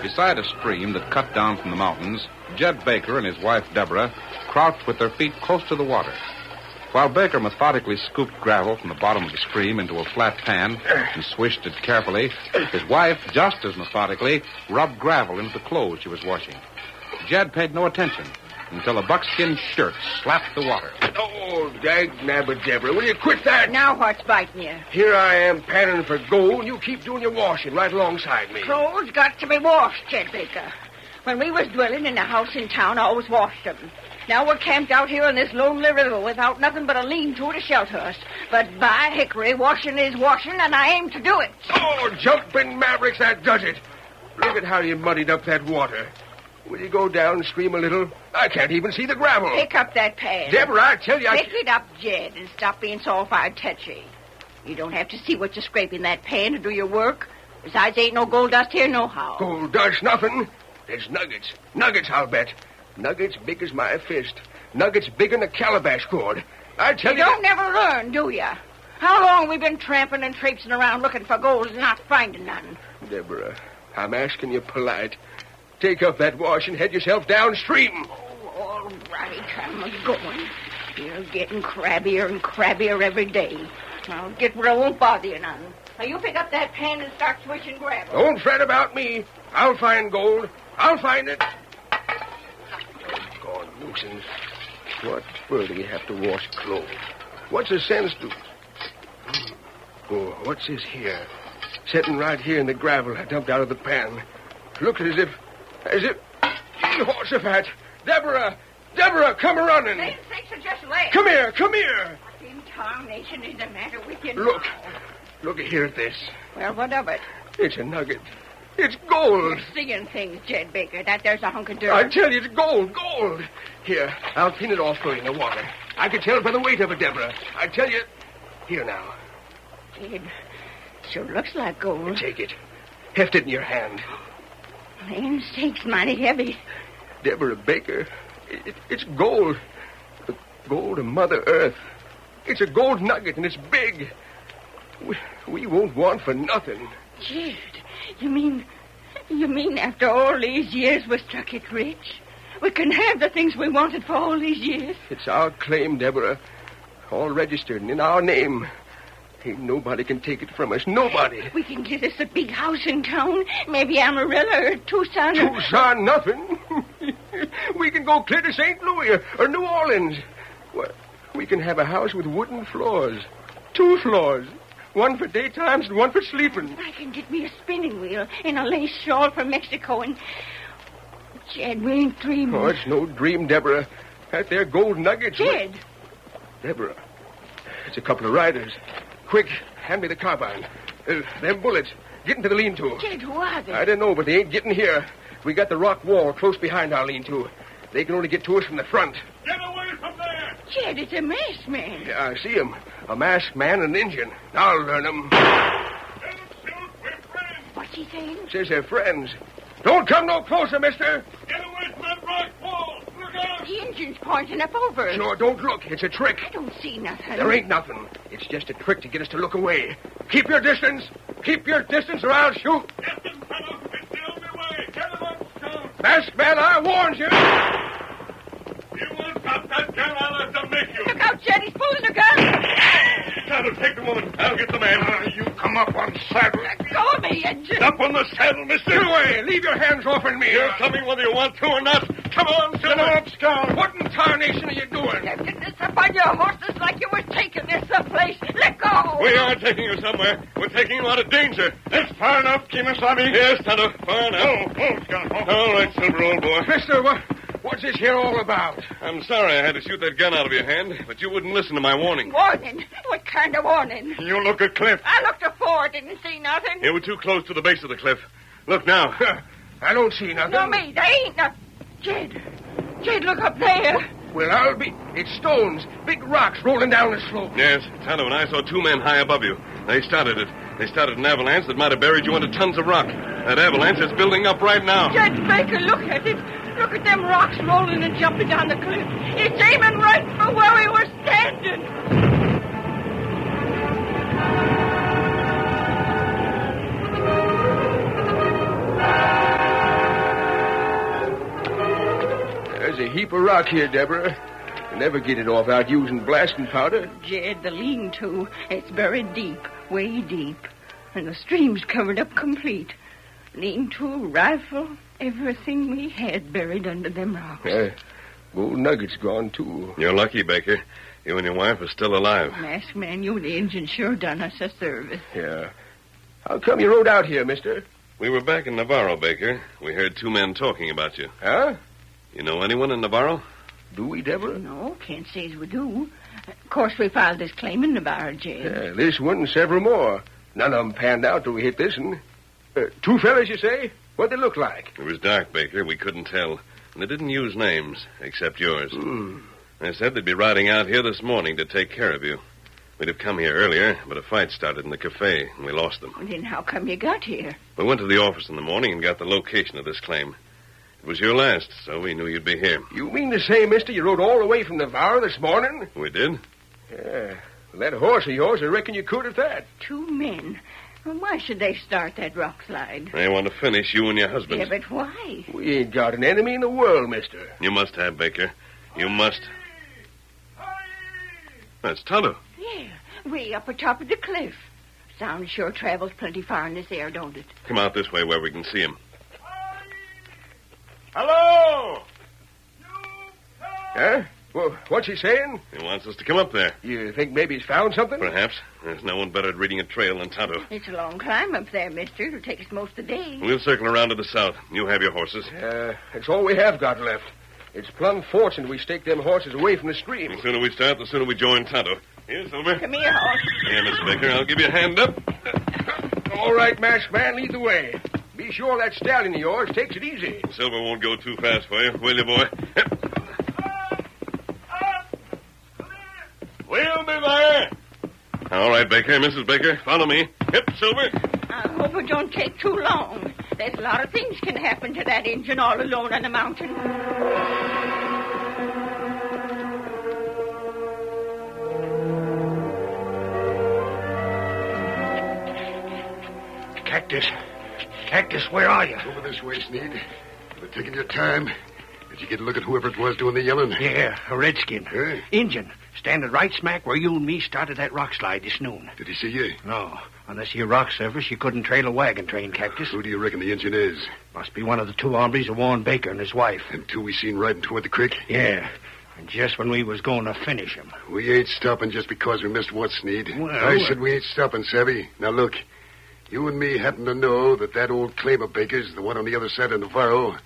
Beside a stream that cut down from the mountains, Jed Baker and his wife Deborah crouched with their feet close to the water. While Baker methodically scooped gravel from the bottom of the stream into a flat pan and swished it carefully, his wife, just as methodically, rubbed gravel into the clothes she was washing. Jed paid no attention until a buckskin shirt slapped the water. Oh, dag-nabbit, Deborah, will you quit that? Now what's biting you? Here I am panning for gold, and you keep doing your washing right alongside me. Clothes got to be washed, Jed Baker. When we was dwelling in a house in town, I always washed them. Now we're camped out here on this lonely river without nothing but a lean-to to shelter us. But by hickory, washing is washing, and I aim to do it. Oh, jumping mavericks, that does it. Look at how you muddied up that water. Will you go down and scream a little? I can't even see the gravel. Pick up that pan. Deborah, I tell you, Pick it up, Jed, and stop being sulfide touchy. You don't have to see what you're scraping that pan to do your work. Besides, ain't no gold dust here nohow. Gold dust, nothing. There's nuggets. Nuggets, I'll bet. Nuggets big as my fist. Nuggets bigger than a calabash cord. I tell you... You don't never learn, do you? How long we been tramping and traipsing around looking for gold and not finding none? Deborah, I'm asking you polite. Take up that wash and head yourself downstream. Oh, all right, I'm a-going. You're getting crabbier and crabbier every day. I'll get where I won't bother you none. Now, you pick up that pan and start swishing gravel. Don't fret about me. I'll find gold. I'll find it. God, nuisance. What for do you have to wash clothes? What's the sense to... Oh, what's this here? Sitting right here in the gravel I dumped out of the pan. Looks as if... Jehoshaphat! Deborah! Deborah, come running! Say, sakes are just left. Come here, come here! What in tarnation is the matter with you Look. now? Look here at this. Well, what of it? It's a nugget. It's gold. Seeing things, Jed Baker. That there's a hunk of dirt. I tell you, it's gold, gold. Here, I'll clean it off for you in the water. I can tell by the weight of it, Deborah. I tell you... Here now. Jed, sure looks like gold. Take it. Heft it in your hand. Land sakes, mighty heavy. Deborah Baker, it's gold. The gold of Mother Earth. It's a gold nugget, and it's big. We won't want for nothing. Jed, you mean after all these years we struck it rich? We can have the things we wanted for all these years? It's our claim, Deborah. All registered and in our name. Ain't nobody can take it from us. Nobody. We can get us a big house in town. Maybe Amarillo or Tucson. Tucson, nothing. We can go clear to St. Louis or New Orleans. Well, we can have a house with wooden floors. 2 floors. One for daytimes and one for sleeping. I can get me a spinning wheel and a lace shawl from Mexico and... Jed, we ain't dreaming. Oh, it's no dream, Deborah. That there gold nuggets... Jed! Deborah, it's a couple of riders. Quick, hand me the carbine. Them bullets. Get into the lean-to. Jed, who are they? I don't know, but they ain't getting here. We got the rock wall close behind our lean-to. They can only get to us from the front. Get away from there! Jed, it's a masked man. Yeah, I see him. A masked man and an Indian. I'll learn them. What's he saying? Says they're friends. Don't come no closer, mister. Get away from that rock wall! Look out! The engine's pointing up over us. Sure, don't look. It's a trick. I don't see nothing. There ain't nothing. It's just a trick to get us to look away. Keep your distance. Keep your distance or I'll shoot. Get them, fellow. It's the only way. Get them up, stone. Masked man, I warned you. You won't drop that gun. I'll have to make you. Look out, Jed. He's pulling the gun. Saddle, take the woman. I'll get the man. You come up on saddle. Let go of me, Engine. Up on the saddle, mister. Get away. Leave your hands off me. You're coming whether you want to or not. Come on, Get up, Scout. What in tarnation are you doing? You're getting this up on your horses like you were taking this someplace. Let go. We are taking you somewhere. We're taking you out of danger. That's far enough, Kemosabe. Yes, Tonto. Far enough. Oh, Scout. All right, Silver, old boy. Mister, what's this here all about? I'm sorry I had to shoot that gun out of your hand, but you wouldn't listen to my warning. Warning? What kind of warning? You looked at Cliff. I looked afore, didn't see nothing. You were too close to the base of the cliff. Look now. I don't see nothing. No, me. There ain't nothing. Jed, look up there. Well, I'll be... It's stones. Big rocks rolling down the slope. Yes, Tonto and I saw 2 men high above you. They started it. They started an avalanche that might have buried you under tons of rock. That avalanche is building up right now. Jed Baker, look at it. Look at them rocks rolling and jumping down the cliff. It's aiming right for where we were standing. There's a heap of rock here, Deborah. You'll never get it off out using blasting powder. Jed, the lean-to, it's buried deep, way deep. And the stream's covered up complete. Lean-to, rifle, everything we had buried under them rocks. Gold nuggets gone, too. You're lucky, Baker. You and your wife are still alive. Masked man, you and the engine sure done us a service. Yeah. How come you rode out here, mister? We were back in Navarro, Baker. We heard 2 men talking about you. Huh? You know anyone in Navarro? Do we, Deborah? No, can't say as we do. Of course, we filed this claim in Navarro, Jed. Yeah, this one and several more. None of them panned out till we hit this one. 2 fellas, you say? What'd they look like? It was dark, Baker. We couldn't tell. And they didn't use names, except yours. They said they'd be riding out here this morning to take care of you. We'd have come here earlier, but a fight started in the cafe, and we lost them. Well, then how come you got here? We went to the office in the morning and got the location of this claim. It was your last, so we knew you'd be here. You mean to say, mister, you rode all the way from Navarro this morning? We did. Yeah. Well, that horse of yours, I reckon you could at that. 2 men. Well, why should they start that rock slide? They want to finish you and your husband. Yeah, but why? We ain't got an enemy in the world, mister. You must have, Baker. You must. That's Tonto. Yeah. Way up atop of the cliff. Sound sure travels plenty far in this air, don't it? Come out this way where we can see him. Hello! Huh? Well, what's he saying? He wants us to come up there. You think maybe he's found something? Perhaps. There's no one better at reading a trail than Tonto. It's a long climb up there, mister. It'll take us most of the day. We'll circle around to the south. You have your horses. It's all we have got left. It's plumb fortunate we stake them horses away from the stream. The sooner we start, the sooner we join Tonto. Here, Silver. Come here, horse. Here, Mr. Baker. I'll give you a hand up. All right, masked man, lead the way. Be sure that stallion of yours takes it easy. Silver won't go too fast for you, will you, boy? We'll be there. All right, Baker. Mrs. Baker, follow me. Hip, Silver. I hope it don't take too long. There's a lot of things can happen to that engine all alone on the mountain. Cactus, where are you? Over this way, Sneed. You're taking your time. Did you get a look at whoever it was doing the yelling? Yeah, a redskin. Huh? Injun, standing right smack where you and me started that rock slide this noon. Did he see you? No. Unless you're rock surface, you couldn't trail a wagon train, Cactus. Who do you reckon the Injun is? Must be one of the two hombres of Warren Baker and his wife. And two we seen riding toward the creek? Yeah. And just when we was going to finish him. We ain't stopping just because we missed what, Sneed? Well, I said we ain't stopping, Savvy. Now, look. You and me happen to know that old claim of Baker's, the one on the other side of Navarro,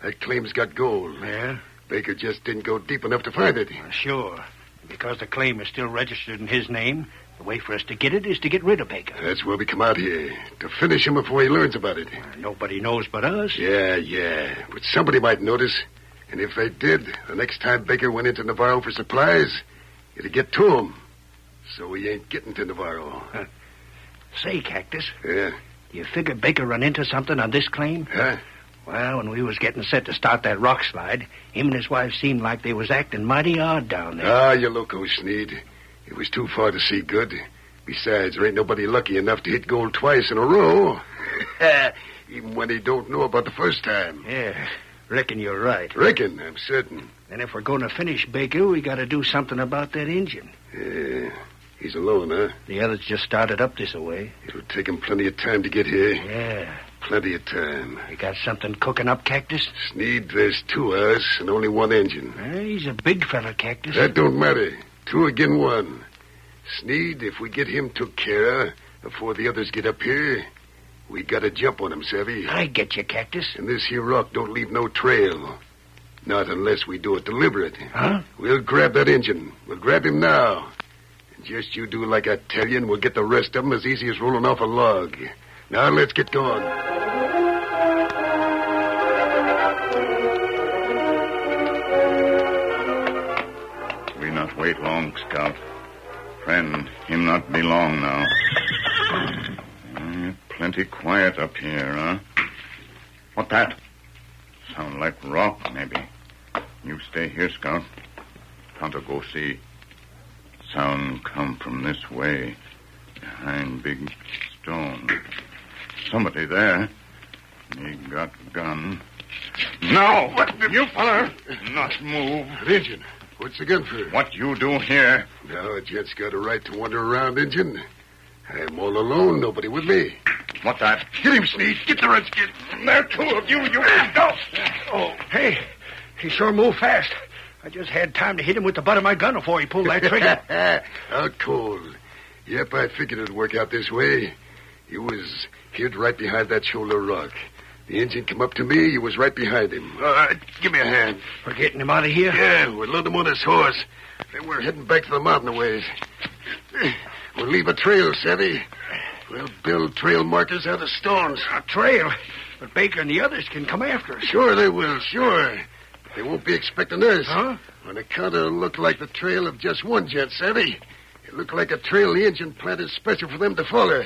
that claim's got gold. Yeah? Baker just didn't go deep enough to find it. Sure. Because the claim is still registered in his name, the way for us to get it is to get rid of Baker. That's why we come out here, to finish him before he learns about it. Nobody knows but us. Yeah. But somebody might notice. And if they did, the next time Baker went into Navarro for supplies, it'd get to him. So he ain't getting to Navarro. Say, Cactus. Yeah? You figure Baker run into something on this claim? Huh? Well, when we was getting set to start that rock slide, him and his wife seemed like they was acting mighty odd down there. Ah, you loco, Sneed. It was too far to see good. Besides, there ain't nobody lucky enough to hit gold twice in a row. Even when he don't know about the first time. Yeah, reckon you're right. Reckon, I'm certain. And if we're going to finish Baker, we got to do something about that engine. Yeah. He's alone, huh? The others just started up this way. It'll take him plenty of time to get here. Yeah. Plenty of time. You got something cooking up, Cactus? Sneed, there's two of us and only one engine. He's a big fella, Cactus. That don't matter. Two again one. Sneed, if we get him took care of before the others get up here, we gotta jump on him, savvy? I get you, Cactus. And this here rock don't leave no trail. Not unless we do it deliberate. Huh? We'll grab that engine. We'll grab him now. Just you do like I tell you, and we'll get the rest of them as easy as rolling off a log. Now, let's get going. We not wait long, Scout. Friend, him not be long now. Plenty quiet up here, huh? What that? Sound like rock, maybe. You stay here, Scout. Tonto go see. Sound come from this way, behind big stone. Somebody there. He got gun. No! What the... You feller! Not move. Injun, what's the gun for? What you do here? Now, a gent's got a right to wander around, Injun. I'm all alone, nobody with me. What that? Get him, Sneed. Get the redskin. There are two of you. You go. Oh, hey, he sure moved fast. I just had time to hit him with the butt of my gun before he pulled that trigger. How cold. Yep, I figured it'd work out this way. He was hid right behind that shoulder rock. The engine come up to me, he was right behind him. All right, give me a hand. We're getting him out of here? Yeah, we'll load him on his horse. Then we're heading back to the mountain a ways. We'll leave a trail, Savvy. We'll build trail markers out of stones. A trail? But Baker and the others can come after us. Sure they will, sure. They won't be expecting us. Huh? On account it'll look like the trail of just one gent, Savvy. It look like a trail the engine planted special for them to follow.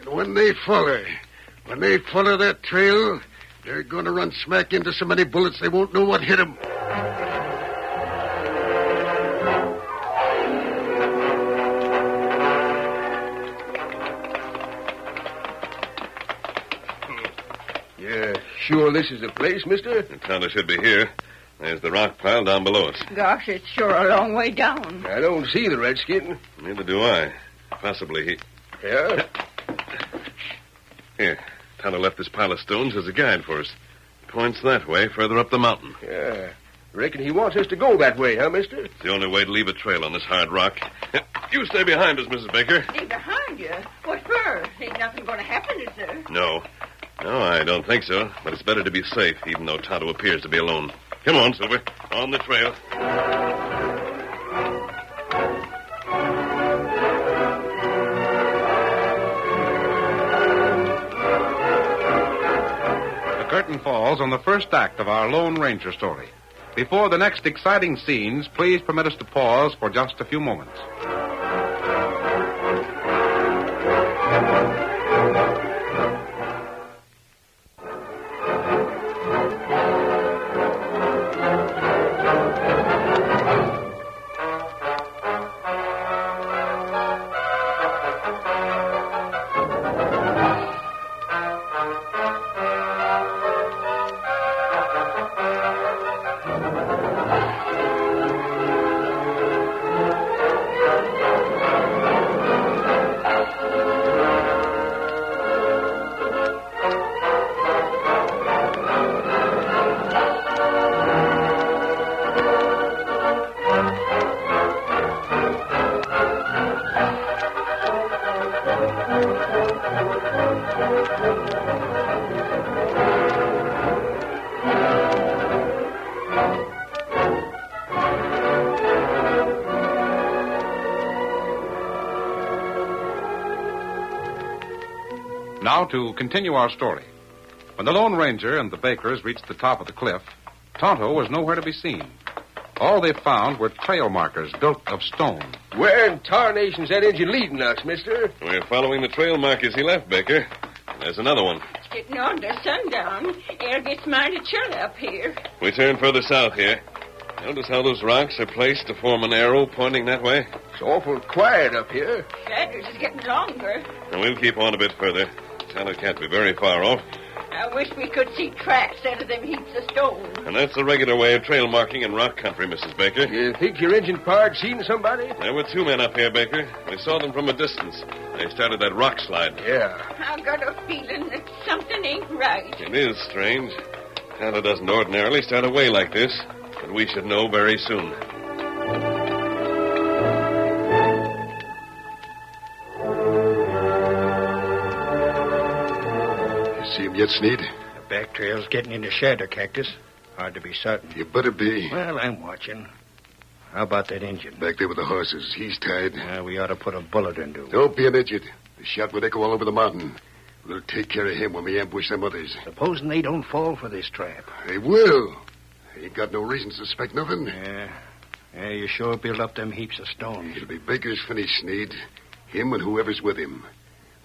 And when they follow that trail, they're going to run smack into so many bullets they won't know what hit them. Yeah, sure this is the place, mister? The Tonto should be here. There's the rock pile down below us. Gosh, it's sure a long way down. I don't see the redskin. Neither do I. Possibly he... Yeah? Here, Tonto left this pile of stones as a guide for us. Points that way, further up the mountain. Yeah. Reckon he wants us to go that way, huh, mister? It's the only way to leave a trail on this hard rock. You stay behind us, Mrs. Baker. Stay behind you? What for? Ain't nothing going to happen, is there? No, I don't think so. But it's better to be safe, even though Tonto appears to be alone. Come on, Silver. On the trail. The curtain falls on the first act of our Lone Ranger story. Before the next exciting scenes, please permit us to pause for just a few moments. Now to continue our story. When the Lone Ranger and the Bakers reached the top of the cliff, Tonto was nowhere to be seen. All they found were trail markers built of stone. Where in tarnation's that engine leading us, mister? We're following the trail markers he left, Baker. There's another one. It's getting on to sundown. Air gets mighty chilly up here. We turn further south here. Notice how those rocks are placed to form an arrow pointing that way? It's awful quiet up here. Shadows is getting longer. And we'll keep on a bit further. Tonto can't be very far off. I wish we could see tracks out of them heaps of stone. And that's the regular way of trail marking in rock country, Mrs. Baker. You think your engine pard seen somebody? There were two men up here, Baker. We saw them from a distance. They started that rock slide. Yeah. I've got a feeling that something ain't right. It is strange. Cantor doesn't ordinarily start away like this, but we should know very soon. See him yet, Sneed? The back trail's getting into shadow, Cactus. Hard to be certain. You better be. Well, I'm watching. How about that engine? Back there with the horses. He's tied. We ought to put a bullet into him. Don't be an idiot. The shot would echo all over the mountain. We'll take care of him when we ambush them others. Supposing they don't fall for this trap. They will. They ain't got no reason to suspect nothing. Yeah, you sure built up them heaps of stone. It'll be Baker's finish, Sneed. Him and whoever's with him.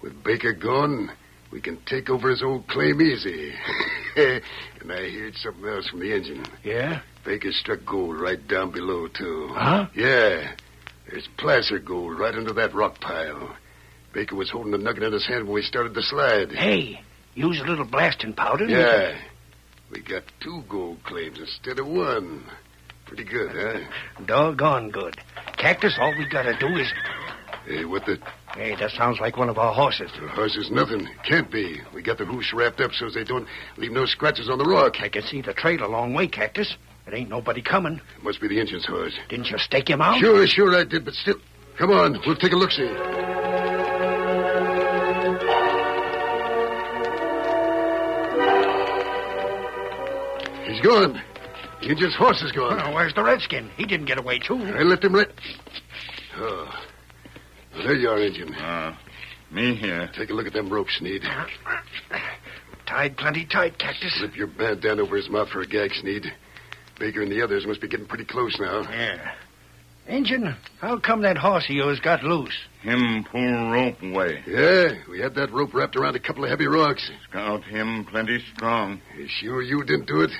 With Baker gone, we can take over his old claim easy. And I heard something else from the engine. Yeah? Baker struck gold right down below, too. Huh? Yeah. There's placer gold right under that rock pile. Baker was holding the nugget in his hand when we started the slide. Hey, use a little blasting powder? Yeah. We got 2 gold claims instead of 1. Pretty good, huh? Doggone good. Cactus, all we gotta do is... Hey, what the... Hey, that sounds like one of our horses. The horse is nothing. Can't be. We got the hoofs wrapped up so they don't leave no scratches on the rock. I can see the trail a long way, Cactus. It ain't nobody coming. It must be the engine's horse. Didn't you stake him out? Sure I did, but still... Come on, we'll take a look-see. He's gone. The engine's horse is gone. Well, where's the redskin? He didn't get away, too. I left him right... Oh. Well, there you are, Injun. Me here. Take a look at them ropes, Sneed. Tied plenty tight, Cactus. Slip your band down over his mouth for a gag, Sneed. Baker and the others must be getting pretty close now. Yeah. Injun, how come that horse of yours got loose? Him pull rope away. Yeah, we had that rope wrapped around a couple of heavy rocks. Scout him plenty strong. You sure you didn't do it?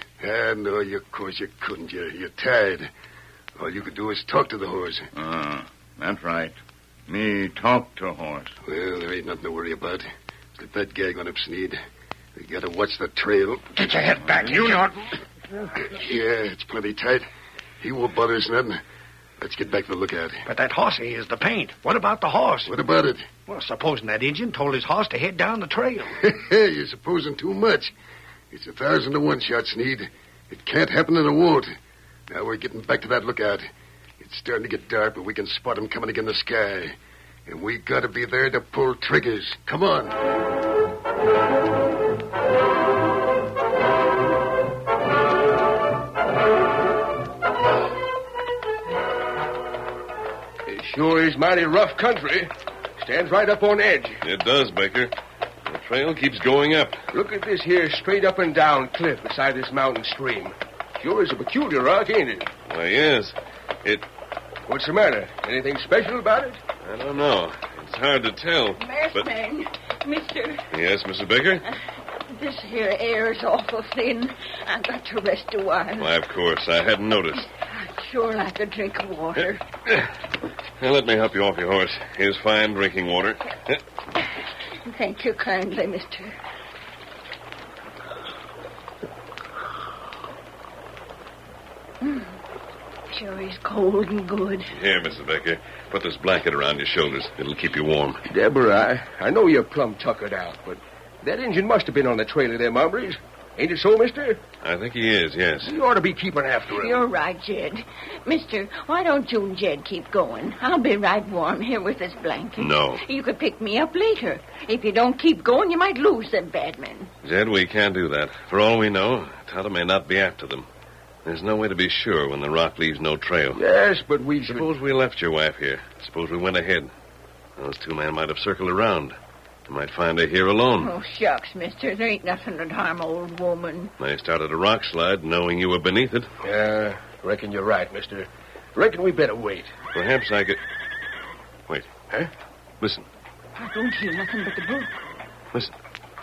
No, of course you couldn't. You're tied. All you could do is talk to the horse. That's right. Me talk to horse. Well, there ain't nothing to worry about. Slip that gag on him, Sneed. We gotta watch the trail. Get your head back, you not. Yeah, it's plenty tight. He won't bother us nothing. Let's get back to the lookout. But that horsey is the paint. What about the horse? What about it? Well, supposing that Injun told his horse to head down the trail. You're supposing too much. It's 1,000 to 1 shot, Sneed. It can't happen and it won't. Now we're getting back to that lookout. It's starting to get dark, but we can spot him coming again the sky. And we gotta be there to pull triggers. Come on. It sure is mighty rough country. Stands right up on edge. It does, Baker. The trail keeps going up. Look at this here straight up and down cliff beside this mountain stream. Sure is a peculiar rock, ain't it? Why, yes. What's the matter? Anything special about it? I don't know. It's hard to tell. Masked man, mister, Yes, Mrs. Baker? this here air is awful thin. I've got to rest a while. Why, of course. I hadn't noticed. I'd sure like a drink of water. Now, let me help you off your horse. Here's fine drinking water. Thank you kindly, mister. Sure is cold and good. Here, Mrs. Baker. Put this blanket around your shoulders. It'll keep you warm. Deborah, I know you're plumb tuckered out, but that Injun must have been on the trail of them hombres. Ain't it so, mister? I think he is, yes. You ought to be keeping after him. You're right, Jed. Mister, why don't you and Jed keep going? I'll be right warm here with this blanket. No. You could pick me up later. If you don't keep going, you might lose them bad men. Jed, we can't do that. For all we know, Tonto may not be after them. There's no way to be sure when the rock leaves no trail. Yes, but we... Suppose we left your wife here. Suppose we went ahead. Those two men might have circled around. They might find her here alone. Oh, shucks, mister. There ain't nothing that'd harm old woman. They started a rock slide knowing you were beneath it. Yeah, reckon you're right, mister. Reckon we better wait. Perhaps I could... Wait. Huh? Listen. I don't hear nothing but the brook. Listen.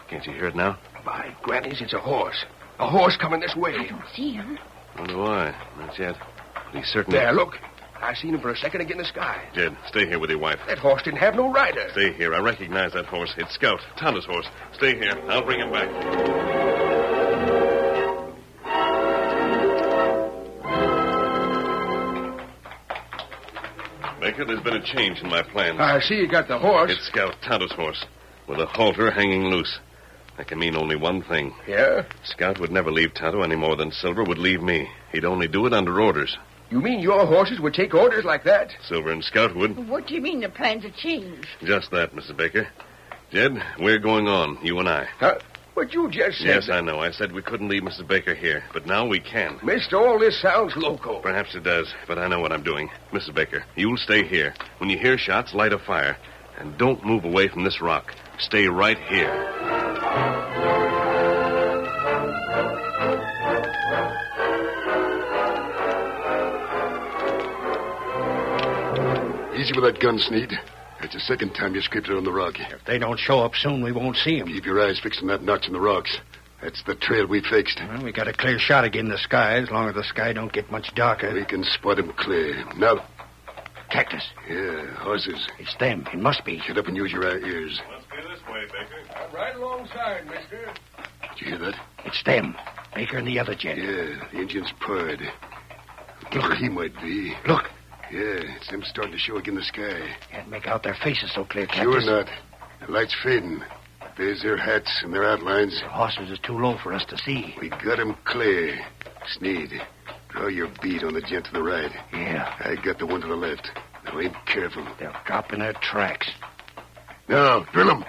Can't you hear it now? By grannies, it's a horse. A horse coming this way. I don't see him. So do I. Not yet. But he's certainly... There, look. I seen him for a second again in the sky. Jed, stay here with your wife. That horse didn't have no rider. Stay here. I recognize that horse. It's Scout. Tonto's horse. Stay here. I'll bring him back. Baker, there's been a change in my plans. I see you got the horse. It's Scout, Tonto's horse, with a halter hanging loose. That can mean only one thing. Yeah? Scout would never leave Tonto any more than Silver would leave me. He'd only do it under orders. You mean your horses would take orders like that? Silver and Scout would. What do you mean the plans have changed? Just that, Mrs. Baker. Jed, we're going on, you and I. Huh? But you just said... Yes, I know. I said we couldn't leave Mrs. Baker here, but now we can. Mister, all this sounds loco. Perhaps it does, but I know what I'm doing. Mrs. Baker, you'll stay here. When you hear shots, light a fire. And don't move away from this rock. Stay right here. Easy with that gun, Sneed. That's the second time you scraped it on the rock. If they don't show up soon, we won't see them. Keep your eyes fixed on that notch in the rocks. That's the trail we fixed. Well, we got a clear shot again in the sky, as long as the sky don't get much darker. We can spot him clear. Now... Cactus. Yeah, horses. It's them. It must be. Get up and use your ears. Must be this way, Baker. I'm right alongside, mister. Did you hear that? It's them. Baker and the other Jed. Yeah, the engine's purred. Look, he might be. Look. Yeah, it's them starting to show again in the sky. Can't make out their faces so clear, Cactus. Sure not. The light's fading. There's their hats and their outlines. The horses is too low for us to see. We got 'em clear. Sneed, draw your bead on the gent to the right. Yeah. I got the one to the left. Now, ain't careful. They'll drop in their tracks. Now, drill 'em.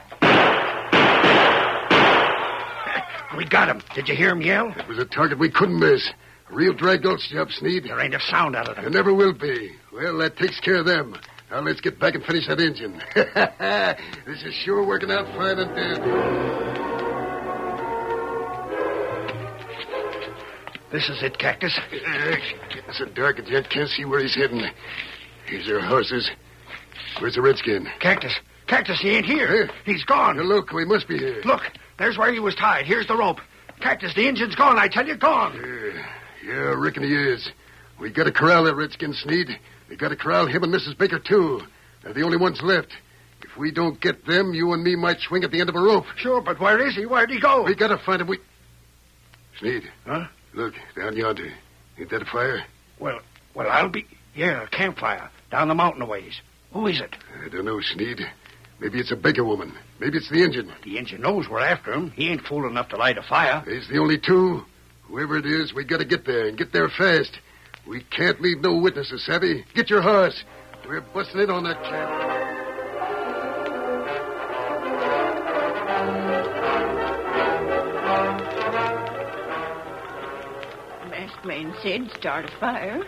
We got him. Did you hear him yell? It was a target we couldn't miss. A real dry gulch job, Sneed. There ain't a sound out of them. There never will be. Well, that takes care of them. Now, let's get back and finish that engine. This is sure working out fine and dead. This is it, Cactus. Getting so dark, a gent can't see where he's heading. Here's our horses. Where's the redskin? Cactus. Cactus, he ain't here. Huh? He's gone. Now, look, we must be here. Look, there's where he was tied. Here's the rope. Cactus, the engine's gone. I tell you, gone. Yeah, I reckon he is. We got to corral that redskin, Sneed. We got to corral him and Mrs. Baker, too. They're the only ones left. If we don't get them, you and me might swing at the end of a rope. Sure, but where is he? Where'd he go? We got to find him. Sneed. Huh? Look, down yonder. Ain't that a fire? Well, I'll be... Yeah, a campfire down the mountain a ways. Who is it? I don't know, Sneed. Maybe it's a Baker woman. Maybe it's the engine. The engine knows we're after him. He ain't fool enough to light a fire. He's the only two. Whoever it is, we gotta get there, and get there fast. We can't leave no witnesses, savvy? Get your horse. We're busting in on that camp. Masked man said start a fire.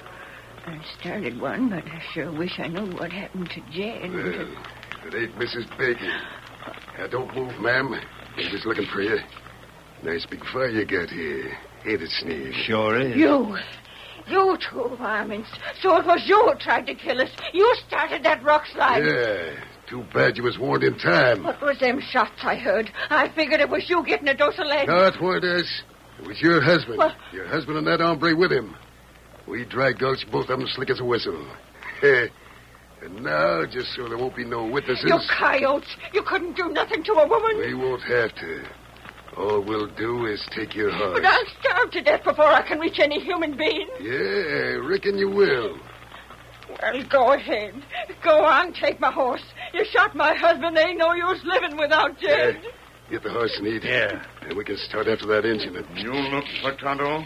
I started one, but I sure wish I knew what happened to Jed. Well, it ain't Mrs. Baker. Now, don't move, ma'am. I'm just looking for you. Nice big fire you got here. Ain't it, Sneed? Sure is. You two varmints. So it was you who tried to kill us. You started that rock slide. Yeah. Too bad you was warned in time. What was them shots I heard? I figured it was you getting a dose of lead. No, it weren't us. It was your husband. What? Your husband and that hombre with him. We dry gulched both of them slick as a whistle. And now, just so there won't be no witnesses... You coyotes! You couldn't do nothing to a woman. We won't have to. All we'll do is take your horse. But I'll starve to death before I can reach any human being. Yeah, I reckon you will. Well, go ahead. Go on, take my horse. You shot my husband. There ain't no use living without Jed. Get the horse, Sneed. Yeah. And we can start after that engine. You look for Tonto?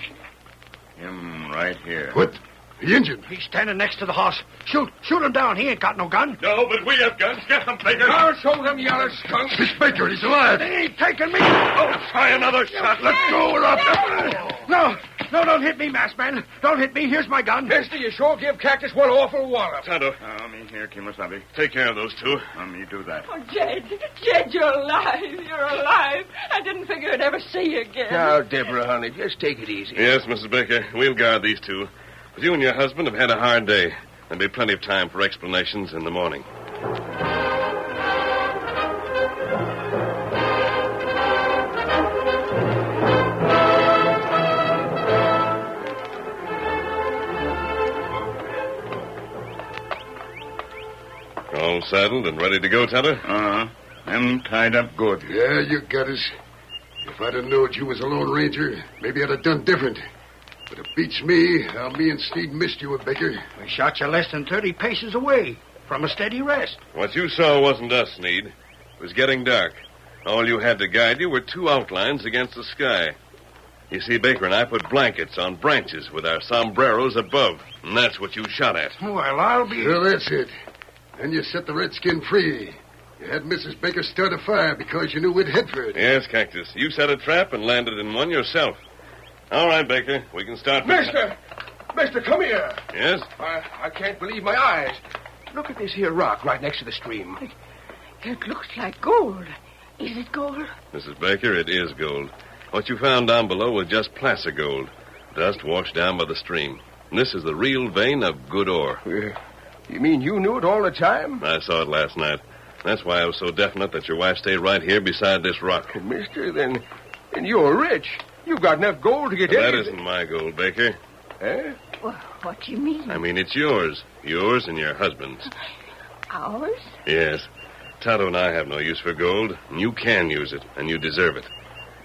Him right here. What? The engine? He's standing next to the horse. Shoot him down. He ain't got no gun. No, but we have guns. Get them, Baker. I'll show them yellow skunks. It's Baker. He's alive. They ain't taking me. Oh, try another shot. Let go. We're up. No, don't hit me, masked man. Don't hit me. Here's my gun. Mister, you sure give Cactus one awful wallop. Tonto, Me here, Kimosabe. take care of those two. Me do that. Oh, Jed, you're alive. You're alive. I didn't figure I'd ever see you again. Now, Deborah, honey, just take it easy. Yes, Mrs. Baker, we'll guard these two. But you and your husband have had a hard day. There'll be plenty of time for explanations in the morning. All saddled and ready to go, Tonto? Uh-huh. I'm tied up good. Yeah, you got us. If I'd have known you was a Lone Ranger, maybe I'd have done different. But it beats me how me and Sneed missed you, Baker. We shot you less than 30 paces away from a steady rest. What you saw wasn't us, Sneed. It was getting dark. All you had to guide you were two outlines against the sky. You see, Baker and I put blankets on branches with our sombreros above, and that's what you shot at. Well, I'll be... Well, that's it. Then you set the redskin free. You had Mrs. Baker start a fire because you knew we'd head for it. Yes, Cactus. You set a trap and landed in one yourself. All right, Baker. We can start... Mister, come here. Yes? I can't believe my eyes. Look at this here rock right next to the stream. It looks like gold. Is it gold? Mrs. Baker, it is gold. What you found down below was just placer gold. Dust washed down by the stream. And this is the real vein of good ore. You mean you knew it all the time? I saw it last night. That's why I was so definite that your wife stayed right here beside this rock. Mister, then you're rich. You've got enough gold to get That anything. isn't my gold, Baker. Eh? What do you mean? I mean, it's yours. Yours and your husband's. Ours? Yes. Tonto and I have no use for gold, and you can use it, and you deserve it.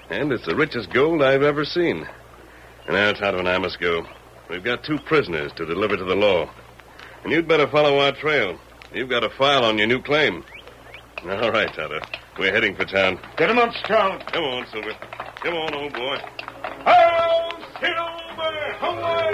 And it's the richest gold I've ever seen. And now Tonto and I must go. We've got 2 prisoners to deliver to the law. And you'd better follow our trail. You've got a file on your new claim. All right, Tonto. We're heading for town. Get him up, Scout. Come on, Silver. Come on, old boy. Oh, Silver! Away!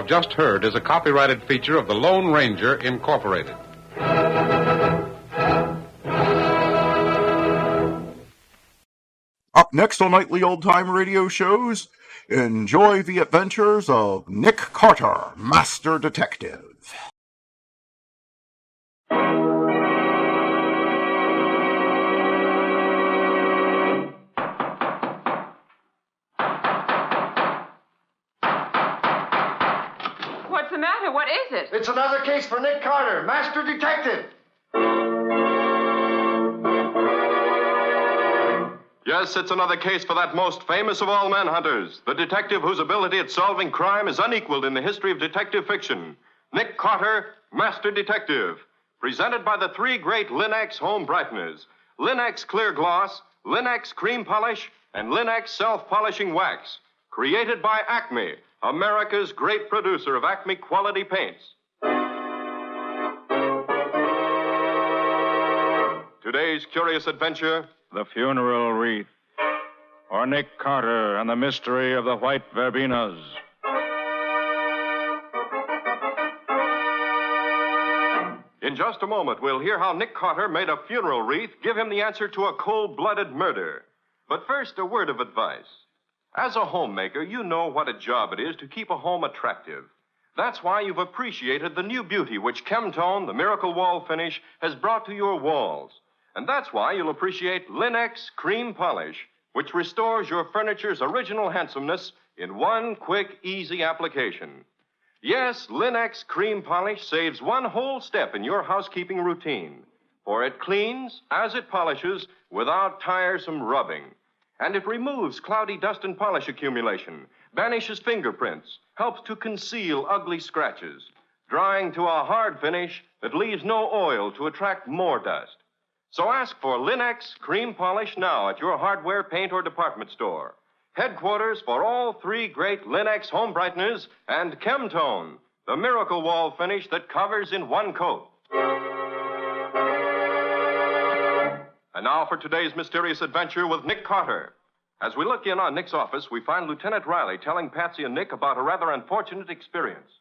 have just heard is a copyrighted feature of the Lone Ranger, Incorporated. Up next on Nightly Old Time Radio Shows, enjoy the adventures of Nick Carter, Master Detective. What's the matter? What is it? It's another case for Nick Carter, Master Detective. Yes, it's another case for that most famous of all manhunters, the detective whose ability at solving crime is unequaled in the history of detective fiction. Nick Carter, Master Detective. Presented by the three great Linex home brighteners: Linex Clear Gloss, Linex Cream Polish, and Linex Self-Polishing Wax. Created by Acme, America's great producer of Acme quality paints. Today's curious adventure: The Funeral Wreath, or Nick Carter and the Mystery of the White Verbenas. In just a moment, we'll hear how Nick Carter made a funeral wreath give him the answer to a cold-blooded murder. But first, a word of advice. As a homemaker, you know what a job it is to keep a home attractive. That's why you've appreciated the new beauty which Chemtone, the miracle wall finish, has brought to your walls. And that's why you'll appreciate Linex Cream Polish, which restores your furniture's original handsomeness in one quick, easy application. Yes, Linex Cream Polish saves one whole step in your housekeeping routine, for it cleans as it polishes without tiresome rubbing. And it removes cloudy dust and polish accumulation, banishes fingerprints, helps to conceal ugly scratches, drying to a hard finish that leaves no oil to attract more dust. So ask for Linex Cream Polish now at your hardware, paint, or department store. Headquarters for all three great Linex home brighteners and Chemtone, the miracle wall finish that covers in one coat. And now for today's mysterious adventure with Nick Carter. As we look in on Nick's office, we find Lieutenant Riley telling Patsy and Nick about a rather unfortunate experience.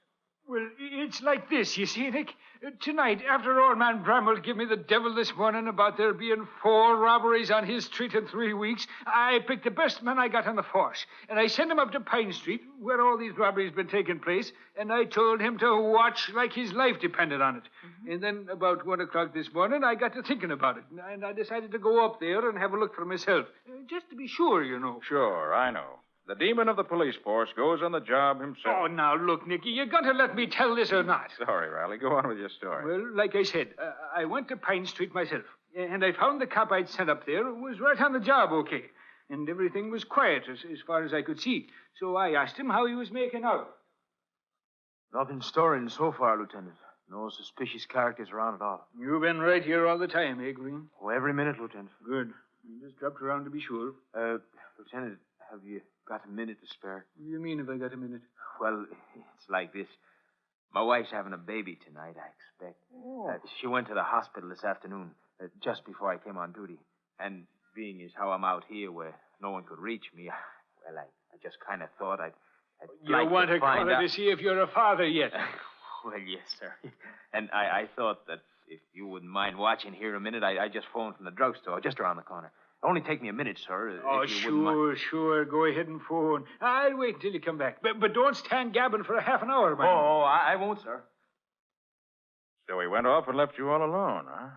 Well, it's like this, you see, Nick. Tonight, after old man Bramwell gave me the devil this morning about there being 4 robberies on his street in 3 weeks, I picked the best man I got on the force, and I sent him up to Pine Street, where all these robberies been taking place, and I told him to watch like his life depended on it. Mm-hmm. And then about 1 o'clock this morning, I got to thinking about it, and I decided to go up there and have a look for myself, just to be sure, you know. Sure, I know. The demon of the police force goes on the job himself. Oh, now, look, Nicky, you got to let me tell this or not. Sorry, Riley. Go on with your story. Well, like I said, I went to Pine Street myself, and I found the cop I'd sent up there was right on the job okay, and everything was quiet as far as I could see. So I asked him how he was making out. Nothing stirring so far, Lieutenant. No suspicious characters around at all. You've been right here all the time, eh, Green? Oh, every minute, Lieutenant. Good. I just dropped around to be sure. Lieutenant, have you got a minute to spare? What do you mean, have I got a minute? Well, it's like this. My wife's having a baby tonight, I expect. Oh. She went to the hospital this afternoon, just before I came on duty. And being as how I'm out here where no one could reach me, well, I just kind of thought I'd you like want to find call out. to see if you're a father yet? Well, yes, sir. And I thought that if you wouldn't mind watching here a minute, I just phoned from the drugstore just around the corner. It'll only take me a minute, sir. Oh, if you wouldn't mind. sure. Go ahead and phone. I'll wait until you come back. But don't stand gabbing for a half an hour, man. Oh, I won't, sir. So he went off and left you all alone, huh?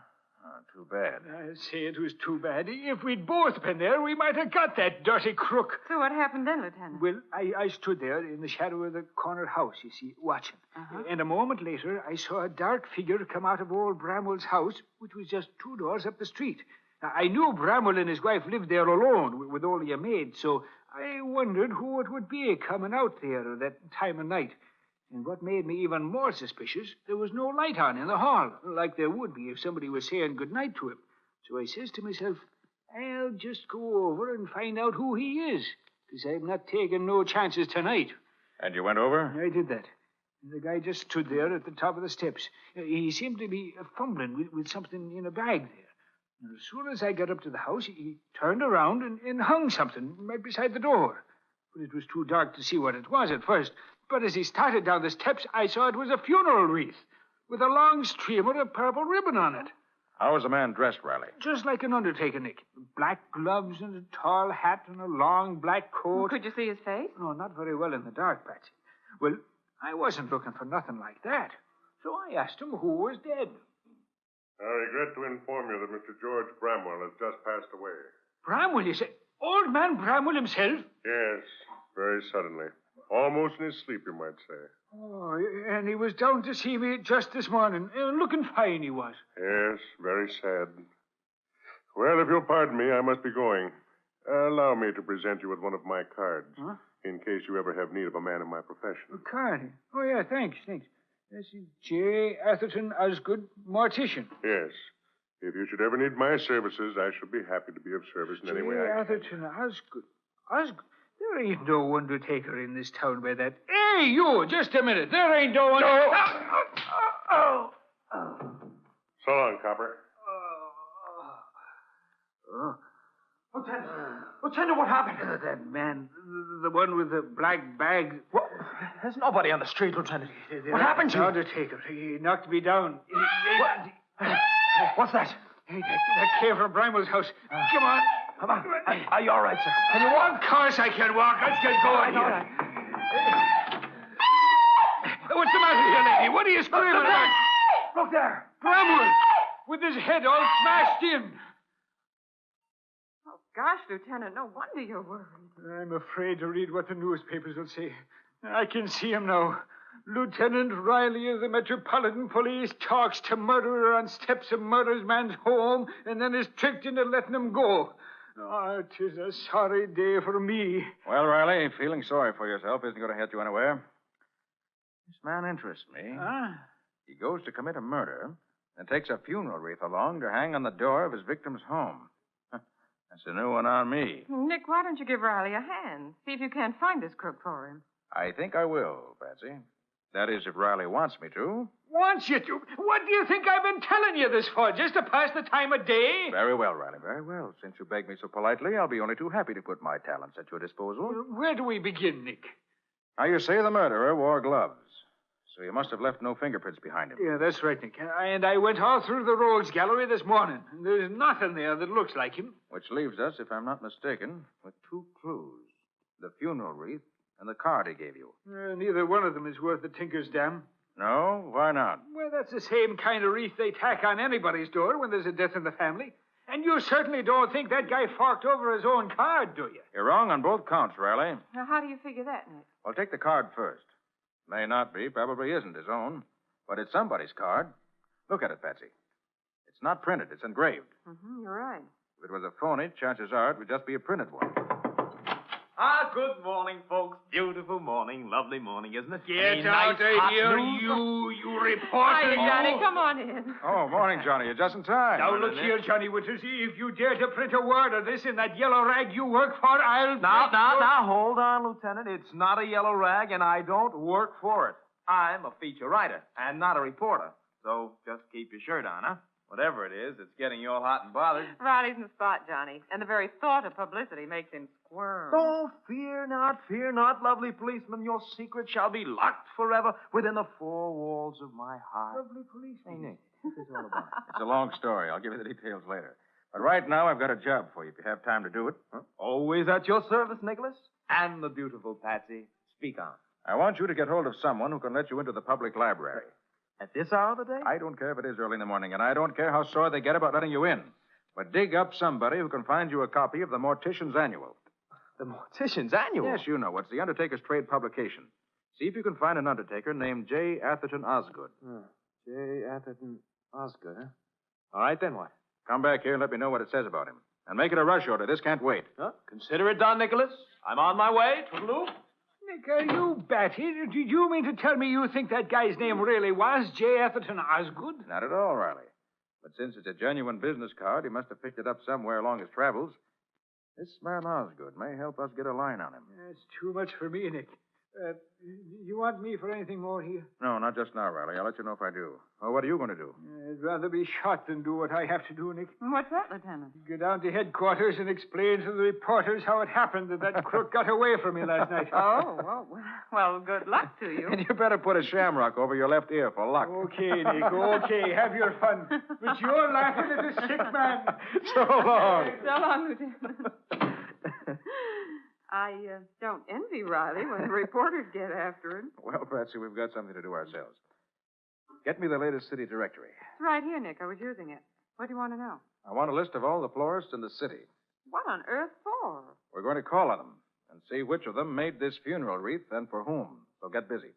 Oh, too bad. I'll say it was too bad. If we'd both been there, we might have got that dirty crook. So what happened then, Lieutenant? Well, I stood there in the shadow of the corner house, you see, watching. Uh-huh. And a moment later, I saw a dark figure come out of old Bramwell's house, which was just 2 doors up the street. Now, I knew Bramwell and his wife lived there alone, with only a maid, so I wondered who it would be coming out there at that time of night. And what made me even more suspicious, there was no light on in the hall, like there would be if somebody was saying goodnight to him. So I says to myself, I'll just go over and find out who he is, because I'm not taking no chances tonight. And you went over? I did that. The guy just stood there at the top of the steps. He seemed to be fumbling with something in a bag there. And as soon as I got up to the house, he turned around and hung something right beside the door. But it was too dark to see what it was at first. But as he started down the steps, I saw it was a funeral wreath with a long streamer of purple ribbon on it. How was the man dressed, Riley? Just like an undertaker, Nick. Black gloves and a tall hat and a long black coat. Could you see his face? No, not very well in the dark, Patsy. Well, I wasn't looking for nothing like that. So I asked him who was dead. I regret to inform you that Mr. George Bramwell has just passed away. Bramwell, you say? Old man Bramwell himself? Yes, very suddenly. Almost in his sleep, you might say. Oh, and he was down to see me just this morning. Looking fine, he was. Yes, very sad. Well, if you'll pardon me, I must be going. Allow me to present you with one of my cards, in case you ever have need of a man in my profession. A card? Oh, yeah, thanks. This is J. Atherton Osgood, mortician. Yes. If you should ever need my services, I shall be happy to be of service in any way I can. Atherton Osgood. Osgood? There ain't no undertaker in this town by that. Hey, you, just a minute. There ain't no one. No. So long, Copper. Lieutenant, what happened? That man, the one with the black bag. Well, there's nobody on the street, Lieutenant. What happened to you? The undertaker. He knocked me down. What's that? That came from Bramwell's house. Come on. Are you all right, sir? Can you walk? Of course I can walk. Let's get going here. What's the matter here, lady? What are you screaming about? Look there. Bramwell, with his head all smashed in. Oh, gosh, Lieutenant, no wonder you're worried. I'm afraid to read what the newspapers will say. I can see him now. Lieutenant Riley of the Metropolitan Police talks to murderer on steps of murder's man's home and then is tricked into letting him go. Oh, 'tis a sorry day for me. Well, Riley, feeling sorry for yourself isn't going to hurt you anywhere. This man interests me. He goes to commit a murder and takes a funeral wreath along to hang on the door of his victim's home. That's a new one on me. Nick, why don't you give Riley a hand? See if you can't find this crook for him. I think I will, Patsy. That is, if Riley wants me to. Wants you to? What do you think I've been telling you this for? Just to pass the time of day? Very well, Riley, very well. Since you begged me so politely, I'll be only too happy to put my talents at your disposal. Where do we begin, Nick? Now, you say the murderer wore gloves, so you must have left no fingerprints behind him. Yeah, that's right, Nick. And I went all through the rogues gallery this morning. And there's nothing there that looks like him. Which leaves us, if I'm not mistaken, with two clues. The funeral wreath and the card he gave you. Neither one of them is worth the tinker's dam. No? Why not? Well, that's the same kind of wreath they tack on anybody's door when there's a death in the family. And you certainly don't think that guy forked over his own card, do you? You're wrong on both counts, Riley. Now, how do you figure that, Nick? Well, take the card first. May not be, probably isn't his own, but it's somebody's card. Look at it, Patsy. It's not printed, it's engraved. You're right. If it was a phony, chances are it would just be a printed one. Good morning, folks. Beautiful morning, lovely morning, isn't it? Get out of here, you reporter. Hiya, Johnny, come on in. Oh, morning, Johnny. You're just in time. Now, look here, Johnny Winters. If you dare to print a word of this in that yellow rag you work for, I'll... Now, hold on, Lieutenant. It's not a yellow rag, and I don't work for it. I'm a feature writer and not a reporter. So just keep your shirt on, huh? Whatever it is, it's getting you all hot and bothered. Riley's in the spot, Johnny. And the very thought of publicity makes him squirm. Oh, fear not, lovely policeman. Your secret shall be locked forever within the four walls of my heart. Lovely policeman. Hey, Nick, what's this all about? It's a long story. I'll give you the details later. But right now, I've got a job for you if you have time to do it. Huh? Always at your service, Nicholas. And the beautiful Patsy. Speak on. I want you to get hold of someone who can let you into the public library. At this hour of the day? I don't care if it is early in the morning, and I don't care how sore they get about letting you in. But dig up somebody who can find you a copy of the Mortician's Annual. The Mortician's Annual? Yes, you know. It's the Undertaker's trade publication. See if you can find an undertaker named J. Atherton Osgood. J. Atherton Osgood, huh? All right, then what? Come back here and let me know what it says about him. And make it a rush order. This can't wait. Huh? Consider it done, Nicholas. I'm on my way. Toodaloo. Nick, are you batty? Did you mean to tell me you think that guy's name really was J. Atherton Osgood? Not at all, Riley. But since it's a genuine business card, he must have picked it up somewhere along his travels. This man Osgood may help us get a line on him. It's too much for me, Nick. You want me for anything more here? No, not just now, Riley. I'll let you know if I do. Well, what are you going to do? I'd rather be shot than do what I have to do, Nick. What's that, Lieutenant? Go down to headquarters and explain to the reporters how it happened that crook got away from me last night. Oh, well, good luck to you. And you better put a shamrock over your left ear for luck. Okay, Nick, okay. Have your fun. But you're laughing at a sick man. So long. So long, Lieutenant. I don't envy Riley when the reporters get after him. Well, Patsy, we've got something to do ourselves. Get me the latest city directory. It's right here, Nick. I was using it. What do you want to know? I want a list of all the florists in the city. What on earth for? We're going to call on them and see which of them made this funeral wreath and for whom. So get busy.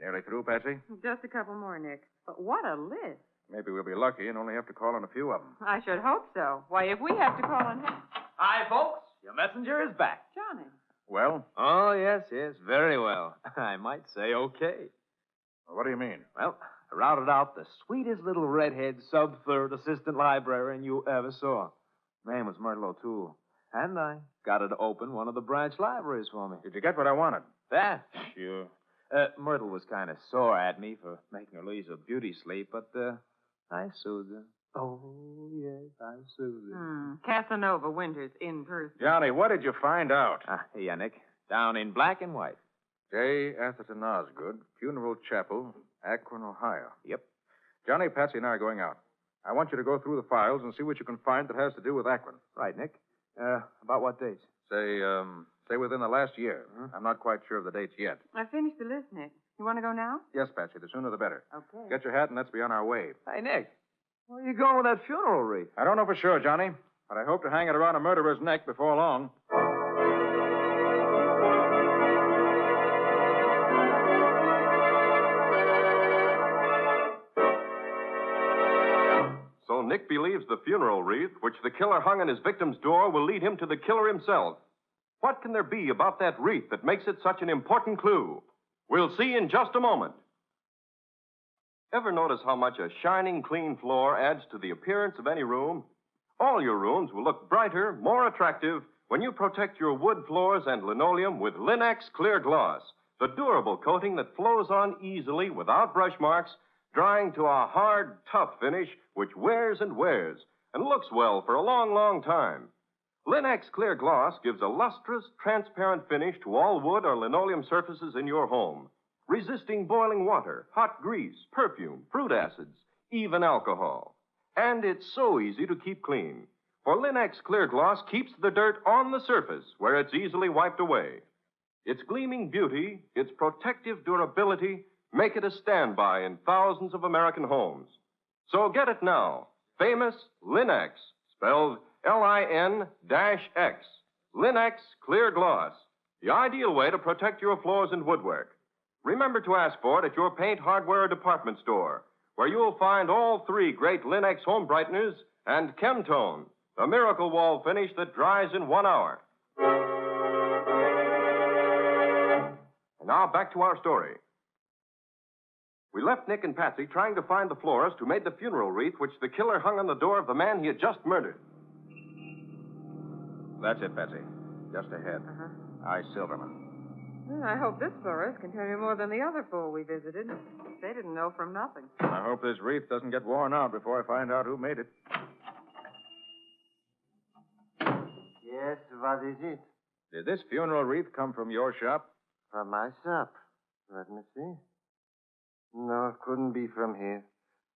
Nearly through, Patsy? Just a couple more, Nick. But what a list. Maybe we'll be lucky and only have to call on a few of them. I should hope so. Why, if we have to call on him... Hi, folks. Your messenger is back. Johnny. Well? Oh, yes, very well. I might say okay. Well, what do you mean? Well, I routed out the sweetest little redhead sub-third assistant librarian you ever saw. Name was Myrtle O'Toole. And I got her to open one of the branch libraries for me. Did you get what I wanted? That? Sure. Myrtle was kind of sore at me for making her lose her beauty sleep, but I soothed her. Oh, yes, I soothed her. Casanova Winters in person. Johnny, what did you find out? Here, Nick. Down in black and white. J. Atherton Osgood, Funeral Chapel, Akron, Ohio. Yep. Johnny, Patsy, and I are going out. I want you to go through the files and see what you can find that has to do with Akron. Right, Nick. About what dates? Say within the last year. I'm not quite sure of the dates yet. I finished the list, Nick. You want to go now? Yes, Patsy, the sooner the better. Okay. Get your hat and let's be on our way. Hey, Nick. Where are you going with that funeral wreath? I don't know for sure, Johnny, but I hope to hang it around a murderer's neck before long. So Nick believes the funeral wreath, which the killer hung on his victim's door, will lead him to the killer himself. What can there be about that wreath that makes it such an important clue? We'll see in just a moment. Ever notice how much a shining, clean floor adds to the appearance of any room? All your rooms will look brighter, more attractive, when you protect your wood floors and linoleum with Linex Clear Gloss, the durable coating that flows on easily without brush marks, drying to a hard, tough finish which wears and wears and looks well for a long, long time. Linex Clear Gloss gives a lustrous, transparent finish to all wood or linoleum surfaces in your home, resisting boiling water, hot grease, perfume, fruit acids, even alcohol. And it's so easy to keep clean. For Linex Clear Gloss keeps the dirt on the surface where it's easily wiped away. Its gleaming beauty, its protective durability, make it a standby in thousands of American homes. So get it now. Famous Linex, spelled Lin-X. Linex Clear Gloss, the ideal way to protect your floors and woodwork. Remember to ask for it at your paint, hardware, or department store, where you'll find all three great Linex home brighteners and Chemtone, the miracle wall finish that dries in 1 hour. And now back to our story. We left Nick and Patsy trying to find the florist who made the funeral wreath which the killer hung on the door of the man he had just murdered. That's it, Patsy. Just ahead. I, Silverman. Well, I hope this florist can tell you more than the other four we visited. They didn't know from nothing. I hope this wreath doesn't get worn out before I find out who made it. Yes, what is it? Did this funeral wreath come from your shop? From my shop. Let me see. No, it couldn't be from here.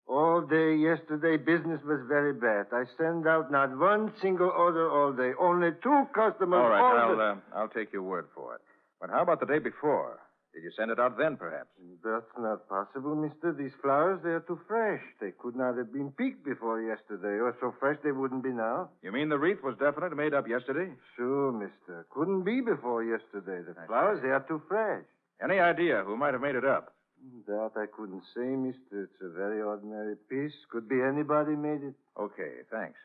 All day yesterday, business was very bad. I sent out not one single order all day. Only 2 customers. All right, I'll take your word for it. But how about the day before? Did you send it out then, perhaps? That's not possible, mister. These flowers, they are too fresh. They could not have been picked before yesterday, or so fresh they wouldn't be now. You mean the wreath was definitely made up yesterday? Sure, mister. Couldn't be before yesterday. The flowers, they are too fresh. Any idea who might have made it up? That I couldn't say, mister. It's a very ordinary piece. Could be anybody made it. Okay, thanks.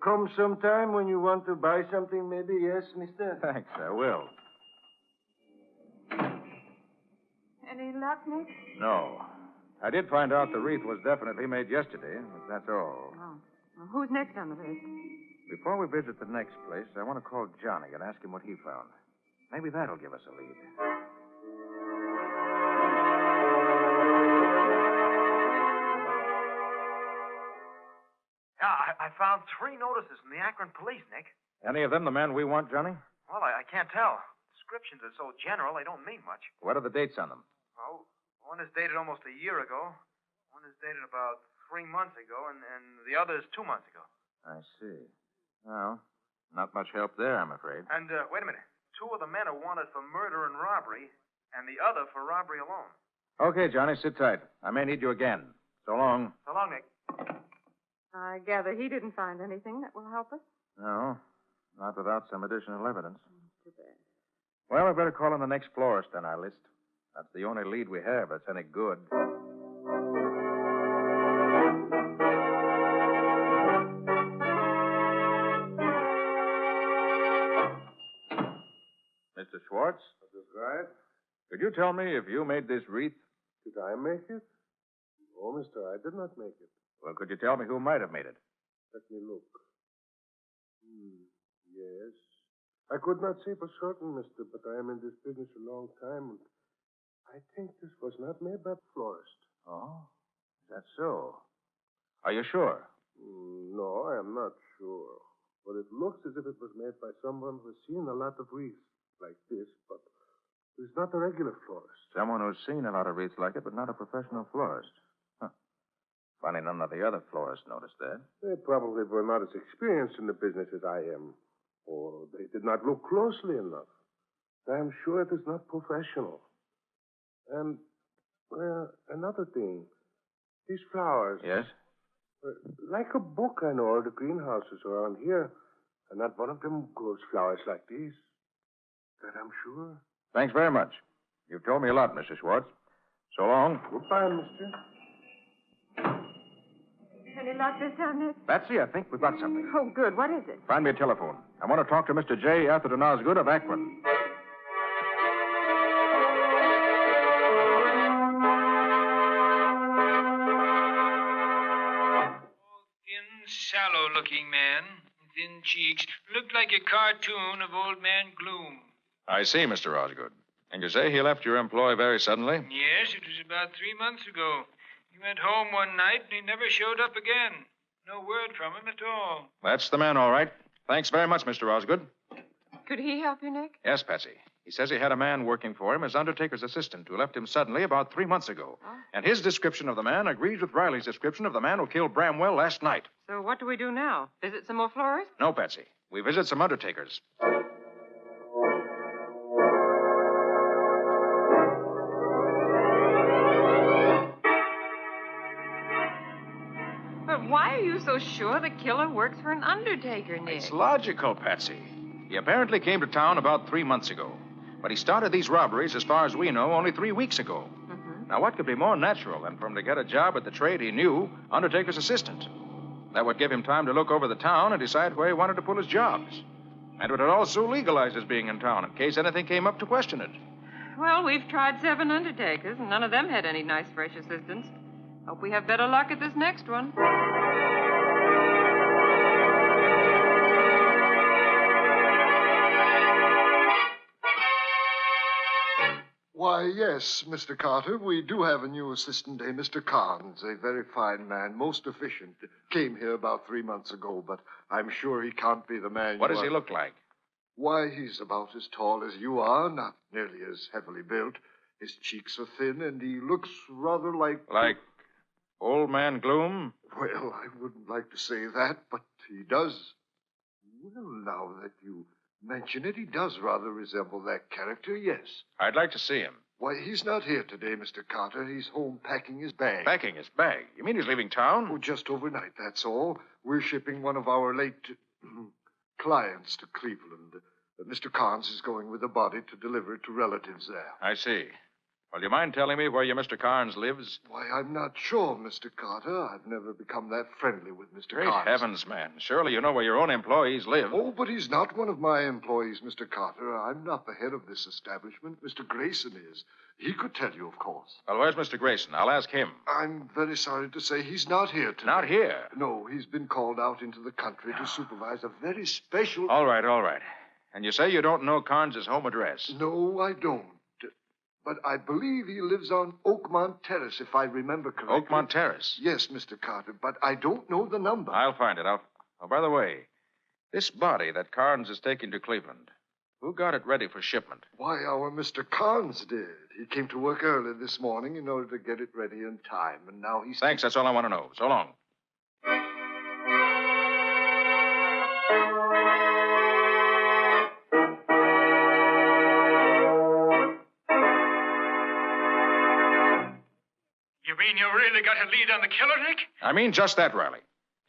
Come sometime when you want to buy something, maybe. Yes, mister? Thanks, I will. Any luck, Nick? No. I did find out the wreath was definitely made yesterday, but that's all. Oh. Well, who's next on the list? Before we visit the next place, I want to call Johnny and ask him what he found. Maybe that'll give us a lead. Yeah, I found 3 notices from the Akron police, Nick. Any of them the man we want, Johnny? Well, I can't tell. Descriptions are so general, they don't mean much. What are the dates on them? Oh, one is dated almost a year ago. One is dated about 3 months ago, and the other is 2 months ago. I see. Well, not much help there, I'm afraid. And, wait a minute. 2 of the men are wanted for murder and robbery, and the other for robbery alone. Okay, Johnny, sit tight. I may need you again. So long. So long, Nick. I gather he didn't find anything that will help us. No, not without some additional evidence. Too bad. Well, we better call on the next florist on our list. That's the only lead we have that's any good. Mr. Schwartz? That is right. Could you tell me if you made this wreath? Did I make it? Oh, mister, I did not make it. Well, could you tell me who might have made it? Let me look. Yes. I could not say for certain, mister, but I am in this business a long time, and I think this was not made by the florist. Oh? Is that so? Are you sure? No, I am not sure. But it looks as if it was made by someone who has seen a lot of wreaths like this, but who's not a regular florist. Someone who's seen a lot of wreaths like it, but not a professional florist. Huh. Funny none of the other florists noticed that. They probably were not as experienced in the business as I am, or they did not look closely enough. I am sure it is not professional. And, well, another thing. These flowers. Yes? Like a book, I know all the greenhouses around here. And not one of them grows flowers like these. That I'm sure. Thanks very much. You've told me a lot, Mr. Schwartz. So long. Goodbye, mister. Any luck this time, Nick? Patsy, I think we've got something. Oh, good. What is it? Find me a telephone. I want to talk to Mr. J. Atherton Osgood of Akron. Sallow-looking man, thin cheeks, looked like a cartoon of Old Man Gloom. I see, Mr. Osgood. And you say he left your employ very suddenly? Yes, it was about 3 months ago. He went home one night and he never showed up again. No word from him at all. That's the man, all right. Thanks very much, Mr. Osgood. Could he help you, Nick? Yes, Patsy. He says he had a man working for him as undertaker's assistant who left him suddenly about 3 months ago. Oh. And his description of the man agrees with Riley's description of the man who killed Bramwell last night. So what do we do now? Visit some more florists? No, Patsy. We visit some undertakers. But why are you so sure the killer works for an undertaker, Nick? It's logical, Patsy. He apparently came to town about 3 months ago. But he started these robberies, as far as we know, only 3 weeks ago. Mm-hmm. Now, what could be more natural than for him to get a job at the trade he knew, undertaker's assistant? That would give him time to look over the town and decide where he wanted to pull his jobs. And it would also legalize his being in town in case anything came up to question it. Well, we've tried 7 undertakers, and none of them had any nice, fresh assistants. Hope we have better luck at this next one. Why, yes, Mr. Carter, we do have a new assistant, a Mr. Carnes, a very fine man, most efficient. Came here about 3 months ago, but I'm sure he can't be the man What does he look like? Why, he's about as tall as you are, not nearly as heavily built. His cheeks are thin, and he looks rather like... Like Old Man Gloom? Well, I wouldn't like to say that, but he does. Well, now that you mention it, he does rather resemble that character, yes. I'd like to see him. Why, he's not here today, Mr. Cantor. He's home packing his bag. Packing his bag? You mean he's leaving town? Oh, just overnight, that's all. We're shipping one of our late clients to Cleveland. Mr. Carnes is going with the body to deliver it to relatives there. I see. Well, do you mind telling me where your Mr. Carnes lives? Why, I'm not sure, Mr. Carter. I've never become that friendly with Mr. Great Carnes. heavens, man. Surely you know where your own employees live. Oh, but he's not one of my employees, Mr. Carter. I'm not the head of this establishment. Mr. Grayson is. He could tell you, of course. Well, where's Mr. Grayson? I'll ask him. I'm very sorry to say he's not here today. Not here? No, he's been called out into the country to supervise a very special... All right. And you say you don't know Carnes' home address? No, I don't. But I believe he lives on Oakmont Terrace, if I remember correctly. Oakmont Terrace? Yes, Mr. Carter, but I don't know the number. I'll find it. Oh, by the way, this body that Carnes is taking to Cleveland, who got it ready for shipment? Why, our Mr. Carnes did. He came to work early this morning in order to get it ready in time, and now he's... Thanks, that's all I want to know. So long. You mean you really got a lead on the killer, Nick? I mean just that, Riley.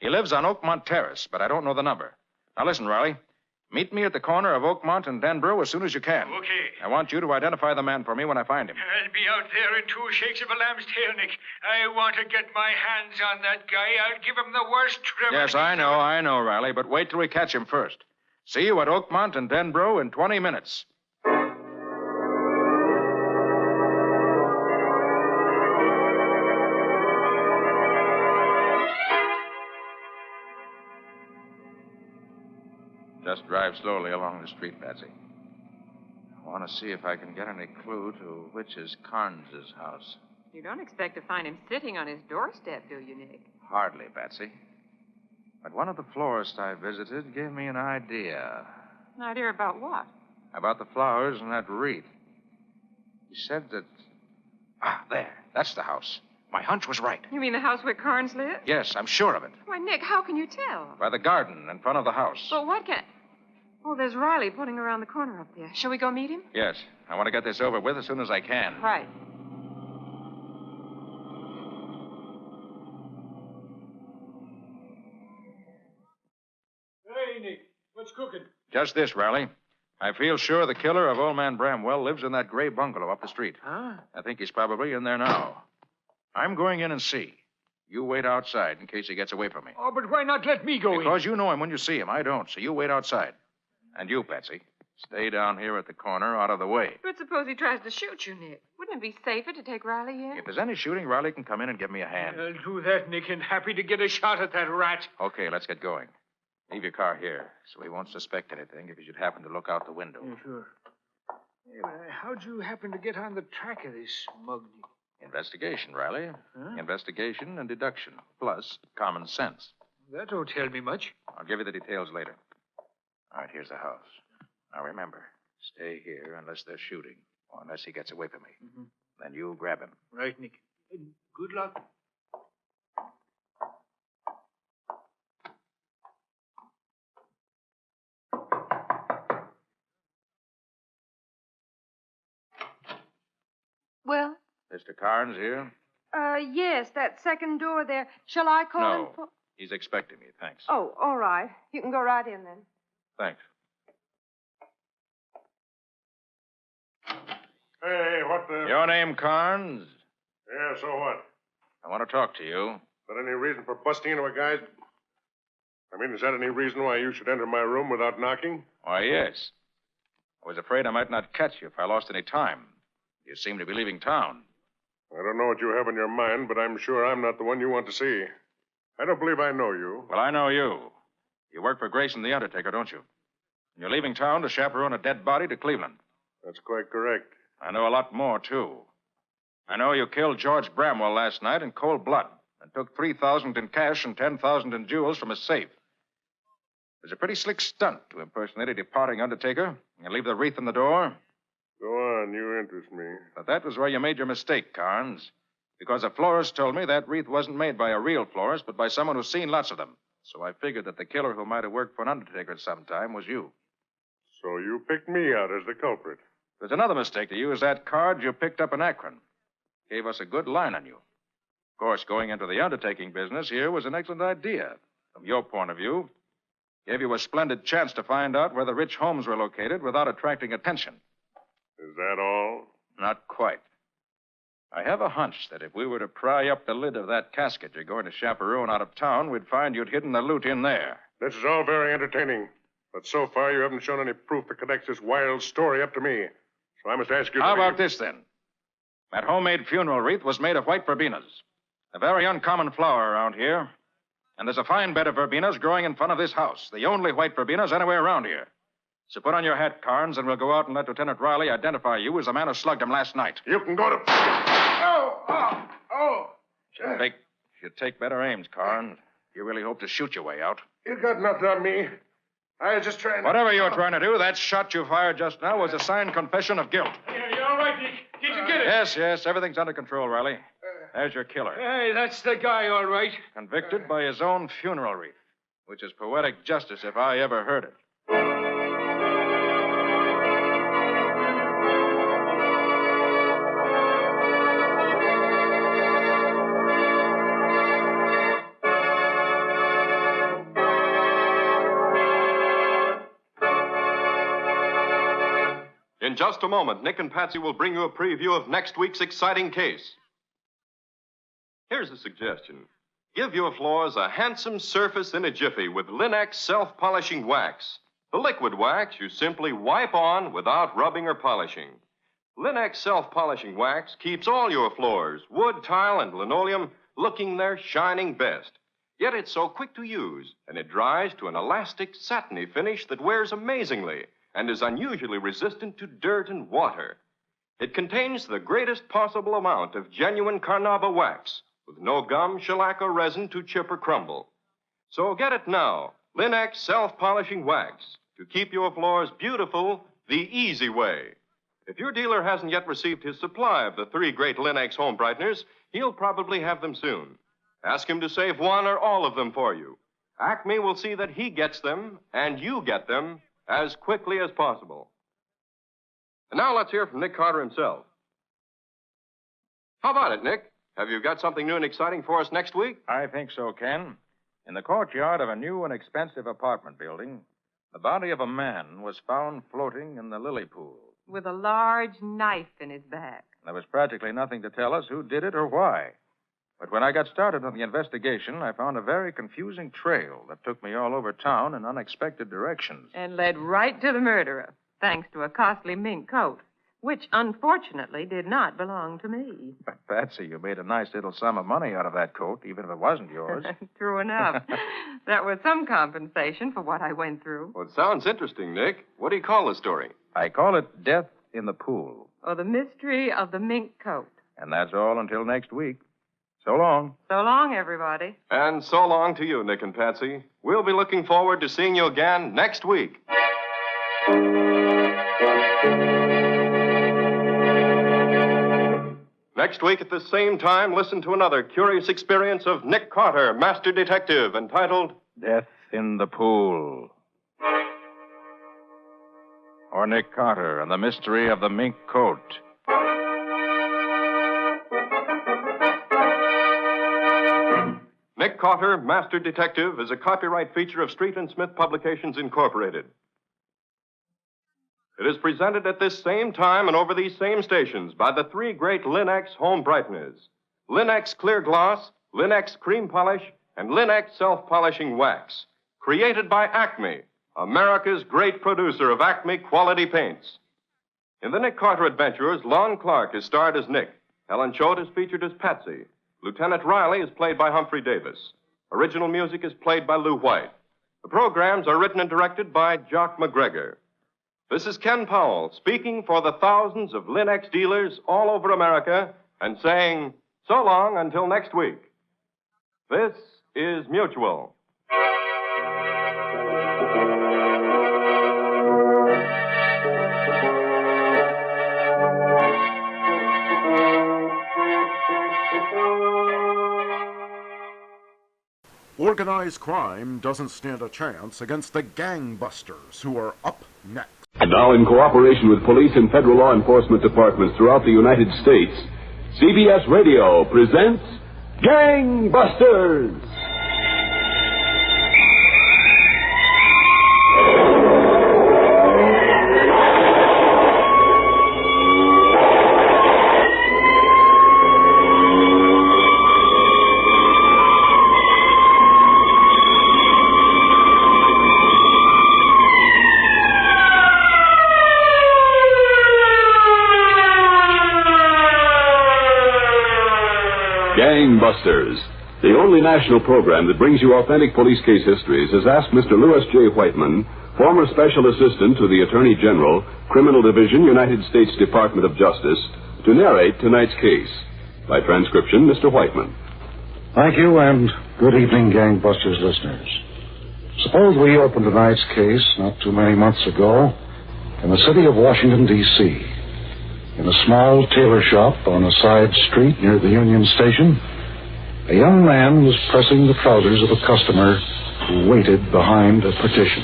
He lives on Oakmont Terrace, but I don't know the number. Now listen, Riley. Meet me at the corner of Oakmont and Denbrough as soon as you can. Okay. I want you to identify the man for me when I find him. I'll be out there in 2 shakes of a lamb's tail, Nick. I want to get my hands on that guy. I'll give him the worst trouble. Yes, I know, Riley, but wait till we catch him first. See you at Oakmont and Denbrough in 20 minutes. Just drive slowly along the street, Patsy. I want to see if I can get any clue to which is Carnes' house. You don't expect to find him sitting on his doorstep, do you, Nick? Hardly, Patsy. But one of the florists I visited gave me an idea. An idea about what? About the flowers and that wreath. He said that... there. That's the house. My hunch was right. You mean the house where Carnes lives? Yes, I'm sure of it. Why, Nick, how can you tell? By the garden in front of the house. But what can... Oh, there's Riley putting around the corner up there. Shall we go meet him? Yes. I want to get this over with as soon as I can. Right. Hey, Nick. What's cooking? Just this, Riley. I feel sure the killer of old man Bramwell lives in that gray bungalow up the street. Huh? I think he's probably in there now. I'm going in and see. You wait outside in case he gets away from me. Oh, but why not let me go in? Because you know him when you see him. I don't, so you wait outside. And you, Patsy, stay down here at the corner out of the way. But suppose he tries to shoot you, Nick. Wouldn't it be safer to take Riley in? If there's any shooting, Riley can come in and give me a hand. I'll do that, Nick, and happy to get a shot at that rat. Okay, let's get going. Leave your car here so he won't suspect anything if he should happen to look out the window. Yeah, sure. Hey, but how'd you happen to get on the track of this smug, Nick? Investigation, Riley. Huh? Investigation and deduction, plus common sense. That don't tell me much. I'll give you the details later. All right, here's the house. Now remember, stay here unless they're shooting or unless he gets away from me. Mm-hmm. Then you grab him. Right, Nick. Good luck. Well? Mr. Carnes here? Yes, that second door there. Shall I call him? No. He's expecting me, thanks. Oh, all right. You can go right in then. Thanks. Hey, what the... Your name, Carnes? Yeah, so what? I want to talk to you. Is that any reason for busting into a guy's... I mean, is that any reason why you should enter my room without knocking? Why, yes. I was afraid I might not catch you if I lost any time. You seem to be leaving town. I don't know what you have in your mind, but I'm sure I'm not the one you want to see. I don't believe I know you. Well, I know you. You work for Grayson the Undertaker, don't you? And you're leaving town to chaperone a dead body to Cleveland. That's quite correct. I know a lot more, too. I know you killed George Bramwell last night in cold blood and took $3,000 in cash and $10,000 in jewels from his safe. It was a pretty slick stunt to impersonate a departing Undertaker and leave the wreath in the door. Go on, you interest me. But that was where you made your mistake, Carnes. Because a florist told me that wreath wasn't made by a real florist, but by someone who's seen lots of them. So I figured that the killer who might have worked for an Undertaker at some time was you. So you picked me out as the culprit. There's another mistake to use that card you picked up in Akron. Gave us a good line on you. Of course, going into the undertaking business here was an excellent idea. From your point of view, gave you a splendid chance to find out where the rich homes were located without attracting attention. Is that all? Not quite. I have a hunch that if we were to pry up the lid of that casket you're going to chaperone out of town, we'd find you'd hidden the loot in there. This is all very entertaining. But so far, you haven't shown any proof that connects this wild story up to me. So I must ask you... How about this, then? That homemade funeral wreath was made of white verbenas. A very uncommon flower around here. And there's a fine bed of verbenas growing in front of this house. The only white verbenas anywhere around here. So put on your hat, Carnes, and we'll go out and let Lieutenant Riley identify you as the man who slugged him last night. You can go to... Oh! Should take better aims, Carnes. You really hope to shoot your way out. You got nothing on me. I was just trying to... Whatever you were trying to do, that shot you fired just now was a signed confession of guilt. You all right, Dick? Did you get it? Yes. Everything's under control, Riley. There's your killer. Hey, that's the guy, all right. Convicted by his own funeral wreath, which is poetic justice if I ever heard it. In just a moment, Nick and Patsy will bring you a preview of next week's exciting case. Here's a suggestion. Give your floors a handsome surface in a jiffy with Linex self-polishing wax. The liquid wax you simply wipe on without rubbing or polishing. Linex self-polishing wax keeps all your floors, wood, tile, and linoleum, looking their shining best. Yet it's so quick to use, and it dries to an elastic, satiny finish that wears amazingly and is unusually resistant to dirt and water. It contains the greatest possible amount of genuine carnauba wax, with no gum, shellac, or resin to chip or crumble. So get it now, Linex self-polishing wax, to keep your floors beautiful the easy way. If your dealer hasn't yet received his supply of the 3 great Linex home brighteners, he'll probably have them soon. Ask him to save one or all of them for you. Acme will see that he gets them, and you get them, as quickly as possible. And now let's hear from Nick Carter himself. How about it, Nick? Have you got something new and exciting for us next week? I think so, Ken. In the courtyard of a new and expensive apartment building, the body of a man was found floating in the lily pool. With a large knife in his back. There was practically nothing to tell us who did it or why. But when I got started on the investigation, I found a very confusing trail that took me all over town in unexpected directions. And led right to the murderer, thanks to a costly mink coat, which unfortunately did not belong to me. Patsy, you made a nice little sum of money out of that coat, even if it wasn't yours. True enough. That was some compensation for what I went through. Well, it sounds interesting, Nick. What do you call the story? I call it Death in the Pool. Or the mystery of the mink coat. And that's all until next week. So long. So long, everybody. And so long to you, Nick and Patsy. We'll be looking forward to seeing you again next week. Next week at the same time, listen to another curious experience of Nick Carter, Master Detective, entitled Death in the Pool. Or Nick Carter and the Mystery of the Mink Coat. Nick Carter, Master Detective, is a copyright feature of Street and Smith Publications, Incorporated. It is presented at this same time and over these same stations by the 3 great Linex home brighteners. Linex Clear Gloss, Linex Cream Polish, and Linex Self-Polishing Wax. Created by Acme, America's great producer of Acme quality paints. In the Nick Carter Adventures, Lon Clark is starred as Nick. Helen Choate is featured as Patsy. Lieutenant Riley is played by Humphrey Davis. Original music is played by Lou White. The programs are written and directed by Jock McGregor. This is Ken Powell speaking for the thousands of Linex dealers all over America and saying so long until next week. This is Mutual. Organized crime doesn't stand a chance against the gangbusters who are up next. And now, in cooperation with police and federal law enforcement departments throughout the United States, CBS Radio presents Gangbusters! Gangbusters. The only national program that brings you authentic police case histories has asked Mr. Louis J. Whiteman, former Special Assistant to the Attorney General, Criminal Division, United States Department of Justice, to narrate tonight's case. By transcription, Mr. Whiteman. Thank you, and good evening, Gangbusters listeners. Suppose we opened tonight's case not too many months ago in the city of Washington, D.C., in a small tailor shop on a side street near the Union Station. A young man was pressing the trousers of a customer who waited behind a partition.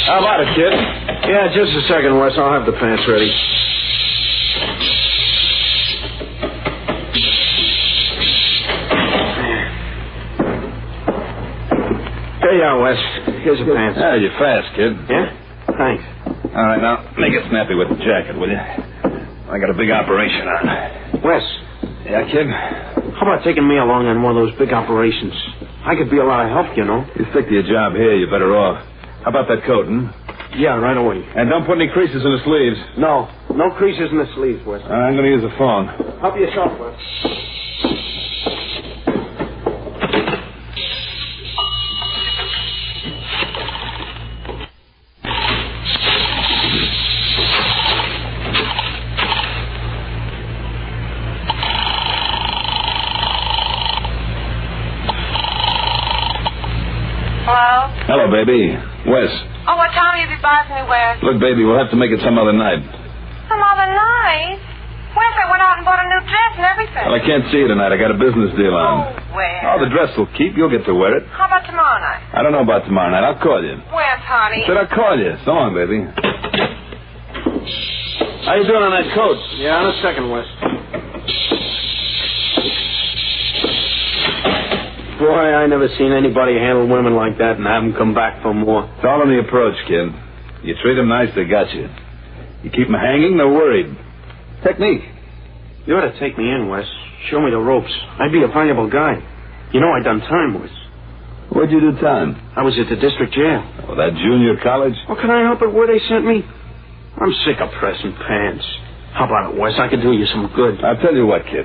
How about it, kid? Yeah, just a second, Wes. I'll have the pants ready. There you are, Wes. Here's the pants. Yeah, you're fast, kid. Yeah? Thanks. All right, now, make it snappy with the jacket, will you? I got a big operation on. Wes. Yeah, kid? How about taking me along on one of those big operations? I could be a lot of help, you know. You stick to your job here, you're better off. How about that coat, Yeah, right away. And don't put any creases in the sleeves. No creases in the sleeves, Wes. I'm going to use the phone. Help yourself, Wes. Hello, baby. Wes. Oh, what time will you be by for me, Wes? Look, baby, we'll have to make it some other night. Some other night? Wes, I went out and bought a new dress and everything. Well, I can't see you tonight. I got a business deal on. Where? Oh, the dress will keep. You'll get to wear it. How about tomorrow night? I don't know about tomorrow night. I'll call you. Where's honey? Said I'll call you. So long, baby. How you doing on that coat? Yeah, in a second, Wes. Boy, I never seen anybody handle women like that and have them come back for more. It's all in the approach, kid. You treat them nice, they got you. You keep them hanging, they're worried. Technique. You ought to take me in, Wes. Show me the ropes. I'd be a valuable guy. You know I done time, Wes. Where'd you do time? I was at the district jail. Oh, that junior college? Well, can I help it where they sent me? I'm sick of pressing pants. How about it, Wes? I could do you some good. I'll tell you what, kid.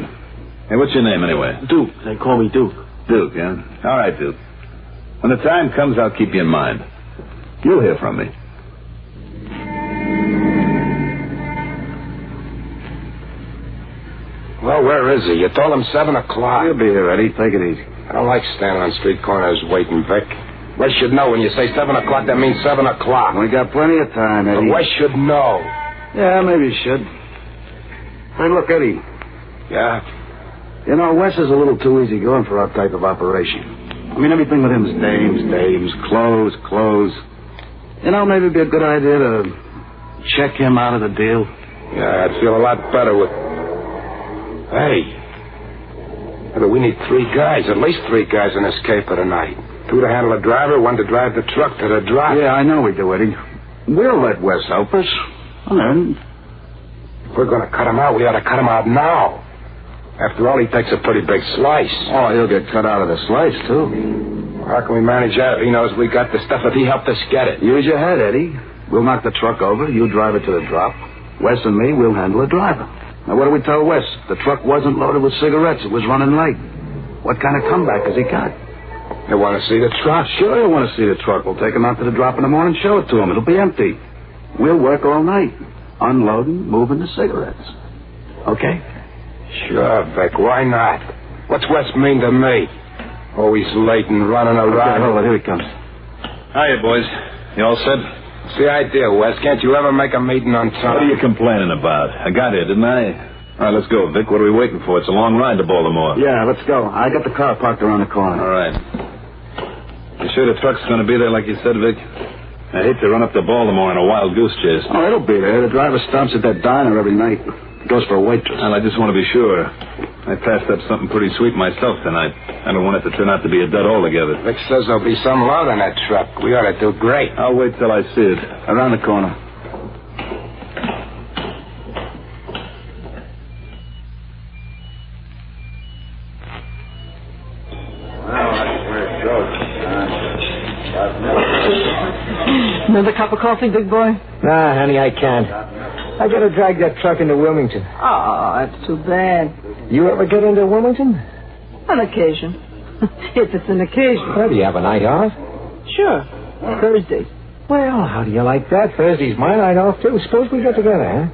Hey, what's your name, anyway? Duke. They call me Duke. Duke, yeah? All right, Duke. When the time comes, I'll keep you in mind. You'll hear from me. Well, where is he? You told him 7 o'clock. He'll be here, Eddie. Take it easy. I don't like standing on street corners waiting, Vic. Wes should know when you say 7 o'clock, that means 7 o'clock. We got plenty of time, Eddie. But Wes should know. Yeah, maybe you should. Hey, look, Eddie. Yeah? You know, Wes is a little too easygoing for our type of operation. I mean, everything with him is dames, clothes. You know, maybe it'd be a good idea to check him out of the deal. Yeah, I'd feel a lot better with... Hey. We need 3 guys, at least 3 guys in this caper tonight. 2 to handle the driver, 1 to drive the truck to the drop. Yeah, I know we do, Eddie. We'll let Wes help us. And then... If we're going to cut him out, we ought to cut him out now. After all, he takes a pretty big slice. Oh, he'll get cut out of the slice, too. How can we manage that if he knows we got the stuff, if he helped us get it? Use your head, Eddie. We'll knock the truck over. You drive it to the drop. Wes and me, we'll handle the driver. Now, what do we tell Wes? The truck wasn't loaded with cigarettes. It was running late. What kind of comeback has he got? You want to see the truck? Sure, you want to see the truck. We'll take him out to the drop in the morning, show it to him. It'll be empty. We'll work all night, unloading, moving the cigarettes. Okay? Sure, Vic. Why not? What's Wes mean to me? Always late and running around. Okay, hold on. Here he comes. Hiya, boys. You all set? It's the idea, Wes. Can't you ever make a meeting on time? What are you complaining about? I got here, didn't I? All right, let's go, Vic. What are we waiting for? It's a long ride to Baltimore. Yeah, let's go. I got the car parked around the corner. All right. You sure the truck's going to be there like you said, Vic? I hate to run up to Baltimore in a wild goose chase. Oh, it'll be there. The driver stops at that diner every night. Goes for a waitress. Well, I just want to be sure. I passed up something pretty sweet myself tonight. I don't want it to turn out to be a dud altogether. Vic says there'll be some load on that truck. We ought to do great. I'll wait till I see it. Around the corner. Another cup of coffee, big boy? Nah, honey, I can't. I gotta drag that truck into Wilmington. Oh, that's too bad. You ever get into Wilmington? On occasion. If it's an occasion. Well, do you have a night off? Sure. Thursdays. Well, how do you like that? Thursday's my night off, too. Suppose we get together, huh?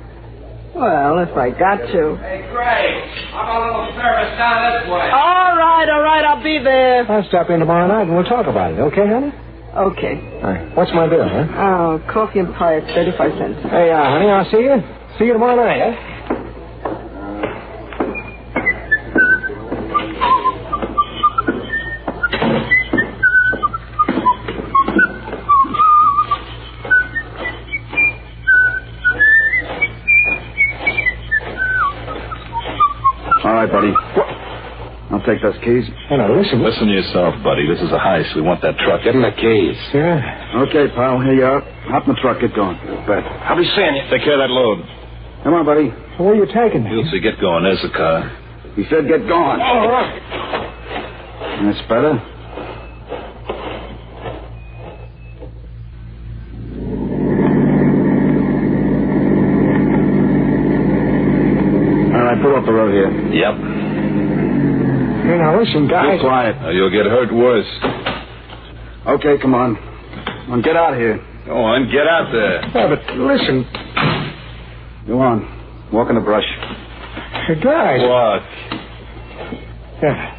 Well, if I got to. Hey, Gray, how about a little service down this way? All right, I'll be there. I'll stop in tomorrow night and we'll talk about it, okay, honey? Okay. All right. What's my bill, huh? Oh, coffee and pie at 35 cents. Hey, honey, I'll see you. See you tomorrow night, huh? All right, buddy. I'll take those keys. Hey, now, listen. Listen to yourself, buddy. This is a heist. We want that truck. Get him the keys. Yeah. Okay, pal. Here you are. Hop in the truck. Get going. Bet. I'll be seeing you. Take care of that load. Come on, buddy. Where are you taking me? You'll see. Get going. There's the car. He said get going. All right. That's better. All right, pull up the road here. Yep. Hey, now, listen, guys. Be quiet. You'll get hurt worse. Okay, come on. Come on, get out here. Go on, get out there. Yeah, but listen. Go on. Walk in the brush. Hey, guys. What? Yeah.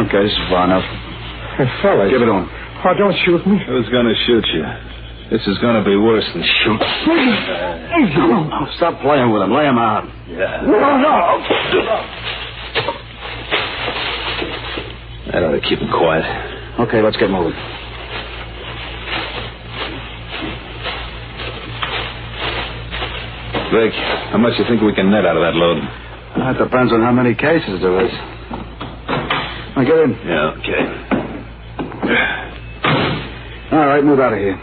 Okay, this is far enough. Hey, fellas. Give it on. Oh, don't shoot me. Who's going to shoot you? This is going to be worse than shoot. No, stop playing with him. Lay him out. Yeah. No. That ought to keep him quiet. Okay, let's get moving. Vic, how much do you think we can net out of that load? That depends on how many cases there is. Now, get in. Yeah, okay. All right, move out of here.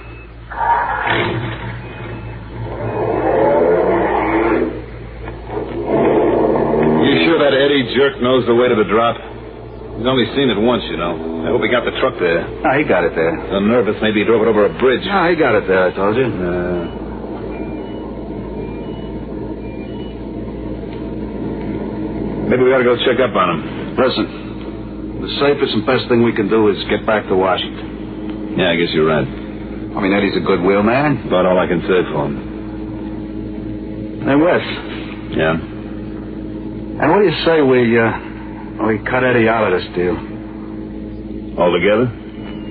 You sure that Eddie jerk knows the way to the drop? He's only seen it once, you know. I hope he got the truck there. No, he got it there. So nervous, maybe he drove it over a bridge. No, he got it there, I told you. Maybe we ought to go check up on him. Listen, the safest and best thing we can do is get back to Washington. Yeah, I guess you're right. I mean, Eddie's a good wheelman. About all I can say for him. Hey, Wes. Yeah? And what do you say we cut Eddie out of this deal? Altogether?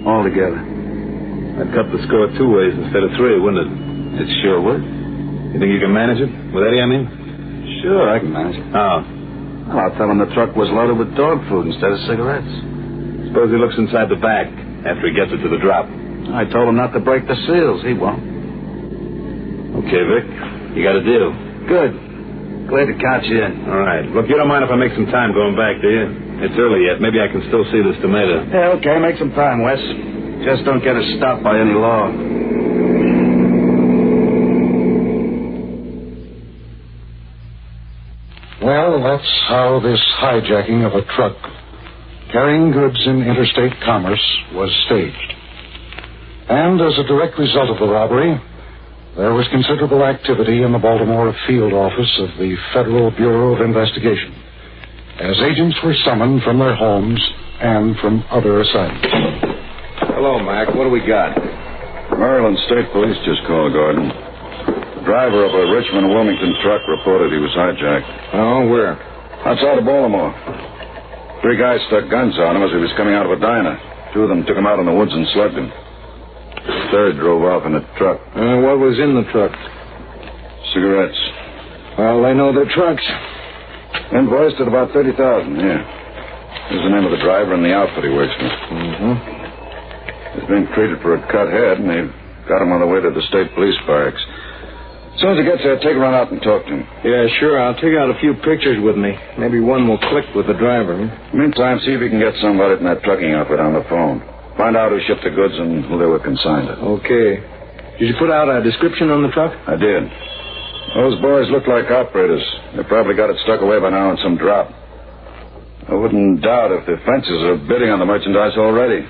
Altogether. I'd cut the score 2 ways instead of 3, wouldn't it? It sure would. You think you can manage it? With Eddie, I mean? Sure, I can manage it. How? Well, I'll tell him the truck was loaded with dog food instead of cigarettes. Suppose he looks inside the back after he gets it to the drop. I told him not to break the seals. He won't. Okay, Vic. You got a deal. Good. Glad to catch you in. All right. Look, you don't mind if I make some time going back, do you? It's early yet. Maybe I can still see this tomato. Yeah, okay. Make some time, Wes. Just don't get us stopped by any law. Well, that's how this hijacking of a truck carrying goods in interstate commerce was staged. And as a direct result of the robbery, there was considerable activity in the Baltimore field office of the Federal Bureau of Investigation, as agents were summoned from their homes and from other assignments. Hello, Mac. What do we got? Maryland State Police just called, Gordon. The driver of a Richmond-Wilmington truck reported he was hijacked. Oh, where? Outside of Baltimore. 3 guys stuck guns on him as he was coming out of a diner. 2 of them took him out in the woods and slugged him. The 3rd drove off in a truck. What was in the truck? Cigarettes. Well, they know their trucks. Invoiced at about $30,000, yeah. Here's the name of the driver and the outfit he works for. Mm-hmm. He's being treated for a cut head, and they've got him on the way to the state police barracks. As soon as he gets there, take a run out and talk to him. Yeah, sure. I'll take out a few pictures with me. Maybe one will click with the driver. Meantime, see if you can get somebody in that trucking outfit on the phone. Find out who shipped the goods and who they were consigned to. Okay. Did you put out a description on the truck? I did. Those boys look like operators. They probably got it stuck away by now in some drop. I wouldn't doubt if the fences are bidding on the merchandise already.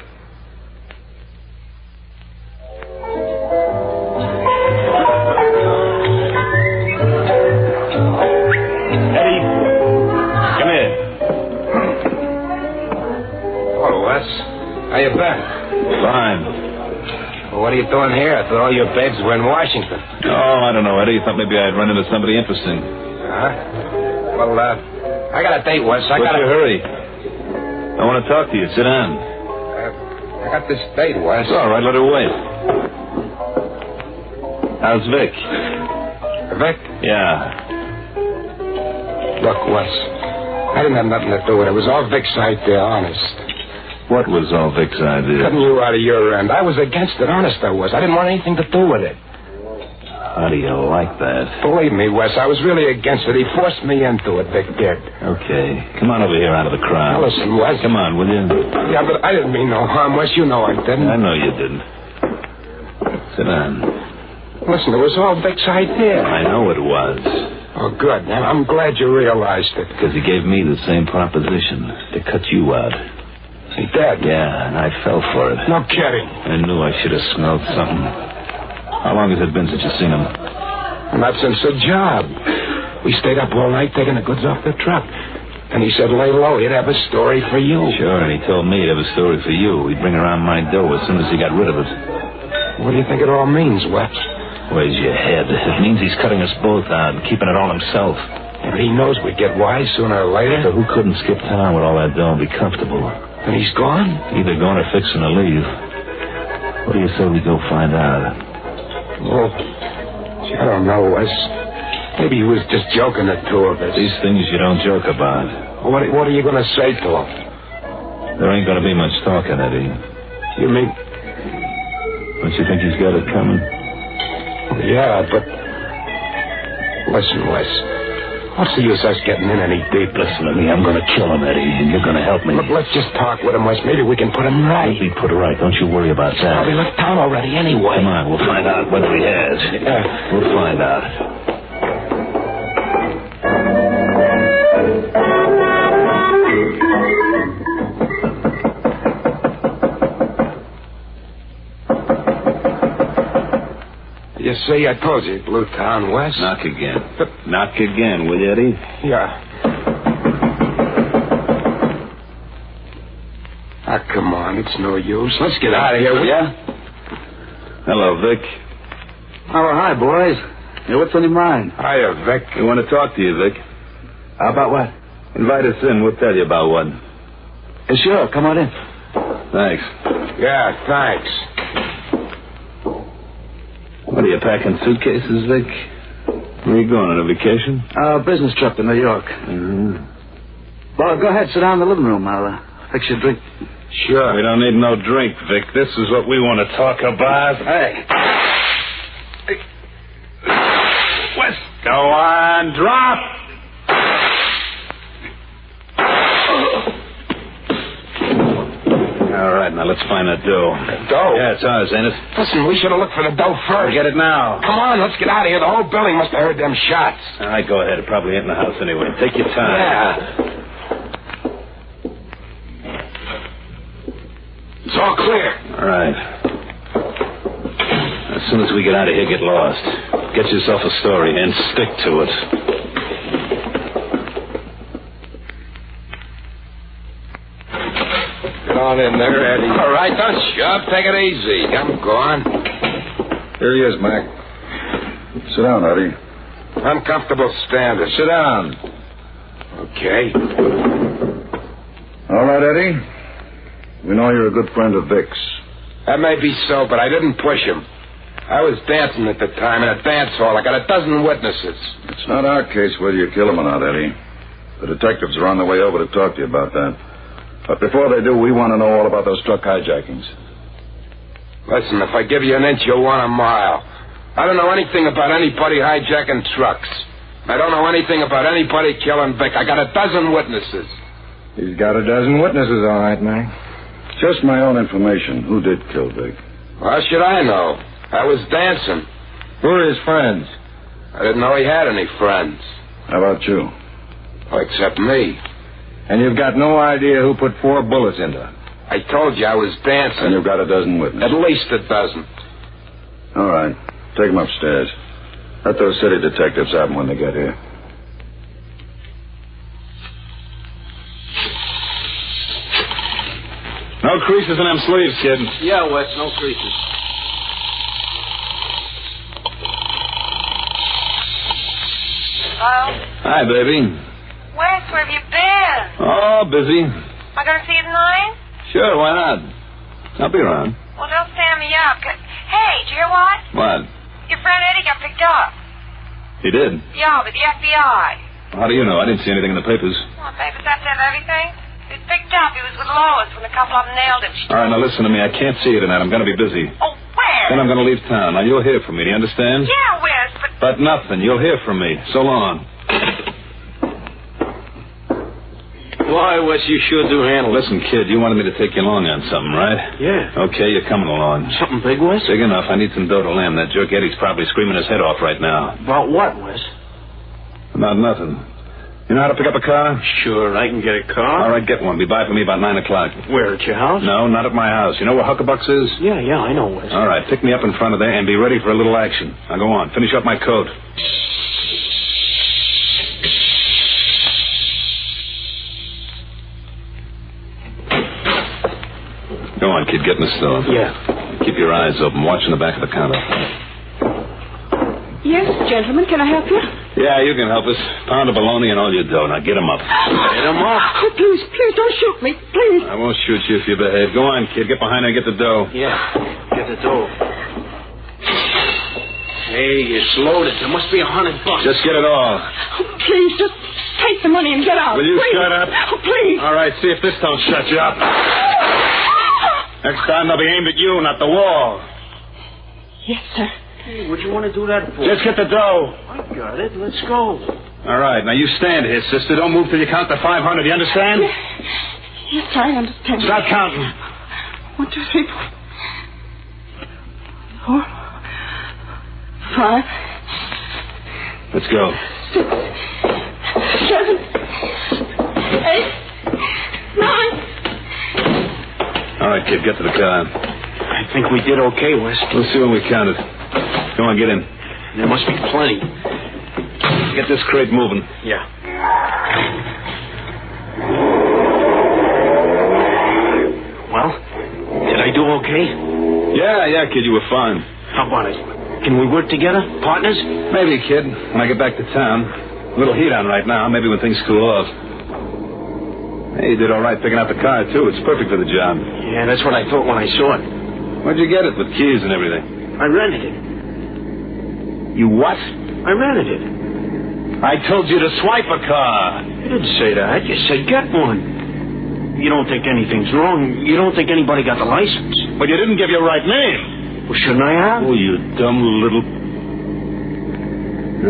How you been? Fine. Well, what are you doing here? I thought all your babes were in Washington. Oh, I don't know, Eddie. Thought maybe I'd run into somebody interesting. Well, I got a date, Wes. What's your hurry? I want to talk to you. Sit down. I got this date, Wes. All right, let her wait. How's Vic? Vic? Yeah. Look, Wes, I didn't have nothing to do with it. It was all Vic's idea, honest. What was all Vic's idea? Cutting you out of your end. I was against it, honest I was. I didn't want anything to do with it. How do you like that? Believe me, Wes, I was really against it. He forced me into it, Vic did. Okay. Come on over here out of the crowd. Now, listen, Wes. Come on, will you? Yeah, but I didn't mean no harm, Wes. You know I didn't. I know you didn't. Sit down. Listen, it was all Vic's idea. I know it was. Oh, good. Now, I'm glad you realized it. Because he gave me the same proposition, to cut you out. He did? Yeah, and I fell for it. No kidding. I knew I should have smelled something. How long has it been since you've seen him? Not since the job. We stayed up all night taking the goods off the truck. And he said, lay low, he'd have a story for you. Sure, and he told me he'd have a story for you. He'd bring around my dough as soon as he got rid of it. What do you think it all means, Wes? Where's your head? It means he's cutting us both out and keeping it all himself. But he knows we'd get wise sooner or later. So who couldn't skip town with all that dough and be comfortable? And he's gone? Either gone or fixing to leave. What do you say we go find out? Well, I don't know, Wes. Maybe he was just joking, the two of us. These things you don't joke about. What are you going to say to him? There ain't going to be much talking, Eddie. You mean... Don't you think he's got it coming? Yeah, but... Listen, Wes. What's the use us getting in any deeper? Listen to me. I'm going to kill him, Eddie, and you're going to help me. Look, let's just talk with him, Wes. Maybe we can put him right. He'll be put right. Don't you worry about that. Well, he left town already anyway. Come on, we'll find out whether he has. Yeah. We'll find out. You see, I told you, Blue Town, Wes. Knock again. Knock again, will you, Eddie? Yeah. Ah, come on. It's no use. Let's get out of here, will ya? Hello, Vic. Oh, hi, boys. Hey, what's on your mind? Hiya, Vic. We want to talk to you, Vic. How about what? Invite us in. We'll tell you about one. Sure. Come on in. Thanks. Yeah, thanks. What are you, packing suitcases, Vic? Where are you going, on a vacation? Business trip to New York. Mm-hmm. Well, go ahead. Sit down in the living room. I'll fix you a drink. Sure. We don't need no drink, Vic. This is what we want to talk about. Hey. Wes, go on, drop. All right, now let's find that dough. Dough? Yeah, it's ours, ain't it? Listen, we should have looked for the dough first. Get it now. Come on, let's get out of here. The whole building must have heard them shots. All right, go ahead. It probably ain't in the house anyway. Take your time. Yeah. It's all clear. All right. As soon as we get out of here, get lost. Get yourself a story and stick to it. Get on in there, Eddie. All right, don't shove. Take it easy. I'm gone. Here he is, Mac. Sit down, Eddie. Uncomfortable standard. Sit down. Okay. All right, Eddie. We know you're a good friend of Vic's. That may be so, but I didn't push him. I was dancing at the time in a dance hall. I got a dozen witnesses. It's not our case whether you kill him or not, Eddie. The detectives are on their way over to talk to you about that. But before they do, we want to know all about those truck hijackings. Listen, if I give you an inch, you'll want a mile. I don't know anything about anybody hijacking trucks. I don't know anything about anybody killing Vic. I got a dozen witnesses. He's got a dozen witnesses, all right, Mac. Just my own information. Who did kill Vic? Well, how should I know? I was dancing. Who are his friends? I didn't know he had any friends. How about you? Oh, except me. And you've got no idea who put 4 bullets into him? I told you I was dancing. And you've got a dozen witnesses? At least a dozen. All right. Take them upstairs. Let those city detectives have them when they get here. No creases in them sleeves, kid. Yeah, Wes, no creases. Hello? Hi, baby. Wes, where have you been? Oh, busy. Am I going to see you tonight? Sure, why not? I'll be around. Well, don't stand me up. Hey, did you hear what? What? Your friend Eddie got picked up. He did? Yeah, by the FBI. How do you know? I didn't see anything in the papers. Well, papers have to have everything. He was picked up. He was with Lois when a couple of them nailed him. All right, now listen to me. I can't see you tonight. I'm going to be busy. Oh, where? Then I'm going to leave town. Now, you'll hear from me. Do you understand? Yeah, Wes, but... But nothing. You'll hear from me. So long. Why, Wes, you sure do handle it. Listen, kid, you wanted me to take you along on something, right? Yeah. Okay, you're coming along. Something big, Wes? Big enough. I need some dough to land. That jerk Eddie's probably screaming his head off right now. About what, Wes? About nothing. You know how to pick up a car? Sure, I can get a car. All right, get one. Be by for me about 9 o'clock. Where, at your house? No, not at my house. You know where Huckabucks is? Yeah, I know, Wes. All right, pick me up in front of there and be ready for a little action. Now go on. Finish up my coat. Go on, kid. Get in the store. Yeah. Keep your eyes open. Watch in the back of the counter. Yes, gentlemen, can I help you? Yeah, you can help us. Pound of bologna and all your dough. Now get him up. Get him up. Oh, please, don't shoot me, please. I won't shoot you if you behave. Go on, kid. Get behind there and get the dough. Yeah, get the dough. Hey, it's loaded. There must be $100. Just get it all. Oh, please, just take the money and get out. Will you please. shut up? Oh, please. All right, see if this don't shut you up. Next time they'll be aimed at you, not the wall. Yes, sir. Hey, what do you want to do that for? Just get the dough. I got it. Let's go. All right, now you stand here, sister. Don't move till you count to 500. You understand? Yes, sir, I understand. Start counting. 1, 2, 3, 4, 5. Let's go. 6, 7, 8, 9. All right, kid, get to the car. I think we did okay, Wes. We'll see when we count it. Go on, get in. There must be plenty. Get this crate moving. Yeah. Well, did I do okay? Yeah, kid, you were fine. How about it? Can we work together? Partners? Maybe, kid. When I get back to town. A little heat on right now. Maybe when things cool off. Hey, you did all right picking out the car, too. It's perfect for the job. Yeah, that's what I thought when I saw it. Where'd you get it with keys and everything? I rented it. You what? I rented it. I told you to swipe a car. You didn't say that. You said get one. You don't think anything's wrong. You don't think anybody got the license. But you didn't give your right name. Well, shouldn't I have? Oh, you dumb little...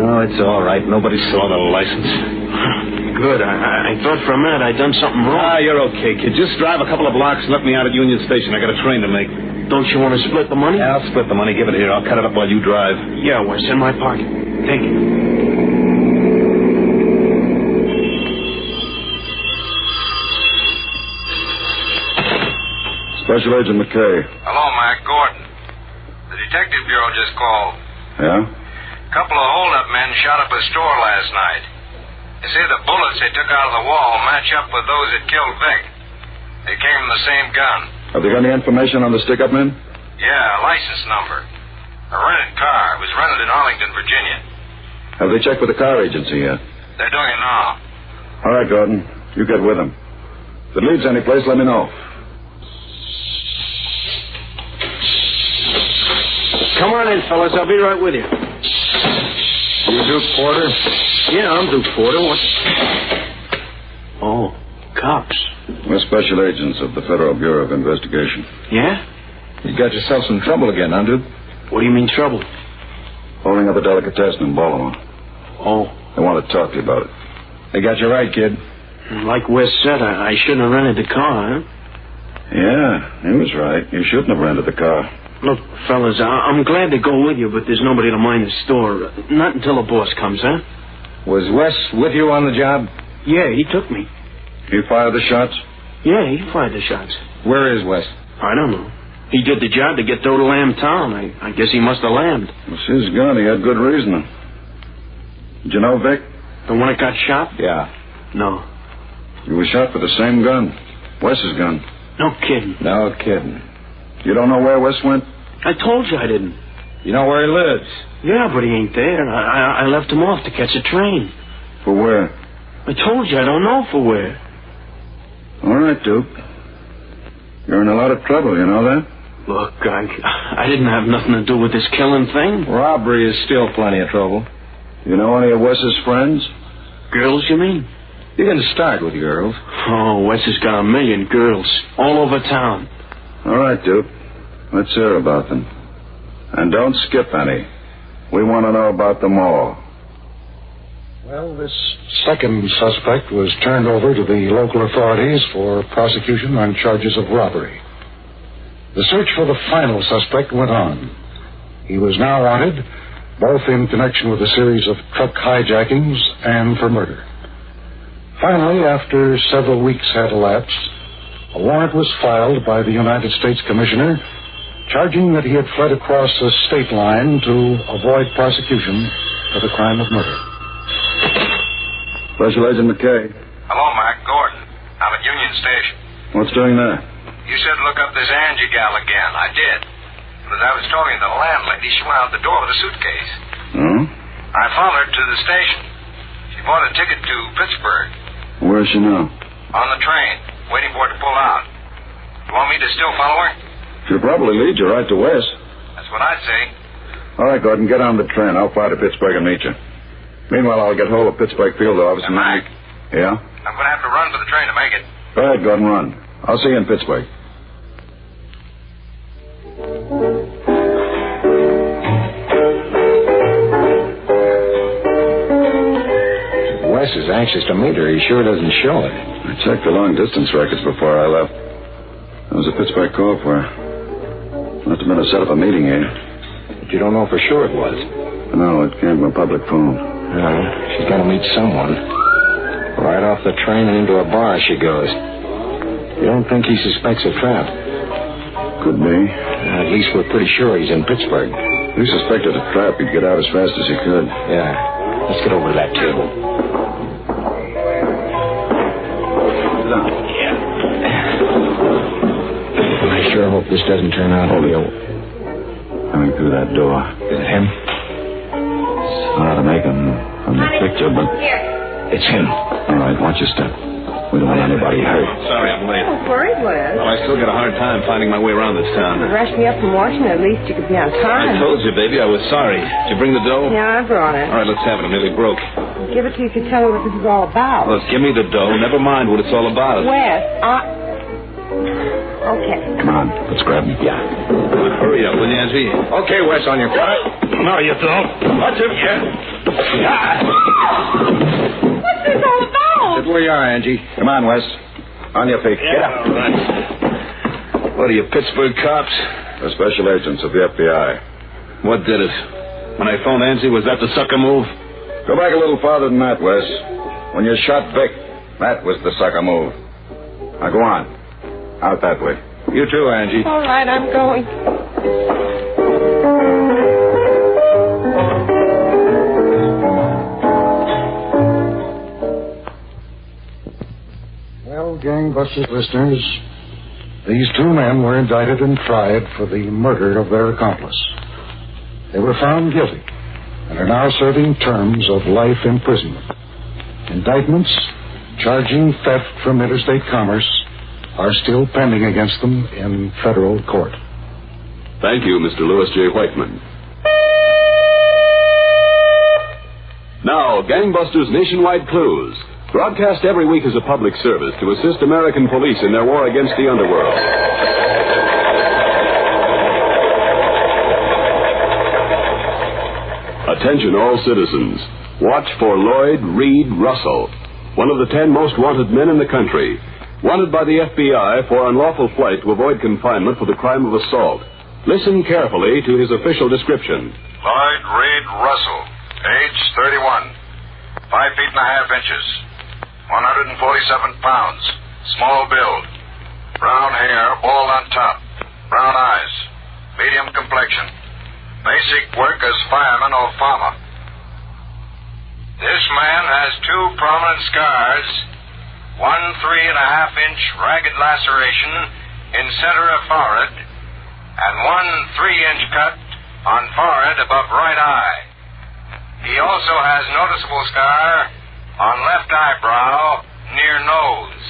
No, it's all right. Nobody saw the license. Good. I thought for a minute I'd done something wrong. Ah, you're okay, kid. Just drive a couple of blocks and let me out at Union Station. I got a train to make. Don't you want to split the money? Yeah, I'll split the money. Give it here. I'll cut it up while you drive. Yeah, well, it's in my pocket. Take it. Special Agent McKay. Hello, Mac. Gordon. The Detective Bureau just called. Yeah? A couple of hold-up men shot up a store last night. They say the bullets they took out of the wall match up with those that killed Vic. They came from the same gun. Have they got any information on the stick-up men? Yeah, a license number. A rented car. It was rented in Arlington, Virginia. Have they checked with the car agency yet? They're doing it now. All right, Gordon. You get with them. If it leads any place, let me know. Come on in, fellas. I'll be right with you. You Duke Porter? Yeah, I'm Duke Porter. What? Oh, cops. We're special agents of the Federal Bureau of Investigation. Yeah? You got yourself some trouble again, huh, Duke? What do you mean, trouble? Holding up a delicatessen in Baltimore. Oh. They want to talk to you about it. They got you right, kid. Like Wes said, I shouldn't have rented the car, huh? Yeah, he was right. You shouldn't have rented the car. Look, fellas, I'm glad to go with you, but there's nobody to mind the store. Not until the boss comes, huh? Was Wes with you on the job? Yeah, he took me. He fired the shots? Yeah, he fired the shots. Where is Wes? I don't know. He did the job to get Doe to Lamb Town. I guess he must have lambed. It's his gun. He had good reasoning. Did you know Vic? The one that got shot? Yeah. No. He was shot with the same gun. Wes's gun. No kidding. No kidding. You don't know where Wes went? I told you I didn't. You know where he lives? Yeah, but he ain't there. I left him off to catch a train. For where? I told you I don't know for where. All right, Duke. You're in a lot of trouble, you know that? Look, I didn't have nothing to do with this killing thing. Robbery is still plenty of trouble. You know any of Wes's friends? Girls, you mean? You can start with girls. Oh, Wes has got 1 million girls all over town. All right, Duke. Let's hear about them. And don't skip any. We want to know about them all. Well, this second suspect was turned over to the local authorities for prosecution on charges of robbery. The search for the final suspect went on. He was now wanted both in connection with a series of truck hijackings and for murder. Finally, after several weeks had elapsed, a warrant was filed by the United States Commissioner charging that he had fled across a state line to avoid prosecution for the crime of murder. Special Agent McKay. Hello, Mac. Gordon. I'm at Union Station. What's doing there? You said look up this Angie gal again. I did. But as I was talking to the landlady, she went out the door with a suitcase. Oh? I followed her to the station. She bought a ticket to Pittsburgh. Where is she now? On the train, waiting for it to pull out. You want me to still follow her? She'll probably lead you right to West. That's what I'd say. All right, Gordon, get on the train. I'll fly to Pittsburgh and meet you. Meanwhile, I'll get hold of Pittsburgh Field Office and Mac. Yeah? I'm going to have to run for the train to make it. Go ahead, Gordon, run. I'll see you in Pittsburgh. Wes is anxious to meet her. He sure doesn't show it. I checked the long-distance records before I left. There was a Pittsburgh call for her. Must have been to set up a meeting here. But you don't know for sure it was. No, it came from a public phone. No, she's got to meet someone. Right off the train and into a bar she goes. You don't think he suspects a trap? Could be. At least we're pretty sure he's in Pittsburgh. If he suspected a trap, he'd get out as fast as he could. Yeah. Let's get over to that table. Sit down. I sure hope this doesn't turn out real. Coming through that door. Is it him? It's hard to make him from the picture, but... It's him. All right, watch your step. We don't want anybody hurt. Sorry, I'm late. Oh, worried, Wes. Well, I still got a hard time finding my way around this town. You rushed me up from Washington. At least you could be on time. I told you, baby, I was sorry. Did you bring the dough? Yeah, I brought it. All right, let's have it. I'm nearly broke. I'll give it to you if you tell me what this is all about. Look, give me the dough. Never mind what it's all about. Wes, Okay. Come on, let's grab him. Yeah. Hurry up, will you, Angie? Okay, Wes, on your front. No, you don't. Watch him. Yeah. What's this all about? Sit where you are, Angie. Come on, Wes. On your feet. Get up. All right. What are you, Pittsburgh cops? The special agents of the FBI. What did it? When I phoned Angie, was that the sucker move? Go back a little farther than that, Wes. When you shot Vic, that was the sucker move. Now go on. Out that way. You too, Angie. All right, I'm going. Well, Gangbusters listeners, these two men were indicted and tried for the murder of their accomplice. They were found guilty and are now serving terms of life imprisonment. Indictments charging theft from interstate commerce are still pending against them in federal court. Thank you, Mr. Louis J. Whiteman. Now, Gangbusters Nationwide Clues, broadcast every week as a public service to assist American police in their war against the underworld. Attention all citizens. Watch for Lloyd Reed Russell, one of the 10 most wanted men in the country. Wanted by the FBI for unlawful flight to avoid confinement for the crime of assault. Listen carefully to his official description. Lloyd Reed Russell, age 31, 5 feet and a half inches, 147 pounds, small build, brown hair, bald on top, brown eyes, medium complexion, basic work as fireman or farmer. This man has 2 prominent scars, 1 3.5-inch ragged laceration in center of forehead, and 1 3-inch cut on forehead above right eye. He also has noticeable scar on left eyebrow near nose.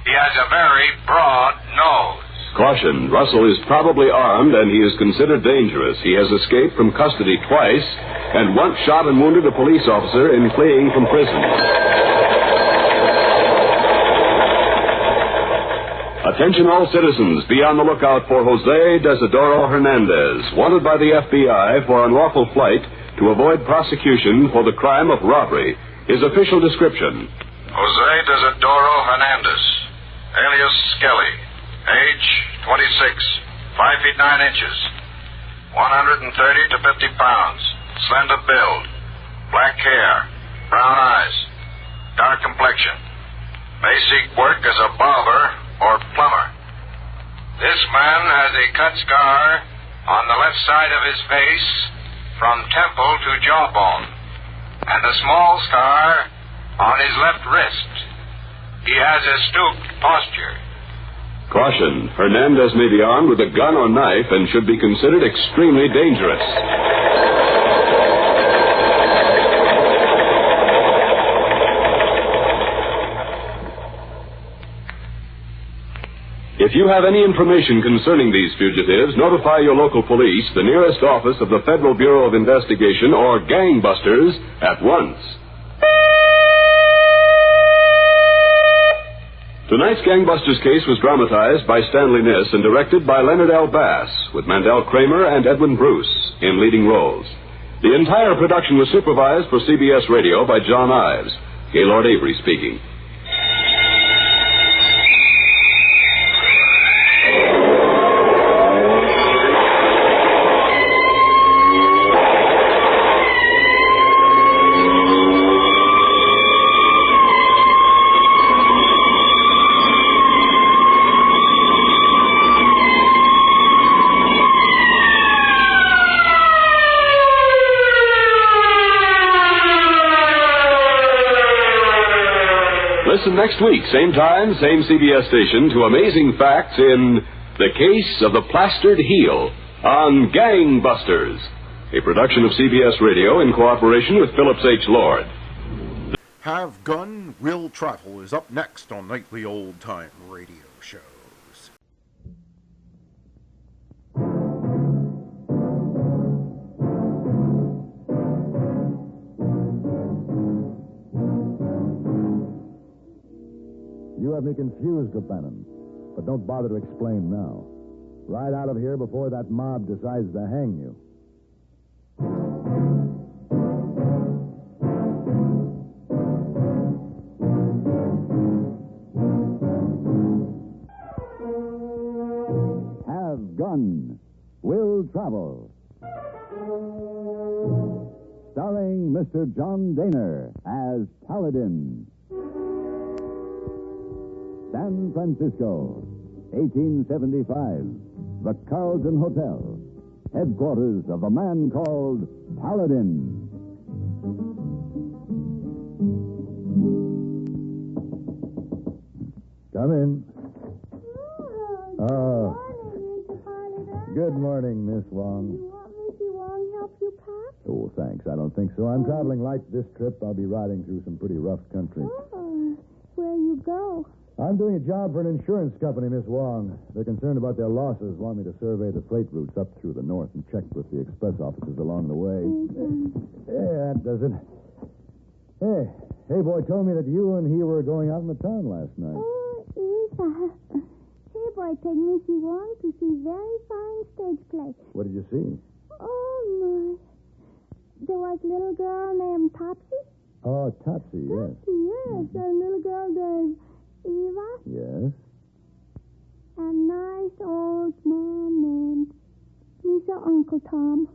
He has a very broad nose. Caution, Russell is probably armed and he is considered dangerous. He has escaped from custody twice and once shot and wounded a police officer in fleeing from prison. Attention all citizens, be on the lookout for Jose Desidoro Hernandez, wanted by the FBI for unlawful flight to avoid prosecution for the crime of robbery. His official description: Jose Desidoro Hernandez, alias Skelly, age 26, 5 feet 9 inches, 130 to 50 pounds, slender build, black hair, brown eyes, dark complexion. May seek work as a barber or plumber. This man has a cut scar on the left side of his face from temple to jawbone, and a small scar on his left wrist. He has a stooped posture. Caution, Hernandez may be armed with a gun or knife and should be considered extremely dangerous. If you have any information concerning these fugitives, notify your local police, the nearest office of the Federal Bureau of Investigation, or gangbusters at once. Tonight's Gangbusters case was dramatized by Stanley Niss and directed by Leonard L. Bass, with Mandel Kramer and Edwin Bruce in leading roles. The entire production was supervised for CBS Radio by John Ives. Gaylord Avery speaking. Listen next week, same time, same CBS station, to amazing facts in The Case of the Plastered Heel on Gangbusters, a production of CBS Radio in cooperation with Phillips H. Lord. Have Gun, Will Travel is up next on Nightly Old Time Radio Shows. You have me confused, O'Bannon, but don't bother to explain now. Ride out of here before that mob decides to hang you. Have Gun, Will Travel. Starring Mr. John Daner as Paladin. San Francisco, 1875. The Carlton Hotel, headquarters of a man called Paladin. Come in. Oh. Good morning, Miss Wong. You want Missy Wong help you pack? Oh, thanks. I don't think so. I'm traveling light this trip. I'll be riding through some pretty rough country. Oh, where you go? I'm doing a job for an insurance company, Miss Wong. They're concerned about their losses, want me to survey the freight routes up through the north and check with the express offices along the way. Yeah, that does it. Hey, boy told me that you and he were going out in the town last night. Oh, yes. Hey, boy, take Missy Wong to see very fine stage play. What did you see? Oh, my. There was a little girl named Topsy. Oh, Topsy, yes. Topsy, yes. And a little girl named Eva. Yes. A nice old man named Mr. Uncle Tom.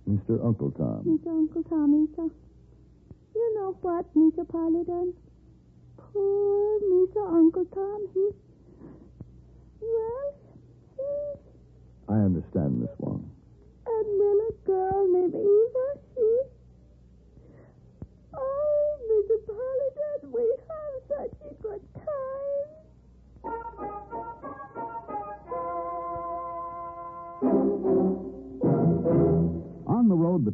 Mr. Uncle Tom. Mr. Uncle Tom, Mr. You know what, Mr. Paladin? Poor Mr. Uncle Tom, I understand, Miss Wong. A little girl named Eva, Oh, Mr. Paladin, we have such a good time.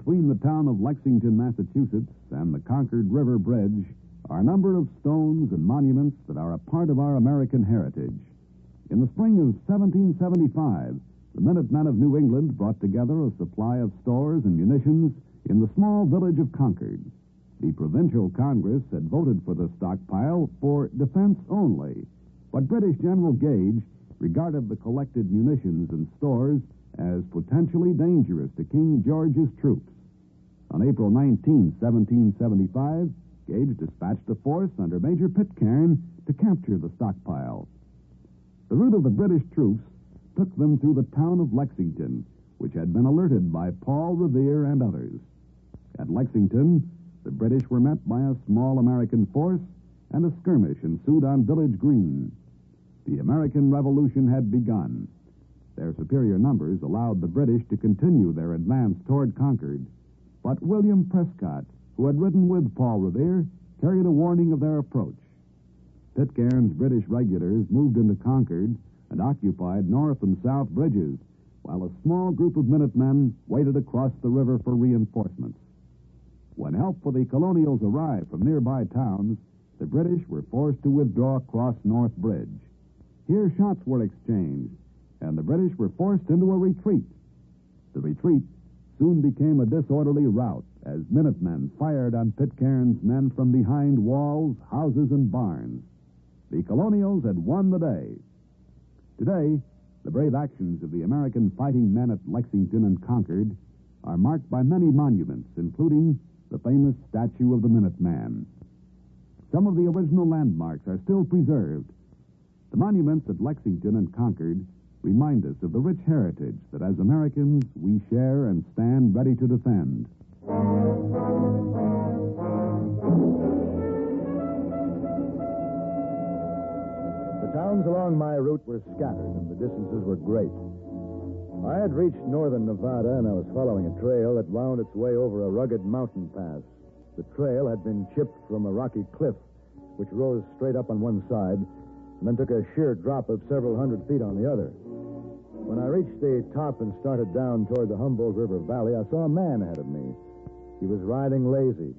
Between the town of Lexington, Massachusetts, and the Concord River Bridge are a number of stones and monuments that are a part of our American heritage. In the spring of 1775, the Minutemen of New England brought together a supply of stores and munitions in the small village of Concord. The Provincial Congress had voted for the stockpile for defense only, but British General Gage regarded the collected munitions and stores as potentially dangerous to King George's troops. On April 19, 1775, Gage dispatched a force under Major Pitcairn to capture the stockpile. The route of the British troops took them through the town of Lexington, which had been alerted by Paul Revere and others. At Lexington, the British were met by a small American force, and a skirmish ensued on Village Green. The American Revolution had begun. Their superior numbers allowed the British to continue their advance toward Concord, but William Prescott, who had ridden with Paul Revere, carried a warning of their approach. Pitcairn's British regulars moved into Concord and occupied north and south bridges, while a small group of Minutemen waited across the river for reinforcements. When help for the Colonials arrived from nearby towns, the British were forced to withdraw across North Bridge. Here shots were exchanged, and the British were forced into a retreat. The retreat soon became a disorderly rout as Minutemen fired on Pitcairn's men from behind walls, houses, and barns. The Colonials had won the day. Today, the brave actions of the American fighting men at Lexington and Concord are marked by many monuments, including the famous statue of the Minuteman. Some of the original landmarks are still preserved. The monuments at Lexington and Concord remind us of the rich heritage that as Americans we share and stand ready to defend. The towns along my route were scattered, and the distances were great. I had reached northern Nevada, and I was following a trail that wound its way over a rugged mountain pass. The trail had been chipped from a rocky cliff, which rose straight up on one side, and then took a sheer drop of several hundred feet on the other. When I reached the top and started down toward the Humboldt River Valley, I saw a man ahead of me. He was riding lazy,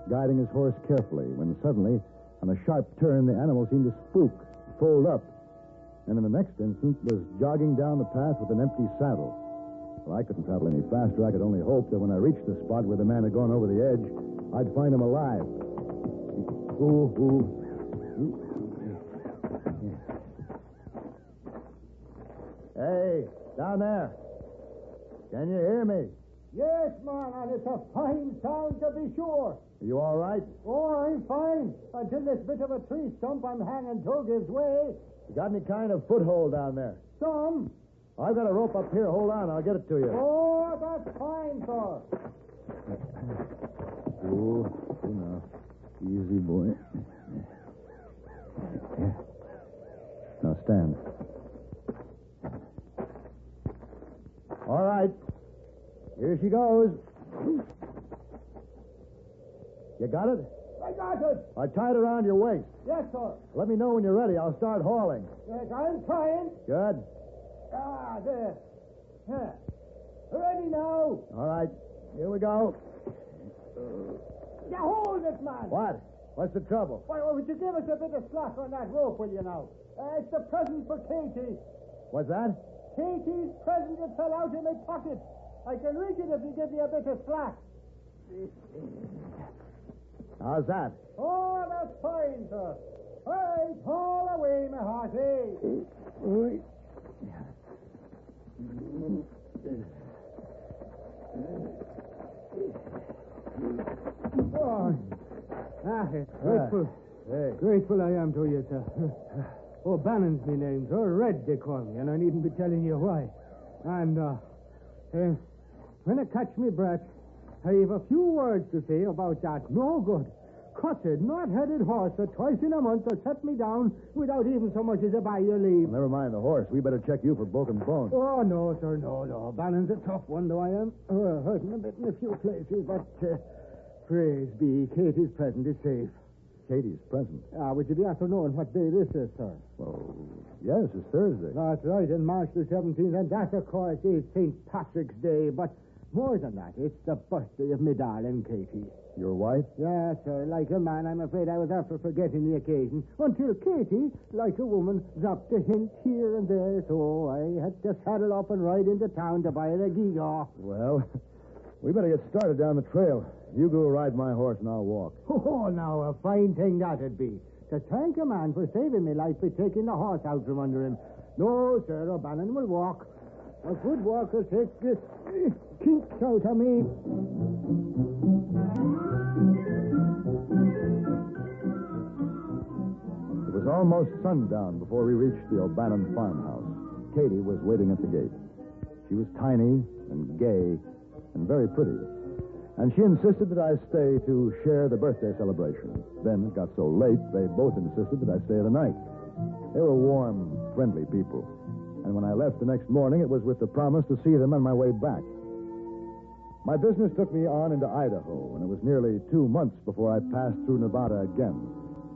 guiding his horse carefully, when suddenly, on a sharp turn, the animal seemed to spook, fold up, and in the next instant was jogging down the path with an empty saddle. Well, I couldn't travel any faster. I could only hope that when I reached the spot where the man had gone over the edge, I'd find him alive. Hey, down there. Can you hear me? Yes, man, and it's a fine sound to be sure. Are you all right? Oh, I'm fine. Until this bit of a tree stump I'm hanging to gives way. You got any kind of foothold down there? Some. I've got a rope up here. Hold on, I'll get it to you. Oh, that's fine, sir. Oh, now. Easy, boy. Now stand. All right. Here she goes. You got it? I got it. I tied it around your waist. Yes, sir. Let me know when you're ready. I'll start hauling. Yes, I'm trying. Good. Ah, there. Yeah. Ready now. All right. Here we go. Now hold it, man. What? What's the trouble? Why, would you give us a bit of slack on that rope, will you now? It's the present for Katie. What's that? Katie's present that fell out in my pocket. I can reach it if you give me a bit of slack. How's that? Oh, that's fine, sir. All right, haul away, my hearty. Oh, grateful. Hey. Grateful I am to you, sir. Oh, Bannon's me name, sir. Red, they call me, and I needn't be telling you why. And, when I catch me breath, I have a few words to say about that no good, cutted, not-headed horse that twice in a month has set me down without even so much as a by your leave. Never mind the horse. We better check you for broken bones. Oh, no, sir, no. Bannon's a tough one, though I am. Hurting a bit in a few places, but praise be, Katie's present is safe. Katie's present? Would you be after knowing what day this is, sir? Well, yes, it's Thursday. That's right, in March the 17th, and that, of course, is St. Patrick's Day, but More than that, it's the birthday of me darling Katie. Your wife? Yes, sir. Like a man, I'm afraid I was after forgetting the occasion until Katie, like a woman, dropped a hint here and there, so I had to saddle up and ride into town to buy her a gewgaw. Well, we better get started down the trail. You go ride my horse and I'll walk. Oh, now, a fine thing that'd be. To thank a man for saving me life by taking the horse out from under him. No, sir, O'Bannon will walk. A good walk will take the kinks out of me. It was almost sundown before we reached the O'Bannon farmhouse. Katie was waiting at the gate. She was tiny and gay and very pretty. And she insisted that I stay to share the birthday celebration. Then it got so late, they both insisted that I stay the night. They were warm, friendly people. And when I left the next morning, it was with the promise to see them on my way back. My business took me on into Idaho, and it was nearly 2 months before I passed through Nevada again.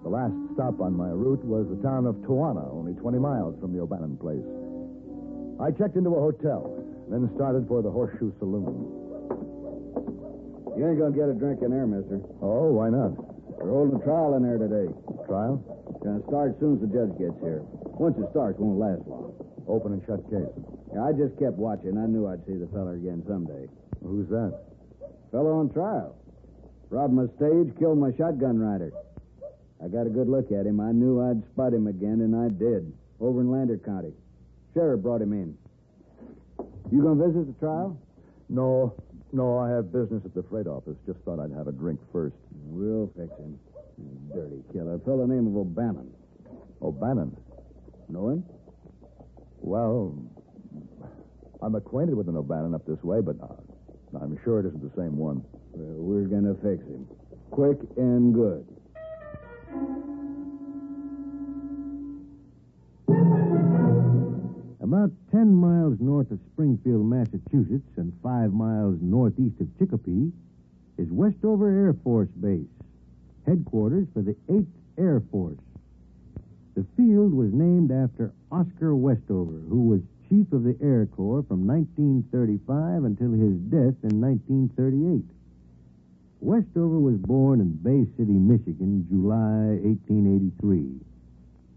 The last stop on my route was the town of Toanna, only 20 miles from the O'Bannon place. I checked into a hotel, then started for the Horseshoe Saloon. You ain't gonna get a drink in there, mister. Oh, why not? We're holding a trial in there today. Trial? Gonna start as soon as the judge gets here. Once it starts, won't last long. Open and shut case. Yeah, I just kept watching. I knew I'd see the fella again someday. Who's that? Fella on trial. Robbed my stage, killed my shotgun rider. I got a good look at him. I knew I'd spot him again, and I did. Over in Lander County. Sheriff brought him in. You gonna visit the trial? No, I have business at the freight office. Just thought I'd have a drink first. We'll fix him. Dirty killer. A fellow named of O'Bannon. O'Bannon? Know him? Well, I'm acquainted with an O'Bannon up this way, but I'm sure it isn't the same one. Well, we're gonna fix him. Quick and good. About 10 miles north of Springfield, Massachusetts, and 5 miles northeast of Chicopee is Westover Air Force Base, headquarters for the 8th Air Force. The field was named after Oscar Westover, who was Chief of the Air Corps from 1935 until his death in 1938. Westover was born in Bay City, Michigan, July 1883.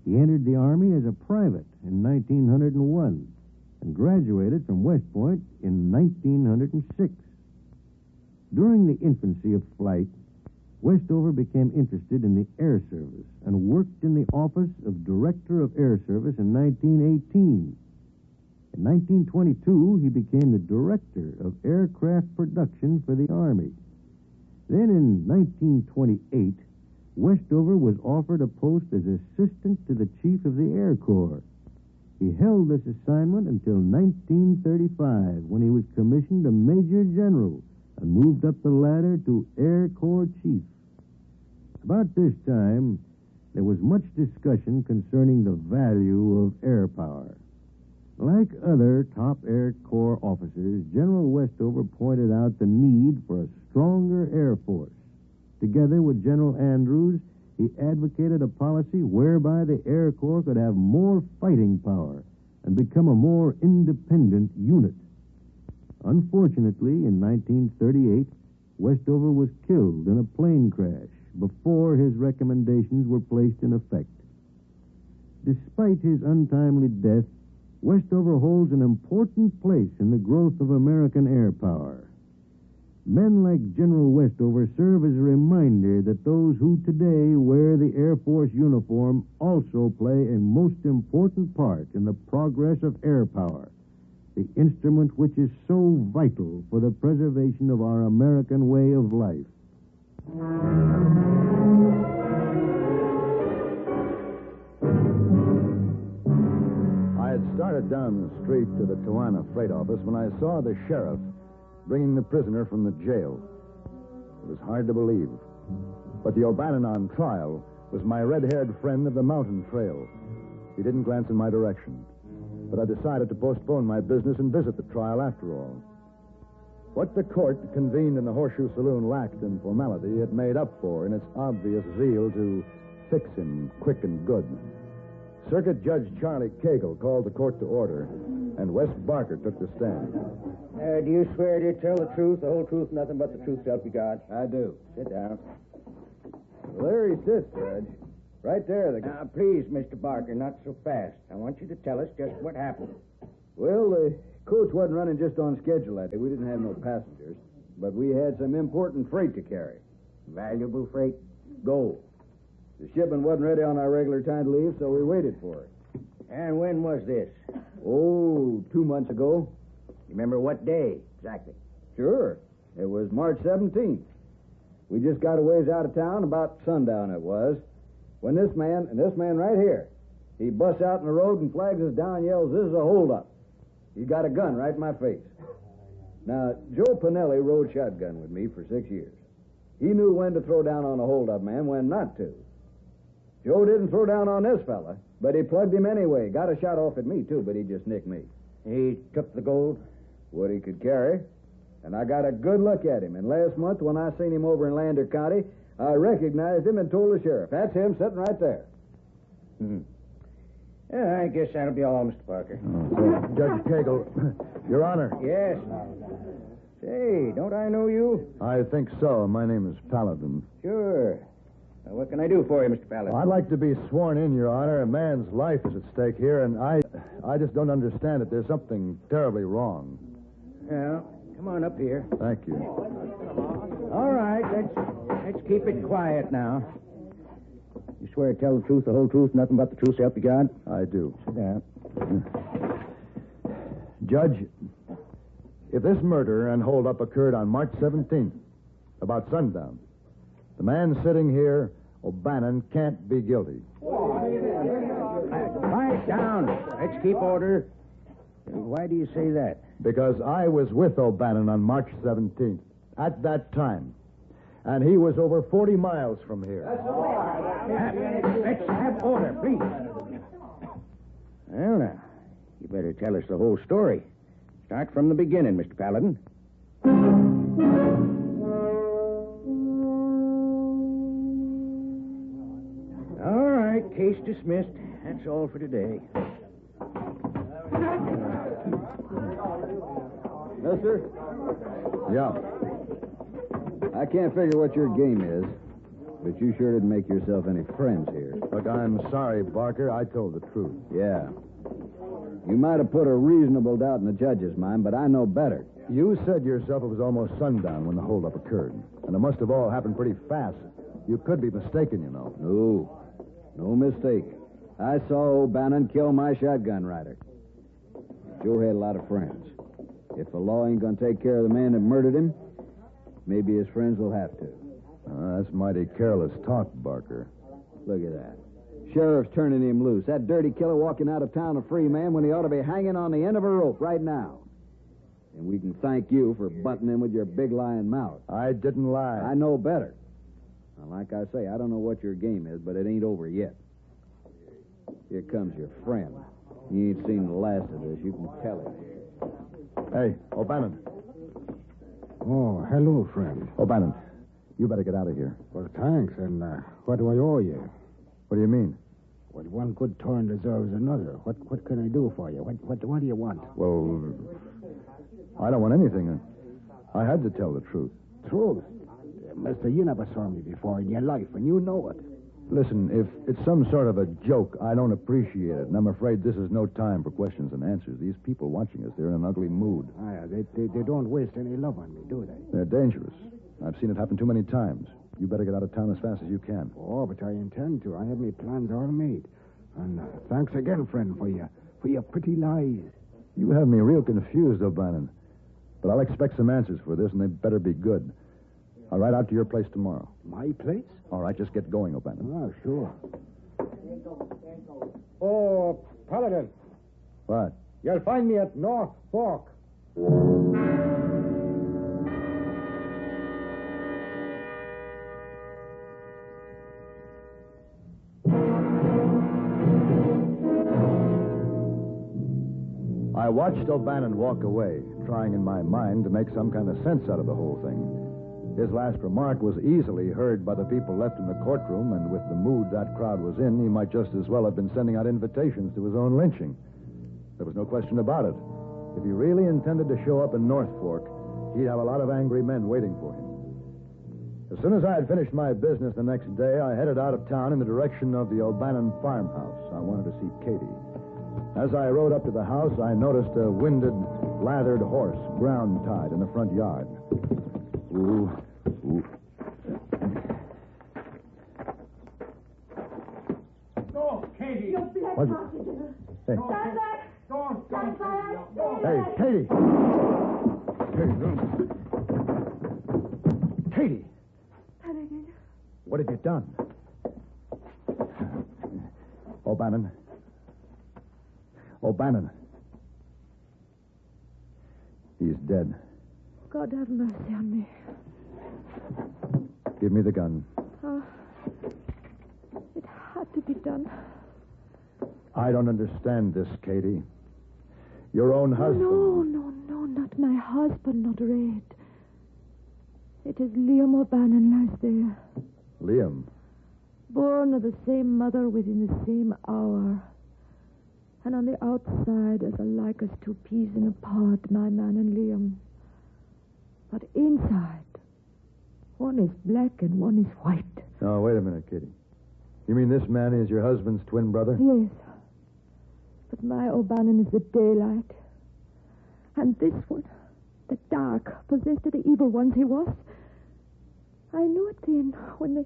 He entered the Army as a private in 1901 and graduated from West Point in 1906. During the infancy of flight, Westover became interested in the Air Service and worked in the office of Director of Air Service in 1918. In 1922, he became the Director of Aircraft Production for the Army. Then in 1928, Westover was offered a post as assistant to the Chief of the Air Corps. He held this assignment until 1935, when he was commissioned a Major General and moved up the ladder to Air Corps Chief. About this time, there was much discussion concerning the value of air power. Like other top Air Corps officers, General Westover pointed out the need for a stronger Air Force. Together with General Andrews, he advocated a policy whereby the Air Corps could have more fighting power and become a more independent unit. Unfortunately, in 1938, Westover was killed in a plane crash before his recommendations were placed in effect. Despite his untimely death, Westover holds an important place in the growth of American air power. Men like General Westover serve as a reminder that those who today wear the Air Force uniform also play a most important part in the progress of air power, the instrument which is so vital for the preservation of our American way of life. I had started down the street to the Toanna freight office when I saw the sheriff bringing the prisoner from the jail. It was hard to believe. But the O'Bannon on trial was my red-haired friend of the mountain trail. He didn't glance in my direction, but I decided to postpone my business and visit the trial after all. What the court convened in the Horseshoe Saloon lacked in formality, it made up for in its obvious zeal to fix him quick and good. Circuit Judge Charlie Cagle called the court to order, and Wes Barker took the stand. Do you swear to tell the truth, the whole truth, nothing but the truth, so help you God? I do. Sit down. Well, there he sits, Judge. Right there. Now, please, Mr. Barker, not so fast. I want you to tell us just what happened. Well, the coach wasn't running just on schedule that day. We didn't have no passengers, but we had some important freight to carry. Valuable freight? Gold. The shipment wasn't ready on our regular time to leave, so we waited for it. And when was this? Oh, 2 months ago. You remember what day exactly? Sure. It was March 17th. We just got a ways out of town, about sundown it was, when this man right here, he busts out in the road and flags us down and yells, "This is a holdup." He got a gun right in my face. Now, Joe Pinelli rode shotgun with me for 6 years. He knew when to throw down on a holdup man, when not to. Joe didn't throw down on this fella, but he plugged him anyway. Got a shot off at me, too, but he just nicked me. He took the gold? What he could carry. And I got a good look at him. And last month, when I seen him over in Lander County, I recognized him and told the sheriff. That's him sitting right there. Yeah, I guess that'll be all, Mr. Parker. Judge Cagle, Your Honor. Yes. Say, don't I know you? I think so. My name is Paladin. Sure. Now, what can I do for you, Mr. Paladin? I'd like to be sworn in, Your Honor. A man's life is at stake here, and I just don't understand it. There's something terribly wrong. Well, come on up here. Thank you. All right, let's keep it quiet now. You swear to tell the truth, the whole truth, nothing but the truth, so help you God? I do. Sit down. Judge, if this murder and holdup occurred on March 17th, about sundown, the man sitting here, O'Bannon, can't be guilty. Quiet down. Let's keep order. Why do you say that? Because I was with O'Bannon on March 17th, at that time. And he was over 40 miles from here. Let's have order, please. Well, now, you better tell us the whole story. Start from the beginning, Mr. Paladin. All right, case dismissed. That's all for today. Mister? Yeah. I can't figure what your game is, but you sure didn't make yourself any friends here. Look, I'm sorry, Barker. I told the truth. Yeah. You might have put a reasonable doubt in the judge's mind, but I know better. You said yourself it was almost sundown when the holdup occurred, and it must have all happened pretty fast. You could be mistaken, you know. No mistake. I saw O'Bannon kill my shotgun rider. Joe had a lot of friends. If the law ain't going to take care of the man that murdered him, maybe his friends will have to. That's mighty careless talk, Barker. Look at that. Sheriff's turning him loose. That dirty killer walking out of town a free man when he ought to be hanging on the end of a rope right now. And we can thank you for butting him with your big lying mouth. I didn't lie. I know better. Now, like I say, I don't know what your game is, but it ain't over yet. Here comes your friend. You ain't seen the last of this. You can tell him. Hey, O'Bannon. Oh, hello, friend. O'Bannon, you better get out of here. Well, thanks. And what do I owe you? What do you mean? Well, one good turn deserves another. What can I do for you? What do you want? Well, I don't want anything. I had to tell the truth. Truth? Mister, you never saw me before in your life, and you know it. Listen, if it's some sort of a joke, I don't appreciate it, and I'm afraid this is no time for questions and answers. These people watching us, they're in an ugly mood. They don't waste any love on me, do they? They're dangerous. I've seen it happen too many times. You better get out of town as fast as you can. Oh, but I intend to. I have my plans all made. And thanks again, friend, for your pretty lies. You have me real confused, O'Bannon. But I'll expect some answers for this, and they better be good. I'll ride out to your place tomorrow. My place? All right, just get going, O'Bannon. Oh, sure. Oh, Paladin. What? You'll find me at North Fork. I watched O'Bannon walk away, trying in my mind to make some kind of sense out of the whole thing. His last remark was easily heard by the people left in the courtroom, and with the mood that crowd was in, he might just as well have been sending out invitations to his own lynching. There was no question about it. If he really intended to show up in North Fork, he'd have a lot of angry men waiting for him. As soon as I had finished my business the next day, I headed out of town in the direction of the O'Bannon farmhouse. I wanted to see Katie. As I rode up to the house, I noticed a winded, lathered horse ground-tied in the front yard. Ooh. No, Katie. You black What? hostages. Hey. Stand back. Don't. Stand back. Hey, Katie. Katie. Paladin. What have you done? O'Bannon. He's dead. God have mercy on me. Give me the gun. It had to be done. I don't understand this, Katie. Your own husband. No, not my husband, not Red. It is Liam O'Bannon lies there. Liam. Born of the same mother within the same hour. And on the outside, as alike as two peas in a pod, my man and Liam. But inside, one is black and one is white. No, wait a minute, Katie. You mean this man is your husband's twin brother? Yes. But my O'Bannon is the daylight. And this one, the dark, possessed of the evil ones he was. I knew it then, when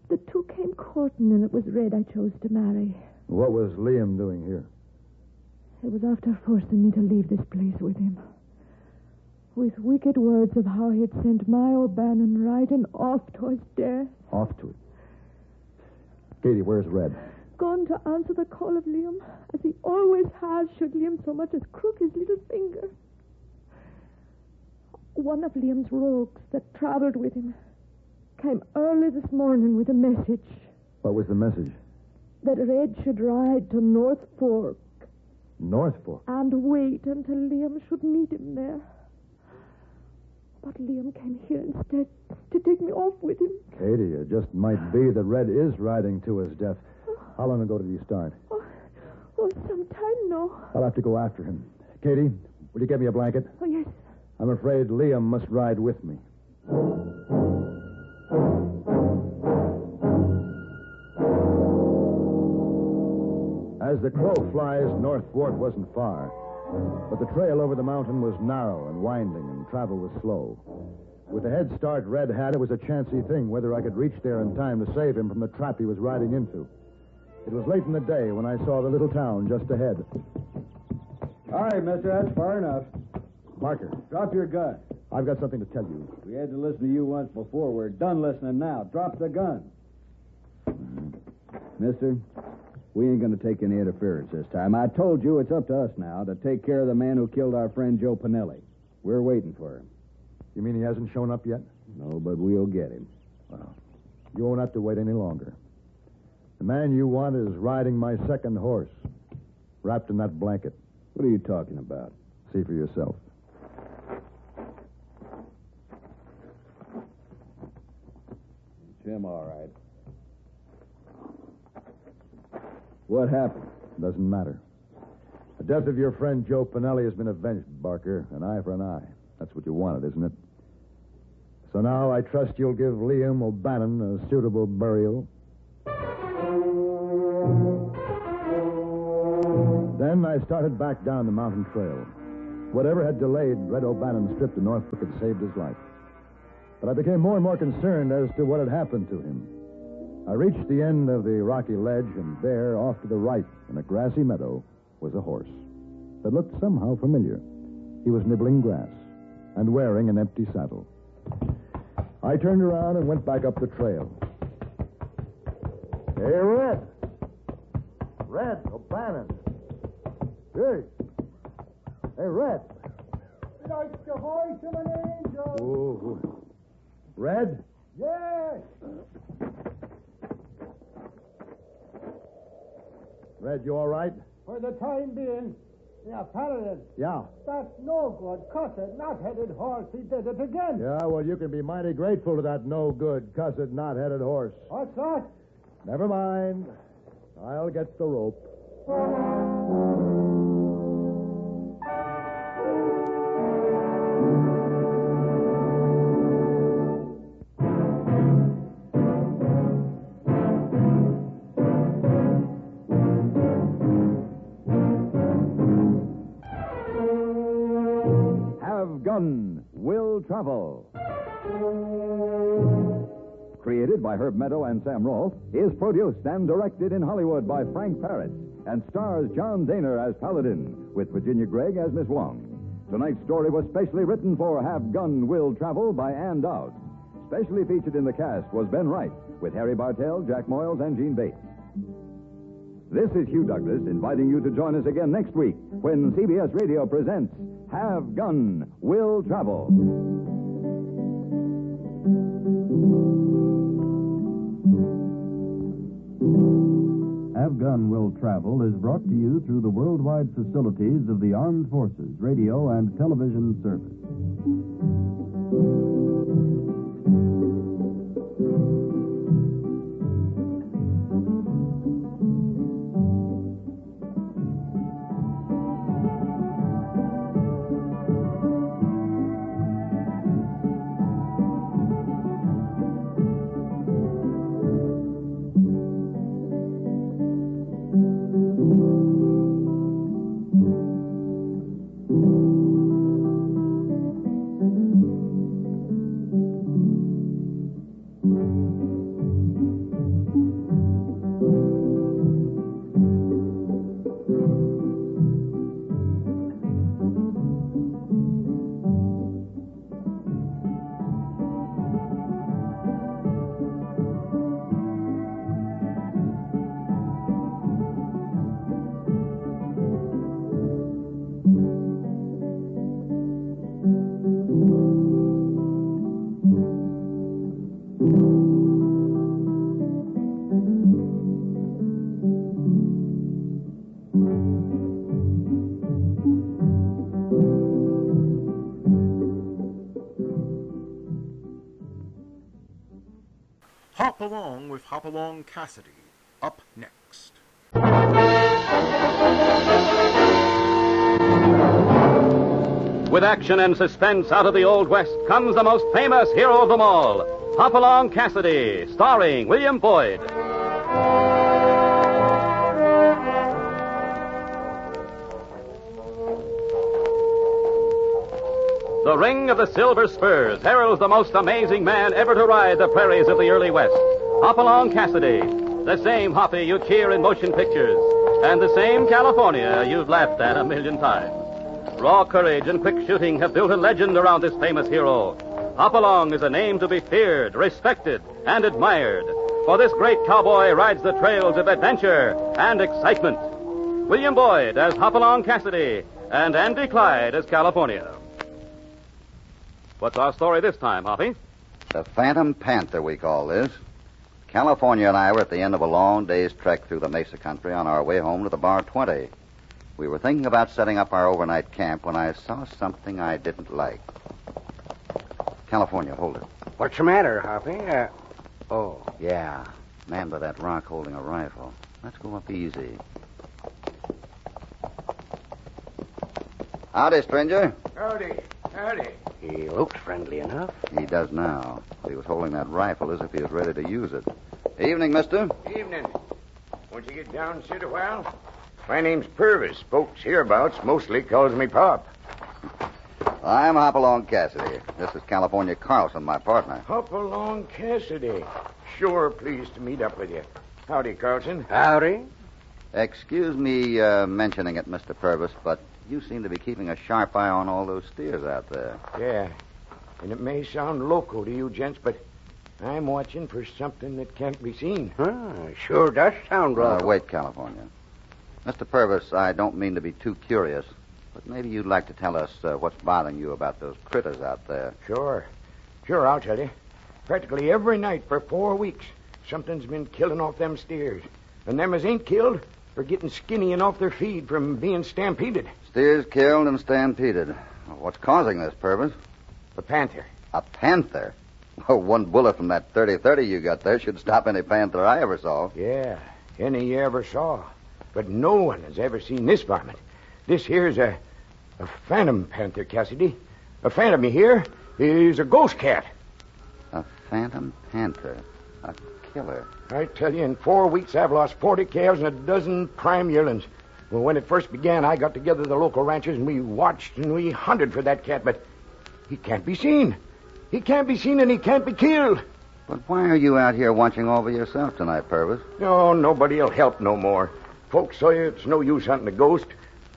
the two came courting, and it was Red I chose to marry. What was Liam doing here? It was after forcing me to leave this place with him. With wicked words of how he had sent my O'Bannon riding off to his death. Off to it. Katie, where's Red? Gone to answer the call of Liam, as he always has, should Liam so much as crook his little finger. One of Liam's rogues that traveled with him came early this morning with a message. What was the message? That Red should ride to North Fork. North Fork? And wait until Liam should meet him there. But Liam came here instead to take me off with him. Katie, it just might be that Red is riding to his death. How long ago did he start? Some time now. I'll have to go after him. Katie, will you get me a blanket? Oh, yes. I'm afraid Liam must ride with me. As the crow flies, North Fork wasn't far. But the trail over the mountain was narrow and winding, and travel was slow. With the head start Red had, it was a chancy thing whether I could reach there in time to save him from the trap he was riding into. It was late in the day when I saw the little town just ahead. All right, mister, that's far enough. Barker. Drop your gun. I've got something to tell you. We had to listen to you once before. We're done listening now. Drop the gun. Mister, we ain't going to take any interference this time. I told you it's up to us now to take care of the man who killed our friend Joe Pinelli. We're waiting for him. You mean he hasn't shown up yet? No, but we'll get him. Well, you won't have to wait any longer. The man you want is riding my second horse, wrapped in that blanket. What are you talking about? See for yourself. It's him, all right. What happened? Doesn't matter. The death of your friend Joe Pinelli has been avenged, Barker. An eye for an eye. That's what you wanted, isn't it? So now I trust you'll give Liam O'Bannon a suitable burial. Then I started back down the mountain trail. Whatever had delayed Red O'Bannon's trip to Norfolk had saved his life. But I became more and more concerned as to what had happened to him. I reached the end of the rocky ledge, and there, off to the right, in a grassy meadow, was a horse that looked somehow familiar. He was nibbling grass and wearing an empty saddle. I turned around and went back up the trail. Hey, Red! Red O'Bannon! Hey! Hey, Red! Like the voice of an angel. Oh. Red? Yes. Red, you all right? For the time being. Yeah, Paladin. Yeah. That's no good. Cussed, not-headed horse. He did it again. Yeah, well, you can be mighty grateful to that no-good, cussed, not-headed horse. What's that? Never mind. I'll get the rope. Gun Will Travel. Created by Herb Meadow and Sam Rolfe, is produced and directed in Hollywood by Frank Paris and stars John Daner as Paladin, with Virginia Gregg as Miss Wong. Tonight's story was specially written for Have Gun Will Travel by Ann Dowd. Specially featured in the cast was Ben Wright, with Harry Bartell, Jack Moyles, and Gene Bates. This is Hugh Douglas inviting you to join us again next week when CBS Radio presents Have Gun Will Travel. Have Gun Will Travel is brought to you through the worldwide facilities of the Armed Forces Radio and Television Service. Hop Along with Along Cassidy, up next. With action and suspense out of the Old West comes the most famous hero of them all, Hop Along Cassidy, starring William Boyd. The ring of the silver spurs heralds the most amazing man ever to ride the prairies of the early West. Hop Along Cassidy, the same Hoppy you cheer in motion pictures, and the same California you've laughed at a million times. Raw courage and quick shooting have built a legend around this famous hero. Hop Along is a name to be feared, respected, and admired, for this great cowboy rides the trails of adventure and excitement. William Boyd as Hop Along Cassidy, and Andy Clyde as California. What's our story this time, Hoppy? The Phantom Panther, we call this. California and I were at the end of a long day's trek through the Mesa country on our way home to the Bar 20. We were thinking about setting up our overnight camp when I saw something I didn't like. California, hold it. What's the matter, Hoppy? Oh. Yeah, man by that rock holding a rifle. Let's go up easy. Howdy, stranger. Howdy. He looks friendly enough. He does now. He was holding that rifle as if he was ready to use it. Evening, mister. Evening. Won't you get down and sit a while? My name's Purvis. Folks hereabouts mostly calls me Pop. I'm Hop Along Cassidy. This is California Carlson, my partner. Hop Along Cassidy. Sure pleased to meet up with you. Howdy, Carlson. Howdy. Excuse me mentioning it, Mr. Purvis, but you seem to be keeping a sharp eye on all those steers out there. Yeah. And it may sound loco to you gents, but I'm watching for something that can't be seen. Sure does sound right. Wait, California. Mr. Purvis, I don't mean to be too curious, but maybe you'd like to tell us what's bothering you about those critters out there. Sure, I'll tell you. Practically every night for 4 weeks, something's been killing off them steers. And them as ain't killed are getting skinny and off their feed from being stampeded. Steers killed and stampeded. What's causing this, Purvis? The panther. A panther? Well, one bullet from that .30-30 you got there should stop any panther I ever saw. Yeah, any you ever saw. But no one has ever seen this varmint. This here's a phantom panther, Cassidy. A phantom, you hear, is a ghost cat. A phantom panther. A killer. I tell you, in 4 weeks I've lost 40 calves and a dozen prime yearlings. Well, when it first began, I got together the local ranchers and we watched and we hunted for that cat, but He can't be seen. He can't be seen and he can't be killed. But why are you out here watching over yourself tonight, Purvis? No, nobody'll help no more. Folks say it's no use hunting a ghost.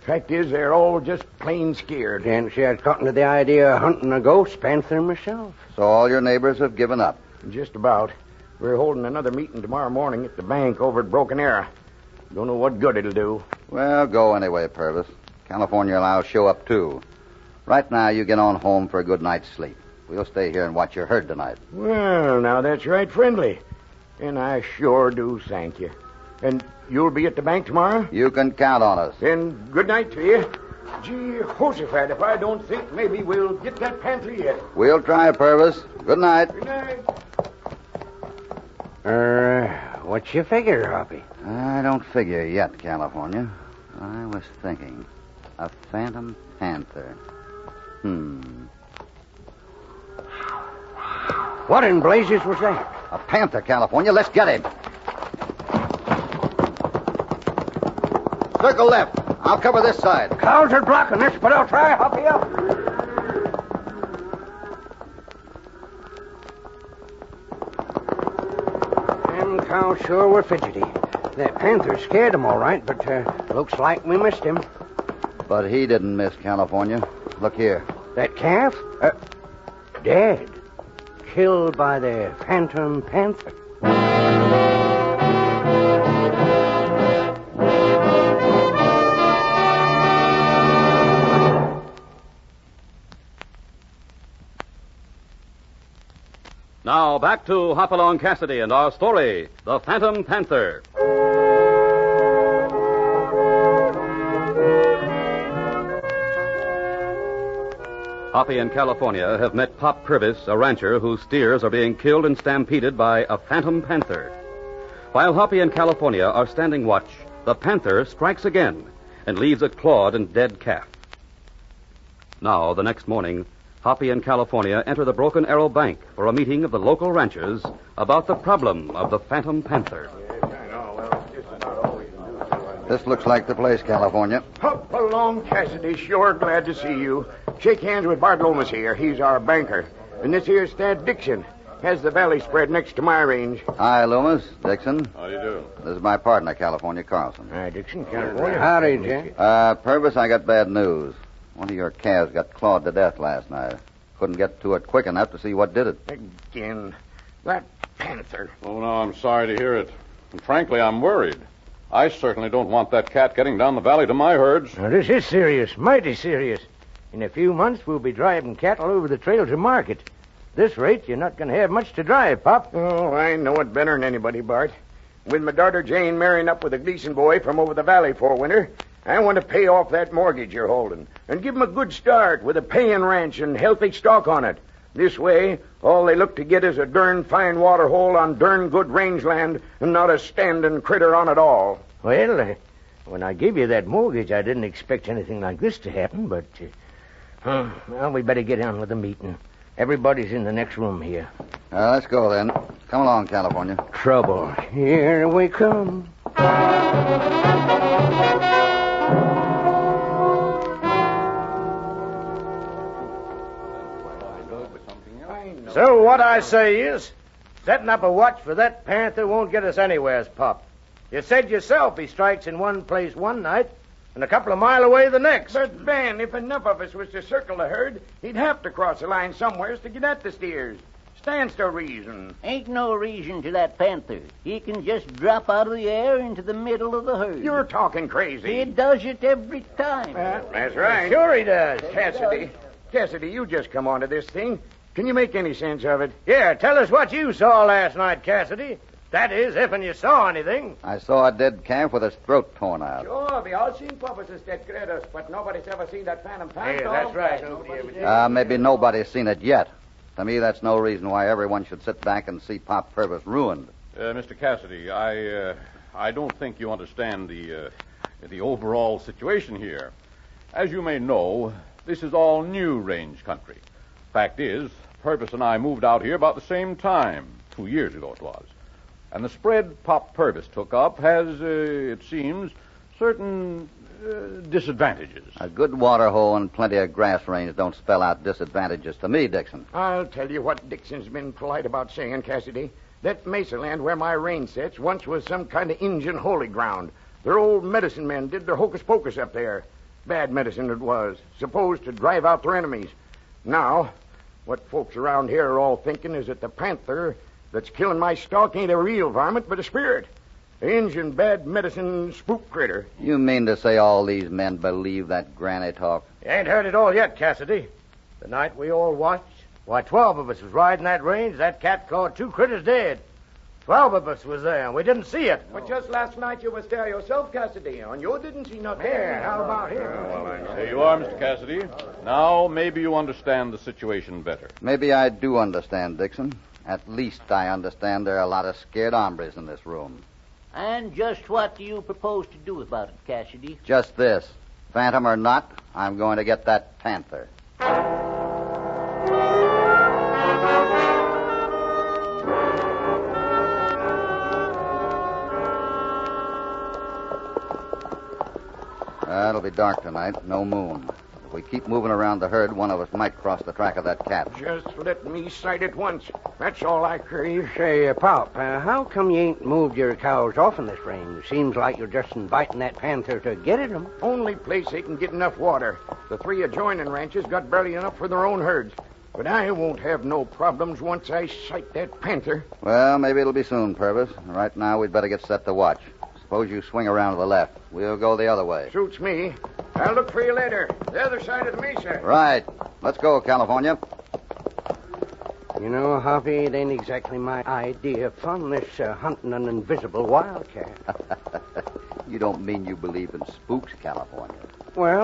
Fact is, they're all just plain scared. Can't see I'd gotten to the idea of hunting a ghost panther myself. So all your neighbors have given up? Just about. We're holding another meeting tomorrow morning at the bank over at Broken Arrow. Don't know what good it'll do. Well, go anyway, Purvis. California will now show up, too. Right now, you get on home for a good night's sleep. We'll stay here and watch your herd tonight. Well, now that's right friendly. And I sure do thank you. And you'll be at the bank tomorrow? You can count on us. Then good night to you. Gee, Josephat, if I don't think maybe we'll get that panther yet. We'll try, Purvis. Good night. Good night. What's your figure, Harvey? I don't figure yet, California. I was thinking. A phantom panther. What in blazes was that? A panther, California. Let's get him. Circle left. I'll cover this side. Clouds are blocking this, but I'll try. Harvey up. Them cows sure were fidgety. That panther scared them all right, but looks like we missed him. But he didn't miss, California. Look here. That calf? Dead. Killed by the phantom panther. Now back to Hopalong Cassidy and our story, The Phantom Panther. Hoppy and California have met Pop Purvis, a rancher whose steers are being killed and stampeded by a phantom panther. While Hoppy and California are standing watch, the panther strikes again and leaves a clawed and dead calf. Now, the next morning, Hoppy and California enter the Broken Arrow Bank for a meeting of the local ranchers about the problem of the phantom panther. This looks like the place, California. Hop along, Cassidy. Sure glad to see you. Shake hands with Bart Lomas here. He's our banker. And this here's Thad Dixon. Has the valley spread next to my range. Hi, Loomis. Dixon. How you do? This is my partner, California Carlson. Hi, Dixon. California. Howdy, Jay. Purvis, I got bad news. One of your calves got clawed to death last night. Couldn't get to it quick enough to see what did it. Again. That panther. Oh, no, I'm sorry to hear it. And frankly, I'm worried. I certainly don't want that cat getting down the valley to my herds. Now, this is serious, mighty serious. In a few months, we'll be driving cattle over the trail to market. This rate, you're not going to have much to drive, Pop. Oh, I know it better than anybody, Bart. With my daughter Jane marrying up with a Gleason boy from over the valley for winter, I want to pay off that mortgage you're holding and give 'em a good start with a paying ranch and healthy stock on it. This way, all they look to get is a darn fine water hole on darn good rangeland and not a standing critter on it all. Well, when I gave you that mortgage, I didn't expect anything like this to happen, but... well, we better get on with the meeting. Everybody's in the next room here. Let's go, then. Come along, California. Trouble. Here we come. So what I say is, setting up a watch for that panther won't get us anywheres, Pop. You said yourself he strikes in one place one night and a couple of mile away the next. But, Ben, if enough of us was to circle the herd, he'd have to cross the line somewheres to get at the steers. Stands to reason. Ain't no reason to that panther. He can just drop out of the air into the middle of the herd. You're talking crazy. He does it every time. That's right. Sure he does. Cassidy, you just come onto this thing. Can you make any sense of it? Yeah, tell us what you saw last night, Cassidy. That is, if and you saw anything. I saw a dead calf with his throat torn out. Sure, we all seen purposes that critters, but nobody's ever seen that phantom panther. Yeah, that's right. Maybe nobody's seen it yet. To me, that's no reason why everyone should sit back and see Pop Purvis ruined. Mr. Cassidy, I don't think you understand the overall situation here. As you may know, this is all new range country. Fact is, Purvis and I moved out here about the same time, 2 years ago it was. And the spread Pop Purvis took up has, it seems, certain disadvantages. A good water hole and plenty of grass range don't spell out disadvantages to me, Dixon. I'll tell you what Dixon's been polite about saying, Cassidy. That mesa land where my range sets once was some kind of Injun holy ground. Their old medicine men did their hocus pocus up there. Bad medicine it was, supposed to drive out their enemies. Now, what folks around here are all thinking is that the panther that's killing my stock ain't a real varmint, but a spirit. The Injun bad medicine spook critter. You mean to say all these men believe that granny talk? You ain't heard it all yet, Cassidy. The night we all watched, why, 12 of us was riding that range. That cat caught 2 critters dead. 12 of us was there, and we didn't see it. But just last night you was there yourself, Cassidy, and you didn't see nothing. Yeah, how about him? There you are, Mr. Cassidy. Now, maybe you understand the situation better. Maybe I do understand, Dixon. At least I understand there are a lot of scared hombres in this room. And just what do you propose to do about it, Cassidy? Just this. Phantom or not, I'm going to get that panther. It'll be dark tonight. No moon. If we keep moving around the herd, one of us might cross the track of that cat. Just let me sight it once. That's all I crave. Say, Pop, how come you ain't moved your cows off in this range? Seems like you're just inviting that panther to get at them. Only place they can get enough water. The 3 adjoining ranches got barely enough for their own herds. But I won't have no problems once I sight that panther. Well, maybe it'll be soon, Purvis. Right now, we'd better get set to watch. Suppose you swing around to the left. We'll go the other way. Suits me. I'll look for you later. The other side of the mesa. Right. Let's go, California. You know, Harvey, it ain't exactly my idea of fun, this hunting an invisible wildcat. You don't mean you believe in spooks, California? Well,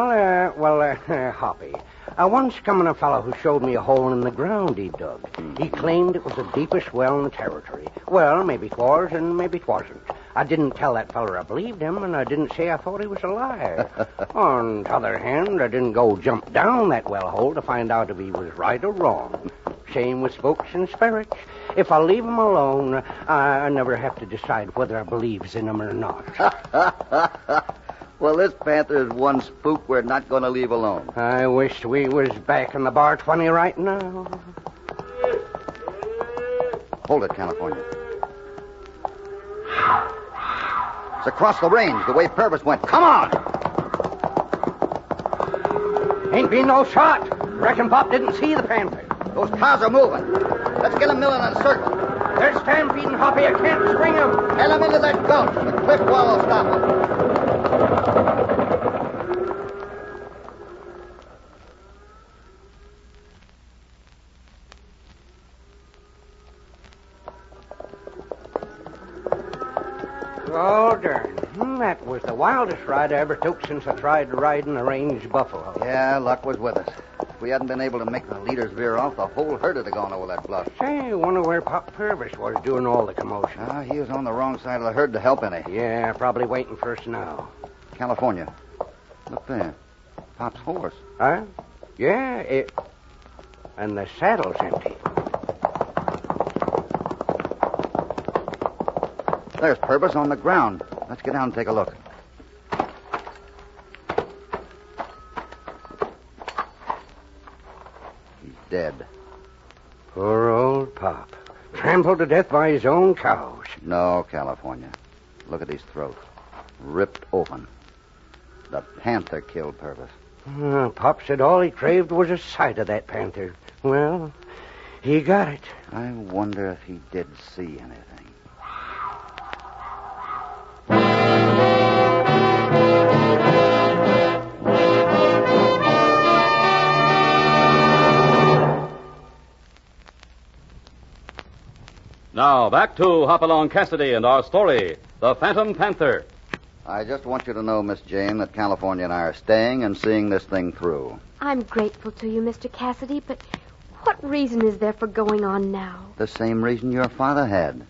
Harvey, I once come on a fellow who showed me a hole in the ground he dug. He claimed it was the deepest well in the territory. Well, maybe it was and maybe it wasn't. I didn't tell that feller I believed him, and I didn't say I thought he was a liar. On the other hand, I didn't go jump down that well hole to find out if he was right or wrong. Same with spooks and spirits. If I leave them alone, I never have to decide whether I believes in them or not. Well, this panther is one spook we're not going to leave alone. I wish we was back in the bar 20 right now. Hold it, California. It's across the range, the way Purvis went. Come on! Ain't been no shot. Reckon Pop didn't see the panther. Those cows are moving. Let's get them milling in a circle. They're stampeding, Hoppy. I can't string them. Head them into that gulch. The cliff wall will stop them. Oh, darn. That was the wildest ride I ever took since I tried riding a range buffalo. Yeah, luck was with us. If we hadn't been able to make the leaders veer off, the whole herd would have gone over that bluff. Say, I wonder where Pop Purvis was doing all the commotion. He was on the wrong side of the herd to help any. Yeah, probably waiting for us now. California. Look there. Pop's horse. Huh? Yeah, and the saddle's empty. There's Purvis on the ground. Let's get down and take a look. He's dead. Poor old Pop. Trampled to death by his own cows. No, California. Look at his throat. Ripped open. The panther killed Purvis. Pop said all he craved was a sight of that panther. Well, he got it. I wonder if he did see anything. Now, back to Hopalong Cassidy and our story, The Phantom Panther. I just want you to know, Miss Jane, that California and I are staying and seeing this thing through. I'm grateful to you, Mr. Cassidy, but what reason is there for going on now? The same reason your father had.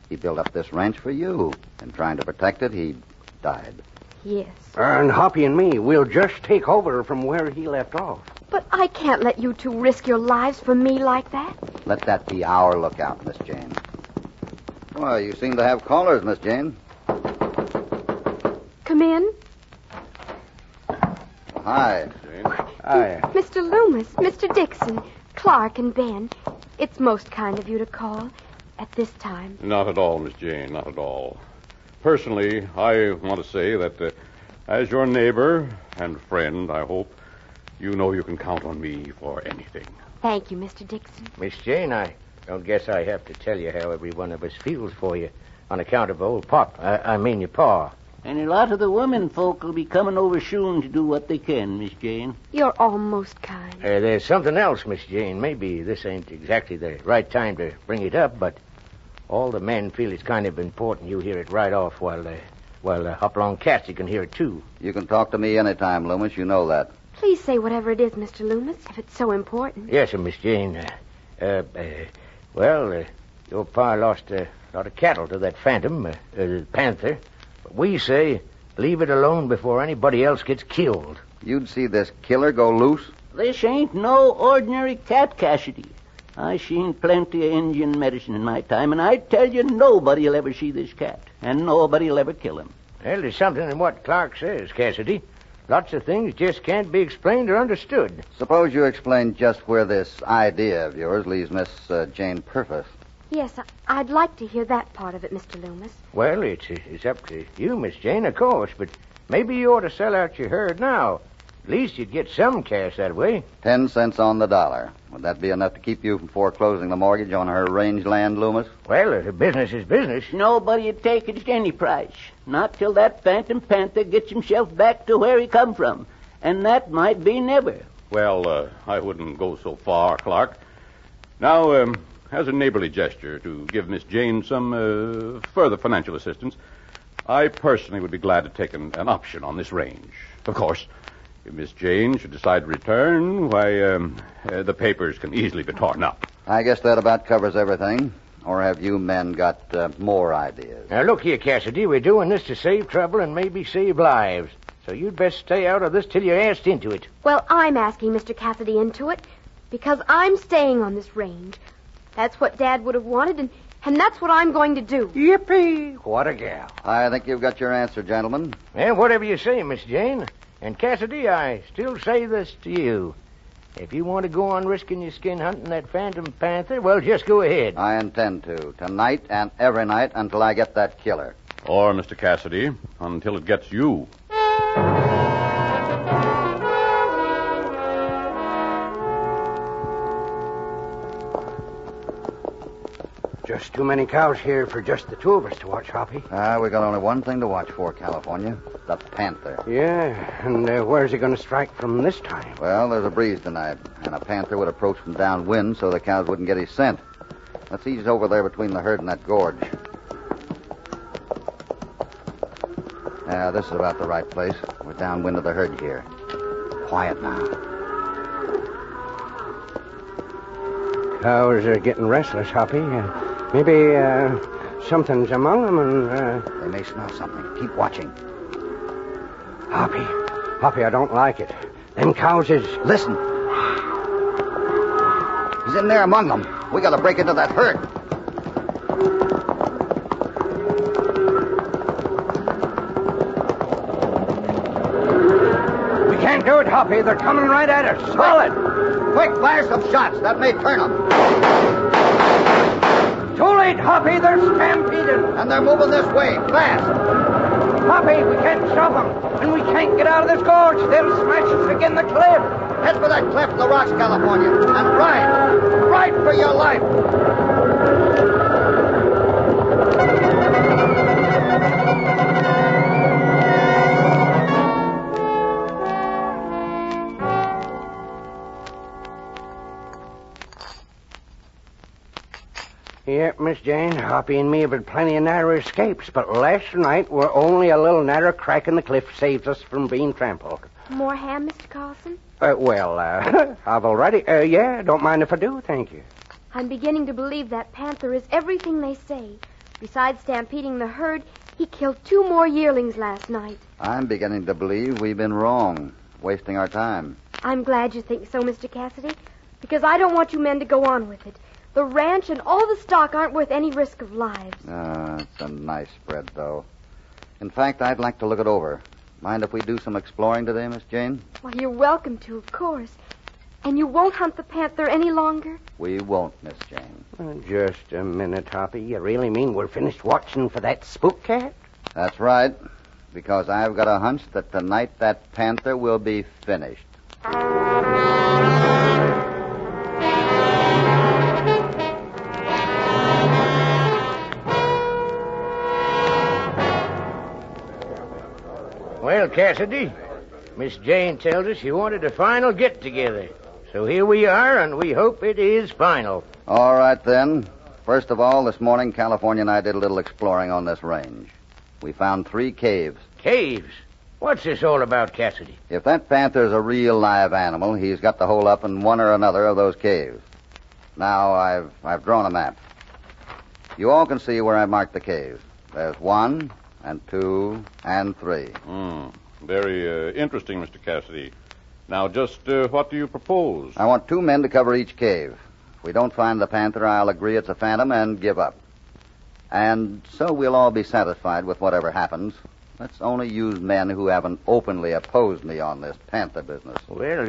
He built up this ranch for you. In trying to protect it, he died. Yes. And Hoppy and me, we'll just take over from where he left off. But I can't let you two risk your lives for me like that. Let that be our lookout, Miss Jane. Well, you seem to have callers, Miss Jane. Come in. Hi. Hi. Mr. Loomis, Mr. Dixon, Clark, and Ben. It's most kind of you to call at this time. Not at all, Miss Jane, not at all. Personally, I want to say that as your neighbor and friend, I hope, you know you can count on me for anything. Thank you, Mr. Dixon. Miss Jane, I don't guess I have to tell you how every one of us feels for you on account of old Pop. I mean your pa. And a lot of the women folk will be coming over soon to do what they can, Miss Jane. You're almost kind. There's something else, Miss Jane. Maybe this ain't exactly the right time to bring it up, but all the men feel it's kind of important you hear it right off while Along Cassidy can hear it, too. You can talk to me anytime, Loomis. You know that. Please say whatever it is, Mr. Loomis, if it's so important. Yes, sir, Miss Jane. Your pa lost a lot of cattle to that phantom, Panther. But we say leave it alone before anybody else gets killed. You'd see this killer go loose? This ain't no ordinary cat, Cassidy. I seen plenty of Indian medicine in my time, and I tell you nobody'll ever see this cat, and nobody'll ever kill him. Well, there's something in what Clark says, Cassidy. Lots of things just can't be explained or understood. Suppose you explain just where this idea of yours leaves Miss Jane Purvis. Yes, I'd like to hear that part of it, Mr. Loomis. Well, it's up to you, Miss Jane, of course, but maybe you ought to sell out your herd now. At least you'd get some cash that way. 10 cents on the dollar. Would that be enough to keep you from foreclosing the mortgage on her range land, Loomis? Well, business is business. Nobody'd take it at any price. Not till that Phantom Panther gets himself back to where he come from. And that might be never. Well, I wouldn't go so far, Clark. Now, as a neighborly gesture to give Miss Jane some further financial assistance, I personally would be glad to take an option on this range. Of course, if Miss Jane should decide to return, why, the papers can easily be torn up. I guess that about covers everything. Or have you men got more ideas? Now, look here, Cassidy. We're doing this to save trouble and maybe save lives. So you'd best stay out of this till you're asked into it. Well, I'm asking Mr. Cassidy into it because I'm staying on this range. That's what Dad would have wanted, and that's what I'm going to do. Yippee! What a gal. I think you've got your answer, gentlemen. Well, whatever you say, Miss Jane. And Cassidy, I still say this to you. If you want to go on risking your skin hunting that Phantom Panther, well, just go ahead. I intend to. Tonight and every night until I get that killer. Or, Mr. Cassidy, until it gets you. Just too many cows here for just the two of us to watch, Hoppy. We got only one thing to watch for, California. The Panther. Yeah, and where's he going to strike from this time? Well, there's a breeze tonight, and a panther would approach from downwind so the cows wouldn't get his scent. Let's ease over there between the herd and that gorge. Yeah, this is about the right place. We're downwind of the herd here. Quiet now. Cows are getting restless, Hoppy. Maybe something's among them, and they may smell something. Keep watching. Hoppy, I don't like it. Them cows is... Listen. He's in there among them. We got to break into that herd. We can't do it, Hoppy. They're coming right at us. Solid. Quick, fire some shots. That may turn them. Too late, Hoppy. They're stampeding. And they're moving this way, fast. Hoppy, we can't stop them. And we can't get out of this gorge. They'll smash us again the cliff. Head for that cleft in the rocks, California. And ride. Ride for your life. Yep, Miss Jane, Hoppy and me have had plenty of narrow escapes, but last night were only a little narrow crack in the cliff saved us from being trampled. More ham, Mr. Carlson? I've already... don't mind if I do, thank you. I'm beginning to believe that Panther is everything they say. Besides stampeding the herd, he killed 2 more yearlings last night. I'm beginning to believe we've been wrong, wasting our time. I'm glad you think so, Mr. Cassidy, because I don't want you men to go on with it. The ranch and all the stock aren't worth any risk of lives. It's a nice spread, though. In fact, I'd like to look it over. Mind if we do some exploring today, Miss Jane? Well, you're welcome to, of course. And you won't hunt the panther any longer? We won't, Miss Jane. Just a minute, Hoppy. You really mean we're finished watching for that spook cat? That's right, because I've got a hunch that tonight that panther will be finished. Well, Cassidy, Miss Jane tells us you wanted a final get-together. So here we are, and we hope it is final. All right, then. First of all, this morning, California and I did a little exploring on this range. We found 3 caves. Caves? What's this all about, Cassidy? If that panther's a real live animal, he's got to hole up in one or another of those caves. Now, I've drawn a map. You all can see where I marked the caves. There's 1 and 2 and 3. Very interesting, Mr. Cassidy. Now, just what do you propose? I want 2 men to cover each cave. If we don't find the panther, I'll agree it's a phantom and give up. And so we'll all be satisfied with whatever happens. Let's only use men who haven't openly opposed me on this panther business. Well,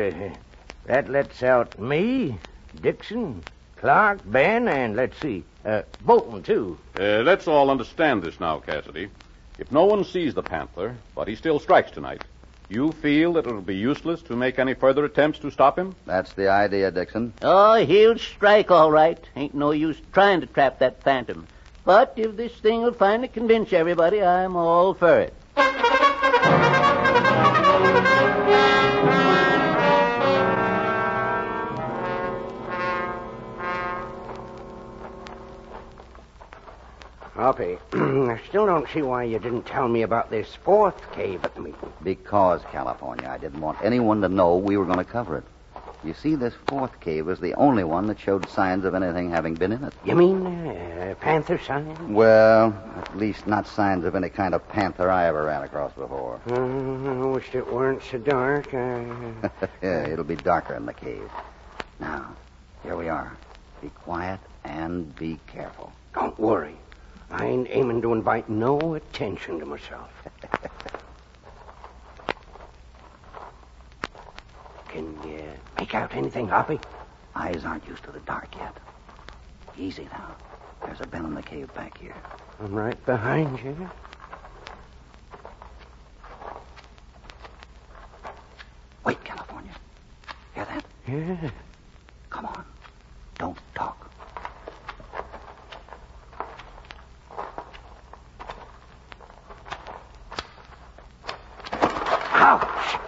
that lets out me, Dixon, Clark, Ben, and let's see, Bolton, too. Let's all understand this now, Cassidy. If no one sees the panther, but he still strikes tonight, you feel that it'll be useless to make any further attempts to stop him? That's the idea, Dixon. Oh, he'll strike all right. Ain't no use trying to trap that phantom. But if this thing will finally convince everybody, I'm all for it. Hoppy, I still don't see why you didn't tell me about this 4th cave at the meeting. Because, California, I didn't want anyone to know we were going to cover it. You see, this 4th cave was the only one that showed signs of anything having been in it. You mean panther signs? Well, at least not signs of any kind of panther I ever ran across before. I wished it weren't so dark. Yeah, it'll be darker in the cave. Now, here we are. Be quiet and be careful. Don't worry. I ain't aiming to invite no attention to myself. Can you make out anything, Hoppy? Eyes aren't used to the dark yet. Easy now. There's a bend in the cave back here. I'm right behind you. Wait, California. Hear that? Yeah. Come on. Don't talk. Ouch!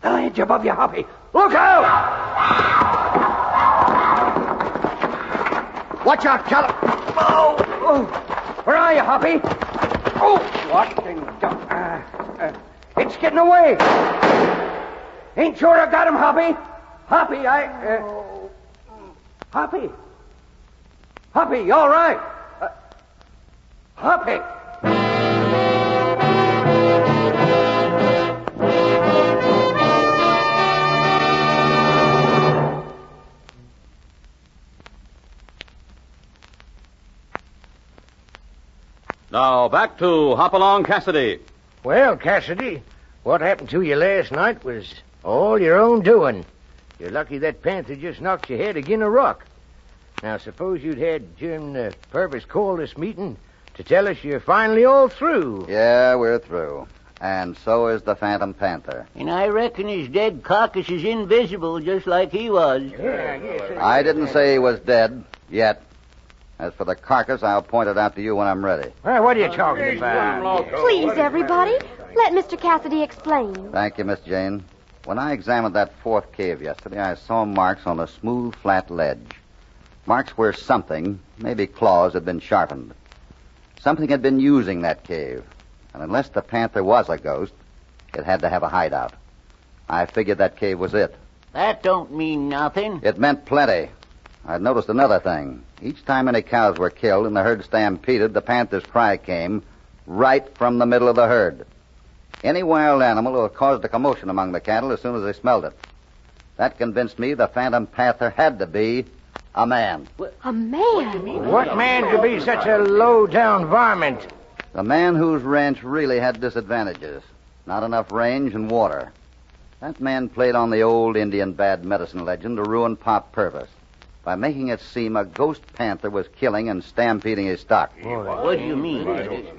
The ledge above you, Hoppy. Look out! Watch out, Calip. Oh! Where are you, Hoppy? Oh! What in it's getting away. Ain't sure I got him, Hoppy. Hoppy, Hoppy. Hoppy, you all right? Hoppy. Now, back to Hopalong Cassidy. Well, Cassidy, what happened to you last night was all your own doing. You're lucky that panther just knocked your head agin a rock. Now, suppose you'd had Jim Purvis call this meeting to tell us you're finally all through. Yeah, we're through. And so is the Phantom Panther. And I reckon his dead carcass is invisible, just like he was. I didn't say he was dead, yet. As for the carcass, I'll point it out to you when I'm ready. Well, what are you talking about? Please, everybody, let Mr. Cassidy explain. Thank you, Miss Jane. When I examined that 4th cave yesterday, I saw marks on a smooth, flat ledge. Marks where something, maybe claws, had been sharpened. Something had been using that cave. And unless the panther was a ghost, it had to have a hideout. I figured that cave was it. That don't mean nothing. It meant plenty. I'd noticed another thing. Each time any cows were killed and the herd stampeded, the panther's cry came right from the middle of the herd. Any wild animal would have caused a commotion among the cattle as soon as they smelled it. That convinced me the Phantom Panther had to be A man. A man? What man could be such a low-down varmint? The man whose ranch really had disadvantages. Not enough range and water. That man played on the old Indian bad medicine legend to ruin Pop Purvis by making it seem a ghost panther was killing and stampeding his stock. What do you mean?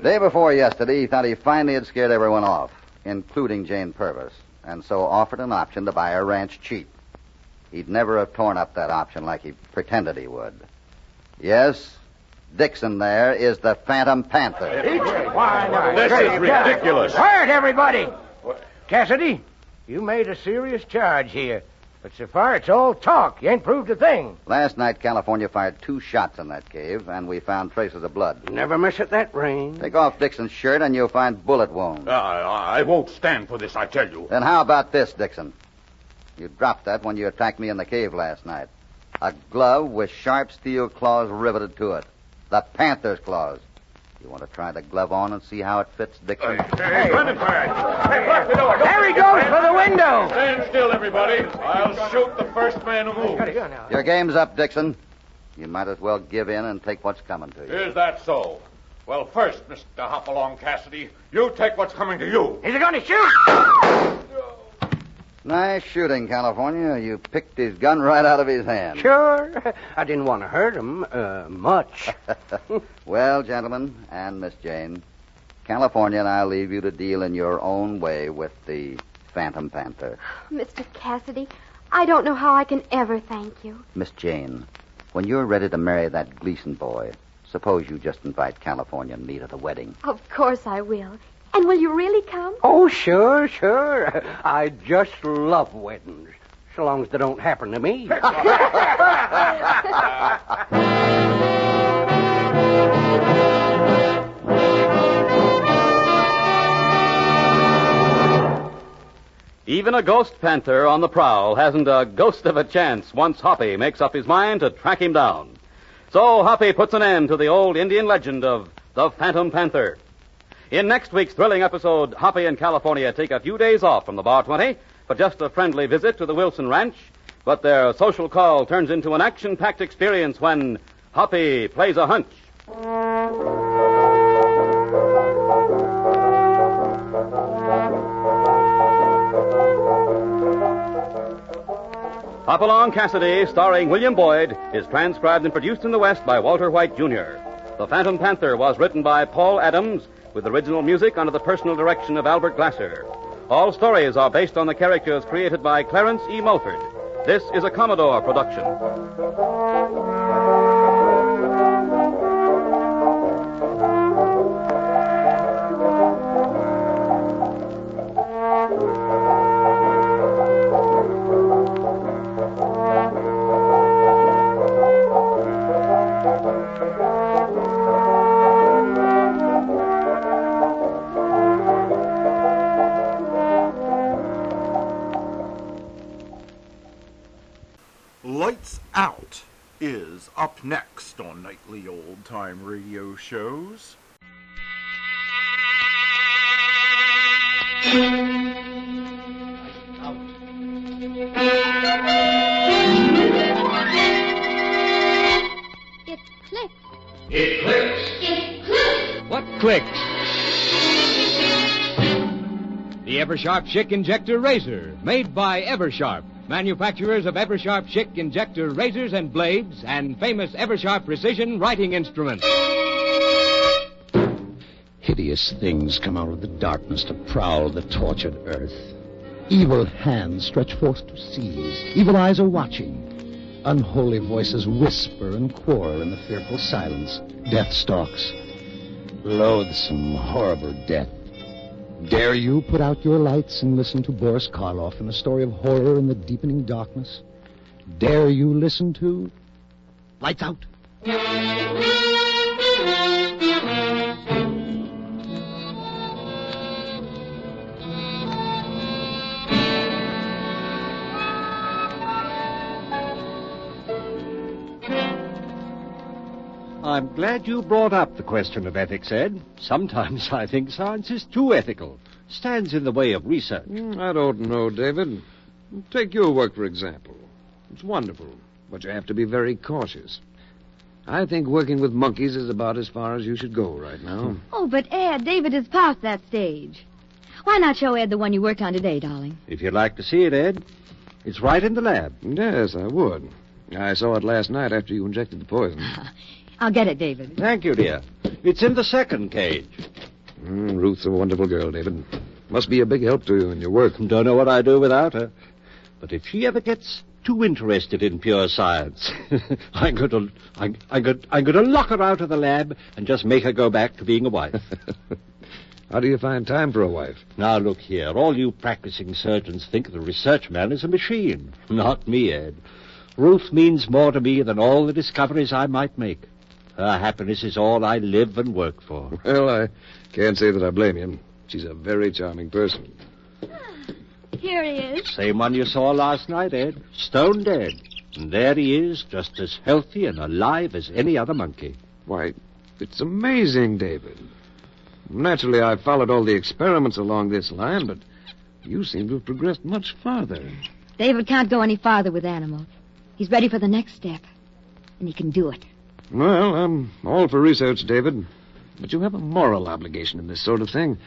Day before yesterday, he thought he finally had scared everyone off, including Jane Purvis, and so offered an option to buy her ranch cheap. He'd never have torn up that option like he pretended he would. Yes, Dixon there is the Phantom Panther. Why not? This is ridiculous. Quiet, everybody! Cassidy, you made a serious charge here. But so far, it's all talk. You ain't proved a thing. Last night, California fired 2 shots in that cave, and we found traces of blood. Never miss at that range. Take off Dixon's shirt, and you'll find bullet wounds. I won't stand for this, I tell you. Then how about this, Dixon? You dropped that when you attacked me in the cave last night. A glove with sharp steel claws riveted to it. The Panther's claws. You want to try the glove on and see how it fits, Dixon? Hey, running for it. Hey, lock the door. There he goes for the window. Stand still, everybody. I'll shoot the first man who moves. Your game's up, Dixon. You might as well give in and take what's coming to you. Is that so? Well, first, Mr. Hopalong Cassidy, you take what's coming to you. Is he going to shoot? Nice shooting, California. You picked his gun right out of his hand. Sure. I didn't want to hurt him much. Well, gentlemen, and Miss Jane, California and I'll leave you to deal in your own way with the Phantom Panther. Mr. Cassidy, I don't know how I can ever thank you. Miss Jane, when you're ready to marry that Gleason boy, suppose you just invite California and me to the wedding. Of course I will. And will you really come? Oh, sure. I just love weddings, so long as they don't happen to me. Even a ghost panther on the prowl hasn't a ghost of a chance once Hoppy makes up his mind to track him down. So Hoppy puts an end to the old Indian legend of the Phantom Panther. In next week's thrilling episode, Hoppy and California take a few days off from the Bar 20 for just a friendly visit to the Wilson Ranch, but their social call turns into an action-packed experience when Hoppy plays a hunch. Along Cassidy, starring William Boyd, is transcribed and produced in the West by Walter White, Jr. The Phantom Panther was written by Paul Adams, with original music under the personal direction of Albert Glasser. All stories are based on the characters created by Clarence E. Mulford. This is a Commodore production. Lights Out is up next on nightly old-time radio shows. It clicks. It clicks. It clicks. What clicks? The Eversharp Schick Injector Razor, made by Eversharp, manufacturers of Eversharp Schick Injector razors and blades, and famous Eversharp Precision writing instruments. Hideous things come out of the darkness to prowl the tortured earth. Evil hands stretch forth to seize. Evil eyes are watching. Unholy voices whisper and quarrel in the fearful silence. Death stalks. Loathsome, horrible death. Dare you put out your lights and listen to Boris Karloff in a story of horror in the deepening darkness? Dare you listen to Lights Out? I'm glad you brought up the question of ethics, Ed. Sometimes I think science is too ethical. Stands in the way of research. I don't know, David. Take your work, for example. It's wonderful. but you have to be very cautious. I think working with monkeys is about as far as you should go right now. Oh, but Ed, David is past that stage. Why not show Ed the one you worked on today, darling? If you'd like to see it, Ed, it's right in the lab. Yes, I would. I saw it last night after you injected the poison. I'll get it, David. Thank you, dear. It's in the second cage. Ruth's a wonderful girl, David. Must be a big help to you in your work. Don't know what I'd do without her. But if she ever gets too interested in pure science, I'm going to lock her out of the lab and just make her go back to being a wife. How do you find time for a wife? Now, look here. All you practicing surgeons think the research man is a machine. Not me, Ed. Ruth means more to me than all the discoveries I might make. Her happiness is all I live and work for. Well, I can't say that I blame you. She's a very charming person. Here he is. Same one you saw last night, Ed. Stone dead. And there he is, just as healthy and alive as any other monkey. Why, it's amazing, David. Naturally, I've followed all the experiments along this line, but you seem to have progressed much farther. David can't go any farther with animals. He's ready for the next step. And he can do it. Well, I'm all for research, David. But you have a moral obligation in this sort of thing.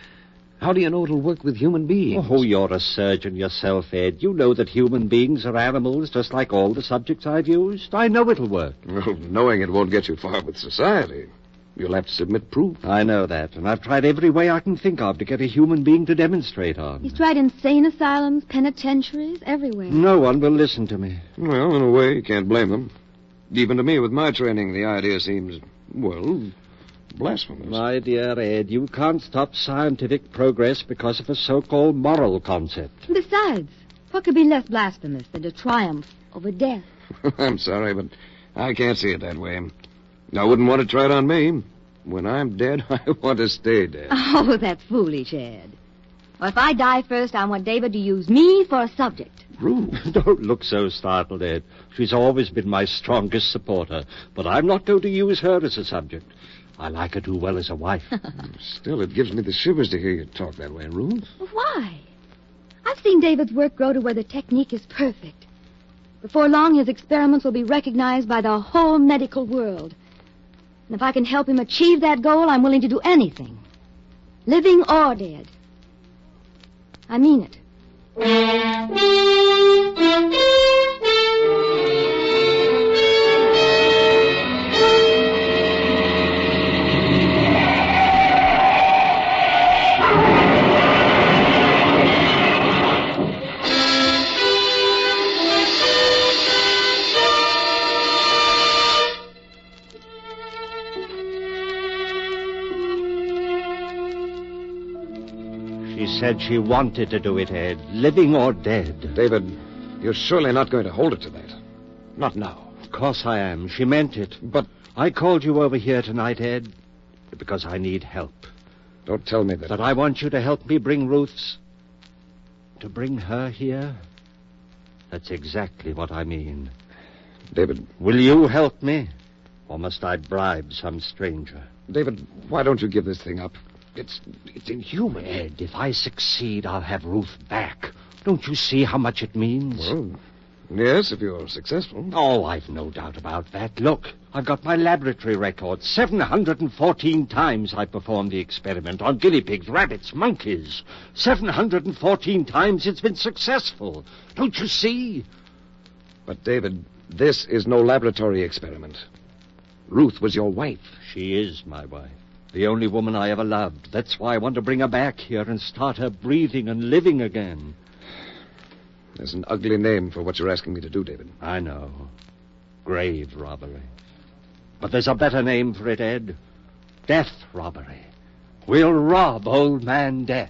How do you know it'll work with human beings? Oh, you're a surgeon yourself, Ed. You know that human beings are animals just like all the subjects I've used. I know it'll work. Well, knowing it won't get you far with society. You'll have to submit proof. I know that, and I've tried every way I can think of to get a human being to demonstrate on. He's tried insane asylums, penitentiaries, everywhere. No one will listen to me. Well, in a way, you can't blame them. Even to me, with my training, the idea seems, well, blasphemous. My dear Ed, you can't stop scientific progress because of a so-called moral concept. Besides, what could be less blasphemous than to triumph over death? I'm sorry, but I can't see it that way. I wouldn't want to try it on me. When I'm dead, I want to stay dead. Oh, that's foolish, Ed. Well, if I die first, I want David to use me for a subject. Ruth. Don't look so startled, Ed. She's always been my strongest supporter, but I'm not going to use her as a subject. I like her too well as a wife. Still, it gives me the shivers to hear you talk that way, Ruth. Why? I've seen David's work grow to where the technique is perfect. Before long, his experiments will be recognized by the whole medical world. And if I can help him achieve that goal, I'm willing to do anything. Living or dead. I mean it. Said she wanted to do it, Ed, living or dead. David, you're surely not going to hold her to that. Not now. Of course I am. She meant it. But I called you over here tonight, Ed, because I need help. Don't tell me that. But I want you to help me bring Ruth's... To bring her here? That's exactly what I mean. David. Will you help me? Or must I bribe some stranger? David, why don't you give this thing up? It's inhuman. Ed, if I succeed, I'll have Ruth back. Don't you see how much it means? Well, yes, if you're successful. Oh, I've no doubt about that. Look, I've got my laboratory record. 714 times I performed the experiment on guinea pigs, rabbits, monkeys. 714 times it's been successful. Don't you see? But, David, this is no laboratory experiment. Ruth was your wife. She is my wife. The only woman I ever loved. That's why I want to bring her back here and start her breathing and living again. There's an ugly name for what you're asking me to do, David. I know. Grave robbery. But there's a better name for it, Ed. Death robbery. We'll rob old man Death.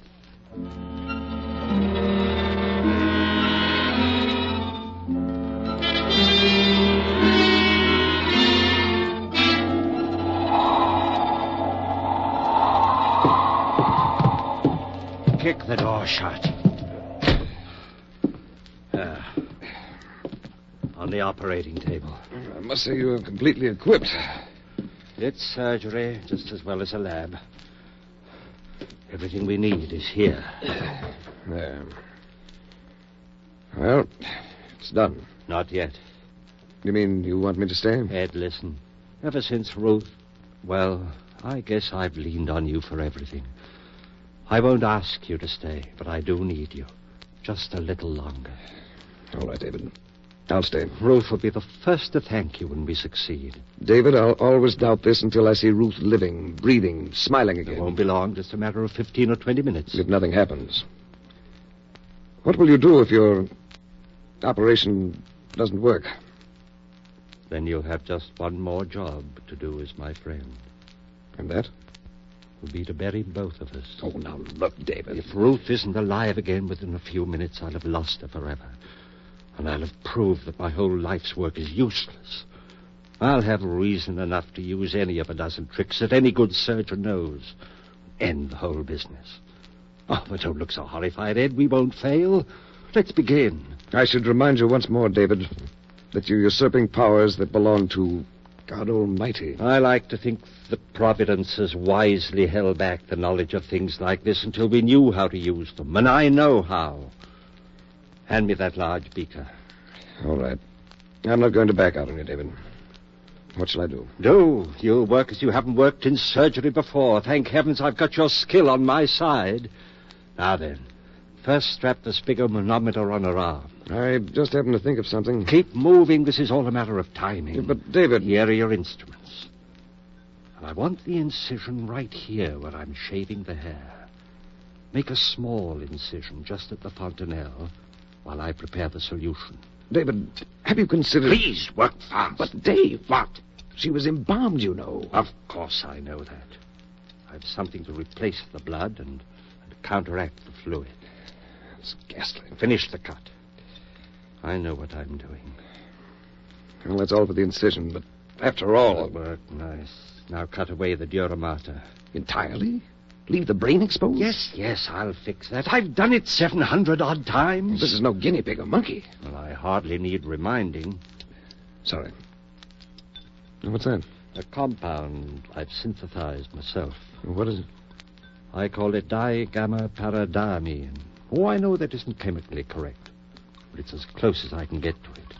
Kick the door shut. On the operating table. I must say you're completely equipped. It's surgery just as well as a lab. Everything we need is here. There. Well, it's done. Not yet. You mean you want me to stay? Ed, listen. Ever since Ruth... Well, I guess I've leaned on you for everything. I won't ask you to stay, but I do need you. Just a little longer. All right, David. I'll stay. Ruth will be the first to thank you when we succeed. David, I'll always doubt this until I see Ruth living, breathing, smiling again. It won't be long. Just a matter of 15 or 20 minutes. If nothing happens. What will you do if your operation doesn't work? Then you'll have just one more job to do as my friend. And that? Will be to bury both of us. Oh, now look, David. If Ruth isn't alive again within a few minutes, I'll have lost her forever. And I'll have proved that my whole life's work is useless. I'll have reason enough to use any of a dozen tricks that any good surgeon knows. End the whole business. Oh, but don't look so horrified, Ed. We won't fail. Let's begin. I should remind you once more, David, that you're usurping powers that belong to God Almighty. I like to think that Providence has wisely held back the knowledge of things like this until we knew how to use them, and I know how. Hand me that large beaker. All right. I'm not going to back out on you, David. What shall I do? Do. You'll work as you haven't worked in surgery before. Thank heavens I've got your skill on my side. Now then, first strap the spigometer on her arm. I just happened to think of something. Keep moving. This is all a matter of timing. Yeah, but, David... Here are your instruments. And I want the incision right here where I'm shaving the hair. Make a small incision just at the fontanelle while I prepare the solution. David, have you considered... Please, work fast. But, Dave... What? She was embalmed, you know. Of course I know that. I've something to replace the blood and counteract the fluid. It's ghastly. Finish the cut. I know what I'm doing. Well, that's all for the incision, but after all... That'll work nice. Now cut away the dura mater. Entirely? Leave the brain exposed? Yes, I'll fix that. I've done it 700-odd times. Well, this is no guinea pig or monkey. Well, I hardly need reminding. Sorry. What's that? A compound I've synthesized myself. What is it? I call it digamma-paradamine. Oh, I know that isn't chemically correct, but it's as close as I can get to it.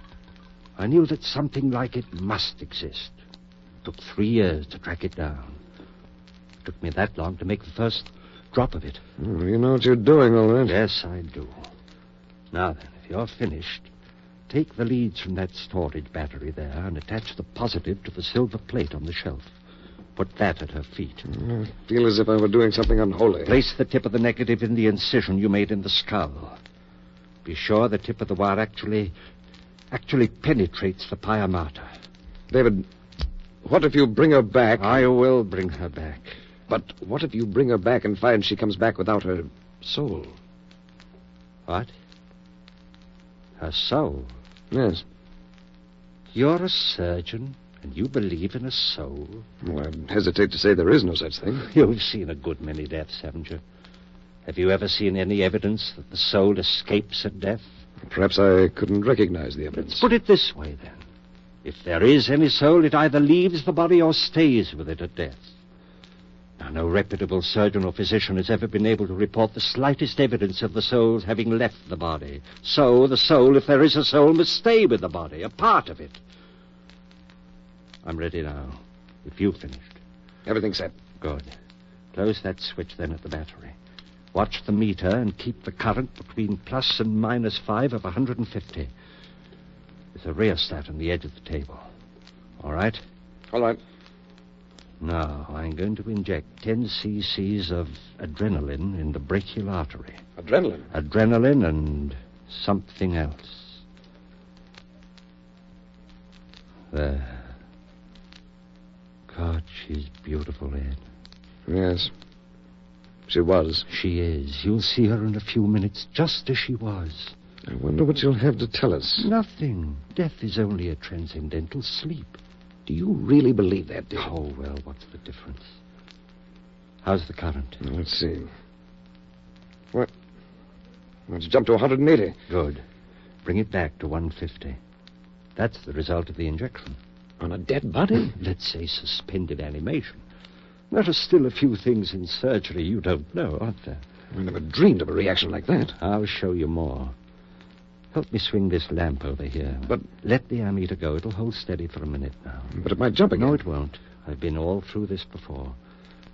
I knew that something like it must exist. It took 3 years to track it down. It took me that long to make the first drop of it. Oh, you know what you're doing, all right. Yes, I do. Now then, if you're finished, take the leads from that storage battery there and attach the positive to the silver plate on the shelf. Put that at her feet. I feel as if I were doing something unholy. Place the tip of the negative in the incision you made in the skull. Be sure the tip of the wire actually penetrates the pia mater. David, what if you bring her back? I will bring her back. But what if you bring her back and find she comes back without her soul? What? Her soul? Yes. You're a surgeon, and you believe in a soul? Well, I hesitate to say there is no such thing. You've seen a good many deaths, haven't you? Have you ever seen any evidence that the soul escapes at death? Perhaps I couldn't recognize the evidence. Let's put it this way, then. If there is any soul, it either leaves the body or stays with it at death. Now, no reputable surgeon or physician has ever been able to report the slightest evidence of the soul's having left the body. So, the soul, if there is a soul, must stay with the body, a part of it. I'm ready now, if you've finished. Everything's set. Good. Close that switch, then, at the battery. Watch the meter and keep the current between plus and minus 5 of 150. There's a rheostat on the edge of the table. All right? All right. Now, I'm going to inject 10 cc's of adrenaline in the brachial artery. Adrenaline? Adrenaline and something else. There. God, she's beautiful, Ed. Yes. She was. She is. You'll see her in a few minutes, just as she was. I wonder what you'll have to tell us. Nothing. Death is only a transcendental sleep. Do you really believe that, Dick? Oh, well, what's the difference? How's the current? Let's see. What? Well, it's jumped to 180. Good. Bring it back to 150. That's the result of the injection. On a dead body? Let's say suspended animation. There are still a few things in surgery you don't know, aren't there? I never dreamed of a reaction like that. I'll show you more. Help me swing this lamp over here. But... Let the ammeter go. It'll hold steady for a minute now. But it might jump again. No, it won't. I've been all through this before.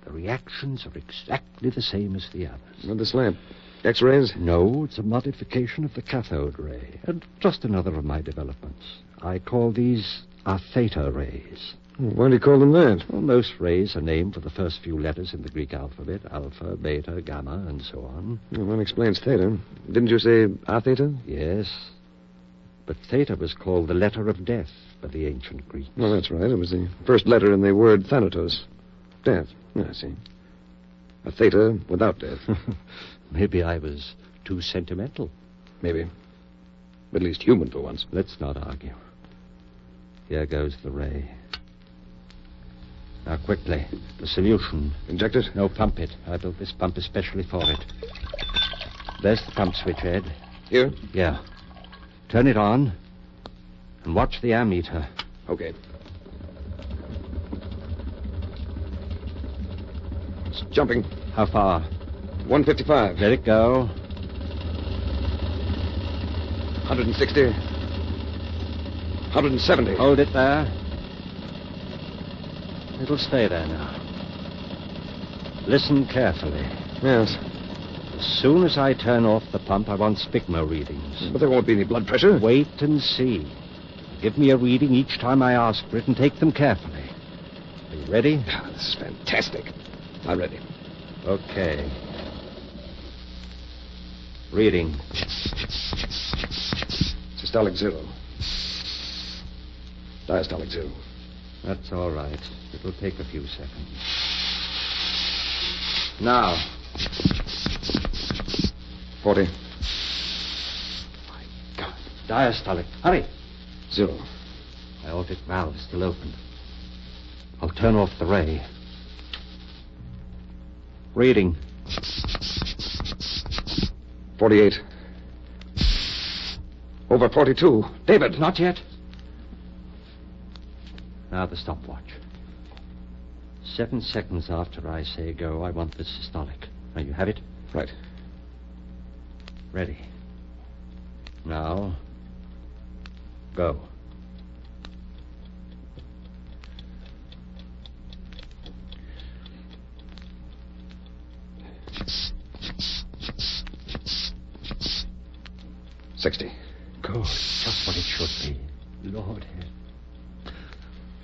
The reactions are exactly the same as the others. Well, this lamp. X-rays? No, it's a modification of the cathode ray. And just another of my developments. I call these theta rays. Why do you call them that? Well, most rays are named for the first few letters in the Greek alphabet. Alpha, beta, gamma, and so on. Well, that explains theta. Didn't you say theta? Yes. But theta was called the letter of death by the ancient Greeks. Well, that's right. It was the first letter in the word thanatos. Death. I see. A theta without death. Maybe I was too sentimental. Maybe. At least human for once. Let's not argue. Here goes the ray. Now, quickly. The solution. Inject it? No, pump it. I built this pump especially for it. There's the pump switch, Ed. Here? Yeah. Turn it on. And watch the ammeter. Okay. It's jumping. How far? 155. Let it go. 160. 170. Hold it there. It'll stay there now. Listen carefully. Yes. As soon as I turn off the pump, I want spigma readings. But there won't be any blood pressure. Wait and see. Give me a reading each time I ask for it and take them carefully. Are you ready? This is fantastic. I'm ready. Okay. Reading. Systolic 0. Diastolic 0. That's all right. It'll take a few seconds. Now. 40. My God. Diastolic. Hurry. 0. Aortic valve is still open. I'll turn off the ray. Reading. 48. Over 42. David. Not yet. Now the stopwatch. 7 seconds after I say go, I want the systolic. Now you have it? Right. Ready. Now, go. $60. Good. Just what it should be. Lord,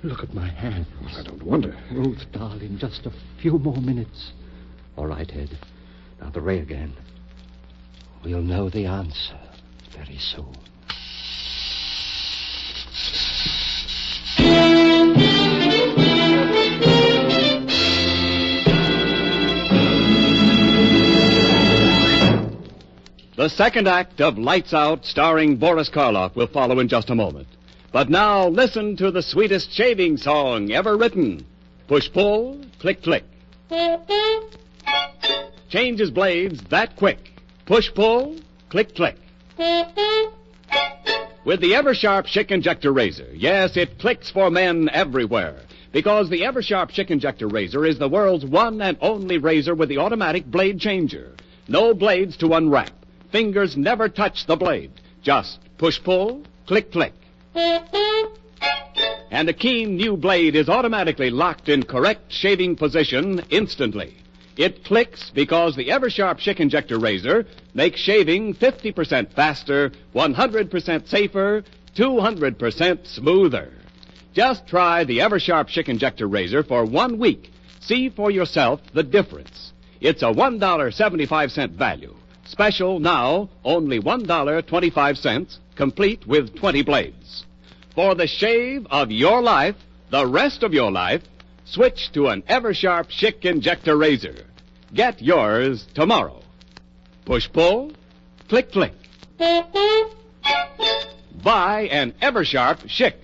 look at my hand. Well, I don't wonder. Ruth, darling, just a few more minutes. All right, Ed. Now the ray again. We'll know the answer very soon. The second act of Lights Out, starring Boris Karloff, will follow in just a moment. But now, listen to the sweetest shaving song ever written. Push-pull, click-click. Changes blades that quick. Push-pull, click-click. With the Eversharp Schick Injector Razor, yes, it clicks for men everywhere. Because the Eversharp Schick Injector Razor is the world's one and only razor with the automatic blade changer. No blades to unwrap. Fingers never touch the blade. Just push-pull, click-click. And a keen new blade is automatically locked in correct shaving position instantly. It clicks because the Eversharp Schick Injector Razor makes shaving 50% faster, 100% safer, 200% smoother. Just try the Eversharp Schick Injector Razor for 1 week. See for yourself the difference. It's a $1.75 value. Special now, only $1.25, complete with 20 blades. For the shave of your life, the rest of your life, switch to an Eversharp Schick Injector Razor. Get yours tomorrow. Push-pull, click-click. Buy an Eversharp Schick.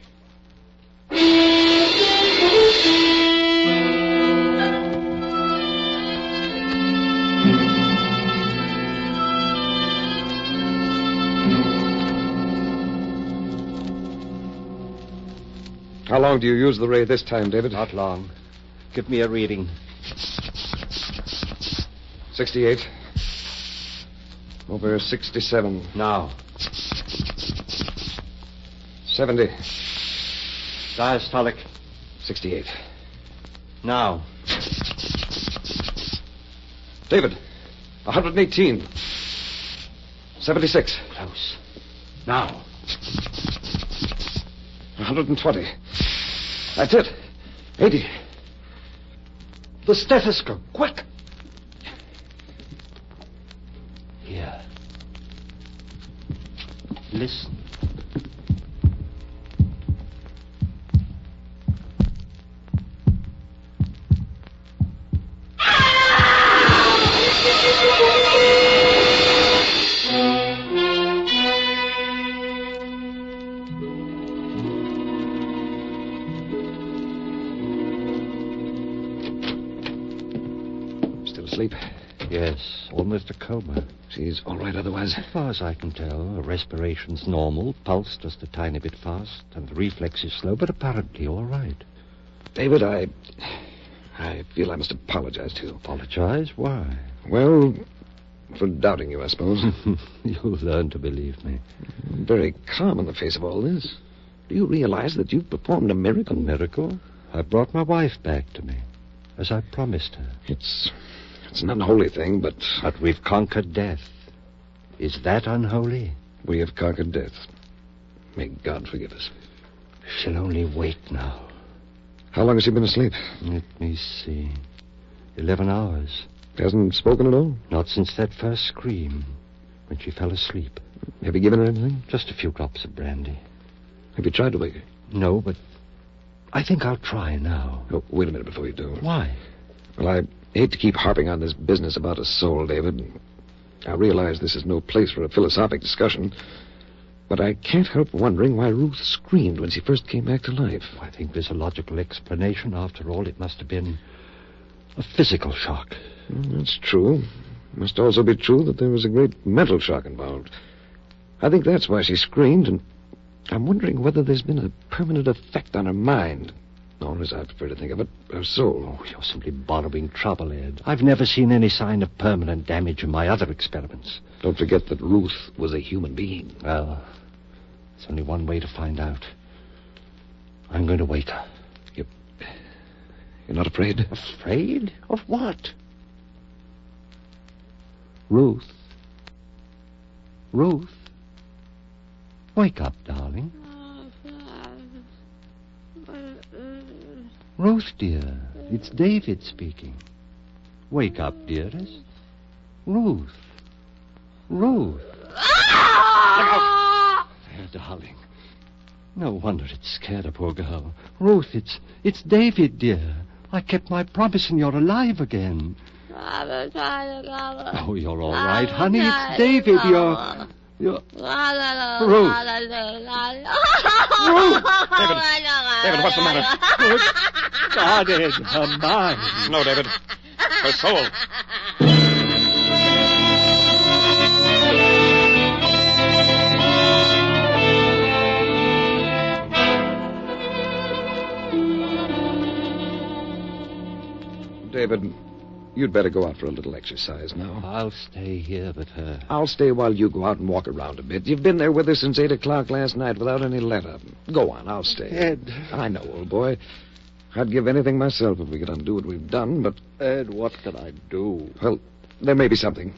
How long do you use the ray this time, David? Not long. Give me a reading. 68. Over 67. Now. 70. Diastolic. 68. Now. David, 118. 76. Close. Now. 120. That's it. 80. The stethoscope. Quick. Here. Listen. Still asleep? Yes, almost a coma. She's all right otherwise? As far as I can tell, her respiration's normal, pulse just a tiny bit fast, and the reflex is slow, but apparently all right. David, I feel I must apologize to you. Apologize? Why? Well, for doubting you, I suppose. You'll learn to believe me. Very calm on the face of all this. Do you realize that you've performed a miracle? A miracle? I brought my wife back to me, as I promised her. It's an unholy thing, but... But we've conquered death. Is that unholy? We have conquered death. May God forgive us. She'll only wait now. How long has she been asleep? Let me see. 11 hours. Hasn't spoken at all? Not since that first scream, when she fell asleep. Have you given her anything? Just a few drops of brandy. Have you tried to wake her? No, but I think I'll try now. Oh, wait a minute before you do. Why? Well, I hate to keep harping on this business about a soul, David. I realize this is no place for a philosophic discussion, but I can't help wondering why Ruth screamed when she first came back to life. I think there's a logical explanation. After all, it must have been a physical shock. That's true. It must also be true that there was a great mental shock involved. I think that's why she screamed, and I'm wondering whether there's been a permanent effect on her mind. Or, as I prefer to think of it, her soul. Oh, you're simply borrowing trouble, Ed. I've never seen any sign of permanent damage in my other experiments. Don't forget that Ruth was a human being. Well, there's only one way to find out. I'm going to wake her. You're not afraid? Afraid? Of what? Ruth. Ruth. Wake up, darling. Ruth, dear. It's David speaking. Wake up, dearest. Ruth. Ruth. There, darling. No wonder it scared a poor girl. Ruth, it's David, dear. I kept my promise and you're alive again. Oh, you're all right, honey. It's David. You're... Ruth. Ruth. David, what's the matter? Good God, Ed, her mind. No, David. Her soul. David, you'd better go out for a little exercise now. I'll stay here with her. I'll stay while you go out and walk around a bit. You've been there with her since 8 o'clock last night without any let-up. Go on, I'll stay. Ed. I know, old boy. I'd give anything myself if we could undo what we've done, but... Ed, what can I do? Well, there may be something.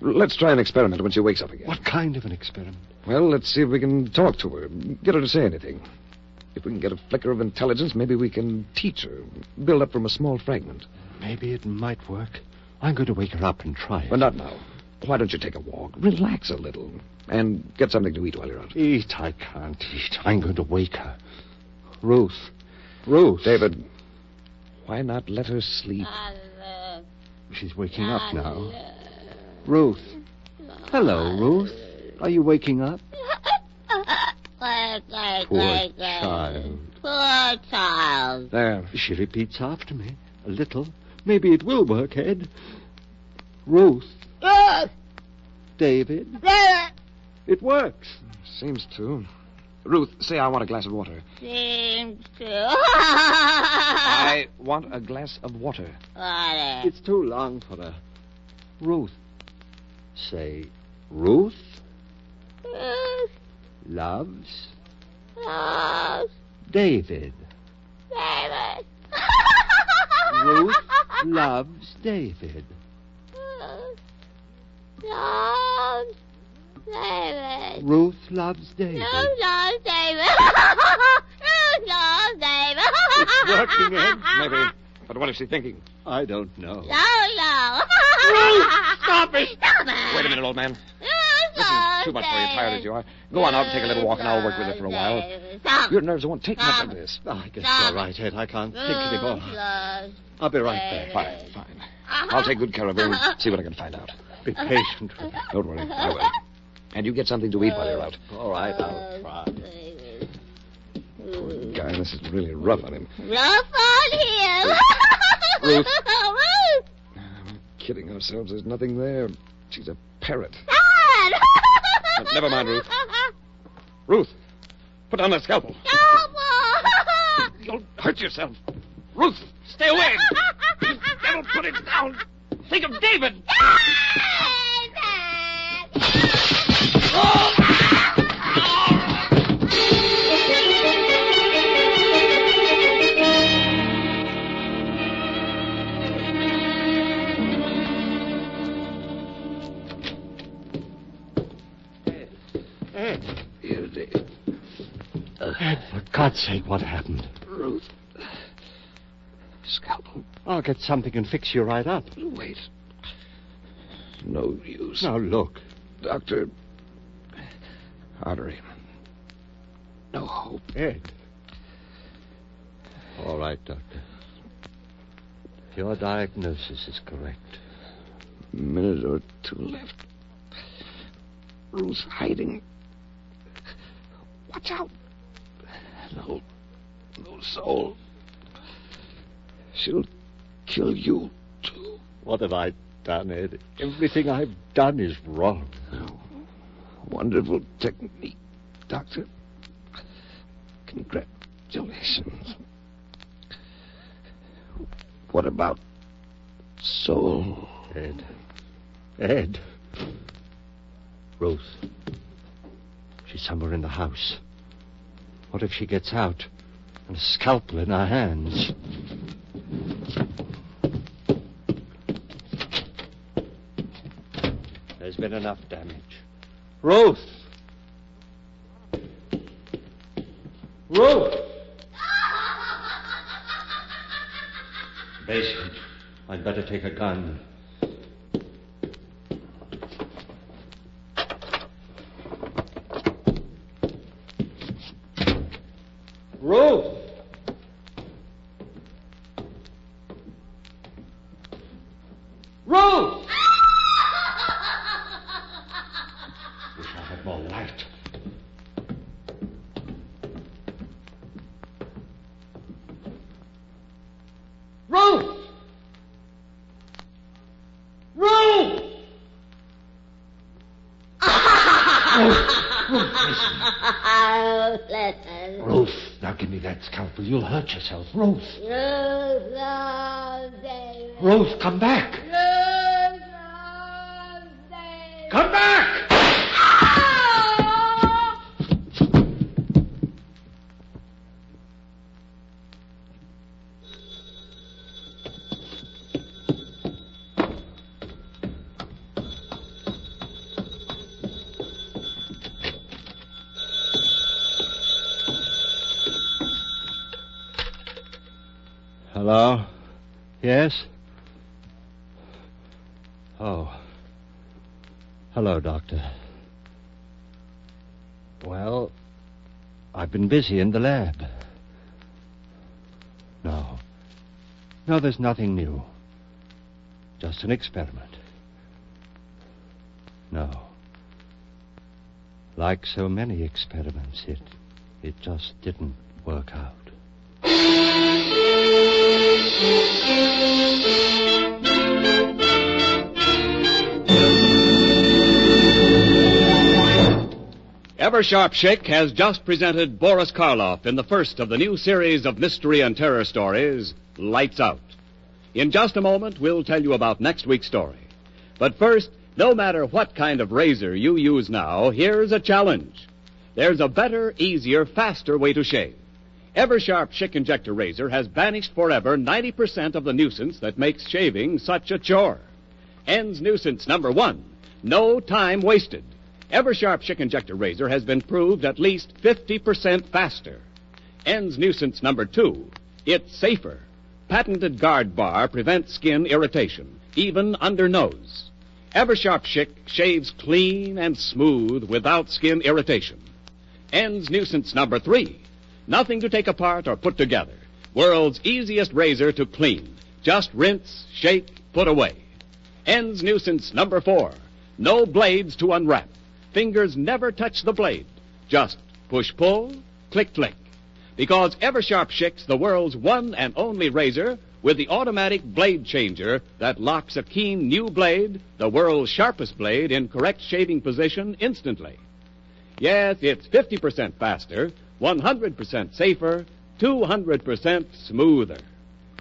Let's try an experiment when she wakes up again. What kind of an experiment? Well, let's see if we can talk to her, get her to say anything. If we can get a flicker of intelligence, maybe we can teach her, build up from a small fragment. Maybe it might work. I'm going to wake her up and try it. But not now. Why don't you take a walk? Relax a little. And get something to eat while you're out. Eat? I can't eat. I'm going to wake her. Ruth. Ruth. David, why not let her sleep? She's waking up now. Ruth. Hello, Ruth. Are you waking up? Poor child. Poor child. There. She repeats after me. A little. Maybe it will work, Ed. Ruth. David. It works. Seems to. Ruth, say I want a glass of water. Seems to. I want a glass of water. Water. It's too long for her. Ruth. Say, Ruth. Loves. Rose. David. David. Ruth loves David. Loves David. Ruth loves David. Ruth loves David. Ruth loves David. It's working, Ed. Maybe. But what is she thinking? I don't know. No. Ruth, stop it! Stop it. Wait a minute, old man. Ruth This is loves too much for you, David. tired as you are. Go on out and take a little walk, and I'll work with her for a while. Stop. Your nerves won't take much of this. Oh, I guess Stop. you're right, Ed. I can't think anymore. Ruth loves I'll be right back. Fine. I'll take good care of her and see what I can find out. Be patient. Don't worry, I will. And you get something to eat while you're out. All right, I'll try. Poor guy, this is really rough on him. Rough on him. Ruth. Ruth. We're kidding ourselves. There's nothing there. She's a parrot. Dad. Never mind, Ruth. Ruth, put down that scalpel. You'll hurt yourself. Ruth, stay away. You devil, put it down. Think of David. Ed, for God's sake, what happened? Ruth. Scalpel. I'll get something and fix you right up. Wait. No use. Now, look. Doctor. Artery. No hope. Ed. All right, Doctor. Your diagnosis is correct. A minute or two left. Ruth's hiding. Watch out. No soul. She'll kill you, too. What have I done, Ed? Everything I've done is wrong. No. Wonderful technique, Doctor. Congratulations. What about soul? Ed. Ruth. She's somewhere in the house. What if she gets out and a scalpel in her hands? There's been enough damage. Ruth! Ruth! Basement. I'd better take a gun. Ruth! Ruth! Wish I had more light. Ruth! Ruth! Listen. Ruth, now give me that scalpel. You'll hurt yourself. Ruth! Ruth loves David. Ruth, come back! Ruth loves David. Come back! Hello? Yes? Oh. Hello, Doctor. Well, I've been busy in the lab. No, there's nothing new. Just an experiment. No. Like so many experiments, it just didn't work out. Eversharp Schick has just presented Boris Karloff in the first of the new series of mystery and terror stories, Lights Out. In just a moment, we'll tell you about next week's story. But first, no matter what kind of razor you use now, here's a challenge. There's a better, easier, faster way to shave. Eversharp Schick Injector Razor has banished forever 90% of the nuisance that makes shaving such a chore. Ends nuisance number 1. No time wasted. Eversharp Schick Injector Razor has been proved at least 50% faster. Ends nuisance number 2. It's safer. Patented guard bar prevents skin irritation, even under nose. Eversharp Schick shaves clean and smooth without skin irritation. Ends nuisance number 3. Nothing to take apart or put together. World's easiest razor to clean. Just rinse, shake, put away. Ends nuisance number 4. No blades to unwrap. Fingers never touch the blade. Just push-pull, click-click. Because Eversharp Schick's the world's one and only razor with the automatic blade changer that locks a keen new blade, the world's sharpest blade, in correct shaving position instantly. Yes, it's 50% faster, 100% safer, 200% smoother.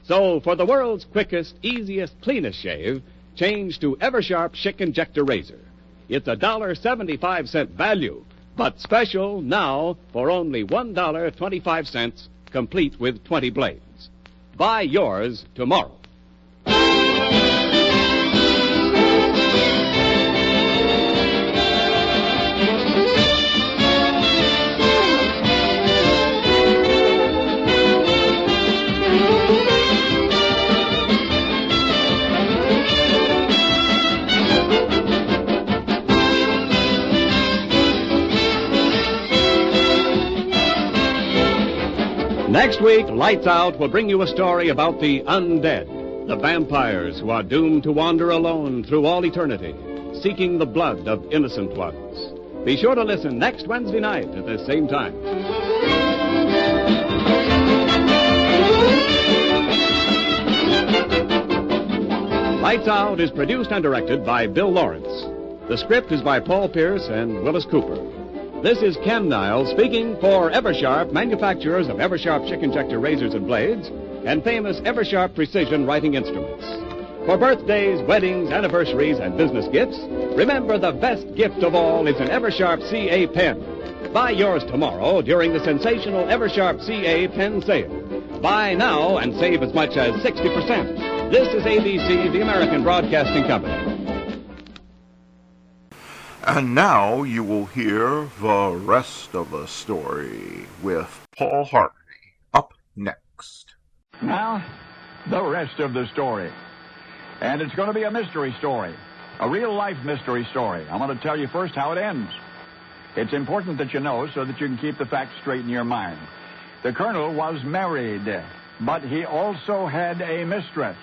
So for the world's quickest, easiest, cleanest shave, change to Eversharp Schick Injector Razor. It's $1.75 value, but special now for only $1.25, complete with 20 blades. Buy yours tomorrow. Next week, Lights Out will bring you a story about the undead, the vampires who are doomed to wander alone through all eternity, seeking the blood of innocent ones. Be sure to listen next Wednesday night at the same time. Lights Out is produced and directed by Bill Lawrence. The script is by Paul Pierce and Willis Cooper. This is Ken Niles speaking for Eversharp, manufacturers of Eversharp Schick Injector razors and blades, and famous Eversharp precision writing instruments. For birthdays, weddings, anniversaries, and business gifts, remember the best gift of all is an Eversharp CA pen. Buy yours tomorrow during the sensational Eversharp CA pen sale. Buy now and save as much as 60%. This is ABC, the American Broadcasting Company. And now you will hear the rest of the story with Paul Harvey up next. Now, the rest of the story. And it's going to be a mystery story, a real-life mystery story. I'm going to tell you first how it ends. It's important that you know so that you can keep the facts straight in your mind. The colonel was married, but he also had a mistress.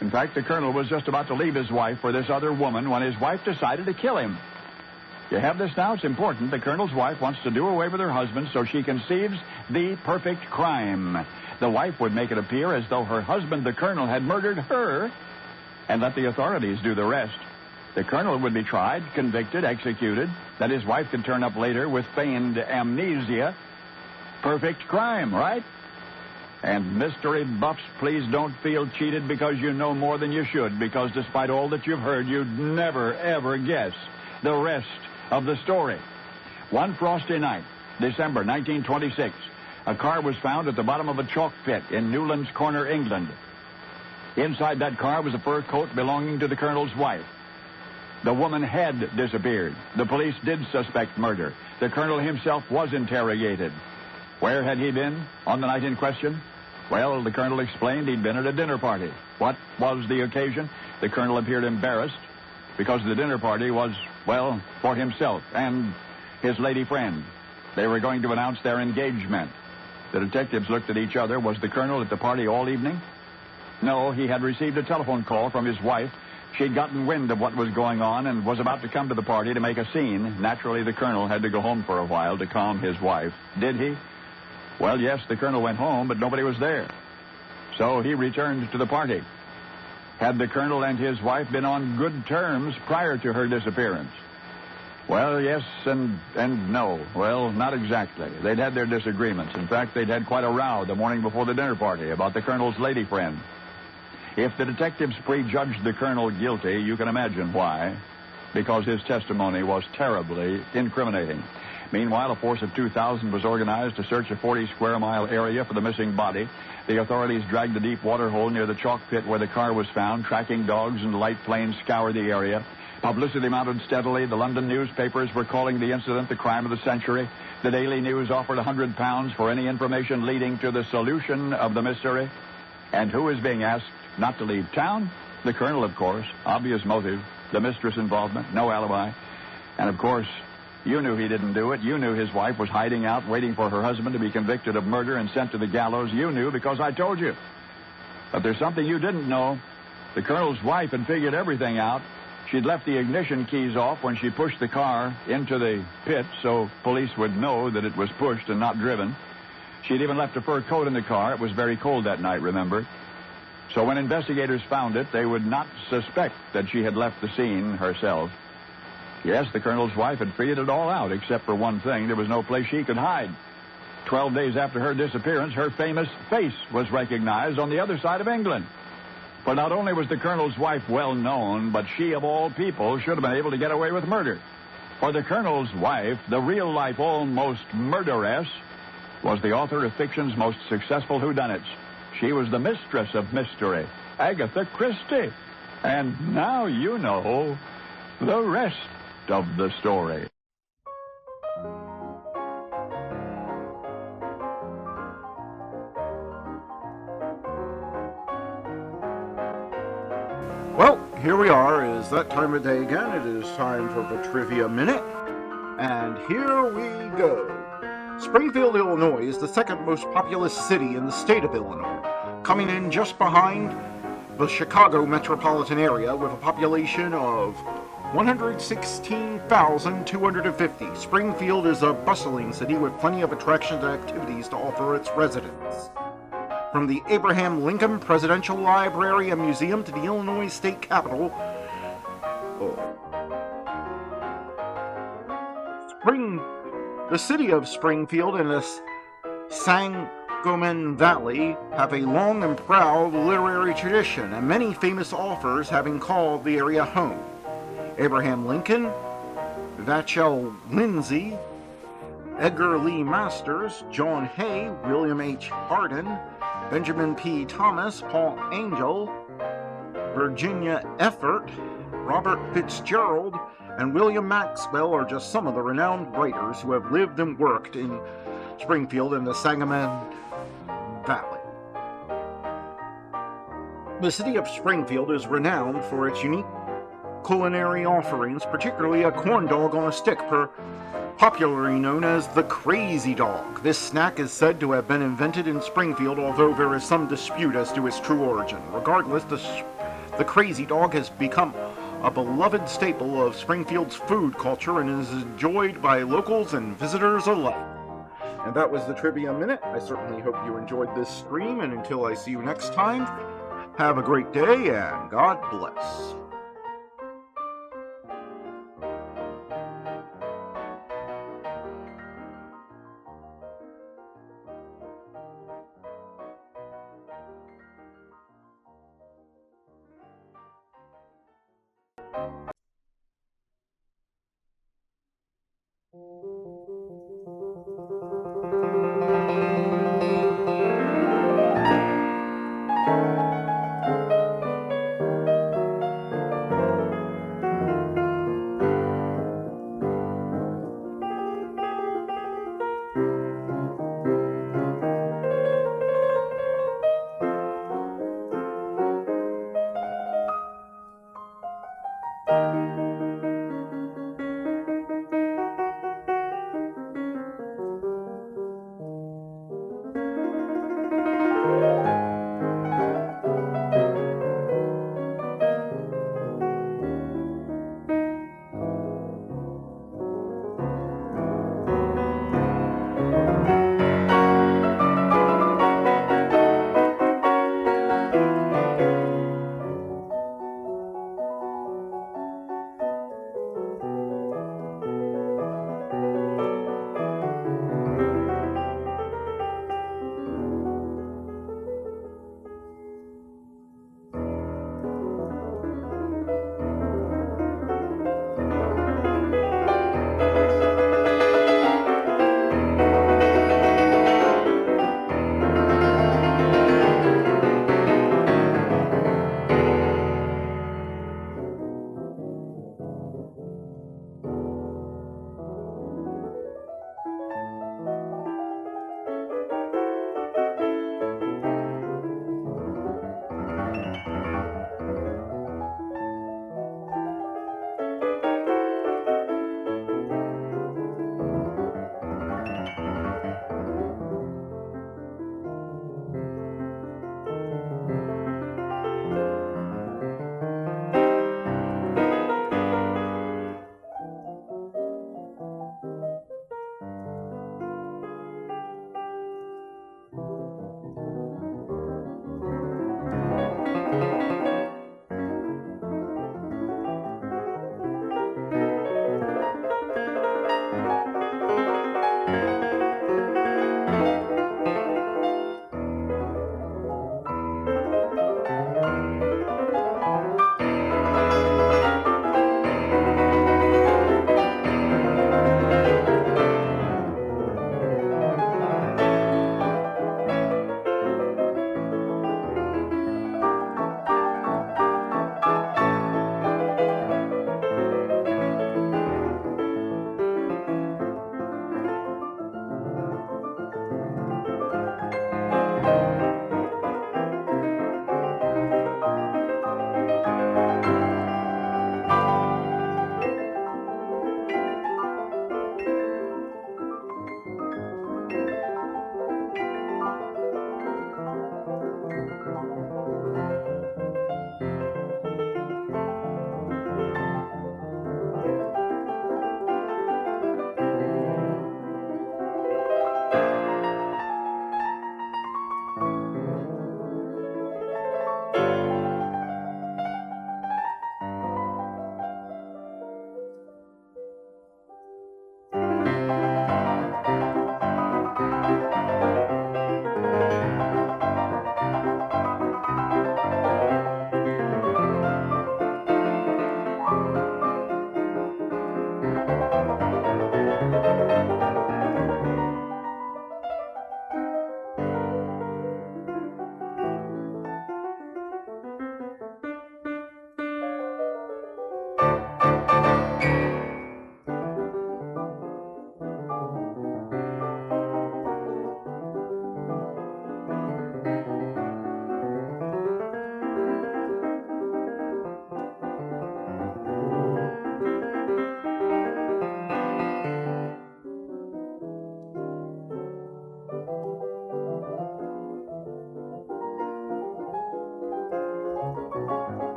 In fact, the colonel was just about to leave his wife for this other woman when his wife decided to kill him. You have this now? It's important. The colonel's wife wants to do away with her husband so she conceives the perfect crime. The wife would make it appear as though her husband, the colonel, had murdered her and let the authorities do the rest. The colonel would be tried, convicted, executed, that his wife could turn up later with feigned amnesia. Perfect crime, right? And mystery buffs, please don't feel cheated because you know more than you should, because despite all that you've heard, you'd never, ever guess the rest of the story. One frosty night, December 1926, a car was found at the bottom of a chalk pit in Newlands Corner, England. Inside that car was a fur coat belonging to the colonel's wife. The woman had disappeared. The police did suspect murder. The colonel himself was interrogated. Where had he been on the night in question? Well, the colonel explained he'd been at a dinner party. What was the occasion? The colonel appeared embarrassed because the dinner party was, well, for himself and his lady friend. They were going to announce their engagement. The detectives looked at each other. Was the colonel at the party all evening? No, he had received a telephone call from his wife. She'd gotten wind of what was going on and was about to come to the party to make a scene. Naturally, the colonel had to go home for a while to calm his wife. Did he? Well, yes, the colonel went home, but nobody was there. So he returned to the party. Had the colonel and his wife been on good terms prior to her disappearance? Well, yes and no. Well, not exactly. They'd had their disagreements. In fact, they'd had quite a row the morning before the dinner party about the colonel's lady friend. If the detectives prejudged the colonel guilty, you can imagine why. Because his testimony was terribly incriminating. Meanwhile, a force of 2,000 was organized to search a 40-square-mile area for the missing body. The authorities dragged the deep water hole near the chalk pit where the car was found. Tracking dogs and light planes scoured the area. Publicity mounted steadily. The London newspapers were calling the incident the crime of the century. The Daily News offered £100 for any information leading to the solution of the mystery. And who is being asked not to leave town? The colonel, of course. Obvious motive. The mistress' involvement. No alibi. And, of course, you knew he didn't do it. You knew his wife was hiding out, waiting for her husband to be convicted of murder and sent to the gallows. You knew because I told you. But there's something you didn't know. The colonel's wife had figured everything out. She'd left the ignition keys off when she pushed the car into the pit so police would know that it was pushed and not driven. She'd even left a fur coat in the car. It was very cold that night, remember? So when investigators found it, they would not suspect that she had left the scene herself. Yes, the colonel's wife had figured it all out, except for one thing. There was no place she could hide. 12 days after her disappearance, her famous face was recognized on the other side of England. For not only was the colonel's wife well known, but she, of all people, should have been able to get away with murder. For the colonel's wife, the real-life almost murderess, was the author of fiction's most successful whodunits. She was the mistress of mystery, Agatha Christie. And now you know the rest of the story. Well, here we are. It is that time of day again. It is time for the Trivia Minute. And here we go. Springfield, Illinois is the second most populous city in the state of Illinois, coming in just behind the Chicago metropolitan area with a population of 116,250. Springfield is a bustling city with plenty of attractions and activities to offer its residents. From the Abraham Lincoln Presidential Library and Museum to the Illinois State Capitol, the city of Springfield and the Sangamon Valley have a long and proud literary tradition, and many famous authors having called the area home. Abraham Lincoln, Vachel Lindsay, Edgar Lee Masters, John Hay, William H. Hardin, Benjamin P. Thomas, Paul Angel, Virginia Effort, Robert Fitzgerald, and William Maxwell are just some of the renowned writers who have lived and worked in Springfield and the Sangamon Valley. The city of Springfield is renowned for its unique culinary offerings, particularly a corn dog on a stick, popularly known as the Crazy Dog. This snack is said to have been invented in Springfield, although there is some dispute as to its true origin. Regardless, the Crazy Dog has become a beloved staple of Springfield's food culture and is enjoyed by locals and visitors alike. And that was the Trivia Minute. I certainly hope you enjoyed this stream, and until I see you next time, have a great day and God bless.